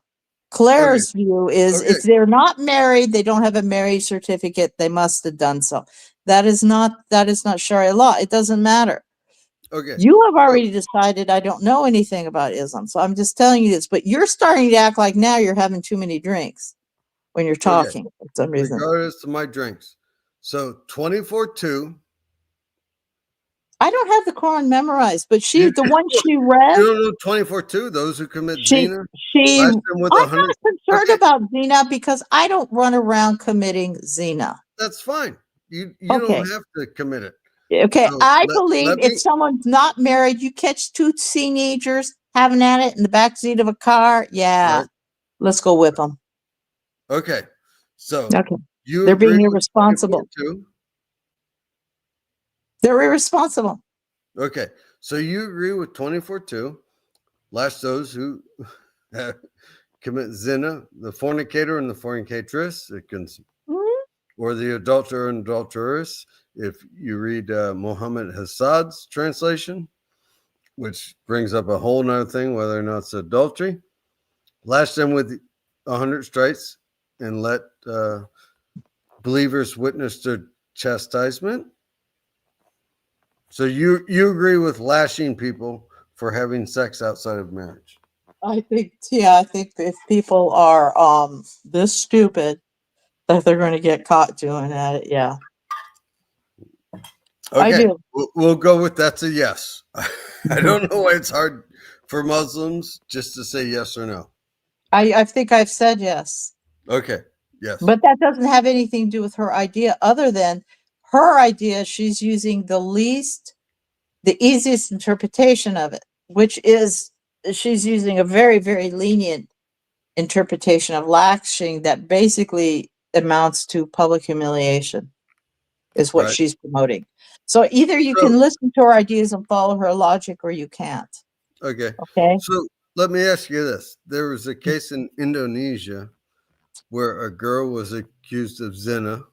Claire's view is if they're not married, they don't have a marriage certificate, they must have done so. That is not Sharia law. It doesn't matter. Okay. You have already decided I don't know anything about Islam, so I'm just telling you this. But you're starting to act like now you're having too many drinks when you're talking for some reason. Regardless of my drinks. So 24:2. I don't have the Quran memorized, but the one she read. You don't know 24:2? Those who commit zina. I'm with not 100. concerned about zina because I don't run around committing zina. That's fine. You Okay. don't have to commit it. Okay, So I let believe me- if someone's not married, you catch two teenagers having at it in the backseat of a car. Yeah, Right. let's go whip them. Okay. So Okay, you they're being agree with irresponsible. 24:2? They're irresponsible. Okay. So you agree with 24:2. Lash those who commit zina, the fornicator and the fornicatress, or the adulterer and adulteress. If you read Muhammad Hassad's translation, which brings up a whole nother thing, whether or not it's adultery, lash them with 100 stripes and let believers witness their chastisement. So you agree with lashing people for having sex outside of marriage? I think if people are this stupid that they're going to get caught doing that, yeah. Okay. I do. We'll go with that's a yes. I don't know why it's hard for Muslims just to say yes or no. I think I've said yes. Okay. Yes. But that doesn't have anything to do with her idea, other than her idea, she's using the easiest interpretation of it, which is she's using a very, very lenient interpretation of latching that basically amounts to public humiliation, is what Right. she's promoting. So either you So- can listen to her ideas and follow her logic, or you can't. Okay. Okay. So let me ask you this. There was a case in Indonesia where a girl was accused of zina.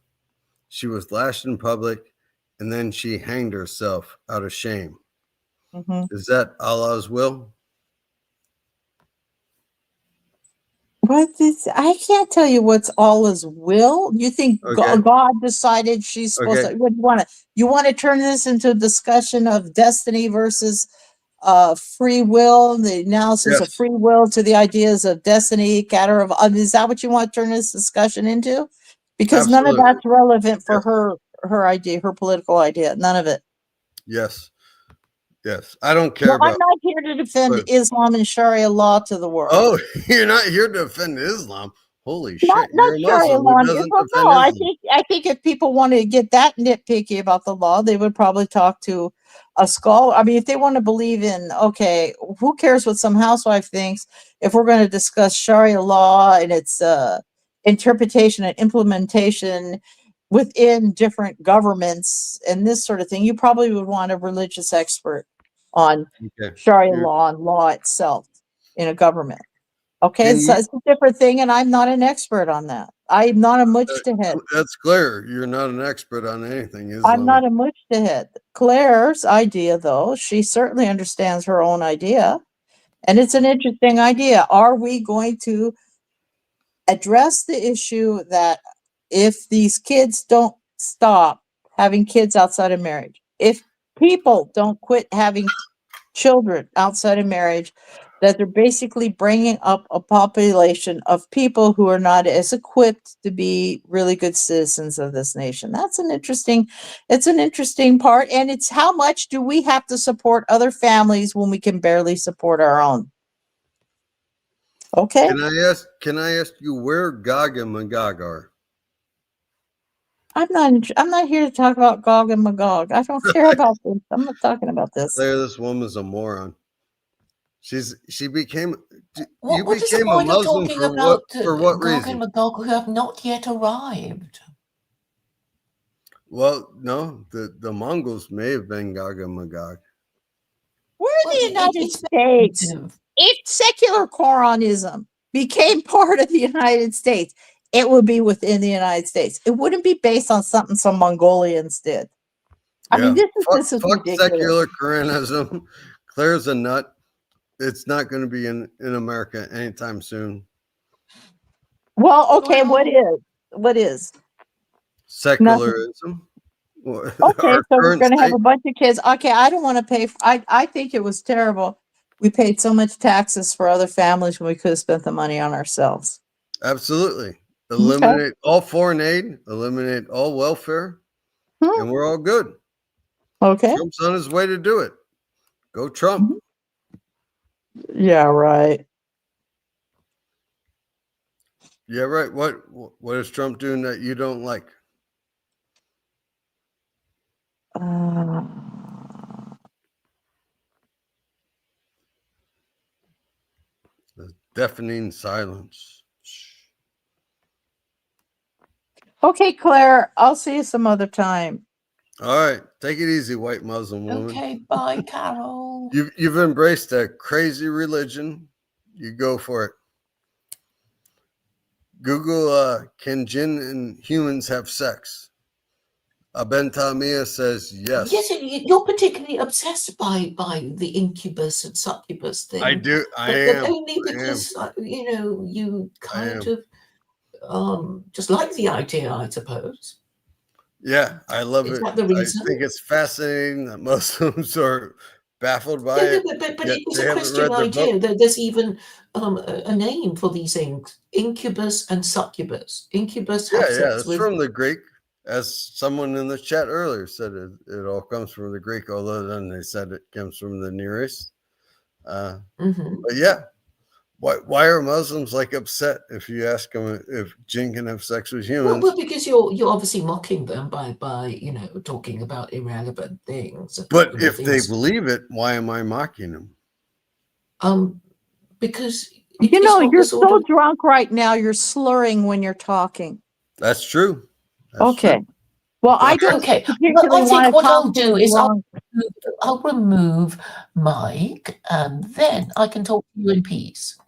She was lashed in public and then she hanged herself out of shame. Mhm. Is that Allah's will? I can't tell you what's Allah's will. You think Okay. God decided she's supposed Okay. to? What do you want to turn this into a discussion of destiny versus free will, the analysis of Yes. free will to the ideas of destiny, cater of is that what you want to turn this discussion into? Because none of Absolutely. that's relevant for Yes. her idea, her political idea. None of it. Yes. Yes. I don't No, care I'm about. not here to defend but- Islam and Sharia law to the world. Oh, you're not here to defend Islam. Holy shit. Not You're a Sharia Muslim law who and doesn't Islam. defend No, I Islam. think if people wanted to get that nitpicky about the law, they would probably talk to a scholar. I mean, if they want to believe in, okay, who cares what some housewife thinks? If we're going to discuss Sharia law and its interpretation and implementation within different governments and this sort of thing, you probably would want a religious expert on Okay. Sharia You're- law and law itself in a government. Okay, Can so you- it's a different thing, and I'm not an expert on that. I'm not a mujtahid. That's clear. You're not an expert on anything Islamic. I'm not a mujtahid. Claire's idea, though, she certainly understands her own idea, and it's an interesting idea. Are we going to address the issue that if these kids don't stop having kids outside of marriage, if people don't quit having children outside of marriage, that they're basically bringing up a population of people who are not as equipped to be really good citizens of this nation. It's an interesting part. And it's how much do we have to support other families when we can barely support our own? Okay. Can I ask you where Gog and Magog are? I'm not here to talk about Gog and Magog. I don't care about this. I'm not talking about this. Claire, this woman's a moron. She became you What is the became a point of Muslim talking for about what Gog reason? and Magog who have not yet arrived? Well, no, the Mongols may have been Gog and Magog. We're Well, in the United it's States. speculative. If secular Quranism became part of the United States, it would be within the United States. It wouldn't be based on something some Mongolians did. I mean, Yeah. this is Fuck ridiculous. secular Quranism. Claire's a nut. It's not going to be in America anytime soon. Well, okay, Well- what is? Secularism. Okay, Our so we're current going to have state- a bunch of kids. Okay, I don't want to pay. I think it was terrible. We paid so much taxes for other families when we could have spent the money on ourselves. Absolutely. Eliminate all foreign aid, eliminate all welfare, Hmm. and we're all good. Okay. Trump's on his way to do it. Go Trump. Yeah, right. Yeah, right. What is Trump doing that you don't like? The deafening silence. Okay, Claire, I'll see you some other time. All right, take it easy, white Muslim woman. Okay, bye, Carol. You've embraced a crazy religion. You go for it. Google can jinn and humans have sex? Ben Tamia says yes. Yes, you're particularly obsessed by the incubus and succubus thing. I do. I but am. only I am. because you I kind am. of just like the idea, I suppose. Yeah, I love Is it. that the reason? I think it's fascinating that Muslims are baffled by No, it. but yet it's they a haven't Christian read the idea. book. There's even a name for these things: incubus and succubus. Incubus have Yeah, sex yeah, it's with from the Greek. as someone in the chat earlier said, it all comes from the Greek, although then they said it comes from the Near East. Mhm. But yeah, why are Muslims like upset if you ask them if jinn can have sex with humans? Well, because you're obviously mocking them by talking about irrelevant things. But if they things, believe it, why am I mocking them? because You it's know, not you're the sort so of drunk right now, you're slurring when you're talking. That's true. That's Okay. true. Well, I don't okay. Well, particularly I want think to what talk I'll to do you is wrong. I'll remove Mike, and then I can talk to you in peace.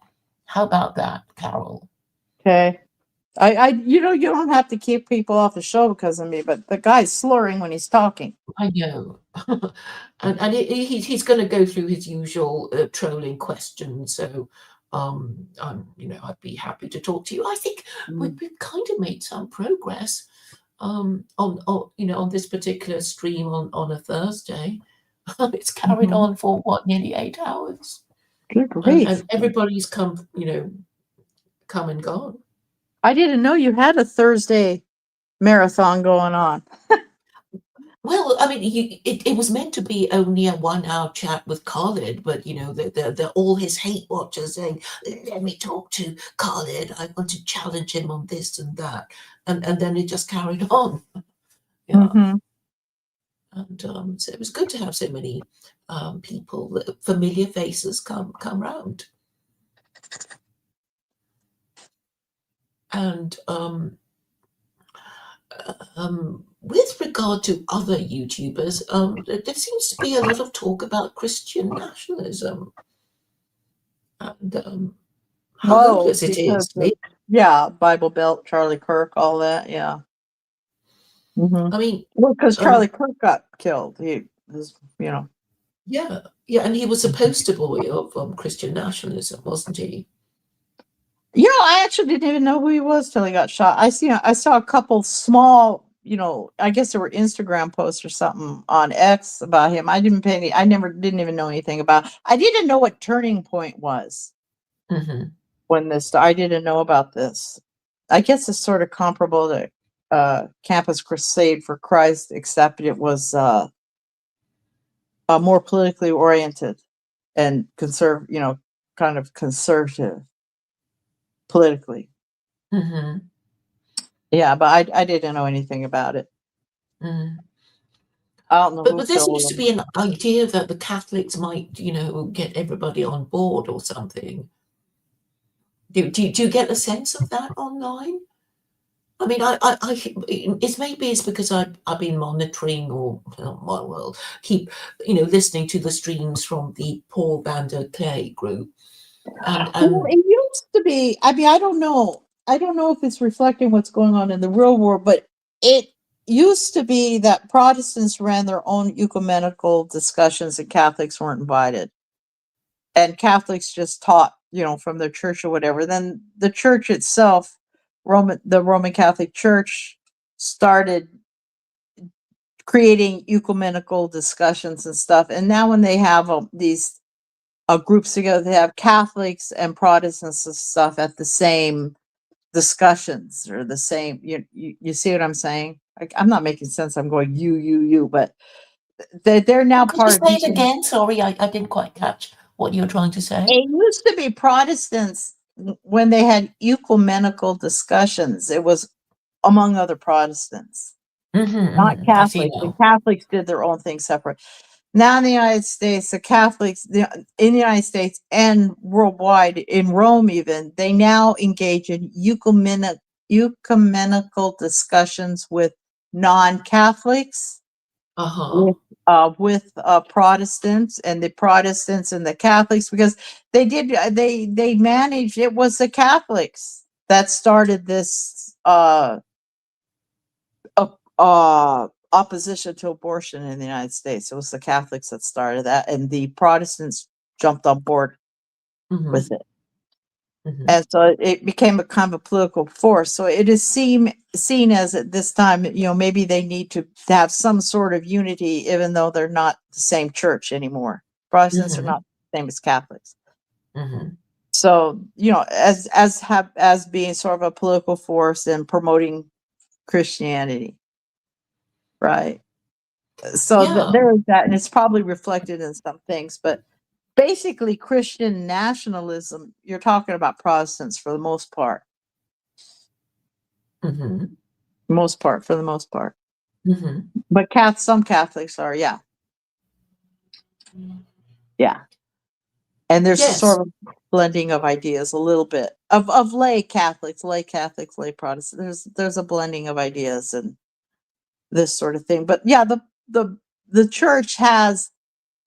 How about that, Carol? Okay. You know, you don't have to keep people off the show because of me, but the guy's slurring when he's talking. I know. and he's going to go through his usual trolling questions. So, I'd be happy to talk to you. I think we've kind of made some progress on this particular stream on a Thursday. It's carried Mhm. on for nearly 8 hours. Good grief. And everybody's come and gone. I didn't know you had a Thursday marathon going on. Well, I mean, it was meant to be only a 1-hour chat with Khalid, but they're all his hate watchers saying, "Let me talk to Khalid. I want to challenge him on this and that," and then it just carried on. Yeah, Mhm. and so it was good to have so many people, familiar faces, come round, and with regard to other YouTubers, there seems to be a lot of talk about Christian nationalism and how Oh, hopeless it because is. Bible Belt, Charlie Kirk, all that. Yeah. Mhm. I mean, Well, because Charlie Kirk got killed. He was, yeah, and he was a poster boy of Christian nationalism, wasn't he? I actually didn't even know who he was till he got shot. I saw a couple small, I guess there were Instagram posts or something on X about him. I didn't didn't even know anything about. I didn't know what Turning Point was Mm-hmm. when I didn't know about this. I guess it's sort of comparable to Campus Crusade for Christ, except it was more politically oriented and kind of conservative politically. Mm-hmm. Yeah, but I didn't know anything about it. Mm. I don't know But who there killed seems to him. be an idea that the Catholics might, get everybody on board or something. Do you get a sense of that online? I mean, it's because I've been monitoring keep listening to the streams from the Paul Vander Clay group, and It used to be. I mean, I don't know. I don't know if it's reflecting what's going on in the real world, but it used to be that Protestants ran their own ecumenical discussions and Catholics weren't invited. And Catholics just taught, from their church or whatever. Then the church itself, the Roman Catholic Church, started creating ecumenical discussions and stuff. And now when they have these groups together, they have Catholics and Protestants and stuff at the same discussions or the same. You see what I'm saying? Like, I'm not making sense. I'm going you, but they're now could part you of. say it again? Sorry, I didn't quite catch what you were trying to say. It used to be Protestants when they had ecumenical discussions. It was among other Protestants, not I see Catholics. The now. Catholics did their own thing separate. Now in the United States, the Catholics in the United States and worldwide, in Rome even, they now engage in ecumenical discussions with non-Catholics, with Protestants, and the Protestants and the Catholics, because they managed. It was the Catholics that started this opposition to abortion in the United States. It was the Catholics that started that, and the Protestants jumped on board with it. And so it became a kind of a political force. So it is seen as at this time, maybe they need to have some sort of unity, even though they're not the same church anymore. Protestants are not the same as Catholics. So, as being sort of a political force and promoting Christianity. right? So Yeah. there is that, and it's probably reflected in some things, but basically Christian nationalism, you're talking about Protestants for the most part. Hmm. For the most part. Hmm. But some Catholics are, yeah. Yeah. And there's a Yes. sort of blending of ideas a little bit of lay Catholics, lay Protestants. There's a blending of ideas and this sort of thing. But yeah, the church has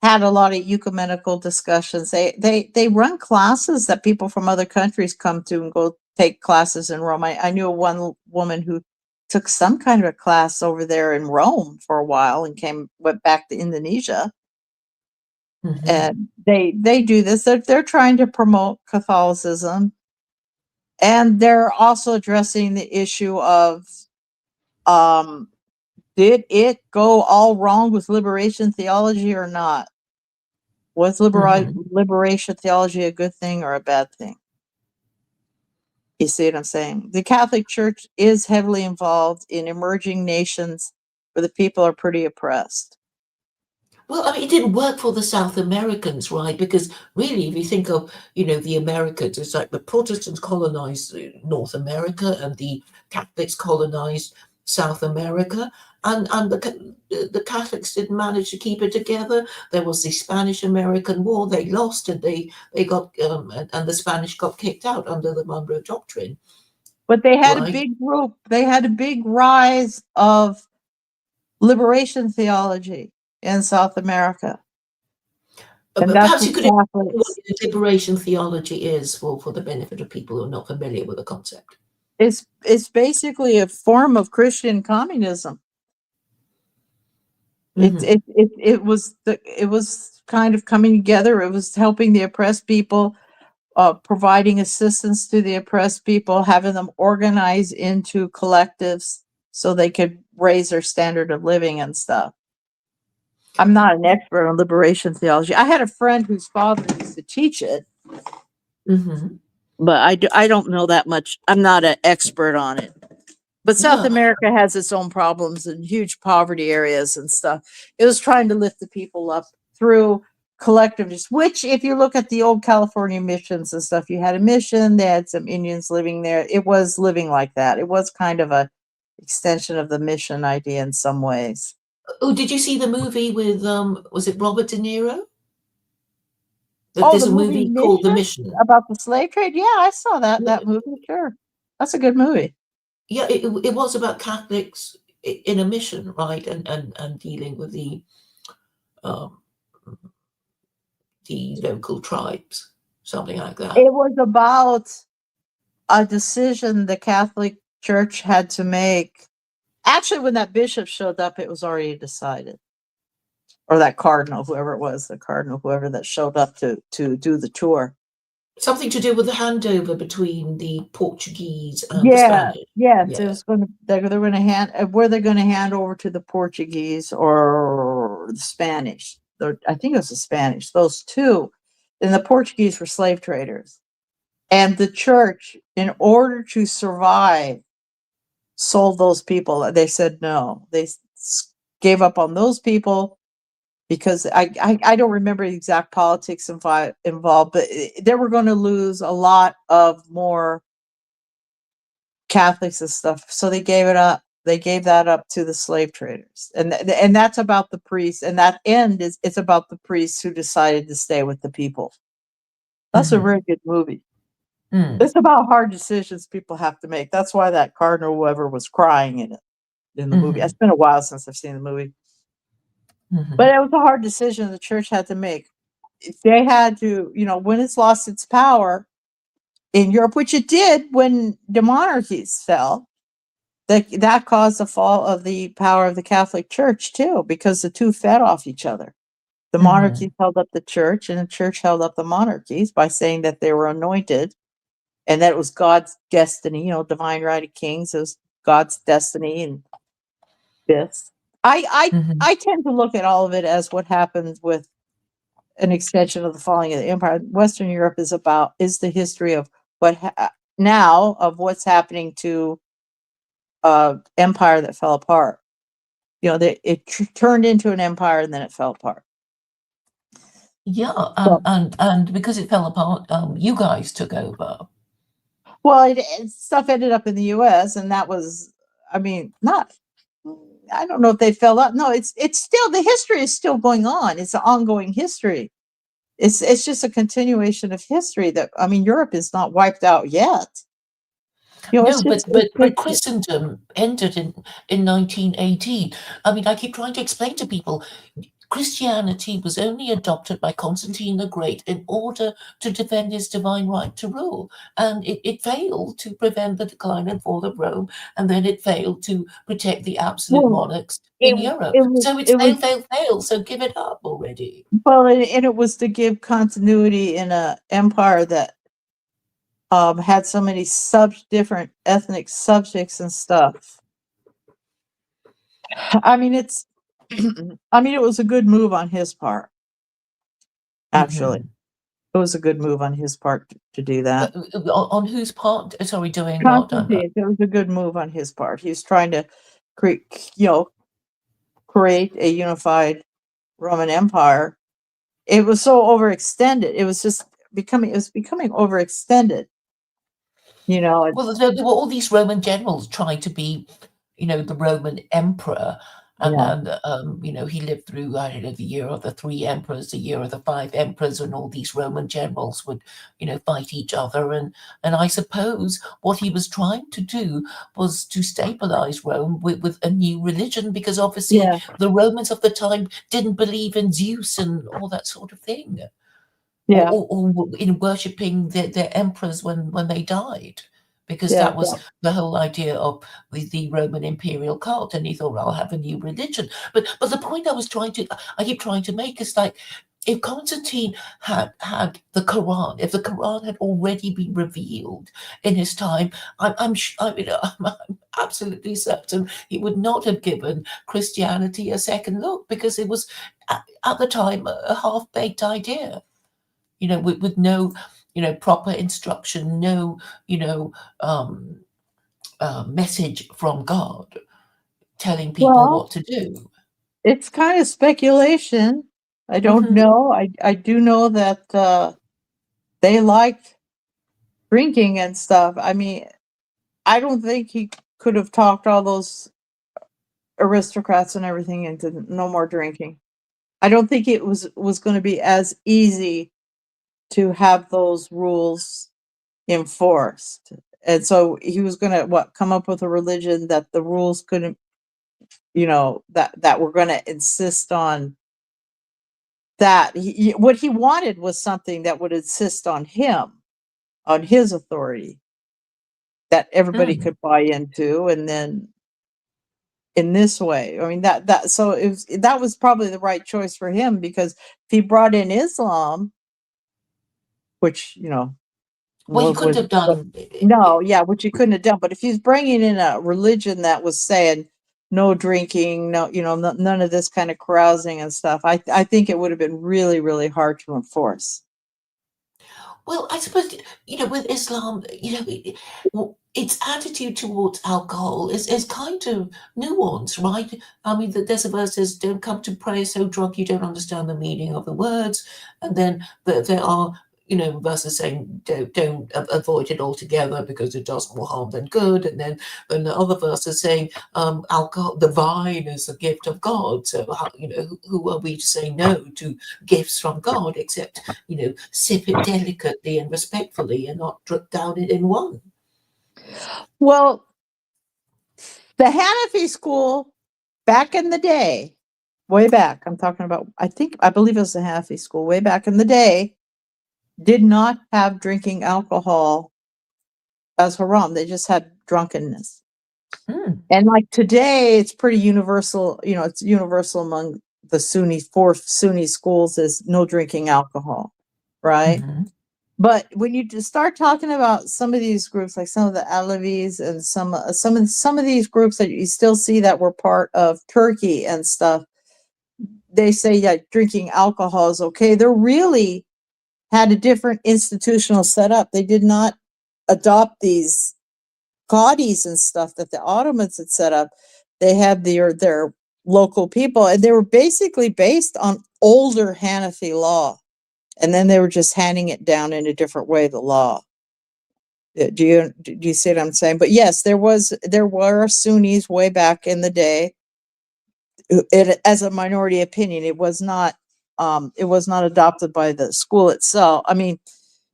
had a lot of ecumenical discussions. They run classes that people from other countries come to and go take classes in Rome. I knew one woman who took some kind of a class over there in Rome for a while and went back to Indonesia. Mhm. And they do this. They're trying to promote Catholicism, and they're also addressing the issue of did it go all wrong with liberation theology or not? Was liberation theology a good thing or a bad thing? You see what I'm saying? The Catholic Church is heavily involved in emerging nations where the people are pretty oppressed. Well, I mean, it didn't work for the South Americans, right? Because really, if you think of, the Americans, it's like the Protestants colonized North America and the Catholics colonized South America. And the Catholics didn't manage to keep it together. There was the Spanish-American War. They lost, and they got and the Spanish got kicked out under the Monroe Doctrine. But they had a Right. big group. They had a big rise of liberation theology in South America. And that's Perhaps you what could explain Catholics. what liberation theology is for the benefit of people who are not familiar with the concept. It's basically a form of Christian communism. Mhm. It was kind of coming together. It was helping the oppressed people, providing assistance to the oppressed people, having them organize into collectives so they could raise their standard of living and stuff. I'm not an expert on liberation theology. I had a friend whose father used to teach it, Mhm. but I don't know that much. I'm not an expert on it. But South Yeah. America has its own problems and huge poverty areas and stuff. It was trying to lift the people up through collectiveness, which if you look at the old California missions and stuff, you had a mission, they had some Indians living there. It was living like that. It was kind of a extension of the mission idea in some ways. Oh, did you see the movie with was it Robert De Niro? Oh, There's the a movie movie called The Mission Mission. about the slave trade? Yeah, I saw that Yeah, movie, sure. That's a good movie. yeah, it was about Catholics in a mission, right? And dealing with um, the local tribes, something like that. It was about a decision the Catholic Church had to make. Actually, when that bishop showed up, it was already decided. Or that cardinal, whoever it was, whoever that showed up to do the tour. Something to do with the handover between the Portuguese and the Yeah, Spanish. yes, it Yeah. was they're going to hand were they going to hand over to the Portuguese or the Spanish? I think it was the Spanish. Those two, and the Portuguese were slave traders, and the church, in order to survive, sold those people. They said no. They gave up on those people because I don't remember the exact politics involved, but they were going to lose a lot of more Catholics and stuff. So they gave it up. They gave that up to the slave traders, and that's about the priests. And that end it's about the priests who decided to stay with the people. That's a very good movie. It's about hard decisions people have to make. That's why that cardinal whoever was crying in the movie. It's been a while since I've seen the movie. But it was a hard decision the church had to make. If they had to, when it's lost its power in Europe, which it did when the monarchies fell, that caused the fall of the power of the Catholic Church too, because the two fed off each other. The monarchies held up the church, and the church held up the monarchies by saying that they were anointed and that it was God's destiny, divine right of kings. It was God's destiny and this. I tend to look at all of it as what happens with an extension of the falling of the empire. Western Europe is the history of of what's happening to empire that fell apart. You know, it turned into an empire and then it fell apart. Yeah, So, and because it fell apart, you guys took over. well, stuff ended up in the U.S. and that was, I mean, not. I don't know if they fell up. No, it's still, the history is still going on. It's an ongoing history. It's just a continuation of history that, I mean, Europe is not wiped out yet. You know, No, it's but just, but Christendom ended in 1918. I mean, I keep trying to explain to people, Christianity was only adopted by Constantine the Great in order to defend his divine right to rule, and it failed to prevent the decline and fall of Rome, and then it failed to protect the absolute well, monarchs in Europe. So it's it was, fail. So give it up already. well, and it was to give continuity in a empire that had so many different ethnic subjects and stuff. I mean, it's, I mean, it was a good move on his part. Actually, it was a good move on his part to do that. On whose part? Sorry, doing what? Constantine, it was a good move on his part. He was trying to create a unified Roman Empire. It was so overextended. It was becoming overextended. You know, Well, there were all these Roman generals trying to be, the Roman emperor. And he lived through, I don't know, the year of the 3 emperors, the year of the 5 emperors, and all these Roman generals would, fight each other. And I suppose what he was trying to do was to stabilize Rome with a new religion, because obviously the Romans of the time didn't believe in Zeus and all that sort of thing. Yeah. Or in worshipping their emperors when they died, because that was the whole idea of the Roman imperial cult. And he thought, I'll have a new religion. But the point I keep trying to make is, like, if Constantine had the Quran, if the Quran had already been revealed in his time, I'm absolutely certain he would not have given Christianity a second look, because it was at the time a half-baked idea. With no, proper instruction, no, message from God telling people what to do. It's kind of speculation. I don't know. I do know that they liked drinking and stuff. I mean, I don't think he could have talked all those aristocrats and everything into no more drinking. I don't think it was going to be as easy to have those rules enforced. And so he was going to come up with a religion that the rules couldn't, that were going to insist on that. What he wanted was something that would insist on him, on his authority, that everybody could buy into. And then in this way, I mean, that was probably the right choice for him, because if he brought in Islam, which, well, he couldn't have done. No, which he couldn't have done. But if he's bringing in a religion that was saying no drinking, no, none of this kind of carousing and stuff, I think it would have been really, really hard to enforce. Well, I suppose, with Islam, its attitude towards alcohol is kind of nuanced, right? I mean, there's a verse says, "Don't come to prayer so drunk you don't understand the meaning of the words," and then there are, verses saying don't avoid it altogether because it does more harm than good, and then the other verses saying alcohol, the vine, is a gift of God. So how, who are we to say no to gifts from God, except sip it delicately and respectfully and not drip down it in one. Well, the Hanafi school back in the day, way back, I'm talking about, I believe it was the Hanafi school way back in the day, did not have drinking alcohol as haram. They just had drunkenness. And like today, it's pretty universal. It's universal among the four Sunni schools is no drinking alcohol, right? But when you just start talking about some of these groups, like some of the Alevis and some of these groups that you still see that were part of Turkey and stuff, they say drinking alcohol is okay. They're really had a different institutional setup. They did not adopt these qadis and stuff that the Ottomans had set up. They had their local people, and they were basically based on older Hanafi law. And then they were just handing it down in a different way, the law. Do you see what I'm saying? But yes, there were Sunnis way back in the day. It, as a minority opinion, it was not adopted by the school itself. I mean,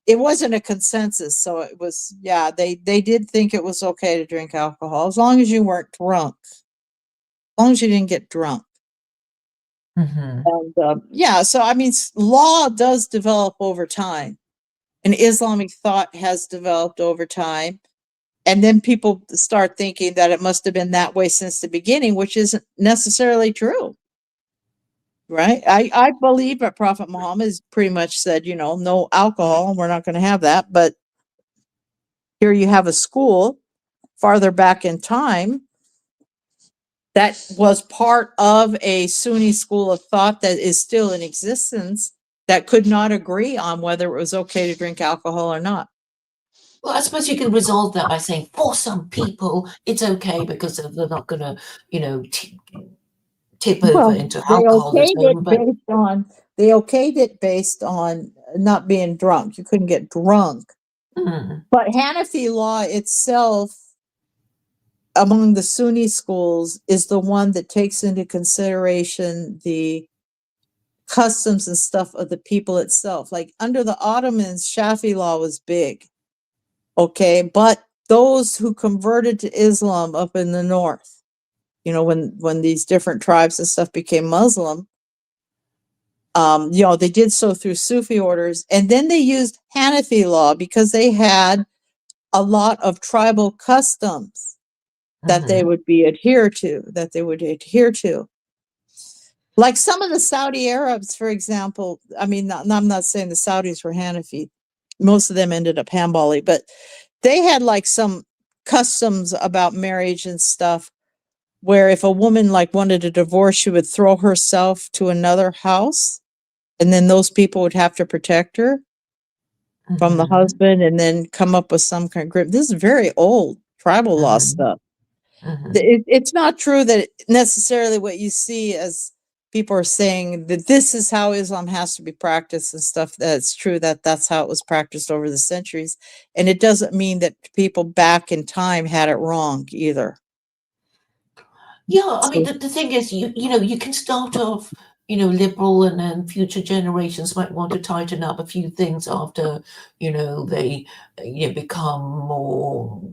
it wasn't a consensus, so it was, yeah, they did think it was okay to drink alcohol as long as you weren't drunk, as long as you didn't get drunk. Mhm. And yeah, so I mean, law does develop over time, and Islamic thought has developed over time. And then people start thinking that it must have been that way since the beginning, which isn't necessarily true. Right? I believe that Prophet Muhammad has pretty much said, no alcohol, and we're not going to have that. But here you have a school farther back in time that was part of a Sunni school of thought that is still in existence that could not agree on whether it was okay to drink alcohol or not. Well, I suppose you can resolve that by saying for some people it's okay because they're not going to, tip over into alcoholism. They okayed it based on not being drunk. You couldn't get drunk. But Hanafi law itself, among the Sunni schools, is the one that takes into consideration the customs and stuff of the people itself. Like under the Ottomans, Shafi law was big. Okay, but those who converted to Islam up in the north, when these different tribes and stuff became Muslim, they did so through Sufi orders, and then they used Hanafi law because they had a lot of tribal customs that they would adhere to. Like some of the Saudi Arabs, for example. I mean, I'm not saying the Saudis were Hanafi. Most of them ended up Hanbali, but they had like some customs about marriage and stuff where if a woman wanted a divorce, she would throw herself to another house, and then those people would have to protect her from the husband and then come up with some kind of group. This is very old tribal law stuff. It's not true that necessarily what you see as people are saying that this is how Islam has to be practiced and stuff. That's true, that's how it was practiced over the centuries. And it doesn't mean that people back in time had it wrong either. Yeah, I mean, the thing is, you can start off, liberal, and then future generations might want to tighten up a few things after, they become more,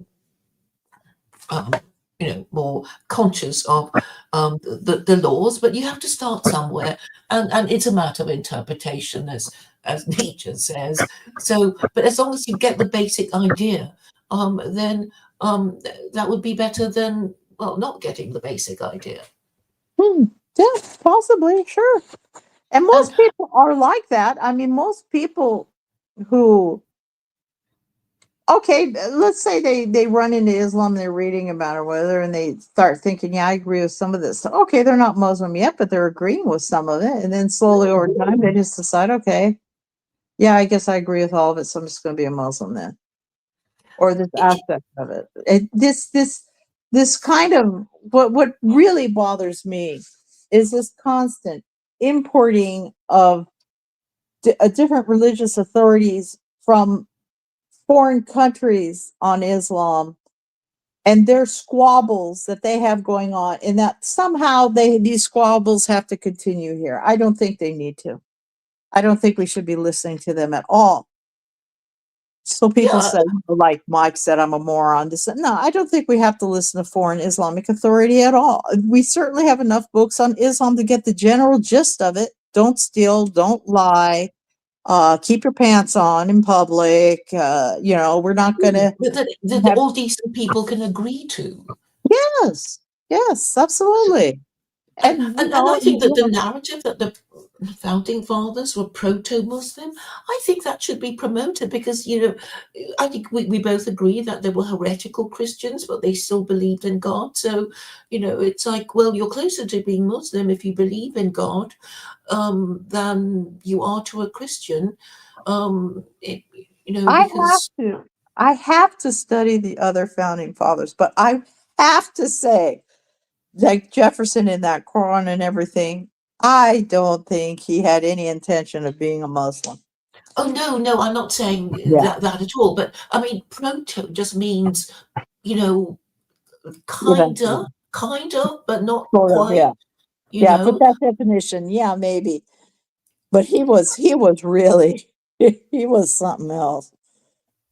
more conscious of the laws. But you have to start somewhere, and it's a matter of interpretation, as Nietzsche says. So, but as long as you get the basic idea, then that would be better than, well, not getting the basic idea. Yeah, possibly, sure. And most people are like that. I mean, most people who, okay, let's say they run into Islam, they're reading about it or whatever, and they start thinking, yeah, I agree with some of this. Okay, they're not Muslim yet, but they're agreeing with some of it. And then slowly over time, they just decide, okay, yeah, I guess I agree with all of it, so I'm just going to be a Muslim then. Or this aspect of it. This kind of, what really bothers me is this constant importing of different religious authorities from foreign countries on Islam and their squabbles that they have going on, and that somehow these squabbles have to continue here. I don't think they need to. I don't think we should be listening to them at all. So people say, like Mike said, I'm a moron. No, I don't think we have to listen to foreign Islamic authority at all. We certainly have enough books on Islam to get the general gist of it. Don't steal, don't lie, keep your pants on in public. We're not going to. That all decent people can agree to. Yes, absolutely. And I think that the narrative that the founding fathers were proto-Muslim, I think that should be promoted because, I think we both agree that there were heretical Christians, but they still believed in God. So, it's like, well, you're closer to being Muslim if you believe in God than you are to a Christian. Because I have to study the other founding fathers, but I have to say like Jefferson in that Quran and everything, I don't think he had any intention of being a Muslim. Oh no, I'm not saying Yeah. that at all. But I mean, proto just means, you know, Eventually. kind of, but not Sort of, quite. yeah. You Yeah, know, but that definition, yeah, maybe. But he was really, he was something else.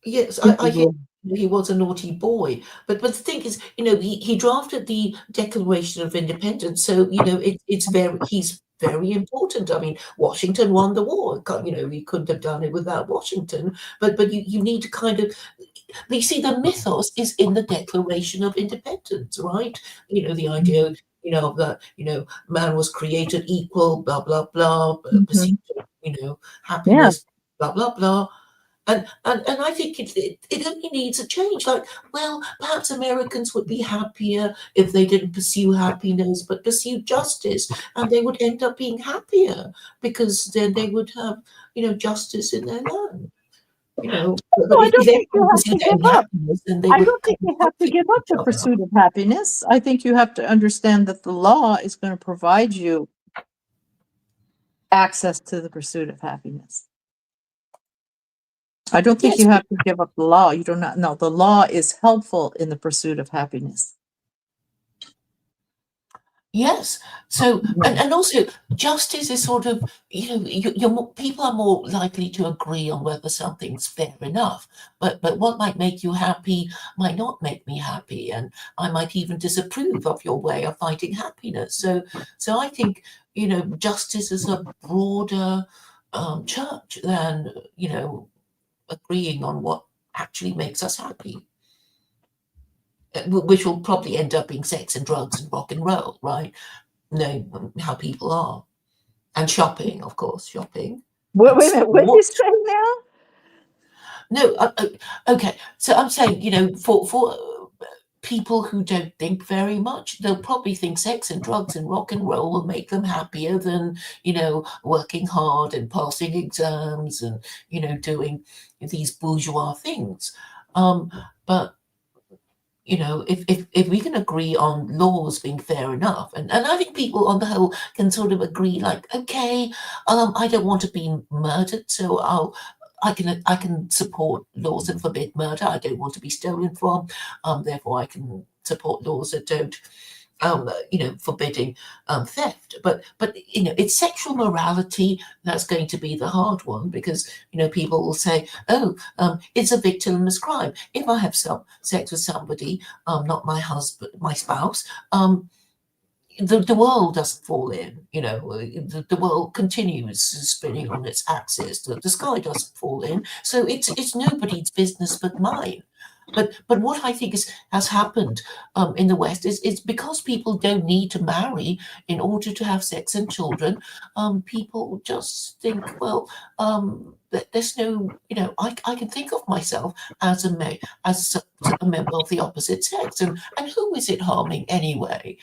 yes, He I hear was- he was a naughty boy. But the thing is, you know, he drafted the Declaration of Independence, so you know he's very important. I mean, Washington won the war. You know, he couldn't have done it without Washington. But you need to kind of. But you see, the mythos is in the Declaration of Independence, right? You know, the idea, you know, that man was created equal, blah blah blah, pursuit of, Yeah. happiness, blah blah blah. And I think it only needs a change. Like, well, perhaps Americans would be happier if they didn't pursue happiness, but pursue justice, and they would end up being happier because then they would have, justice in their land. You know, but No, I if don't think you everyone have to pursued their give up. happiness, then they I would don't think you have to give up the pursuit of happiness. I think you have to understand that the law is going to provide you access to the pursuit of happiness. I don't think Yes, you have to give up the law. You do not. No, the law is helpful in the pursuit of happiness. yes. So, and also justice is sort of, people are more likely to agree on whether something's fair enough. But what might make you happy might not make me happy, and I might even disapprove of your way of finding happiness. So I think justice is a broader church than agreeing on what actually makes us happy. Which will probably end up being sex and drugs and rock and roll, right? Know how people are. And shopping, of course, shopping. Wait a minute, what did you say now? No, okay. So I'm saying, for people who don't think very much, they'll probably think sex and drugs and rock and roll will make them happier than, working hard and passing exams and, doing these bourgeois things. But if we can agree on laws being fair enough, and I think people on the whole can sort of agree, like, okay, I don't want to be murdered, so I can support laws that forbid murder. I don't want to be stolen from, therefore I can support laws that don't forbidding theft. But it's sexual morality that's going to be the hard one, because people will say, oh, it's a victimless crime. If I have sex with somebody, not my husband, my spouse, the world doesn't fall in. The world continues spinning on its axis. The sky doesn't fall in. So it's nobody's business but mine. But what I think has happened in the West is because people don't need to marry in order to have sex and children. People just think, well, there's no, I can think of myself as a member of the opposite sex, and who is it harming anyway?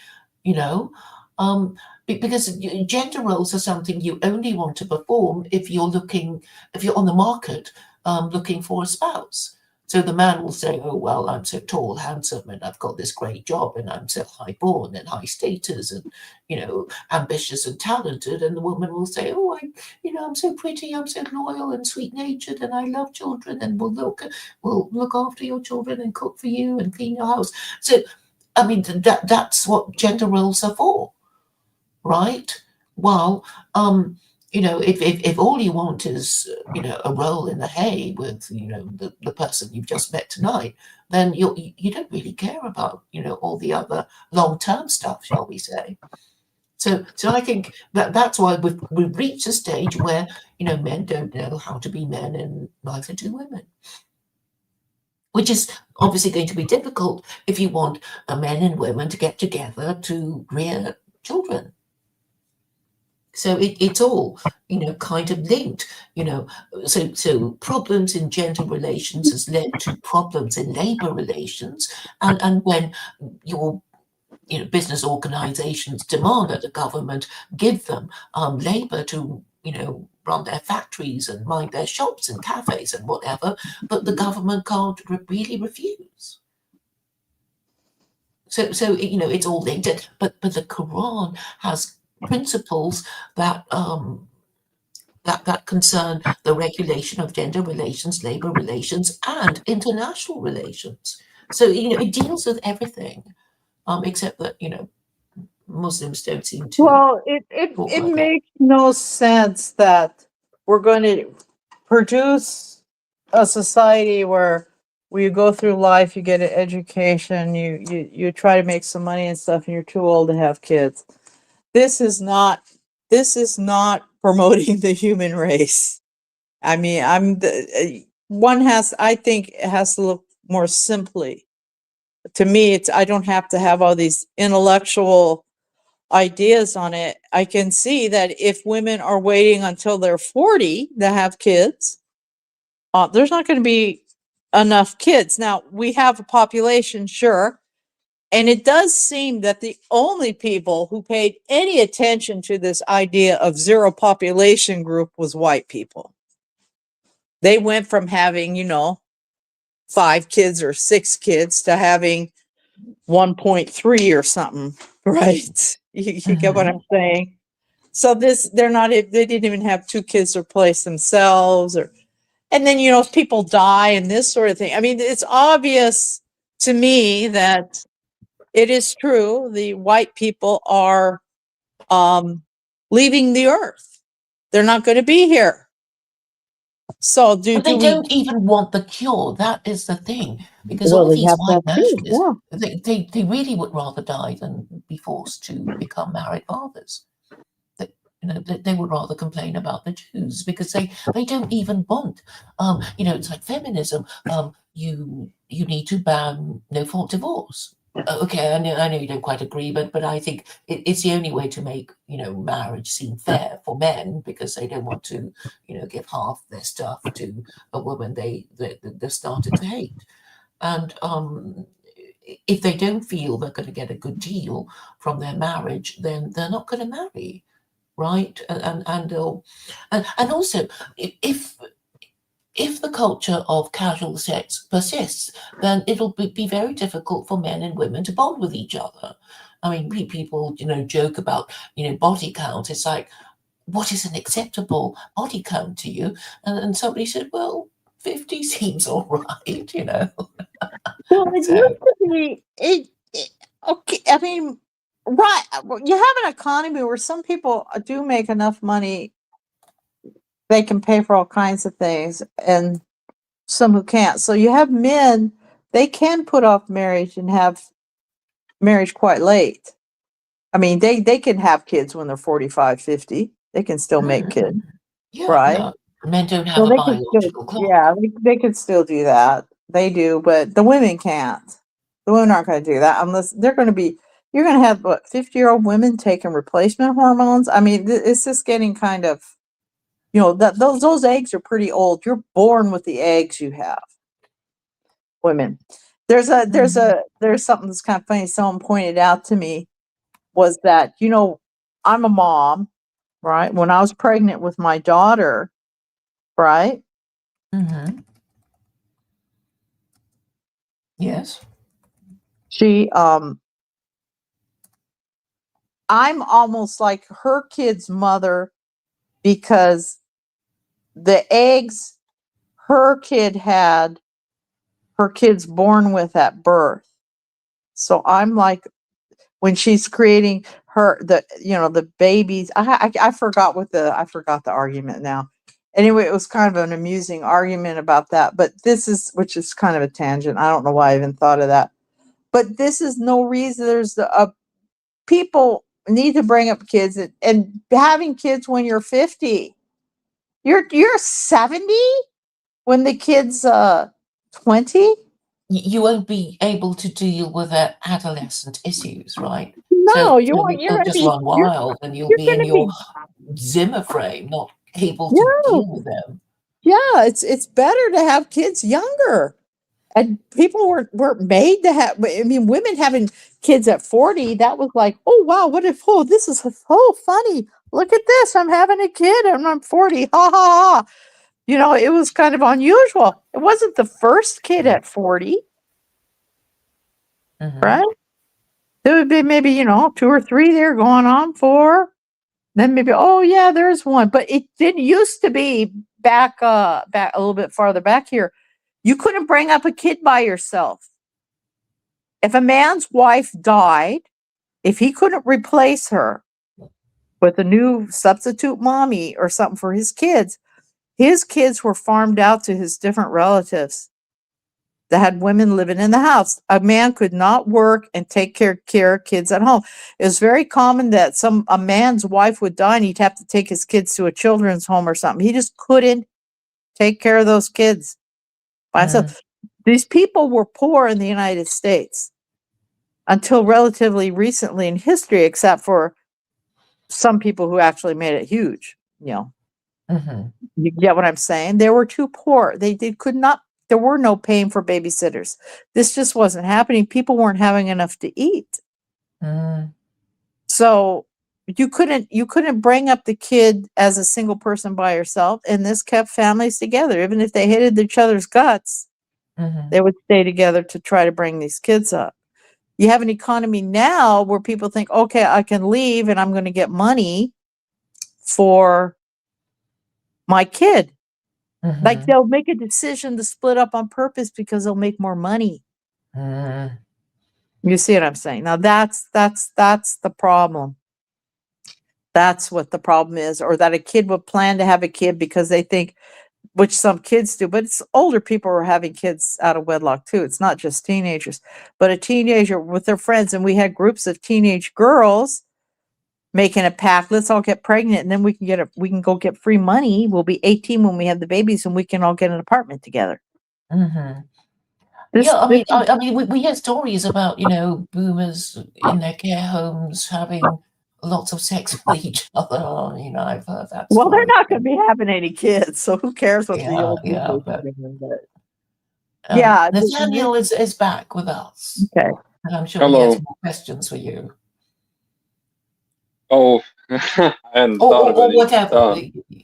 Because gender roles are something you only want to perform if you're on the market looking for a spouse. So the man will say, oh, well, I'm so tall, handsome, and I've got this great job, and I'm so high born and high status and, ambitious and talented. And the woman will say, oh, I'm so pretty, I'm so loyal and sweet natured, and I love children, and we'll look after your children and cook for you and clean your house. So, I mean, that's what gender roles are for, right? Well, if all you want is, a roll in the hay with, the person you've just met tonight, then you don't really care about, all the other long-term stuff, shall we say. So I think that's why we've reached a stage where, men don't know how to be men, and neither do women. Which is obviously going to be difficult if you want men and women to get together to rear children. So it's all, kind of linked, so problems in gender relations has led to problems in labor relations. And when your, business organizations demand that the government give them labor to, run their factories and mind their shops and cafes and whatever, but the government can't really refuse. So you know, it's all linked in, but the Quran has principles that that concern the regulation of gender relations, labor relations, and international relations. So you know, it deals with everything, except that you know, Muslims don't seem to Well, talk it like that. makes no sense that we're going to produce a society where you go through life, you get an education, you try to make some money and stuff, and you're too old to have kids. This is not promoting the human race. I mean, I think it has to look more simply. To me, it's I don't have to have all these intellectual ideas on it. I can see that if women are waiting until they're 40 to have kids, there's not going to be enough kids. Now, we have a population, sure. And it does seem that the only people who paid any attention to this idea of zero population group was white people. They went from having, 5 kids or 6 kids to having 1.3 or something, right? You get what I'm saying? So they didn't even have 2 kids to replace themselves, and then, people die and this sort of thing. I mean, it's obvious to me that it is true. The white people are leaving the earth. They're not going to be here. So But they don't even want the cure. That is the thing, because Well, all they these have white that too, nationalists, they really would rather die than be forced to become married fathers. They would rather complain about the Jews because they don't even want, it's like feminism. You need to ban no-fault divorce. Okay, I know you don't quite agree, but I think it's the only way to make marriage seem fair for men, because they don't want to give half their stuff to a woman they started to hate. And if they don't feel they're going to get a good deal from their marriage, then they're not going to marry, right? And also, if the culture of casual sex persists, then it'll be very difficult for men and women to bond with each other. I mean, people, joke about, body count. It's like, what is an acceptable body count to you? And somebody said, well, 50 seems all right, Well, it So- used to be, okay, I mean, right, you have an economy where some people do make enough money, they can pay for all kinds of things, and some who can't. So you have men, they can put off marriage and have marriage quite late. I mean, they can have kids when they're 45, 50. They can still make kids, Yeah, right? no, men don't have So a they can biological still, clock. yeah, they can still do that. They do, but the women can't. The women aren't going to do that unless you're going to have 50-year-old women taking replacement hormones. I mean, it's just getting kind of, that those eggs are pretty old. You're born with the eggs you have. Women. There's something that's kind of funny. Someone pointed out to me was that, I'm a mom, right? When I was pregnant with my daughter, right? Mm-hmm. Yes. She I'm almost like her kid's mother, because the eggs her kid had, her kid's born with at birth. So I'm like, when she's creating the babies, I forgot the argument now. Anyway, it was kind of an amusing argument about that, but which is kind of a tangent. I don't know why I even thought of that. But this is no reason. There's people need to bring up kids, and having kids when you're 50. You're 70 when the kid's 20. You won't be able to deal with their adolescent issues, right? No, So you won't. You're they'll gonna just be run wild, and you'll you're be in gonna your be Zimmer frame, not able to deal with them. Yeah, it's better to have kids younger. And people weren't made to have. I mean, women having kids at 40, that was like, oh wow, this is so funny. Look at this, I'm having a kid and I'm 40. Ha ha ha. It was kind of unusual. It wasn't the first kid at 40, Mhm. right? There would be maybe, 2 or 3 there going on 4. Then maybe, oh yeah, there's one. But it didn't used to be back a little bit farther back here. You couldn't bring up a kid by yourself. If a man's wife died, if he couldn't replace her with a new substitute mommy or something for his kids were farmed out to his different relatives that had women living in the house. A man could not work and take care of kids at home. It was very common that a man's wife would die and he'd have to take his kids to a children's home or something. He just couldn't take care of those kids by himself. These people were poor in the United States until relatively recently in history, except for some people who actually made it huge. You get what I'm saying? They were too poor. They could not. There were no paying for babysitters. This just wasn't happening. People weren't having enough to eat. So you couldn't bring up the kid as a single person by yourself, and this kept families together. Even if they hated each other's guts, they would stay together to try to bring these kids up. You have an economy now where people think, okay, I can leave and I'm going to get money for my kid. Like they'll make a decision to split up on purpose because they'll make more money. You see what I'm saying? Now that's the problem. That's what the problem is. Or that a kid would plan to have a kid because they think, which some kids do, but it's older people are having kids out of wedlock too. It's not just teenagers, but a teenager with their friends. And we had groups of teenage girls making a pact. Let's all get pregnant, and then we can go get free money. We'll be 18 when we have the babies, and we can all get an apartment together. Yeah, I mean, we hear stories about boomers in their care homes having lots of sex with each other. I've heard that. Well, they're not going to be having any kids, so who cares what the old people but, are doing? Yeah, Nathaniel is back with us. Okay, and I'm sure Hello. he has more questions for you. Oh, I hadn't Or thought of any. whatever.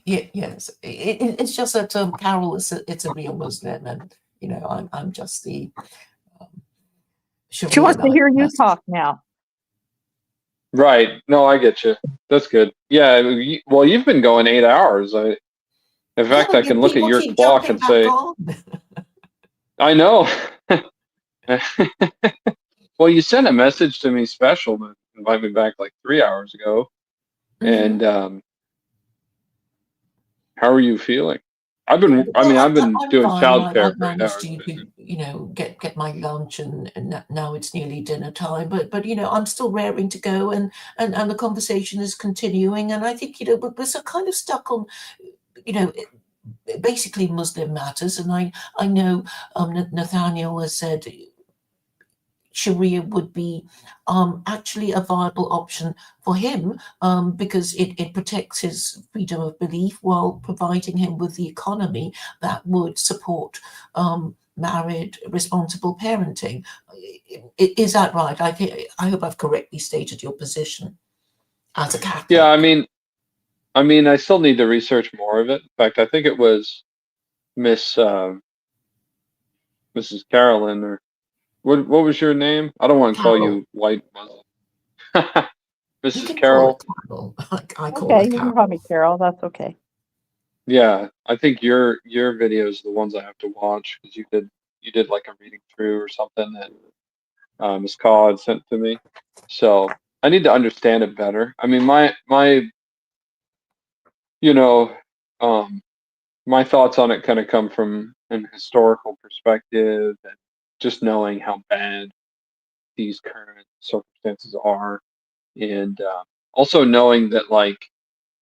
Yes, it's just that Carol it's a real Muslim, and I'm just the. She wants to hear you talk now. Right. No, I get you. That's good. Yeah. Well, you've been going 8 hours. In fact, I can look at your clock and say, I know. Well, you sent a message to me special to invite me back like 3 hours ago. And how are you feeling? I've been doing childcare for 8 hours. To, get my lunch, and now it's nearly dinner time. But I'm still raring to go, and the conversation is continuing. And I think we're so kind of stuck on, basically Muslim matters. And I know Nathaniel has said Sharia would be actually a viable option for him because it protects his freedom of belief while providing him with the economy that would support married, responsible parenting. Is that right? I hope I've correctly stated your position as a Catholic. Yeah, I mean, I still need to research more of it. In fact, I think it was Mrs. Carolyn, or what was your name? I don't want to call you white Muslim. Mrs. Carol. I call Okay, you can call me Carol. That's okay. Yeah, I think your videos are the ones I have to watch, because you did like a reading through or something that Ms. Caw had sent to me. So I need to understand it better. I mean, my thoughts on it kind of come from an historical perspective, and just knowing how bad these current circumstances are, and also knowing that like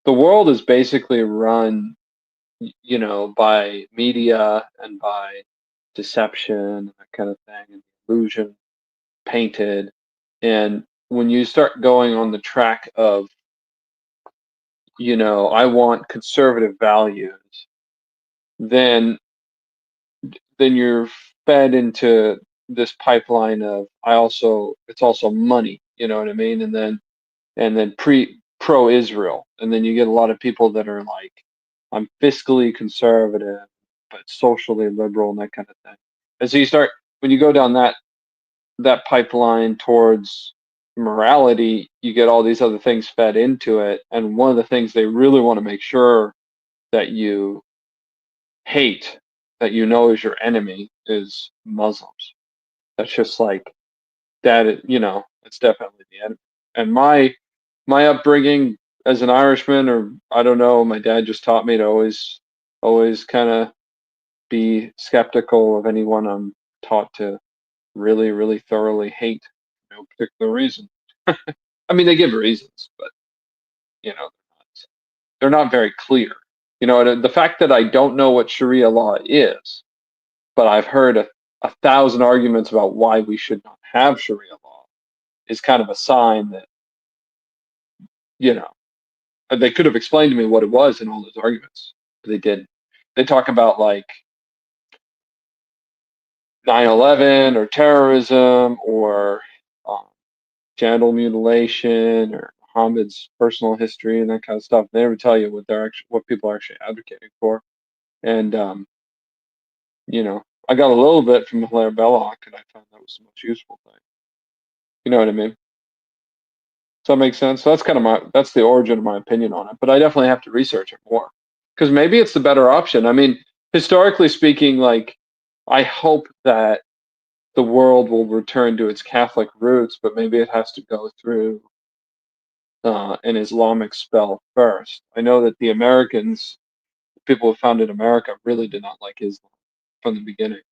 the world is basically run, by media and by deception and that kind of thing, and illusion painted. And when you start going on the track of, I want conservative values, then you're fed into this pipeline of it's also money, you know what I mean? And then pro-Israel. And then you get a lot of people that are like, I'm fiscally conservative, but socially liberal and that kind of thing. And so when you go down that pipeline towards morality, you get all these other things fed into it. And one of the things they really want to make sure that you hate, that you know is your enemy, is Muslims. That's just like that. You know, it's definitely the enemy. And my upbringing as an Irishman, or I don't know, my dad just taught me to always kind of be skeptical of anyone I'm taught to really, really thoroughly hate for no particular reason. I mean, they give reasons, but you know, they're not very clear. You know, the fact that I don't know what Sharia law is, but I've heard a 1,000 arguments about why we should not have Sharia law, is kind of a sign that, you know, they could have explained to me what it was in all those arguments, but they didn't. They talk about like 9/11 or terrorism or genital mutilation or Muhammad's personal history and that kind of stuff. They never tell you what people are actually advocating for. And you know, I got a little bit from Hilaire Belloc, and I found that was the most useful thing. You know what I mean? Does that make sense? So that's the origin of my opinion on it. But I definitely have to research it more, because maybe it's the better option. I mean, historically speaking, like, I hope that the world will return to its Catholic roots, but maybe it has to go through an Islamic spell first. I know that the Americans, people who founded America, really did not like Islam from the beginning.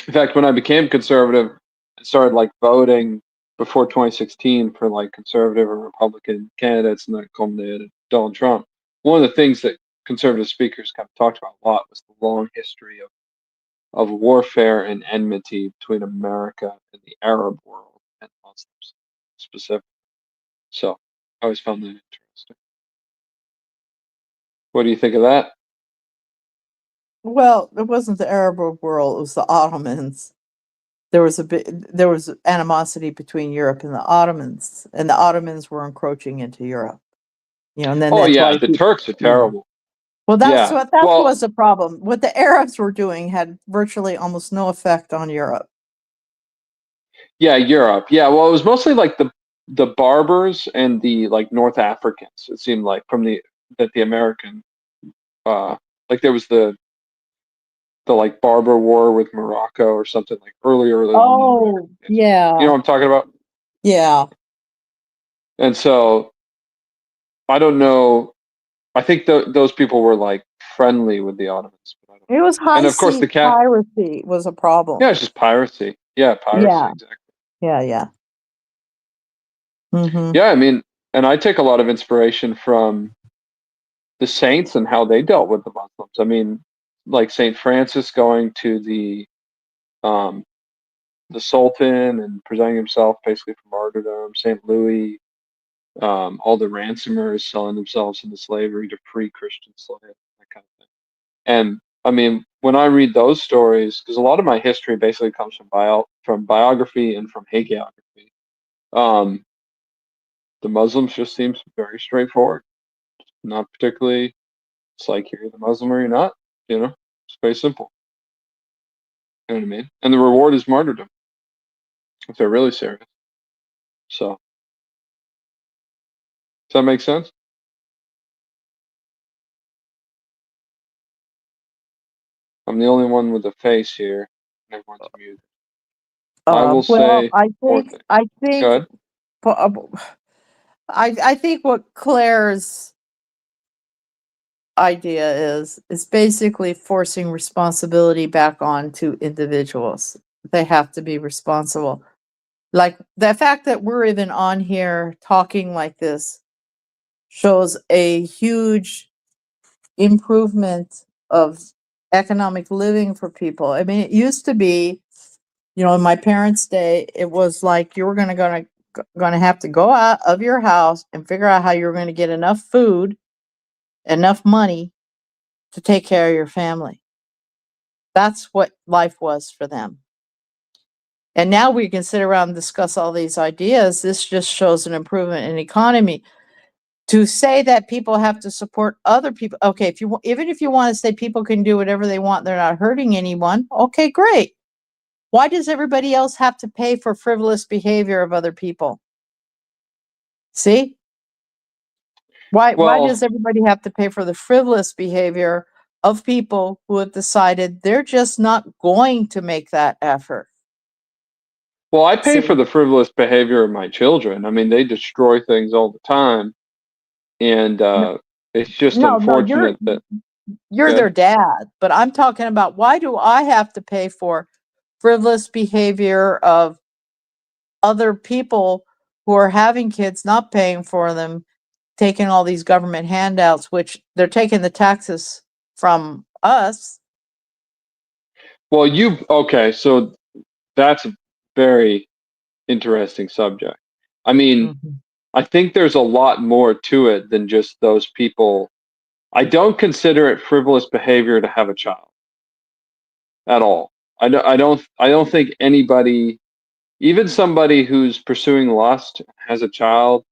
In fact, when I became conservative and started like voting before 2016 for like conservative or Republican candidates, and then culminated in Donald Trump, one of the things that conservative speakers kind of talked about a lot was the long history of warfare and enmity between America and the Arab world and Muslims specifically. So I always found that interesting. What do you think of that? Well, it wasn't the Arab world, it was the Ottomans. There was animosity between Europe and the Ottomans were encroaching into Europe. You know, and then Oh that's yeah, why the Turks are terrible. well, that Well, was the problem. What the Arabs were doing had virtually almost no effect on Europe. yeah, Europe. Yeah, well, it was mostly like the Barbers and the like North Africans. It seemed like that the American like there was the like Barber War with Morocco or something like earlier on. Oh, yeah. You know what I'm talking about? Yeah. And so I don't know. I think those people were like friendly with the Ottomans. But I don't It was high And of course, sea the cat. piracy was a problem. Yeah, it's just piracy. Yeah, piracy. Yeah. Exactly. Yeah. Mm-hmm. Yeah, I mean, and I take a lot of inspiration from the saints and how they dealt with the Muslims. I mean, like Saint Francis going to the Sultan and presenting himself basically for martyrdom. Saint Louis, all the ransomers selling themselves into slavery to free Christian slaves, that kind of thing. And I mean, when I read those stories, because a lot of my history basically comes from biography and from hagiography, the Muslims just seems very straightforward. Not particularly, it's like you're either Muslim or you're not. You know, it's very simple. You know what I mean? And the reward is martyrdom if they're really serious. So, does that make sense? I'm the only one with a face here. Everyone's muted. I will say. I think Go ahead. I think what Claire's idea is basically forcing responsibility back onto individuals. They have to be responsible. Like the fact that we're even on here talking like this shows a huge improvement of economic living for people. I mean, it used to be, you know, in my parents' day, it was like you were gonna have to go out of your house and figure out how you were going to get enough food, enough money to take care of your family. That's what life was for them. And now we can sit around and discuss all these ideas. This just shows an improvement in economy. To say that people have to support other people, okay, even if you want to say people can do whatever they want, they're not hurting anyone, okay, great. Why does everybody else have to pay for frivolous behavior of other people? See? Why Well, does everybody have to pay for the frivolous behavior of people who have decided they're just not going to make that effort? well, I pay See? for the frivolous behavior of my children. I mean, they destroy things all the time, and it's just No, unfortunate that. you're Good. their dad, but I'm talking about why do I have to pay for frivolous behavior of other people who are having kids, not paying for them, taking all these government handouts, which they're taking the taxes from us. Well, okay, so that's a very interesting subject. I mean, I think there's a lot more to it than just those people. I don't consider it frivolous behavior to have a child at all. I don't think anybody, even somebody who's pursuing lust, has a child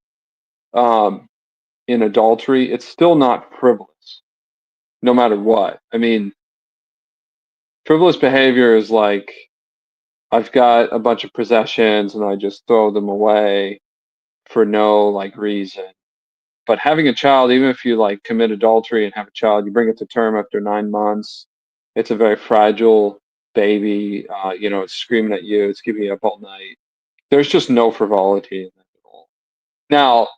in adultery. It's still not frivolous, no matter what. I mean, frivolous behavior is like, I've got a bunch of possessions and I just throw them away for no like reason. But having a child, even if you like commit adultery and have a child, you bring it to term after 9 months. It's a very fragile baby. It's screaming at you. It's keeping you up all night. There's just no frivolity in that at all. Now,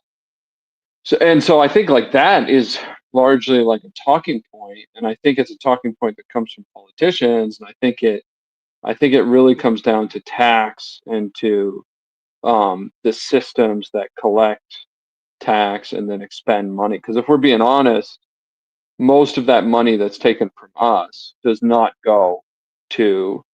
so I think like that is largely like a talking point, and I think it's a talking point that comes from politicians, and I think it really comes down to tax and to the systems that collect tax and then expend money. Because if we're being honest, most of that money that's taken from us does not go to,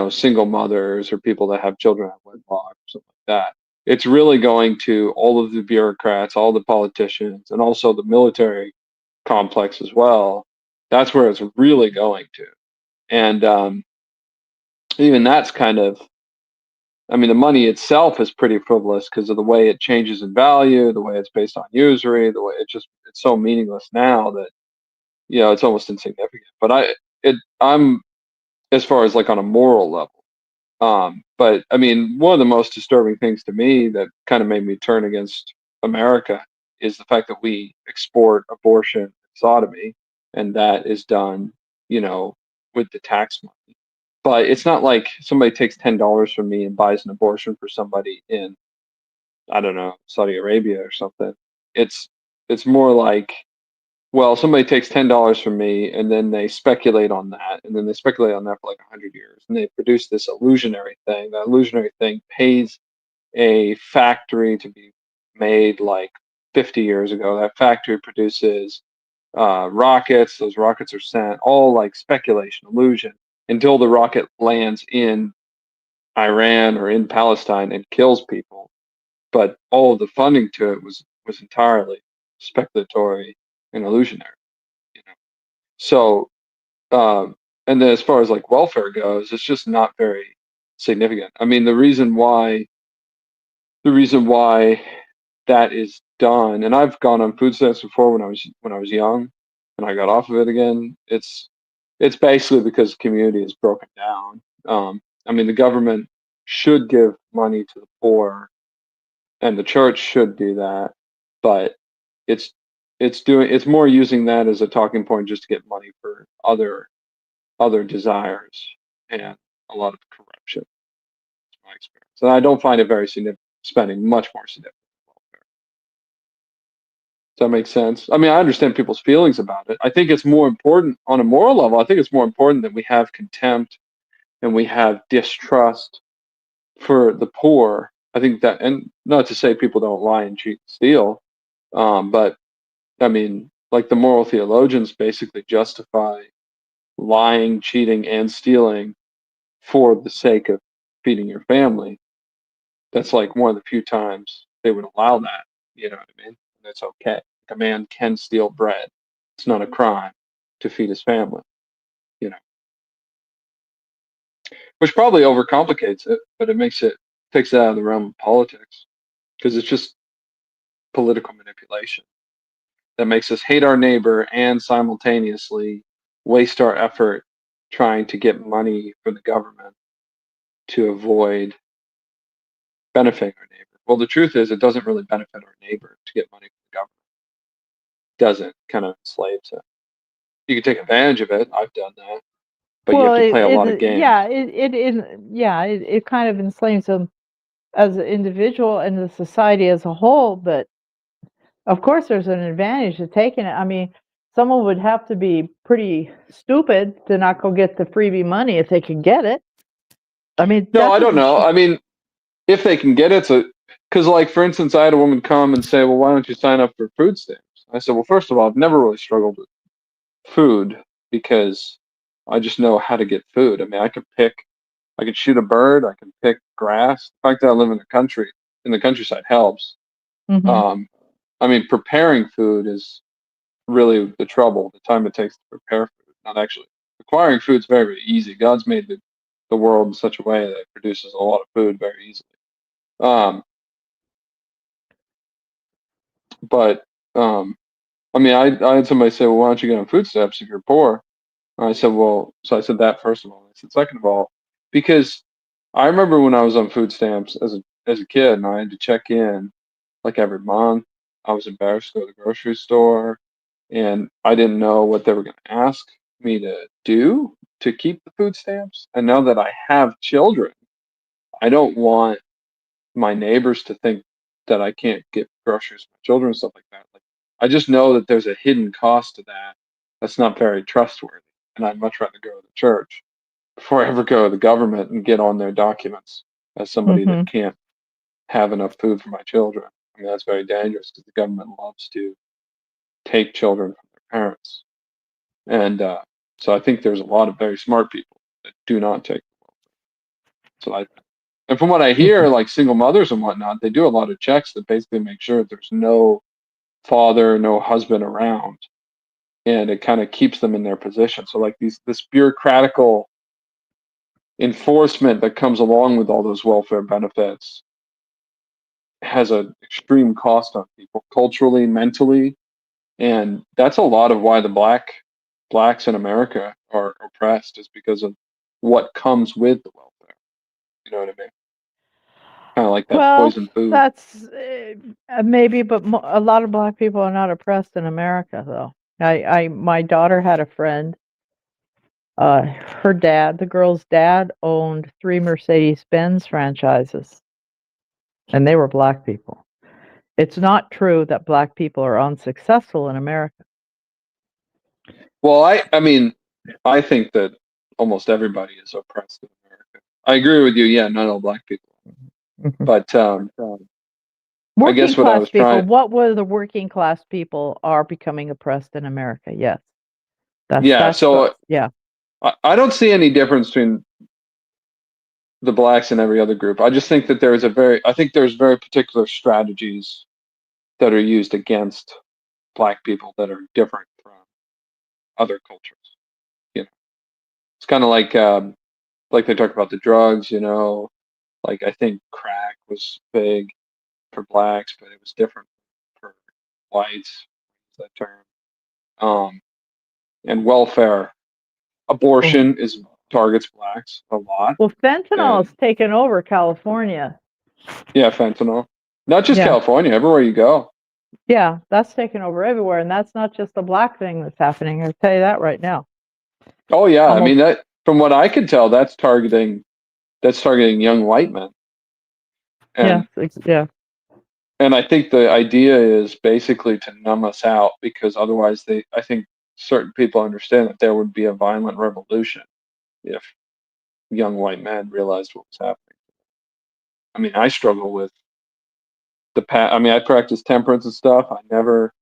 single mothers or people that have children at wedlock or something like that. It's really going to all of the bureaucrats, all the politicians, and also the military complex as well. That's where it's really going to. And even that's kind of, I mean, the money itself is pretty frivolous because of the way it changes in value, the way it's based on usury, the way it's so meaningless now that, it's almost insignificant. But I'm as far as like on a moral level. But I mean, one of the most disturbing things to me that kind of made me turn against America is the fact that we export abortion and sodomy, and that is done, with the tax money. But it's not like somebody takes $10 from me and buys an abortion for somebody in, I don't know, Saudi Arabia or something. It's more like, well, somebody takes $10 from me and then they speculate on that, and then they speculate on that for like 100 years, and they produce this illusionary thing. That illusionary thing pays a factory to be made like 50 years ago. That factory produces rockets. Those rockets are sent, all like speculation, illusion, until the rocket lands in Iran or in Palestine and kills people. But all of the funding to it was entirely speculatory and illusionary. So, and then as far as like welfare goes, it's just not very significant. I mean, the reason why that is done, and I've gone on food stamps before when I was young, and I got off of it again. It's basically because the community is broken down. I mean, the government should give money to the poor, and the church should do that, but it's more using that as a talking point just to get money for other desires and a lot of corruption. That's my experience, and I don't find it very significant. Spending much more significant. Does that make sense? I mean, I understand people's feelings about it. I think it's more important on a moral level. I think it's more important that we have contempt and we have distrust for the poor. I think that, and not to say people don't lie and cheat and steal, but I mean, like the moral theologians basically justify lying, cheating, and stealing for the sake of feeding your family. That's like one of the few times they would allow that. You know what I mean? That's okay. A man can steal bread. It's not a crime to feed his family. Which probably overcomplicates it, but it takes it out of the realm of politics because it's just political manipulation that makes us hate our neighbor and simultaneously waste our effort trying to get money for the government to avoid benefiting our neighbor. Well, the truth is, it doesn't really benefit our neighbor to get money from the government. It doesn't, kind of enslaves it. You can take advantage of it. I've done that, but you have to play a lot of games. Yeah, it kind of enslaves them as an individual and the society as a whole. But of course, there's an advantage to taking it. I mean, someone would have to be pretty stupid to not go get the freebie money if they could get it. I mean, No, I don't know. I mean, if they can get it, because like for instance, I had a woman come and say, "Well, why don't you sign up for food stamps?" I said, "Well, first of all, I've never really struggled with food because I just know how to get food. I mean, I could shoot a bird, I can pick grass. The fact that I live in the countryside helps. Mhm. I mean, preparing food is really the trouble, the time it takes to prepare food, not actually. Acquiring food is very, very easy. God's made the world in such a way that it produces a lot of food very easily. But I mean, I had somebody say, "Well, why don't you get on food stamps if you're poor?" And I said, "Well," so I said that first of all. I said, second of all, because I remember when I was on food stamps as a kid, and I had to check in like every month. I was embarrassed to go to the grocery store, and I didn't know what they were going to ask me to do to keep the food stamps. And now that I have children, I don't want my neighbors to think that I can't get groceries for my children and stuff like that. Like, I just know that there's a hidden cost to that that's not very trustworthy, and I'd much rather go to the church before I ever go to the government and get on their documents as somebody that can't have enough food for my children. I mean, that's very dangerous because the government loves to take children from their parents. And so I think there's a lot of very smart people that do not take the welfare. And from what I hear, like single mothers and whatnot, they do a lot of checks that basically make sure that there's no father, no husband around. And it kind of keeps them in their position. So like this bureaucratical enforcement that comes along with all those welfare benefits has an extreme cost on people culturally, mentally, and that's a lot of why the blacks in America are oppressed, is because of what comes with the welfare. You know what I mean? Kind of like that Well, poison food. that's maybe, but a lot of black people are not oppressed in America, though. My daughter had a friend. Her dad, the girl's dad, owned 3 Mercedes-Benz franchises, and they were black people. It's not true that black people are unsuccessful in America. Well, I mean, I think that almost everybody is oppressed in America. I agree with you. Yeah, not all black people, but I Working guess what I class was people, trying. what were the working class people are becoming oppressed in America? Yes. Yeah, so yeah. I don't see any difference between the blacks and every other group. I just think that there's very particular strategies that are used against black people that are different from other cultures. You know, it's kind of like they talk about the drugs. You know, like I think crack was big for blacks, but it was different for whites. That term. And welfare, abortion is targets blacks a lot. Well, fentanyl And has taken over California. yeah, fentanyl. Not just Yeah. California, everywhere you go. Yeah, that's taken over everywhere, and that's not just a black thing that's happening. I'll tell you that right now. Oh yeah, I mean that from what I can tell, that's targeting young white men. And Yeah. and I think the idea is basically to numb us out, because otherwise I think certain people understand that there would be a violent revolution if young white men realized what was happening. I mean, I struggle with I mean, I practice temperance and stuff. I've never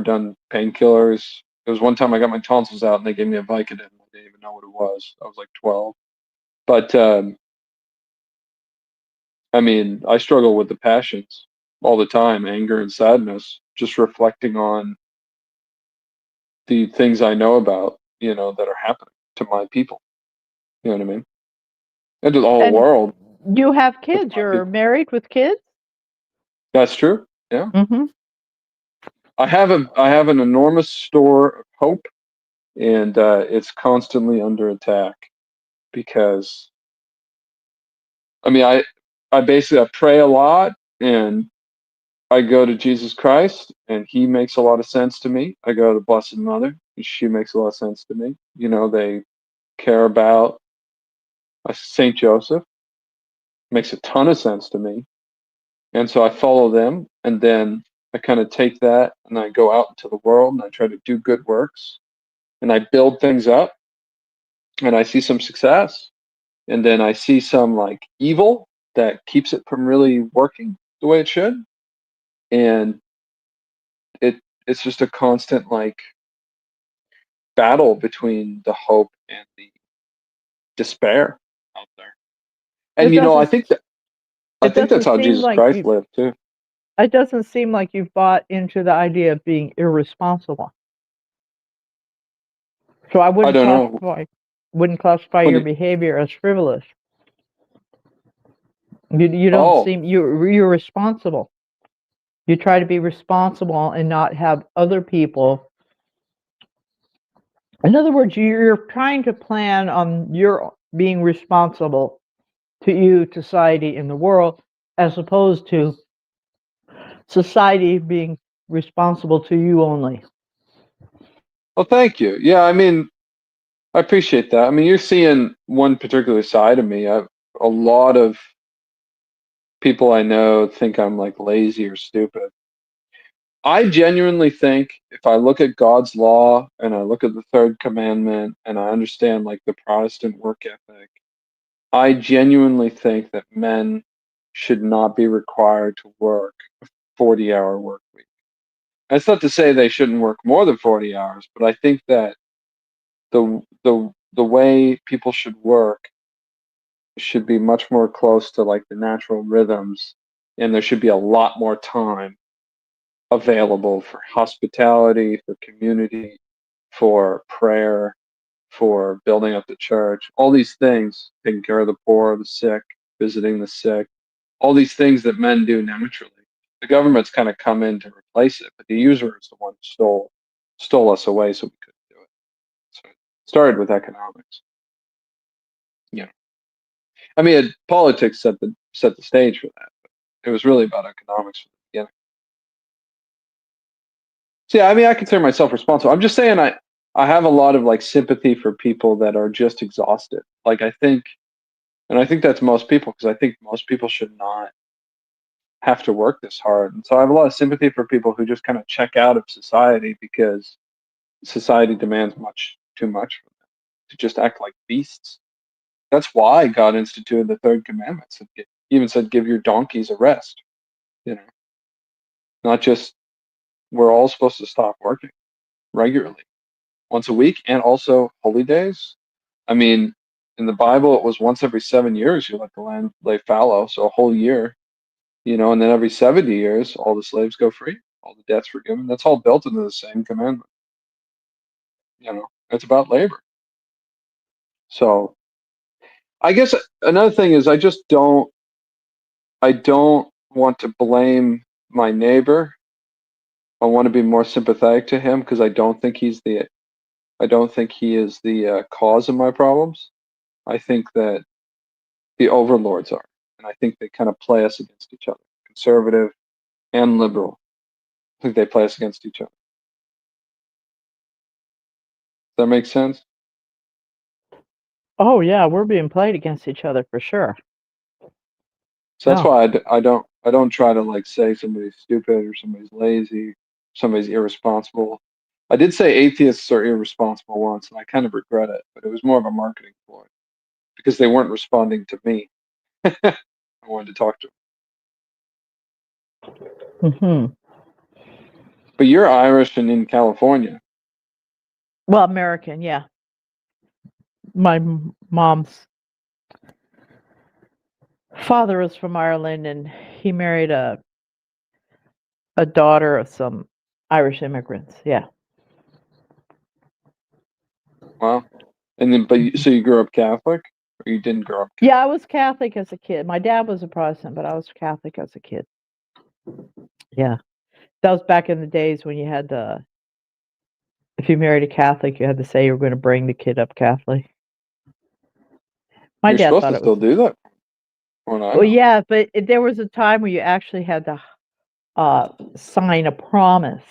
done painkillers. There was one time I got my tonsils out and they gave me a Vicodin. I didn't even know what it was. I was like 12. But I mean, I struggle with the passions all the time, anger and sadness, just reflecting on the things I know about, you know, that are happening to my people. You know what I mean? And to the whole world. You have kids. You're married with kids? That's true. Yeah. Mm-hmm. I have an enormous store of hope, and it's constantly under attack because I mean I pray a lot, And I go to Jesus Christ, and he makes a lot of sense to me. I go to the Blessed Mother, and she makes a lot of sense to me. You know, they care about Saint Joseph, makes a ton of sense to me. And so I follow them, and then I kind of take that and I go out into the world and I try to do good works and I build things up and I see some success. And then I see some like evil that keeps it from really working the way it should. And it's just a constant like battle between the hope and the despair out there. And It you know, I doesn't. think that I It think that's doesn't how seem Jesus like Christ you. lived too. It doesn't seem like you've bought into the idea of being irresponsible. So I I don't know. wouldn't classify What your do you, behavior as frivolous. You don't oh, seem you're responsible. You try to be responsible and not have other people. In other words, you're trying to plan on your being responsible to you, society, and the world, as opposed to society being responsible to you only. well, thank you. Yeah, I mean, I appreciate that. I mean, you're seeing one particular side of me. A lot of people I know think I'm like lazy or stupid. I genuinely think if I look at God's law and I look at the third commandment and I understand like the Protestant work ethic, I genuinely think that men should not be required to work a 40-hour work week. That's not to say they shouldn't work more than 40 hours, but I think that the way people should work should be much more close to like the natural rhythms, and there should be a lot more time available for hospitality, for community, for prayer, for building up the church, all these things, taking care of the poor, the sick, visiting the sick, all these things that men do naturally. The government's kind of come in to replace it, but the usurer is the one who stole us away so we couldn't do it. So it started with economics. Yeah. I mean, politics set the stage for that. But it was really about economics from the beginning. So yeah, I mean, I consider myself responsible. I'm just saying, I have a lot of like sympathy for people that are just exhausted. Like I think that's most people, because I think most people should not have to work this hard. And so I have a lot of sympathy for people who just kind of check out of society because society demands much too much from them to just act like beasts. That's why God instituted the third commandment. So he even said, give your donkeys a rest. You know, not just, we're all supposed to stop working regularly once a week, and also holy days. I mean, in the Bible, it was once every 7 years you let the land lay fallow, so a whole year, you know, and then every 70 years, all the slaves go free, all the debts forgiven. That's all built into the same commandment. You know, it's about labor. So I guess another thing is I don't want to blame my neighbor. I want to be more sympathetic to him because I don't think he is the cause of my problems. I think that the overlords are, and I think they kind of play us against each other, conservative and liberal. I think they play us against each other. Does that make sense? Oh yeah, we're being played against each other for sure. So that's No. why I don't try to like say somebody's stupid or somebody's lazy, somebody's irresponsible. I did say atheists are irresponsible once, and I kind of regret it, but it was more of a marketing ploy because they weren't responding to me. I wanted to talk to them. Hmm. But you're Irish and in California. Well, American, yeah. My mom's father was from Ireland, and he married a daughter of some Irish immigrants. Yeah. Wow. And then, so you grew up Catholic, or you didn't grow up Catholic? Yeah, I was Catholic as a kid. My dad was a Protestant, but I was Catholic as a kid. Yeah. That was back in the days when you had to, if you married a Catholic, you had to say you were going to bring the kid up Catholic. My You're dad supposed thought to it was. still do that. Well, I Well, know. yeah, but there was a time where you actually had to sign a promise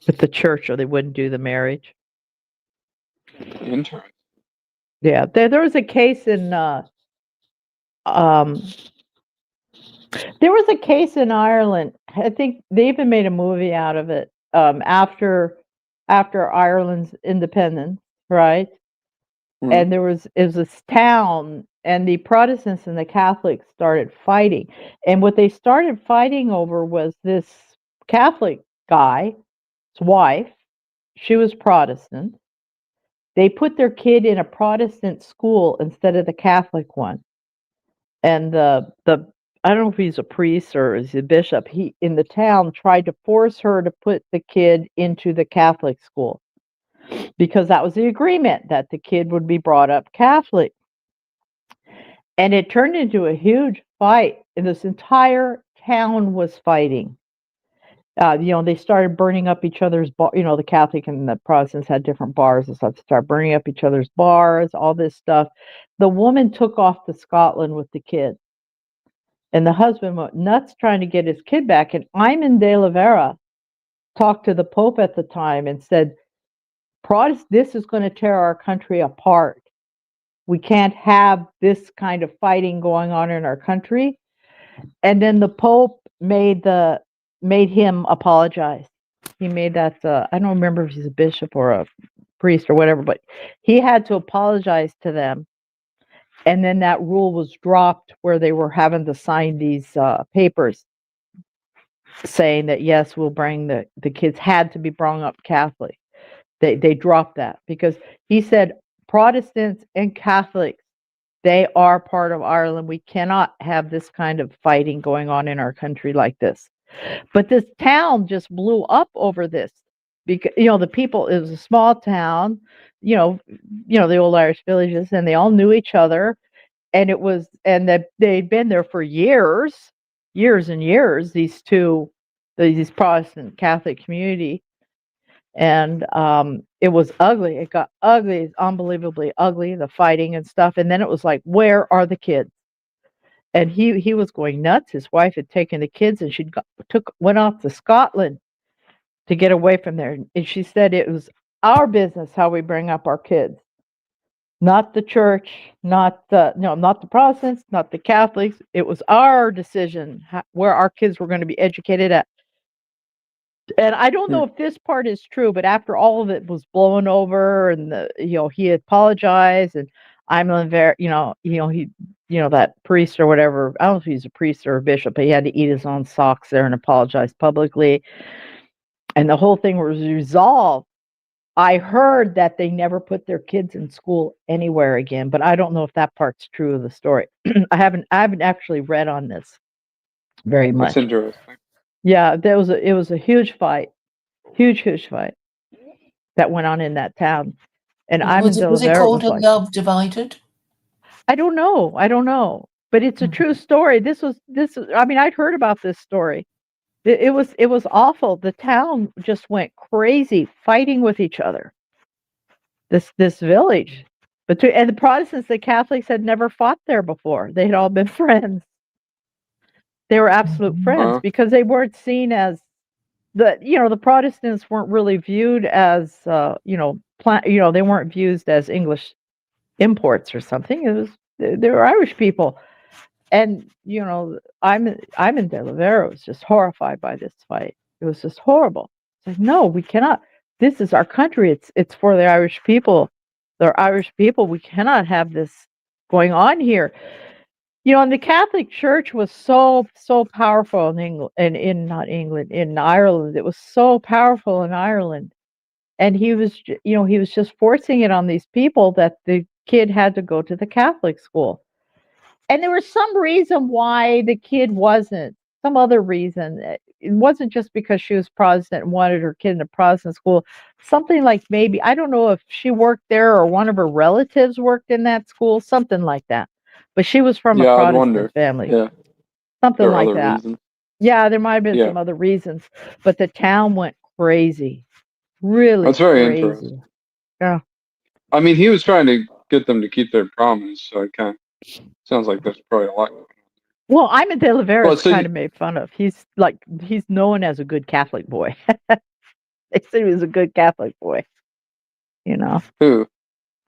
with the church, or they wouldn't do the marriage. Interesting. Yeah, there was a case in um, there was a case in Ireland. I think they even made a movie out of it after Ireland's independence, right? And it was this town, and the Protestants and the Catholics started fighting. And what they started fighting over was this Catholic guy's wife. She was Protestant. They put their kid in a Protestant school instead of the Catholic one. And the I don't know if he's a priest or is he a bishop, he in the town tried to force her to put the kid into the Catholic school because that was the agreement, that the kid would be brought up Catholic. And it turned into a huge fight, and this entire town was fighting. They started burning up each other's the Catholic and the Protestants had different bars and stuff. Started burning up each other's bars, all this stuff. The woman took off to Scotland with the kid, and the husband went nuts trying to get his kid back. And Iman de Oliveira talked to the Pope at the time and said, this is going to tear our country apart. We can't have this kind of fighting going on in our country. And then the Pope made him apologize. He made that, I don't remember if he's a bishop or a priest or whatever, but he had to apologize to them. And then that rule was dropped where they were having to sign these papers saying that, yes, we'll bring the kids had to be brought up Catholic. They dropped that because he said Protestants and Catholics, they are part of Ireland. We cannot have this kind of fighting going on in our country like this. But this town just blew up over this because the people, it was a small town, the old Irish villages, and they all knew each other, and they'd been there for years and years, these Protestant Catholic community. And it was ugly. It got ugly, unbelievably ugly, the fighting and stuff. And then it was like, where are the kids? And he was going nuts. His wife had taken the kids, and she went off to Scotland to get away from there. And she said it was our business how we bring up our kids, not the church, not the Protestants, not the Catholics. It was our decision where our kids were going to be educated at. And I don't know if this part is true, but after all of it was blown over, and he apologized, and I'm there, that priest or whatever, I don't know if he's a priest or a bishop, but he had to eat his own socks there and apologize publicly. And the whole thing was resolved. I heard that they never put their kids in school anywhere again, but I don't know if that part's true of the story. I haven't actually read on this very much. That's interesting. Yeah, it was a huge fight, huge fight that went on in that town. And Was it called A Love Divided? I don't know, but it's a true story. This I mean, I'd heard about this story. It was awful. The town just went crazy fighting with each other. This village, and the Protestants, the Catholics had never fought there before. They had all been friends. They were absolute friends because they weren't seen as the Protestants weren't really viewed as they weren't viewed as English imports or something. It was they were Irish people, and Iman de Oliveira was just horrified by this fight. It was just horrible. It's like, no, we cannot. This is our country. It's for the Irish people. They're Irish people. We cannot have this going on here. And the Catholic Church was so powerful in Ireland. It was so powerful in Ireland, and he was just forcing it on these people that the kid had to go to the Catholic school, and there was some reason why the kid wasn't. Some other reason. It wasn't just because she was Protestant and wanted her kid in a Protestant school. Something like maybe, I don't know if she worked there or one of her relatives worked in that school. Something like that. But she was from a Protestant family. Yeah. Something like that. Reasons. Yeah, there might have been some other reasons. But the town went crazy. Really That's very crazy. interesting. Yeah. I mean, he was trying to get them to keep their promise, so I can't Sounds like there's probably a lot. Well, Iman de Rivera Well, is so kind you, of made fun of. He's known as a good Catholic boy. They said he was a good Catholic boy. You know, who?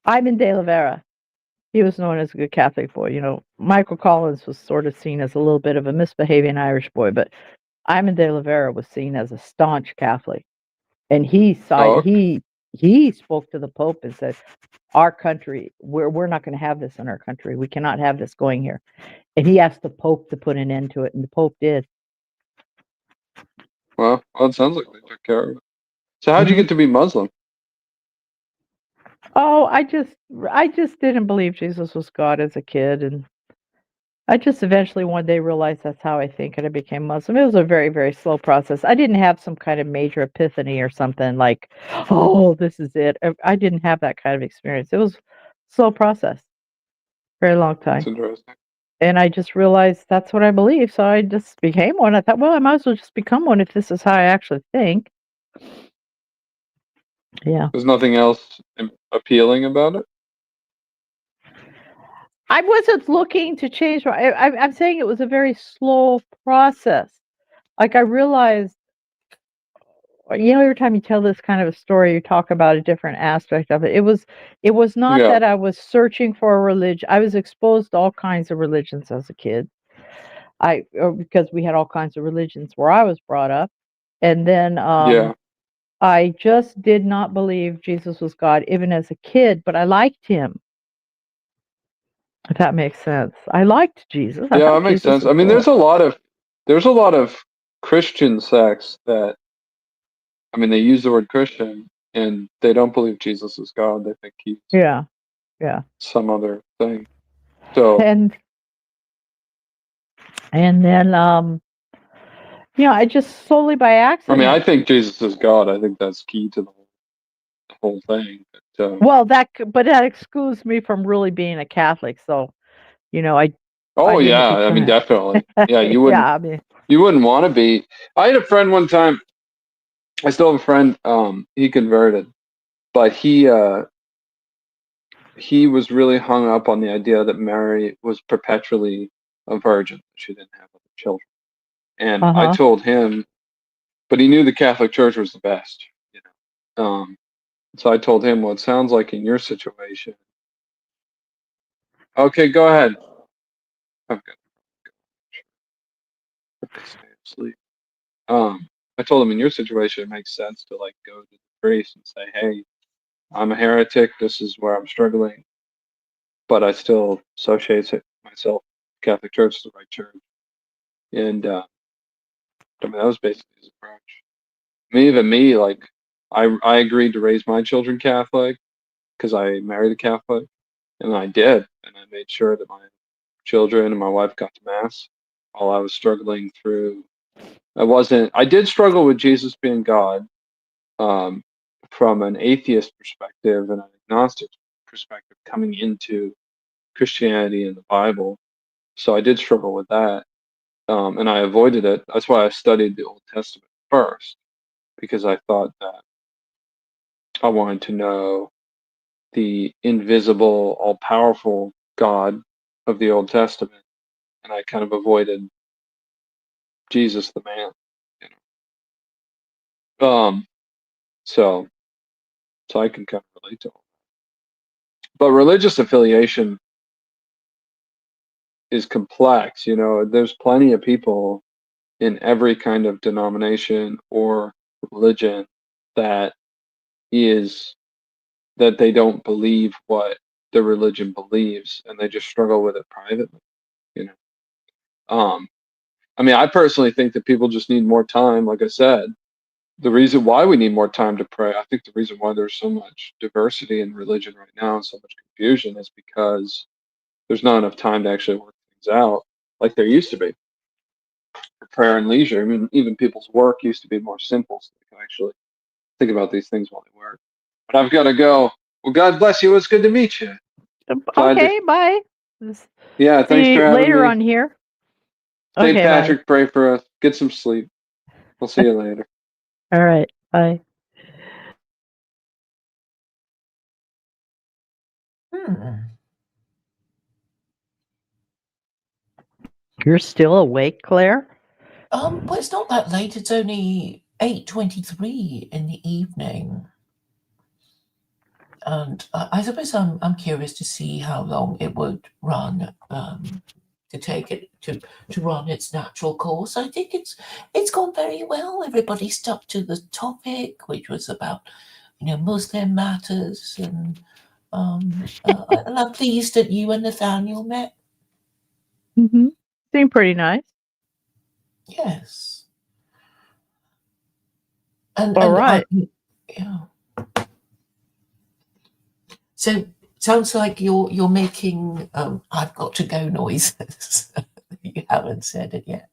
Iman de Rivera. He was known as a good Catholic boy. You know, Michael Collins was sort of seen as a little bit of a misbehaving Irish boy, but Iman de Rivera was seen as a staunch Catholic, and Oh, okay. he spoke to the Pope and said, "Our country, we're not going to have this in our country. We cannot have this going here." And he asked the Pope to put an end to it, and the Pope did. Well, it sounds like they took care of it. So how'd you Hmm. get to be Muslim? Oh, I just didn't believe Jesus was God as a kid, and I just eventually one day realized that's how I think, and I became Muslim. It was a very, very slow process. I didn't have some kind of major epiphany or something like, oh, this is it. I didn't have that kind of experience. It was a slow process, very long That's time. interesting. And I just realized that's what I believe, so I just became one. I thought, well, I might as well just become one if this is how I actually think. Yeah. There's nothing else appealing about it. I wasn't looking to change. I'm saying it was a very slow process. Like I realized, every time you tell this kind of a story, you talk about a different aspect of it. It was not Yeah. that I was searching for a religion. I was exposed to all kinds of religions as a kid. Because we had all kinds of religions where I was brought up, and then Yeah. I just did not believe Jesus was God even as a kid, but I liked him. If that makes sense. I liked Jesus. I Yeah, thought that makes Jesus sense. was I mean, cool. there's a lot of Christian sects that, I mean, they use the word Christian and they don't believe Jesus is God. They think he's Yeah. Yeah. some other thing. So, And then I just slowly by I mean, I accident. think Jesus is God. I think that's key to the whole thing. But, Well, but that excludes me from really being a Catholic. So, I oh didn't yeah, I mean, become. definitely. Yeah, Yeah, I mean, you wouldn't want to be. I had a friend one time. I still have a friend. He converted, but he was really hung up on the idea that Mary was perpetually a virgin. She didn't have other children. And I uh-huh. told him, but he knew the Catholic Church was the best. So I told him, well, it sounds like in your situation. Okay, go ahead. I've got to stay asleep. I told him in your situation, it makes sense to like go to the priest and say, hey, I'm a heretic. This is where I'm struggling, but I still associate myself. Catholic Church is the right church, and I mean that was basically his approach. Even me, like I agreed to raise my children Catholic because I married a Catholic, and I did, and I made sure that my children and my wife got to mass while I was struggling through. I did struggle with Jesus being God, from an atheist perspective and an agnostic perspective coming into Christianity and the Bible. So I did struggle with that, and I avoided it. That's why I studied the Old Testament first, because I thought that I wanted to know the invisible, all-powerful God of the Old Testament, and I kind of avoided Jesus the man. So I can kind of relate to all. But religious affiliation is complex. There's plenty of people in every kind of denomination or religion that they don't believe what the religion believes, and they just struggle with it privately. I mean, I personally think that people just need more time. Like I said, the reason why we need more time to pray, I think the reason why there's so much diversity in religion right now and so much confusion is because there's not enough time to actually work things out like there used to be for prayer and leisure. I mean, even people's work used to be more simple, so they can actually think about these things while they work. But I've got to go. Well, God bless you. It's good to meet you. Glad to, Okay, bye. yeah, thanks See for you having later me. on here. St. Okay, bye. Patrick, pray for us. Get some sleep. We'll see you later. All right, bye. Hmm. You're still awake, Claire? Well, it's not that late. It's only 8:23 in the evening. And I suppose I'm curious to see how long it would run, to take it to run its natural course. I think it's gone very well. Everybody stuck to the topic, which was about, Muslim matters, and I'm pleased that you and Nathaniel met. Mm-hmm. Seemed pretty nice. Yes. And All right. yeah. So sounds like you're making I've got to go noises. You haven't said it yet.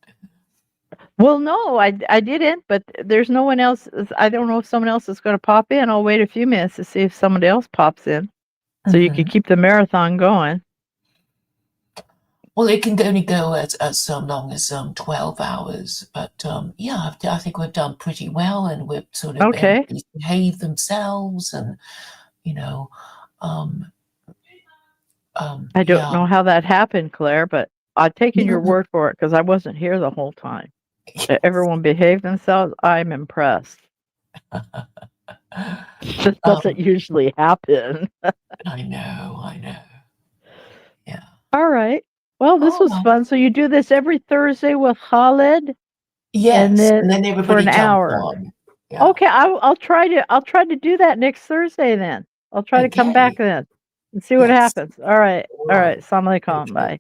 Well, no, I didn't, but there's no one else. I don't know if someone else is going to pop in. I'll wait a few minutes to see if somebody else pops in, so you can keep the marathon going. Well, it can only go as long as 12 hours, but yeah, I think we've done pretty well, and we've sort of Okay. behaved themselves, and I don't yeah. know how that happened, Claire, but I've taken your word for it because I wasn't here the whole time. Everyone behaved themselves. I'm impressed. This doesn't usually happen. I know. Yeah. All right. Well, this was fun. So you do this every Thursday with Khaled? Yes, and then everybody for an jumps hour. on. Yeah. Okay, I'll try to do that next Thursday then. I'll try to come back then and see what Yes. happens. All right. Assalamu alaikum. Bye.